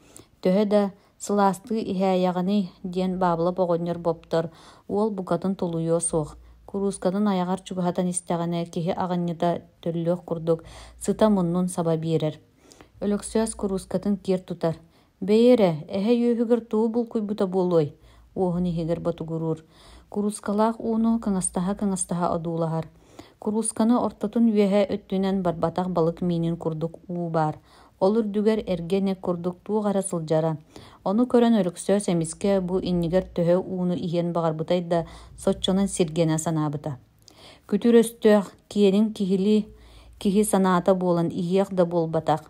Төһө да сылаастыы иһээйэҕини диэн баабылап оҕонньор боптор, уол букатын тулуйуо суох. Куруускатын аяҕар чугаһатан истэҕинэ киһи аҕынньыта төллүөх курдук сыта муннун саба биэрэр. Өлөксүөс куруускатын киэр тутар. Бэйэрэ, эһэ үөһүгэр туу булкуйбута буолуой, уоһун иһигэр батугуруур. Куруускалаах ууну кыҥастаһа одуулаһар. Куруусканы ортотун үөһэ өттүнэн барбатах балык миинин курдук уу бар. Ол үрдүгэр эргене курдук туuҕара сылдьара. Ону көрөн өлөксүөс эмискэ бу иннигэр төһө ууну иһиэн баҕарбытай да соччонон сиргэнэ санаабыта. Күтүр өстүөх киэнин киһи санаата буолан иһиэх да буолбатах.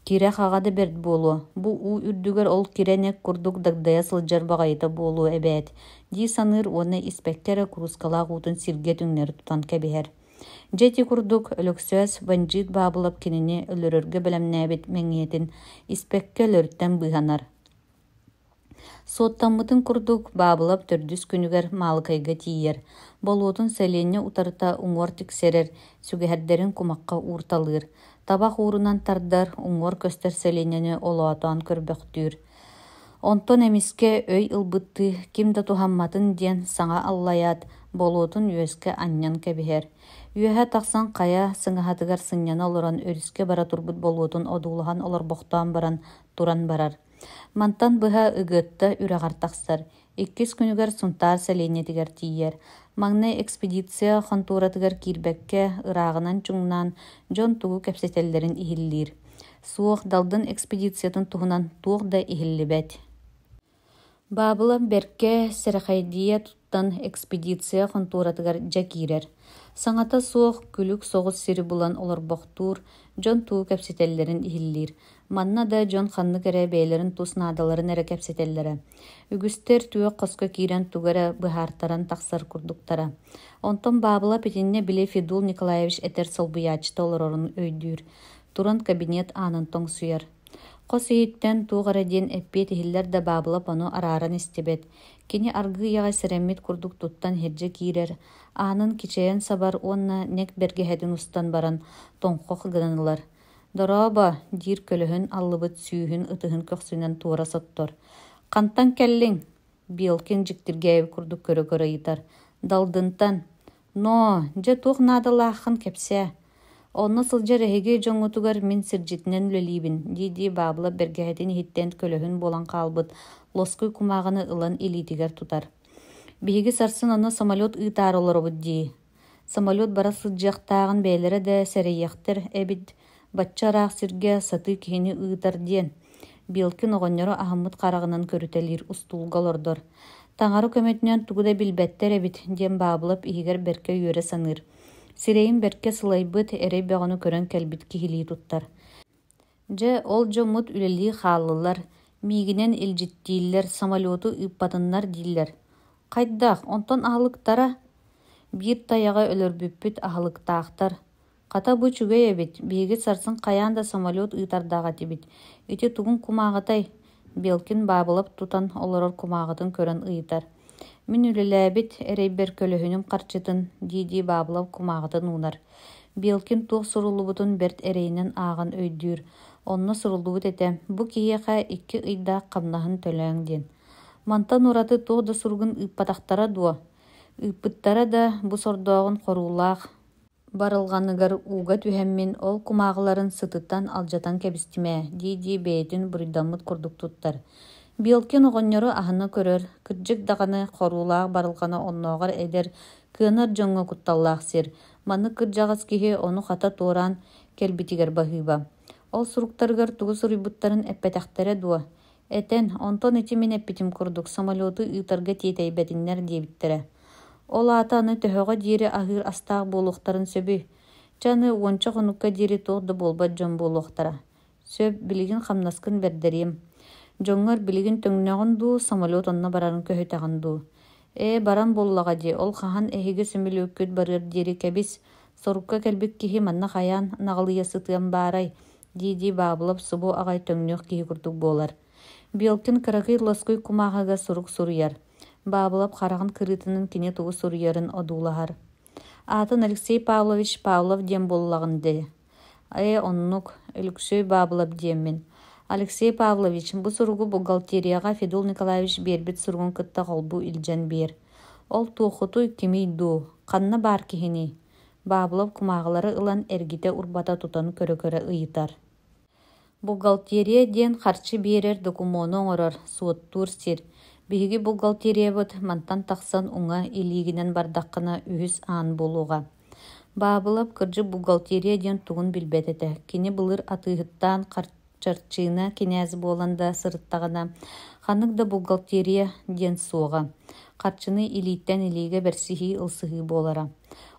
Кире хаҕада берт буолуо. Бу уу үрдүгэр ол киренек курдук дагдая сылдьар баҕайыта буолуо эбээт. Дии саныыр уонна испеккэрэ куруускалаах уутун сиргэ түҥнэр тутан кэбиһэр. Дьэти курдук өлөксүөс бандьыыт баабылап кинини өлөрөргө белэмнээбит мэҥиэтин испекке өлөрүттэн быһанар. Суоттаммытын курдук баабылап төрдүс күнүгэр маалыкайга тиийэр. Болуотун сэлиэнньэ утарыта уҥуор тиксэрэр, сүгэһэрдэрин кумакка уурталыыр. Табах уурунан тардар уҥуор көстөр сэлиэнньэни олоотоон көрбөхтүүр. Онтон эмиске өй ылбытты ким да тухамматын диэн саҥа аллайаат болуотун үөскэ анньан кэбиһэр. Үөһэ тахсан хая сыҥаһатыгар сынньана олорон өрүскэ бара турбут болуотун одуулаһан олорбохтоон баран туран барар. Мантан быһа ыгыатта үрэҕар тахсар. 2 күнүгэр сунтаар сэлиэннэтигэр тиийэр. Маҥнай экспедиция хонтууратыгар киирбэккэ ырааҕынан чуҥнаан дьон тугу кэпсэтэллэрин иһиллиир. Суох далдын экспедициятын туһунан туох да иһиллибэт. Баабыла берке сэрэхэйдийэ туттан экспедиция хонтууратыгар дьа киирэр. Саҥата суох күлүк соҕус сири булан олорбохтуур, дьон тугу кэпсэтэллэрин иһиллиир. Манна да дьон ханнык эрэ бэйэлэрин тус наадаларын эрэ кэпсэтэллэрэ. Үгүстэр түөк хоско киирэн тугара быһаартаран тахсар курдуктара. Онтон баабыла петинне биле Федул Николаевич этер солбуяачта олорорун өйдүүр. Туран кабинет аанын тоҥ сүйэр. Қос ииттен туғара диэн эппиет иһиллэр да баабылап ону арааран истебет. Кини аргы яға сәрәммет курдук туттан херже киирер. Аанын кичейен сабар онна нек бергеһедин устан баран тоңқоқ гынанылар. Дороба дир көлөһүн аллыбыт сүүһүн ытыһын көксүнен туора соттор. Кантан келлиң? Биолкин жиктиргейб курдук көрө ыйтар. Далдынтан. Но, же тух надалаахын кепсе. Онна сылжар эһиги жоңутугар мин сиржитинен үлелибин. Диди бабыла бергеһетин хиттен көлөһүн болан калбыт. Лоскуй кумагыны ылан илитигер тутар. Биһиги сарсын онна самолет ыйтаар олоробут дии. Самолет бара сылжактаагын бээлере де сэрейяхтер эбит баччараах сирге саты кихини ыытар диен. Биолкин оҕонньоро аһыммыт карагынан көрүтэлиир устуулголордор. Таңары көмөтүнөн тугуда билбеттер эбит диэн баабылап иһигер берке үөрэ саныыр. Сирейин берке сылайбыт эрей бөҕөнү көрөн келбит кихилии туттар. Же ол жоммут үлелии хааллылар, миигинен илжиттииллер, самолету ыппатыннар дииллер. Хайдах, онтон аһылыктара? Биир таяга өлөрбүппүт аһылыктаахтар. Ката бу чүгэй эбит, биһиги сарсын каяан да самолет ыйтардааға тибит. Ити тугун кумааҕатай. Биолкин баабылап тутан олорор кумааҕатын көрөн ыйтар. Мин үлелээбит эрейбер көлөһүнүм харчытын диди баабылап кумааҕатын уунар. Биолкин туох сурулубутун берт эрейинен ааҕан өйдүүр. Онно сурулубут эте, бу киһиэхэ икки ыйдаах хамнаһын төлөөҥ диэн. Мантан ураты туох да сургун ыппатахтара дуо. Ыппыттара да бу сордооҕун хоруулаах барылганыгар ууга түһэммин ол кумааҕыларын сытыттан алдьатан кэбистимэ, диди бэйэтин буруйдаммыт курдук туттар. Биолкин оҕонньоро аһына көрөр, кырдьык даҕаны хоруулаах барылганы оннооҕор эдер кыанар дьоҥҥо кутталлаах сир. Маннык кырдьаҕас киһи ону хата туораан келбитигэр баһыыба. Ол суруктарыгар тугу суруйбуттарын эппэтэхтэрэ дуо. Этен, онтон ити мин эппитим курдук, самолету ыытарга тиэтэйбэтиннэр диэбиттерэ. Ол аата аны төһөҕө диэри аһыыр астаах буолуохтарын сөбү. Чаны уонча хонукка диэри туох да буолбат дьон буолуохтара. Сөп билигин хамнаскын бердерим. Дьоҥҥор билигин төҥнөҕүн дуу, самолет онно барарын көһүтэҕин дуу. Баран буоллаҕа дии, ол хаһан эһиги сөмүлүүккүт барыыр диэри кэбис, сорукка кэлбик киһи манна хайаан наҕылыйа сытыан баарай, диди баабылап субу аҕай төҥнөөх киһи курдук буолар. Биолкин кыракый лоскуй кумааҕага сурук суруйар. Баабылап харагын кырыытынын кини тугу суруйарын одуулаһар. Аатын Алексей Павлович Павлов диэн буоллагын ди. Оннук, өлүксөй баабылап диэммин. Алексей Павлович, бу суругу бухгалтерияга Федул Николаевич биэрбит сургун кытта холбу илдьэн биэр. Ол туохутуй кимий дуу, ханна баар киһини. Баабылап кумааҕылары ылан эргите урбата тутан көрө ыйытар. Бухгалтерия диэн харчы биэрэр докумону оҥорор, суоттуур сир. Биһиги бухгалтериябыт мантан тахсан уҥа илиигинен бардаххына үһүс аан булууга. Баабылап кырдьы бухгалтерия диэн тугун билбетете. Кини былыр атыыһыттаан харчарчыына кинээзи буоланда сырыттаҕына. Ханык да бухгалтерия диэн суоҕа. Харчыны илииттэн илииге берсиһии ылсыһыы буолара.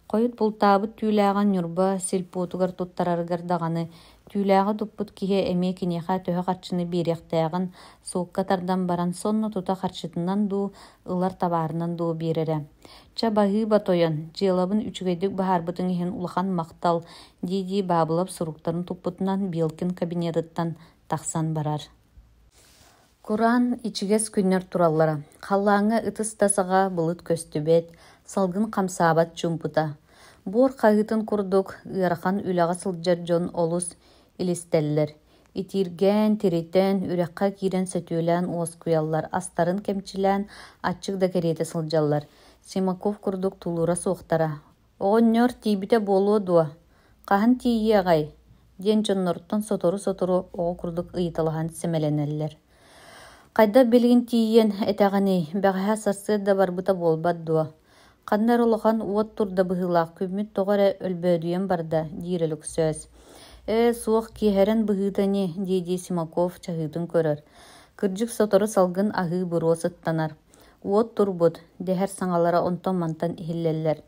Хойут бултаабыт түүлээҕэн ньурба силпуутугар туттарарыгар даҕаны түүлээҕэ туппут киһи эмиэ киниэхэ төһө харчыны биэриэхтээгэн суукка тардан баран сонно тута харчытынан дуу ылар табаарынан дуу биэрере. Ча баһыы батойон, дьиэлабын үчүгэйдик баһаарбытың иһин улахан махтал диди баабылап суруктарын туппутунан Биолкин кабинетыттан тахсан барар. Кураан ичигес күннер тураллара. Халлааҥҥа ытыс тасаҕа былыт көстүбэт, салгын хамсаабат чумпута. Буор хаһыытын курдук, ыарахан үлэҕэ сылдьар дьон олус илистэллэр. Итиргэн, тиритэн, үрэххэ киирэн сөтүөлээн уоскуяллар, астарын кемчилээн аччык да кериэтэ сылдьаллар. Симаков курдук тулуура суохтара. Оҕонньор тиибите буолуо дуо. Хаһан тиийиэҕэй? Диэн дьоннорттон сотору оҕо курдук ыйыталаһан сэмэлэнэллэр. Хайда билигин тиийэн этэҕини, бэҕэһэ сарсыыр да барбыта буолбат дуо. Ханнар улахан уот турда быһыылаах күммүт тоҕоро өлбөөдүйэн барда, диирэлик сөөс. Суох киэһэрэн быһыытани, диди Симаков чаһыытын көрөр. Кырдьык сотору салгын аһыы буруо сыттанар. Уот турбут, дэһэр саҥалара онтон мантан иһиллэллэр.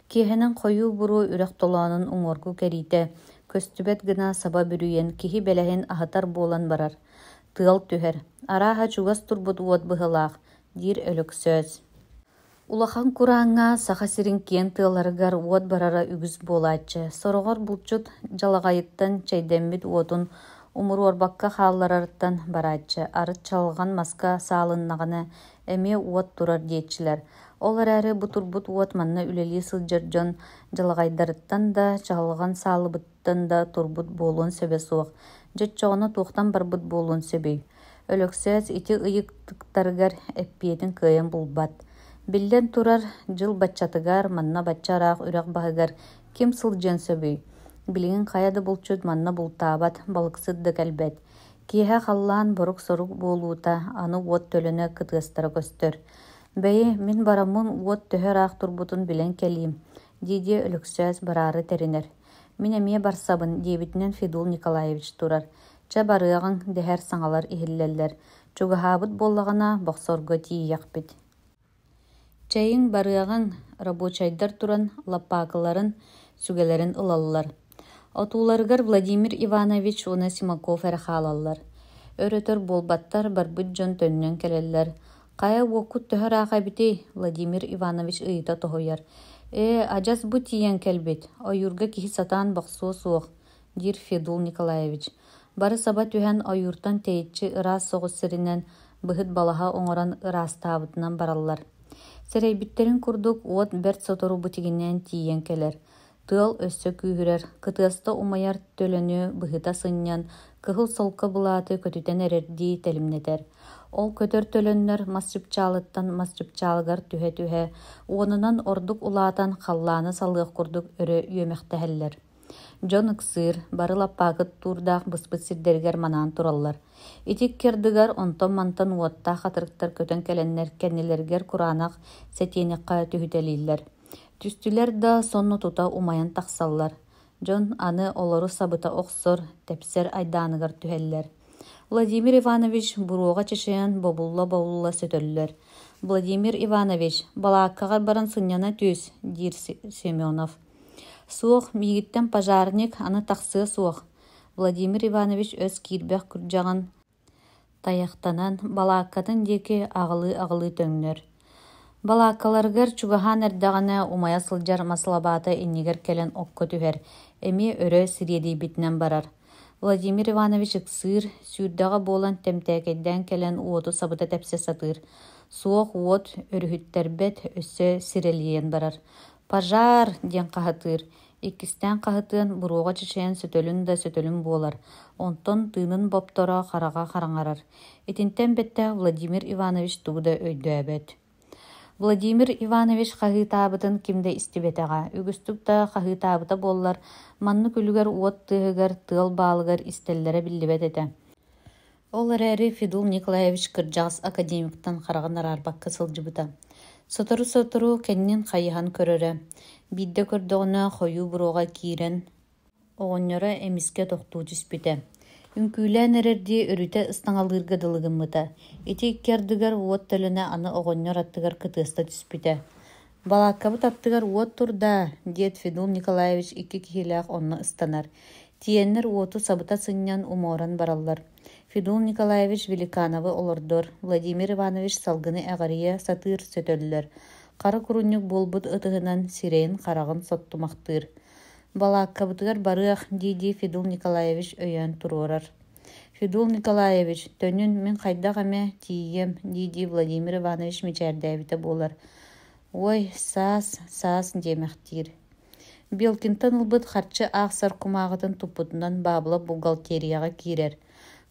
Киэһэнэн хойуу буруу үрэх толоонун уҥуоргу кэриитэ, көстүбэт гына саба бүрүйэн киһи бэлэһин аһатар буолан барар. Тыал түһэр. Арааһа чугас турбут уот быһылаах, диир өлөк сөөс. Улахан курааҥҥа саха сирин киэн тыаларыгар уот барара үгүс буолааччы. Сороҕор булчут жалаҕайыттан чэйдэммит уотун умуруорбакка хаалларарыттан барааччы. Арыт чалган маска саалыннаҕына эме уот турар диетчилер. Олар әрі бутурбут уот манна үлели сылжыржон жалағайдарыттан да, чағылған салыбыттан да турбут болуын сөбе суық. Жетчоғына туқтан барбыт болуын сөбей. Өлөксөз ити ыйыктыктаргар эппиетин кыйын булбат. Биллен турар жыл баччатыгар, манна баччараах үрек бағыгар ким сылжын сөбей. Билигин каяды булчут манна бултаабат, балыксыдды кэлбет. Киэхэ халлаан борук сорук болуута, аны уот төлөнө кытыастара көстөр. Бэйи, мин барамун уот төһөр аах турбутун билен келиим. Диди өлөксөз барары теринер. Мин эмие барсабын, диебитинен Федул Николаевич турар. Ча барыагын дехер саңалар ихиллеллер. Чугаһаабыт боллагана бохсорго тиийяхпит. Чайын барыагын рабочайдар туран лаппаакыларын сүгелерин ылаллар. Отууларыгар Владимир Иванович уна Симаков әрхалаллар. Өрөтөр болбаттар барбыт жон төннөн келеллер. Кая уокут төһөр ааха бити Владимир Иванович ыйыта тоһуяр. Ажас бу тиен келбит. Ойурга кихи сатаан бахсуо суох, дир Федул Николаевич. Бары саба түһэн ойуртан тейитчи ыраас соҕус сиринен быһыт балаха оҥорон ыраастаабытынан бараллар. Сэрейбиттерин курдук уот берт сотору бутигинен тиен келер. Тыал өссө күүһүрэр, кытыаста умайар төлөнү быһыта сыннян, кыһыл солка булааты көтүтен эрердии телимнетер. Ол көтөр төлөннөр масчыпчаалыттан масчыпчаалыгар түһэ-түһэ, уонунан ордук улаатан халлааны салыах курдук өрө үөмэхтэһэллэр. Дьон ыксыыр, бары лаппаакыт туурдаах быспыт сирдергер манаан тураллар. Итик кердыгар онтон мантан уоттаах атырыктар көтөн келеннер кэннилэргэр кураанах сэтиэникка түһүтэлииллэр. Түстүлэр да сонну тута умайан тахсаллар. Дьон аны олору сабыта охсор, тепсер айдааныгар түһэллэр. Владимир Иванович буруога чешеян бобулла сөтөллөр. Владимир Иванович, балааккагар баран сынняна түс, дир Семенов. Суох мигиттен пожарник, аны тахсыа суох. Владимир Иванович өз кирбэх курдьаҕан таяқтанан балааккатын диэки аҕылыы төҥнөр. Балааккаларыгар чугаһаан эрдэҕинэ умая сылдьар маслабаата иннигэр келен окко түһэр, эми өрө сириэдийбитинэн барар. Владимир Иванович ыксыыр, сүүрдэҕэ буолан тэмтээкэйдээн келен уоту сабыта тэпсэ сатыыр. Суох уот өрүһүттэрбэт өссө сирэлиэн барар. «Пожар!» диэн хаһытыыр. Иккистэн хаһытыан буруога чечээн сөтөлүн да сөтөлүн буолар. Онтон тыынын бопторо харага хараҥарар. Итинтэн бэтtä Владимир Иванович тугуда өйдөөбөт. Владимир Иванович хаһыытаабытын кимдэ истибэтэҕэ, үгүстүк да хаһыытаабыта буоллар, манны күлүгэр уот тыаһыгар, тыал баалыгар истэллэрэ биллибэт этэ. Ол эрээри Федул Николаевич кырдьаҕас академиктан хараҕын араарбакка сылдьыбыта. Сотору кэннин хайыһан көрөрө. Бидде көрдөҕүнө хойуу буруога киирэн оҕонньоро эмиске тохтуу түспүтэ. Үңкүүлээн эрердии өрүтэ ыстаҥалыырга дылыгыммыта. Ити иккиардыгар уот төлөнө аны оҕонньор аттыгар кытыаста түспүтэ. Балааккабыт аттыгар уот турда, диэт Федул Николаевич икки киһилээх онно ыстанар. Тиэннэр уоту сабыта сыннян умооран бараллар. Федул Николаевич Великановы олордор, Владимир Иванович салгыны эҕарыйа сатыыр сөтөллөр. Кары куруннук болбут ытыһынан сирэйин хараҕын соттумахтыыр. Балааккабытыгар барыах диди Федул Николаевич өйөн туруорар. Федул Николаевич, төнүн мен хайдах эме тиийем, диди Владимир Иванович мичээрдээбите буолар. Ой, саас диэмэхтиир. Белкинтан ылбыт харчы аахсар кумааҕытын туппутунан баабыла бухгалтерияға киирэр.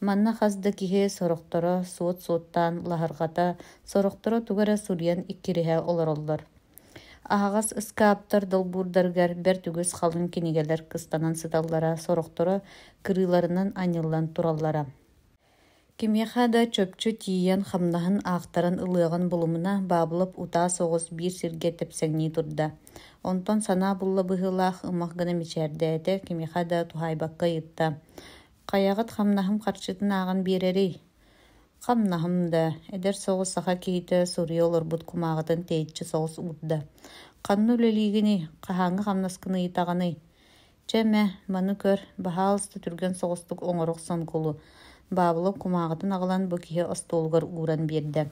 Манна хазда киһи сорохторо суот-суоттаан лаһарҕата, сорохторо тугара сурьян иккириһэ олороллор. Аһаҕас ыскааптар долбуурдаргар бэр түгүс халын кинигелер кыстанан сыталлара, сорохторо кырыыларынан аньыллан тураллара. Кимиэхэ да чөпчү тиийэн хамнаһын аахтарын ылыаган булумуна баабылап утаа соҕус биир сиргэ тэпсэҥнии турда. Онтон санаа булла быһыылаах ымах гына мичээрдээте кимиэхэ да тухайбакка ыйытта. Каяҕыт хамнаһым харчытын ааҕан биэрэрий. Хамнаһым да, эдэр соҕус саха киһитэ сурья олорбут кумааҕытын тэйиччи соҕус уурда. Ханну үлэлиигини, хаһааҥҥа хамнаскыны ыйытаҕаны. Чэмэ, маны көр, баһаалыста түргэн соҕустук оҥорух сонкулу. Баабылап кумааҕытын аҕалан бу киһи остуолгар ууран биэрдэ.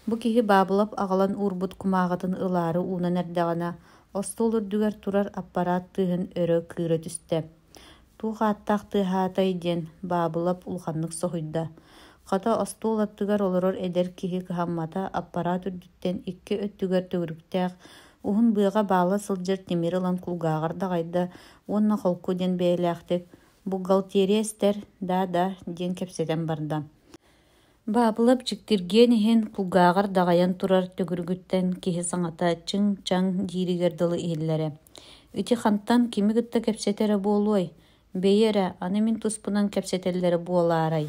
Бу киһи баабылап аҕалан уурбут кумааҕытын ылаары уунан эрдэҕинэ, остуол үрдүгэр турар аппарат тыыһын өрө кыыра түстэ. Туох ааттаах тыаһаатай диэн баабылап улаханнык соһуйда. Хата остол аттыгар олорор эдер киһи кыһаммата аппарат үрдүттен икки өттүгөр төгүрүктээх уһун быаҕа баала сылдьар тимир ылан кулгааҕар даҕайда уонна холку диэн бэйэлээхтик бухгалтерия эстэр да диэн кэпсэтэн барда. Баабылап чиктиргиэн иһин кулгааҕар даҕайан турар төгүрүгүттэн киһи саҥата чыҥ-чаҥ дииригэр дылы иһиллэрэ. Ити хантан кими гытта кэпсэтэрэ буолуой, бэйэ аны мин туспунан кэпсэтэллэрэ буолаарай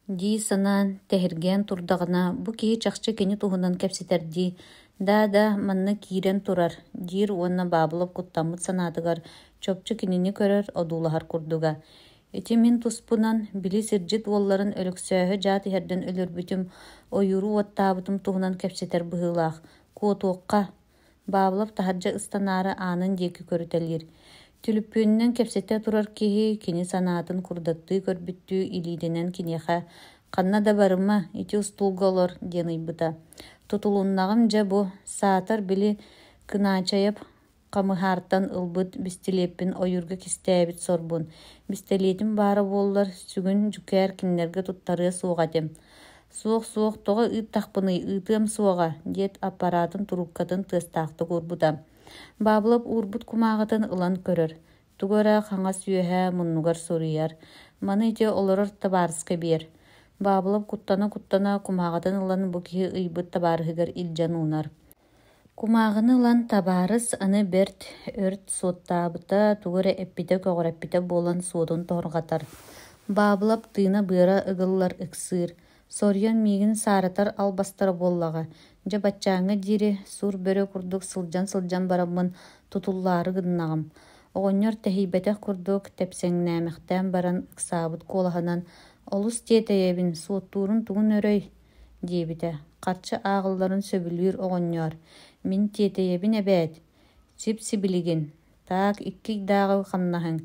дии санаан тэһиргээн турдаҕына бу киһи чахчы кини туһунан кэпсэтэрдии да манна киирэн турар диир уонна баабылап куттаммыт санаатыгар чопчу кинини көрөр одуулаһар курдуга. Ити мин туспунан били сирдьит уолларын өлөксөөһө жаат иһэрдэн өлөрбүтүм ойуру уоттаабытым туһунан кэпсэтэр быһыылаах куотуокка баабылап таһардьа ыстанаары аанын диэки көрүтэлиир. Түлүппүүннэн кэпсэтэ турар киһи кини санаатын курдаттыы көрбүттүү илиидинэн киниэхэ ханна да барыма ити устулга олор диэн ыйбыта. Тутулуннағым дьэ бу саатар били кынаачайап камыһаартан ылбыт бистилиэппин ойурга кистээбит сорбун. Бистилиэтим баара буоллар сүгүн жүкээр киннерге туттарыа суоҕатым. Суох тоҕо ыыт тахпыный ыытыам суоҕа диэт аппаратын туруккатын тыастаахты курбута. Баабылап уурбут кумааҕатын ылан көрөр. Тугора хаҥа сүөһэ муннугар соруйар. Маны ити олорор табаарыска биэр. Баабылап куттана кумааҕатын ылан бу киһи ыйбыт табаарыһыгар илдьэн уунар. Кумааҕыны ылан табаарыс аны бэрт өрт суоттаабыта тугора эппите көҕөрэппите буолан суотун тоһорҕатар. Баабылап тыына быара ыгыллар ыксыыр. Сорьон миигин сааратар албастара буоллаҕа. Дьэ баччааҥҥа диири сур бөрө курдук сылдьан бараммын тутуллаары гыннаҕым. Оҕонньор тэһийбэтэх курдук тэпсэҥнээmäхтээн баран ыксаабыт куолаһынан олус тиэтэйэбин суоттуурун тугун өрөй диэбитэ. Харчы ааҕылларын сөбүлүүр оҕонньоор. Мин тиэтэйэбин эбээт. Сибилигин. Таак икки дааҕы ханнаһыҥ.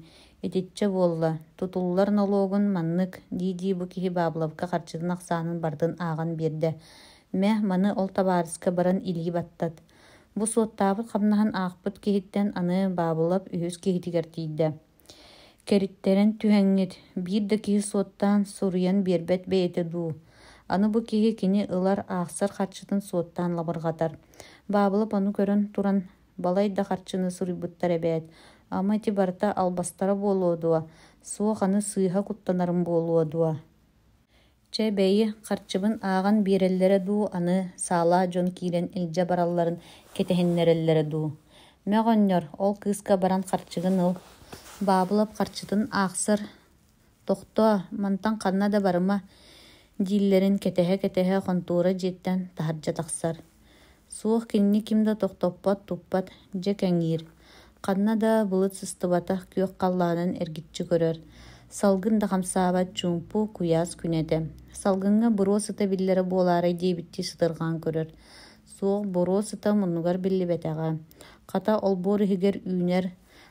Итиччэ буолла. Тутуллар налогун маннык дии бу киһи баабылапка харчытын ахсаанын бардын ааҕан биэрдэ. Мэ маны ол табаарыска баран илии баттат. Бу суоттаабыт хамнаһан аахпыт киһиттэн аны баабылап үһүс киһитигэр тиийдэ. Кэриттерэн түһэҥҥит, биир да киһи суоттаан суруйан биэрбэт бэйэтэ дуу. Аны бу киһи кини ылар аахсар харчытын суоттаан лабырҕатар. Баабылап ону көрөн туран балай да харчыны суруйбуттар эбээт. Ама ити барыта албастара буолуодуа, суох аны сыыһа куттанарым буолуодуа. Чэ бэйи харчыбын ааҕан биэрэллэрэ дуу аны саалаа дьон киирэн илдьэ баралларын кэтэһиннэрэллэрэ дуу. Мэ оҕонньор ол кыыска баран харчыгын ыл. Баабылап харчытын аахсар тохтоо мантан ханна да барыма дииллэрин кэтэһэ хонтуура дьиэттэн таһардьа тахсар. Суох кинини ким да тохтоппот туппат дьэ кэҥиир. Ханна да былыт сыстыбата күөх халлаанан эргиччи көрөр. Салгын да хамсаабат чуумпу куяас күнэдэ. Салгынга буруу сыта биллэри буолаарай диэбитти сытыргаан көрөр. Суох буруу сыта муннугар биллибэтэҕэ. Хата олбуор иһигэр үүнэр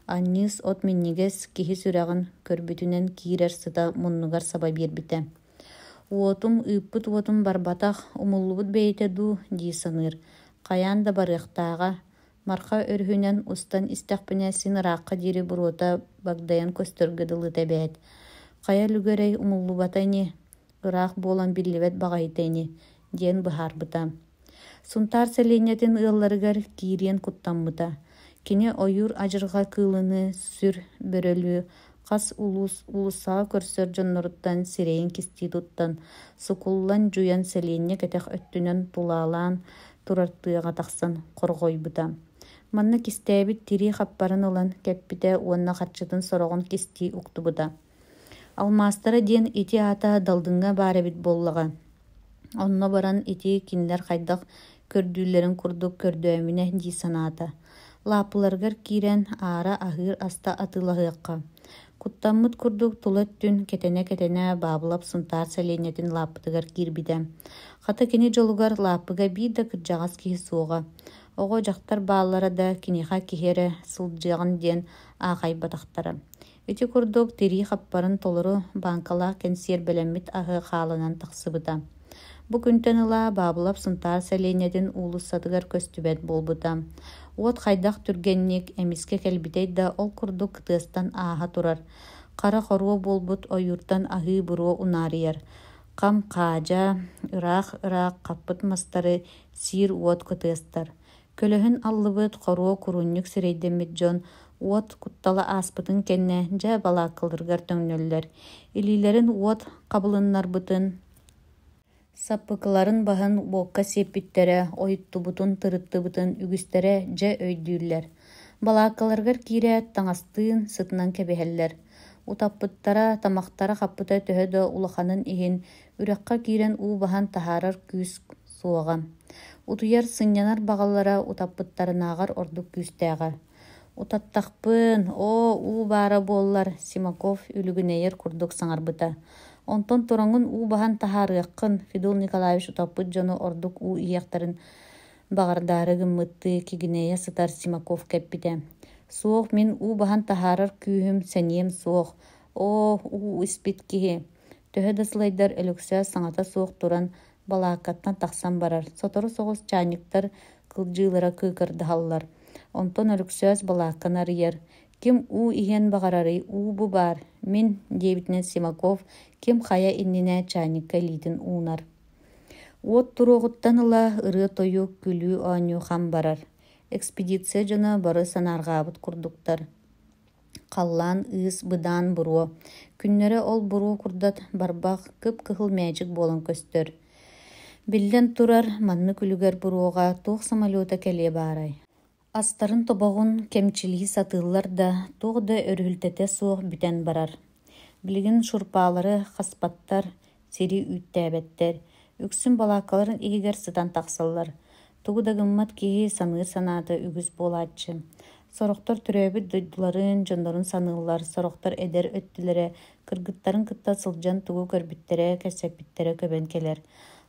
анньыыс от миннигес киһи сүрэҕин көрбүтүнэн киирэр сыта муннугар саба биэрбитэ. Уотум ыыппыт уотум барбатах умуллубут бэйэтэ дуу дии саныыр. Хайаан да барыахтааҕа марха өрүһүнэн устан истэхпинээсин ыраакка диири буруота багдайан көстөргө дылы тэбээт. Хая люгэрэй умуллубатайни ыраах буолан биллибэт баҕайытайни диэн быһаарбыта. Сунтаар сэлиинэтин ыалларыгар киириэн куттаммыта. Кини ойуур ажырга кыылыны сүр бөрөлүү хас улуссаҕа көрсөр дьонноруттан сирэйин кистии туттан сукуллан жуян сэлиинньэ кэтэх өттүнэн тулаалаан турартыаҕа тахсан хоргойбута. Манна кистээбит тирии хаппарын ылан кэппитэ уонна харчытын сороҕун кистии уктубута. Алмаастара диэн ити аата далдыҥҥа баарабит буоллаҕа. Онно баран ити кинилэр хайдах көрдүүлэрин курдук көрдөөмүнэ дии санаата. Лааппыларыгар киирэн аара аһыыр аста атыылаһыакка. Куттаммыт курдук тула түн кэтэнэ баабылап сунтаар сэлиинэтин лааппытыгар киирбитэ. Хата кини дьолугар лааппыга биир да кырдьаҕас киһи суоҕа. Оҕо дьахтар бааллара да киниха киһэрэ сылдьыаҕын диэн аахайбатахтара. Ити курдук тирии хаппарын толору банкалаах кэнсиэр бэлэммит аһыы хааланан тахсыбыта. Бу күнтэн ыла баабылап сунтаар сэлиинэтин уулуссатыгар көстүбэт буолбута. Уот хайдах түргэнник эмиске кэлбитэй да ол курдук кытыастан ааһа турар. Хара хоруо буолбут ойууртан аһыы буруо унаарыйар. Қам қаажа, ыраах қаппыт мастары сир уот кытыастар. Көлөһүн аллыбыт хоруо курунньук сирейдеммит дьон уот куттала ааспытын кенне дьэ балааккылыргар төҥнөллөр. Илиилэрин уот кабылыннарбытын, саппыкыларын баһын уокка сиэппиттерэ, ойуттубутун тырыттыбытын үгүстэрэ дьэ өйдүүллэр. Балааккаларгар киирээт таҥастыын сытынан кэбиһэллэр. Утаппыттара тамахтара хаппыта төһө да улаханын иһин үрэхха киирэн уу баһан таһаарар күүс суоҕа. Утуйар сынньанар баҕаллара утаппыттарынааҕар ордук күүстээҕэ. Утаттахпын, уу баара буоллар, Симаков үлүгүнэйэр курдук саҥарбыта. Онтон туроҥун уу баһан таһаарыаххын Федул Николаевич утаппыт дьону ордук уу иһиэхтэрин баҕардаары гыммытты кигинэйэ сытар Симаков кэппитэ. Суох мин уу баһан таһаарар күүһүм сэниэм суох. Уу испит киһи. Төһө да сылайдар өлөксөө саҥата суох туран балааккаттан тахсан барар. Сотору соҕус чааньыктар кылдьыылара кыыкырдаһаллар. Онтон өлөксөөс балааккан арыйар. Ким уу иһэн баҕарарый уу-бу баар. Мин диэбитинэн Симаков ким хая иннинэ чааньыкка илиитин уунар. Уот туруоҕуттан ыла ырыа тойу күлүү оонньуу хам барар. Экспедиция дьоно бары санааргаабыт курдуктар. Халлаан ыыс быдаан буруо. Күннөрө ол буруо курдат барбах кып-кыһыл мэйдьик буолан көстөр. Биллэн турар манны күлүгэр буруоҕа туох самолета кэлиэ баарай. Астарын тобоҕун кемчилии сатыыллар да туох да өрүһүлтэтэ суох бүтэн барар. Билигин шурпаалары хаспаттар, сири үүттээбэттэр, үксүн балааккаларын игигэр сытан тахсаллар. Тугу да гыммат киһи саныыр санаата үгүс буолааччы. Сорохтор түрөөбүт дойдуларын дьондорун саныыллар, сорохтор эдер өттүлэрэ, кыргыттарын кытта сылдьан тугу көрбүттэрэ, кэсэппиттерэ көбөн келер.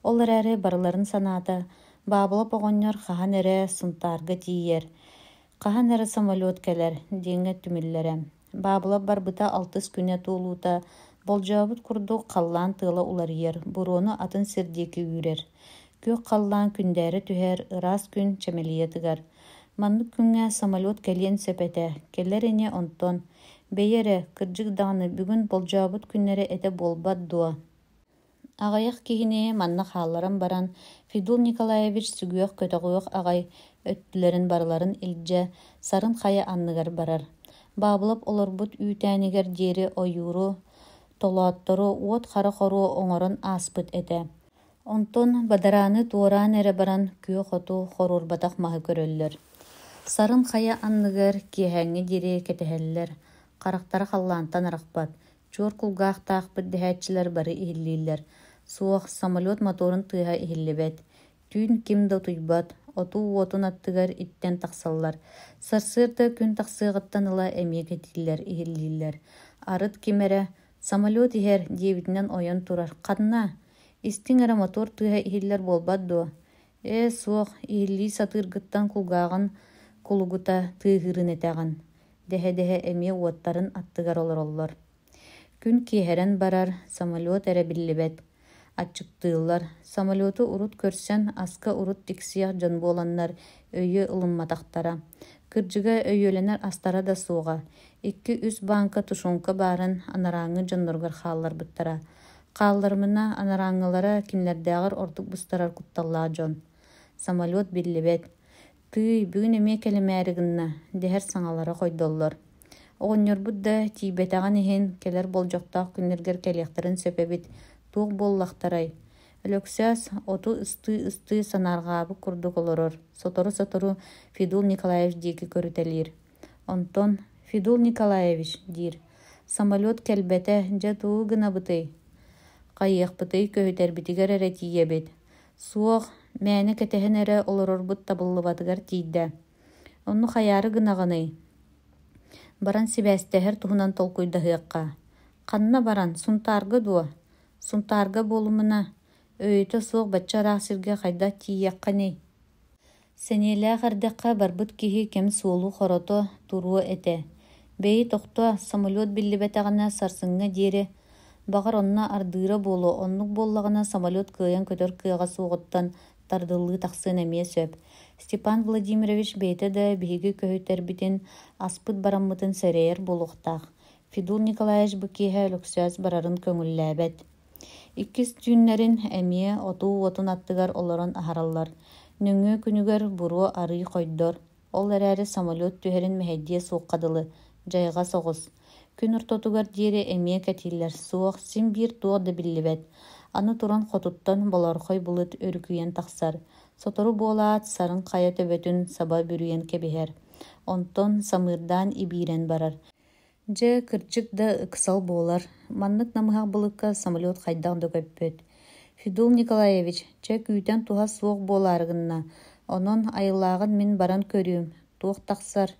Олар әрі барыларын санаата, баабылап оҕонньор хаһан эрэ сунтаарга тиийэр. Хаһан эрэ самолет келер, диэҥэ түмүллэрэ. Баабылап барбыта 6 күнэ туулуута, болдьообут курдук халлаан тыала уларыйар, буруону атын сирдиэки үүрэр. Күөх халлаан күндээри түһэр, ыраас күн чэмэлийэ тыгар. Маннык күҥҥэ самолет кэлиэн сөпэтэ, келлер ине онтон. Бэйэрэ, кырдьык даҕаны бүгүн болдьообут күннэри этэ буолбат дуо. Аҕайах киһини манна хаалларан баран Федул Николаевич сүгүөх көтөҕүөх аҕай өттүлэрин барыларын илдьэ сарын хая анныгар барар. Баабылап олорбут үүтээнигэр диэри ойууру, толооттору уот хара хоруу оҥорон ааспыт этэ. Онтон бадарааны туораан эрэ баран күөх оту хоруурбатах маһы көрөллөр. Сарын хая анныгар киэһээҥҥи диэри кэтэһэллэр. Харахтара халлаантан арахпат. Чуор кулгаахтаахпыт дэһээччилэр бары иһиллииллэр. Суох самолет моторун тыаһа иһиллибэт. Түүн ким да туйбат. Отуу уотун аттыгар иттэн тахсаллар. Сарсыарда күн тахсыаҕыттан ыла эмиэ кэтииллэр иһиллииллэр. Арыт кимэрэ самолет иһэр диэбитинэн ойон турар. Ханна, истиң эрэ мотор тыаһа иһиллэр буолбат дуо. Суох иһиллии сатыыргыттан кулгааҕын кулугута тыаһыырын этэҕин. Дэһэ эмиэ уоттарын аттыгар олороллор. Күн киэһэрэн барар, самолет эрэ биллибэт. Аччыктыыллар. Самолету урут көрсөн аска урут тиксиях дьон буоланнар өйү ылымматахтара. Кырдьыга өйүөлэнэр астара да суоҕа. 2-3 банка тушунка баарын анарааҥҥы дьонноргар хаалларбыттара. Хааллармына анарааҥҥылара кинилэрдээҕэр ордук бустарар кутталлаа дьон. Самолет биллибэт. Тый, бүгүн эмиэ кэлэмээри гынна, дэһэр саҥалара хойдоллор. Оҕонньорбут да тиибэтэҕин иһин келэр болдьохтоох күннэргэр кэлиэхтэрин сөпэбит туох буоллахтарай. Өлөксөөс оту ыстыы санааргаабы курдук олорор. Сотору Федул Николаевич диэки көрүтэлиир. Онтон Федул Николаевич диир. Самолет кэлбэтэ дьэ туу гынабытый. Хайыахпытый көһүтэрбитигэр эрэ тиийэбит. Суох мээни кэтэһэн эрэ олорорбут табыллыбатыгар тиийдэ. Онну хайаары гынаҕыный. Баран сибээстэһэр туһунан толкуйдаһыакка. Ханна баран, сунтаарга дуо. Сунтаарга буолумуна. Өйүтө суох баччараах сиргэ хайда тиийиэххэни. Сэниэлээх ардакка барбыт киһи кэм суолу хорото туруо этэ. Бэйи тохто самолет биллибэтэҕинэ сарсыҥҥа диэри. Баҕар онна ардыыра буолу, оннук буоллаҕына самолет кыайан көтөр кыаҕа суоҕуттан тардыллыы тахсыын эмиэ сөп. Степан Владимирович бэйэтэ да биһиги көһүтэрбитин аспыт бараммытын сэрэйэр буолуохтаах. Федул Николаевич бу киэһэ өлөксөөс барарын көҥүллээбэт. Иккис түйіннерін әмие отуу отун аттыгар олорон ахараллар. Нөңгө күнүгер буру арый койдор. Ол әрәрі самолет түһәрін мәһәддие суыққадылы. Жайға соғыз. Күн ортотугар диэри әмие кәтиллер. Суық сим бир туох да биллибет. Аны туран хотуттан болорхой булыт өрүкүйен тахсар. Сотору буолаат сарын қая төбөтүн саба бүрүен кебиһэр. Онтон самырдан ибирен барар. Же кырдьык да ыксал буолар. Маннык намыһаах былыкка самолет хайдаах да көппөт. Федул Николаевич, че күүтен туха суох буолаарыгынна. Онон айылаагын мин баран көрүүм. Туох тахсар.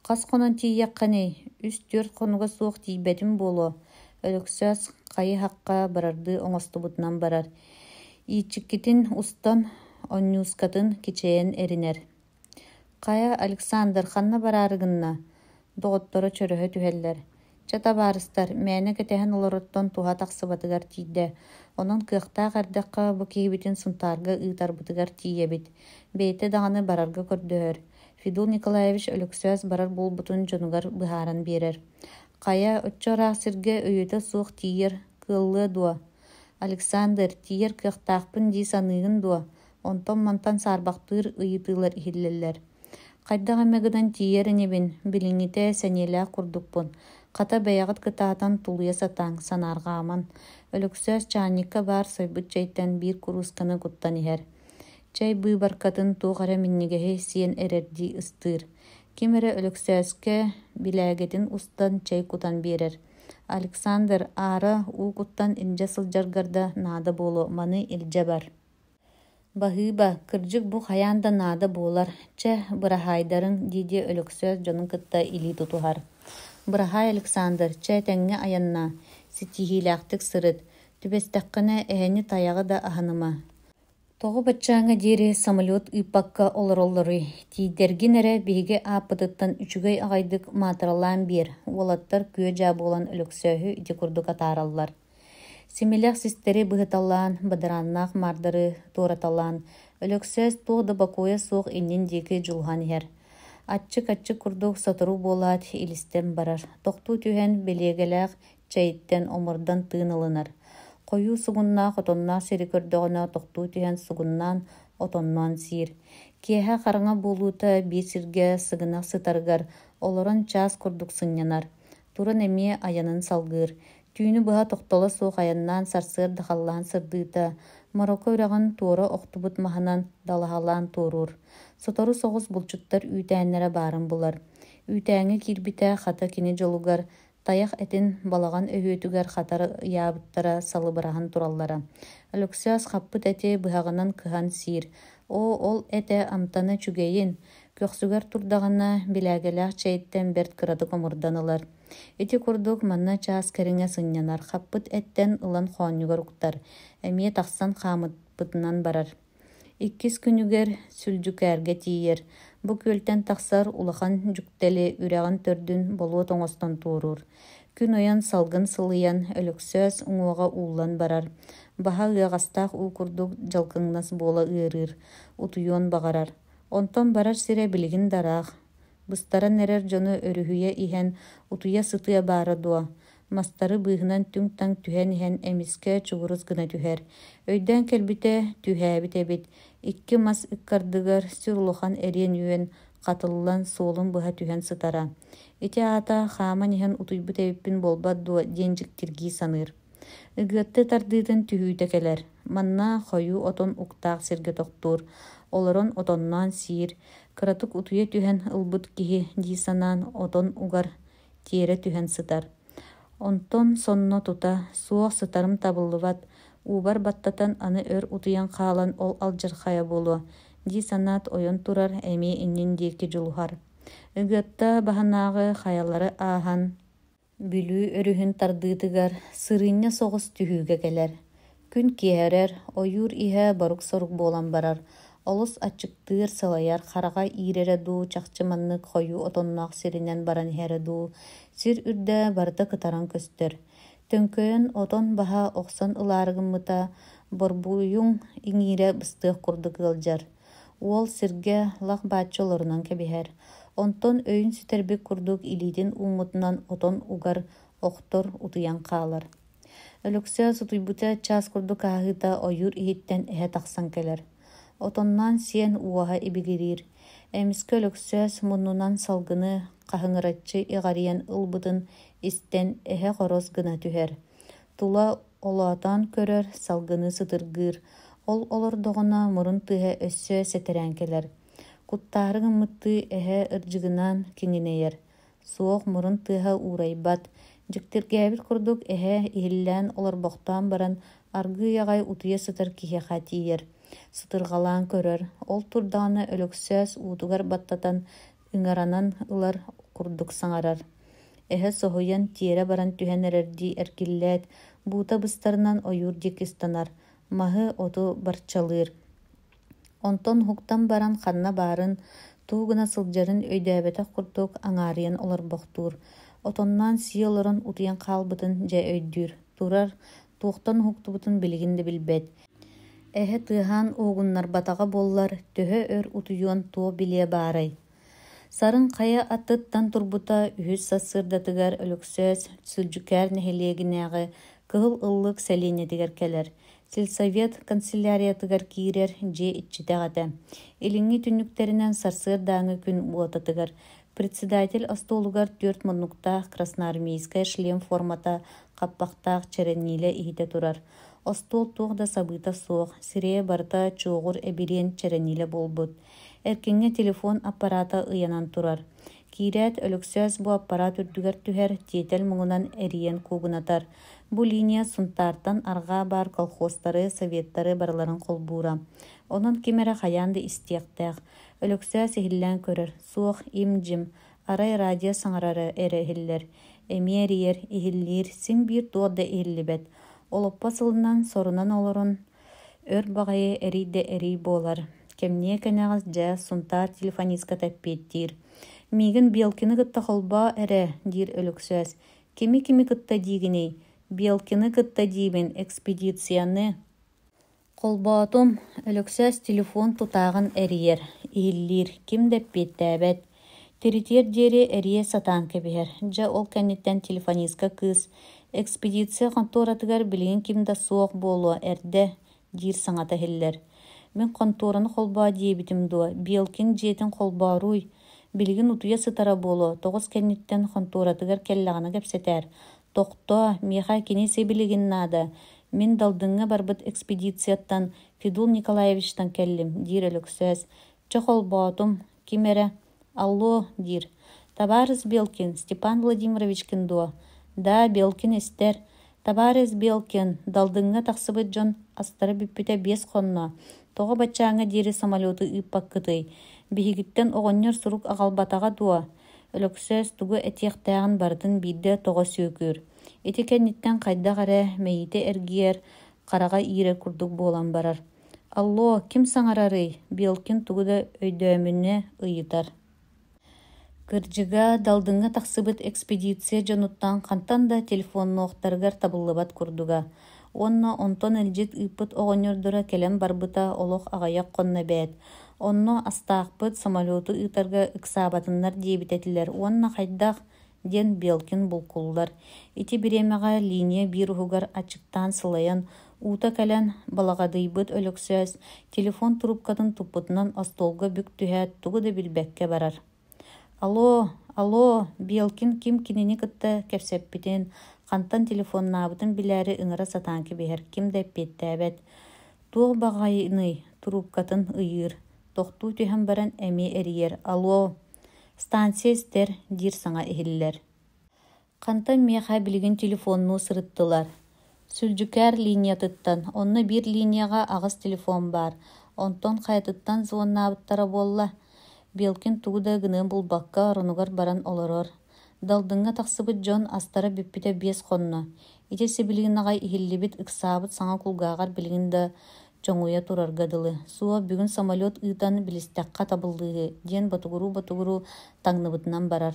Қас қонон тиийяққаней. Үс-төрт қонуга суох тиийбэтим буолуо. Өлөксөс қайы хаққа барарды оҥостубутунан барар. Иичиккитин устан онньуускатын кичэйэн эринер. Қая Александр ханна бараарыгынна. Доҕотторо чөрөһө түһэллэр. Чата баарыстар, мээнэ кэтэһэн олороттон туха тахсыбатыгар тиийдэ. Онон кыахтаах ардакка бу киһибитин сунтаарга ыытарбытыгар тиийэбит. Бэйэтэ даҕаны барарга көрдөһөр. Федул Николаевич өлөксөс барар булбутун дьонугар быһааран биэрэр. Қая өтчөраах сиргэ өйүтэ суох тиийэр кыаллыы дуо. Александр тиийэр кыахтаахпын дии саныыгын дуо. Онтон мантан саарбахтыыр ыйытыылар иһиллэллэр. Хайдаҕа мэгынан тиийэр инибин, билиҥҥитэ сэньиэлээх курдукпун. Хата бэйэҕит кытаатан тулуйа сатааҥ, санаарҕааман. Өлөксөс чаанньыкка баар сойбут чэйтэн биир куруусканы куттан иһэр. Чэй быыбаркатын туох эрэ миннигэһи сиэн эрэрдии ыстыыр. Ким эрэ өлөксөөскэ билээгэтин устан чэй кутан биэрэр. Александр аара уу куттан илдьэ сылдьаргарда наада буолу, маны илдьэ бар. Баһыыба, кырдьык бу хайаан да наада буолар. Че быраһайдарың диидии өлөксөөс дьонун кытта илии тутуһар. Быраһай Александр, че тэҥҥэ аянна, ситиһиилээхтик сырыт. Түбэстэххинэ эһэни тайаҕы да аһыныма. Тоҕо баччааҥҥа диэри самолет ыыппакка олороллоруй. Тиидэргин эрэ биһиги ааппытыттан үчүгэй аҕайдык маатыралаан биэр. Уолаттар күө дьаа буолан өлөксөөһү ити курдук атаараллар. Симилэх систери быһыталлаан, бадарааннаах маардары туораталаан. Өлөксөөс туох да бакуойа суох иннин диэки дьулхан иһэр. Аччык курдук сотору буолаат илистен барар. Тохтуу түһэн белиэгэлээх чэйиттэн омурдан тыын ылынар. Хойуу сугуннаах отоннаах сири көрдөҕөнө тохтуу түһэн сугуннаан отонноон сиир. Киэһэ хараҥа буолуута биир сиргэ сыгынах сытарыгар олорон чаас курдук сынньанар. Туран эмиэ аянын салгыыр. Түүнү быһа тохтола суох аяннаан сарсыар дахаллаан сырдыыта. Мороко үрэҕин туора охтубут маһынан далаһалаан туорур. Сотору соҕус булчуттар үүтээннэрэ баарын булар. Үүтээҥҥи киирбитэ хата кини дьолугар, таях этин балаҕан өһүөтүгэр хатары ыяабыттара салыбыраһан тураллара. Өлөксөөс хаппыт эти быһаҕынан кыһан сиир. Ол эте амтаны чүгэйин. Көхсүгэр турдаҕына билээгэлээх чэйиттэн берт кыратык омурданылар. Ити курдук манна чаас кэриҥэ сынньанар. Хаппыт эттэн ылан хоонньугар уктар. Эмиэ тахсан хаамыппытынан барар. Иккис күнүгэр сүлдьүкээргэ тиийэр. Бу күөлтэн тахсар улахан жүктели үрэҕин төрдүн болуо тоҥостон туорур. Күн ойон салгын сылыйан өлөксөөс уҥуоҕа уулан барар. Баһа ыаҕастаах уу курдук дьалкыҥнас буола ыарыыр. Утуйуон баҕарар. Онтон барар сире билигин дараах. Быстаран эрэр дьону өрүһүйэ иһэн утуйа сытыа баара дуо. Мастары быыһынан түҥ-таҥ түһэн иһэн эмискэ чугурус гына түһэр. Өйдөөн кэлбитэ түһээбит эбит. Икки мас ыккардыгар сүр улахан эриэн үөн хатыллан суолун быһа түһэн сытара. Ити аата хааман иһэн утуйбут эбиппин болбат дуо диэндьиктиргии саныыр. Ыгыатты тардыытын түһүүтэ кэлэр. Манна хойуу отон уктаах сиргэ тохтуур. Олорон отонноон сиир. Кыратык утуйа түһэн ылбыт киһи дии санаан отон угар тиэрэ түһэн сытар. Онтон сонно тута суох сытарым табыллыбат. Уубар баттатан аны өр утуян хаалан ол алдьархая буолуо. Дии санаат ойон турар эми иннин диэки дьулуһар. Ыгыатта баһанааҕы хаяллары ааһан бүлүү өрүһүн тардыытыгар сырыыння соҕус түһүүгэ келэр. Күн киэһэрэр, ойуур иһэ борук-сорук буолан барар. Олус ачыктыыр сылайар хараҕа иирэрэ дуу чахчы маннык хойуу отонноох сиринэн баран иһэрэ дуу. Сир үрдэ барыта кытаран көстөр. Төңкөйөн отон баһа охсон ылаарыгыммыта борбуйуҥ иҥиирэ быстыах курдук ыалдьар. Уол сиргэ лах бааччы олорунан кэбиһэр. Онтон өйүн сүтэрбик курдук илиитин ууммутунан отон угар охтор утуян хаалар. Өлөксө сутуйбута час курдук аһыыта ойур иһиттэн эһэ тахсан келер. Отоннан сиэн уаһа ибигирир. Эмискэ өлөксөөс муннунан салгыны хаһыҥыраччы иҕарыйан ылбытын истэн эһэ хорос гына түһэр. Тула олоотаан көрөр салгыны сытыргыыр. Ол олордоҕуна мурун тыыһа өссө сэтэрэн келер. Куттаарыҥ ыммытты эһэ ырдьыгынан киҥинэйэр. Суох мурун тыыһа уурайбат. Дьиктиргээбит курдук эһэ иһиллээн олорбохтоон баран аргыы аҕай утуйа сытар киһиэхэ тиийэр. Сытырҕалаан көрөр. Ол турдаҕына өлөксөөс уутугар баттатан ыҥаранан ылар курдук саҥарар. Эһэ соһуйан тиэрэ баран түһэн эрэрдии эркиллээт, буута быстарынан ойуур диэки ыстанар. Маһы оту барчалыыр. Онтон хуктан баран ханна баарын туу гына сылдьарын өйдөөбэтэх курдук аҥаарыйан олорбохтуур. Отоннаан сии олорон утуйан хаалбытын дьэ өйдүүр. Турар туохтан хуктубутун билигин да билбэт. Эһэ тыаһаан уугуннарбатаҕа буоллар, төһө өр утуйуон туо билиэ баарай. Сарын хая аттыттан турбута үһүс сассыырдатыгар өлөксөөс сүлдьүкээр нэһилиэгинээҕи кыһыл ыллык сэлиинэтигэр келер. Сельсовет канцеляриятыгар киирэр дьиэ иччитэҕэтэ. Илиҥҥи түннүктеринэн сарсыар дааҥы күн уотатыгар. Председатель остуолугар 4 муннуктаах красноармейская шлем формата каппахтаах черенилэ иһитэ турар. Остуол туох да сабыыта суох, сирэйэ барыта чуоҕур эбириэн черенилэ болбут. Эркиҥҥэ телефон аппарата ыйанан турар. Киирээт өлөксөөс бу аппарат үрдүгэр түһэр тиэтэл муҥунан эриен куугунатар. Бу линия сунтаартан арҕаа баар колхозтары, советтары барыларын холбуура. Онон кимэрэ хайаанды истиэхтээх. Өлөксөөс иһиллээн көрөр. Суох им-дьим, арай радио саҥарары эрэ иһиллэр. Эмиэ эриэр, иһиллиир, сиҥ биир туох да иһиллибэт. Олоппа сылынан сорунан олорун өр баҕайы эрий да эрий буолар. Кэмниэ кэнэҕэс дьэ сунтаар телефонистка тэппиэттиир. Миигин Белкины кытта холбоо эрэ диир өлөксөөс. Кими кытта диигиней. Белкины кытта диибин экспедицияны. Холбоотум өлөксөөс телефон тутаагын эриер. Иһиллиир, ким дэппиэттээбэт. Теритиэр диэри эрие сатаан кэбиһэр. Дьэ ол кэнниттэн телефонистка кыыс. Экспедиция конторатыгар билигин ким да суох буолуо эрдэ диир саҥата хиллэр. Мен контораны холбоо диэбитим дуо. Белкин дьиэтин холбооруй. Билигин утуйа сытара буолуо. Тоҕус кэнниттэн конторатыгар келлэҕина кэпсэтээр. Тохто, миэхэ кини себилигин наада. Мен далдыҥҥа барбыт экспедицияттан Федул Николаевичтан келлим, диир өлөксөөс. Чэ холбоотум, ким эрэ? Алло, диир. Товарищ Белкин, Степан Владимировичкин дуо. Да, Белкин эстер. Товарищ Белкин, далдыҥҥа тахсыбыт дьон астара бүппүтэ 5 хонно. Тоҕо бачааҥҥа диэри самолету ыыппаккытый. Биһигиттэн оҕонньор сурук аҕалбатаҕа дуо. Өлөксөөс тугу этиэхтээҕин бардын биирдэ тоҕо сүүкүүр. Ити кэнниттэн хайдах эрэ мэйите эргиэр хараҕа иирэ курдук буолан барар. Алло, ким саҥарарый? Белкин тугу да өйдөөмүнэ ыйытар. Кырдьыга далдыҥҥа тахсыбыт экспедиция дьонуттан хантан да телефоннуохтарыгар табыллыбат курдуга. Онно онтон элдьит ыыппыт оҕонньордора келэн барбыта олох аҕайах хонно бэт. Онно астаахпыт самолету ыытарга ыксаабатыннар диэбитэтилэр. Уонна хайдах диэн Белкин булкуллар. Ити биремэҕэ линия биир уһугар ачыктаан сылайан uuta кэлэн балаҕадыйбыт өлөксөөс телефон трубкатын туппутунан остолга бүк түһээт тугу да билбэккэ барар. Алло, Белкин ким кинини кытта кэпсэппитин, хантан телефоннаабытын билээри ыҥыра сатаан кибиһэр, ким дэппиэттээбэт. Туох баҕайыный трубкатын ыйыыр. Тохтуу түһэн баран эми эриер. Алло, станция истер диир саҥа иһиллэр. Хантан миэхэ билигин телефоннуу сырыттылар. Сүлдьүкээр линиятыттан, онно бир линияға аҕыс телефон бар. Онтон хайатыттан звоннаабыттара буолла. Белкин тугуда гыныы булбакка оронугар баран олорор. Далдыҥҥа тахсыбыт дьон астара бүппүтэ 5 хонно. Ити сибилигин аҕай иһиллибит ыксаабыт саҥа кулгааҕар билигин да чоҥуйа турарга дылы. Суо бүгүн самолет ыытан билистэххэ табыллыыгы диэн батугуруу таҥныбытынан барар.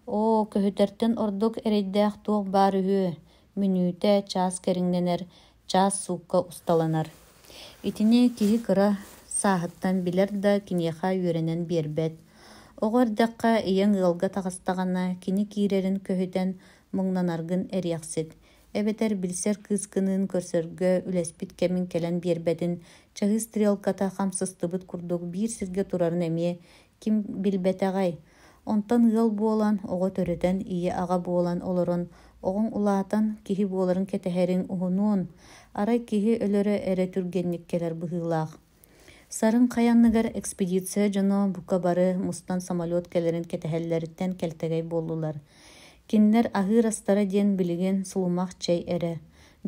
О, көһүтэртэн ордук эрэйдээх туох баар үһү. Мүнүүтэ час кэриҥнэнэр, час суукка усталанар. Итини киһи кыра сааһыттан билэр да киниэхэ үөрэнэн биэрбэт. Оҕордакка ийэҥ ыалга таҕастаҕына кини киирэрин көһүтэн муҥнанаргын эриэхсит. Эбетер билсер кыскынын көрсөргө үлеспит кемин келен биэрбэтин чаһы стрелката хамсыстыбыт курдук биир сирге турарын эмиэ ким билбэтэҕэй. Онтон ыал буолан, оҕо төрөтөн ийэ аҕа буолан олорон, оҕоҥ улаатан киһи буоларын кэтэһэриҥ уһунуун, арай киһи өлөрө эрэ түргенниккелэр быһыылаах. Сарын хаянныгар экспедиция дьоно бука бары мустан самолет келерин кэтэһэллэриттэн кэлтэгэй буоллулар. Киннер аһыыр астара диэн билигин сулумах чэй эре.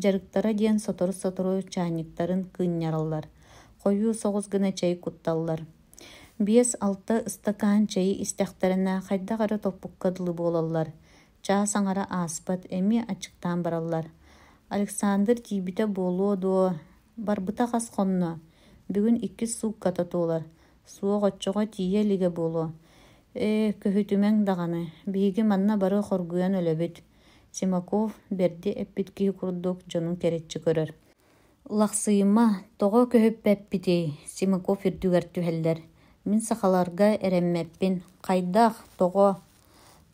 Жарыктара диэн сотору чаанниктарын кыынньараллар. Хойуу соҕус гына чэй кутталлар. 5-6 стакан чэйи истэхтэринэ хайдах топпукка дылы буолаллар. Чаа саҥара ааспат эми ачыктаан бараллар. Александр тиибитэ буолуо дуо барбыта хас хонно. Бүгүн 2 суукка татуулар. Суох оччоҕо тиийэ лигэ буолуо. Көһүтүмэҥ даҕаны. Биһиги манна бары хоргуйан өлөбүт. Симаков берди эппит киһи курдук дьонун кереччи көрөр. Лахсыйыма тоҕо көһүппэппитий. Симаков үрдүгэр түһэллэр. Мин сахаларга эрэммэппин. Хайдаах, тоҕо.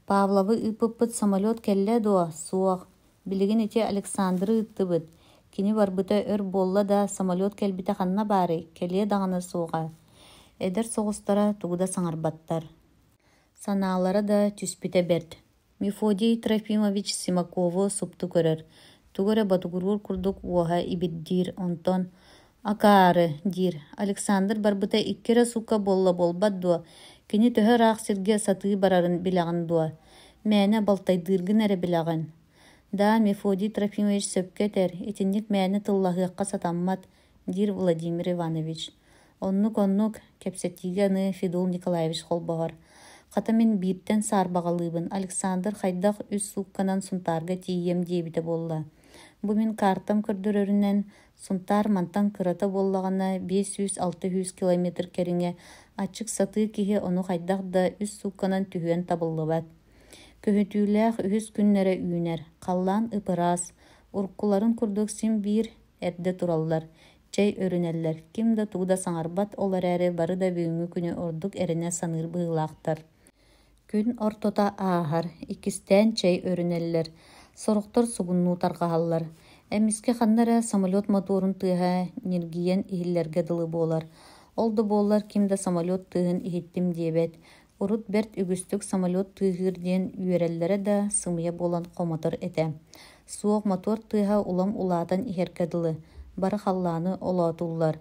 Павловы ыппыппыт самолет келлэ дуо, суох. Билигин ити Александры ыттыбыт. Кини барбыта өр болла да самолет келбите ханна баары, келие даҕаны суоҕа. Эдер соҕустара тугуда саҥарбаттар. Санаалара да түспите берд. Мефодий Трофимович Симакову супту көрөр. Тугура батугурур курдук уоһа ибирдиир, онтон акаары диир. Александр барбыта 2 сука болла болбат дуо. Кини төһө раах сирге сатыы барарын билэҕин дуо. Мээнэ балтайдыыргын эрэ билэҕин. Да, Мефодий Трофимович сөпкетер, итинник мээнэ тыллаһыакка сатаммат, диир Владимир Иванович. Оннук, кепсетиге аны Федул Николаевич холбоһор. Хата мен бииртен саарбаҕалыыбын. Александр хайдах 3 сукканан сунтаарга тиийем диэбите болла. Бу мен картам көрдөрөрүнэн сунтаар мантан кырата боллагана 500-600 километр кериңе ачык сатыы киһи ону хайдах да 3 сукканан түһүөн табыллыбат. Көһүтүүлээх 3 күннэрэ үүнэр. Халлаан ыпыраас. Уркуларын курдук сим биир эрдэ тураллар. Чэй өрүнэллэр. Ким да тугда саҥарбат олар эри бары да бүгүҥү күнү ордук эрине саныыр быһыылаахтар. Күн ортота аахар. Икистэн чэй өрүнэллэр. Соруктор сугуннуу таргаһаллар. Эмиске ханнара самолет моторун тыаһа ниргиен иһиллэргэ дылы буолар. Олду буоллар ким да самолет тыаһын иһиттим диэбэт. Урут берт үгүстүк самолет тыаһыыр диэн үөрэллэре да сымыйа буолан хомотор этэ. Суох мотор тыаһа улам улаатан иһэргэ дылы. Бары халлааны олоотуллар.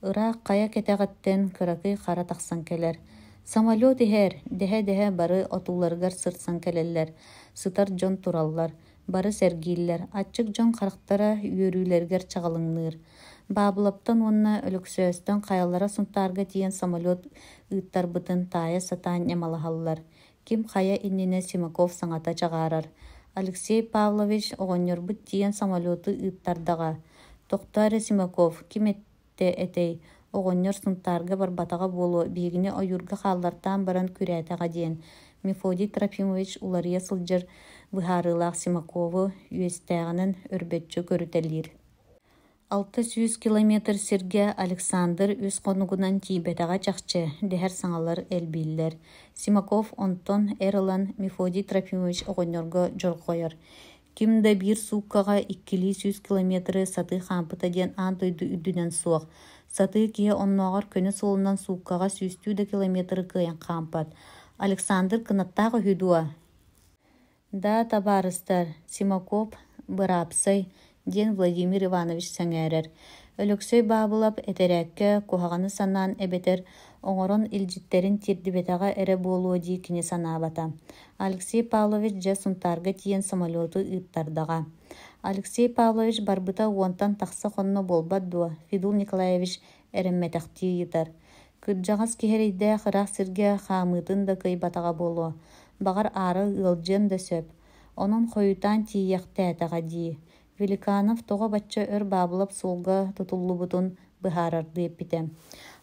Ыраах хая кэтэҕэттэн кыракый хара тахсан келер. Самолет иһэр, дэһэ бары отулларыгар сыртсан келеллер. Сытар дьон тураллар. Бары сэргииллэр. Аччык дьон харахтара үөрүүлэргэр чаҕалыҥныыр. Баабылаптан уонна өлөксөөстөн хаяллара сунтаарга тиийэн самолет ыыттарбытын таайа сатаан нямалаһаллар. Ким хая иннине Симаков саҥата чаҕаарар. Алексей Павлович оҕонньорбут тиийэн самолету ыыттардаҕа. Тохтоора Симаков, ким этте этей, оҕонньор сунтаарга барбатаҕа буолуо биһигини ойуурга хааллартаан баран күрээтэҕа диэн. Мефодий Трофимович уларыйа сылдьар быһаарыылаах Симакову үөстээҕинэн өрбөтчү көрүтэлиир. 600 километр сирге Александр үс хонугунан тиибэтэҕэ чахчы, дэһэр саҥалар элбииллэр. Симаков онтон эр ылан Мефодий Трофимович оҕонньорго дьорҕойор. Ким да биир сууккаҕа 200 километры сатыы хаампыта диэн аан тойду үдүнэн суох. Сатыы киһи оннооҕор көнө суолунан сууккаҕа 100 километры кыайан хаампат. Александр кынаттаах үһүдуа. Да, табаарыстар, Симаков быраапсай, диэн Владимир Иванович сэҥээрэр. Өлөксөй баабылап этэрээккэ куһаҕаны санаан эбэтэр оҥорон илдьиттерин тиирдибэтэҕэ эре буолуо дии кини санаабата. Алексей Павлович дьэ сунтаарга тиийэн самолету ыыттардаҕа. Алексей Павлович барбыта уонтан тахса хонно болбат дуо. Федул Николаевич эрэммэтэхтии йытар. Кырдьаҕас киһэрийдээх ыраах сиргэ хаамыытын да кыйбатаҕа буолуо. Баҕар аары ыалдьыан да сөп. Онон хойутаан тиийэхтээтэҕа дии. Великанов тоҕо бачча өр баабылап суолга тутуллубутун быһаарардыы эппитэ.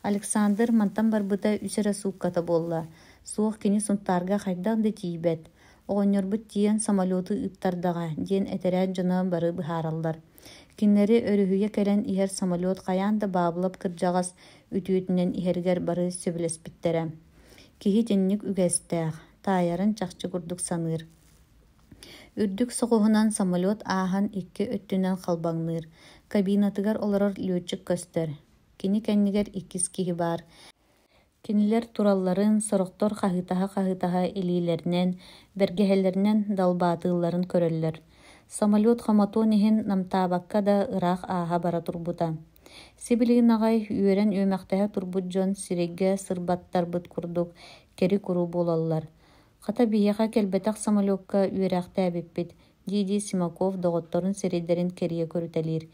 Александр мантан барбыта үсэрэ суукката буолла. Суох кини сунтаарга хайдах да тиийбэт. Оҕонньорбут тиийэн самолету ыыттардаҕа диэн этэрээт дьоно бары быһаараллар. Киннери өрүһүйэ кэлэн иһэр самолет хайаан да баабылап кырдьаҕас үтүөтүнэн иһэригэр бары сөбүлэспиттэрэ. Киһи тинник үгэстээх, таайарын чахчы курдук саныыр. Үрдүк соҕуһунан самолет ааһан икки өттүнэн халбаҥныыр. Кабинатыгар олорор летчик көстөр. Кини кэннигэр иккис киһи баар. Кинилэр туралларын сорохтор хаһыытаһа илиилэринэн, бэргэһэлэринэн далбаатыылларын көрөллөр. Самолет хамотуон иһин намтаабакка да ыраах ааһа бара турбута. Сибилигин аҕай үөрэн үөмэхтэһэ турбут дьон сириггэ сырбаттарбыт курдук кери куруу буолаллар. Хата биһиэхэ кэлбэтэх самолетка үөрээхтээбиппит, диити Симаков доҕотторун сирэйдэрин кериэ көрүтэлиир.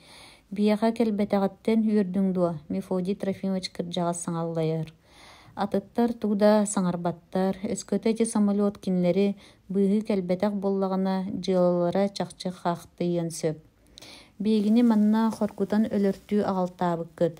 Биэхэ кэлбэтэҕиттэн үөрдүҥ дуо Мефодий Трофимович кырдьаҕа саҥаллайар. Атыттар тууда саҥарбаттар, өскөтө эти самолет кинилэри быыһы кэлбэтэх буоллаҕына дьыалалара чахчык хаахтыйан сөп. Биэгини манна хоркутан өлөртүү аҕалтаабыккыт.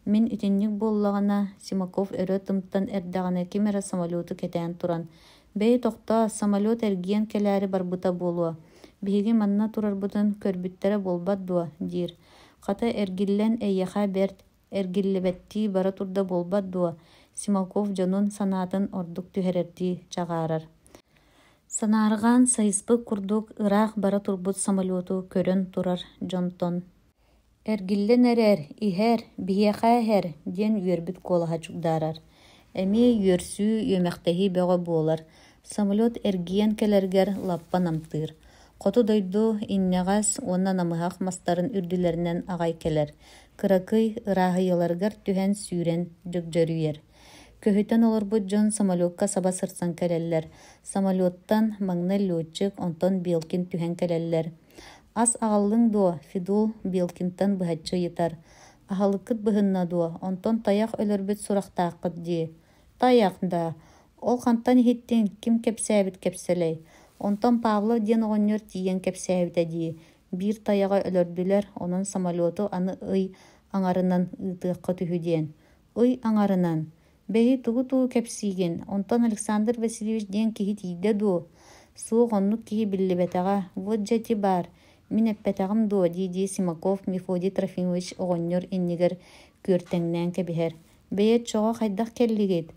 Мин итинник буоллаҕына Симаков өрө тымтан эрдэҕинэ кимэрэ самолету кэтээн туран. Бэй тохто самолет эргиэн кэлээри барбыта буолуо. Биһиги манна турарбытын көрбүттэрэ буолбат дуо, диир. Хата эргиллэн эйэхэ бэрт, эргиллибэттии бара турда буолбат дуо. Симаков дьонун санаатын ордук түһэрэрдии чаҕаарар. Санаарыгаан сайыспык курдук ыраах бара турбут самолету көрөн турар дьонтон. Эргиллэн эрэр, иһэр, биһиэхээһэр диэн үөрбүт куолаһа чугдаарар. Эми үөрсүү үөмэхтэһии бөҕө буолар. Самолет эргиэн кэлэргэр лаппа намтыыр. Хоту дойду иннэҕэс уонна намыһах мастарын үрдүлэринэн аҕай кэлэр. Кыракый ырааһыйаларгар түһэн сүүрэн дьөгдөрүйэр. Көһүтэн олорбут дьон самолетка саба сырсан кэлэллэр. Самолеттан маҥна летчик онтон Белкин түһэн кэлэллэр. Ас аҕаллыҥ дуо Фидул Белкинтан быһаччы ыйытар. Аһалыккыт быһынна дуо, онтон таях өлөрбүт сурахтааххыт дии. Таях да. Ол хантан иһиттиҥ ким кэпсээбит кэпсэлэй. Онтон Павлов диэн оҕонньор тиийэн кэпсээбитэ дии. Биир таяҕа өлөрдүлэр, онон самолету аны ый аҥарынан ыытыахха түһү диэн. Ый аҥарынан. Бэйи тугу кэпсиигин, онтон Александр Васильевич диэн киһи тиийдэ дуу. Суох оннук киһи биллибэтэҕэ, вот дьэти баар. Мин эппэтэҕим дуо, диити Симаков Мефодий Трофимович оҕонньор иннигэр күөртэҥнээн кэбиһэр. Бэйэт чоҕо хайдах кэллигит.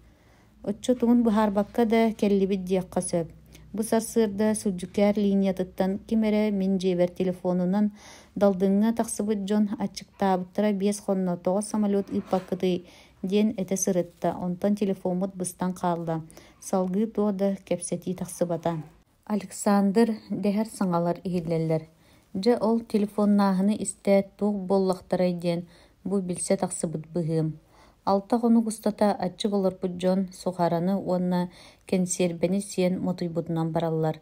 Оччо тугун быһаарбакка да кэллибит диэххэ сөп. Бу сарсыарда сылдьукаар линиятыттан кимэрэ мин дьиэбэр телефонунан далдыҥҥа тахсыбыт дьон аччыктаабыттара биэс хоннотоҕо самолет ыыппаккытый диэн этэ сырытта, онтон телефонмут быстан хаалла. Салгыы туо да кэпсэтии тахсыбата. Александр дэһэр саҥалар иһиллэллэр. Дьэ ол телефоннааһыны истээт туох буоллахтарай диэн бу билсэ тахсыбыт быһыым. Алтах ону густата аччык олорбут дьон сухараны уонна кэнсиэрбэни сиэн мотуйбутунан бараллар.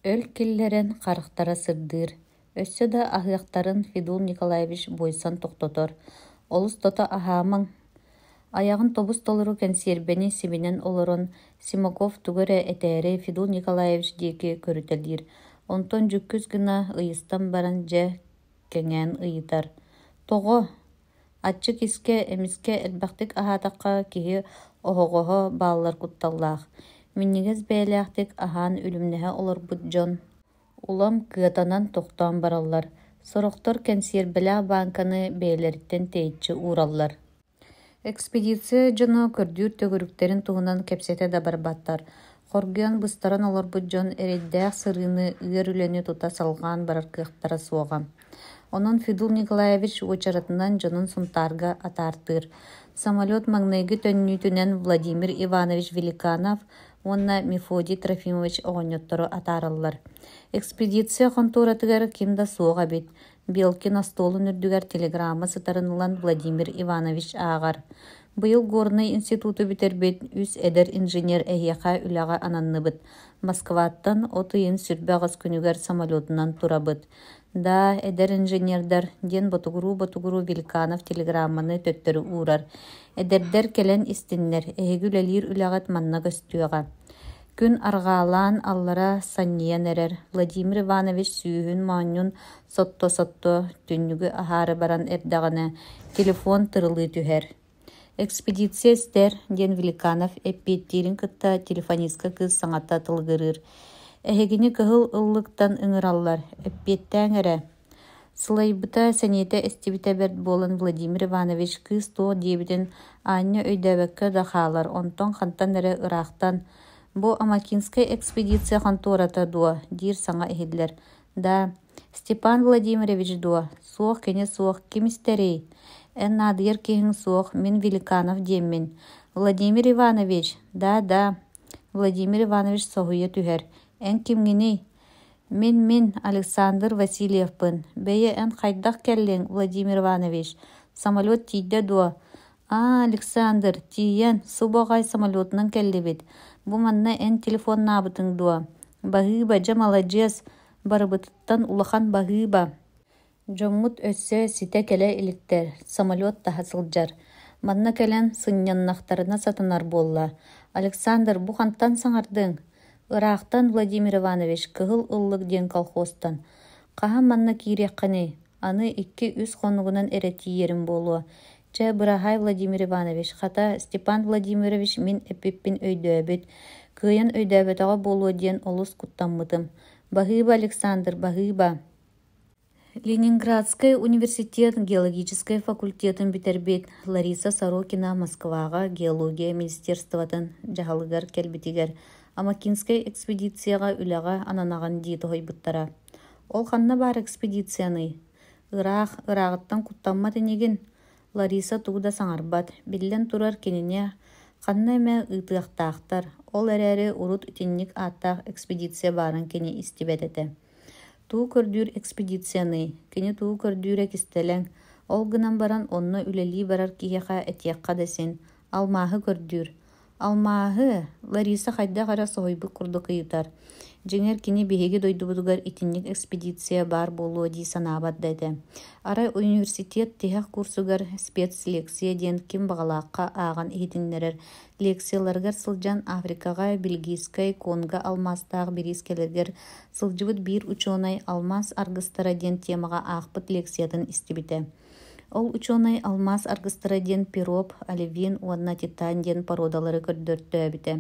Өл киллэрэн харахтара сырдыыр. Өссө да аһыахтарын Фидул Николаевич бойсан тохтотор. Олус тота аһаамаҥ. Аяҕын тобус толору кэнсиэрбэни сибинэн олорон Симаков тугурэ этээри Фидул Николаевич диэки көрүтэлиир. Онтон жүккүс гына ыйыстан баран дьэ кэҥээн ыйытар. Тоҕо, аччы киске эмиске элбэхтик аһаатахха киһи оһоҕоһо бааллар кутталлаах. Миннигэс бэйэлээхтик аһаан үлүмнэһэ олорбут дьон. Улам кыатанан тохтоон бараллар. Сорохтор кэнсиэрбэлээх банканы бэйэлэриттэн тэйиччи уураллар. Экспедиция дьоно көрдүүр төгүрүктэрин туһунан кэпсэтэ да барбаттар. Хоргуян быстаран олорбут дьон эрэйдээх сырыыны ыар үлэни тута салгаан бараркыахтара суоҕа. Онон Фидул Николаевич уочаратынан дьонун сунтаарга атаартыыр. Самолет маҥнайгы төннүүтүнэн Владимир Иванович Великанов уонна Мефодий Трофимович оҕонньоттору атаараллар. Экспедиция хонтууратыгар ким да суоҕа бит. Белкин астолун үрдүгэр телеграмма сытарынылан Владимир Иванович аагар. Быйыл Горный институту битербит, үс эдер инженер эйэхэ үлэҕэ ананныбыт. Москваттан отыйын сүрбэҕэс күнүгэр самолетунан турабыт. Да, эдер инженердар диэн ботугуру Великанов телеграмманы төттөрү уурар. Эдердер келен истиннер, эһигүлэлиир үлэҕэт манна көстүөҕэ. Күн аргаалаан аллара саннийан эрэр. Владимир Иванович сүүһүн маанньун сотто түннүгү аһаары баран эрдэҕинэ телефон тырылыы түһэр. Экспедиция стер диэн Великанов эппиэттиирин кытта телефонистка кыыс саҥата тылгырыыр. Эһигини кыһыл ыллыктан ыҥыраллар. Эппиэттээҥ эрэ. Сылайбыта сэнийэтэ эстибитэ берт буолан Владимир Иванович кыыс туох диэбитин аанньа өйдөөбөккө да хаалар. Онтон хантан эрэ ыраахтан Бу Амакинская экспедиция контората дуа, дир саңа эхиллер. Да, Степан Владимирович дуа, суох кене суох кимистерей. Эн надыр кехин суох, мен Великанов деммен. Владимир Иванович, да, Владимир Иванович соғуя түхер. Эн кимгини? Мен Александр Васильевпын. Бәйе эн қайдақ келлен, Владимир Иванович. Самолет тейді дуа. Александр, тиен, субағай самолетынан келді бет. Бу манна эн телефон набытың дуа. Бағыба, жа молодец, барыбытыттан улахан бағыба. Жоммут өссө сите келе иликтер, самолет таха сылжар. Манна келен сынняннақтарына сатынар болла. Александр, бу хантан саңардың. Ырақтан Владимир Иванович, кығыл ыллық ден колхозтан. Қаха манна кирекканы, аны 2-3 қонуғынан эрети ерім болуа. Ча бұрахай Владимир Иванович, хата Степан Владимирович мен эппиппин өйдөбіт. Кыйын өйдөбітаға болуа ден олыс куттаммытым. Бағыба, Александр, бағыба. Ленинградский университет геологический факультетін битербет Лариса Сорокина Москваға геология министерствотын жағалығар келбетігер Амакинскай экспедицияға үліға ананаған дейті хойбыттара. Ол қанна бар экспедицияны? Ырағыттан құттамматы неген? Лариса туғда саңарбат, білден тұрар кеніне қанна әмі ұйтықтақтар. Ол әрәрі ұрут үтіннік аттақ экспедиция барын кене истебететі. Туу көрдүр экспедицияны, кене туу көрдүр экистелен, ол гынан баран онны үлели барар киеха этиякка десен, алмағы көрдүр. Алмағы, Лариса хайда қара соғойбы құрды қиытар. Жеңер кене беге дойды бұдығар итинник экспедиция бар болуы дей санабат деді. Арай университет техақ курсугар спецлекция ден кем бағалаққа аған етінлерер лекцияларгар сылжан Африкаға, Бельгийскай, Конга алмастағы берескелергер сылжыбыт бір учонай алмаз аргыстара ден темаға ақпыт лекциятын истебіті. Ол учонай алмаз аргыстара ден пироп, оливин, уанна титан ден породалары көрдөртті әбіті.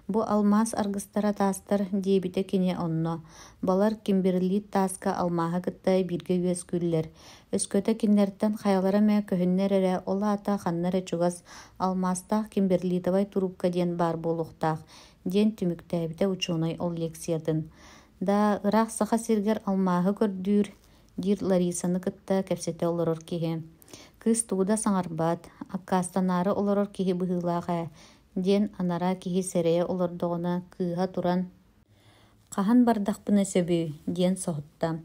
Бу алмаз аргыстара тастар дебіті кене онно. Балар Кимберли таска алмаға кыттай бирге өз күллер. Өскөті кенлерден қаялары мә көхіннер әрі ола ата қаннары чугас алмастақ Кимберли табай турупка ден бар болуқтақ. Ден түмікті әбіті учонай ол лекциятын. Да ырақ сақа сергер алмаға көрдүр. Дир Ларисаны кытта кәпсеті олырыр кеге. Кыз туғда саңарбат, аккастанары олырыр кеге бұғылаға. Ден анара кеге сәрее олырдығына кыға туран. Қахан бардақпыны сөбі, ден соғытта.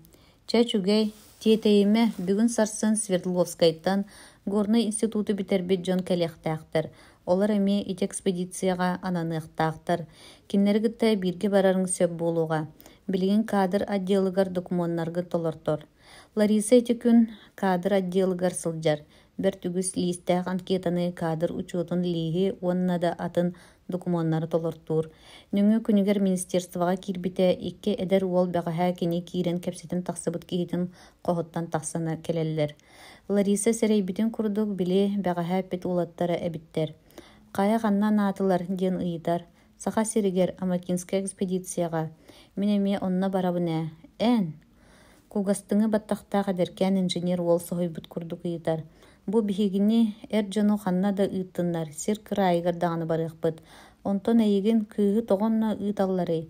Чәчугей, тетейіме бүгін сарсын Свердловскайттан Горный институты битербет жон кәлектақтыр. Олар әме ит экспедицияға ананықтақтыр. Кеннергітті бірге барарың сөп болуға. Білген кадр отделыгар документаргы толортор. Лариса эти күн кадр отделыгар сылжар. Бір түгіс листәқ анкетаны кадр учетын лиги оннада атын документтары толортур. Нүңі күнігер министерствоға кирбите икке эдер уол бәғаға кене кирен кәпсетін тақсыбыт кейтін қоғыттан тақсаны келелер. Лариса сәрейбітін күрдік біле бәғаға пет улаттары әбіттер. Қая ғаннан атылар ден ұйытар. Сақа серігер Амакинская экспедицияға. Менеме онна барабыне. Ән! Кугастыңы баттақтаға деркен инженер ол соғой бұт күрдік ұйытар. Бу бихигини жону ханна да ыттыннар, сир кырайгар дағаны барық бұд. Онтон әйген күйі тоғынна ыйталлары.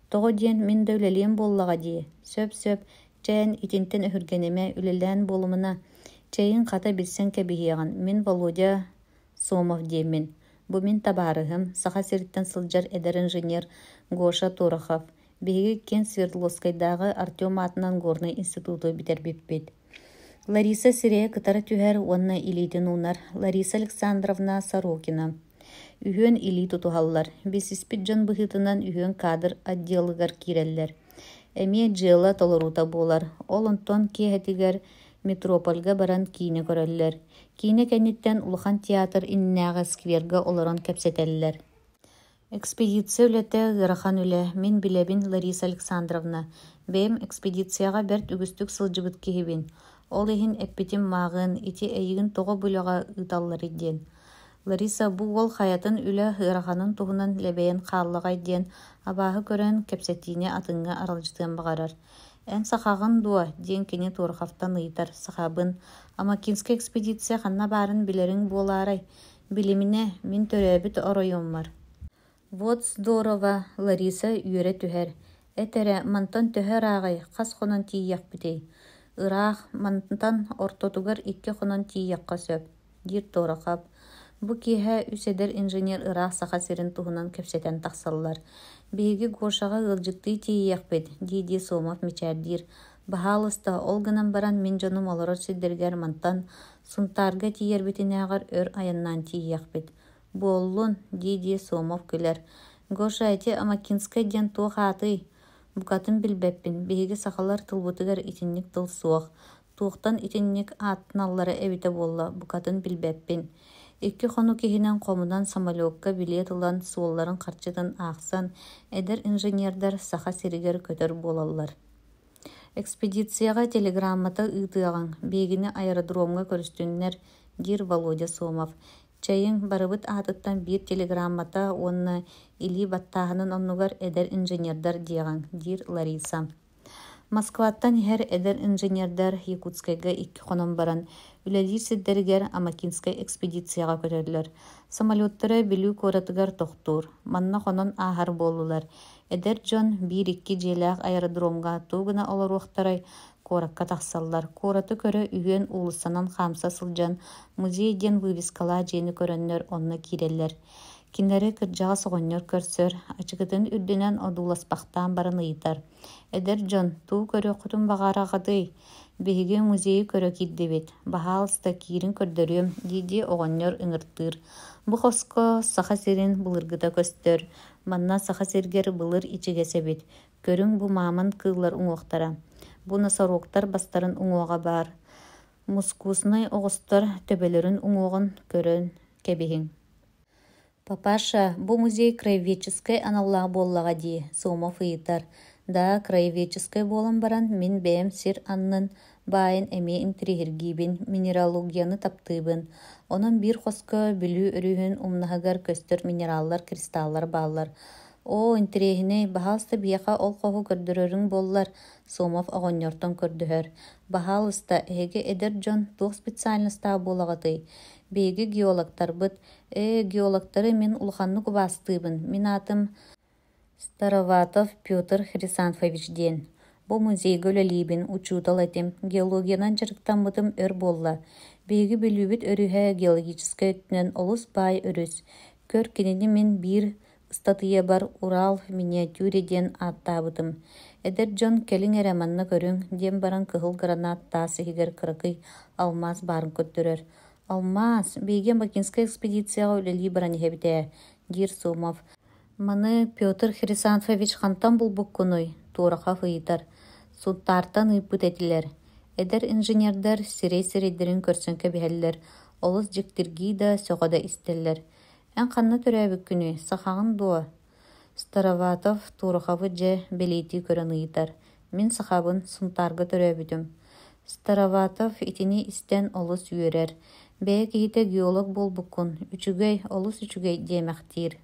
Тоғы ден мен да үлелен боллаға дие. Сөп-сөп, чәйін итинтен өхіргенеме үлелен болымына. Чәйін қата білсен кәбігеған. Мен Володя Сомов деймін. Бу мен табарығым, сақа серіттен сылжар эдер инженер Гоша Торохов. Беге кен Свердловскайдағы Артем атынан Горный институты битербеппет. Лариса Сирея кытары түхер онна илейтін унар. Лариса Александровна Сорокина. Үйен илей тұтуғалар. Бесіспет жон бұхытынан үйен кадр отделыгар киреллер. Әме жела толырута болар. Ол онтон кехетігер метропольга баран кейіне көреллер. Кейіне кәнеттен улхан театр иннәға скверга оларан кәпсетеллер. Экспедиция үләті ғырахан үлі. Мен білебін Лариса Александровна. Бәйім экспедицияға бәрт үгістік сылжыбыт кехебін. Ол ехін әппетім мағын, ити әйігін тоғы бұлыға ұталылар еден. Лариса бұл ол хаятын үлі ғырағанын тұғынан ләбәйін қалыға еден, абағы көрін кәпсетіне атыңға аралжытын бағарар. Ән сақағын дуа, ден кене Тороховтан ұйтар сақабын. Амакинская экспедиция қанна барын білерің боларай. Біліміне мен төрәбіт оройым бар. Вот здорово, Лариса үйрі түһер. Этере мантан түһер ағай, қас қонан тиияқ бітей. Ырақ мантан ортотугар икке қонан тиияққа сөп. Дир торақап. Бу киһэ үседер инженер ырақ саха сирин туһунан көпсетен тақсаллар. Биһиги Гошаға ылжыктый тиияқ бит, диди Сомов мичәрдир. Бахалыста олгынан баран мин жонум олорор сиддергер мантан сунтарга тиер битинеғар өр аяннан тиияқ бит. Боллун, диди Сомов күлер. Гоша эти Амакинскай ден туох атый. Букатын билбеппин, биһиги сахалар тылбутыгар итинник тыл суох. Туохтан итинник аттыналлары эбите болла, букатын билбеппин. Икки хону киһинен комунан самолетка билет ылан суолларын харчытын аахсан, эдер инженердар саха сиригер көтөр болаллар. Экспедицияға телеграммата ыытыаган, бегини аэродромга көрүстүннер, дир Володя Сомов. Чайын барыбыт атыттан бир телеграммата онна или баттаһынын оннугар эдер инженердар дияган, дир Лариса. Москваттан хер эдер инженердар Якутскайга икки хонон баран, үлелир сиддергер Амакинскай экспедицияға көтөрлөр. Самолеттары билүү коратыгар тохтур, манна хонон ахар болулар. Эдер жон бир-икки желяк аэродромга тугуна олоруохтарай коракка тахсаллар. Кораты көрө үйөн улусанан хамса сылжан музейден вывескала жени көрөннөр онна киреллер. Кинлери кыржаға соғоннор көрсөр, ачыгытын үрденен одуласпақтан барын ыйтар. Эдер жон туу көрө кутун багарагадый. Биһиги музейи көрө киддебит. Бахалыста кирин көрдөрүм, диди оҕоннор ыҥыртыыр. Бу хоско саха сирин былыргыта көстөр. Манна саха сиргер былыр ичигесебит. Көрүң бу маамын кыылар уҥуохтара. Бу носороктар бастарын уҥуоҕа бар. Мускусный оҕустар төбөлөрүн уҥуоҕун көрөн кэбиһиң. Папаша, бу музей краеведческой аналлаа боллаға ди, Сомов ыйтар. Да, краеведческой болан баран мин бэм сир аннын баайын эме интригиргибин, минералогияны таптыыбын. Онон бир хоско бүлүү өрүүһүн умнаһыгар көстөр минераллар, кристаллар баалар. О, интригине бахалыста бияха ол хоху көрдөрөрүң боллар, Сомов оҕонньортон көрдөһөр. Бахалыста эге эдер жон туох специальностаа болагатый. Беги геологтар быт, геологтары мен улханны кубастыыбын. Мин атым Староватов Петр Хрисанфович ден. Бу музейге өлелибин, учутал этим. Геологиянан жарыктан бытым өр болла. Беги билүүбүт өрүһэ геологическая өттүнөн олус бай өрүс. Көр кинини мен бир статыя бар Урал миниатюре ден аттаабытым. Эдер жон келиң эреманна көрүң, дем баран кыһыл гранат таасыһигер кыракый алмаз барын көттөрөр. Алмаз, бейген Бакинская экспедицияға өлелі баран ехебіте, дир Сомов. Маны Петр Хрисанфович хантан бұл бұққыной, тураға фыйтар. Суттартан ыйпыт этилер. Эдер инженердар сирей-сирейдерин көрсөнкө бихеллер. Олыс жіктіргі да соғада истеллер. Ән қанна төрәбік күні, сақағын дуа. Староватов турахавы же белейти көрін ыйтар. Мен сақабын сунтарга төрәбітім. Староватов итини истен олыс үйерер. Бәе кейте геолог болбуккун, үчүгей, олус үчүгей демектир.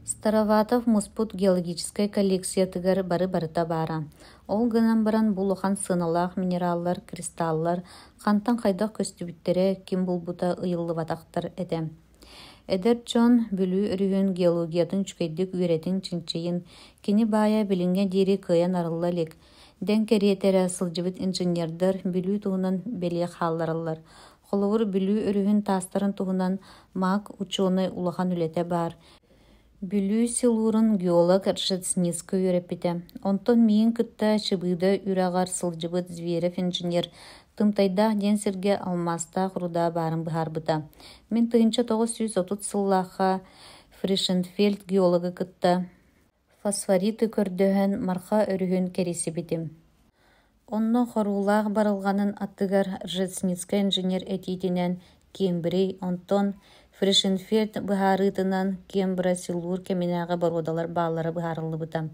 Староватов муспут геологическая коллекция тыгар бары-барыта бара. Ол гынан баран булухан сыналах, минераллар, кристаллар, хантан хайдах көстүбүттере ким булбута ыйыллы батактар этем. Эдер чон бүлүү өрүһүн геологиятын чүкейдик үйретин чинчейин, кини бая билинген дири кыян арыллалик. Ден керетере сылжыбыт инженердар бүлүү туһунан белие халларылар. Холовур бүлүү өрүһүн тастарын туһунан мак ученый улахан үлете бар. Бүлүү силуурун геолог Ржецницкий үйрепите. Онтон миин кытта чыбыйда үрагар сылжыбыт Зверев инженер тымтайда денсерге алмаста хуруда барын быһарбыта. Мен 1930 сыллаха Фришенфельд геологы кытта фосфориты көрдөһөн марха өрүһүн кересибитим. Онно хорулаах барылганын аттыгар Ржецницкий инженер этитинен Кембрей онтон Фришенфельд быһарытынан Кембра силур кеминага барудалар баалары быһарыллыбыта.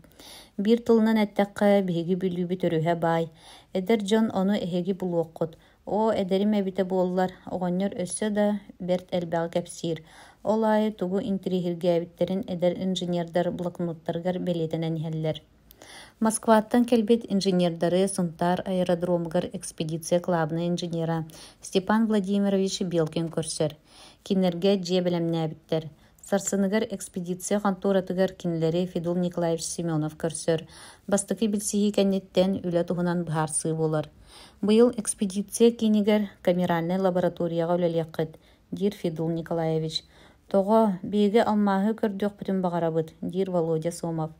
Бир тылынан әттәккә биһиги бүлүүбүт өрүһэ бай. Эдер жон ону эһиги булуоккут. О, эдерим эбите буоллар, оҕонньор өссө да берт элбэҕи кэпсиир. Олай тугу интригиргээбиттерин эдер инженердар блокноттаргар белетенен иһэллэр. Москваттан келбет инженердары сунтар аэродромгар экспедиция клабны инженера Степан Владимирович Белкин көрсөр. Кинерге же белемнээбиттер. Сарсыныгар экспедиция конторатыгар кинилери Федул Николаевич Семенов көрсөр. Бастыкы билсиһи кэнниттен үлэ туһунан быһаарсыы болар. Быйыл экспедиция кинигер камеральный лабораторияга үлэлиэккыт, дир Федул Николаевич. Тоҕо биэги алмааһы көрдүөхпүтүн баҕарабыт, дир Володя Сомов.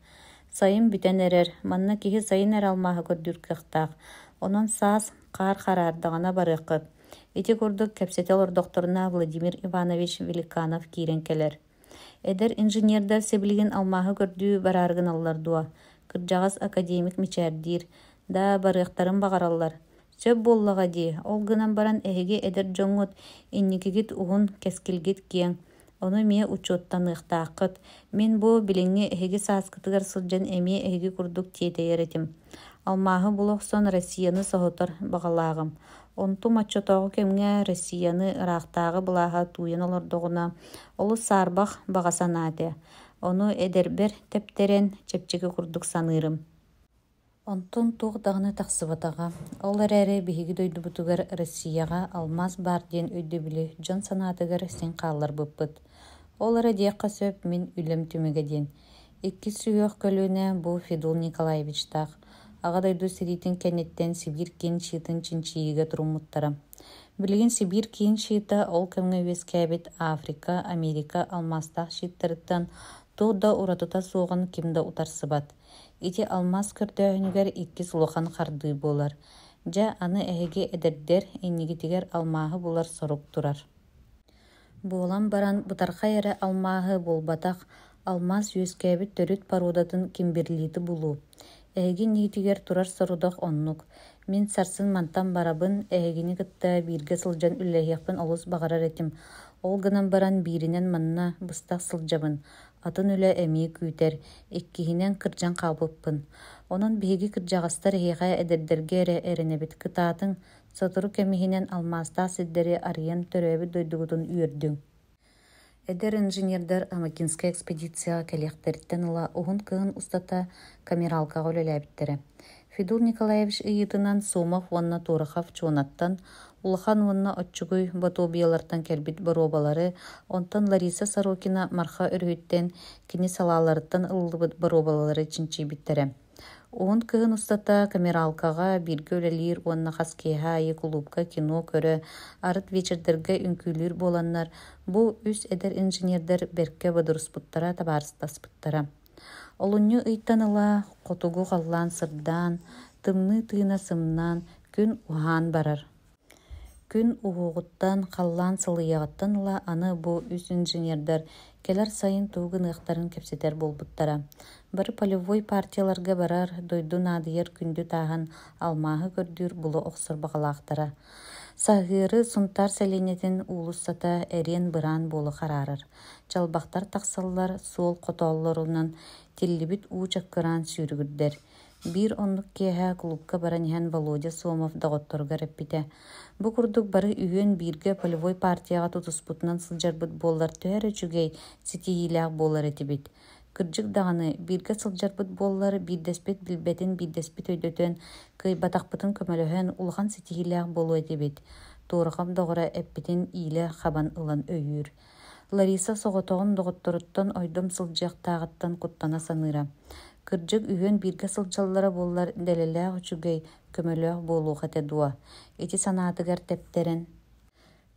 Сайын бүтэн эрэр, манна киһи сайын эр алмааһы көрдүүркэхтаах. Онон саас хаар-хараардаҕана барыаххыт. Ити курдук кэпсэтел ордохторуна Владимир Иванович Великанов киирен келер. Эдер инженердар себилигин алмааһы көрдүү барааргын аллар дуа. Кырдьаҕас академик мичээрдиир, да барыахтарын баҕараллар. Сөп буоллаҕа дии, ол гынан баран эһиги эдер дьоҥҥут инникигит уһун кэскилгит киэҥ. Ону мие учуоттан ыахтааххыт. Мен бу билиҥҥи эһиги сааскытыгар сылдьан эмиэ эһиги курдук тиэтэйэр этим. Алмааһы булохсон Россияны соһотор баҕалааҕым. Онту маччотоҕу кэмҥэ Россияны ыраахтааҕы былааһа туйан олордоҕуна олус саарбах баҕасанаатэ. Ону эдербер тептерен чэпчиги курдук саныырым. Онтун туох даҕаны тахсыбатаҕа. Ол эрээри биһиги дойдубутугар Россияга алмаз бар диэн өйдөбүлү дьон санаатыгар сен хааллар быппыт. Ол эрэ диэхха сөп мин үлэм түмүгэ диэн. Икки сүйөөх көлүүнэ бу Федул Николаевичтаах. Ага дойду сиритин кэнниттен Сибир киин шыытын чинчииге туруммуттара. Билигин Сибир киин шыыта ол кэмҥэ үөскээбит Африка, Америка алмастаах шыыттарыттан тууда уратыта суоҕун кимда утарсыбат. Ити алмаз көрдөөһүнүгэр икки сулахан хардыы буолар. Дьэ аны эһиги эдэрдэр иннигитигэр алмааһы булар сорук турар. Буолан баран бытарха эрэ алмааһы булбатах алмаз үөскээбит төрүт паруудатын кимбирлиити булуу. Эһиги нигитигэр турар сорудах оннук. Мин сарсын мантан барабын эһигини кытта бииргэ сылдьан үлэһиэхпин олус баҕарар этим. Ол гынан баран бииринэн манна быстах сылдьабын. Атын үлэ эмиэ күүтэр, иккиһинэн кырдьан хаалбыппын. Онон биһиги кырдьаҕастар эһиэхэ эдэрдэргэ эрэ эрэнэбит кытаатын сотору кэмиһинэн алмаастаах сирдэри арыйан төрөөбүт дойдугутун үөрдүҥ. Эдер инженердар Амакинская экспедицияга кэлиэхтэриттэн ыла уһун кыһын устата камералкага үлэлээбиттерэ. Федул Николаевич ыйытынан Сомов уонна Турахов чуонаттан, улахан уонна отчугуй батуобиялартан кэлбит баруобалары, онтон Лариса Сорокина марха өрүһүттэн кини салааларыттан ыллыбыт баруобалары чинчиибиттерэ. Уһун кыһын устата камералкага бииргэ үлэлиир уонна хаскиэһэ айы клубка кино көрө, арыт вечердерге үҥкүүлүүр буоланнар бу үс эдер инженердар берке бадыруспуттара табаарыстаспыттара. Олунню ыйттан ыла хотугу халлаан сырдаан, тымны тыына сымнаан күн уһаан барар. Күн уһугуттан халлаан сылыйаҕаттан ыла аны бу үс инженердар келер сайын тугун ыахтарын кэпсэтэр болбуттара. Бары полевой партияларга барар дойду наадыйар күндү тааһан алмааһы көрдүүр булу охсор баҕалаахтара. Саһыыры сунтар сэлинетин уулуссата эриэн быраан буолу хараарар. Чалбахтар тахсаллар суол хотооллорунан тиллибит уу чаккыраан сүүрүгүрдэр. Бир оннук киэһэ клубка баран иһэн Володя Сомов даҕотторгар эппитэ. Бу курдук бары үһүөн бииргэ полевой партияга тутуспутунан сылдьарбыт буоллар төһөрө үчүгэй ситиһиилээх буолар этибит. Кырдьык даҕаны бииргэ сылдьарбыт буоллар биирдэспит билбэтин биирдэспит өйдөтөн кыайбатахпытын көмөлөһөн улахан ситиһиилээх буолуо этибит. Туурахам доҕора эппитин иилэ хабан ылан өйүүр. Лариса соҕотоҕун доҕотторуттан ойдом сылдьыахтааҕыттан куттана саныыра. Кырдьык үһүөн бииргэ сылдьаллара буоллар дэлэлээх үчүгэй көмөлөөх буолуох этэ дуа. Ити санаатыгар тептерен.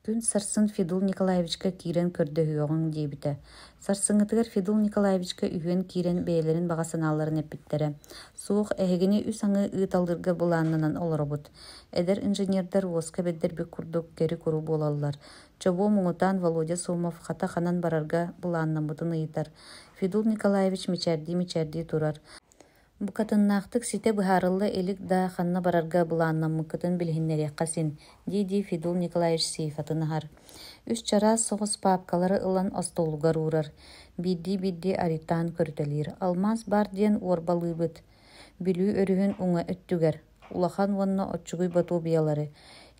Күн сарсын Федул Николаевичка киирен көрдөһүөҕүҥ диэбитэ. Сарсыҥҥытыгар Федул Николаевичка үһүөн киирен бэйэлэрин баҕасанаалларын эппиттерэ. Суох эһигини үс аҥы ыыталлырга булааннанан олоробут. Эдер инженердар уоска бэддэрбик курдук кэри куру буолаллар. Чобуо муҥутаан Володя Сомов хата ханан барарга булааннаммытын ыйытар. Федул Николаевич мичээрдии турар. Бу катыннаахтык сите быһаарылла элик да ханна барарга булааннаммыккытын билиһиннэриэхха син, диди Федул Николаевич сыйфатын аһар. Үс чара соҕус паапкалары ылан остолугар уурар. Бидди аритаан көрүтэлиир. Алмаз бар диэн уорбалыыбыт. Бүлүү өрүһүн уҥа өттүгэр. Улахан уонна оччугуй батуобиялары.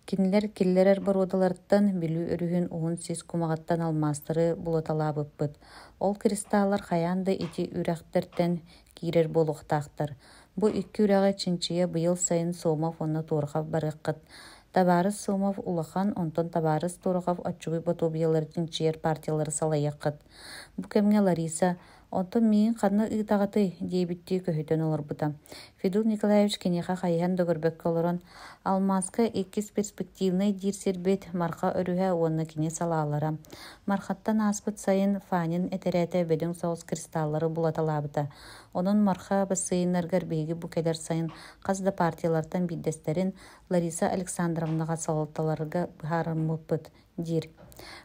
Кинилэр киллэрэр баруодаларыттан билүү өрүһүн уһун сис кумаҕаттан алмаастары булаталаабыппыт. Ол кристаллар хайаанда ити үрэхтэртэн киирэр буолуохтаахтар. Бу икки үрэҕэ чинчийэ быйыл сайын Сомов онно Турахов барыаххыт. Табарыс Сомов улахан, онтон Табарыс Торохов отчугай ботобияларын чиер партиялары салайаққыт. Бу кемге Лариса, онтон миин қанна ыытағаты дейбітті көхітен оларбыта. Федул Николаевич кенеха хайхан дөгөрбөк колорон, алмаска эккис перспективный дирсербет марха өрүхэ уонна кене салаалара. Мархаттан аспыт сайын фанин этерәте беден соус кристаллары булаталабыта. Онон марха бассейнаргар бейги букелер сайын қазда партиялардан биддестерин Лариса Александровнаға салалталарга быхарымыппыт дир.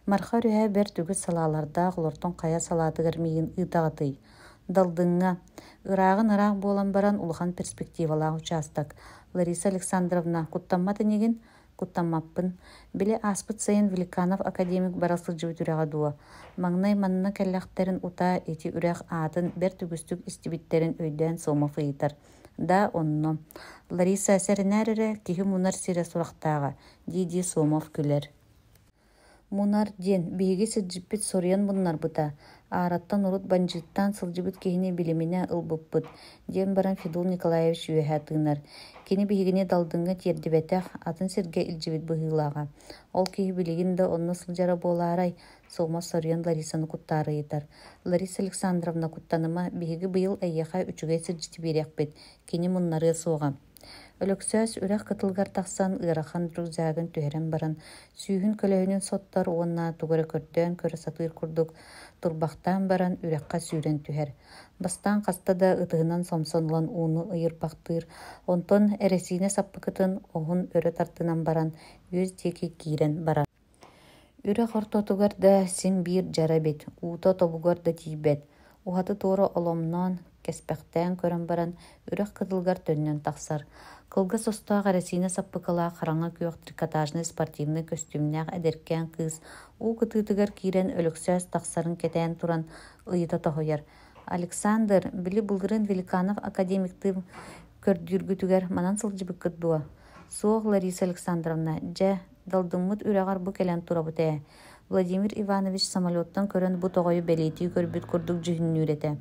Марха үрүхэ бер түгү салааларда олортон кая салатыгар миин ыытағыты. Далдыңа ырағын ырақ болан баран улахан перспективалаа участок. Лариса Александровна куттамматы негин куттаммаппын. Биле аспыт сайын Великанов академик барасыл жыбыт үрәға дуа. Маңнай манна кәлләхтерін ута эти үрәқ атын бер түгістік истибиттерін өйден Сомов ыйтар. Да онно. Лариса әсәрінәрірі кихи мунар сире сурақтаға. Диди Сомов күлер. Мунар ден биһиги сылжыппыт сорыян bunnar быта. Аараттан урут банжыттан сылжыбыт кихини билимине ылбыппыт. Ден баран Федул Николаевич үөһэ тыынар. Кини биһигини далдыңга тиердибетэх атын сирге илжибит быһыылаага. Ол киһи билигин да онно сылжара болаарай. Сомов сорыян Ларисаны куттары ыйтар. Лариса Александровна куттаныма биһиги быйыл эйяха үчүгэй сылжыты бириэхпит. Кини муннары суоға. Өлөксөс үрэх кытылгар тахсан ыарахан друзягын түһэрэн баран, сүүһүн көлөһүнүн соттар уонна тугара көрдөөн көрө сатыыр курдук, турбахтаан баран үрехха сүүрэн түһэр. Бастаан хаста да ытыһынан сомсонлон ууну ыйырбахтыыр, онтон эресиине саппыкытын оһун өрө тартынан баран, үөс диэки киирэн барар. Үрэх ортотугар да син биир жара бит, uuto тобугар да тиийбэт. Ухаты туора оломнон кеспэхтээн көрөн баран, үрэх кытылгар төннөн тахсар. Кылга состаах арасина саппыкалаа хараҥа күөх трикотажный спортивный костюмнях эдеркэн кыыс уу кытыытыгар киирэн өлөксөөс тахсарын кетээн туран ыйыта тоһуйар. Александр били булгырын Великанов академиктыым көрдүүргүтүгэр манан сылдьыбыккыт дуо. Суох Лариса Александровна, дьэ, далдыммыт үрэҕар бу кэлэн турабыт ээ. Владимир Иванович самолеттан көрөн бу тоҕойу бэлиитии көрбүт курдук дьүһүннүүрэтэ.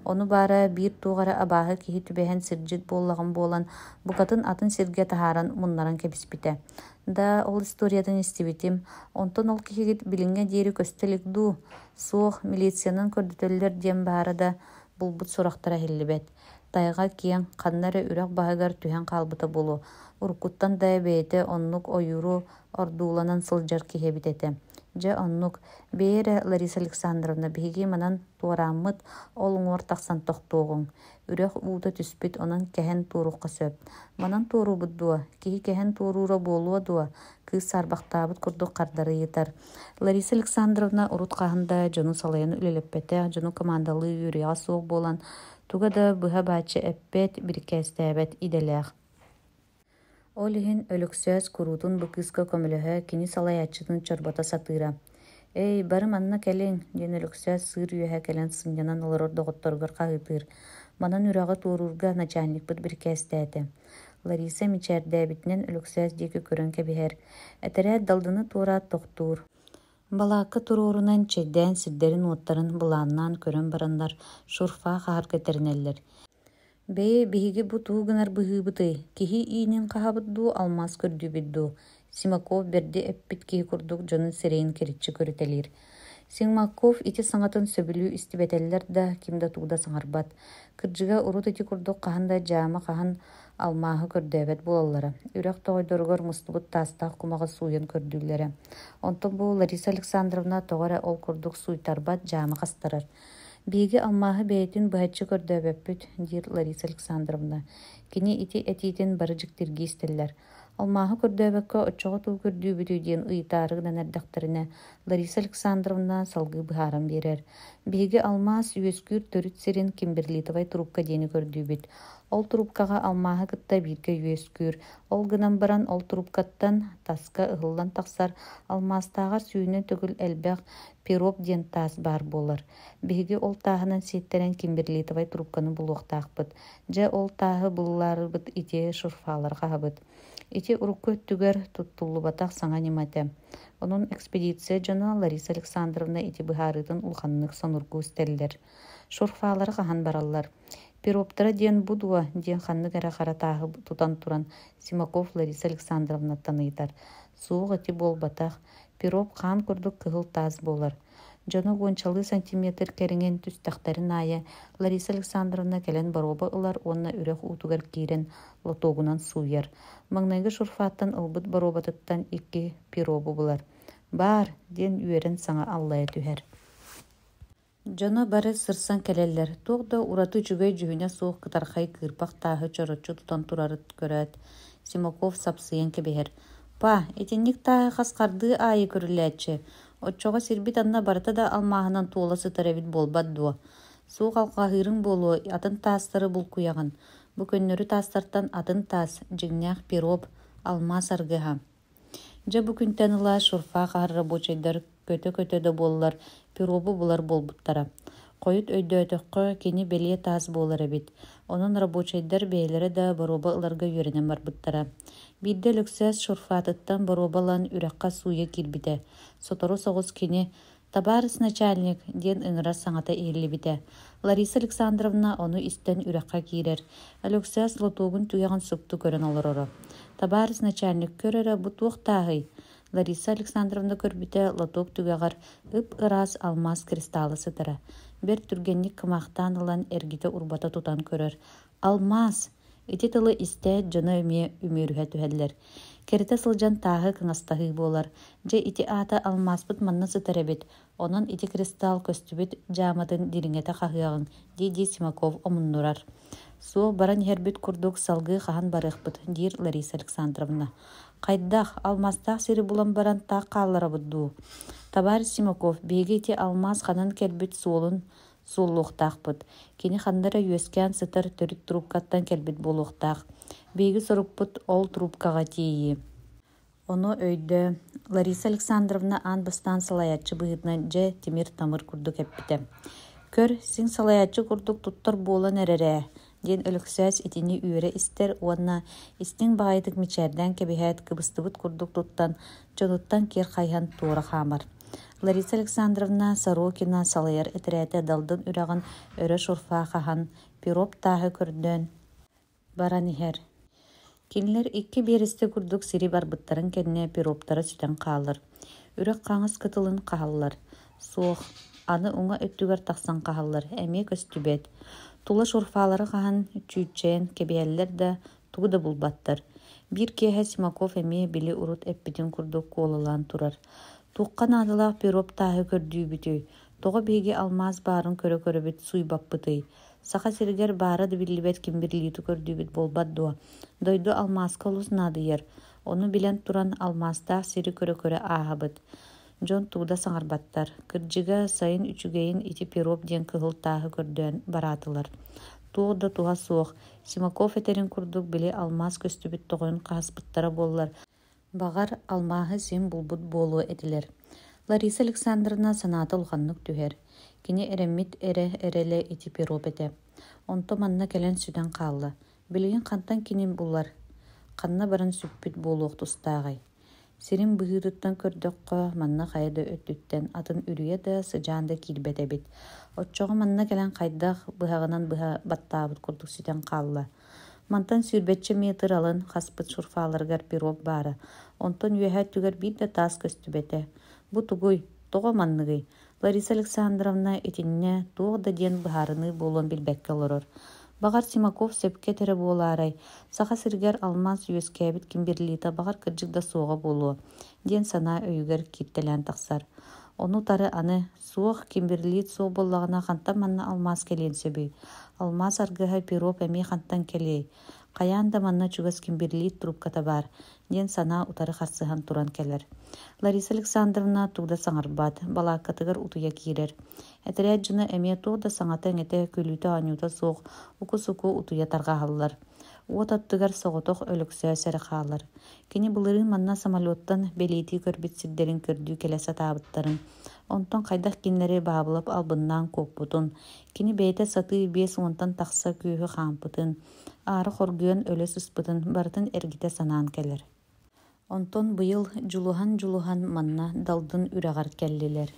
Ону баара биир туuҕара абааһы киһи түбэһэн сирдьит буоллаҕын буолан, букатын атын сиргэ таһааран муннаран кэбиспитэ. Да ол историятын истибитим, онтон ол киһигит билиҥҥэ диэри көстөлик дуу. Суох милициянын көрдүтөллөр диэн баара да булбут сурахтара хиллибэт. Тайга киэҥ ханнары үрэх баһыгар түһэн хаалбыта булу. Уруккуттан да бэйэтэ оннук ойуру ордууланан сылдьар киһэбитэтэ. Дьэ оннук, бэйэрэ Лариса Александровна биһиги манан туорааммыт ол уҥуор тахсан тохтуоҕуҥ. Үрэх уута түспүт онон кэһэн туурухха сөп. Манан туорубут дуо, киһи кэһэн туоруура буолуо дуо, кыыс саарбахтаабыт курдук хардары ыйытар. Лариса Александровна урут хаһында дьону салайан үлэлэппэтэ, дьону командалы үөрüҕэ суох буолан, туга да быһа бааччы эппэт бирикээстээбэт иделээх. Ол иһин өлөксөөс куруутун бу кыыска көмөлөһө кини салайааччытын чорбото сатыыра. Эй, бары манна кэлиң, диэн өлөксөөс сыыр үөһэ кэлэн сынньанан олорор доҕотторгор хаһыытыыр. Манан үрэҕэ туорурга начальникпыт бирикээстээти. Лариса мичээрдээбитинэн өлөксөөс диэки көрөн кэбиһэр. Этэрээт далдыны туораат тохтуур. Балаакка туруурунан чэйдээн сирдэрин уоттарын былааннаан көрөн бараннар шурфаа хаһар кэтеринэллэр. Бэйэ биһиги бу туугунар быһыыбытый, киһи иинин хаһабыт дуу алмас көрдүүбүт дуу. Симаков берди эппит киһи курдук дьонун сэрэйин кириччи көрүтэлиир. Симаков ити саҥатын сөбүлүү истибэтэллэр да кимда тууда саҥарбат. Кырдьыга урут ити курдук хаһан да дьаама хаһан алмааһы көрдөөбөт буоллара. Үрэх тоҕойдоргор мустубут таастаах кумаҕа сууйан көрдүүллэрэ. Онтон бу Лариса Александровна тоҕора ол курдук сууйтарбат дьаама хастарар. Биги алмааһы бэйэтин быһаччы көрдөөбөппүт, диир Лариса Александровна. Кини ити этиитин барыдьыктырги истэллэр. Алмааһы көрдөөбөккө оччоҕо туу көрдүүбүтүү диэн ыйытаарыгынан эрдэхтэринэ Лариса Александровна салгыы быһааран биэрэр. Биги алмаас үөскүүр төрүт сирин Кимберлитовай трубка диэни көрдүүбүт. Ол трубкаға алмааһы кытта бииргэ үөскүүр. Ол гынан баран ол трубкаттан таска ыһыллан тахсар алмаастааҕар сүүнү төгүл элбэх пироп диэн таас баар буолар. Биһиги ол тааһынан сиэттерэн Кимберлитовай трубканы булуохтаахпыт. Дьэ ол тааһы буллаарыбыт ити шурфаалар хаһабыт. Ити уруккөттүгэр туттуллубатах саҥа ниматэ. Онун экспедиция дьоно Лариса Александровна ити быһаарытын улханнык сонургуу истэллэр. Шурфаалары хаһан бараллар. Пироптара диэн будуа диэн ханны кәрі қаратағы тутан туран Симаков Лариса Александровна таныйтар. Суық эти болбатақ. Пироп қан күрдік кығыл таз болар. Жону гончалы сантиметр кәрінген түстақтарын ая Лариса Александровна кәлен бароба ылар, онна үрек утугар кирен лотогунан суяр. Маңнайғы шурфаттан ылбыт баробатыттан икки пиробу булар. Бар, ден үйерен саңа аллая түхер. Жону бары сырсан кәлелер. Тоғда ураты жүгей жүгіне соқ кытархай кырпақ тағы чоротчу тутан турарыт көрәт. Симаков сапсыен кебехер. Па, етенник тағы қасқарды айы көріләтші. Отчоға сирбит анна барыта да алмағынан туоласы тарабит болбад дуа. Суық алқағырың болуы атын тастары бұл куяғын. Бұ көннөрі тастартан атын тас, жігнях пироп, алмас аргыға. Жа бұ күнтаныла шурфа қағыры бочайдар көті-көті болылар, пиробы бұлар болбуттара. Қойыт өйді өтіққы кені беле таз болар әбет. Оның рабочайдар бейлері да бароба ыларға үйерінен барбыттара. Бидде лөксәс шурфатыттан баробалан үрәққа суя кирбіде. Сотору соғыз кені табарыс начальник ден ыңыра саңата ерлі біде. Лариса Александровна оны истен үрәққа кирер. Лөксәс лотогын туяған сұқты көрін олар ора. Табарыс начальник көрері бұтуық тағы. Лариса Александровна көрбіте лоток түгәғар үп ырас алмас кристаллы сытыра. Бер түргенник кымақтан ылан әргіте урбата тутан көрер. Алмас! Ити тылы исте жаны өме өмөрүхә түһәлләр. Керете сылжан тағы кыңастағы болар. Же ити ата алмаспыт манна сытарабет. Онын ити кристалл көстүбет жаматын дилиңете қағыяғын. Диди Симаков омуннурар. Суық баран хербет курдук салғы қахан барықпыт, дир Лариса Александровна. Қайдақ алмастақ сері булан баран тақ қаллара бұдду. Табар Симаков беге ити алмас қанан келбет суолын суллуқтақпыт. Кені қандара өскен сытар төрік трубкаттан келбет болуқтақ. Беге сұрыппыт ол трубкаға тейі. Оны өйді Лариса Александровна анбастан салаятчы бұғытна же темір тамыр күрдік әппіті. Көр, син салаятчы күрдік тұттар болан әрәрі. Ден өліксәс етіне үйері істер, онна істің бағайдық мечерден кебехәт кыбыстыбыт күрдік тұттан, жонуттан кер қайхан туыры қамар. Лариса Александровна Сорокина салайар әтірәті далдың үрағын өрі шурфа қахан, пироп тағы көрден баран ихер. Кенілер екі берісті күрдік сири барбыттарын кәдіне пироптары сүтен қалыр. Үрек қаңыз кытылын қағалар. Соқ, аны ұңа өттігер тақсан қағалар, әме көстүбет. Тула шурфалары қахан чүйтчен кебияллер да туғыда бұлбаттар. Bir kehe Симаков әме білі ұрут әппетін күрдік қолылан тұрар. Туққан адылақ пироп тағы көрдүй бүті. Тоғы беге алмаз барын көрі бет суй баппыты. Сақа сергер бары да білібет кембірлейті көрдүй бет болбад дуа. Дойду алмазқа ұлысын адыер. Оны білен тұран алмаздақ сері көрі аға бет. Жон туғда саңарбаттар. Кірджіға сайын үчігейін ити пироп ден кығыл тағы көрден баратылар. Туғда туға соқ. Симаков әтерін күрдік біле алмаз көстүбіт тоғын қаспыттара болылар. Бағар алмағы сен бұлбұт болуы әділер. Лариса Александровна санаты ұлғаннық түхер. Кені әреммет әрелі ити пироп әті. Онты манна кәлен сүден қалы. Білген қантан кенен бұлар. Қанна барын сүппіт болуық тұстағай. Серин бұғырыттан көрдіққа манна қайды өттіттен атын үріе да сыжанды килбет әбет. Отчоғы манна кәлен қайдақ бұғағынан бұға баттабыт күрдік сүден қалы. Мантан сүрбетчі метр алын қаспыт шурфаларғар пироп бары. Онтан үйәхәт түгер бір де тас көстүбеті. Бұ тұғой, тұға маннығый. Лариса Александровна етінне туғда ден бұғарыны болуын білбәкке олырыр. Бағар Симаков сепке тәрі боларай. Сақа сіргер алмаз үйескәбіт кемберлейті бағар кірджігда соға болуы. Ден сана өйгер киттелен тақсар. Оны тары аны суық кемберлейт со болағына қантан манна алмаз келен сөбей. Алмаз арғыға пироп әме қантан келей. Қаянда манна чугас кемберлейт трубката бар. Ден сана утары қарсыған туран келер. Лариса Александровна туғда саңарбад, балақатығыр утуя кирер. Әтірәт жыны әме туғда саңатың әті көліті анюта соқ, уку-суку утуя тарға қалылар. От аттығар соғытық өліксі әсәрі қалар. Кені бұлырын манна самолеттан белейті көрбет сирдерін көрдүү келесі табыттарын. Онтан қайдақ кенлері бабылып албыннан көкпұтын. Кені бәйті саты 5-10 тақса күйі қампытын. Ары қоргүйен өліс ұспытын бартын әргіте санан келер. Онтон бұйыл жулухан манна далдын үрағар кәллелер.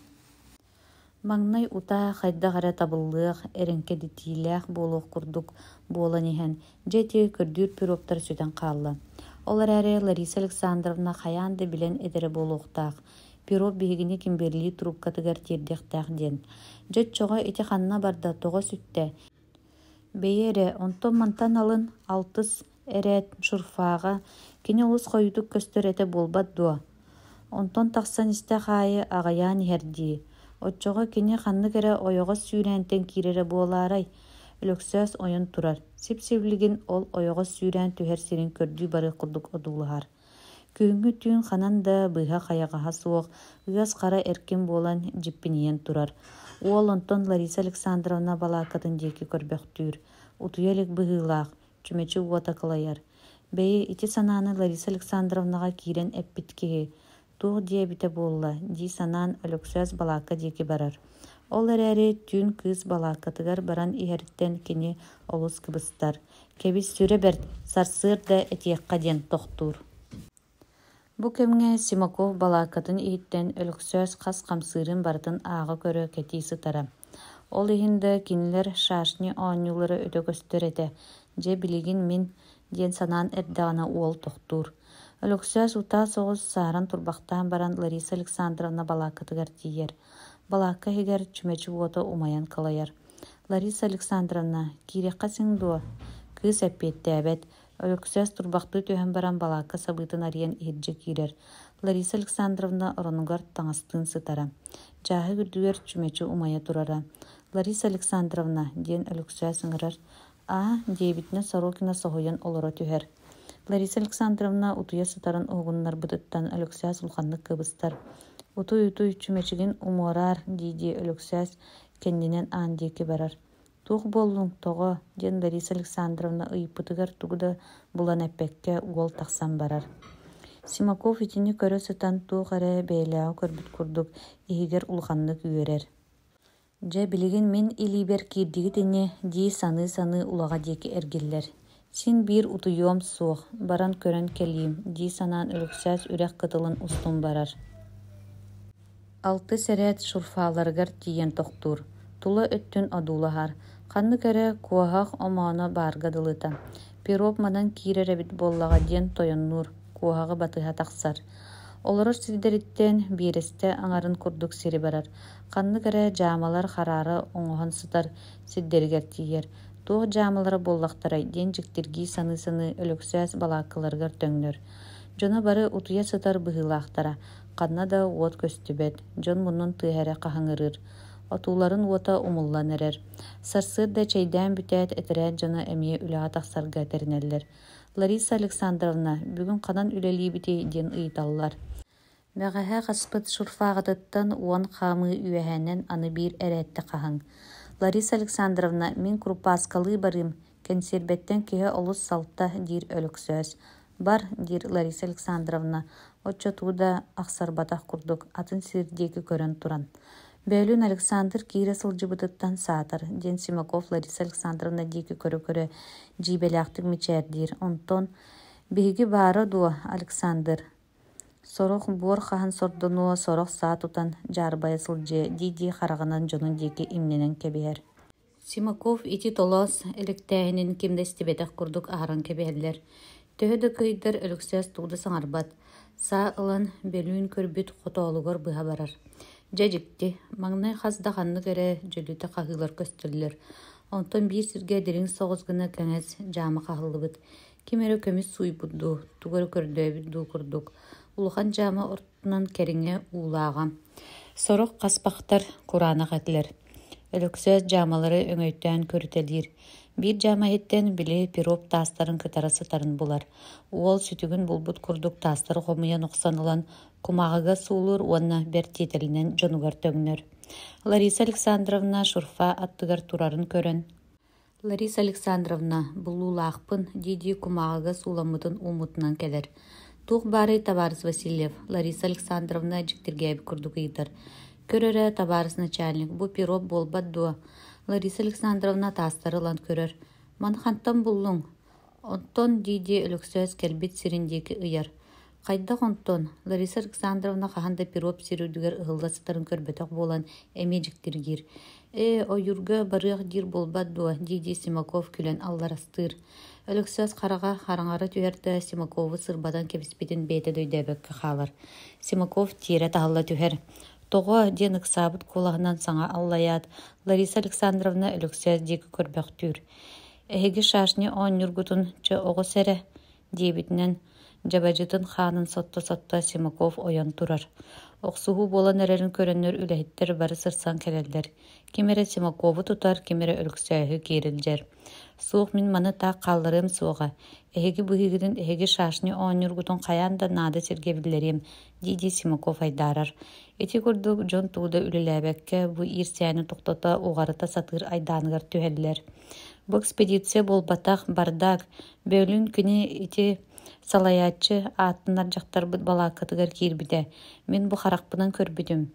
Маңнай ута хайдағара табыллыах, эренке дитилях болуq курдук болан иһэн, жети көрдүр пироптар сүтен қалла. Олар әрі Лариса Александровна хаянды билен эдері болуқтақ. Пироп бігіне кимберли трубкатыгар тердектақ ден. Жет чоға ити ханна барда тоға сүтті. Бейере, онтон мантан алын алтыс әрет шурфаға кені олыс қойдук көстөр әті болбат дуа. Онтон тақсан істі қайы ағаян ерді. Отчоға кені ханны кәрі ойоға сүйрәнтен кирере боларай. Үлөксәс ойын турар. Сеп-севлігін ол ойоға сүйрән түхер серін көрді бары құдық одулығар. Күйінгі түйін ханан да бұйға қаяғаға суық, үйаз қара әркен болан жіппінен турар. Ол онтон Лариса Александровна балакатын декі көрбәқтүр. Утуялік бұғылақ, чүмечі уата қылайар. Бәйі ити сананы Лариса Александровнаға кирен әппіткеге. Туғы диабеті болла, ди санан өлөксөз балака декі барар. Ол әрі түн кыз балакатыгар баран иһәрттен кені олыс кыбыстар. Кебіс сүре бәрт, сарсыр да әтиекқа ден тоқтур. Бу кемге Симаков балакатын иһиттен өлөксөз қас қамсырын бартын ағы көрі кәтейсі тара. Ол иһинді кинилер шашни оңюлары өтө көстөр әті. Же билигин мен ден санан әрдағына уол тоқтур. Өлөксөз ута соғыз саран турбақтан баран Лариса Александровна балакатыгар тиер. Балакка хигер чүмечі уота умаян калайар. Лариса Александровна, кирекка сыңдуа. Кыз әппетті әбет. Өлөксөз турбақты түйен баран балакка сабытын ариян ирджі кирер. Лариса Александровна оронугар таңастын сытара. Жағы күрдуер чүмечі умая турара. Лариса Александровна, ден өлөксөз сыңырар. Дебитне Сорокина соғойын олора түйер. Лариса Александровна утуя сытарын оғыннар бұдыттан өлөксөз улханны кыбыстар. Утуй-утуй чүмечігін уморар дейде өлөксөз кенденен андекі барар. Туқ болуң тоғы ден Лариса Александровна ыйпытыгар туғыда бұлан әппекке уол тақсан барар. Симаков итini көрі сытан туқ әрі бәйләу көрбіт күрдік егер улғанны күйерер. Жа білеген мен илибер кирдігі дене дей саны улаға декі әргеллер. Син бир утуйом суық, баран көрін келейім, дей санан өлөксөз үрек қытылын устун барар. Алты сәрәт шурфаларгар тиен тоқтур. Тула өттін адулахар. Қанны кәрі куағақ оманы барга дылыта. Пироп мадан кирер әбіт боллаға ден тойыннур, куағағы батыға тақсар. Оларыр сиддеріттен биресте аңарын күрдік сері барар. Қанны кәрі жамалар қарары оңуған сытар сиддергер тиер. Туғы жамалары боллақтарай ден жіктіргі саны өлөксөз балақыларгар төңнөр. Жона бары утуя сытар бұғылақтара. Қанна да уот көстүбет, жон мұнын тыһәрі қағыңырыр. Отуларын уота умуллан әрер. Сарсыр да чайдан бүтәт әтірәт жона әмие үліға тақсарға тәрінәлілер. Лариса Александровна, бүгін қанан үлелі біте ден ұйталылар. Мәғәһә қаспыт шурфағытыттан уан қамы үйәһәнен аны бір әрәтті қағың. Лариса Александровна, мен крупаскалы барым, кәнсербеттен кеге олыс салтта дир өлөксөз. Бар, дир Лариса Александровна, отчо туда ақсар батақ күрдік, атын сирдегі көрін туран. Бәлін Александр кире сылжыбытыттан сатыр, ден Симаков Лариса Александровна декі көрі жибеляқтық мечердир. Онтон, беги бары дуа, Александр. Сорох буор хахан сордонуа сорох саатутан жарбая сылжы, диди харағынан жонын декі имненен кебер. Симаков ити толос электәйінен кемдестебетек күрдік ағаран кеберлер. Төһөдө кыйдар өлөксөз тугды саңарбат. Са ылан белүүн көрбүт хотоолугор быһа барар. Жажикти, маңнай хаздаханны көрө жөлүтө кагылар көстүрлөр. Онтон бир сирге дерин соғызгына кәңес жамы кагылыбыт. Кимере көмүс суйбудду, тугөр көрдөбүт ду курдук. Улухан жамы ортунан кериңе уулаага. Сорок каспактар Курана кәтлер. Өлөксөз жамалары өңөйттөн көрүтелир. Bir jamahetten bile Пироп тастарын кытарасы тарын булар. Уол сүтүгүн булбут курдук тастары хомуя нуксанылан кумагыга суулур уанна бер тетелинен жонугар төңнөр. Лариса Александровна шурфа аттыгар турарын көрөн. Лариса Александровна булуулаакпын диди кумагыга сууламытын умутунан келер. Тух бары Табарыс Васильев. Лариса Александровна жиктиргеби курдук ыйдар. Көрөрө Табарыс начальник, бу Пироп болбат дуа. Лариса Александровна тастары лан көрөр. Ман хантан буллуң. Онтон диди өлөксөз келбит сириндеки ыяр. Хайда онтон Лариса Александровна қағанда пироп сирүдігер ұғылдасытарын көрбеток болан әмежіктіргер. Ойырға барық дир болбад дуа, Диди Симаков күлен алларастыр. Өліксіз қараға қараңары түйерді Симаковы сырбадан кепіспетін бейті дөйдәбік қалар. Симаков тире тағылла түйер. Тоғы ден ұқсабыт қолағынан саңа аллаят. Лариса Александровна өліксіз декі көрбәк түр. Әйгі шашны он нүргутын чы оғы сәрі дебітінен жабажытын ханын сотта Симаков ойан турар. Оқсуғу болан әрерін көрінер үләйттер бары сырсан кәлелдер. Кемері Симаковы тутар, кемері өліксәйі керілдер. Суық мен маны тақ қалырым суға. Әйгі бұйығыдың әйгі шашны он нүргутын қаянда нады сергебілерім, Диди Симаков айдарар. Эти көрдік жон тууда үліләбәкке бұ ирсияны тоқтата оғарыта сатыр айданығар түхәлілер. Бұл экспедиция болбатақ бардақ, бөлін күні ити салаячы аттынар жақтар бұд балақытығар кербіде. Мен бұ қарақпынан көрбідім.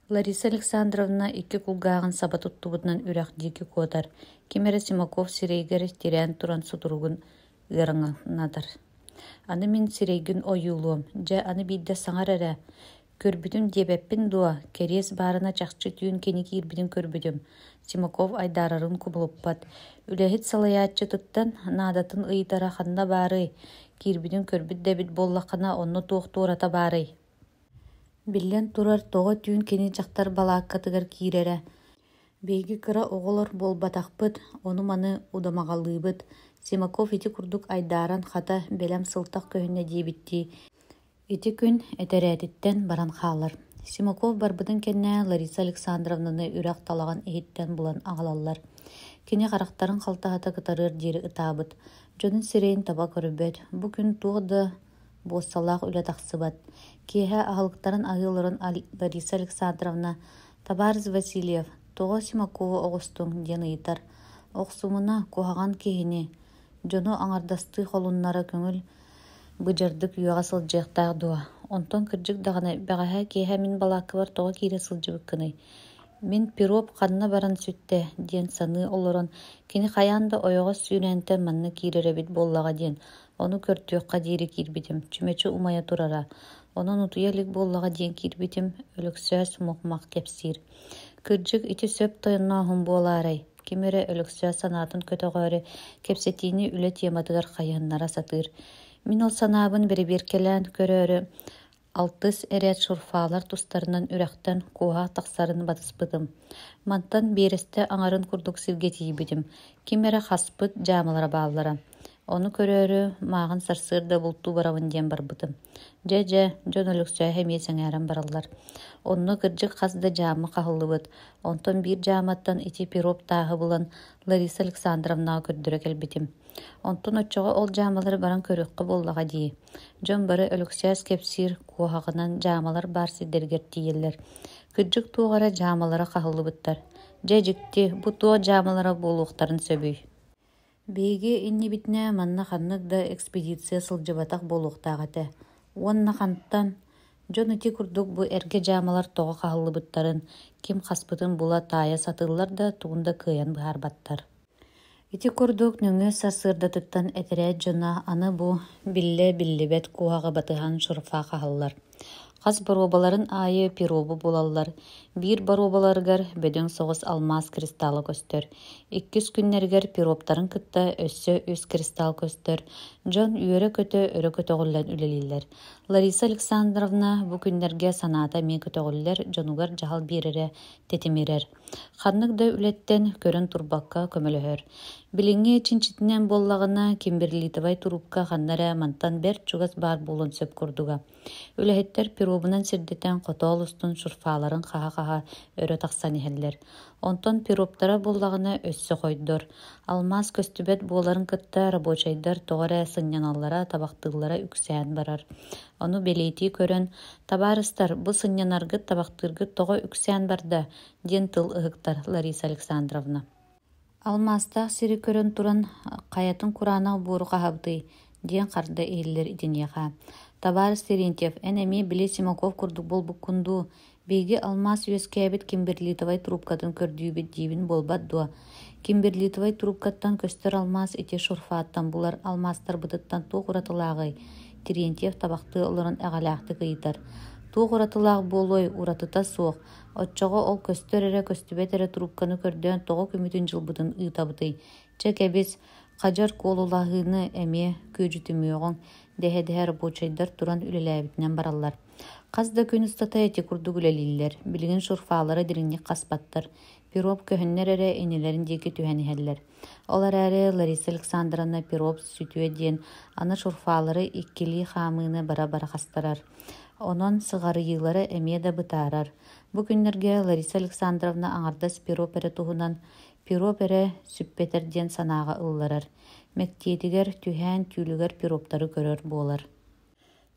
Лариса Александровна икі кулгағын сабат ұттыбыдынан үрәқ декі кодар. Кемері Симаков сирейгер терян туран сұтырғын ғырыңынадар. Аны мен сирейгін ойылуым. Жа аны бейді саңар әрі. Көрбідім дебәппін дуа. Керес барына чақчы түйін кені кербідім көрбідім. Симаков айдарарын күбіліппат. Үләхет салаячы тұттан надатын ұйдара қанна бары. Кербідім көрбід дәбіт боллақына онны тоқты ората бары. Білен турар тоғы түйін кені жақтар балаққатығар кейрері. Бейгі кыра оғылыр бол батақпыт, оны маны удамағалыбыт. Симаков еті күрдік айдаран қата бәлем сылтақ көхіне дейбітті. Еті күн әтәрәдеттен баран қалар. Симаков барбыдың кенне Лариса Александровнаны үрақ талаған ехеттен бұлан ағалалар. Кене қарақтарын қалтағата кытарыр дері ұтабыт. Жонын сирейін таба көрібет. Бұ күн туғды боссалақ үлі тақсыбат. Кеха ағылықтарын ағылырын Лариса Александровна Табарыз Васильев тоғы Симаковы оғыстың ден ұйтар. Оқсумына қоғаған кехіне жону аңардасты қолыннары көңіл бұжардық үйаға сылжықтағы дуа. Онтон кіржік дағаны бәғаға кеха мен балақы бар тоғы кейре сылжыбық кіні. Мен пироп қанына баран сүтті ден саны олырын. Кені қаянда ойығы сүйренті манны кейреребет боллаға ден. Оны көртіоққа дейірі кербетім. Чүмечі умая тұрара. Onun utuyalik bollağa diyen kirbitim, ölüksöz muhmaq kepsir. Kırcık iti söp toyunna bolaray. Kimere ölüksöz sanatın kötögörü kepsetini ület yemadıgar kayınlara satır. Min ol sanabın biri berkelen körörü. Altız eret şurfalar tustarından ürekten kuha taqsarın batıspıdım. Mantan bereste anarın kurduk sivgetiyi bidim. Kimere haspıt jamalara bağlara. Onu körörü mağın sarsırda bultu baravın diyen barbıdım. Jön ölüksöy hem yesengeren barallar. Onu kırcık qazda jamı qahıllıbıd. Ondan bir jamattan iti pirop tağı bulan Larisa Alexandrovna kördürek elbitim. Ondan öçoğa ol jamaları baran körüqqa bollağa diye. Jön barı ölüksöz kepsir kuhağınan jamalar barsi derger diyeller. Kırcık tuğara jamalara qahıllıbıdtar. Jejikti bu tuğa jamalara boluqtарын söbüy. Бейге инни битне манна ханнык да экспедиция сылжыбатак болуктагаты. Онна ханттан жон ити курдук бу эрге жамалар тога кахыллыбыттарын ким хаспытын була тая сатылар да тугунда кыян баарбаттар. Ити курдук нүңө сасырдатыттан этере жона аны бу билле-биллебет куага батыхан шурфа кахыллар. Қас баробаларын айы пиробу болалар. Bir баробаларгар бөдөң соғыс алмаз кристаллы көстөр. 2 күннергер пироптарын кытта өссө өс кристалл көстөр. Жон үйөрө көтө өрө көтөгүллен үлелилер. Лариса Александровна бу күннерге саната мен көтөгүллер жонугар жахал бирере тетимирер. Ханнык да үлеттен көрөн турбакка көмөлөһөр. Билиңе чинчитинен боллагына Кимберлитовай турупка ханнара мантан бер чугас бар болон сөп курдуга. Үлехеттер пиробунан сирдетен котоолустун шурфаларын хаха өрө таксан ихеллер. Онтон пироптара боллагына өссө койдор. Алмаз көстүбет боларын кытта рабочайдар тоғара сыньяналлара табактыыллара үксән барар. Ону белейти көрөн табарыстар бу сыньянаргы табактыргы тоға үксән барда ден тыл ыгыктар Лариса Александровна. Алмастақ сири көрөн туран қаятын курана бууру қахабды ден қарды ейлер идинеға. Табарыс Терентьев, әнәме біле Симаков күрдік бол бұққынду. Бейге алмас өскәбет Кимберлитовай трубкатын көрдүйбет дейбін болбат дуа. Кимберлитовай трубкаттан көстер алмас ете шурфааттан булар алмастар бұдыттан тоқ ұратылағы. Терентьев табақты оларын әғалақты кыйдар. Туох уратылаах болой уратыта суох. Отчоҕо ол көстөр эре көстүбет эре трубканы көрдөөн тоҕо күмүтүн жылбытын ыытабытый. Чек эбис хажар куолулааһыыны эмиэ күүжүтүмүөҕүн дэһэ рабочайдар туран үлэлээбитинэн бараллар. Хас да күн ыстата эти курдук үлэлииллэр, билигин шурфаалары дириҥник хаспаттар. Пироп көһүннэр эре инилэрин диэки түһэниһэллэр. Олар эре Лариса Александровна пироп сүтүө диэн аны шурфаалары иккилии хаамыыны бара хастарар. Онон сыҕарыйыылары эмиэ да бытаарар. Бу күннэргэ Лариса Александровна аҥардас пироп эре туһунан пироп эре сүппетер диэн санаага ылларар. Мэктиэтигэр түһээн түүлүгэр пироптары көрөр буолар.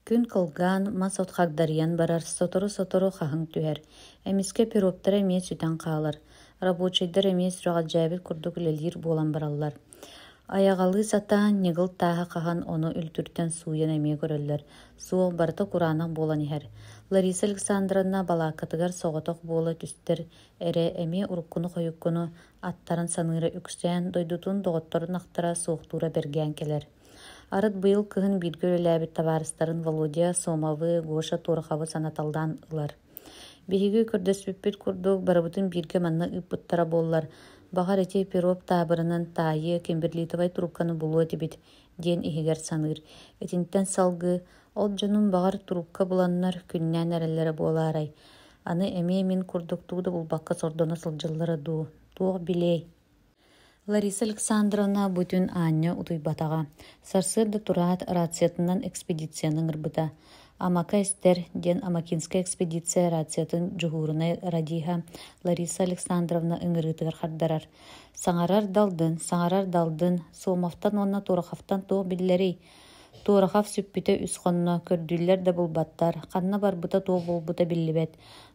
Күн кылгаан мас отхагдарыйан барар, сотору хаһыҥ түһэр. Эмиске пироптар эмиэ сүтэн хаалар. Рабочайдар эмиэ сүрэҕалдьаабыт курдук үлэлиир буолан бараллар. Аяҕалыы сатаан ньыгыл тааһа хаһан ону үлтүртэн сууйан эмиэ көрөллөр. Суох барыта кураанах буолан иһэр. Лариса Александровна балааккатыгар соҕотох буола түстэр эре эмиэ уруккуну хойуккуну аттарын саныыра үксээн дойдутун доҕотторун ахтара суохтуура бергээн келэр. Арыт быйыл кыһын бииргэ үлэлээбит табаарыстарын Володя Сомовы, Гоша Тураховы санаталдаан ылар. Биһиги көрдөспүппүт курдук барабытын бииргэ манна ыппыттара буоллар. Баҕар эти пироп таабырынан таайы Кимберлитовай трубканы булуо тибит диэн иһигэр саныыр. Этинтэн салгы ол дьонун баҕар трубка буланнар күннээн эрэллэре буолаарай. Аны эмиэ мин курдуктууда булбакка сордоно сылдьыллара дуу. Туох билей. Лариса Александровна бүтүн аанньа утуйбатаҕа. Сарсыыр да тураат рациятынан экспедицияны ырбыта. Амака эстер диэн Амакинская экспедиция рациятын дьуһуурунай радиха Лариса Александровна ыҥырыытыгар хардарар. Саҥарар далдын, Суомовтан онна Турахавтан туох биллэрий. Турахав сүппүтэ үс хонно көрдүүллэр да булбаттар, ханна барбыта туох булбута биллибет.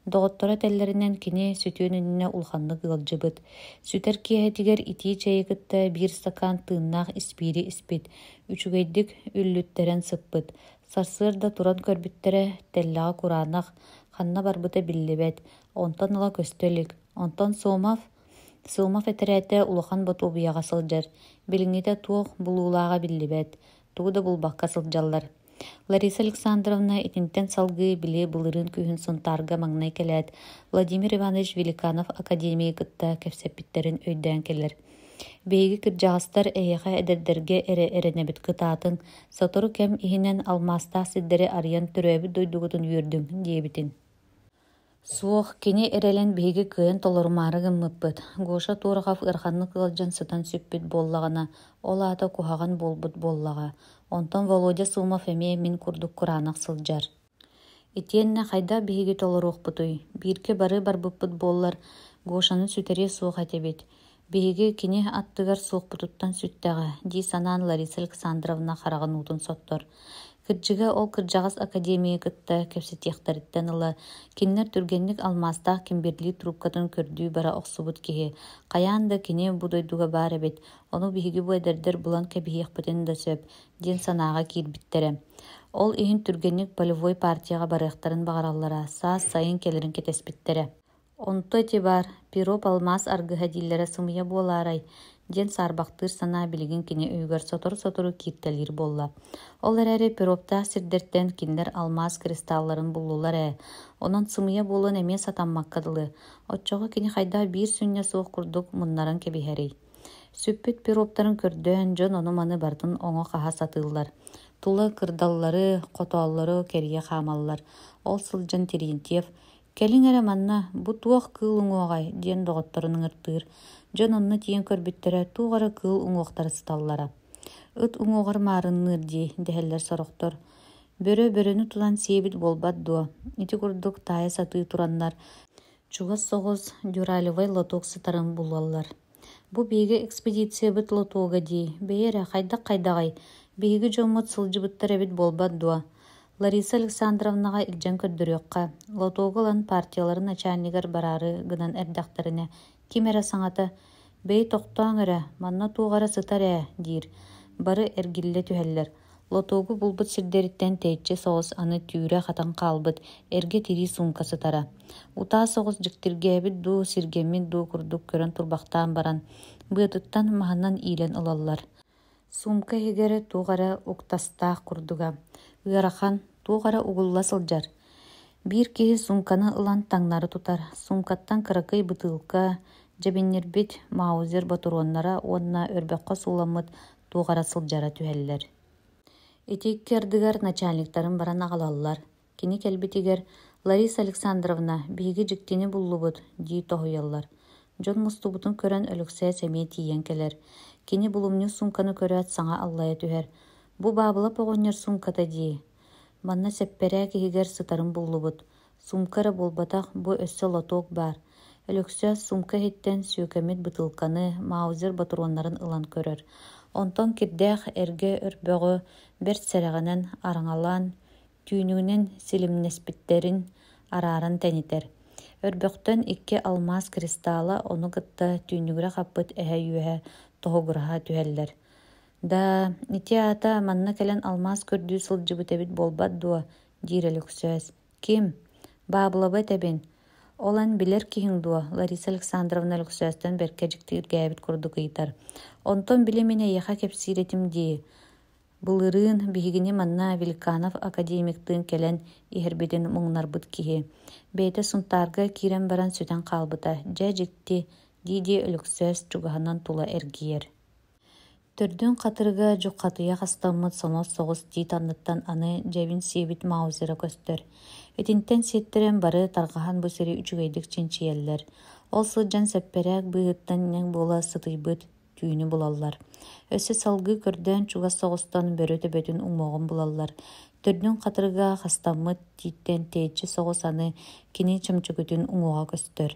Доҕоттора теллеринен кини сүтүөн үнүнэ улханнык ыалдьыбыт. Сүтэр киэһэтигэр итии чэйигытта биир стакан тыыннаах испири испит. Үчүгэйдик үллүттэрэн сыппыт. Сарсыыр да туран көрбүттэрэ теллэҕэ кураанах, ханна барбыта биллибет. Онтон ыла көстөлүк. Онтон Суомов этэрээтэ улахан ботуобуйаҕа сылдьар. Билиҥҥите туох булуулааҕа биллибет. Тугуда булбакка сылдьаллар. Лариса Александровна итинтен салгы биле былырын күүһүн сунтаарга маҥнай келэät. Владимир Иванович Великанов академия кытта кэпсэппиттерин өйдөөн келэр. Бэйги кырдьаҕастар эйэхэ эдэрдэргэ эренэбит кытаатын сотору кэм иһинэн алмаастаах сирдэри арыйан төрөөбүт дойдугутун үөрдүҥ диэбитин. Суох кини эрэлэн биһиги кыайан толорумаары гыммыппыт. Гоша Турахов ырханнык ылдьан сытан сүппүт буоллаҕына, ол аата куһаҕан буолбут буоллаҕа. Онтон Володя Сомов эмиэ мин курдук кураанах сылдьар. Итиэннэ хайда биһиги толоруохпутуй. Бииргэ барбыппыт буоллар, Гошаны сүтэрие суох этебит. Биһиги кини аттыгар суохпутуттан сүттэҕэ, дии санаан Лариса Александровна хараҕын уутун соттор. Кырдьыга ол кырдьаҕас академия кытта кэпсэтиэхтэриттэн ыла киннэр түргэнник алмаастаах Кимберли трубкатын көрдүү бара охсубут киһи. Хайаан да кини бу дойдуга баар эбит. Ону биһиги бу эдэрдэр булан кэбиһиэхпитин да сөп, диэн санааҕа киирбиттерэ. Ол иһин түргэнник полевой партияға барыахтарын бағараллара, саас сайын келерин кетеспиттерэ. Онто эти бар, пироп алмаас аргыһа дииллэрэ сымыйа буолаарай, диэн саарбахтыыр санаа билигин кини үгөр сотору кииртэлиир буолла. Ол эрээри пироптаах сирдэртэн киннер алмаас кристалларын буллулар Онон сымыйа буолан эмиэ сатаммаккадылы. Отчоҕо кини хайдаа биир сүннэ суох курдук муннарын кэбиһэрий. Сүппүт пироптарын көрдөөн дьон ону маны бартын оҥо хаһа сатыыллар. Тула кырдаллары, хотооллары кэрийэ хаамаллар. Ол сылдьан Терентьев: «Келиң эрэ манна, бу туох кыыл уҥуоҕай» диэн доҕотторун ыҥыртыыр. Дьон онно тиийэн көрбүттэрэ туuгара кыыл уҥуохтары сыталлара. Ыт уҥуоҕар маарынныыр дии дэһэллэр сорохтор. Бөрө-бөрөнү тулан сиэбит буолбат дуо. Ити курдук таайа сатыы тураннар. Чугас соҕус дюралевай лотуок сытарын булаллар. Бу биһиги экспедициябыт лотуога дии. Бэйэрэ хайдах-хайдаҕай. Биһиги дьоммут сылдьыбыттар эбит буолбат дуо. Лариса Александровнаға илдьэн көрдөрүөхха. Лотуоголан партияларын начальнигар барары гынан эрдэхтэринэ. Ким эрэ саҥата? Бэй тохтооҥ эрэ, манна туuгара сытар диир. Бары эргиллэ түһэллэр. Лотуогу булбут сирдэриттэн тэйиччи соҕус аны түүрэ хатан хаалбыт, эргэ тирии сумка сытара. Утаа соҕус дьиктиргээбит дуу, сиргэммит дуу курдук көрөн турбахтаан баран, быатыттан маһынан иилэн ылаллар. Сумка хигере тугара уктастаах курдуга. Ыарахан тугара угулла сылжар. Бир киһи сумканы ылан таңнары тутар. Сумкаттан кыракый бытылка, жабиннербит маузер батуроннара онна өрбөккө суламыт тугара сылжара түһэллэр. Итик кердигер начальниктарын баран агалаллар. Кини келбитигер Лариса Александровна биһиги жиктини буллубут дии тоһуйаллар. Дьон мустубутун көрөн өлүксэ сэмие тиийэн келер. Кини булумню сумканы көрөт саҥа аллайа түһэр. Бу баабыла погонньор сумката дии. Манна сепперээ киһигер сытарын буллубут. Сумкара булбатах бу өссө лотуок бар. Өлөксө сумка хиттен сүүкэмит бытылканы, маузер батуроннарын ылан көрөр. Онтон кирдээх эрге өрбөҕү берт сэрэҕинэн араңалаан, түүнүүнэн силимнэспиттерин арааран тэнитэр. Өрбөктөн икки алмаз кристалла ону гытта түүнүгүрэ хаппыт эһэ-үөһэ тоһугураһа түһэллэр. Да, ити ата манна келен алмаз көрдүү сылдьыбыт эбит болбат дуо, диир өлөксөөс. Ким? Баабылабат эбин. Олон билер киһиң дуо, Лариса Александровна өлөксөөстөн берке жиктииргээбит курдук ыйтар. Онтон билимине яха кепсииретим дии. Былырыын биһигини манна Великанов академиктыын келен иһэрбитин муҥнарбыт киһи. Бэйэ сунтаарга киирэн баран сүтэн хаалбыта. Дьэ дьикти диди өлөксөөс чугаһынан тула эргиер. Төрдүн хатырга жуккатыйа хастаммыт соноос соҕус дии танныттан аны дьэбин сиэбит маузера көстөр. Этинтен сиэттерэн бары тарҕаһан бу сири үчүгэйдик чинчиэллэр. Ол сылдьан сэппэрээх быһыттан нэң буола сытыйбыт түүнү булаллар. Өссө салгыы көрдөөн чугас соҕустан бөрө төбөтүн уҥмоҕун булаллар. Төрдүн хатырга хастаммыт тииттен тэйиччи соҕус аны кини чымчыгытын уҥуоҕа көстөр.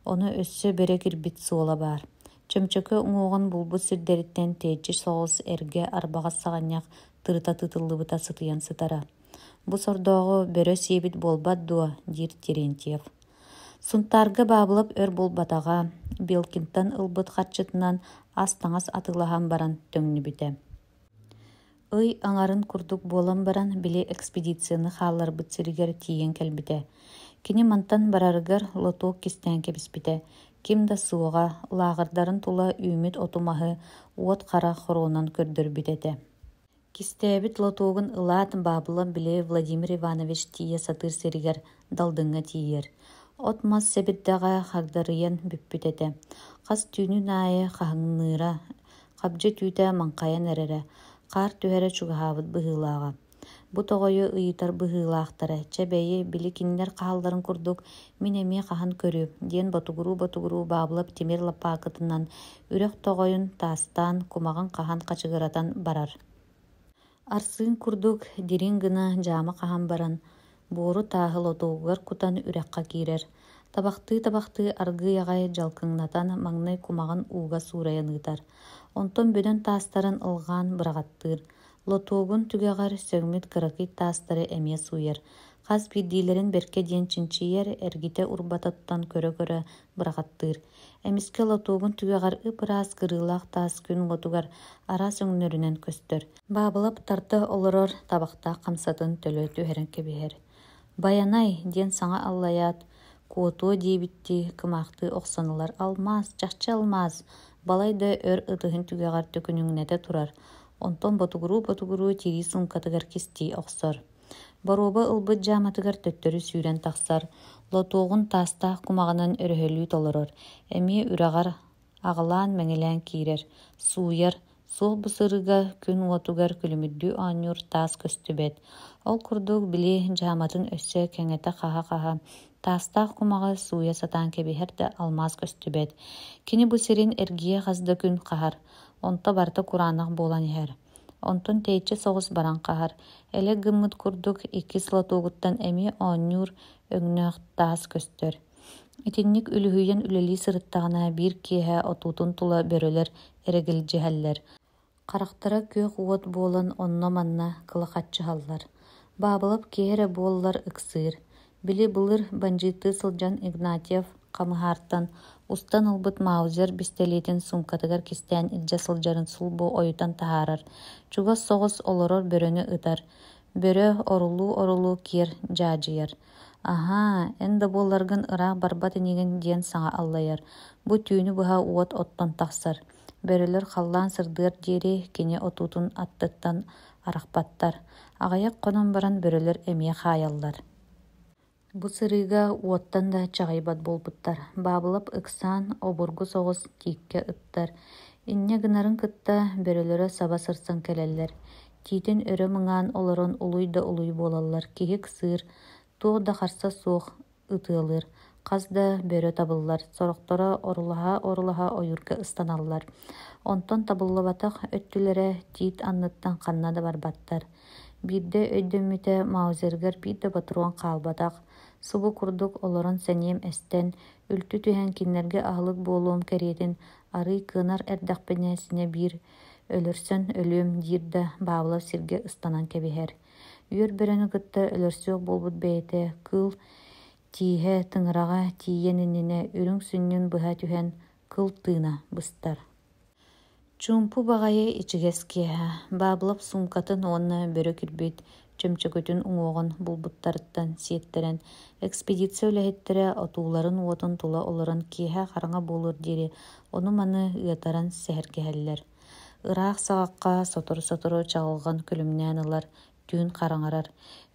Ону өссө бөрө кирбит суола баар. Чымчыкы уҥуоҕун булбут сирдэриттен тэйиччи соҕус эрге арбаҕас саҕанньах тырыта тытыллыбыта сытыйан сытара. Бу сордоҕу бөрө сиэбит болбат дуо, диир Терентьев. Сунтаарга баабылап өр булбатаҕа Белкинтан ылбыт хатчытынан ас-таҥас атылаһан баран төҥнүбүтэ. Ый аҥарын курдук буолан баран били экспедицияны хаалларбыт сиригэр тиийэн кэлбитэ. Кини мантан барарыгар лотуок кистээн кэбиспитэ. Ким да суоҕа, лааҕырдарын тула үүмүт отумаһы уот хара хоруонан көрдөрбүтэтэ. Кистээбит лотуогун ылаат баабылан били Владимир Иванович тиийэ сатыыр сиригэр далдыҥҥа тиийэр. От мас себирдэҕэ хардарыйан бүппүтэтэ. Хас түүнү наайы хаһыҥныыра, хабдьы түүтэ маҥхайан эрэрэ, хаар түһэрэ чугаһаабыт быһыылааҕа. Бу тоҕойу ыйытар быһыылаахтара, чэбэйи били кинилэр хаалларын курдук мин эмиэ хаһан көрүп, диэн батугуруу баабылап тимир лапаакытынан үрэх тоҕойун таастаан кумаҕын хаһан хачыгыратан барар. Арсыын курдук дирин гына дьаама хаһан баран, буору тааһы лотуугар кутан үрэххэ киирэр. Табахтыы аргыы аҕай жалкыҥнатан маҥнай кумаҕын ууга суурайан ыытар. Онтон бөдөн таастарын ылҕаан быраҕаттыыр. Лотуугун түгэҕэр сөҥмүт кыракый таастары эмиэ сууйар. Хас биирдиилэрин берке диэн чинчийэр эргите урбата тутан көрө быраҕаттыыр. Эмиске лотуугун түгэҕэр ыпыраас кырыылаах таас күн лотугар араас өҥнөрүнэн көстөр. Баабылап тарта олорор табахтаах хамсатын төлөөтү үһэрэн кэбиһэр. Баянай диэн саҥа аллайаат, куотуо диэбитти кымаахтыы охсонулар. Алмаз, чахчы алмаз, балай да өр ытыһын түгэҕэр төкүнүҥнэтэ турар. Онтон батугуруу тири сумкатыгар кисти охсор. Баруоба ылбыт дьааматыгар төттөрү сүүрэн тахсар. Лотуугун таастаах кумаҕынан өрөһөлүү толорор. Эмиэ үрэҕэр аҕалаан мэҥилээн киирэр. Сууяр, суох бысырыга күн лотугар күлүмүддүү оонньуур таас көстүбэт. Ол курдук били дьааматын өссө кэҥэтэ хаһа таастаах кумаҕа сууя сатаан кэбиһэр да алмаз көстүбэт. Кини бу сирин эргиэ хасда күн хаһар. Онто барта кураанах буолан иһэр. Онтон тэйиччи соҕус баран хаһар. Эле гыммыт курдук иккис лотуугуттан эмиэ оонньуур өҥнөөх таас көстөр. Итинник үлүһүйэн үлэлии сырыттаҕына биир киэһэ отуутун тула бөрөлөр эрэгилдьиһэллэр. Харахтара күөх уот буолан онно манна кылахаччыһаллар. Баабылап киэһэрэ буоллар ыксыыр. Били былыр банжыытыы сылдьан Игнатьев хамыһаартан устан ылбыт маузер бистелиитин сумкатыгар кистээн илдьэ сылдьарын сулбу ойутан таһаарар. Чугас соҕус олорор бөрөнү ытар. Бөрө орулуу киэр дьаадьыйар. Аһаа, эн да буолларгын ыраах барбат инигин диэн саҥа аллайар. Бу түүнү быһа уот оттон тахсар. бөрөлөр халлаан сырдыар диэри кини отуутун аттыттан арахпаттар. Аҕайах хонон баран бөрөлөр эмиэ хаайаллар. Бу сырыыга уоттан да чаҕайбат буолбуттар. Баабылап ыксаан обургу соҕус тиикке ыттар. Инньэ гынарын кытта бөрөлөрө саба сырсан кэлэллэр. Тиитин өрө мыҥаан олорон улуй да улуй буолаллар. Киһик сыыр, туох да харса суох ытыалыыр. Хас да бөрө табыллар. Сорохторо орулаха ойурга ыстаналлар. Онтон табыллабатах өттүлэрэ тиит анныттан ханна да барбаттар. Биирдэ өйдөммүтэ маузергер биирдэ батыруан хаалбатах. Субу курдук олорон сэньиэм эстэн, үлтү түһэн киннерге аһылык буолуом кэриэтин арый кыынар эрдэхпинэ сине биир өлөрсөн өлүөм диирда баабылап сиргэ ыстанан кэбиһэр. Үөр бөрөнү кытта өлөрсүөх буолбут бэйэтэ кыл тииһэ тыҥыраҕа тиийэн иннинэ үрүҥ сүннүн быһа түһэн кыл тыына быстар. Чуумпу баҕайы ичигэс киэһэ. Баабылап сумкатын уонна бөрө кирбит чөмчөкөтүн уҥуоҕун булбуттарыттан сиэттерэн экспедиция үлэһиттэрэ отууларын уотун тула олорон киэһэ хараҥа буолур диэри ону маны ыатаран сэһэргэһэллэр. Ыраах саҕакка сотору чаҕылҕан күлүмнээн ылар түүн хараҥарар.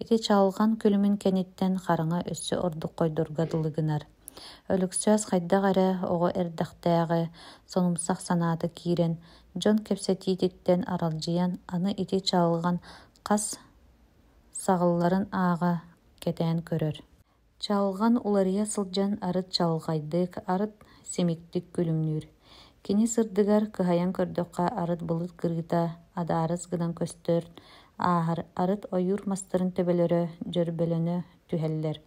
Ити чаҕылҕан күлүмүн кэнниттэн хараҥа өссө ордук койдорга дылыгынар. Өлүксөөс хайдах эрэ оҕо эрдэхтээҕи сонумсах санааты киирэн дьон кэпсэтиититтэн аралдьыйан аны ити чаҕылҕан хас саҕылларын ааҕа кэтээн көрөр. Чаҕылҕан уларыйа сылдьан арыт чаҕылҕайдык, арыт симиктик күлүмнүүр. Кини сырдыгар кыһайан көрдөххэ арыт былыт кырыыта адаарыс гынан көстөр ааһар арыт ойуур мастарын төбөлөрө дьөрбөлөнө түһэллэр.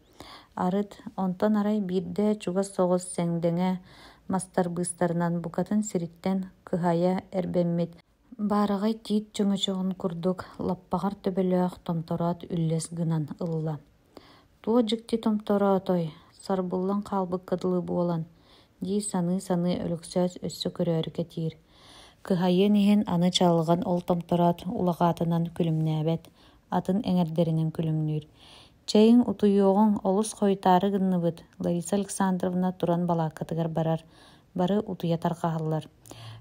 Арыт онтон арай биирдэ чугас соҕус сэҥдэҥэ мастар быыстарынан букатын сириттэн кыһайа эрбэммит баараҕай тиит чөҥөчөҕүн курдук лаппаҕар төбөлөөх томтороот үллэс гынан ылла. Туо дьикти томтороотой сарбыллан хаалбык кадылыы буолан дии саны өлөксөөс өссө көрөөрү кэтиир. Кыһайыан иһин аны чаалыган ол томтороот улаҕаатынан күлүмнээбэт, атын эҥэрдэринэн күлүмнүүр. Чэйиҥ утуйуоҕуҥ олус хойутаары гынныбыт Лариса Александровна туран балааккатыгар барар, бары утуйа тарҕаһаллар.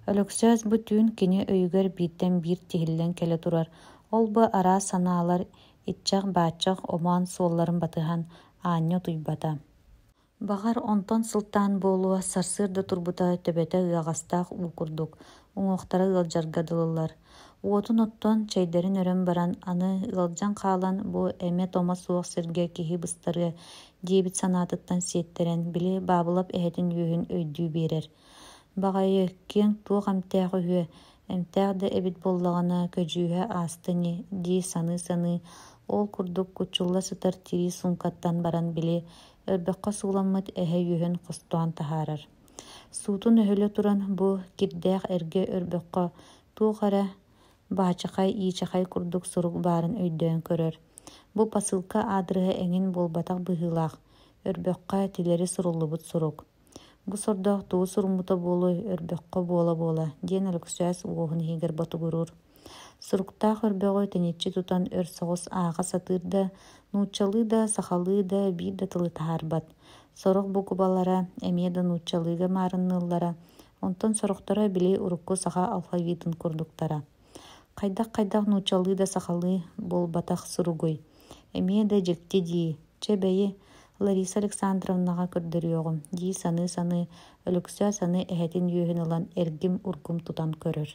Өлөксөөс бу түүн кини өйүгэр бииртэн биир тиһиллэн кэлэ турар. Ол бу араа санаалар итчах бааччах омоон суолларын батыһан аанньа туйбата. Баҕар онтон сылтаан буолуа сарсыыр да турбута төбөтө ыаҕастаах уукурдук, уҥуохтара ыалдьарга дылылар. Уотун оттон чэйдэрин өрөн баран аны ыалдьан хаалан бу эмэ томо суох сиргэ киһи быстарыа диэбит санаатыттан сиэттерэн били баабылап эһэтин үөһүн өйдүү биэрэр. Баҕайы киэҥ туох эмтээх үһүө, эмтээх да эбит боллаҕына көдьүүһэ аастыни дии саны ол курдук кучулла сытар тири сумкаттан баран били өрбөккө сууламмыт эһэ үөһүн хостуан таһаарар. Суутун өһөлө туран бу кирдээх эргэ өрбөккө туох эрэ баачахай иичахай курдук сурук баарын өйдөөн көрөр. Бу посылка аадырыһа эҥин буолбатах быһыылаах, өрбөккө тилери суруллубут сурук. Бу сордоох туу суруммута буолуй өрбөккө буола диэн өлөксөөс уоһун иһигэр батугурур. Суруктаах өрбөҕү тэниччи тутан өр соҕус ааҕа сатыыр да, нууччалыы да, сахалыы да биир да тылы таһаарбат. Сорох бу кубалара эмиэ да нууччалыыга маарынныыллара, онтон сорохтора били урукку саха алфавитын курдуктара. Хайдах нууччалыы да сахалыы буолбатах суругуй. Эмиэ да дьикти дии, чэ Лариса Александровнаға көрдөрүөҕүм дии саны өлөксөөс аны эһэтин үөһүн ылан эргим ургум тутан көрөр.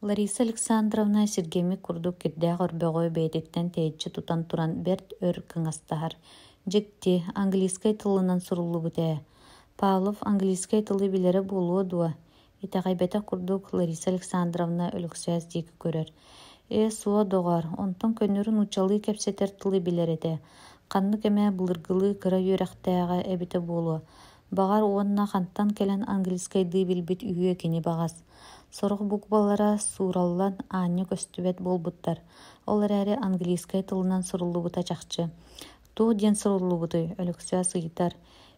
Лариса Александровна сиргеми курдук кирдээх өрбөҕө бэйэтиттэн тэйиччи тутан туран берт өр кыҥастаһар. Дьикти английскай тылынан суруллубут ээ. Павлов английскай тылы билэри буолуо дуо. Итэҕэйбэтэ курдук Лариса Александровна өлөксөөс диэки көрөр. Суо доҕор, онтон көннөрүн учалыы кэпсэтэр тылы билэрэтэ. Ханнык эмэ былыргылыы кыра үөрэхтээҕэ эбитэ буолуо. Баҕар уонна хантан кэлэн английскайдыы билбит үһүө кини баҕас. Сорох буквалара суураллан аанньа көстүбэт буолбуттар. Ол эрээри английскай тылынан суруллубута чахчы. Туох диэн суруллубутуй өлөксөөс ыйтар.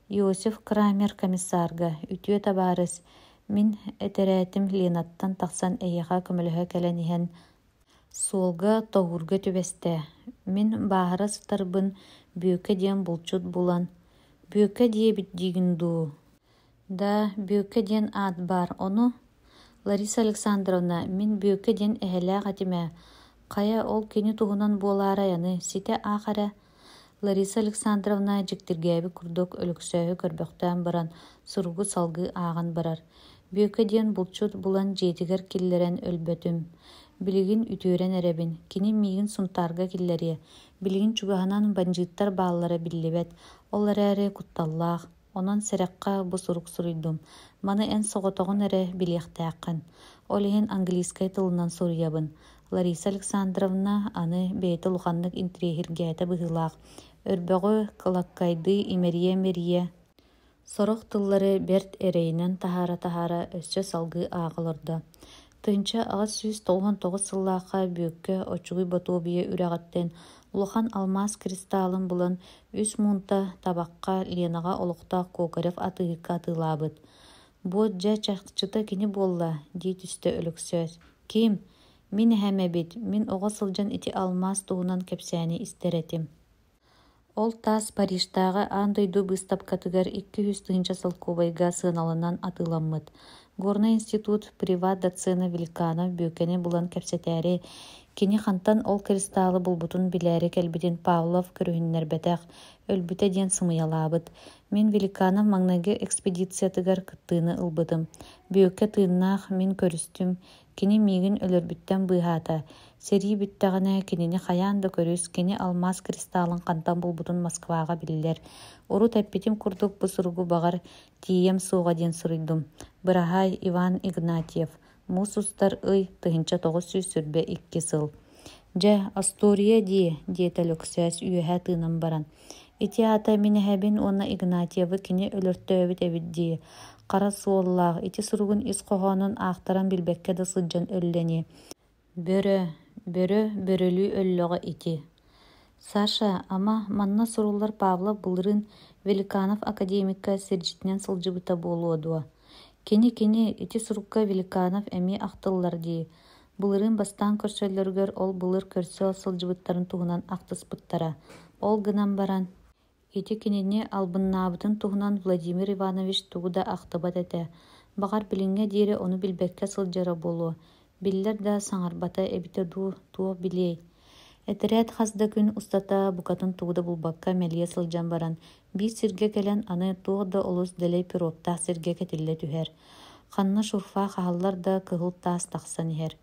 Иосиф Крамер комиссарга үтүө табаарыс. Мин этэрэтим Ленаттан тахсан эйэхэ көмөлөһө кэлэн иһэн суолга тоһуурга түбэстэ. Мин бааһара сытарбын бүөкэ диэн булчут булан. Бүөкэ диэбит диигин дуу. Да, бүөкэ диэн аат бар, ону Лариса Александровна, мин бүйөкке ден эхелээх атиме. Кая ол кини туһунан буолаара яны, сите аахара. Лариса Александровна жиктиргээби курдук өлөксөһү көрбөхтөөн баран суругу салгы ааган барар. Бүйөкке ден булчут булан жетигер киллерен өлбөтүм. Билигин үтүөрен эребин, кини миигин сунтаарга киллери, билигин чугаһанан банжыттар бааллара биллибет, олар эри кутталлаах. Онон серекка бу сурук суруйдум. Маны эн соҕотоҕун эре билиэхтээххин. Олиһин английскай тылынан суруйабын. Лариса Александровна аны бэйэ луханнык интриехиргээте быһыылаах. Өрбөҕү кылаккайды имерие-мерие. Сорох тыллары берт эрэйинэн таһара өссө салгы ааҕыларда. Тыынча аҕас 199 сыллаахха бүйөккө очугуй ботуобие үрэҕэттэн улахан алмаз кристаллын булан 3 муунта табакка Ленаға олуқтаах Кокарев атыһыкка атыылаабыт. Буот дьэ чахчыта кини буолла, дии түстө өлөксөөс. Ким? Мин эһэмэбит, мин оҕо сылдьан ити алмаз туһунан кэпсээни истэретим. Ол таас Парижтааҕа аан дойду быыстапкатыгар 200 тыһынча сылкуобайга сыаналанан атыыламмыт. Горный институт приват доцена Великанов бүйөккени булан кэпсэтээри, кини хантан ол кристаллы булбутун билээри кэлбитин Павлов көрүһүннэрбэтэх, өлбүтэ диэн сымыялаабыт. Мин Великанов маҥнайгы экспедициятыгар кыттыыны ылбытым. Бүйөккэ тыыннаах мин көрүстүм, кини миигин өлөрбүттэн быыһаата. Серии бүttäҕинэ кинини хайаан да көрүс, кини алмаз кристаллын хантан булбутун Москваға биллэр. Уру тэппитим курдук бу суругу бағар тиийэм суоҕа диэн суруйдум. Быраһай Иван Игнатьев. Мусустар ый тыһынча 900 сүрбэ 2 сыл. Дьэ, Астория диэт өлөксөөс үөһэ тыынан баран. Ити ата минэһэбин уонна Игнатьевы кини өлөртөөбүт эбит дии. Кара суоллаах, ити суругун ис коһоонун аахтаран билбэккэ да сылдьан өллэни. Бөрөлүү өллөҕө ити. Саша, ама манна суруллар Павлов былырын Великанов академикка сирдьитинэн сылдьыбыта буолуодуо. Кини, ити сурукка Великанов эми ахтыллар дии. Былырын бастаан көрсөллөргөр ол былыр көрсө сылдьыбыттарын туһунан ахтыспыттара. Ол гынан баран. Ити кинини албыннаабытын туһунан Владимир Иванович тугу да ахтыбат эте. Багар билиҥҥэ диэри ону билбэккэ сылдьара буолуо. Биллэр да саҥарбата эбите туох билиэй. Этерэт хасда күн устата букатын тугуда булбакка мэлие сылдьан баран. Бир сиргэ келен аны туох да олус дэлэй пироптаах сиргэ кетиллэ түһэр. Ханна шурфаа хаһаллар да кыһыл таас тахсан иһэр.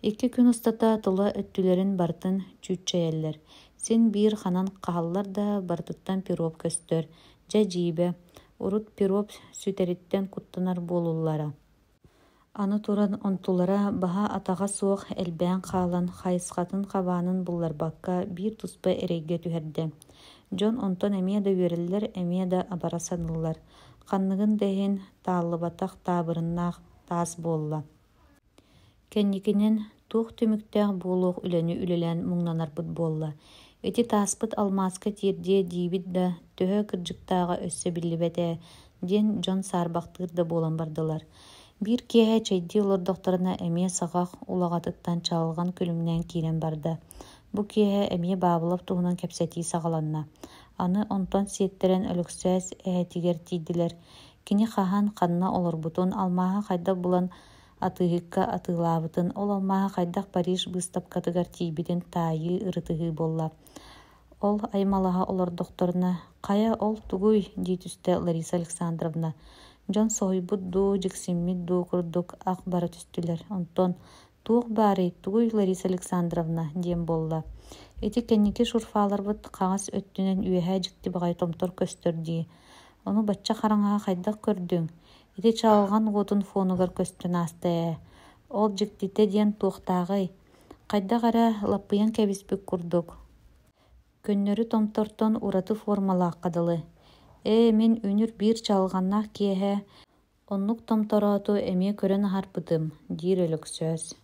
2 күн устата тула өттүлэрин бартын чүүччэйэллэр. Син биир ханан хаһаллар да бартыттан пироп көстөр. Дьэ дьиибэ. Урут пироп сүтэриттэн куттанар буолуллара. Аны туран онтулара баһа атаҕа суох элбээн хаалан хайысхатын хабаанын булларбакка биир туспа эрэйгэ түһэрдэ. Дьон онтон эмиэ да үөрэллэр, эмиэ да абара саныллар. Ханныгын дэйин тааллыбатах таабырыннаах таас буолла. Кэнникинен туох түмүктээх буолуох үлэни үлэлэн муҥнанарбыт буолла. Эти тааспыт алмазка тиирдие диибит да төһө кырдьыктааҕа өссө биллибэтэ диэн дьон саарбахтыыр да буолан бардылар. Бир киэһэ чэйдии олордохторуна эмиэ саҕах улагатыттан чаалган күлүмнээн киирэн барда. Бу киэһэ эмиэ Баабылов туһунан кэпсэтии саҕаланна. Аны онтон сиэттерэн өлөксөөс эһэтигэр тиидилэр. Кини хаһан ханна олорбутун алмааһа хайдах булан атыыһыкка атыылаабытын ол алмааһа хайдах Париж быыстапкатыгар тиибитин таайыы ырытыһыы болла. Ол аймалаһа олордохторуна «Кая ол тугуй» дии түстэ Лариса Александровна. Дьон соһуйбут дуу, дьиксиммит дуу курдук ах бара түстүлэр. Онтон «Туох баарый, тугуй Лариса Александровна» диэн болла. Эти кэнники шурфааларбыт хаҕас өттүнэн үөһэ дьикти баҕай томтор көстөр дии. Ону бачча хараҥаһа хайдах көрдүң. Ити чаалган уотун фонугар көстөн ааста. Ол дьиктите диэн туохтааҕый. Хайдах эрэ лаппыйан кэбиспик курдук. Көннөрү томтортон ураты формалааххадылы. Мин үнүр биир чаалганнаах киэһэ оннук томторооту эмиэ көрөн аһарбытым, диир өлөксөөс.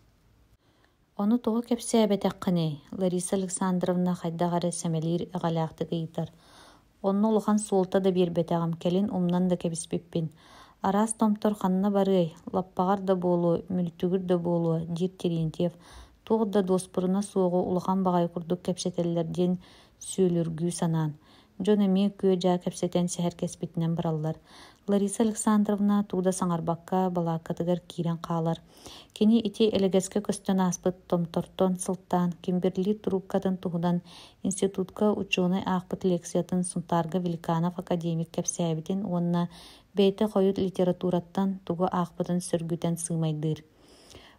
Ону тоҕо кэпсээбэтэххини, Лариса Александровна хайдағары сэмэлиир эҕэлээхтик ыйытар. Онну улахан суолта да биэрбэтэҕим, келин умнан да кэбиспиппин. Араас томтор ханна барыай, лаппаҕар да буолуо, мүлтүгүр да буолуо, диир Терентьев. Туох да дуоспуруна суоҕу улахан баҕай курдук кэпсэтэллэр диэн сүүлүргүү санаан. Дьон эми күө дьаа кэпсэтэн сэһэр кэспитинэн бараллар. Лариса Александровна тууда саҥарбакка балааккатыгар киирэн хаалар. Кини ити элегеске көстөн аспыт томтортон сылтаан Кимберли трубкатын туһунан институтка ученый аахпыт лекциятын Сунтарга Великанов академик кэпсээбитин уонна бэйте хойут литератураттан тугу аахпытын сөргүтэн сыымайдыыр.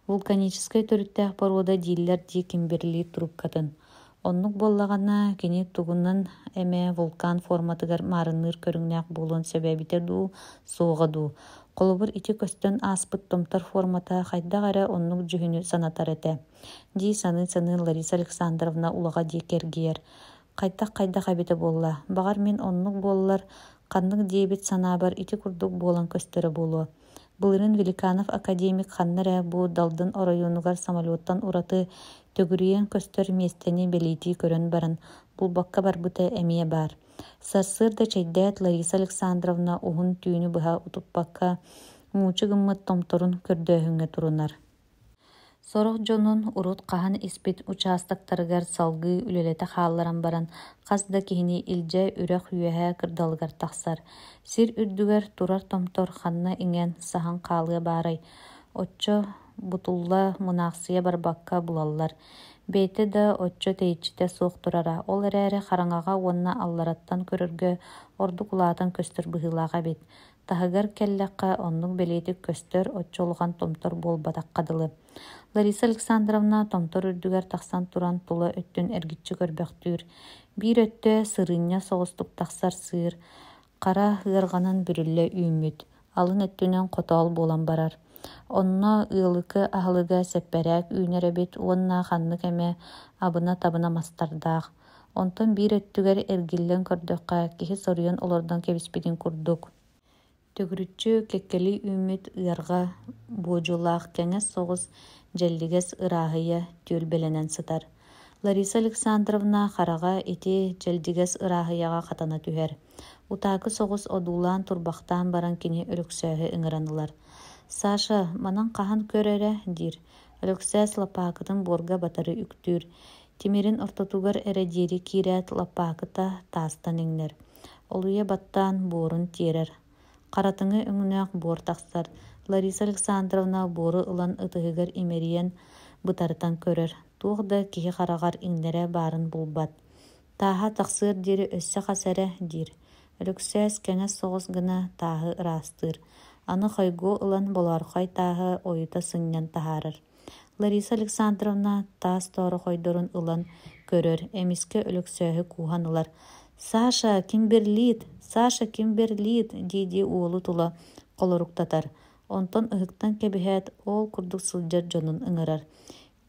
Вулканической төрүттээх порода дииллер дии Кимберли трубкатын. Оннук боллагана кини тугунан эме вулкан форматыгар марынныр көрүңнээх буолуон сөбөбүтэ дуу, суоҕа дуу. Холобур ити көстөн ааспыт томтор формата хайдагара оннук жүһүнү санатар этэ. Дии саны Лариса Александровна улаҕа дии кэргиэр. Хайдах эбите буолла. Багар мен оннук буоллар ханнык диэбит санаабар ити курдук буолан көстөрө буолуо. Былырын Великанов академик ханнара бу далдын оройунугар самолеттан ураты төгүрүйен көстөр местени белити көрөн баран булбакка барбыта эмие бар. Сарсыр да чейдәт Лариса Александровна уһун түүнү быһа утуппакка муучу гыммыт томторун көрдөөһүҥҥэ турунар. Сорох дьонун урут хаһан испит участоктарыгар салгыы үлэлэтэ хаалларан баран хас да киһини илдьэ үрэх үөһэ кырдалыгар тахсар. Сир үрдүгэр турар томтор ханна иҥэн саһан хаалыа баарай. Оччо бутулла мунаахсыйа барбакка булаллар. Бэйте да оччо тэйиччитэ суох турара. Ол эрээри хараҥаҕа уонна аллараттан көрөргө орду кулаатан көстөр быһыылаага бит. Таһыгар келлэххэ оннук белиитик көстөр оччолуган томтор буолбатаххадылы. Лариса Александровна томтор үрдүгэр тахсан туран тула өттүн эргиччи көрбөхтүүр. Биир өттө сырыыння соҕустук тахсар сыыр. Хара ыарганан бүрүллэ үүммүт. Алын өттүнэн хотоол буолан барар. Онно ыалыкы аһылыга сэппэрээк үүнэрэбит уонна ханнык эмэ абына-табына мастардаах. Онтон биир өттүгэр эргиллэн көрдөккэ киһи соруйан олордон кэбиспитин курдук. Төгүрүччү кеккели үүмүт ыарга буожулаах кэҥэс соҕус дьэллигэс ырааһыйа түөлбэлэнэн сытар. Лариса Александровна харага ити дьэлдигэс ырааһыйаҕа хатана түһэр. Утаакы соҕус одуулаан турбахтаан баран кини өлөксөөһү ыҥыранылар. Саша, манан хаһан көрөрэ диир. Өлөксөөс лапаакытын буорга батары үктүүр. Тимирин ортотугар эрэ диэри киирээт лапаакыта таастан иҥнэр. Олуйа баттаан буорун тиэрэр. Харатыңы өҥүнээх буор тахсар. Лариса Александровна буору ылан ытыһыгар имериен бытартан көрөр. Туох да киһи харагар иҥнэрэ баарын булбат. Тааһа тахсыыр диэри өссө хасэрэ диир. Өлөксөөс кэҥэс соҕус гына тааһы ыраастыыр. Аны хойгуу ылан болоорхой тааһы ойута сынньан таһаарар. Лариса Александровна таас тоoro хойдорун ылан көрөр. Эмиске өлөксөөһү кууһан ылар. Саша Кимберлит дииди уолу тула холоруктатар. Онтон ыһыктан кэбиһээт ол курдук сылдьар дьонун ыҥырар.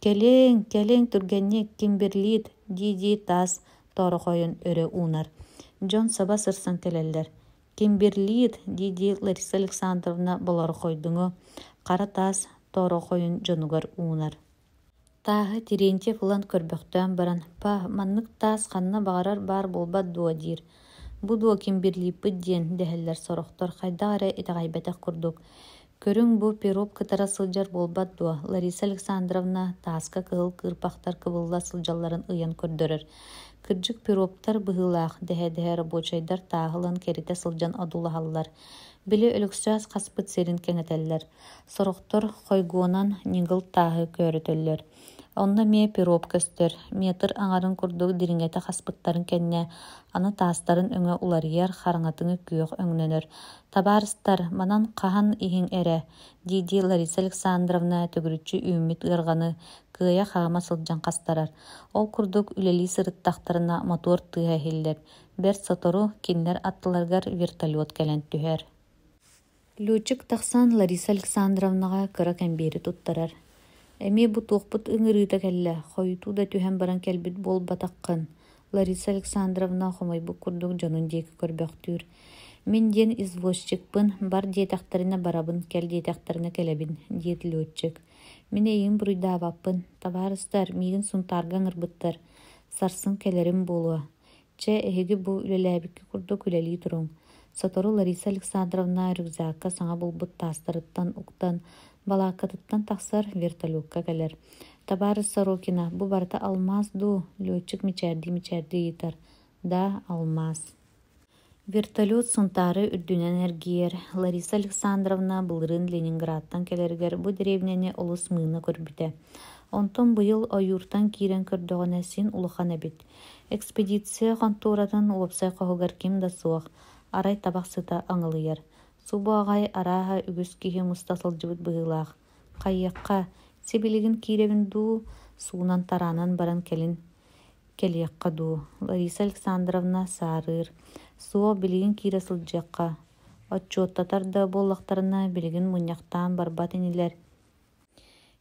Кэлиэҥ түргэнник Кимберлит дииди таас тоорохойун өрө уунар. Дьон саба сырсан келэллэр. Кимберлит дииди Лариса Александровна болорохойдуҥу хара таас тоорохойун дьонугар уунар. Тааһы Терентьев ылан көрбөхтөөн баран, маннык таас ханна баҕарар баар булбат дуо диир. Бу дуо Кимберлиппыт диэн дэһэллэр сорохтор хайдагара итэҕэйбэтэх курдук. Көрүң бу пироп кытара сылдьар булбат дуо. Лариса Александровна тааска кыһыл кыырпахтар кыбылла сылдьалларын ыйан көрдөрөр. Кырдьык пироптар быһыылаах дэһэ рабочайдар тааһылан керите сылдьан одулаһаллар. Били өлөксөөс хаспыт серин кэҥэтэллэр. Сорохтор хойгуонан ньыгыл тааһы көөрөтөллөр. Онна мие пироп көстөр. Метр аҥарын курдук дириҥэтэ хаспыттарын кэннэ, аны таастарын өҥө уларыйар хараҥатыҥы күөх өҥнөнөр. Табаарыстар, манан хаһан иһиҥ эрэ, дииди Лариса Александровна төгүрүччү үүммүт ыарганы кыайа хаама сылдьан хастарар. Ол курдук үлэлии сырыттахтарына мотор тыаһа иһиллэр. Бэр сотору кинилэр аттыларгар вертолет кэлэн түһэр. Летчик тахсан Лариса Александровнаға кыра кэмбиэри туттарар. Эми бу туохпут ыҥырыыта кэллэ, хойутуу да түһэн баран кэлбит буолбатаххын. Лариса Александровна хомойбу курдук дьонун диэки көрбөхтүүр. Мен диэн извозчикпын, бар диэтэхтарына барабын, кэл диэтэхтарына кэлэбин, диэт летчик. Мен эйигин буруйдаабаппын, табаарыстар, миигин сунтаарга ыҥырбыттар. Сарсын кэлэрим буолуа. Че эһиги бу үлэлээбикки курдук үлэлии туруҥ. Сотору Лариса Александровна рюкзакка саҥа булбут таастарыттан уктан, балааккатыттан тахсар вертолетка кэлэр. Табаарыс Сорокина, бу барыта алмаз дуу, летчик мичээрди ыйтар. Да, алмаз. Вертолет сунтары үрдүнен эргиер. Лариса Александровна былырын Ленинградтан келергер бу деревняне олус мыына көрбүтэ. Онтон быйыл ойуртан киирен көрдөгөнө син улахан эбит. Экспедиция конторатын уопсай кохугар ким да суох. Арай табак сыта аңылыяр. Субу агай арааха үгүс киһи мустасылжыбыт быһыылаах. Хайыакка сибилигин кииребин дуу суунан тараанан баран келиякка дуу. Лариса Александровна саарыыр. Суо билигин киире сылдьыакка. Отчуоттатар да буоллахтарына билигин муньяхтаан барбат инилэр.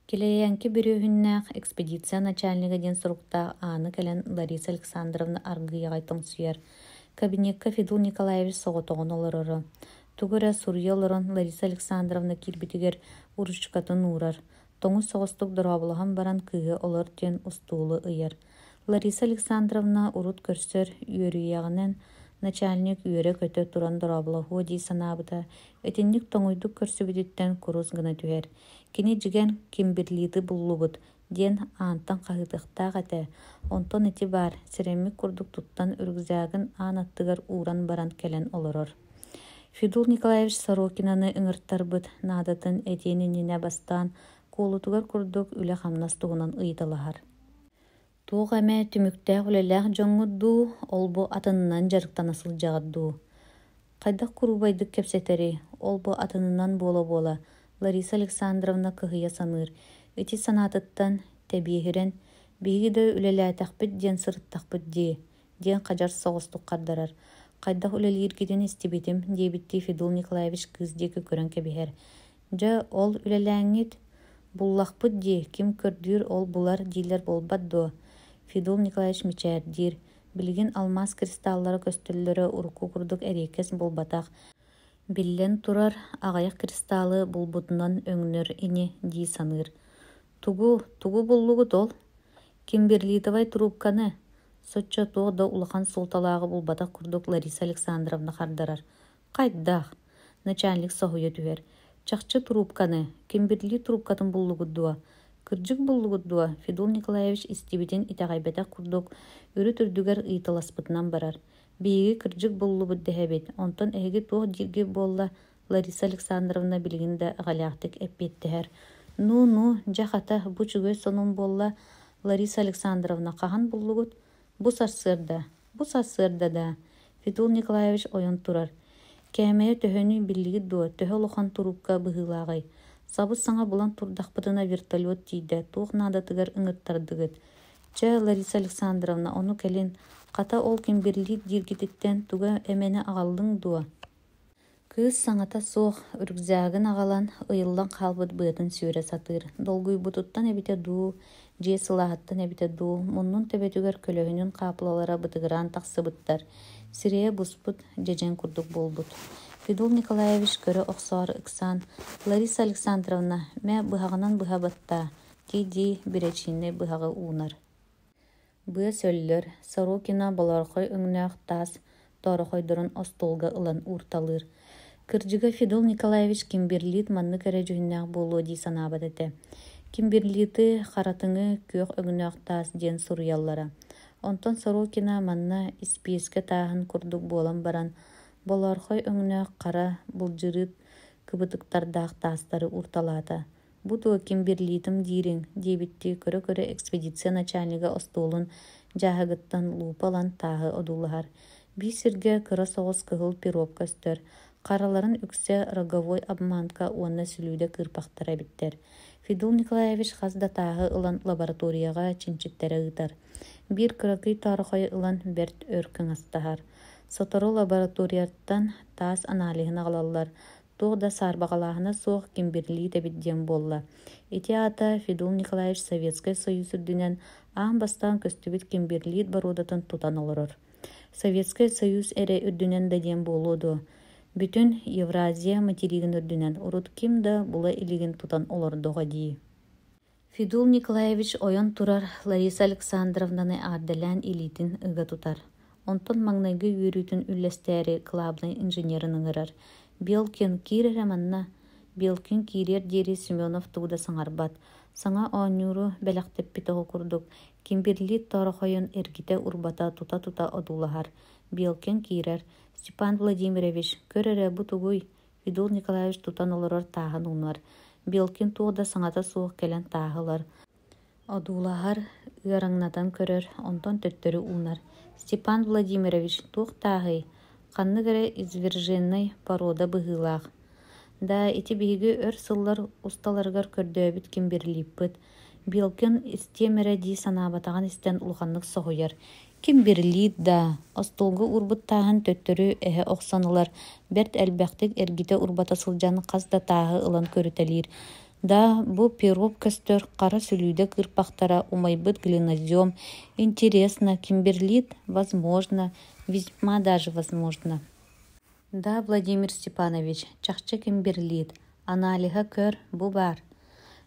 Килэйэнки бүрүһүннээх экспедиция начальника ден суруктаах ааны кэлэн Лариса Александровна аргыйагай тоҥсуйар. Кабинетка Федул Николаевич соҕотоҕун олорору. Тугура сурья олорон Лариса Александровна киирбитигэр уручкатын уурар. Тоҥу соҕостук дорообулаһан баран кыыһы олор диэн устуулу ыйар. Лариса Александровна урут көрсөр үөрүйэҕинэн начальник үөрэ көтө туран дорообулаһуо дии санаабыта, этинник тоҥуйдук көрсүбүтүттэн курус гына түһэр. Кини дьиген кимбирлиити буллубут диэн аантан хаһыытыахтаах этэ. Онтон ити баар сиреммик курдук туттан үргүзээгин аан аттыгар ууран баран кэлэн олорор. Федул Николаевич Сорокинаны ыҥыртарбыт наадатын этиэн иннинэ бастаан куулутугар курдук үлэ хамнас туһунан ыйыталаһар. Туох эмэ түмүктээх үлэлээх дьоҥҥуддуу, ол бу атынынан жарыктана сылдьаҕардуу. Хайдах курубайдык кэпсэтери, ол бу атынынан буола-буола. Лариса Александровна кыһыйа саныыр. Ити санаатыттан тэбиэһирэн биһиги да үлэлээтэхпит диэн сырыттахпыт диэн хадьар соҕустук хардарар. Хайдах үлэлииргитин истибитим диэбитти Федул Николаевич кыыс диэки көрөн кэбиһэр. Дьэ ол үлэлээҥҥит буллахпыт дии ким көрдүүр ол булар дииллэр болбат дуо. Федул Николаевич мичээрдиир. Билигин алмаз кристаллары көстөллөрө урукку курдук эриеккес болбатах. Биллен турар аҕайах кристаллы булбутунан өҥнөр ини дии саныыр. Тугу буллугут ол. Кимберлитовай трубканы. Соччо туох да улахан султалаагы булбатах курдук Лариса Александровна хардарар. Хайдах. Начальник соһуйа түһэр. Чахчы трубканы. Кимберли трубкатын буллугут дуа. Кырдьык буллугут дуа. Федул Николаевич истибитин итэҕайбэтэх курдук үрү түрдүгэр ыйталаспытынан барар. Бииги кырдьык буллубут дэһэбит. Онтон эһиги туох дирги буолла Лариса Александровна билигин да аҕалаахтык эппиэттэһэр. Ну, жахата бу чүгөй сонун буолла Лариса Александровна хаһан буллугут? Бу сарсыарда да. Федул Николаевич ойон турар. Кэмэйэ төһөнү биллиги дуо, төһө улахан турупка быһыылаагай. Сабы саҥа булан турдахпытына вертолет тиийдэ, туох наадатыгар ыҥыттардыгыт. Чэ Лариса Александровна ону кэлин, хата ол кимбирлиит дииргититтэн туга эмэни аҕаллыҥ дуо. Кыыс саҥата суох үргзээгин аҕалан ыйыллан хаалбыт быатын сүүрэ сатыыр. Долгуйбутуттан эбитэ дуу, дьиэ сылааһыттан эбитэ дуу, муннун төбөтүгэр көлөһүнүн хаапылалара бытыгыраан тахсыбыттар. Сирэйэ буспут, дьэдьэн курдук буолбут. Федул Николаевич көрө охсоор ыксаан, Лариса Александровна, мэ быһаҕынан быһабаттаа, дии биречииннэй быһаҕы уунар. Быа сөллөр, Сорокина болорхой өҥнөөх таас тоорохойдорун остуолга ылан уурталыыр. Кырдьыга Федул Николаевич кимбирлиит манны кэрэ дьүһүннээх буолуо дии санаабат этэ. Кимбирлииты харатыҥы күөх өҥнөөх таас диэн суруйаллара. Онтон Сорокина манна испиэскэ тааһын курдук буолан баран, болорхой өҥнөөх хара булдьырыыт кыбытыктардаах таастары уурталаата. Бу туо кимбирлиитым диириҥ диэбитти көрө экспедиция начальника остуолун дьааһыгыттан луупалан тааһы одуулаһар. Бии сиргэ кыра соҕус кыһыл пиробка өстөр. Хараларын үксэ роговой обманка уонна сүлүүдэ кыырпахтар эбиттэр. Федул Николаевич хас да тааһы ылан лабораторияға чинчиттэрэ ыытар. Бир кыракый тарахай ылан берт өркөҥастаһар. Сотору лабораторияттан таас аналиһын аҕалаллар. Туох да саарбаҕалааһына суох кимбирлиит эбит диэн буолла. Ити аата Федул Николаевич Советский Союз үрдүнэн аан бастаан көстүбүт кимбирлиит баруудатын тутан олорор. Советский Союз эре үрдүнэн да диэн буолуоду. Бүтүн Евразия материгин үрдүнэн урут ким да була илигин тутан олордоҕо дии. Федул Николаевич ойон турар Лариса Александровнаны аардалаан илитин ыга тутар. Онтон маҥнайгы үөрүүтүн үллэстээри клабный инженерын ыҥырар. Белкин киирэрэ манна. Белкин киирер диэри Семенов тууда саҥарбат. Саҥа оонньууру бэлэхтэппитоҕу курдук. Кимбирлиит тоорохойун эргите урбата тута одуулаһар. Белкен кирер. Степан Владимирович, көрөрө бу тугуй. Федул Николаевич тутан олорор тааһын уунар. Белкен туода саңата суох келен тааһылар. Одуулаһар ыараңнатан көрөр, онтон төттөрү уунар. Степан Владимирович, туох тааһый. Ханныгыра изверженный порода быһыылаах. Да ити биһиги өр сыллар усталаргар көрдөөбүт кимбирлииппыт. Белкен истиэмэрэ дии санаабатаҕан истэн улаханнык соһуйар. Кимбирлиит да, остолгу урбуттааһын төттөрү эһэ охсанылар. Берт элбэхтик эргите урбата сылдьан хас да тааһы ылан көрүтэлиир. Да, бу пирог көстөр кара сүлүүдэ кырпахтара умайбыт глинозем. Интересно, кимбирлиит? Возможно, весьма даже возможно. Да, Владимир Степанович, чахчы кимбирлиит. Аналиха көр, бу бар.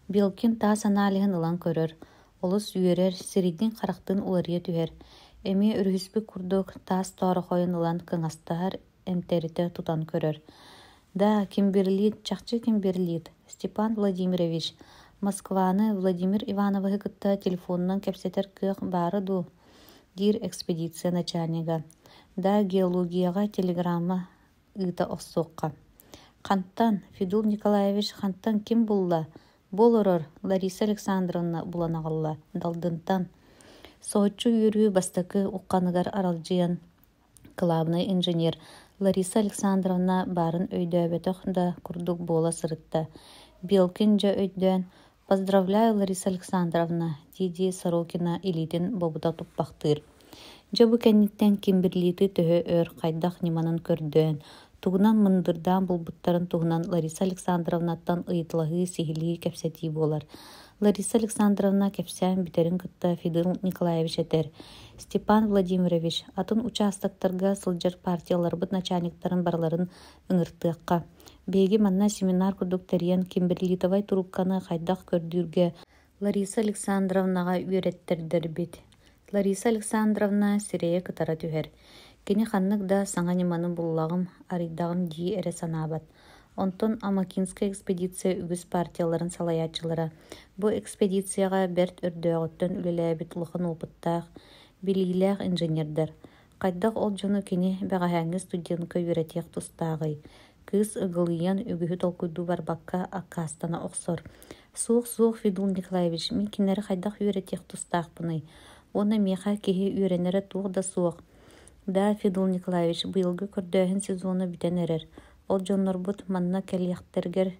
Белкин таас аналиһын ылан көрөр. Олус үөрэр, сиридин характын уларыя түһэр. Эми өрүһүспү курдук таас тоорохойун ылан кыҥастаһар эмтерите тутан көрөр. Да, кимбирлиит, чахчы кимбирлиит. Степан Владимирович, Москваны Владимир Ивановы кытта телефонунан кепсетер кыах бары ду. Дир экспедиция начальнига. Да, геологияга телеграмма ыта оксуокка. Хантан, Федул Николаевич, хантан ким булла? Болорор, Лариса Александровна буланагалла, далдынтан. Соочу үйрүү бастакы укканыгар аралжыян. Главный инженер Лариса Александровна барын өйдөбөтөх да курдук бола сырытта. Белкин жа өйдөн. Поздравляю, Лариса Александровна, диди Сорокина илитин бобута туппактыр. Жабы кенниттен кимбирлиити төһө өр кайдах ниманын көрдөөн. Тугунан мындырдан булбуттарын тугунан Лариса Александровнаттан ыйытылаһыы сихилии кепсетии болар. Лариса Александровна кепсään битерин кытта Федул Николаевич этер. Степан Владимирович, атын участоктарга сылдьар партияларбыт начальниктарын барларын ыҥыртыакка. Беги манна семинар курдуктарыйан кимбирлиитовай трубканы хайдах көрдүүргэ Лариса Александровнага үөреттердербит. Лариса Александровна сирэйэ кытара түһэр. Кини ханнык да саҥа ниманы буллагым, арыйдагым дии эре санаабат. Онтон Амакинская экспедиция үгүс партияларын салаячылара. Бу экспедицияга берт өрдөөҕөттөн үлэлээбит улахан опыттаах, билиилээх инженердер. Кайдах ол дьону кини бэҕэһээҥҥи студентка үөретиэх тустаагый. Кыыс ыгылыйан үгүһү толкуйдуу барбакка аккаастана охсор. Суох Федул Николаевич, мин кинери хайдах үөретиэх тустаахпыный. Уонна миэхэ киһи үөрэнэрэ туох да суох. Да, Федул Николаевич, быйылгы көрдөөһүн сезону бүтэн эрер. Ол дьоннорбут манна кэлиэхтэргэр,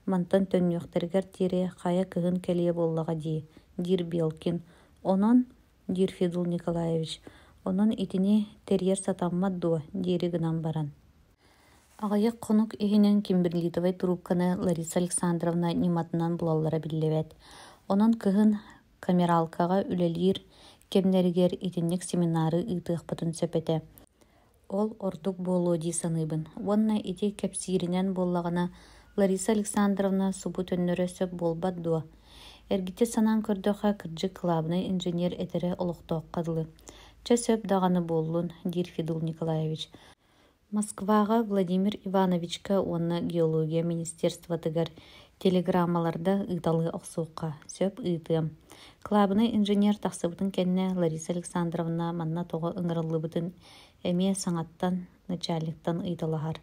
мантан төннүөхтэргэр тире хая кыһын кэлиэ буоллаҕа дии. Дир Белкин. Онон, дир Федул Николаевич, онон итини терьер сатаммат дуо, дири гынан баран. Аҕайык хонук иһинэн кимбирлиитовай трубканы Лариса Александровна ниматынан булаллара биллэбэт. Онон кыһын камералкаға үлэлиир кемнеригер итинник семинары ыытыахпытын сөпөтө. Ол ордук буолуо дии саныыбын. Уонна ити кэпсииринэн буоллаҕына Лариса Александровна субу төннөрө сөп буолбат дуо. Эргите санаан көрдөөхө кырдьык главный инженер этере олохтоокка дылы. Ча сөп даҕаны буоллун, дир Федул Николаевич. Москваға Владимир Ивановичка уонна геология министерствотыгар телеграммаларда ыыталы оксуукка сөп ыытыам. Клабыны инженер тахсыбытын кенне Лариса Александровна манна тоҕо ыҥырыллыбытын эмиэ саҥаттан начальниктан ыйталаһар.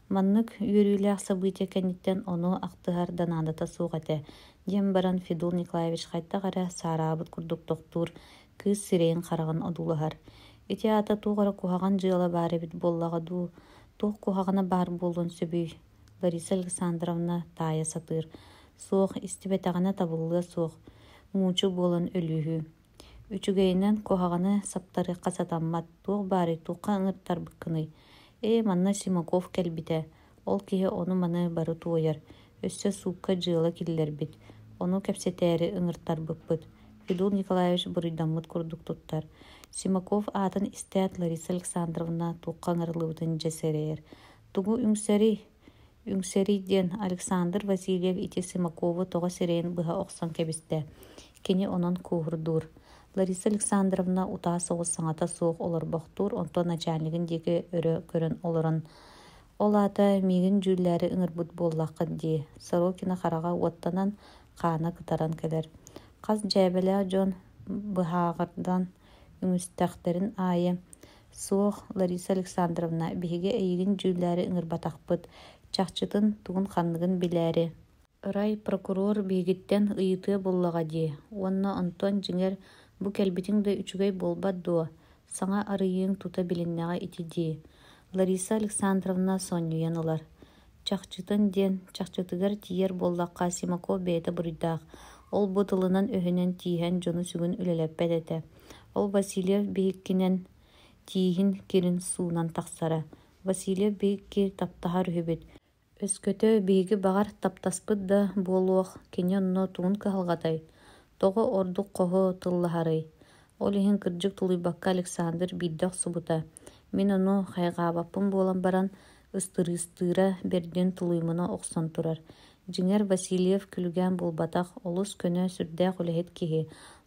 Маннык үөрүүлээх события кэнниттен ону ахтыһар данаадата суох этэ. Диэм баран Федул Николаевич хайдах эрэ саараабыт курдуктохтуур кыыс сирэйин хараҕын одулаһар. Ити ата туғара кухаган жыала бары бит боллаға ду. Тух кухагана бар болун сөбүй. Лариса Александровна тая сатыр. Суох истибетагана табыллы суох. Мучу болын өлүхү. Үчүгейнен кухаганы саптары касатаммат. Тух бары туққа ыңыртар быккыны. Манна Симаков келбите. Ол кие ону маны бары туояр. Өссө сукка жыала киллер бит. Ону кепсетери ыңыртар быкпыт. Федул Николаевич бурыйдаммыт курдук туттар. Симаков атын истэт Лариса Александровна туққаңырлыбытын жесерер. Тугу үңсери ден Александр Васильев ити Симакову тоға сирейін бұға оқсан кебісті. Кені онын куғырдур. Лариса Александровна утаа соғыз саңата соғ олар бақтур, онто начальнигін деге өрі көрін оларын. Ол ата мигін жүлләрі ыңырбыт боллақын де. Сорокина хараға уаттанан қаны кытаран келер. Қаз жәбелі жон бұхағырдан үңістәқтерін айы. Суох Лариса Александровна биһиге эйигин жүүлээри ыҥырбатахпыт, чахчытын тугун ханныгын билээри. Ырай прокурор биһигиттен ыйытыа буллаҕа дии. Уонна онтон дьиҥэр бу кэлбитиҥ да үчүгэй буолбат дуо, саҥа арыйыыҥ тута билиннэҕэ ити дии. Лариса Александровна соннуйан ылар. Чахчытын диэн чахчытыгар тиийэр буоллахха Симаков бэйэтэ буруйдаах. Ол бу тылынан өһүнэн тииһэн дьону сүгүн үлэлэппэт этэ. Ол Васильев биһиккинэн тииһин кирин суунан тахсара. Васильев биһикки таптаһар үһүбүт. Өскөтө биһиги баҕар таптаспыт да буолуох кини онно тугун кыһалҕатай. Тоҕо ордук хоһо тыллаһарый. Ол иһин кырдьык тулуйбакка Александр биирдэх субута. Мин ону хайҕаабаппын буолан баран ыстырыыстыыра бердин тулуймуна охсон турар. Дьиҥэр Васильев күлүгэн булбатах олус көнө сүрдээх үлэһит киһи.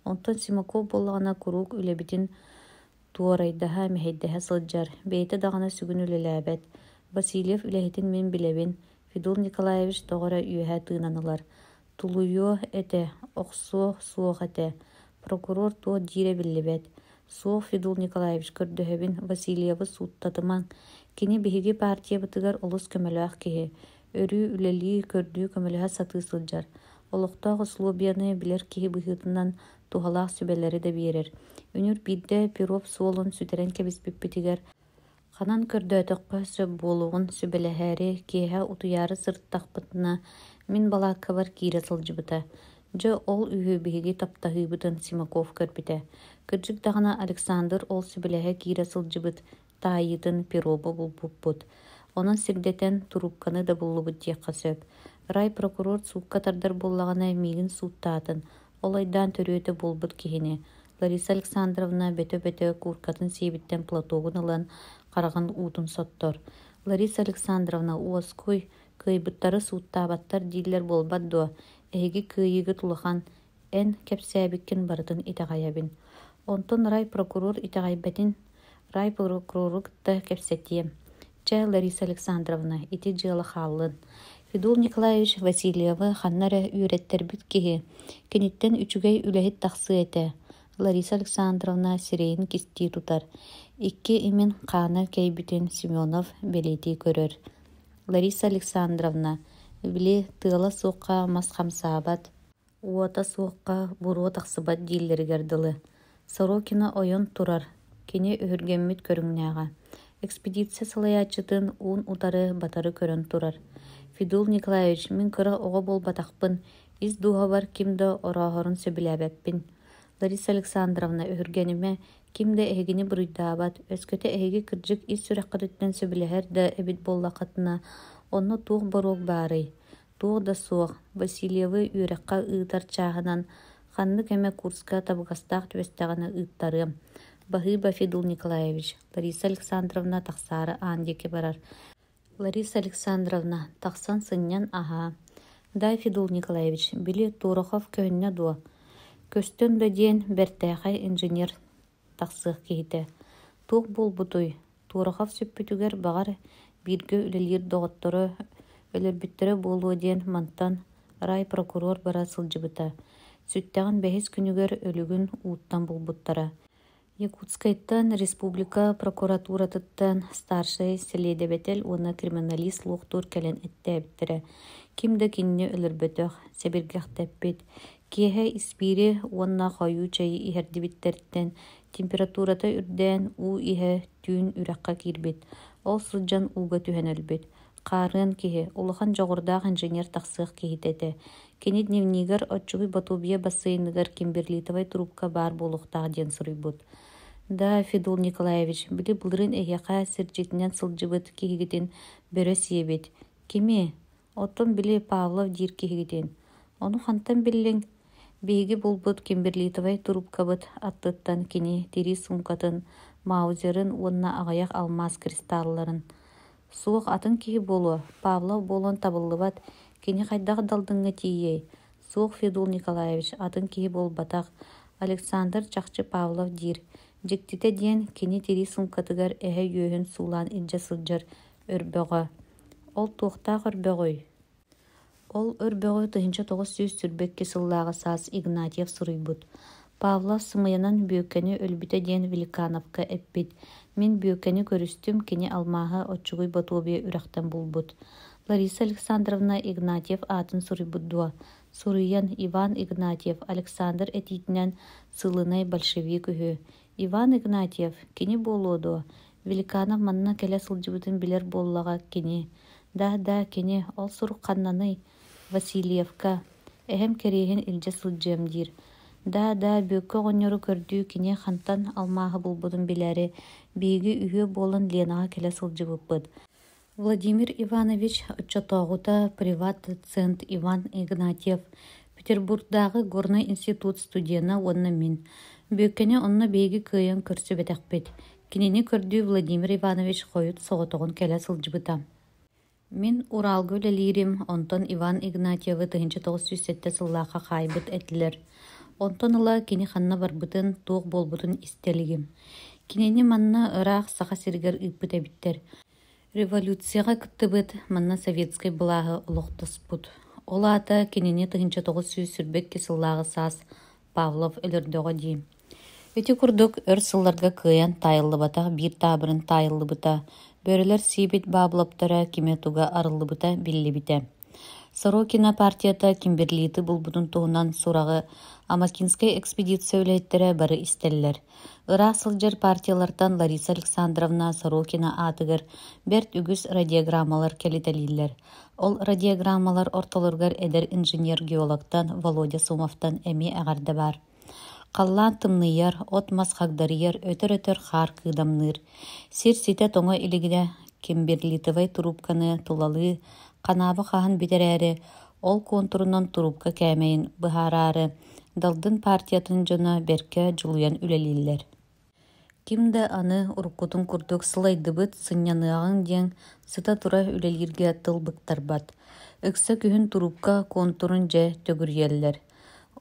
Онтон Симаков буоллаҕына курук үлэбитин туорайдаһа мэһэйдэһэ сылдьар. Бэйэтэ даҕаны сүгүн үлэлээбэт. Васильев үлэһитин мин билэбин. Федул Николаевич тоҕора үөһэ тыынанылар. Тулуйуо этэ, охсуо суох этэ. Прокурор туох диирэ биллибэт. Суох Федул Николаевич көрдөһөбүн Васильевы сууттатымаҥ. Кини биһиги партиябытыгар олус көмөлөөх киһи. Өрүү үлэлии көрдүү көмөлөһө сатыы сылдьар. Олохтоох условияны билэр киһи быһыытынан туһалаах сүбэлэри да биэрэр. Үнүр биирдэ Перов суолун сүтэрэн кэбиспиппитигэр ханан көрдөөтөххө сөп буолуҕун сүбэлэһээри киэһэ утуйаары сырыттахпытына мин балааккабар киирэ сылдьыбыта. Дьэ ол үһү биһиги таптаһыыбытын Симаков көрбүтэ. Кырдьык даҕаны Александр ол сүбэлэһэ киирэ сылдьыбыт таайытын Перобу булбуппут. Онон сирдэтэн турупканы да буллубут диэххэ сөп. Рай прокурор суукка тардар буллаҕына миигин сууттаатын. Ол айдаан төрүөтө булбут киһини. Лариса Александровна бөтө-бөтө кууркатын сиэбиттэн платогун ылан хараган уутун соттор. Лариса Александровна уоскуй кыайбыттары сууттаабаттар дииллэр буолбат дуо. Эһиги кыайыгы тулахан эн кэпсээбиккин барытын итэҕайабин. Онтон рай прокурор итэҕайбэтин рай прокурору кытта кэпсэтиэм. Чэ Лариса Александровна ити дьыала хааллын. Федул Николаевич Васильевы ханнара үөрэттербит киһи. Киниттен үчүгэй үлэһит тахсыа этэ. Лариса Александровна сирэйин кистии тутар. Икки имин хаана кэйбитин Семенов белетии көрөр. Лариса Александровна били тыала суокка масхамсаабат, уота суокка буруо тахсыбат дииллэригэр дылы. Сорокина ойон турар. Кини үһүргэммит көрүҥнээҕэ. Экспедиция салайаачытын уун утары батары көрөн турар. Федул Николаевич, мин кыра оҕо болбатахпын, ис дуha бар кимда ороохорун сөбүлээбэппин. Лариса Александровна үһүргэниме кимда эһигини буруйдаабат, өскөтө эһиги кырдьык ис сүрэххэтиттэн сөбүлэһэр да эбит буоллаххытына, онно туох боруок баарый. Туох да суох, Васильевы үөрэххэ ыытар чааһынан ханнык эмэ Курска табыгастаах түбэстэҕинэ ыыттарыам. Баһыыба Федул Николаевич, Лариса Александровна тахсаары аан диэки барар. Лариса Александровна тахсан сынньан аһаа. Дай Федул Николаевич, били Турохов көһүннэ дуо. Көстөн да диэн бэртээхэй инженер тахсыах киһитэ. Туох булбутуй. Турохов сүппүтүгэр баҕар бииргэ үлэлиир доҕотторо өлөрбүттөрө буолуо диэн мантан рай прокурор бара сылдьыбыта. Сүттэгин бэһис күнүгэр өлүгүн uuттан булбуттара. Якутскайттан республика прокуратуратыттан старший следователь уна криминалист луохтур кэлэн эттээбиттэрэ. Кимда кинни өлөрбөтөх, сэбиргэхтэппит. Киэһэ испири уонна хойуу чайы иһэрдибиттериттэн температурата үрдээн уу иһэ түүн үрэххэ киирбит. Ол сылдьан ууга түһэн өлбүт. Хаарыан киһи улахан жоҕурдаах инженер тахсыах киһитэтэ. Кини дневнигер отчугуй Батубия бассейныгар Кимберлитовай трубка бар буолуохтаах диэн сырыйбут. Да, Федул Николаевич, били былырын эйэхэ сырдьитинэн сылдьыбыт киһигитин бөрө сиэбит. Кими? Оттон били Павлов диир киһигитин. Ону хантан биллиң биһиги булбут Кимберлитовай трубкабыт аттыттан кини тири сумкатын, маузерын уонна аҕайах алмаз кристалларын. Суох атын киһи буолуо, Павлов буолан табыллыбат, кини хайдах далдыҥҥа тиийэй. Суох Федул Николаевич атын киһи буолбатах, Александр чахчы Павлов диир. Дьиктите диэн кини тири сумкатыгар эһэ үөһүн суулаан илдьэ сылдьар өрбөҕө. Ол туохтаах өрбөҕөй. Ол өрбөҕө тыһынча 900 сүрбекке сыллааҕа саас Игнатьев сырыйбут. Павлов сымыянан бүйөккени өлбүтэ диэн Великановка эппит. Мен бүйөккени көрүстүм, кини алмаха отчугуй ботуобия үрахтан булбут. Лариса Александровна Игнатьев атын суруйбуддуа. Суруйян Иван Игнатьев Александр этитинен сылынай большевик үһү. Иван Игнатьев кини болуодуа. Великанов манна келе сылжыбытын билер боллага кини. Да, кини ол сурук каннаны Васильевка. Эһем керейин илже сылжыам дир. Да, бөккө оҕонньору көрдүү кини хантан алмааһы булбутун билери, бииги үһүө буолан Ленаға келе сылжыбыппыт. Владимир Иванович отчотоогута приват доцент Иван Игнатьев, Петербургдагы Горный институт студияна уонна мин. Бөккене онна бииги кыйын көрсүбэтэхпит. Кинини көрдүү Владимир Иванович хойут соҕотоҕун келе сылжыбыта. Мин Уралгы үлэлиирим, онтон Иван Игнатьевы 1907 сыллаахха хайбыт этилер. Онтон ыла кини ханна барбытын туох болбутун истелигим. Кинени манна ыраах саха сиргер ыппыт эбиттер. Революцияга кыттыбыт манна советской былааһы олохтоспут. Ол аата кинени 1900 сүрбекке сыллаагы саас Павлов өлөрдөҕө дии. Өтү курдук өр сылларга кыйан тайыллыбата бир таабырын тайыллыбыта, бөрөлөр сиибит баабылаптара киме туга арыллыбыта биллибите. Сорокина партията кимберлиити булбутун туһунан сурагы Амакинская экспедиция үлэйттэрэ бары истеллер. Ыраах сылдьар партиялардан Лариса Александровна Сорокина аатыгар берт үгүс радиограммалар келителиллер. Ол радиограммалар ортолоргар эдер инженер-геологтан Володя Сумовтан эми агарды бар. Қаллаан тымныйар, от масхагдарыяр, өтөр хар кыдамныр. Сир сите тоңо илигиде кимберлитовай трубканы тулалы, канабы хаһан битерээри, ол контурунан трубка кәмейин быһаарары, далдын партиятын жона берке жулуян үлелиллер. Кимде аны уруккутун курдук сылайдыбыт сыннyaныагын диэн сыта тура үлелирге тылбыктарбат. Ыкса күһүн трубка контурун же төгүрйеллер.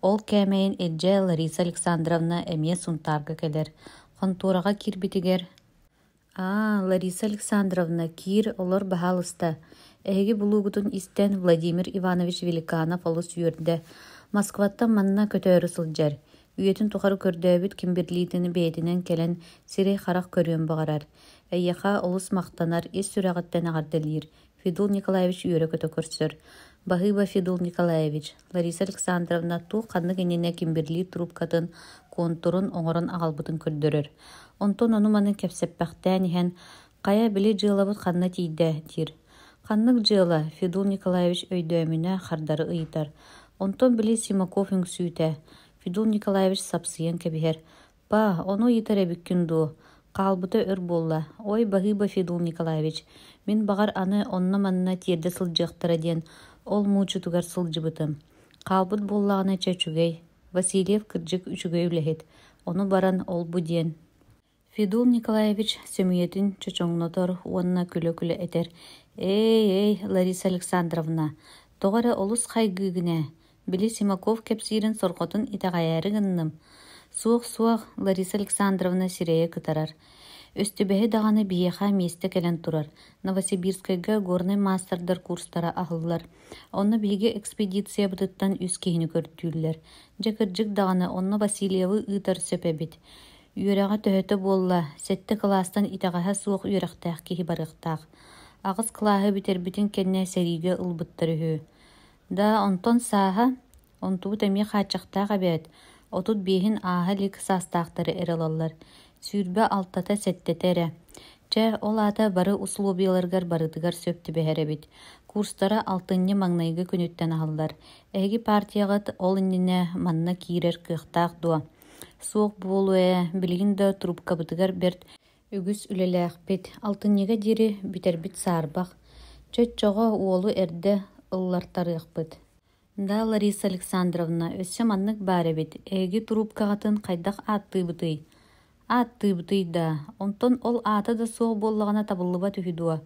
Ол кәмейин элже Лариса Александровна эмие сунтарга келер. Контурага кирбитигер. Лариса Александровна кир олор баһалыста. Эһиги булуугутун истен Владимир Иванович Великанов олус үөрдэ. Москваттан манна көтөөрү сылдьар. Үйөтүн тухары көрдөөбүт кимберлиитини бэйэтинен келен сирей харах көрүөн багарар. Эйяха олус мактанар ис сүрагаттан агардалиир. Федул Николаевич үөрө көтө көрсөр. Бахыба Федул Николаевич, Лариса Александровна ту ханны кенене кимберлиит трубкатын контурун оҥорон агалбытын көрдөрөр. Онтон ону маны кепсеппэхтään иһэн кая били дьыалабыт ханна тиийдэ дир. Ханнык дьыала Федул Николаевич өйдөөмүнэ хардары ыйытар. Онтон били Симаков үҥсүүтэ. Федул Николаевич сапсыйан кэбиһэр. Ону ыйытар эбиккин дуу. Каалбыта өр болла. Ой, Бахыба Федул Николаевич, мин багар аны онна манна тиэрдэ сылдьыахтара диэн ол муучутугар сылдьыбытым. Каалбыт боллаҕына чөчүгэй. Васильев кырдьык үчүгэй үлэһит. Ону баран ол бу диэн. Федул Николаевич сөмүйетин чөчөҥнотор уонна күлө этер. Эй, Лариса Александровна, тоҕара олус хайгыыгына. Били Симаков кепсиирин сорхотун итаҕайаары гынным. Суох, Лариса Александровна сирэйэ кытарар. Өстүбэһи даҕаны биэхэ миэстэ кэлэн турар. Новосибирскайга горный мастердар курстара аһыллар. Онно биһиги экспедиция бытыттан үс киһини көрдүүллэр. Дьакырдьык даҕаны онно Васильевы ыытар сөпэбит. Үөрэҕэ төһөтө буолла, сетте класстан итаҕаһа суох үөрэхтээх киһи барыахтаах. Агыс кылааһы битербитин кэннэ сэриигэ ылбыттар үһү. Онтон сааһа, онтубут эмиэ хаачахтаах абэт. Отут биэһин ааһа лик саастаахтары эралаллар. Сүүрбэ алтата сеттетэрэ. Ол аата бары условияларгар барытыгар сөптүбэһэрэбит. Курстара алтынньы маҥнайга күнүттэн аһыллар. Эһиги партияҕат ол иннинэ манна киирэр кыахтаах дуо. Суох буолуэ, билигин да трубкабытыгар берт үгүс үлэлээхпит. Алтынньыга дири битербит саарбах. Чөччоҕо уолу эрдэ ыллартарыахпыт. Лариса Александровна, өссө маннык баар эбит. Эги трубкаҕатын хайдах ааттыыбытый да. Онтон ол аата да суох буоллаҕына табыллыба түһү.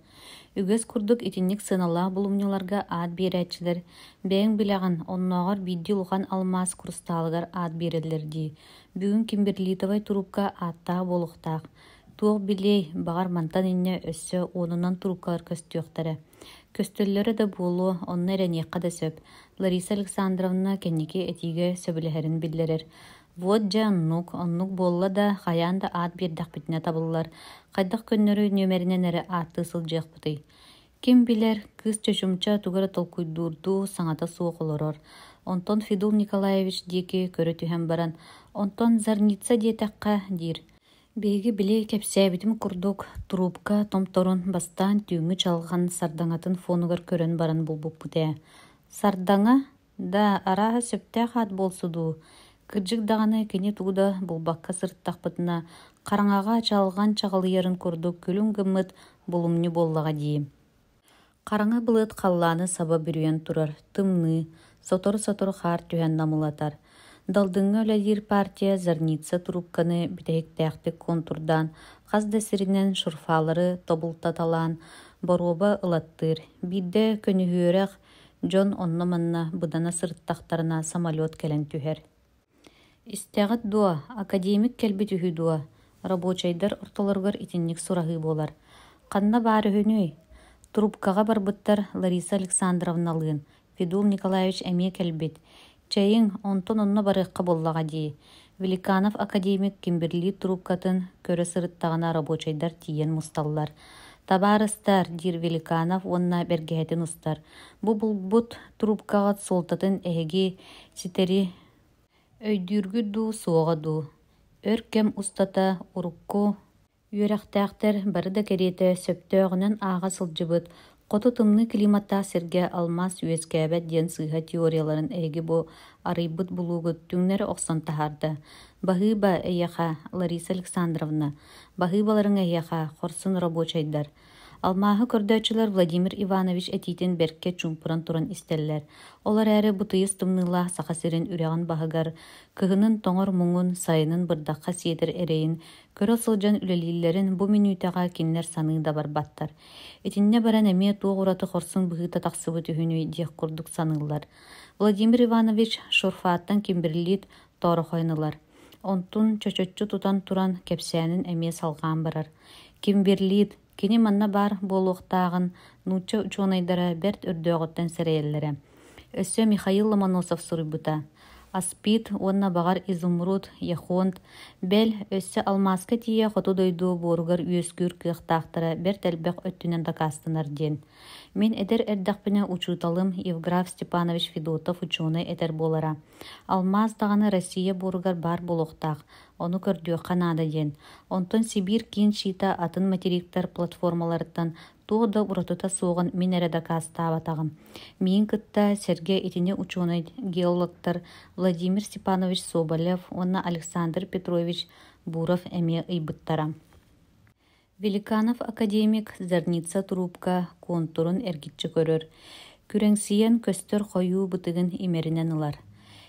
Үгөс курдук итинник сыналаах булумньуларга аат биэрэчилэр. Бэйэҥ билэҕин, оннооҕор бидди улахан алмаас курстаалыгар аат биэрэллэр дии. Бүгүн кимберлиитовай трубка ааттаах буолуохтаах. Туох билей багар мантан инне өссө уонунан трубкалар көстүөхтэрэ. Көстөллөрө да буолу, онно эрэнийэххэ да сөп. Лариса Александровна кэнники этиге сөбүлэһэрин биллэрэр. Вот же оннук болла да хаян да ат бирдах битне табыллар. Хайдах көннөрү нөмеринен эре атты сылжык бутый. Ким билер, кыз чөчүмча тугара толкуйдурду саңата суок олорор. Онтон Федул Николаевич диеки көрө түһэн баран, онтон Зарница диетакка дир. Беги биле кепсәбитим курдук трубка томторун бастан түйүңү чалган сардаңатын фонугар көрөн баран булбуп бутэ. Сардаңа да араһа сөптэ хат болсуду. Кырдьык даганы кини тугуда булбакка сырттахпытына караңага чалган чагалыйарын курдук күлүн гыммыт булумню боллага дийим. Караңа былыт қалланы саба бүрүен турар, тымны, сотор хаар түһэн намылатар. Далдыңга өләдир партия Зарница трубканы битәйіктәқтік контурдан, қаз дәсірінен шурфалары тобултаталан, бороба ылаттыр. Бидде көнүһүөрәк Джон онноманна бұдана сырттақтарына самолет кәлен түһәр. Истәғыт дуа, академик кәлбі түһі дуа, рабочайдар орталарғар итинник сурахы болар. Қанна бары хөнөй. Трубкаға барбыттар Лариса Александровналыын, Федул Николаевич әме кәлбет. Чайың онтон онно барыққа боллаға дей. Великанов академик Кимберли трубкатын көрі сырыттағына рабочайдар тиен мусталлар. Табарыстар дир Великанов онна бергәһетин устар. Бу булбут трубкаға солтатын әһеги ситери өйдүргү ду суоға ду. Өркем устата урукку үйрәхтәқтер бары да кереті сөптөғінен аға сылжыбыт. Қоту тымны климатта серге алмас үескәбәт ден сыйға теорияларын әйгі бу арыйбыт булугыт түңнері оқсан тахарды. Бахыба әйяха Лариса Александровна, бахыбаларын әйяха хорсын рабочайдар. Алмаһы көрдөчүлөр Владимир Иванович этитин берке чумпуран туран истеллер. Олар әрі бутыйыз тымныла сақасырын үрәғын бағығар, кығынын тоңор мұңын сайынын бырдаққа сиетір әрейін, көрі сылжан үлелейлерін бу минутаға кенлер саны да барбаттар. Этинне баран әме туғы ұраты хорсын бұғыта тақсыбы түхіні дек құрдық санылар. Владимир Иванович шурфааттан кембірлит торы қойнылар. Онтун чөчөтчү тутан туран кепсәнін әме салған барар. Кембірлит кини манна бар болуқтағын нуча учонайдара берт үрдөғыттан сәрәйеллері. Өссө Михаил Ломоносов сұрыбыта. Аспид, онна бағар изумруд, яхонт, бәл өссө алмаска тие хоту дойду боругар үйескүр кықтақтары берт әлбәқ өттінен дакастынар ден. Мен эдер эрдақпіне учуталым Евграф Степанович Федотов учуны эдер болара. Алмаз дағаны Россия боругар бар болуқтақ. Оны көрдіө қанады ден. Онтон Сибир кейін шита атын материктар платформаларыттан туғда ұратыта соғын мен әреді кастабатағым. Мен кытта Серге етіне учуны геологтар Владимир Степанович Соболев, онна Александр Петрович Буров әме ұйбыттара. Великанов академик Зарница трубка контурын әргитчі көрір. Күреңсиен көстер қойу бұтығын имерінен ұлар.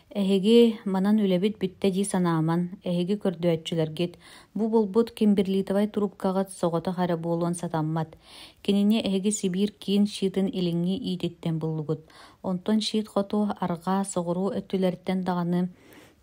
Әһеге манан үләбит бүтті ди санааман, әһеге көрдөәтчілергет, бу болбут Кимберлитовай трубкағат соғыта қара болуан сатаммат. Кеніне әһеге Сибир кейін шиытын иліңі ийтеттен бұллығыт. Онтон шиыт қоту арға соғыру өттілерттен дағаны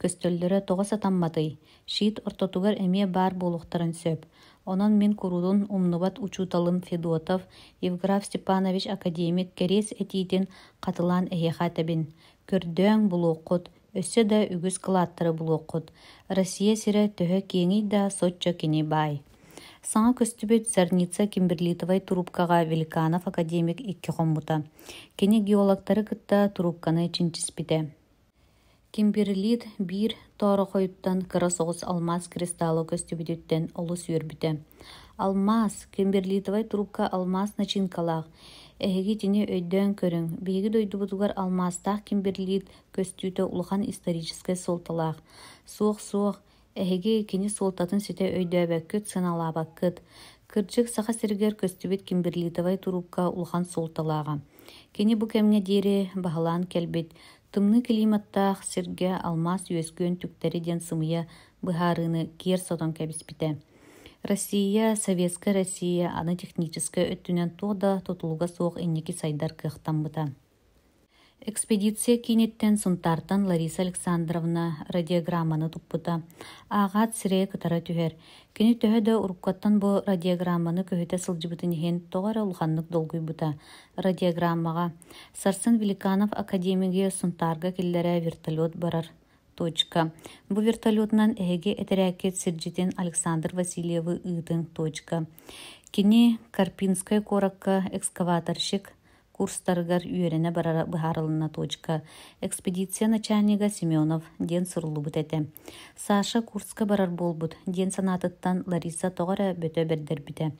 көстөллері тоға сатамматай. Шиыт ортотугар әме бар болуқтарын сөп. Онан мен курудун умнубат учуталым Федотов, Евграф Степанович академик керес этитин қатылан әйеха табин. Көрдөң бұлуқыт, өссө да үгіз қылаттыры бұлуқыт. Россия сире төхі кеңей да сотчо кені бай. Саңа көстүбет Зарница Кимберлитовай трубкаға Великанов академик икки қоммута. Кені геологтары кытта трубканы чинчиспите. Кимберлит бир торы қойыттан кыра соғыс алмаз кристаллы көстүбетіттен олы сүйербіте. Алмаз, Кимберлитовай трубка алмаз начинкалақ. Әһеги тине өйдөн көрүң. Беги дойду бутугар алмастах Кимберлит көстүтө улхан исторический солталақ. Суох, әһеги кини солтатын сите өйдөбәккөт сыналабаккыт. Кырчык саха сиргер көстүбет Кимберлитовай трубка улхан солталаға. Кини бу кемне дири бағалан келбет. Тымны климаттах сирге алмаз үескөн түктери ден сымыя быхарыны кер сотон кәбіспіте. Россия, Советская Россия, аны техническая өттүнен тода тотулуга соқ иннеки сайдар кықтамбыта. Экспедиция кинеттен сунтартан Лариса Александровна радиограмманы туппыта. Ағат сирее кытара түхер. Кені төһөдө уруккаттан бу радиограмманы көһөтө сылжыбытын хен тоғара улханнык долгуйбыта. Радиограммаға Сарсын Великанов академиге сунтарга киллере вертолет барар. Точка. Бу вертолетнан эһиги этерээккет сирдьитин Александр Васильевы ыытын. Точка. Кини Карпинская коракка экскаваторщик курстарыгар үйерене быһаарылына. Точка. Экспедиция начальнига Семенов ден сурулубут эте. Саша Курска барар болбут. Ден санатыттан Лариса тоҕора бөтө бердербите.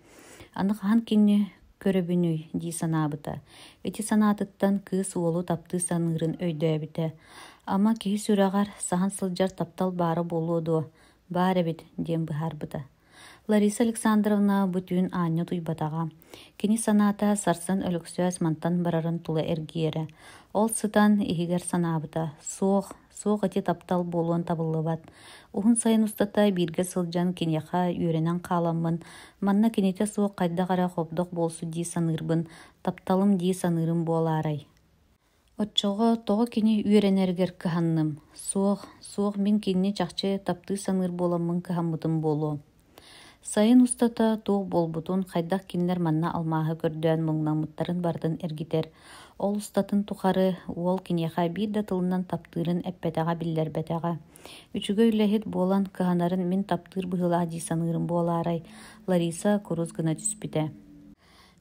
Анык кинни көрөбүнүй дии санаабыта. Эти санаатыттан кыыс уолу тапты саныырын өйдөбүтэ. Ама киһи сүрагар сахан сылдьар таптал баары болуоду. Баар эбит диэн быһаарбыта. Лариса Александровна бүтүүн аанньа туйбатаҕа. Кини санаата сарсан өлөксүөс мантан барарын тула эргиэре. Ол сытан иһигэр санаабыта. Суох эти таптал болуон табыллыбат. Ухун сайын устата бииргэ сылдьан киниэхэ үөрэнэн хааламмын. Манна кините суох хайдагара хопдох болсу дии саныырбын. Тапталым дии саныырым буолаарай. Отчоҕо тоҕо кини үөрэнэргэр кыһанным. Суох мин кинини чахчы тапты саныыр буоламмын кыһаммытым буолуо. Сайын устата туох болбутун хайдах кинилэр манна алмааһы көрдөөн муҥнаммыттарын бардын эргитер. Ол устатын тухары уол киниэхэ биир да тылынан таптыырын эппэтэҕэ биллэрбэтэҕэ. Үчүгө үлэһит буолан кыһанарын мин таптыыр быһылаах дии саныырым буолаарай. Лариса курус гына түспүтэ.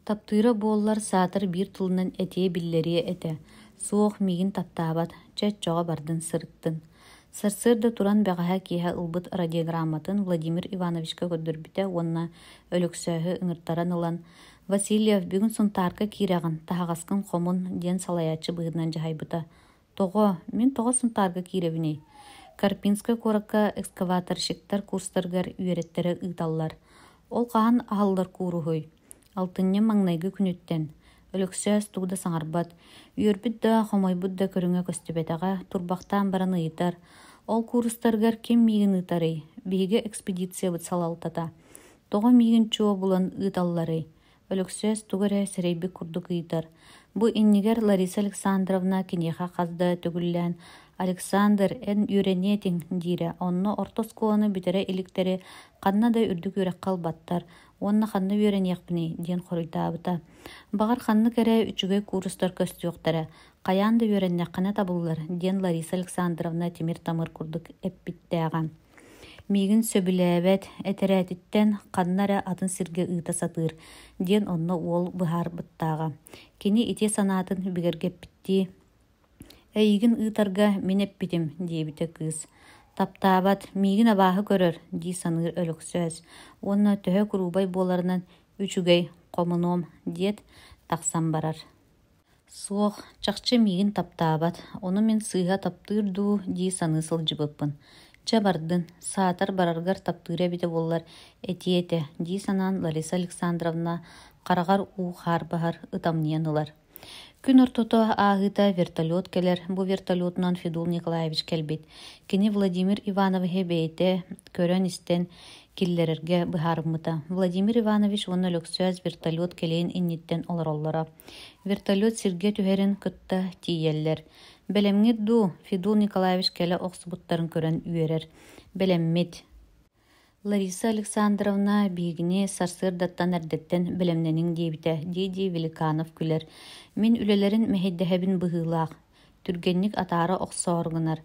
Таптыыра буоллар саатар биир тылынан этие биллэрие эте. Суох миигин таптаабат, чөччөҕө бардын сырыттын. Сарсырда туран бэҕэһэ киэһэ ылбыт радиограмматын Владимир Ивановичка көддөрбүтэ уонна өлөксөһү ыҥыртаран ылан: «Васильев бүгүн сунтаарка киирэҕин, таһаҕаскын хомун» диэн салайааччы быһыынан дьаһайбыта. «Тоҕо, мин тоҕо сунтаарга киирэбинэй». Карпинская коракка экскаваторщиктар курстаргар үөрэттерэ ыыталлар. Ол хаһан аһаллар кууруһуй. Алтынньа маҥнайгы күнүттэн. Өлөксөс тугда саҥарбат. Үөрбүт да хомойбут да көрүҥө көстөбэтэҕэ турбахтаан баран ыйытар. Ол куурустаргар кем миигин ыытарый. Биһиге экспедиция быт салалтата. Тоҕо миигин чуо булан ыыталларый. Өлөксөс тугара сэрэйби курдук ыйытар. Бу иннигер Лариса Александровна киниэхэ хазда төгүллээн: «Александр, эн үөрэниэтиҥ» диирэ. Онно ортос куону бүтэрэ иликтери ханна да үрдүк үөрэххал баттар. Уонна ханна үөрэниэхпини диэн хоруйдаабыта. Багар ханны кэрэ үчүгэй куурустар көстүөхтэрэ. Хаяан да үөрэннэххэнэ табыллар диэн Лариса Александровна тимир тамыр курдук эппиттээҕэ. Миигин сөбүлээбэт, этэрээттен ханнара атын сиргэ ыыта сатыыр диэн онно уол быһаарбыттааҕа. Кини ити санаатын бигэргэппитти. «Эйигин ыытарга мин эппитим» диэбитэ кыыс. «Таптаабат, миигин абааһы көрөр» дии саныыр өлөксөс. Уонна төһө курубай буоларынан: «Үчүгэй, хомуноом» диэт тахсан барар. «Суох, чахчы миигин таптаабат, ону мен сыыһа таптыыр дуу» дии саныы сылдьыбыппын. «Ча бардын, саатар бараргар таптыыра бите буоллар этиэте» дии санаан Лариса Александровна хараҕар уу-хаар баһар ытамныйан ылар. Күн ортото ааһыыта вертолет келер. Бу вертолетунан Федул Николаевич келбит. Кини Владимир Ивановиче бэйте көрөн истен киллерерге быһаарыммыта. Владимир Иванович уонна өлөксөс вертолет келэйин инниттен олороллора. Вертолет сиргэ түһэрин кытта тиийэллэр. «Белемҥит дуу» Федул Николаевич келе охсубуттарын көрөн үөрэр. «Белеммит». Лариса Александровна биигини сарсыырдаттан эрдеттен белемнениң диэбитэ дии Великанов күлэр. «Мин үлэлэрин мэһэйдэһэбин быһыылаах. Түргенник атаары охсооргунар.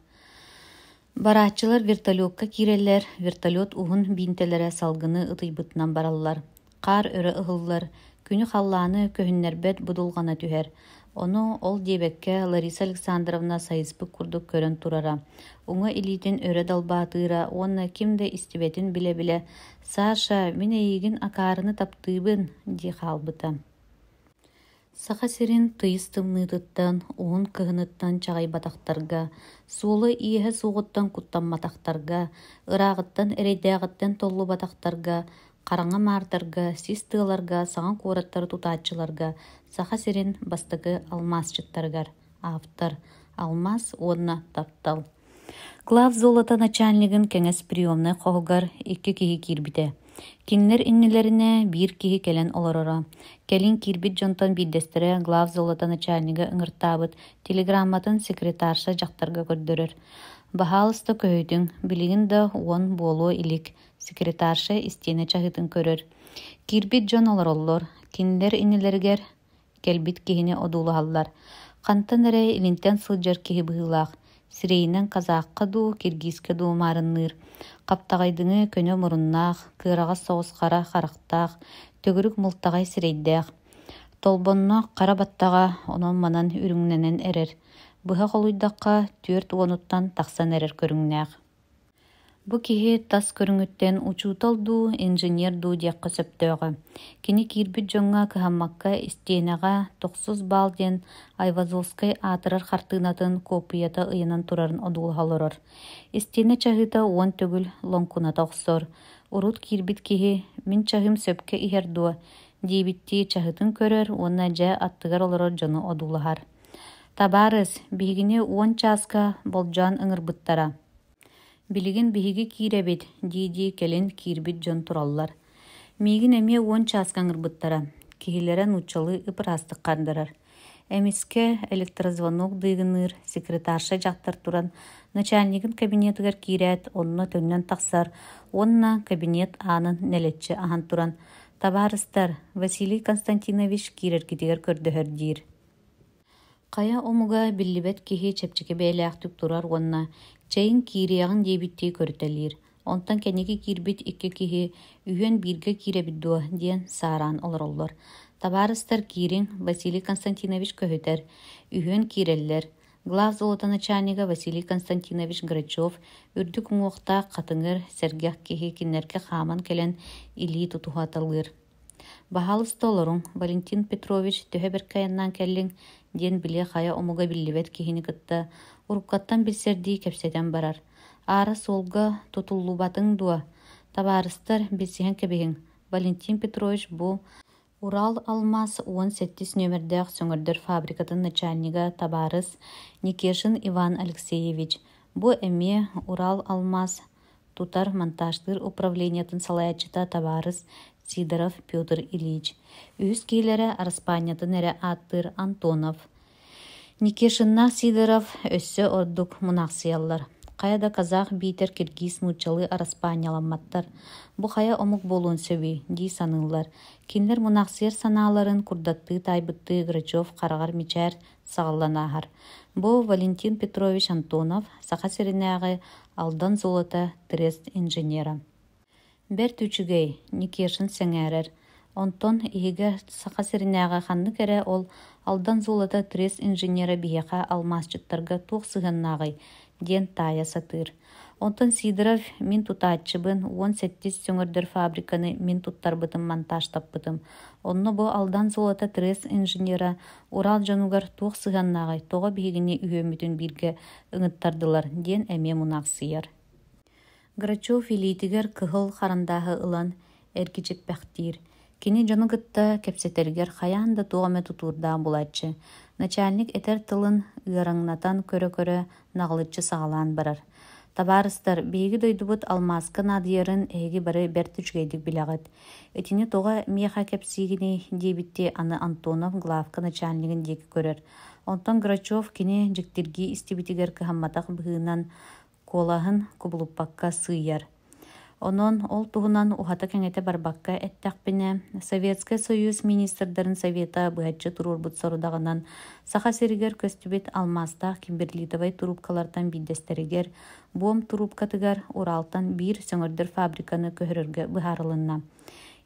Бараачылар вертолетка киирэллэр, вертолет уһун биинтэлэрэ салгыны ытыйбытынан бараллар. Хаар өрө ыһыллар. Күнү халлааны көһүннэрбэт будулҕана түһэр. Ону ол диэбэккэ Лариса Александровна сайыспык курдук көрөн турара. Уҥа илиитин өрө далбаатыыра, уонна кимде истибэтин биле-биле: «Саша, мин эйигин акаарыны таптыыбын» дии хаалбыта. Саха сирин тыйыс тымныытыттан, уһун кыһыныттан чаҕайбатахтарга, суолы иэһэ суоҕуттан куттамматахтарга, ырааҕыттан эрэйдээҕыттан толлубатахтарга, хараҥа маартарга, сис тыаларга, саҕан куораттары тутааччыларга, саха сирин бастакы алмасчыттаргар. Автор: Алмаз уонна таптал. Глав золото начальнигин кеңес приемный хоһугар 2 киһи киирбите. Кинилэр иннилэрине биир киһи келен олорора. Келин киирбит дьонтон биирдэстерэ глав золото начальнига ыҥыртаабыт телеграмматын секретарша дьахтарга көрдөрөр. Баһаалыста көһөйдүң, билигин да уон буолуо илик. Секретарша истиэне чаһытын көрөр. Киирбит дьон олороллор. Кинилэр иннилэригэр келбит киһини одуулаһаллар. Хантан эрэ илинтэн сылдьар киһи быһыылаах. сирейинен казаакка дуу, киргизке дуу марынныр. Каптагайдыңы көнө муруннаах, кыырага соҕусхара харахтаах, төгүрүк мылтагай сирейдээх. Толбонно кара баттага онон манан үрүҥнэнэн эрер. Быһа холуйдакка түөрт уонуттан тахсан эрер көрүҥнээх. Бу киһи тас көрүҥүттэн учуутал дуу, инженер дуу диэххэ сөптөөгө. Кини киирбит дьоҥҥа кыһаммакка истиэнэҕэ 900 баал диэн Айвазовскай аатырар хартыынатын копуйата ыйынан турарын одуулһалорор. Истиэнэ чаһыыта уон төгүл лоҥкуната охсор. Урут киирбит киһи «Мин чаһым сөпкө иһэр дуо» диибитти чаһытын көрөр, уонна дьэ аттыгар олорор дьону одуулаһар. Табаарыс, биһигини уон чааска болдьаан ыҥырбыттара. Билигин биһиги киирэбит, дии келин киирбит дьон тураллар. Миигин эмиэ уон чааска ыҥырбыттара. Киһилэрэ нууччалыы ыпыраастыккаардарар. Эмиске электрозвонок дыыгыныыр, секретарша дьахтар туран, начальнигин кабинетыгар киирээт, онно төннөн тахсар, уонна кабинет аанын нэлэччи аһан туран. Табаарыстар, Василий Константинович киирэргитигэр көрдөһөр диир. Кая омуга биллибет киһи чэпчики бэйэлээхтик турар уонна, чэйин киириэҕин диэбиттии көрүтэлиир. Онтон кэнники киирбит икки киһи үһүөн бииргэ киирэбит дуо диэн саараан олороллор. Табаарыстар киирин Василий Константинович көһүтэр, үһүөн киирэллэр. Глав золотоначальнига Василий Константинович Грачев үрдүк уҥуохтаах хатыҥыр сэргэх киһи киннэргэ хааман кэлэн илии тутуһаталыыр. Баһаалыста олоруҥ, Валентин Петрович төһө беркайаннаан кэллиҥ диэн билэ хая омуга биллибет киһини кытта уруккаттан билсэрдии кэпсэтэн барар. Аара суолга тутуллубатыҥ дуо. Табаарыстар билсиһэн кэбиһиҥ. Валентин Петрович бу Урал Алмаз 18 нөмердээх сөҥөрдөр фабрикатын начальнига табаарыс Никешин Иван Алексеевич. Бу эмиэ Урал Алмаз тутар монтажтыр управлениятын салаячыта табаарыс Сидоров Петр Ильич. Үс киилэрэ Араспаниятын эрэ ааттыр Антонов. Никешиннаах Сидоров өссө ордук мунахсыяллар. Каяда казах биитер киргиз нууччалы араспаниаламматтар. Бу хая омук болуун сөбүй, дии саныыллар. Кинлер мунахсыер санааларын курдатты тайбытты Грачев карагар мичээр сагалланаахар. Бу Валентин Петрович Антонов саха сиринээҕи алдан золота трест инженера. Бэр түчүгэй Никешин сэҥээрэр. Онтон иһигэ саха сиринээҕи ханнык эрэ ол алдан золота трест инженера биһиэхэ алмасчыттарга туох сыһыннааҕый диэн таая сатыыр. Онтон Сидоров мин тутааччыбын 18 сөҥөрдөр фабриканы мин туттарбытым монтажтаппытым. Онно бу алдан золота трест инженера Урал дьонугар туох сыһыннааҕый тоҕо биһигини үһүөмүтүн бииргэ ыҥыттардылар диэн эмиэ мунахсыйар. Грачев илиитигэр кыһыл харандааһы ылан эргичиппэхтиир. Кини дьону гытта кэпсэтэригэр хайаан да туоме тутуурдаан булааччы. Начальник этэр тылын ыараҥнатан көрө-көрө наҕылыччы саҕалаан барар. Табаарыстар, биһиги дойдубут алмазка наадыйарын эһиги бары бэр түчүгэйдик билэҕит. Этини тоҕо миэхэ кэпсиигини диэбитти аны Антонов главка начальнигин диэки көрөр. Онтон Грачев кини дьиктирги истибитигэр кыһамматах быһыынан куолаһын кубулуппакка сыыйар. Онон ол туһунан ухата кэҥете барбакка эттэхпине Советский Союз министрдарын совета быһаччы турурбут сорудағынан саха сиригер көстүбит алмастаах кимберлитовай трубкалартан биддестеригер буом трубкатыгар Уралтан бир сөҥөрдөр фабриканы көһөрөргө быһаарылынна.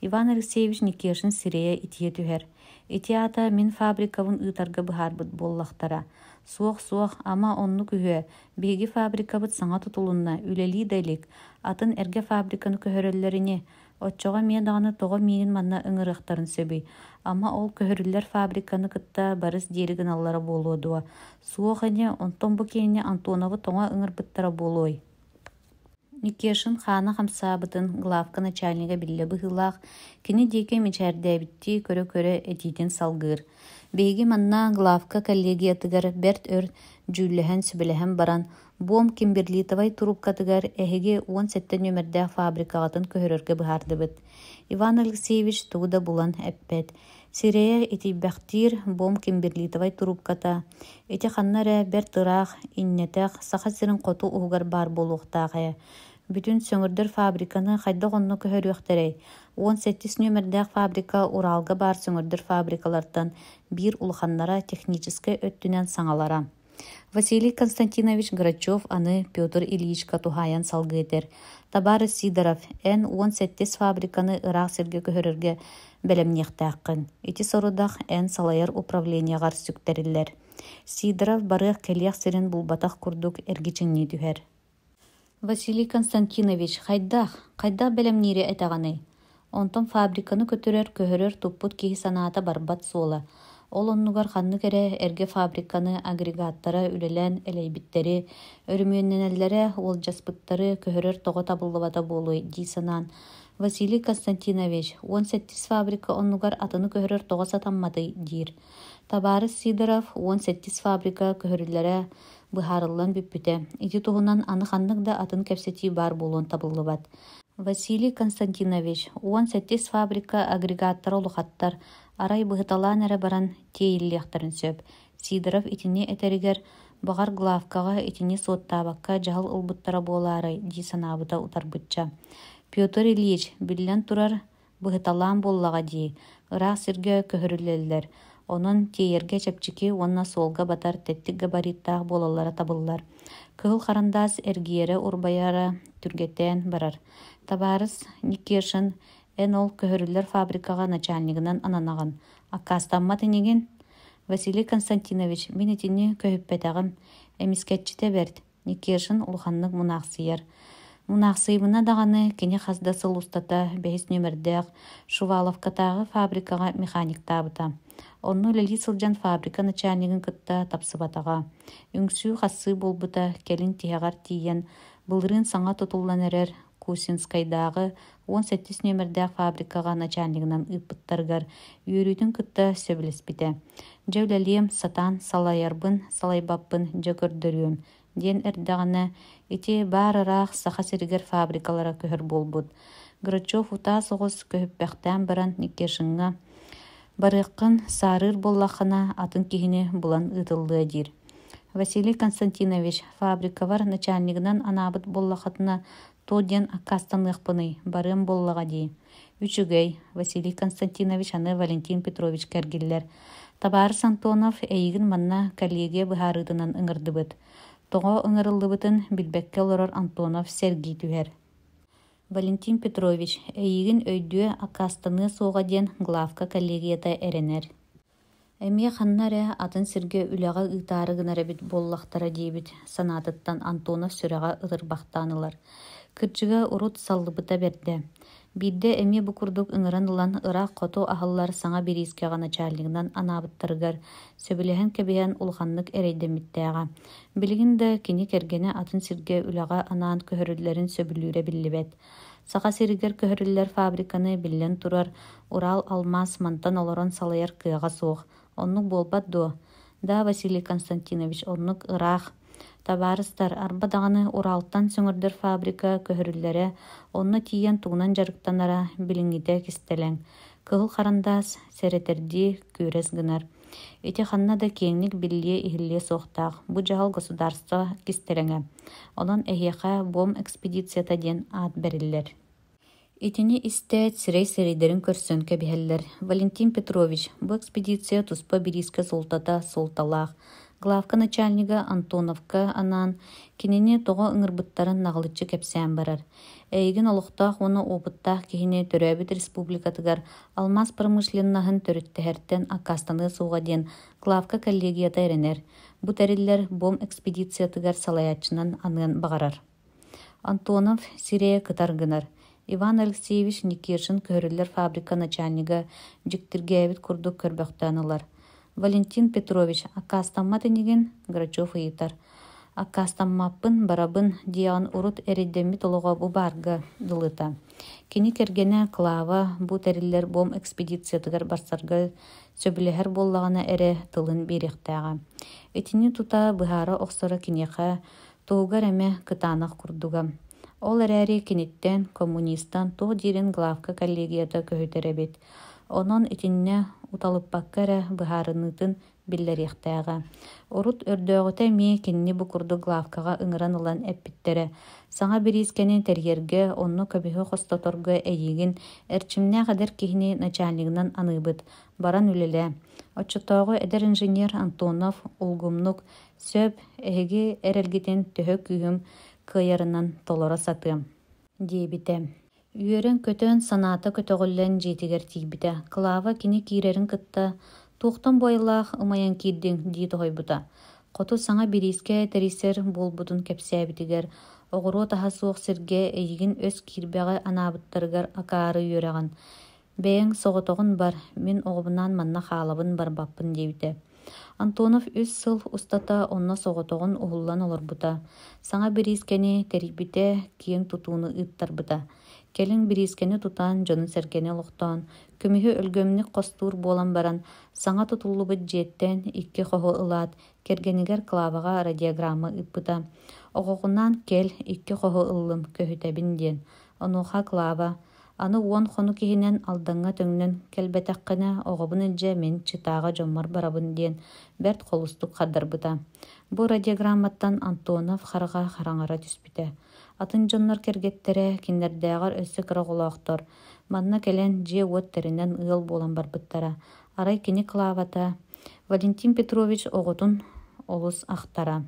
Иван Алексеевич Никешин сирея итие түһэр. Итиата мин фабрикабын ыытарга быһаарбыт буоллахтара. Суох, ама онну күһүө, биһиги фабрикабыт саҥа тутулунна, үлэлии дайлик, атын эргэ фабриканы көһөрөллөрүни, отчоҕо мие даҕаны тоҕо миигин манна ыҥырыахтарын сөбүй, ама ол көһөрүллэр фабриканы кытта барыс диэригин аллара буолуодуа. Суох эне, онтон бу киһини Антонову тоҥо ыҥырбыттара буолуой. Никешин хаана хамсаабытын главка начальнига билле быһыылаах, кини диэки мичээрдээбитти көрө-көрө этиитин салгыыр. Биһиги манна главка коллегиятыгар берт өр дьүүллэһэн сүбэлэһэн баран, буом кимберлитовай трубкатыгар эһиги 17 нөмердээх фабрикаҕатын көһөрөргө быһаардыбыт. Иван Алексеевич тугуда булан эппет. Сирея итибэхтиир буом кимберлитовай трубката. Ити ханнара бер тыраах, иннетэх, саха сирин хоту уһугар бар болуохтаахая. Бүтүн сөҥөрдөр фабриканы хайда онно көһөрүөхтэрэй. 18 нөмердээх фабрика Уралга бар сөҥөрдөр фабрикалартан бир улаханнара техническэ өттүнэн саҥалара. Василий Константинович Грачев аны Петр Ильичка тухаян салгыйтер. Табары Сидоров эн 18 фабриканы ырак серге көһөрөргө белемнехтааккын. Ити сорудах эн салайар управленияғар сүктериллер. Сидоров барык келиях сирин булбатах курдук эргичиңни түһэр. Василий Константинович хайдах белемнири этаганы. Онтон фабриканы көтөрөр көһөрөр туппут киһи санаата барбат суола. Ол оннугар ханны кере эрге фабриканы агрегаттара үлелен элейбиттери, өрүмүөнненеллере олжаспыттары көһөрөр того табыллыбата болуй дийсанан. Василий Константинович 18 фабрика оннугар атыны көһөрөр того сатамматы дир. Табары Сидоров 18 фабрика көһөрүлләре быһарыллан бүппүтэ. Ити туһунан аны ханнык да атын кепсети бар болуон табыллыбат. Василий Константинович 18 фабрика агрегаттар олухаттар арай быһыталаан эрэ баран тиэйиллиэхтэрин сөп. Сидоров итини этеригер бағар главкаға итини суоттаабакка жахал ылбыттара буолаарай дии утарбытча. Петр Ильич биллен турар быһыталаан буоллаҕа дии, ыраах сиргэ көһөрүллэллэр. Онон тиэргэ чэпчики уонна суолга батар тэттик габариттаах буолаллара табыллар. Кыһыл харандаас эргиэре урбаяра түргетэн барар. Табарыс Никешин эн ол көһөрүллэр фабрикаға начальнигынан ананаган. Аккастамма тинигин Василий Константинович мин итини көһүппэтэгим эмискетчите берт. Никешин улханнык мунаахсыйар. Мунаахсыйбына даганы кини хазда сыл устата бэхис нөмердээх Шуваловкатагы фабрикаға механиктаабыта. Онну лили сылдьан фабрика начальнигин кытта тапсыбатаға. Үңсүү хассы болбута келин тиһэгар тиийэн былырын саңа тутуллан эрер Кусинскайдагы 18 нөмердээх фабрикаға начальнигынан ыппыттаргар үйөрүүтүн кытта сөбүлеспите. Жевлелием сатан салайарбын, салайбаппын жөгөрдөрүөм. Ден эрдэганы ити баарыраах саха сиригер фабрикалара көһөр болбут. Грачев утаа соҕус көһүппэхтээн баран Никешинга барыаккын саарыыр боллаххына атын киһини булан ыытыллыа дир. Василий Константинович фабрикавар начальнигынан анаабыт боллахатына тоден аккастаныахпыный барым боллаға дии. Үчүгэй Василий Константинович аны Валентин Петрович кэргиллер. Табарыс Антонов эйигин манна коллегия быһаарыытынан ыҥырдыбыт. Тоҕо ыҥырыллыбытын билбэкке олорор Антонов Сергий түһэр. Валентин Петрович эйигин өйдүө аккастаныы суоҕа диэн главка коллегията эренер. Эмиэ ханнаре атын сирге үлэҕэ ыытаары гынарабит боллахтара диэбит санаатыттан Антонов сүрэҕэ ытырбахтаанылар. Кырдьыга урут саллыбыта берде. Бидде эмиэ бу курдук ыҥыран ылан ыраах хоту аһыллар саҥа бириискэҕэ начальнигынан анаабыттарыгар сөбүлэһэн кэбиһэн улханнык эрэйдэммиттээҕэ. Билигин да кини кэргэнэ атын сирге үлэҕэ анаан көһөрүллэрин сөбүлүүрэ биллибэт. Саха сиригер көһөрүллэр фабриканы биллэн турар Урал алмаз мантан олорон салайар кыаҕа суох. Оннук буолбат дуо. Да, Василий Константинович, оннук ыраах. Табарыстар арбадағаны Уралтан сөңөрдөр фабрика көһөрүлләре онны тиен тугунан жарыктанара билиңите кистелең. Кыһыл харандаас серетерди күрес гынар. Ити ханна да кеңник биллие ихиллие соохтаах. Бу жахал государство кистелеңе. Онон эхиэхэ бом экспедицията ден аат бериллер. Итини истэт сирей-сирейдерин көрсөн кэбиһэллэр. Валентин Петрович, бу экспедиция туспа бириске солтата солталаах. Главка начальнига Антоновка анан кинини тоҕо ыҥырбыттарын наҕылыччы кэпсээн барар. Эйигин олохтоох уну опыттаах киһини төрөөбүт республикатыгар алмаз промышленнаһын төрүттэһэртэн аккастаныы суuга диэн главка коллегията эренер. Бу тэриллэр бом экспедициятыгар салаяччынан аныан баҕарар. Антонов сирэйэ кытаргынар. Иван Алексеевич Никешин көһөрүллэр фабрика начальнига дьиктиргээбит курдук көрбөхтөөнылар. Валентин Петрович аккастамма тенигин Грачев ыйытар. Аккастаммаппын барабын дияган урут эриддемми толуға бу барга дылыта. Кини кергене Клава бу териллер бом экспедициятыгар барсарга сөбүлэһэр боллагана эре тылын берехтээҕэ. Этини тута быһаара охсора киниэхэ тугар эме кытаанах курдуга. Ол эрээри киниттен коммунистан тух дирин главка коллегията көһүтеребит. Онон итинне уталыппаккара быһаарыныытын биллэриэхтээҕэ. Урут өрдөөгөтэ мии кинни бу курдук главкаға ыҥыран ылан эппиттерэ. Саҥа бириискэнин терьерге онну көбүһү хостоторго эйигин эрчимнээх эдэр киһини начальнигынан аныыбыт. Баран үлэлэ. Оччотоого эдер инженер Антонов улгумнук сөп эһиги эрэлгитин төһө күүһүм кыайарынан толора сатыам диэбите. Үөрэн көтөн санаата көтөҕүллэн дьиэтигэр тиийбите. Клава кини киирэрин кытта туохтан бойылаах ымайан киирдиң дии тоһойбута. Хоту саҥа бириискэ тэрисэр буолбутун кэпсээбитигэр оҕоруу таһа суох сиргэ эйигин өс киирбэҕэ анаабыттарыгар акаары үөрэҕин. Бэйэҥ соҕотоҕун бар, мин оҕобунан манна хаалабын барбаппын диэбите. Антонов үс сыл устата онно соҕотоҕун уһуллан олорбута. Саҥа бириискэни тэрийбите киэҥ тутууну ыыттарбыта. Келин бириискэни тутан дьонун сэргэни олохтоон, көмүһү өлгөмнүк хостуур буолан баран, саҥа тутуллубут дьиэттэн икки хоһу ылаат кэргэнигэр Клаваға радиограмма ыппыта. Оҕоҕунан кел икки хоһу ыллым көһүтэбин диэн. Онуоха Клава: аны уон хону киһинэн алдаҥҥа төҥнөн кэлбэтэххинэ оҕобун илдьэ мин чытааҕа дьоммор барабын диэн бэрт холустук хардарбыта. Бу радиограмматтан Антонов хараҕа хараҥара түспүтэ. Атын дьоннор кэргэттерэ киннэрдээҕэр өссө кыраҕулаахтар. Манна келэн дьиэ уот тэринэн ыал буолан барбыттара. Арай кини Клавата Валентин Петрович оҕотун олус ахтара.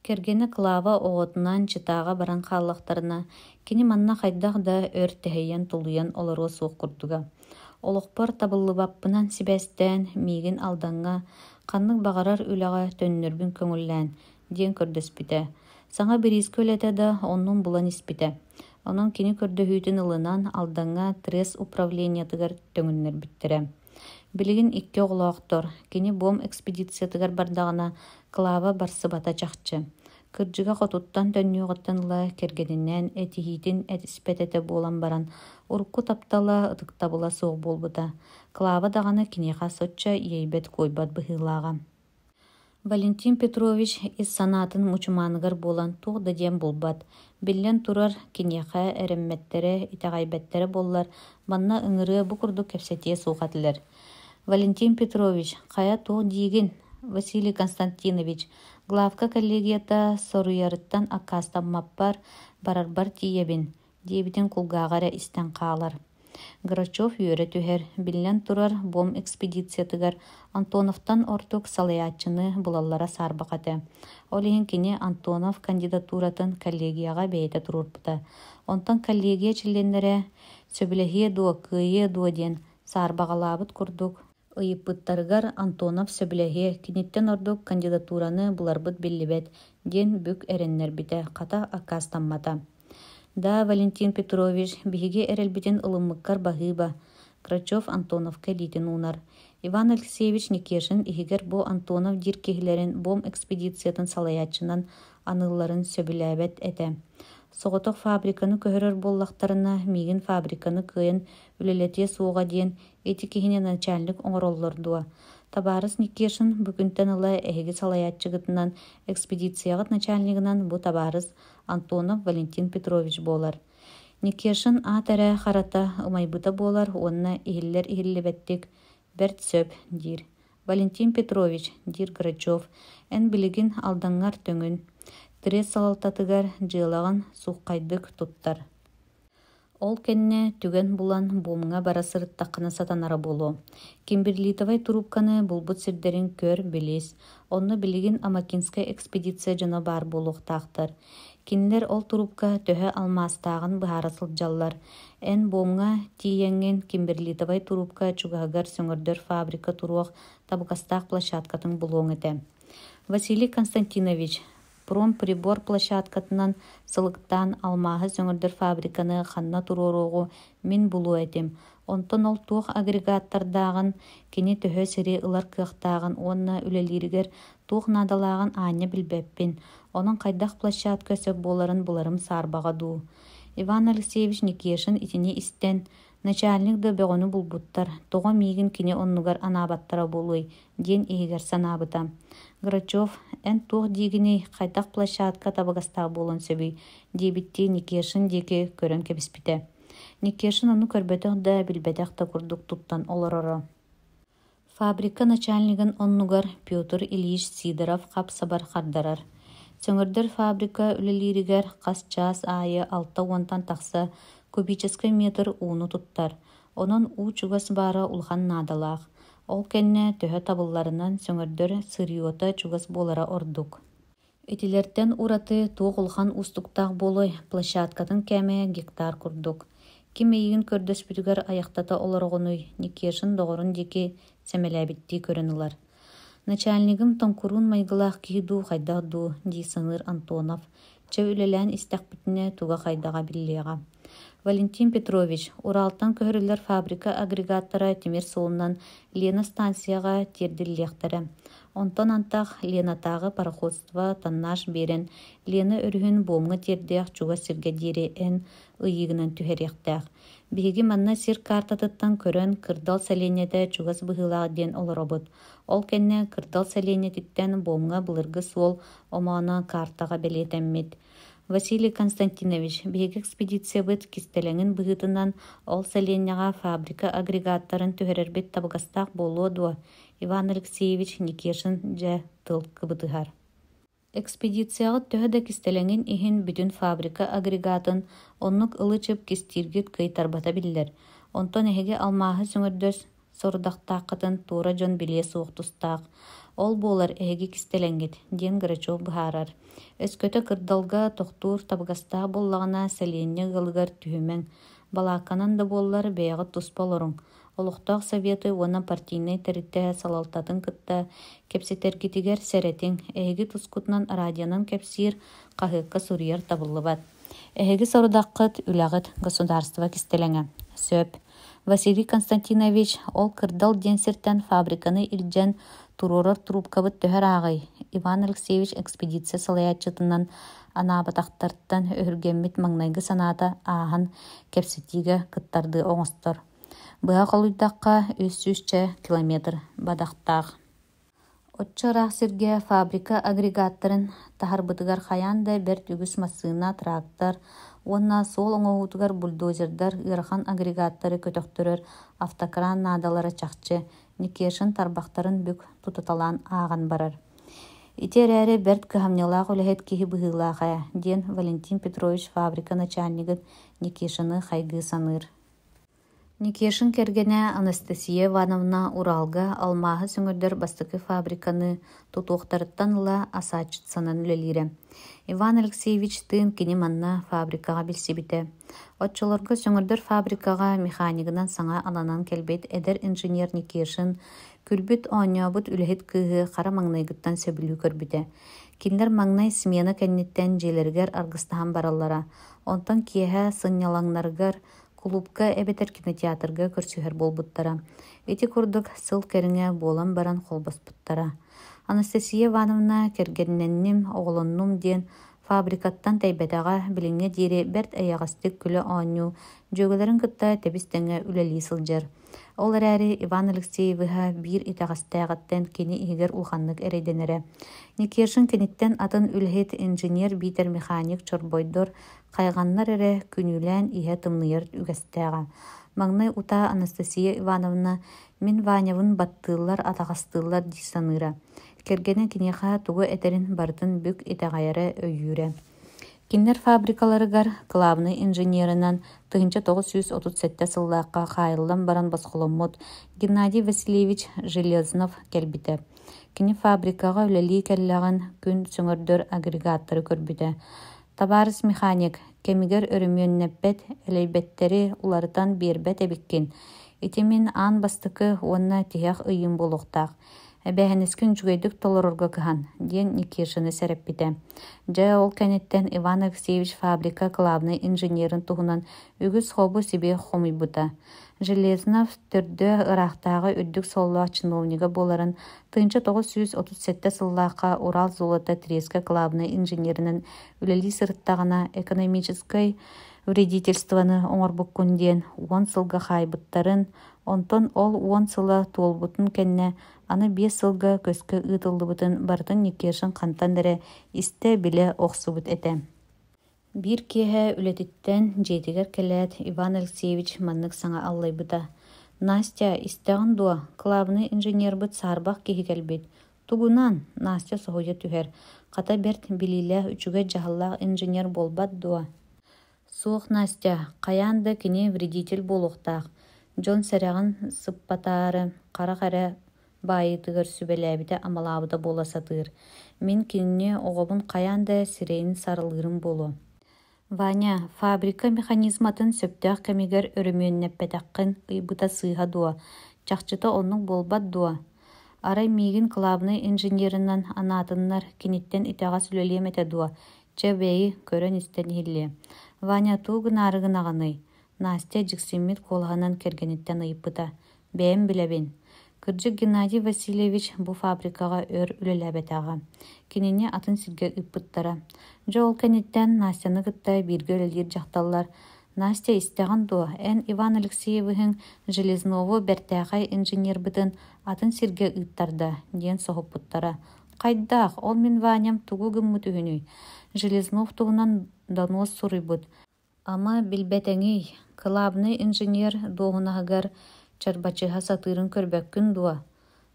Кэргэни Клава оҕотунан чытааҕа баран хааллахтарына кини манна хайдах да өр тэһэйэн тулуйан олоруо суох курдуга. Олохпор табыллыбаппынан сибэстэн миигин алдаҥҥа ханнык баҕарар үлэҕэ төннөрбүн көҥүллээн диэн көрдөспүтэ. Саҥа бириискэ үлэтэ да оннун булан испите. Онон кини көрдөһүүтүн ылынан алдаҥҥа трес управлениятыгар төҥүннэрбүттэрэ. Билигин икки оҕулоохтор, кини бом экспедициятыгар бардаҕына Клава барсыбата чахчы. Кырдьыга хотуттан төннүөҕөттөн ыла кэргэнинэн этиһиитин эспэтэтэ буолан баран, урукку таптала ытыктабыла суох буолбута. Клава даҕаны киниэхэ сочча иэйбэт куойбат быһыылааҕа. Валентин Петрович ис санаатын мучумааныгар буолан туох да диэн булбат. Биллэн турар киниэхэ эрэммэттэрэ, итэҕэйбэттэрэ буоллар, манна ыҥырыа бу курдук кэпсэтиэ суухатылар. Валентин Петрович, хая туох диигин, Василий Константинович, главка коллегията соруйарыттан аккаастаммаппар барарбар тиийэбин, диэбитин кулгааҕара истэн хаалар. Грачев үөрэ түһэр, биллэн турар бом экспедициятыгар Антоновтан ортук салыяаччыны булаллара саарбакаты. Олиһин кини Антонов кандидатуратын коллегияға бэйэтэ турурбута. Онтан коллегия чилленнере сөбүлэһиэ дуо, кыайыа дуо диэн саарбаҕалаабыт курдук. Ыйыппыттарыгар Антонов сөбүлэһиэ киниттен ордук кандидатураны буларбыт биллибэт диэн бүк эреннербите, хата аккаастаммата. Да, Валентин Петрович, биһиги эрэлбитин ылыммыккар баһыыба. Грачев Антоновка литин унар. Иван Алексеевич Никешин иһигэр бу Антонов дир киһилэрин бом экспедициятын салайааччынан анылларын сөбүлээбэт этэ. Соҕотох фабриканы көһөрөр буоллахтарына миигин фабриканы кыайан үлэлэтиэ суоҕа диэн эти киһини начальник оҥороллордуа. Табаарыс Никешин бүгүнтэн ыла эһиги салайааччыгытынан экспедицияҕыт начальнигынан бу табаарыс Антонов Валентин Петрович буолар. Никешин аатэрэ харата ымайбыта буолар, уонна иһиллэр иһиллибэттик бэрт сөп диир. Валентин Петрович диир Грачев, эн билигин алдаҥҥар төҥүн. Трес салалтатыгар дьыалаган сууккайдык туттар. Ол кэнне түгэн булан буумҥа бара сырыттаххына сатанара буолуо. Кимберлитовай трубканы булбут сирдэрин көр билис. Онно билигин Амакинская экспедиция дьоно баар буолуохтаахтар. Кинилэр ол трубка төһө алмаастаагын быһаара сылдьаллар. Эн буумҥа тиийэҥҥин Кимберлитовай трубка чугаһыгар сөҥөрдөр фабрика туруох табыкастаах площадкатын булуоҥ этэ. Василий Константинович, промприбор площадкатынан сылыктаан алмааһы сөҥөрдөр фабриканы ханна туруоруоҕу мин булуу этим. Онтон ол туох агрегаттардаагын кини төһө сири ылар кыахтаагын уонна үлэлииригэр туох наадалаагын аанньа билбэппин. Онон хайдах площадка сөп буоларын буларым саарбаҕа дуу. Иван Алексеевич Никешин итини истэн начальник да бөҕөнү булбуттар, тоҕо миигин кини оннугар анаабаттара булуй диэн иһигэр санаабыта. Грачев, эн туох диигини хайдах площадка табыгастаа буолан сөбүй диэбитти Никешин диэки көрөн кэбиспите. Никешин ону көрбөтөх да билбэтэх да курдук туттан олороро. Фабрика начальнигин оннугар Петр Ильич Сидоров хап сабар хардарар. Сөңөрдөр фабрика үлэлииригэр хас час аайы 6 уонтан тахса кубический метр ууну туттар. Онон уу чугас баара улхан наадалаах. Ол кенне төһө табылларынан сөңөрдөр сырыйота чугас болара ордук. Этилерден ураты туғылған устуктақ болой площадкатын кәме гектар курдук. Кимейгин көрдөспүтүгер аяқтата олорғонуй никешин доғырын деки сәмеләбитти көрінілар. Начальнигим тонкурун майгылақ киду хайдаду ди сыңыр Антонов. Чөв үлелән истәқпітіне туға хайдаға биллеға. Валентин Петрович, Уралтан көрілер фабрика агрегаттара темир сооннан Лена станцияға тердиллектері. Онтан антақ Ленатағы пароходство таннаш берен Лена өрүхін бомғы тердеяқ чуға сирге дере ән ұйығынан түхеректәқ. Беги манна сир картатыттан көрін кырдал сәленеті чуғас бұғылағы ден олыробыт. Ол кәнне кырдал сәленетіттен бомға бұлырғы сол оманы картаға белетәммет. Василий Константинович, беги экспедиция быт кистелеңін бұғытынан ол сәленеға фабрика агрегаттарын түхерербет табығастақ болуы Иван Алексеевич Никешин жа тыл кыбытыгар. Экспедицияғы төһөдө кистелеңин иһин бүтүн фабрика агрегатын оннук ылычып кистиргит кыйтарбата биллер. Онтон эһиге алмааһы сөңөрдөс сордактаакытын тура жон билие суохтустаах. Ол болар эһиги кистелеңит диэн Грачев быһаарар. Өскөтө кырдалга тохтуур табыгастаа боллагана сәлиэнне гылыгар түһүмең. Балааканан да боллар бэйэҕит туспалоруң. Олуқтақ советы оны партийный тәрітті салалтатын кытта кепсетергитигер сәретің әйгі тұскутнан радионан кепсир қағыққа сурьер табылы бат. Әйгі сордаққыт үләғыт государство кистелеңі. Сөп. Василий Константинович ол кырдал денсертен фабриканы илжен туророр трубкабыт төхер ағай. Иван Алексеевич экспедиция салаятчытынан анабатақтарттан өргенмит маңнайғы саната ағын кепсетиге кыттарды оңыстыр. Быға қолуйдаққа 300 километр бадақтақ. Отчарақ сирге фабрика агрегаттарын тахарбытыгар хаянда бір түгіс масына трактор, онна сол оңоғутыгар бульдозердар ырхан агрегаттары көтөқтөрөр автокран надалары чақчы, Никешин тарбақтарын бүк тутаталан ағын барар. Итер әрі бәрт көхамнелақ үләхет кейі бұғылаға, ден Валентин Петрович фабрика начальнигіт Никешины хайгы саныр. Никешин кергене Анастасия Ивановна Уралга алмаһы сөңөрдөр бастыкы фабриканы тутуқтарыттан ыла асачытсанан үлелире. Иван Алексеевич тыын кини манна фабрикаға билсебите. Отчолорго сөңөрдөр фабрикаға механикынан саңа аланан келбет эдер инженер Никешин күлбүт оңябыт үлэхит кыһы қара маңнайгыттан сөбүлүү көрбүте. Киндер маңнай смена кенниттен желергер аргыстахан бараллара. Онтан киэһэ сыннялаңнаргар клубка эбетер кинотеатрга көрсүһөр болбуттара. Эти курдук сыл кериңе болан баран холбаспыттара. Анастасия Ивановна кергенненним оголоннум диен фабрикаттан тайбетага билиңе дири берт аяғастык күлі оңю жөгөлөрүн кытта тебистеңе үлели сылжар. Ол әрі Иван Алексеевыға бир итағастағаттен кені игер улханнык эрейденере. Никешин кенеттен атын үлхет инженер битер механик чорбойдор қайғаннар әрі күнүлән ihe тымныйыр үгәстәға. Маңнай ута Анастасия Ивановна мен Ванявын баттылар атағастылар дисаныра. Кергені кенеха туғы этерин бардын бүк итағайыры өйюре. Киннер фабрикаларыгар главный инженерынан 1937 сыллаққа қайылдан баран басқоломмут Геннадий Васильевич Железнов келбіті. Кини фабрикаға үлелі келлаған күн сөңөрдөр агрегаттары көрбіті. Табарыс механик, кемигер өрімөннеппет, әлейбеттері улардан бербет әбіккен. Итемин ан бастықы онна тияқ ұйым болуқтақ. Бәһәнескін жүгейдік толырырға кыхан, ден Никешины сәріппіті. Жа ол кәнеттен Иван Алексеевич фабрика главный инженерін туғынан үгіз хобы себе хомый бұта. Железнов түрді ырақтағы үддік соллақ чиновнига боларын 1937 сыллаққа Урал золота треска главный инженерінің үлелі сырыттағына экономической вредительствоны оңырбұққын ден 10 сылға хайбыттарын, онтон ол 10 сыла толбутын кәнне аны 5 сылға көскі ұтылдыбытын бардың Никешин қантан дәрі исте біле оқсыбыт әті. Бір кеһе үлетіттен жетігер келет Иван Алексеевич маннық саңа аллай бұта. Настя, истеғын дуа, клабны инженер бұт сарбақ кеһі келбет. Тугунан, Настя соғыя түхер. Қата берт білілі үчіге жағыллақ инженер болбат дуа. Суық Настя, қаянды кіне вредитель болуқтақ. Дьон сэрэгин сыппатаары қара-қара байытыгар сүбэлээбитэ амалаабыта буоласатыыр. Мин кинини оҕобун хайаанда сирэйин сарылыырым буолуо. Ваня, фабрика механизматын сөптөөх кэмигэр өрүмүөннэппэтэххин ыйбыта сыыһа дуо, чахчыта оннук буолбат дуо. Арай миигин кылаабыны инженерынан анаатыннар киниттен итэҕа сүлэлиэм этэ дуо, чэ бэйи көрөн истэн иһиллиэ. Ваня туу гынаарыгын аҕаный. Настя дьиксиммит куолаһынан кэргэниттэн ыйыппыта. Бэйэм билэбин. Кырдьык Геннадий Васильевич бу фабрикаға өр үлэлээбэтээҕэ. Кинини атын сиргэ ыппыттара. Дьо ол кэнниттэн Настяны кытта бииргэ үлэлиир дьахталлар. Настя истэҕин дуо, эн Иван Алексеевыһын Железнову бэртээхэй инженербытын атын сиргэ ыыттарда, диэн соһуппуттара. Хайдаах, ол мин Ваням тугу гыммыт үһүнүй. Железнов тугунан донос суруйбут. Ама билбэтэҥий, кылаабыны инженер дуоһунаһыгар чарбачыһа сатыырын көрбөккүн дуо.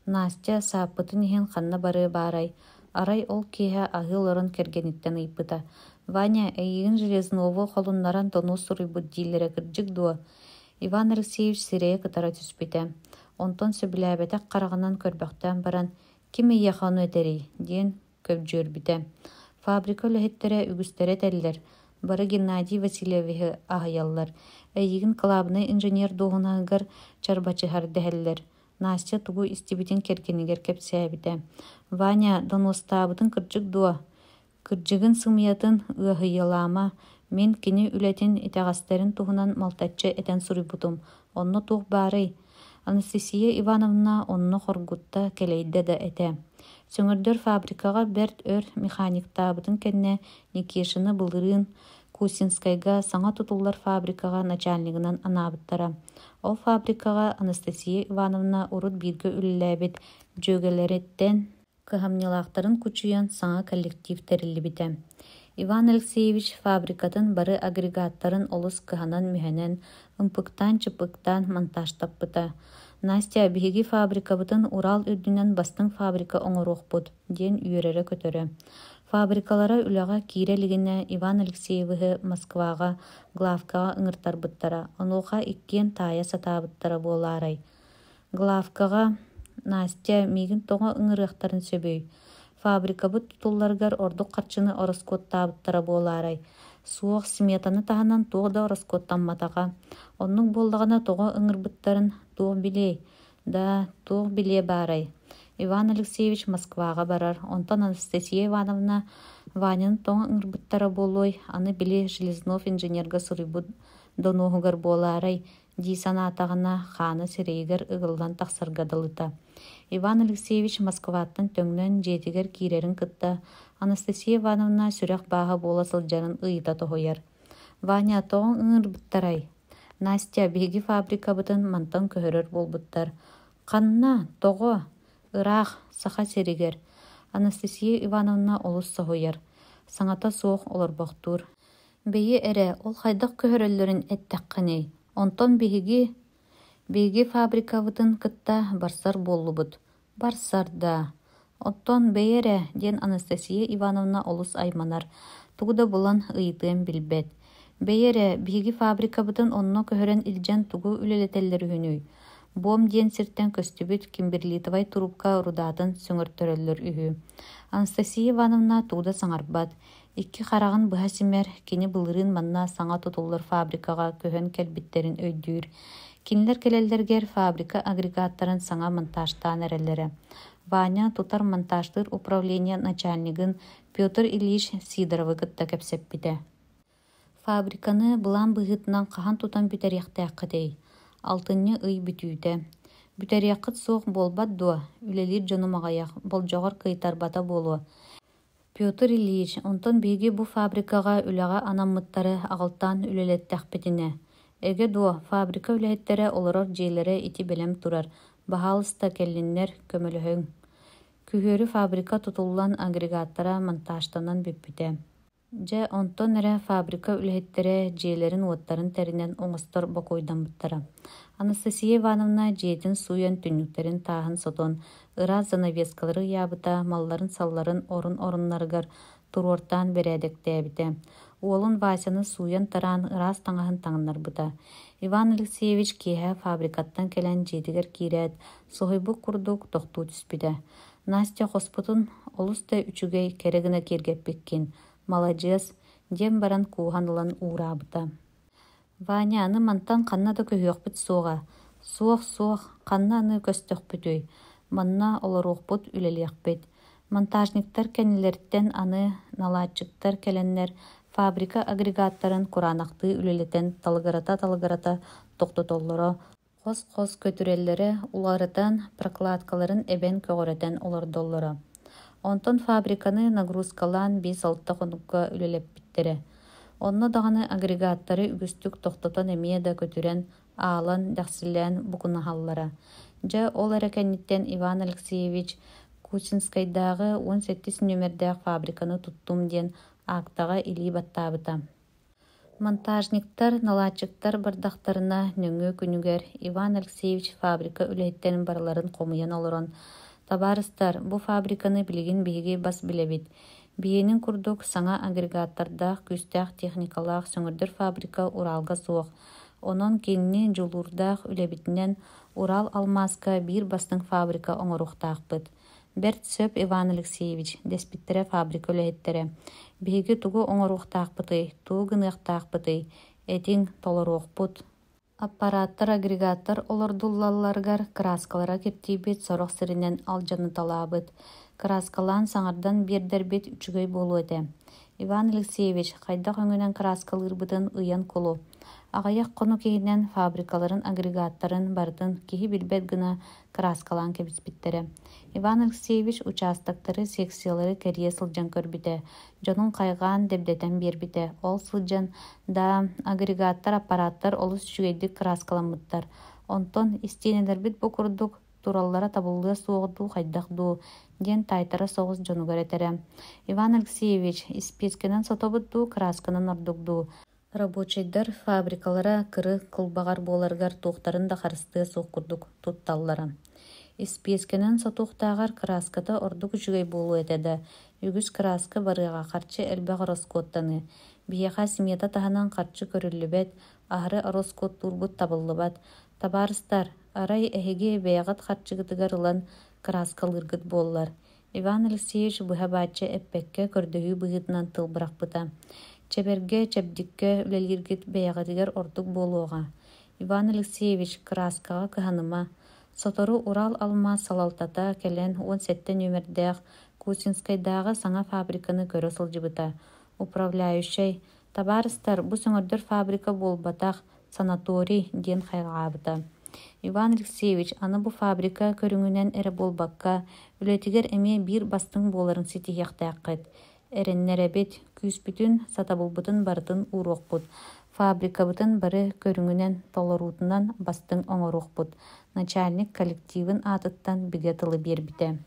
Настя сааппытын иһин ханна бары баарай. Арай ол киэһэ аһыы олорон кэргэниттэн ыйыппыта. Ваня, эйигин Железнову холуннаран донус суруйбут дииллэрэ кырдьык дуо. Иван Алексеевич сирэйэ кытара түспүтэ. Онтон сөбүлээбэтэх хараҕынан көрбөхтөөн баран ким ийэхону этэрий диэн көбдьүөрбүтэ. Фабрика үлэһиттэрэ үгүстэрэ этэллэр. Бары Геннадий Васильевиһы аһайаллар. Эйигин кылаабыны инженер дуоһунаһыгар чарбачыһар дэһэллэр. Настя тугу истибитин кэргинигэр кэпсээбитэ. Ваня, доностаабытын кырдьык дуо. Кырдьыгын сымыйатын ыаһыйалаама, мин кини үлэтин итэҕэстэрин туһунан малтаччы этэн суруйбутум. Онно туох баарый. Анастасия Ивановна онно хоргутта кэлэйдэ да этэ. Сөҥөрдөр фабрикаға бэрт өр механиктаабытын кэннэ Никишины былырыын Кусинскайга саҥа тутуллар фабрикаға начальнигынан анаабыттара. Ол фабрикаға Анастасия Ивановна урут бииргэ үлэлээбит дьөгэлэреттен кыһамнялаахтарын кучуйан саҥа коллектив териллибитэ. Иван Алексеевич фабрикатын бары агрегаттарын олус кыһанан мүһэнэн, ымпыктан-чыпыктан монтажтаппыта. Настя биһиги фабрикабытын Урал үрдүнэн бастың фабрика оҥоруохпут, диэн үөрэрэ көтөрө. Фабрикалара үлэҕэ киирэлигинэ Иван Алексеевыһы Москваға, главкаға ыҥыртарбыттара, онуоха иккиэн таайа сатаабыттара буолаарай. Главкаға Настя миигин тоҕо ыҥырыахтарын сөбөй. Фабрикабыт тутулларгар ордук харчыны ороскуоттаабыттара буолаарай. Суох сметаны таһанан туох да ороскуоттамматаҕа. Оннук буоллаҕына тоҕо ыҥырбыттарын туох билей, да туох билие баарай. Иван Алексеевич Москваға барар. Онтон Анастасия Ивановна Ванин тоҥо ыҥырбыттара буолуой, аны били Железнов инженерга суруйбут донуоһугар буолаарай. Дии санаатаҕына хааны сирэйигэр ыгыллан тахсаргадалыта. Иван Алексеевич Москваттан төҥнөн дьиэтигэр киирэрин кытта Анастасия Ивановна сүрэх бааһа буола сылдьарын ыйыта тоһуйар. Ваня, тоҕоҥ ыҥырбыттарай. Настя биһиги фабрикабытын мантан көһөрөр буолбуттар. Ханна, тоҕо, ыраах, саха сиригэр. Анастасия Ивановна олус соһуйар. Саҥата суох олорбохтуур. Бэйи эрэ ол хайдах көһөрөллөрүн эттэххинэй. Онтон биһиги фабрикабытын кытта барсар буоллубут. Барсар да. Оттон бэйэрэ диэн Анастасия Ивановна олус айманар. Тугу булан ыйытыам билбэт. Бэйэрэ биһиги фабрикабытын онно көһөрөн илдьэн тугу үлэлэтэллэр үһүнүй. Буом диэн сиртэн көстүбүт кимберлитовай трубка урудаатын сөҥөртөрөллөр үһү. Анастасия Ивановна тууда саҥарбат. Икки хараҕын быһа симэр кини былырыын манна саҥа тутуллар фабрикаға көһөн кэлбиттерин өйдүүр. Кинилэр келэллэргэр фабрика агрегаттарын саҥа монтажтаан эрэллэрэ. Ваня тутар монтажтыр управление начальнигын Петр Ильич Сидоровы кытта кэпсэппитэ. Фабриканы былаан быһыытынан хаһан тутан бүтэриэхтээх дэй. Алтынны ый бүтүүтэ. Бүтэриэххыт суох буолбат дуо, үлэлиир дьонумаҕайах, болдьоҕор кыйтарбата буолуо. Петр Ильич, онтон биһиги бу фабрикаға үлэҕэ анаммыттары аҕалтаан үлэлэттэхпитинэ. Эге дуо, фабрика үлэһиттэрэ олорор дьиэлэрэ ити бэлэм турар, баһаалыста кэллиннэр көмөлөһөҥ. Күһүөрү фабрика тутуллан агрегаттара монтажтанан бүппүтэ. Дьэ онтон эрэ фабрика үлэһиттэрэ дьиэлэрин уоттарын тэринэн оҥостор бокуйдаммыттара. Анастасия Ивановна дьиэтин суйан түннүктерин тааһын сотон, ыраас занавескалары ябыта, малларын салларын орун-оруннарыгар туруортаан берээдэктээбитэ. Уолун Васяны суян таран ырас таңаһын таңнарбыта. Иван Алексеевич киһэ фабрикаттан келен жетигер киирээт, соһуйбук курдук тохтуу түспүтэ. Настя хоспутун олустай үчүгэй керегине киргеппиккин. Молодец, дем баран кууһанылан уурабыта. Ваня аны мантан ханна да көһүөхпүт суоҕа. Суох, ханна аны көстөхпүтүй. Манна олоруохпут үлэлиэхпит. Монтажниктар кэннилэрттэн аны налааччыктар келеннер фабрика агрегаттарын кураанахтыы үлэлэтэн талыгарата тохтотоллоро, хос көтүрэллэре уларытан прокладкаларын эбен көгөрөтэн олордоллоро. Онтон фабриканы нагрузкалаан 5-6 хонукка үлэлэппиттере. Онно даҕаны агрегаттары үгүстүк тохтотон эмиэ да көтүрэн аалан дахсиллээн букунаһаллара. Дьэ ол эрекенниттен Иван Алексеевич Кучинскайдагы 17 нөмердээх фабриканы туттум диэн аактаға илии баттаабыта. Монтажниктар, налаачыктар бардахтарына нөҥүө күнүгэр Иван Алексеевич фабрика үлэһиттэрин барыларын хомуйан олорон: «Табарыстар, бу фабриканы билигин биһиги бас билебит. Биһиэнин курдук саҥа агрегаттардаах күүстээх техникалаах сөҥөрдөр фабрика Уралга суох. Онон кинини жулуурдаах үлэбитинэн Урал Алмазка биир бастың фабрика оҥоруохтаахпыт. Берт сөп Иван Алексеевич, деспиттере фабрика үлэһиттере. Биһиги тугу оҥоруохтаахпытый, туу гыныахтаахпытый, этиң толоруохпут. Аппараттар, агрегаттар олордуллалларгар краскалара кептиибит сорох сиринен алдьаны талаабыт. Краскалаан саҥардан биэрдэрбит үчүгэй буолуо этэ. Иван Алексеевич хайдах өҥүнэн краскалыырбытын ыйан кулу. Аҕайах хону киһинэн фабрикаларын, агрегаттарын бардын киһи билбэт гына краскалаан кэбиспиттерэ. Иван Алексеевич участоктары, секциялары кэрийэ сылдьан көрбүтэ. Дьонун хайгаан дэбдэтэн биэрбитэ. Ол сылдьан да агрегаттар, аппараттар олус үчүгэйдик краскаламмыттар. Онтон истиэнелербит бу курдук тураллара табыллыа суоҕдуу хайдах дуу диэн тайтара соҕус дьонугар этэрэ. Иван Алексеевич испечкенэн сотобут дуу, красканан ордук дуу. Рабочайдар фабрикалара кыры кылбагар буоларгар туохтарын да харыстыа суох курдук тутталлара. Испечкенэн сотуохтаагар краската ордук үчүгэй буолуо этэ. Үгүс краска барыага харчы элбэх ороскуоттаны. Биэха смета таһанан харчы көрүллүбэт, аһары ороскуот турбут табыллыбат. Табаарыстар, арай эһиги бэйэҕит харчыгытыгар ылан краскалыыргыт буоллар. Иван Алексеевич быһа баачча эппекке көрдөһүү быһыытынан тылбырахпыта. Чэберге, чэбдикке үлэлииргит бэйэҕитигэр ордук буолуоҕа. Иван Алексеевич краскаҕа кыһаныма. Сотору Урал Алмаз салалтата келен 17 нөмердээх Кучинскайдагы саҥа фабриканы көрө сылдьыбыта. Управляющий: «Табаарыстар, бу сөҥөрдөр фабрика буолбатах санаторий» диэн хайгаабыта. Иван Алексеевич аны бу фабрика көрүҥүнэн эре буолбакка үлэтигэр эмиэ биир бастың буоларын ситиһиэхтээххит. Эреннеребит, күүспүтүн сатабылбытын бартын уруохпут. Фабрикабытын бары көрүҥүнэн толоруутунан бастың оҥоруохпут. Начальник коллективын аатыттан бигэ тылы биэрбитэ.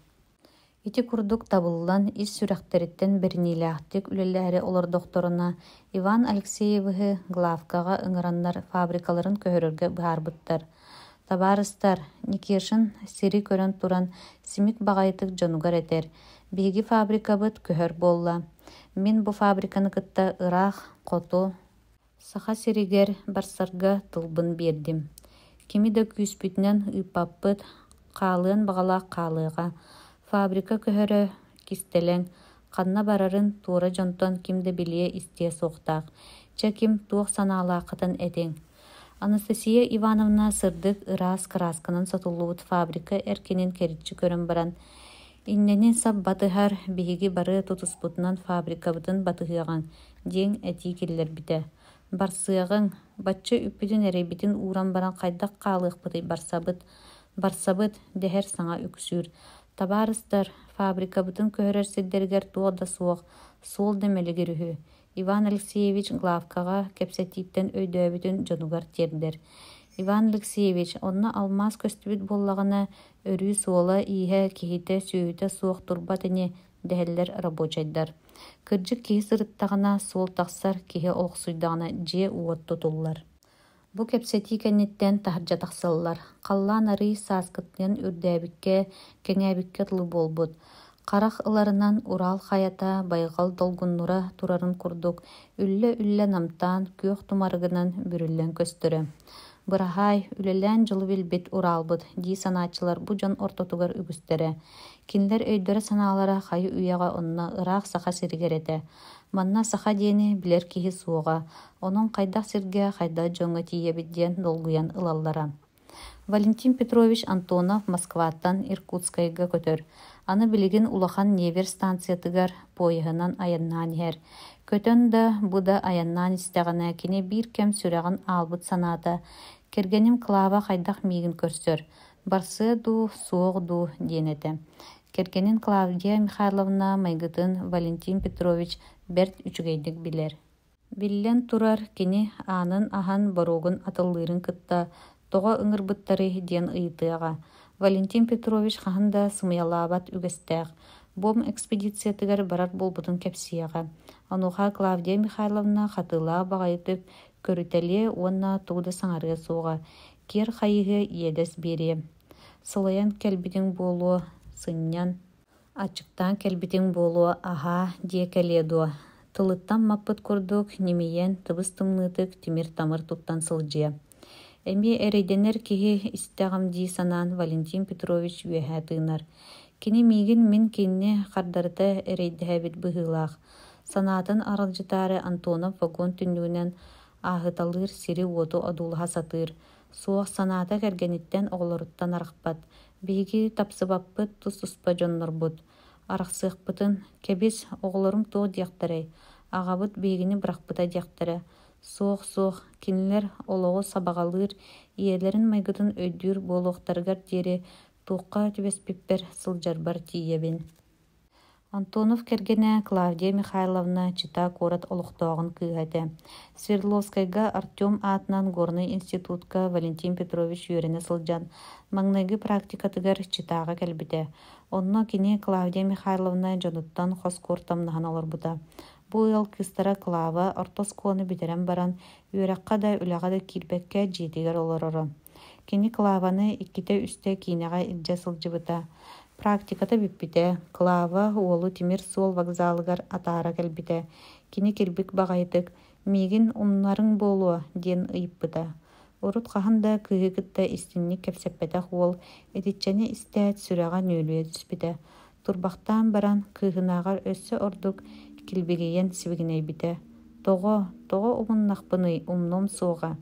Ити курдук табыллан ис сүрэхтэриттэн берниилээхтик үлэлээри олордохторуна Иван Алексеевыһы главкаға ыҥыраннар фабрикаларын көһөрөргө быһаарбыттар. Табаарыстар, Никешин сири көрөн туран симик баҕайытык дьонугар этэр. Биһиги фабрикабыт көһөр буолла. Мин бу фабриканы кытта ыраах, хоту, саха сиригер барсарга тылбын биэрдим. Кими да күүспүтүнэн ыыппаппыт, хаалыан баҕалаах хаалыаҕа. Фабрика көһөрө кистелең, ханна барарын туора дьонтон ким да билие истиэ суохтаах. Чэ ким туох санаалааххытын этиң. Анастасия Ивановна сырдык ыраас красканын сотуллубут фабрика эркинин кериччи көрөн баран. Иннени сап батыһар биһиги бары тутуспутунан фабрикабытын батыһыаҕаҥ диэң этии киллэрбитэ. Барсыаҕыҥ, бачча үппүтүн эрэйбитин ууран баран хайдах хаалыахпытый барсабыт дэһэр саҥа үксүүр. Табаарыстар, фабрикабытын көһөрөр сирдэригэр туох да суох, суол да мэлигир үһү. Иван Алексеевич главкаға кепсетиптен өйдөбүтүн дьонугар тиэрдэр. Иван Алексеевич онна алмаз көстүбүт буоллаҕына өрүү суола ииһэ киһитэ сүүһүтэ суох турбатыни дэһэллэр рабочайдар. Кырдьык киһи сырыттаҕына суол тахсар киһи олохсуйдаҕына дьиэ уот тутуллар. Бу кепсетии кэнниттэн таһырдьа тахсыллар. Халлаан арый сааскытыан үрдээбикке, кэҥээбикке тылы буолбут. Қарах ыларынан Урал хаята байғал долгуннура турарын курдук, үлле намтан күйөх тумарыгынан бүрүллен көстөрө. Бырахай, үлелен жылы билбит Уралбыт, дии санаачылар бу жон ортотугар үгүстере. Кинлер өйдөрө санаалара хайы уяга онна ыраах саха сиргерете. Манна саха диэни билер киһи суоға, онун хайдах сирге хайда жоңга тиебидден долгуян ылаллара. Валентин Петрович Антонов Москваттан Иркутскайга көтөр. Аны билигин улахан Невер станциятыгар пойыһынан аяннаан иһэр. Көтөн да буда аяннаан истэҕинэ кини биир кэм сүрэҕин аалбыт санаата. Кергеним Клава хайдах миигин көрсөр. Барсы ду, суоҕ ду диэнете. Кергенин Клавдия Михайловна майгытын Валентин Петрович берт үчүгейдик билер. Биллен турар кини аанын ахан боругун атыллыырын кытта тоҕо ыҥырбыттары диэн ыйытыаҕа. Валентин Петрович хаһында сымыялаабат үгэстээҕ. Бом экспедициятыгар барар болбутун кэпсиэҕэ. Онуха Клавдия Михайловна хатыылаа баҕайытык көрүтэлие уонна тугуда саҥарыа суоҕа. Киэр хайыһы иэдэс биэрие. Сылайан кэлбитиҥ буолуо сынньан, ачыктаан кэлбитиҥ буолуо аһаа дие кэлиэ дуо. Тылыттан маппыт курдук немийэн тыбыс тымныытык тимир тамыр туттан сылдьыа. Эми эрэйдэнэр киһи истэҕим дии санаан Валентин Петрович үөһэ тыынар. Кини миигин мин кинни хардарыта эрэйдэһэбит быһыылаах. Санаатын аралдьытаары Антонов вагон түннүүнэн ааһыталыыр сири уоту одуулаһа сатыыр. Суох санаата кэргэниттэн оҕолоруттан арахпат. Биһиги тапсыбаппыт тус успа дьоннорбут. Арахсыахпытын кэбис оҕолорум туох диэхтэрэй. Аҕабыт биһигини бырахпыта диэхтэрэ. Суох кинилэр олоҕу сабаҕалыыр иэлэрин майгытын өйдүүр буолуохтарыгар диэри туукка түбэспиппэр сылдьарбар тиийэбин. Антонов кэргэнэ Клавдия Михайловна чита куорат олохтоҕун кыыһэтэ. Свердловскайга Артем аатынан Горный институтка Валентин Петрович үөрэнэ сылдьан маҥнайгы практикатыгар читааҕа кэлбитэ. Онно кини Клавдия Михайловна дьонуттан хоскуор тамнаһан олорбута. Бу ыал кыстара Клава ортоскуону битерэн баран үөрэххэ да үлэҕэ да киирбэккэ дьиэтигэр олороро. Кини Клаваны икките үстэ кинэҕэ илдьэ сылдьыбыта. Практиката биппите. Клава уолу Тимир суол вокзалыгар атаара кэлбитэ. Кини кирбик баҕайытык миигин умнарың буолуо диэн ыйыппыта. Урут хаһан да кыыһыгытта истинник кэпсэппэтэх уол этиччэни истээт сүрэҕэ нөөлүө түспүтэ. Турбахтаан баран кыыһынааҕар өссө ордук килбигийэн сибигинэйбитэ. Тоҕо умуннахпыный умном суоҕа.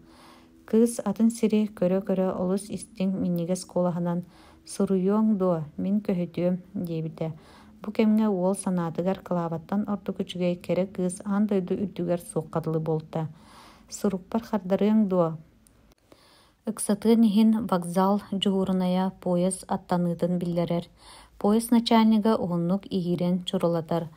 Кыыс атын сири көрө олус истиң минниге сколаһынан суруйуоҥ дуо, мин көһүтүөм диэбитэ. Бу кэмҥэ уол санаатыгар Клаваттан орду күчүгэй кэрэ кыыс аан дойду үрдүгэр суоккатылы болта. Суруппар хардарыаҥ дуо. Ыксатыан иһин вокзал дьуһуруная поезд аттаныытын биллэрэр. Поезд начальнига уһуннук иһирэн чурулатар.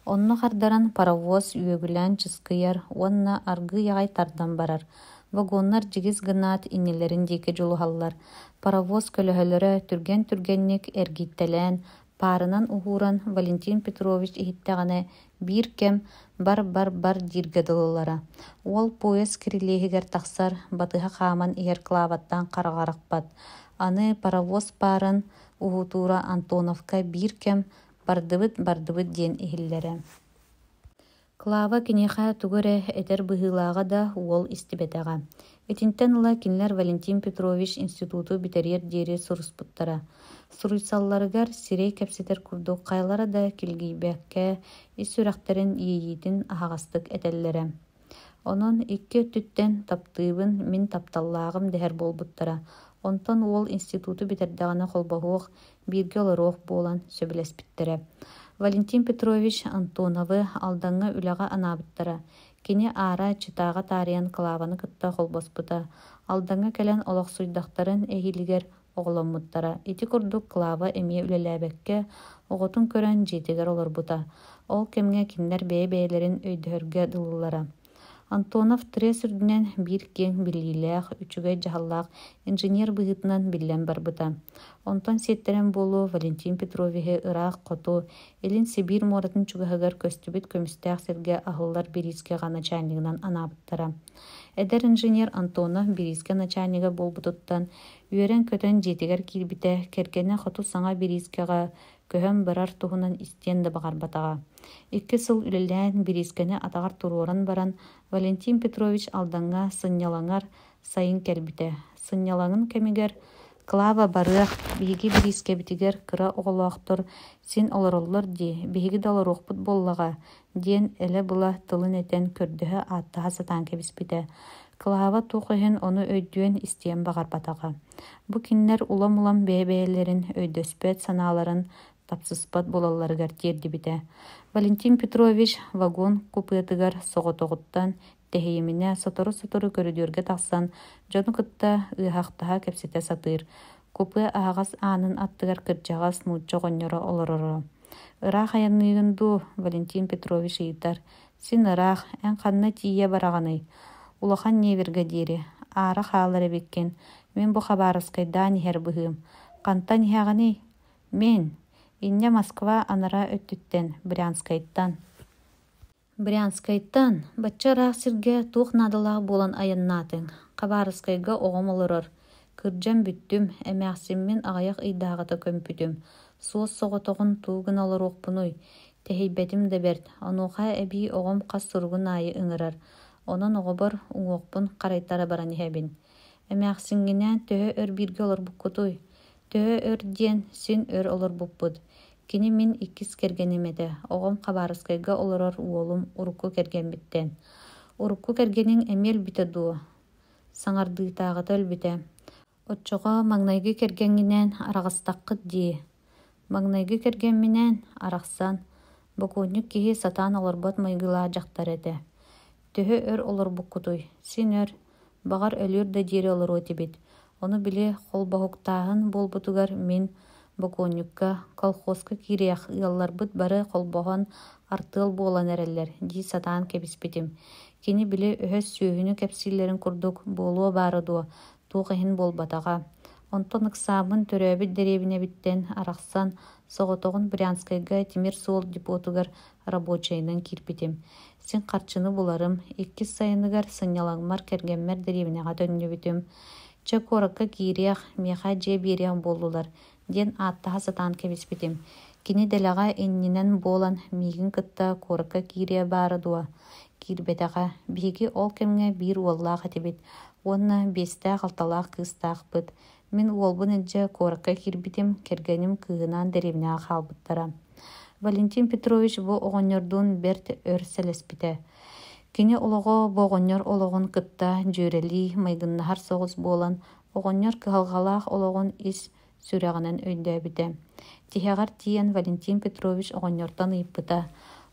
Онно хардаран паровоз үөгүлээн чыскыйар, уонна аргы яҕай тардан барар. Вагоннар дьигис гынаат иннилэрин диэки дьулуһаллар. Паровоз көлөһөлөрө түргэнник эргиттэлээн, паарынан уһууран Валентин Петрович иһиттэҕинэ биир кэм бар дииргэ дылылара. Уол поезд кирилиэһигэр тахсар батыһа хааман иһэр Клаваттан хараҕарахпат. Аны паровоз паарын уһутуура Антоновка биир кэм бардыбыт диэн иһиллэрэ. Клава киниэхэ тугурэ этэр быһыылааҕа да уол истибэтэҕэ. Этинтэн ыла кинилэр Валентин Петрович институту битериэр диэри суруспуттара. Суруйсалларыгар сирэй кэпсэтэр курдук хайлара да килгийбэккэ ис үрэхтэрин ийиитин аһаҕастык этэллэрэ. Онон икки түттэн таптыыбын мин тапталлааҕым дэһэр буолбуттара. Онтон уол институту битердэҕинэ холбоһуох бииргэ олоруох буолан сөбүлэспиттэрэ. Валентин Петрович Антоновы алдаҥҥа үлэҕэ анаабыттара. Кини аара чытааҕа таарыйан Клаваны кытта холбоспута. Алдаҥҥа кэлэн олохсуйдахтарын эһилигэр оҕоломмуттара. Ити курдук Клава эмиэ үлэлээбэккэ оҕотун көрөн дьиэтигэр олорбута. Ол кэмҥэ кинилэр бэйэ-бэйэлэрин өйдөһөргө дылылара. Антонов тырыа сүрдүнэн биир киэҥ билиилээх, үчүгэй дьаһаллаах инженер быһыытынан биллэн барбыта. Онтон сиэттерэн буолу Валентин Петровиһы ыраах хоту илин Сибирь муоратын чугаһыгар көстүбүт көмүстээх сиргэ аһыллар Берийскэҕа начальнигынан анаабыттара. Эдэр инженер Антонов Берийскэ начальнига болбутуттан үөрэн көтөн дьиэтигэр киирбитэ кэргэнэ хоту саҥа Берийскэҕа көһөм барар туһунан истен да багарбатаға. 2 сыл үлелән бирискене атагар туруран баран Валентин Петрович алданга сыннялаңар сайын кәлбите. Сыннялаңын кемигер Клава барыах биһиги бириске битигер кыра оголуактор син олороллор ди биһиги даларуохпут боллага диэн эле була тылын этен көрдөһө аттаха сатаан кебиспите. Клава туухуһун ону өйдүөн истиэн багарбатаға. Бу киннер улам-улам бэбээлерин өйдөспөт санааларын тапсыспат болалларыгар тиэрдибите. Валентин Петрович вагон купыатыгар соҕотоҕуттан тэһийимине сотору-сотору көрүдүөргэ тахсан дьону кытта ыахахтаха кэпсите сатыыр. Купы аагас аанын аттыгар кырдьаҕас нуучча оҕонньоро олороро. Ыраах аянныыгын дуу Валентин Петрович ыйтар. Син ыраах эн ханна тиийэ бараҕаный. Улахан неверге дири. Аара хаалар эбиккен. Мен бу хабарыскайдаан иһэр быһыым. Хантан иһэҕаний? Мен. Инне Москва анара өттүттен, Брянскайттан. Брянскайттан бачча ыраах сиргэ туох надалаах буолан аяннаатың. Хабарыскайга оҕом олорор. Кырдьан бүттүм, эмээхсиммин аҕайах ыйдааҕата көмпүтүм. Суос соҕотоҕун туугун олоруохпунуй. Тэһийбэтим да берт. Онуоха эбии оҕом хас суругун аайы ыҥырар. Онон оҕобор уҥуохпун харайтара баран иһэбин. Эмээхсиҥҥинээн төһө өр бииргэ олорбуккутуй. Төһө өр диэн син өр олорбуппут. Кини мин иккис кергенемете. Оҕом хабарыскайга олорор уолум урукку кергенбиттен. Урукку кергениң эмиэл бите дуу. Саҥардыытааҕыта өлбүтэ. Отчоҕо маҥнайгы кергеҥҥинээн араҕастаххыт дии. Маҥнайгы кергенминээн арахсан. Бокуунньук киһи сатаан олорбот майгылаа дьахтар этэ. Төһө өр олорбуккутуй. Син өр. Бағар өлүр да диэри олоруу тибит. Ону били холбоһуктааһын буолбутугар мин Бокуунньукка колхозка кириэх ыалларбыт бары холбоһон артыал буолан эрэллэр дии сатаан кэбиспитим. Кини били өһөс сүүһүнү кэпсииллэрин курдук буолуо баары дуо туох иһин буолбатаҕа. Онтон ыксаамын төрөөбүт дэриэбинэбиттэн арахсан соҕотоҕун Брянскайга Тимир суол депотугар рабочайынан киирбитим. Син харчыны буларым, 2 сайыныгар сыннялаңмар кэргэммэр дэриэбинэҕа төннүбүтүм. Чэ куоракка киириэх, миэхэ дьиэ биэриэх буоллулар, диэн ааттаха сатаан кэбиспитим. Кини дэлэҕэ иннинэн буолан миигин кытта куоракка киириэ баары дуо. Киирбэтэҕэ, биһиги ол кэмҥэ биир уоллаах этибит, уонна биэстээх алталаах кыыстаахпыт. Мин уолбун эдьэ куоракка киирбитим, кэргэним кыыһынаан дэриэбинэҕэ хаалбыттара. Валентин Петрович бу оҕонньордуун берт өр сэлэспитэ. Кини олоҕо бу оҕонньор олоҕун кытта дьүөрэлии майгыннаһар соҕус буолан оҕонньор кыһалҕалаах олоҕун ис сүрэҕинэн өйдөөбүтэ. Тиһэҕэр тиийэн Валентин Петрович оҕонньортон ыйыппыта.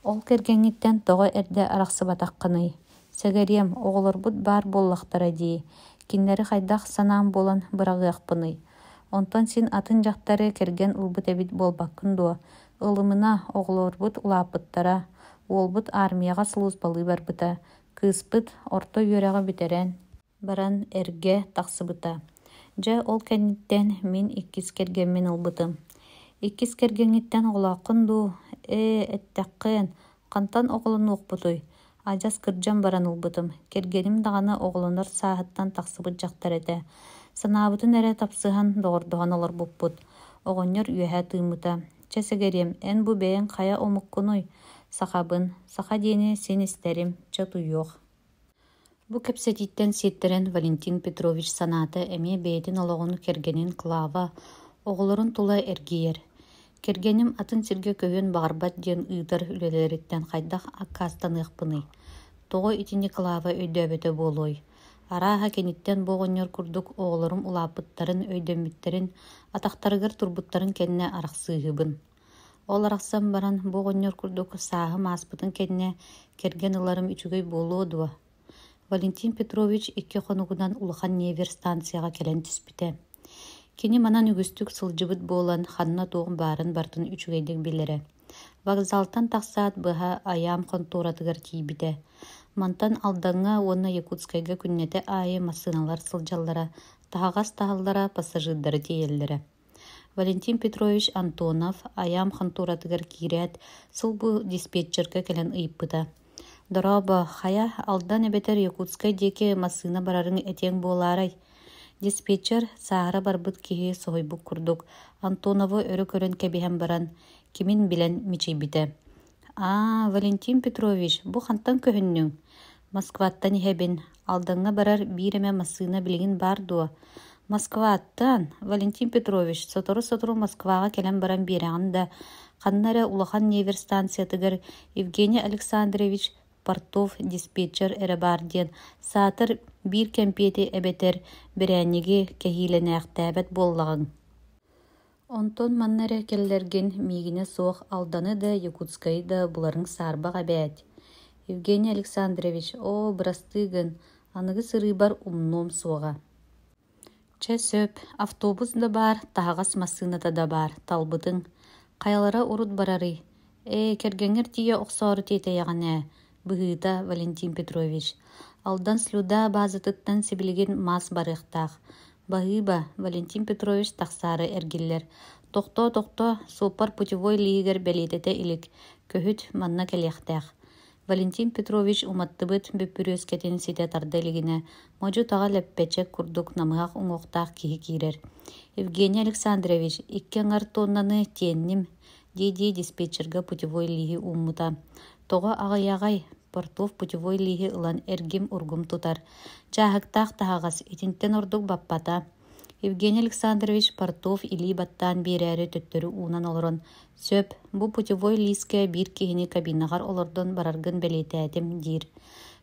Ол кэргэҥҥиттэн тоҕо эрдэ арахсыбатаххыный. Сэгэрիэм оҕолорбут баар буоллахтара дии. Киннери хайдах санаан буолан быраҕыахпыный. Онтон син атын дьахтары кэргэн ылбыт эбит буолбаккын дуо. Ылымына оҕолорбут улааппыттара. Уолбут армияға сылууспалыы барбыта. Кыыспыт орто үөрэҕэ бүтэрэн баран эргэ тахсыбыта. Дьэ ол кэнниттэн мин 2 кэргэммин ылбытым. 2 кэргэҥиттэн оҕолааххын дуу. Эттэххын, хантан оҕолонуохпутуй. Адьас кырдьан баран ылбытым. Кэргэним даҕаны оҕолонор сааһыттан тахсыбыт дьахтар этэ. Санаабытын эрэ тапсыһан доҕордоһон олорбуппут. Оҕонньор үөһэ тыыммыта. Чэ сэгэрим, эн бу бэйэн хая омуккунуй. Сахабын, саха диэни син истэрим, чэ туйуох. Бу кэпсэтиттэн сиэттерэн Валентин Петрович санаата эмиэ бэйэтин олоҕун кэргэнин Клава оҕолорун тула эргиер. Кэргэним атын сиргэ көһүөн баҕарбат диэн ыытар үлэлээриттэн хайдах аккаастаныахпыный. Тоҕо итини Клава өйдөөбөтө буолуой. Арааһа кениттэн бу оҕонньор курдук оҕолорум улааппыттарын өйдөммүттерин атахтарыгар турбуттарын кэннэ арахсыыһыбын. Ол арахсан баран бу оҕонньор курдук сааһы мааспытын кэннэ керген ыларым үчүгөй буолуо дуо. Валентин Петрович 2 хонугунан улахан Невер станцияға келен түспүтэ. Кини манан үгүстүк сылжыбыт буолан ханна туоҕун баарын бартын үчүгөйдик билере. Вокзалтан тахсаат быһа аям конторатыгар тиибите. Мантан алдаңа уонна Якутскайга күннете аайы массыналар сылдьаллара, таһагас таһаллара пассажирдары тиэллере. Валентин Петрович Антонов аям конторатыгар киирээт сыл бу диспетчерка келен ыйыппыта. Дороба, хая алдан эбетер Якутскай диэки массына барарын этең буолаарай. Диспетчер саара барбыт киһи соһуйбук курдук. Антонову өрө көрөн кэбиһэн баран кимин билэн мичийбите. Валентин Петрович, бу хантан көһүннүң. Москваттан иһэбин. Алдаңа барар бииреме массыына билигин бар дуо. Москваттан, Валентин Петрович, сотору Москвага келен баран биэрэҕин да ханнара улахан Невер станциятыгар Евгений Александрович Портов диспетчер эрэ баар диэн саатыр биир кэмпиэти эбэтэр бирээниги кэһиилэнээхтээбэт буоллаҕыҥ. Онтон маннара келлэргин миигине суох алданы да Якутскай да буларың саарбах эбээт. Евгений Александрович, бырастыыгын, аныгы сырыыбар умном суоҕа. Чэ сөп, автобус да бар, таһаҕас массыыната да бар, талбытың. Каялара урут барары. Кэргэҥҥэр тиийэ охсоору тиэтэйэҕинэ, быһыыта Валентин Петрович. Алдан слюда баазытыттан сибилигин мас барыахтаах. Баһыыба, Валентин Петрович тахсаары эргиллер. Тохто, супар путевой лиигер белиэтэтэ илик. Көһүт манна кэлиэхтээх. Валентин Петрович уматтыбыт бүппүрүөс кетин сите тардылигине. Можу тага леппечек курдук намыах уҥуохтаах киһи киирер. Евгений Александрович, иккеҥҥар тоннаны тиэнним, дии диспетчерга путевой лииһи ууммута. Тоҕо аҕайаҕай, Портов путевой лииһи ылан эргим ургум тутар. Чааһыктаах таһаҕас, итинтэн ордук баппата. Евгений Александрович Портов илии баттаан биэрээри төттөрү уунан олорон. Сөп, бу путевой лииске биир киһини кабинагар олордон бараргын белиэтээдим диир.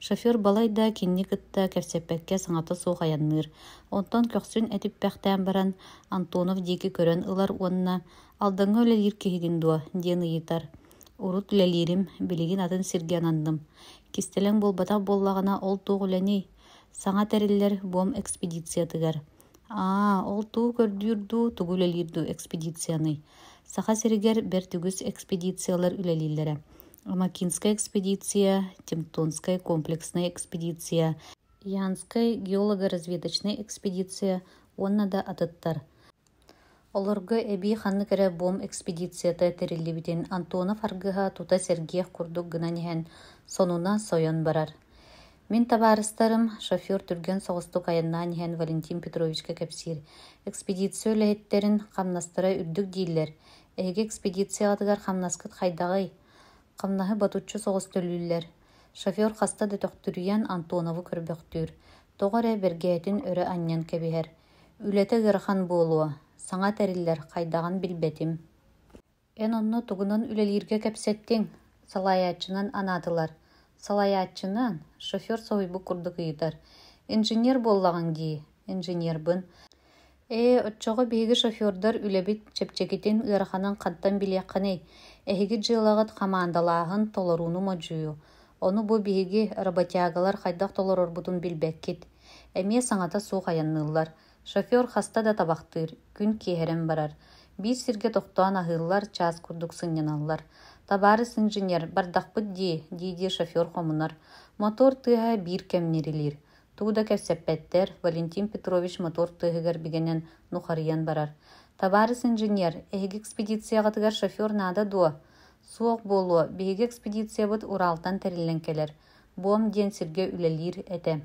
Шофер балай да кинни кытта кэпсэппэкке саҥата суох аянныыр. Онтон көхсүн этиппэхтээн баран Антонов диэки көрөн ылар уонна алдаңа үлэлиир киһигин дуо диэн ыйытар. Урут үлэлиирим, билигин атын сиргэ ананным. Кистелең болбатах боллагана ол туох үлэни. Саҥа тэриллэр буом экспедициятыгар. Ол туу көрдүүрдүү тугу үлэлиирдүү экспедицияны. Саха сиригер бер түгүс экспедициялар үлэлииллэре. Амакинская экспедиция, Темтонская комплексная экспедиция, Янская геолого-разведочная экспедиция, онна да атыттар. Олорго эби ханны кэрэ бом экспедицията териллибитин Антонов аргыха тута Сергеев курдук гына нэһэн сонуна сойон барар. Мин табаарыстарым шофер түрген соҕустук айаннаан иһэн Валентин Петровичка кэпсиир. Экспедиция үлэһиттерин хамнастара үрдүк дииллэр. Эһиги экспедицияҕатыгар хамнаскыт хайдаҕый. Хамнаһы батуччу соҕус төлүүлэр. Шофер хаста да төктүрүйэн Антонову көрбөхтүүр. Тоҕо бэргээтин өрө анньан кэбиһэр. Үлэтэ гырахан буолуо. Саҥа тэриллэр хайдаҕан билбэтим. Эн онно тугунан үлэлииргэ кэпсэттиң. Салайааччынан анаатылар. Салайааччынан шофер соһуйбу курдук ыйытар. Инженер боллагаң дии. Инженербын. Отчоҕо биһиги шофердар үлэбит чэпчэкитин ыараханан хаттан билиэххэнэй. Эһиги дьыалагат хамаандалааһын толоруну модьую. Ону бу биһиги работягалар хайдах толорорбутун билбэккит. Эмиэ саҥата суох аянныыллар. Шофер хаста да табахтыыр, күн киэһэрэн барар. Биир сиргэ тохтоон аһыыллар, чаас курдук сынньаналлар. Табаарыс инженер бардахпыт дии шофер хомунар. Мотор тыаһа биир кэмнирилиир. Тууда кэпсэппэттэр Валентин Петрович мотор тыаһыгар бигенен нухарыйан барар. Табаарыс инженер, эһиги экспедицияҕатыгар шофер наада дуо. Суох буолуо, биһиги экспедициябыт Уралтан тэриллэн келер. Буом диэн сиргэ үлэлиир этэ.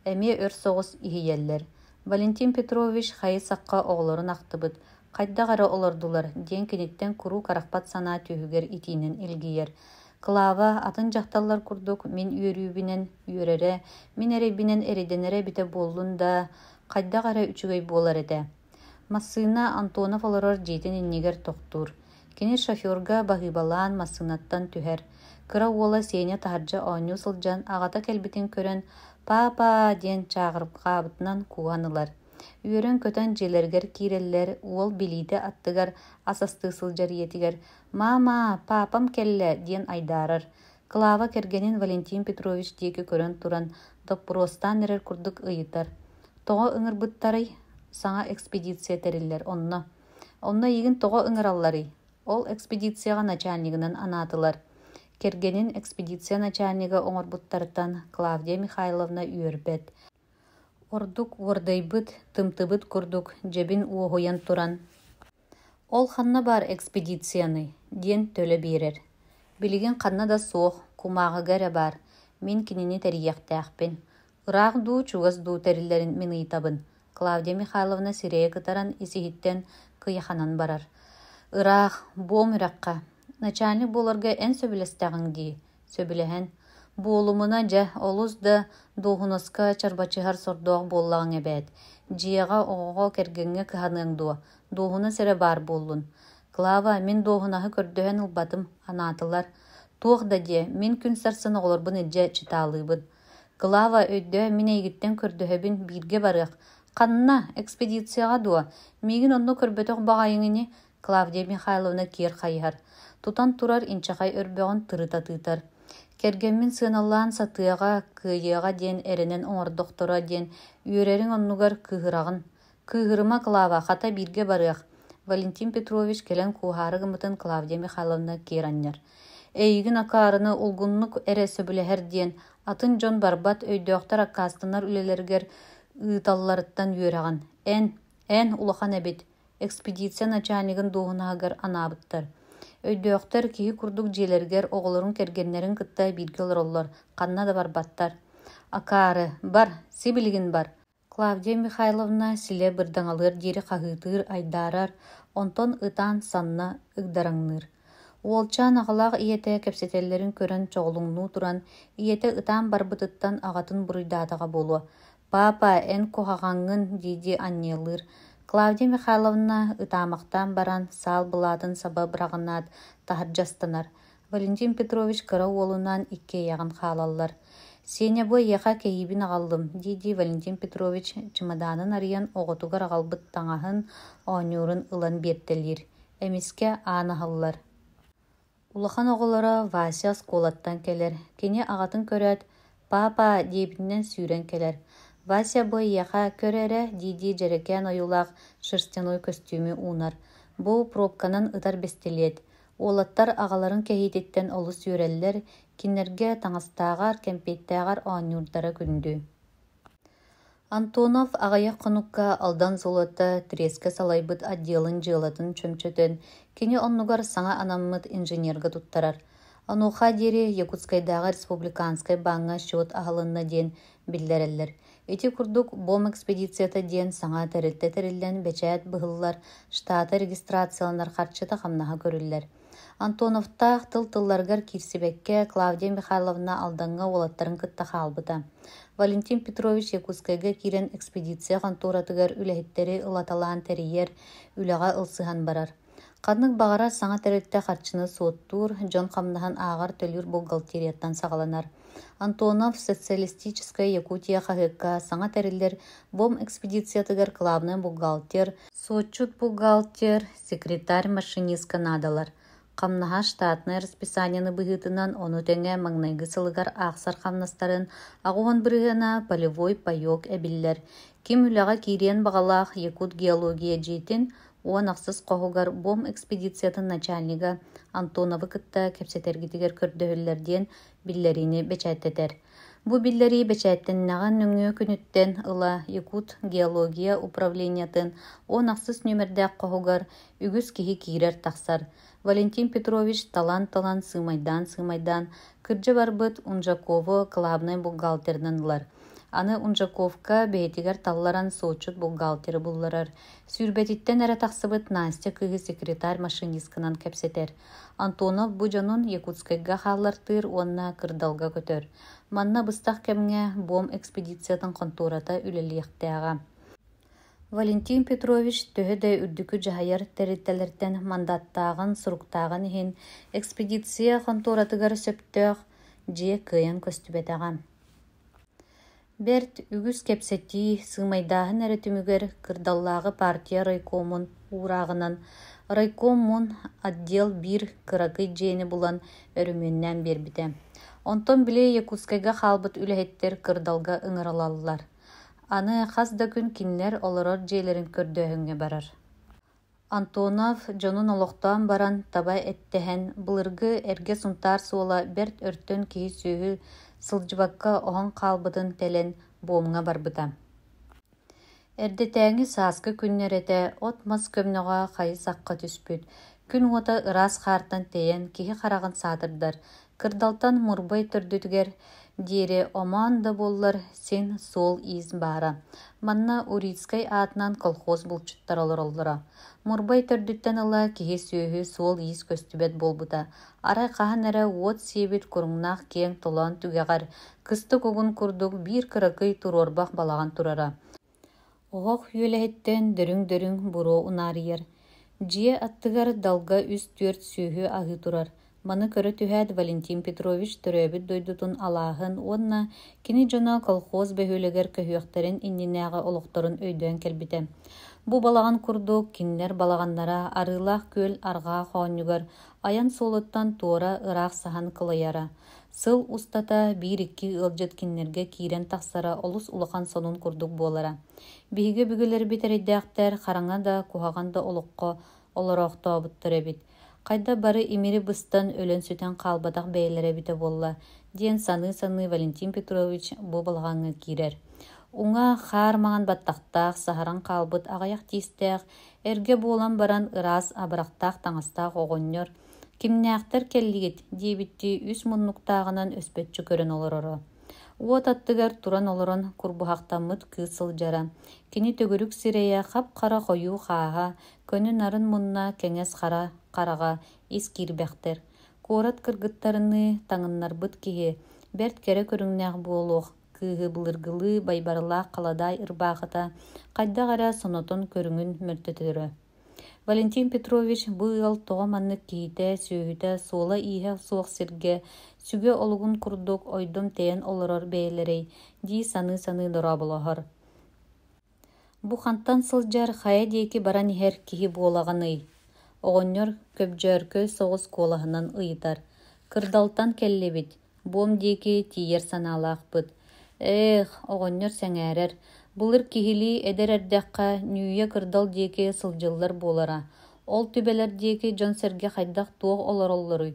Эмиэ өр соҕус иһийэллэр. Валентин Петрович хайы сакка оҕолорун ахтыбыт. Хайдағара олордулар, диэн киниттен куру карахпат санаа түйүгер итиинен илгийер. Клава атын жакталлар курдук, мин үөрүүбинен үөрере, мин эребинен эриденере бите боллун да, хайдағара үчүгэй буолар эте. Массыына Антонов олорор жейтин иннигер тохтур. Кини шоферга багыбалаан массыынаттан түһэр. Кыра уола сеня тахаржа ооню сылжан агата келбитин көрөн «Папа» диэн чаагырыпкаабытынан кууанылар. Үөрөн көтөн желергер кииреллер, уол билиите аттыгар асасты сылжар иетигер «Мама, папам келле» диэн айдаарар. Клава кергенин Валентин Петрович диэки көрөн туран доппростан эрер курдук ыйытар. Тоҕо ыҥырбыттарый, саҥа экспедиция териллер онно. Онно игин тоҕо ыҥыралларый. Ол экспедицияға начальнигынан анаатылар. Кергенин экспедиция начальнига оҥорбуттарытан Клавдия Михайловна үөрбэт. Ордук уордайбыт, тымтыбыт курдук, жебин уоһуйан туран. Ол ханна бар экспедицияны, диэн төлө биирер. Билигин ханна да суох, кумаагыгара бар. Мин кинини тәрийэхтээхпин. Ыраах дуу чугас дуу териллерин мен ыйтабын. Клавдия Михайловна сирея кытаран исихиттен кыйаханан барар. Ыраах буом үракка. Начальник боларга эн сөбілестағың дии. Сөбілэхэн. Буолумуна жа олус да доохунаска чарбачыхар сордоох боллағың эбэт. Жияға оғоға кергенге кыханың дуа. Доохуна сере бар боллун. Клава, мен доохунахы көрдөһөн ылбатым, анаатылар. Туох да де, мен күн сарсын оғыларбын эдже чытаалыыбын. Клава, өйдө мен эйгиттен көрдөһөбүн бирге барык. Қанна, экспедицияға дуа. Мегин онно көрбөтөк бағайыңыне Клавдия Михайловна киер хайыхар. Тутан турар инчахай өрбөҕөн тырыта-тыытар. Кергенмин сыаналлаан сатыаға, кыйыаға ден эренен оңордоқтора ден үөрерин оннугар кыыһырагын. Кыыһырыма Клава, хата бирге барыах. Валентин Петрович келен куухары гымытын Клавдия Михайловна киераннар. Эйигин акаарыны улгуннук эре сөбүлэһэр диэн атын дьон барбат өйдөөхтар аккаастынар үлелергер ыыталларыттан үөраган. Эн улахан эбит. Экспедиция начальнигин доохунаагар анаабыттар. Өйдөөхтөр киһи курдук дьиэлэргэр оҕолорун кэргэннэрин кытта биирге олороллор. Ханна да барбаттар. Акаары, бар, сибилигин бар. Клавдия Михайловна силе бырдаҥалыыр диэри хаһыытыыр айдаарар, онтон ытаан санна ыгдараңныр. Уолчаан аҕалаах ийэтэ кэпсэтэллэрин көрөн чоҕулуҥнуу туран, ийэтэ ытаан барбытыттан аҕатын буруйдаатаҕа болуо. Папа, эн куһаҕаҥҥын дииди анньыалыыр. Клавдия Михайловна ытаамахтаан баран саал былаатын саба бырағынаат таһырдьастанар. Валентин Петрович кыра уолунан иккейяҕын хаалаллар. Сеня бой яха кэйибин аҕаллым, дииди Валентин Петрович чемоданын арыйан оҕотугар аҕалбыт таҥаһын оонньуурун ылан биэртэлиир. Эмиске аанаһыллар. Улахан оҕолоро Вася оскуолаттан келер. Кини аҕатын көрөөт, папа диэбиннэн сүүрэн келер. Вася бой яха көрөрэ дииди жерекэн ойулаах шерстяной костюмы уунар. Бу пробканан ытар бестелиет. Уолаттар аҕаларын кэһиититтэн олус үөрэллэр, киннерге таҥастааҕар, кэмпейттээҕар оонньуурдара күндү. Антонов аҕайах хонукка алдан золота треске салайбыт отделын дьыалатын чөмчөтөн, кини оннугар саҥа анаммыт инженерга туттарар. Онуха диэри Якутскайдaaҕы республиканскай баҥҥа счет аһылынна диэн биллэрэллэр. Эти курдук бом экспедицията диэн саҥа тэрилтэ тэриллэн бэчэät быһыллар штата регистрацияланар харчыта хамнаһа көрүллэр. Антоновтаах тыл-тылларгар кирсибекке Клавдия Михайловна алдаҥҥа уолаттарын кытта хаалбыта. Валентин Петрович Якутскайга кирен экспедиция конторатыгар үлэһиттери ылаталаан тэрийэр үлэҕэ ылсыһан барар. Ханнык бағара саҥа тэрилтэ харчыны суоттуур, дьон хамнаһан ааҕар төлүр бухгалтерияттан саҕаланар. Антонов социалистическая Якутия хаһыакка саҥа тэриллэр бом экспедициятыгар главный бухгалтер, сочут бухгалтер, секретарь машинистка надалар. Хамнаһа штатный расписанияны быһыытынан ону төҥө маҥнайгы сылыгар аахсар хамнастарын аҕуон бырыһына полевой паёк эбиллэр. Ким үлэҕэ киириэн баҕалаах Якут геология дьиитин уон ахсыс коһугар бом экспедициятын начальнига Антоновы кытта кэпсэтэргитигэр көрдөһүллэр диэн биллэрини бэчээттэтэр. Бу биллэри бэчээттэннэҕэн нүҥүө күнүттэн ыла Якут геология управлениятын уон ахсыс нөмердээх коһугар үгүс киһи киирэр тахсар. Валентин Петрович талан сымайдан кырдьа барбыт Унжакову главный бухгалтернан ылар. Аны Унжаковка бэһитигэр талларан соочут бухгалтери булларар. Сүүрбэтиттен эрэ тахсыбыт Настя кыһы секретарь машинисткынан кэпсэтэр. Антонов бу дьонун Якутскайга хааллартыыр уонна кырдалга көтөр. Манна быстах кэмҥэ бом экспедициятын контората үлэлиэхтээҕэ. Валентин Петрович төһө да үрдүкү дьаһайар тэрилтэлэртэн мандаттаагын суруктаагын иһин экспедиция конторатыгар сөптөөх дьиэ кыайан көстүбэтэҕэ. Берт үгүс кэпсэти сыымайдааһын эрэ түмүгэр кырдаллааҕы партия райкомун уураагынан райкомун отдел 1 кыракый дьиэни булан өрүмүннэн биэрбитэ. Онтон биле Якутскайга хаалбыт үлэһиттер кырдалга ыҥыралаллар. Аны хас да күн киннер олорор дьиэлэрин көрдөһүҥҥэ барар. Антонов дьонун олохтоон баран табай эттэһэн былыргы эрге сунтаар суола берт өрттөн киһи сүүһү сылдьыбакка оһон хаалбытын тэлэн буомҥа барбыта. Эрдэтээҥи сааскы күннэрэтэ от мас көмнөҕө хайы сахха түспүт. Күн уота ыраас хаартан тэйэн киһи харагын саатырдар. Кырдалтан мурбай төрдүтүгэр Дире оман да боллар сен сол из бара. Манна Урицкай атынан колхоз булчуттар олора. Мурбай төрдүттен ыла киһи сүйөһү сол из көстүбет болбута. Арай хаһан эрэ уот сиэбит куруҥнаах кең толон түгэгар кысты когун курдук биир кыракый турорбах балаган турара. Оҕох үөлэһиттэн дөрүң буруу унаарыйар. Дьиэ аттыгар далга үс түөрт сүүһү аһыы турар. Маны көрө түһээт Валентин Петрович төрөөбүт дойдутун алааһын уонна кини дьоно колхоз бөһүөлэгэр көһүөхтэрин иннинээҕи олохторун өйдөөн кэлбитэ. Бу балаган курдук киннер балаганнара арыылаах күөл аргаа хоонньугар аян суолуттан туора ыраах сахан кылайара. Сыл устата биир-икки ылдьыт киннерге киирен тахсара олус улахан сонун курдук буолара. Биһиге бүгүлэр битерийдээхтэр хараҥа да куһаҕан да олоххо олороохтообуттар эбит. Кайда бары имири быстан өлөн сүтэн хаалбатах бэйэлэр эбите буолла, диэн саны Валентин Петрович бу балаҕаҥҥа киирэр. Уҥа хаармаҕан баттахтаах саһараҥ хаалбыт аҕайах тиистээх, эргэ буолан баран ыраас абырахтаах таҥастаах оҕонньор, кимнээхтэр келлигит диэбитти үс муннуктааҕынан өспөтчү көрөн олороро. Уот аттыгар туран олорон курбуһахтаммыт кыыс сылдьара. Кини төгүрүк сирэйэ хап-хара хойуу хааһа, көнү нарын мунна кэҥэс хараҕа ис киирбэхтэр. Куорат кыргыттарыны таҥыннарбыт киһи, бэрт кэрэ көрүҥнээх буолуох, кыыһы былыргылыы байбарылаах халадаай ырбаахыта, хайдах сонотон көрүҥүн мөртөтөрө. Валентин Петрович бу ыал тоҕо маннык киһитэ сүүһүтэ суола ииһэ суох сиргэ сүгэ олугун курдук ойдум тэйэн олорор бэйэлэрэй дии саны дора болоһор. Бу хантан сылдьар хая диэки баран иһэр киһи буолаганый. Оҕонньор көбдьөөркөй соҕус куолаһынан ыйытар. Кырдалтан келлебит, буом диэки тиийэр санаалаахпыт. Оҕонньор сэҥээрэр. Булыр киһилии эдэр эрдэххэ нүүйэ кырдал диэки сылдьыллар буолара. Ол түбэлэр диэки дьон сэргэ хайдах туох олороллоруй.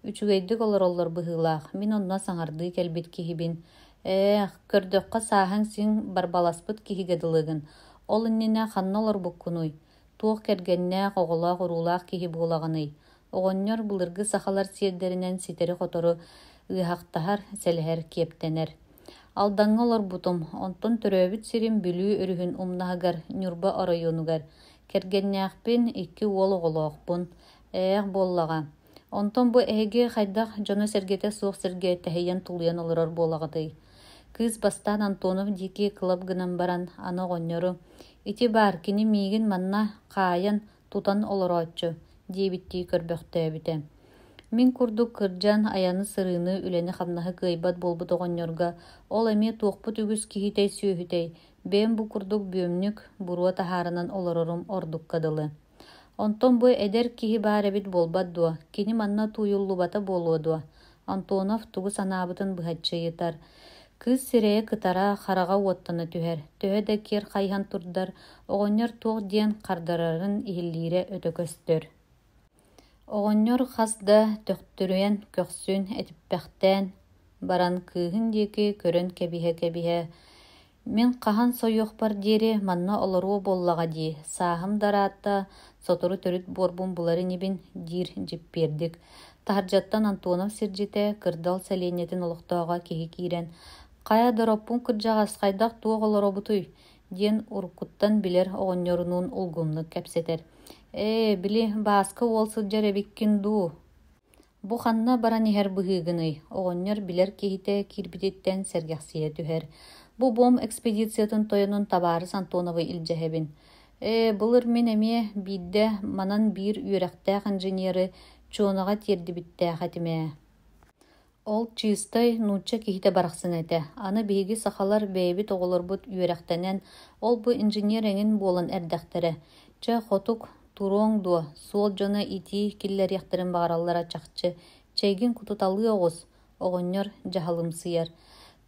Үчүгэйдик олороллор быһыылаах, мин онно саҥардыы кэлбит киһибин. Көрдөххэ сааһаҥ сиҥ барбаласпыт киһигэ дылыгын. Ол иннинэ ханна олорбуккунуй. Туох кэргэннээх оҕолоох уруулаах киһи буолаганый. Оҕонньор былыргы сахалар сиэрдэринэн ситери хотору ыаһахтаһар сэлэһэр киэптэнэр. Алдаҥҥа олорбутум, онтон төрөөбүт сирин бүлүү өрүһүн умнаһыгар Нюрба оройонугар. Кэргэннээхпин икки уол оҕолоохпун. Буоллаҕа. Онтон бу эһиги хайдах дьоно сэргэтэ суох сиргэ тэһийэн тулуйан олорор буолагатый. Кыыс бастаан Антонов дики кылап гынан баран аны оҕонньору: «Ити баар кини миигин манна хаайан тутан олорооччу» диэбиттии көрбөхтөөбүтэ. Мин курдук кырдьан аяны сырыыны үлэни хамнаһы кыайбат болбут оҕонньорга ол эми туохпут үгүс киһитэй сүүһүтэй, бэйэм бу курдук бүөмнүк буруа таһаарынан олорорум ордукка дылы. Онтон бу эдэр киһи баар эбит болбат дуо, кини манна туйуллубата буолуо дуо. Антонов тугу санаабытын быһаччыйытар. Кыыс сирэйэ кытара хараҕа уоттана түһэр, төһө да киэр хайһан турдар, оҕонньор туох диэн хардарарын иһиллиире өтөкөстөр. Оҕонньор хас да төхтүрүйэн көхсүн этиппэхтээн баран кыыһын диэки көрөн кэбиһэ. Мен хаһан сойуохпар диэри манна олоруо буоллаҕа дии, сааһым дараатта сотору төрүт буорбун буларын ибин диир дьиппиэрдик. Таһардьаттан Антонов сирдьитэ кырдал сэлиэннэтин олохтоога киһи киирэн: «Хая дороппун кырдьаҕас хайдах туох олоробутуй» диэн уруккуттан билэр оҕонньорунуун улгумнук кэпсэтэр. Били бааска уол сылдьар эбиккин дуу. Бу ханна баран иһэр быһыыгыный, оҕонньор билэр киһитэ киирбититтэн сэргэхсиэ түһэр. Бу буом экспедициятын тойонун табаарыс Антоновой илдьэһэбин. Былыр мин эмиэ биирдэ манан биир үөрэхтээх инженеры чуонага тиэрдибиттээх этимэ. Ол чыыстай нуучча киһитэ барахсын этэ. Аны биһиги сахалар бэйэбит оҕолорбут үөрэхтэнэн ол бу инженер эҥин буолан эрдэхтэрэ. Чэ хотук туруоҥ дуо, суол дьоно итии киллэриэхтэрин баҕараллара чахчы, чэйгин кутуталыы оҕус, оҕонньор дьаһалымсыйар.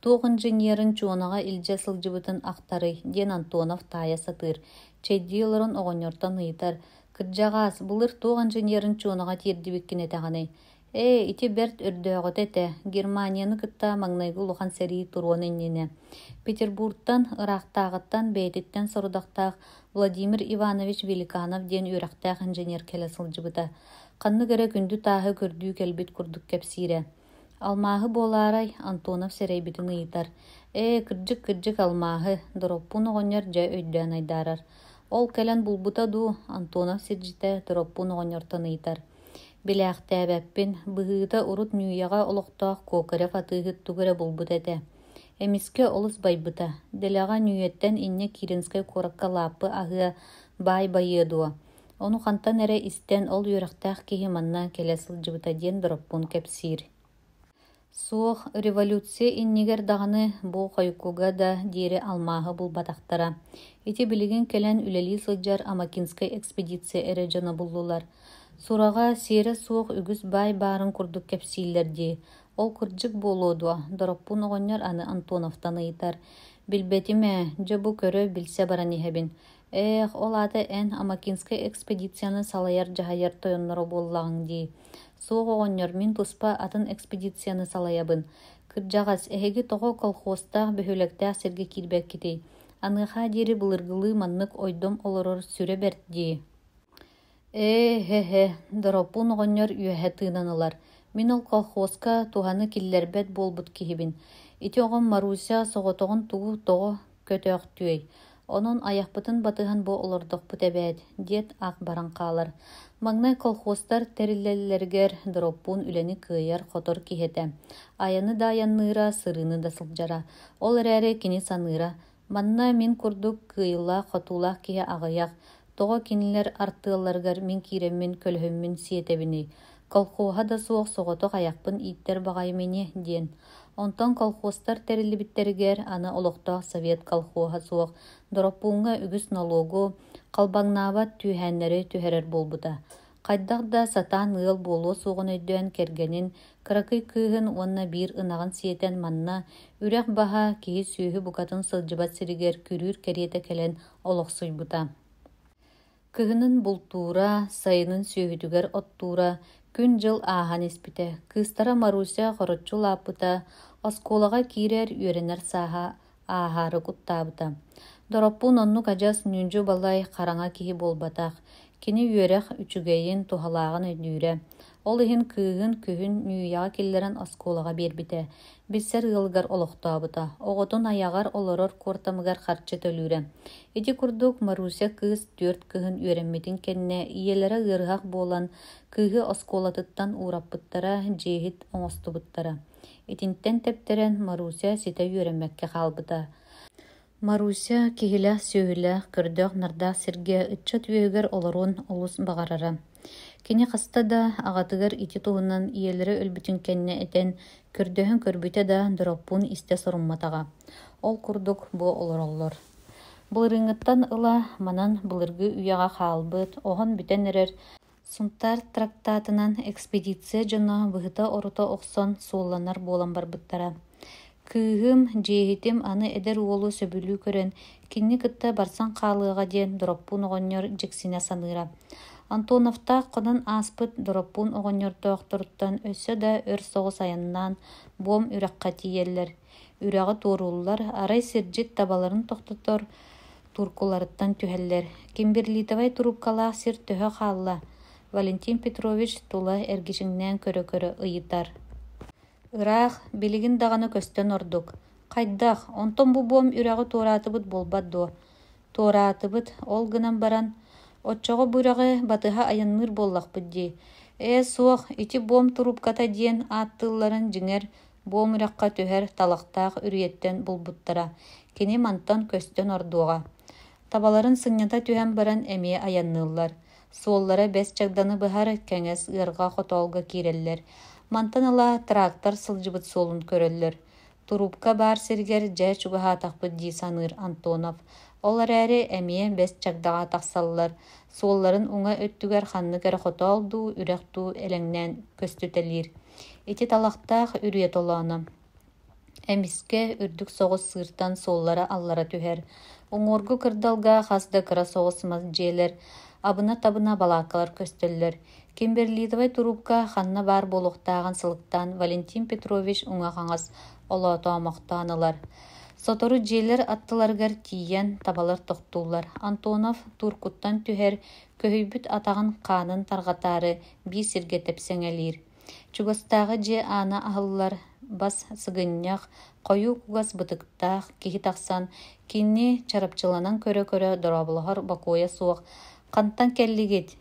Туох инженерын чуонага илдьэ сылдьыбытын ахтарый диэн Антонов таайа сатыыр. Чэйдии олорон оҕонньортон ыйытар: «Кырдьаҕаас, былыр туох инженерын чуонага тиэрдибиккин этэҕанай. Ити бэрт өрдөөҕөт этэ, Германияны кытта маҥнайгы улахан сэрии туруон иннинэ. Петербургтан ыраахтааҕыттан бэйэтиттэн сорудахтаах Владимир Иванович Великанов диэн үөрэхтээх инженер кэлэ сылдьыбыта. Ханнык эрэ күндү тааһы көрдүү кэлбит курдук кэпсиирэ. Алмаһы болаарай Антонов серейбитин ыйытар. Кырдьык алмаһы, дороппун оҕонньор дьэ өйдөөн айдаарар. Ол кэлэн булбута дуу Антонов сирдьитэ дороппун оҕонньортон ыйытар. Билээхтээбэппин быһыыта урут нүүяҕа олохтоох куокарев атыыһыттугара булбут этэ. Эмиске олус байбыта. Дэлэҕа нүүэттэн инне Киринскай куоракка лааппы аһыа баай байыа дуо. Ону хантан эрэ истэн ол үөрэхтээх киһи манна кэлэ сылдьыбыта диэн дороппун кэпсиир. Суох революция иннигер даҕаны бу хойкуга да диэри алмааһы булбатахтара. Ити билигин кэлэн үлэлии сылдьар Амакинскай экспедиция эрэ дьоно буллулар. Сурага сиэре суох үгүс баай баарын курдук кэпсииллэр дии. Ол кырдьык буолуодуа, дороппун оҕонньор аны Антоновтан ыйытар. Билбетиме, дьэ бу көрө билсе баран иһэбин. Ол аты эн Амакинскай экспедицияны салайар жаһайар тойонноро буоллаҕың дии. Суох оҕонньор мин туспа атын экспедицияны салайабын. Кырдьаҕас эһиги тоҕо колхозтаах бөһүлэктээх сиргэ киирбэккитий. Аныыхаа диэри былыргылыы маннык ойдом олорор сүрэ бэрт дии. Дороппун оҕонньор үөһэ тыынанылар. Мин ол колхозка туһаны киллэрбэт буолбут киһибин. Ити оҕон Маруся соҕотоҕун тугу тоҕо көтөөхтүөй. Онон аяхпытын батыһан бу олордохпут эбээт, диэт ах баран хаалар. Маҥнай колхозтар териллэллэригэр дороппун үлэни кыайар хотор киһэтэ. Айаны да аянныыра, сырыыны да сылдьара. Ол эрээри кини саныыра. Манна мин курдук кыайылаах, хотуулаах киһи аҕыйах. Тоҕо кинилэр артыалларыгар мин киирэммин, көлөһүммүн сиэтэбини. Колхоға да суох соҕотох аяхпын ииттэр баҕаймини диэн. Онтон колхозтар териллибиттеригэр аны олохтоох Совет колхоға суох дороппуҥҥа үгүс налогу халбаҥнаабат түүһээннэри түһэрэр буолбута. Хайдах да сатаан ыал буолуо суоҕун өйдөөн кэргэнин, кыракый кыыһын уонна биир ынаҕын сиэтэн манна үрэх баһа киһи сүүһү букатын сылдьыбат сиригэр күрүүр кэриэтэ кэлэн олохсуйбута. Кыһынын бултуура, сайынын сүүһүтүгэр оттуура, күн жыл ааһан испите. Кыыстара Маруся хороччу лааппыта, оскуолаҕа киирэр үөрэнэр сааһа ааһаары куттаабыта. Дороппун оннук адьас нүүнжү балай хараҥа киһи буолбатах. Кини үөрэх үчүгэйин туһалааҕын өйдүүрэ. Ол иһин кыыһын күһүн нүүяҕа киллэрэн оскуолаҕа биэрбитэ. Билсэр ыалыгар олохтообута. Оҕотун аяҕар олорор куортамыгар харчы төлүүрэ. Ити курдук Маруся кыыс түөрт кыһын үөрэммитин кэннэ ийэлэрэ ыарыһах буолан кыыһы оскуолатыттан уураппыттара дьиэһит оҥостубуттара. Итинтэн тэптэрэн Маруся ситэ үөрэммэккэ хаалбыта. Маруся киһилээх сүүһүлээх көрдөөх нардаах сиргэ ычча түөһүгэр олоруун олус баҕарара. Кини хаста да аҕатыгар ити туһунан ийэлэрэ өлбүтүн кэннэ этэн көрдөһөн көрбүтэ да дороппун истэ сорумматаҕа. Ол курдук бу олороллор. Былырыҥҥыттан ыла манан былыргы үйэҕэ хаалбыт, оһон бүтэн эрэр Сунтар трактатынан экспедиция дьоно быһыта оруто охсон суолланар буолан барбыттара. Кыыһым, дьиэһитим аны эдэр уолу сөбүлүү көрөн, кинни кытта барсан хаалыаҕа диэн дороппун оҕонньор дьиксинэ саныыра. Антоновтаах хонон ааспыт дороппун оҕонньортоохторуттан өссө да өр соҕус аяннаан буом үрэххэ тиийэллэр. Үрэҕи туоруллар арай сирдьит табаларын тохтотор туркуларыттан түһэллэр. Кимберлитовай турупкалаах сир төһө хаалла. Валентин Петрович тула эргишиҥнээн көрө-көрө ыйытар. Ыраах, билигин даҕаны көстөн ордук. Хайдах, онтон бу буом үрэҕи туораатыбыт буолбат дуо. Туораатыбыт, ол гынан баран, отчоҕо бураҕы батыһа аянныыр буоллахпыт дии. Суох, ити буом турупката диэн ааттыылларын дьиҥэр буом үрэххэ түһэр талахтаах үрүйэттэн булбуттара. Кини мантан көстөн ордуоҕа. Табаларын сыҥнята түһэн баран эмиэ аянныыллар. Суоллара бэс чагданы быһар кэҥэс ыарга хотоолга киирэллэр. Мантан ыла трактор сылдьыбыт суолун көрөллөр. Турупка баар сиргэр дьэ чугаһаатахпыт дии саныыр Антонов. Ол эрээри эмиэ бэс чагдаҕа тахсаллар. Суолларын уҥа өттүгэр ханнык эрэ хотоолдуу, үрэхтүү элэҥнээн көстүтэлиир. Ити талахтаах үрүйэ толооно. Эмиске үрдүк соҕус сыыртан суоллара аллара түһэр. Уҥуоргу кырдалга хас да кыра соҕус мас дьиэлэр. Абына-табына балаакалар көстөллөр. Кимберлитовай турупка ханна баар буолуохтааҕын сылыктаан Валентин Петрович уҥахаҥас олоотоомохтоонылар. Сотору дьиэлэр аттыларыгар тиийэн табалар тохтуулар. Антонов туркуттан түһэр көһүйбүт атаҕын хаанын тарҕатаары бии сиргэ тэпсэҥэлиир. Чугастағы же ана ахыллар бас сыгыннях, қою кугас бытыктақ, кихи тақсан, кинни чарапчыланан көрө-көрө доробулахар бакуя суақ, қантан келлигит,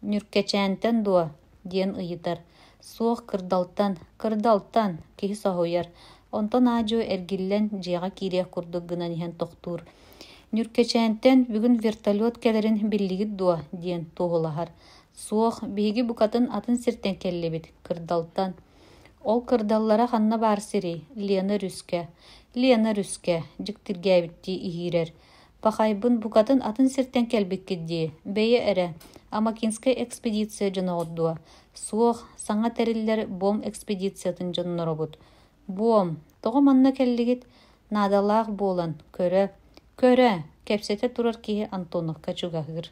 нүркечәнтен дуа, диен ыйытар. Суақ кырдалтан, кихи сахуяр. Онтон ажу эргиллен жеға кирех курдук гынан ихен тоқтур. Нүркечәнтен бүгін вертолет келерин биллигит дуа, диен туғылахар. Суох биһиги букатын атын сиртен келлебит, кырдалтан. Ол кырдаллара ханна бар сири, Лена рүске, жиктиргәбитти ихирер. Пахайбын букатын атын сиртен келбиккидди, бейе эре, Амакинская экспедиция жоногоддуа. Суох саңа териллер бом экспедициятын жонноробут. Бом, тоғы манна келлигит, надалаах болан, көрө, кепсете турар кихи Антоновка чугахыр.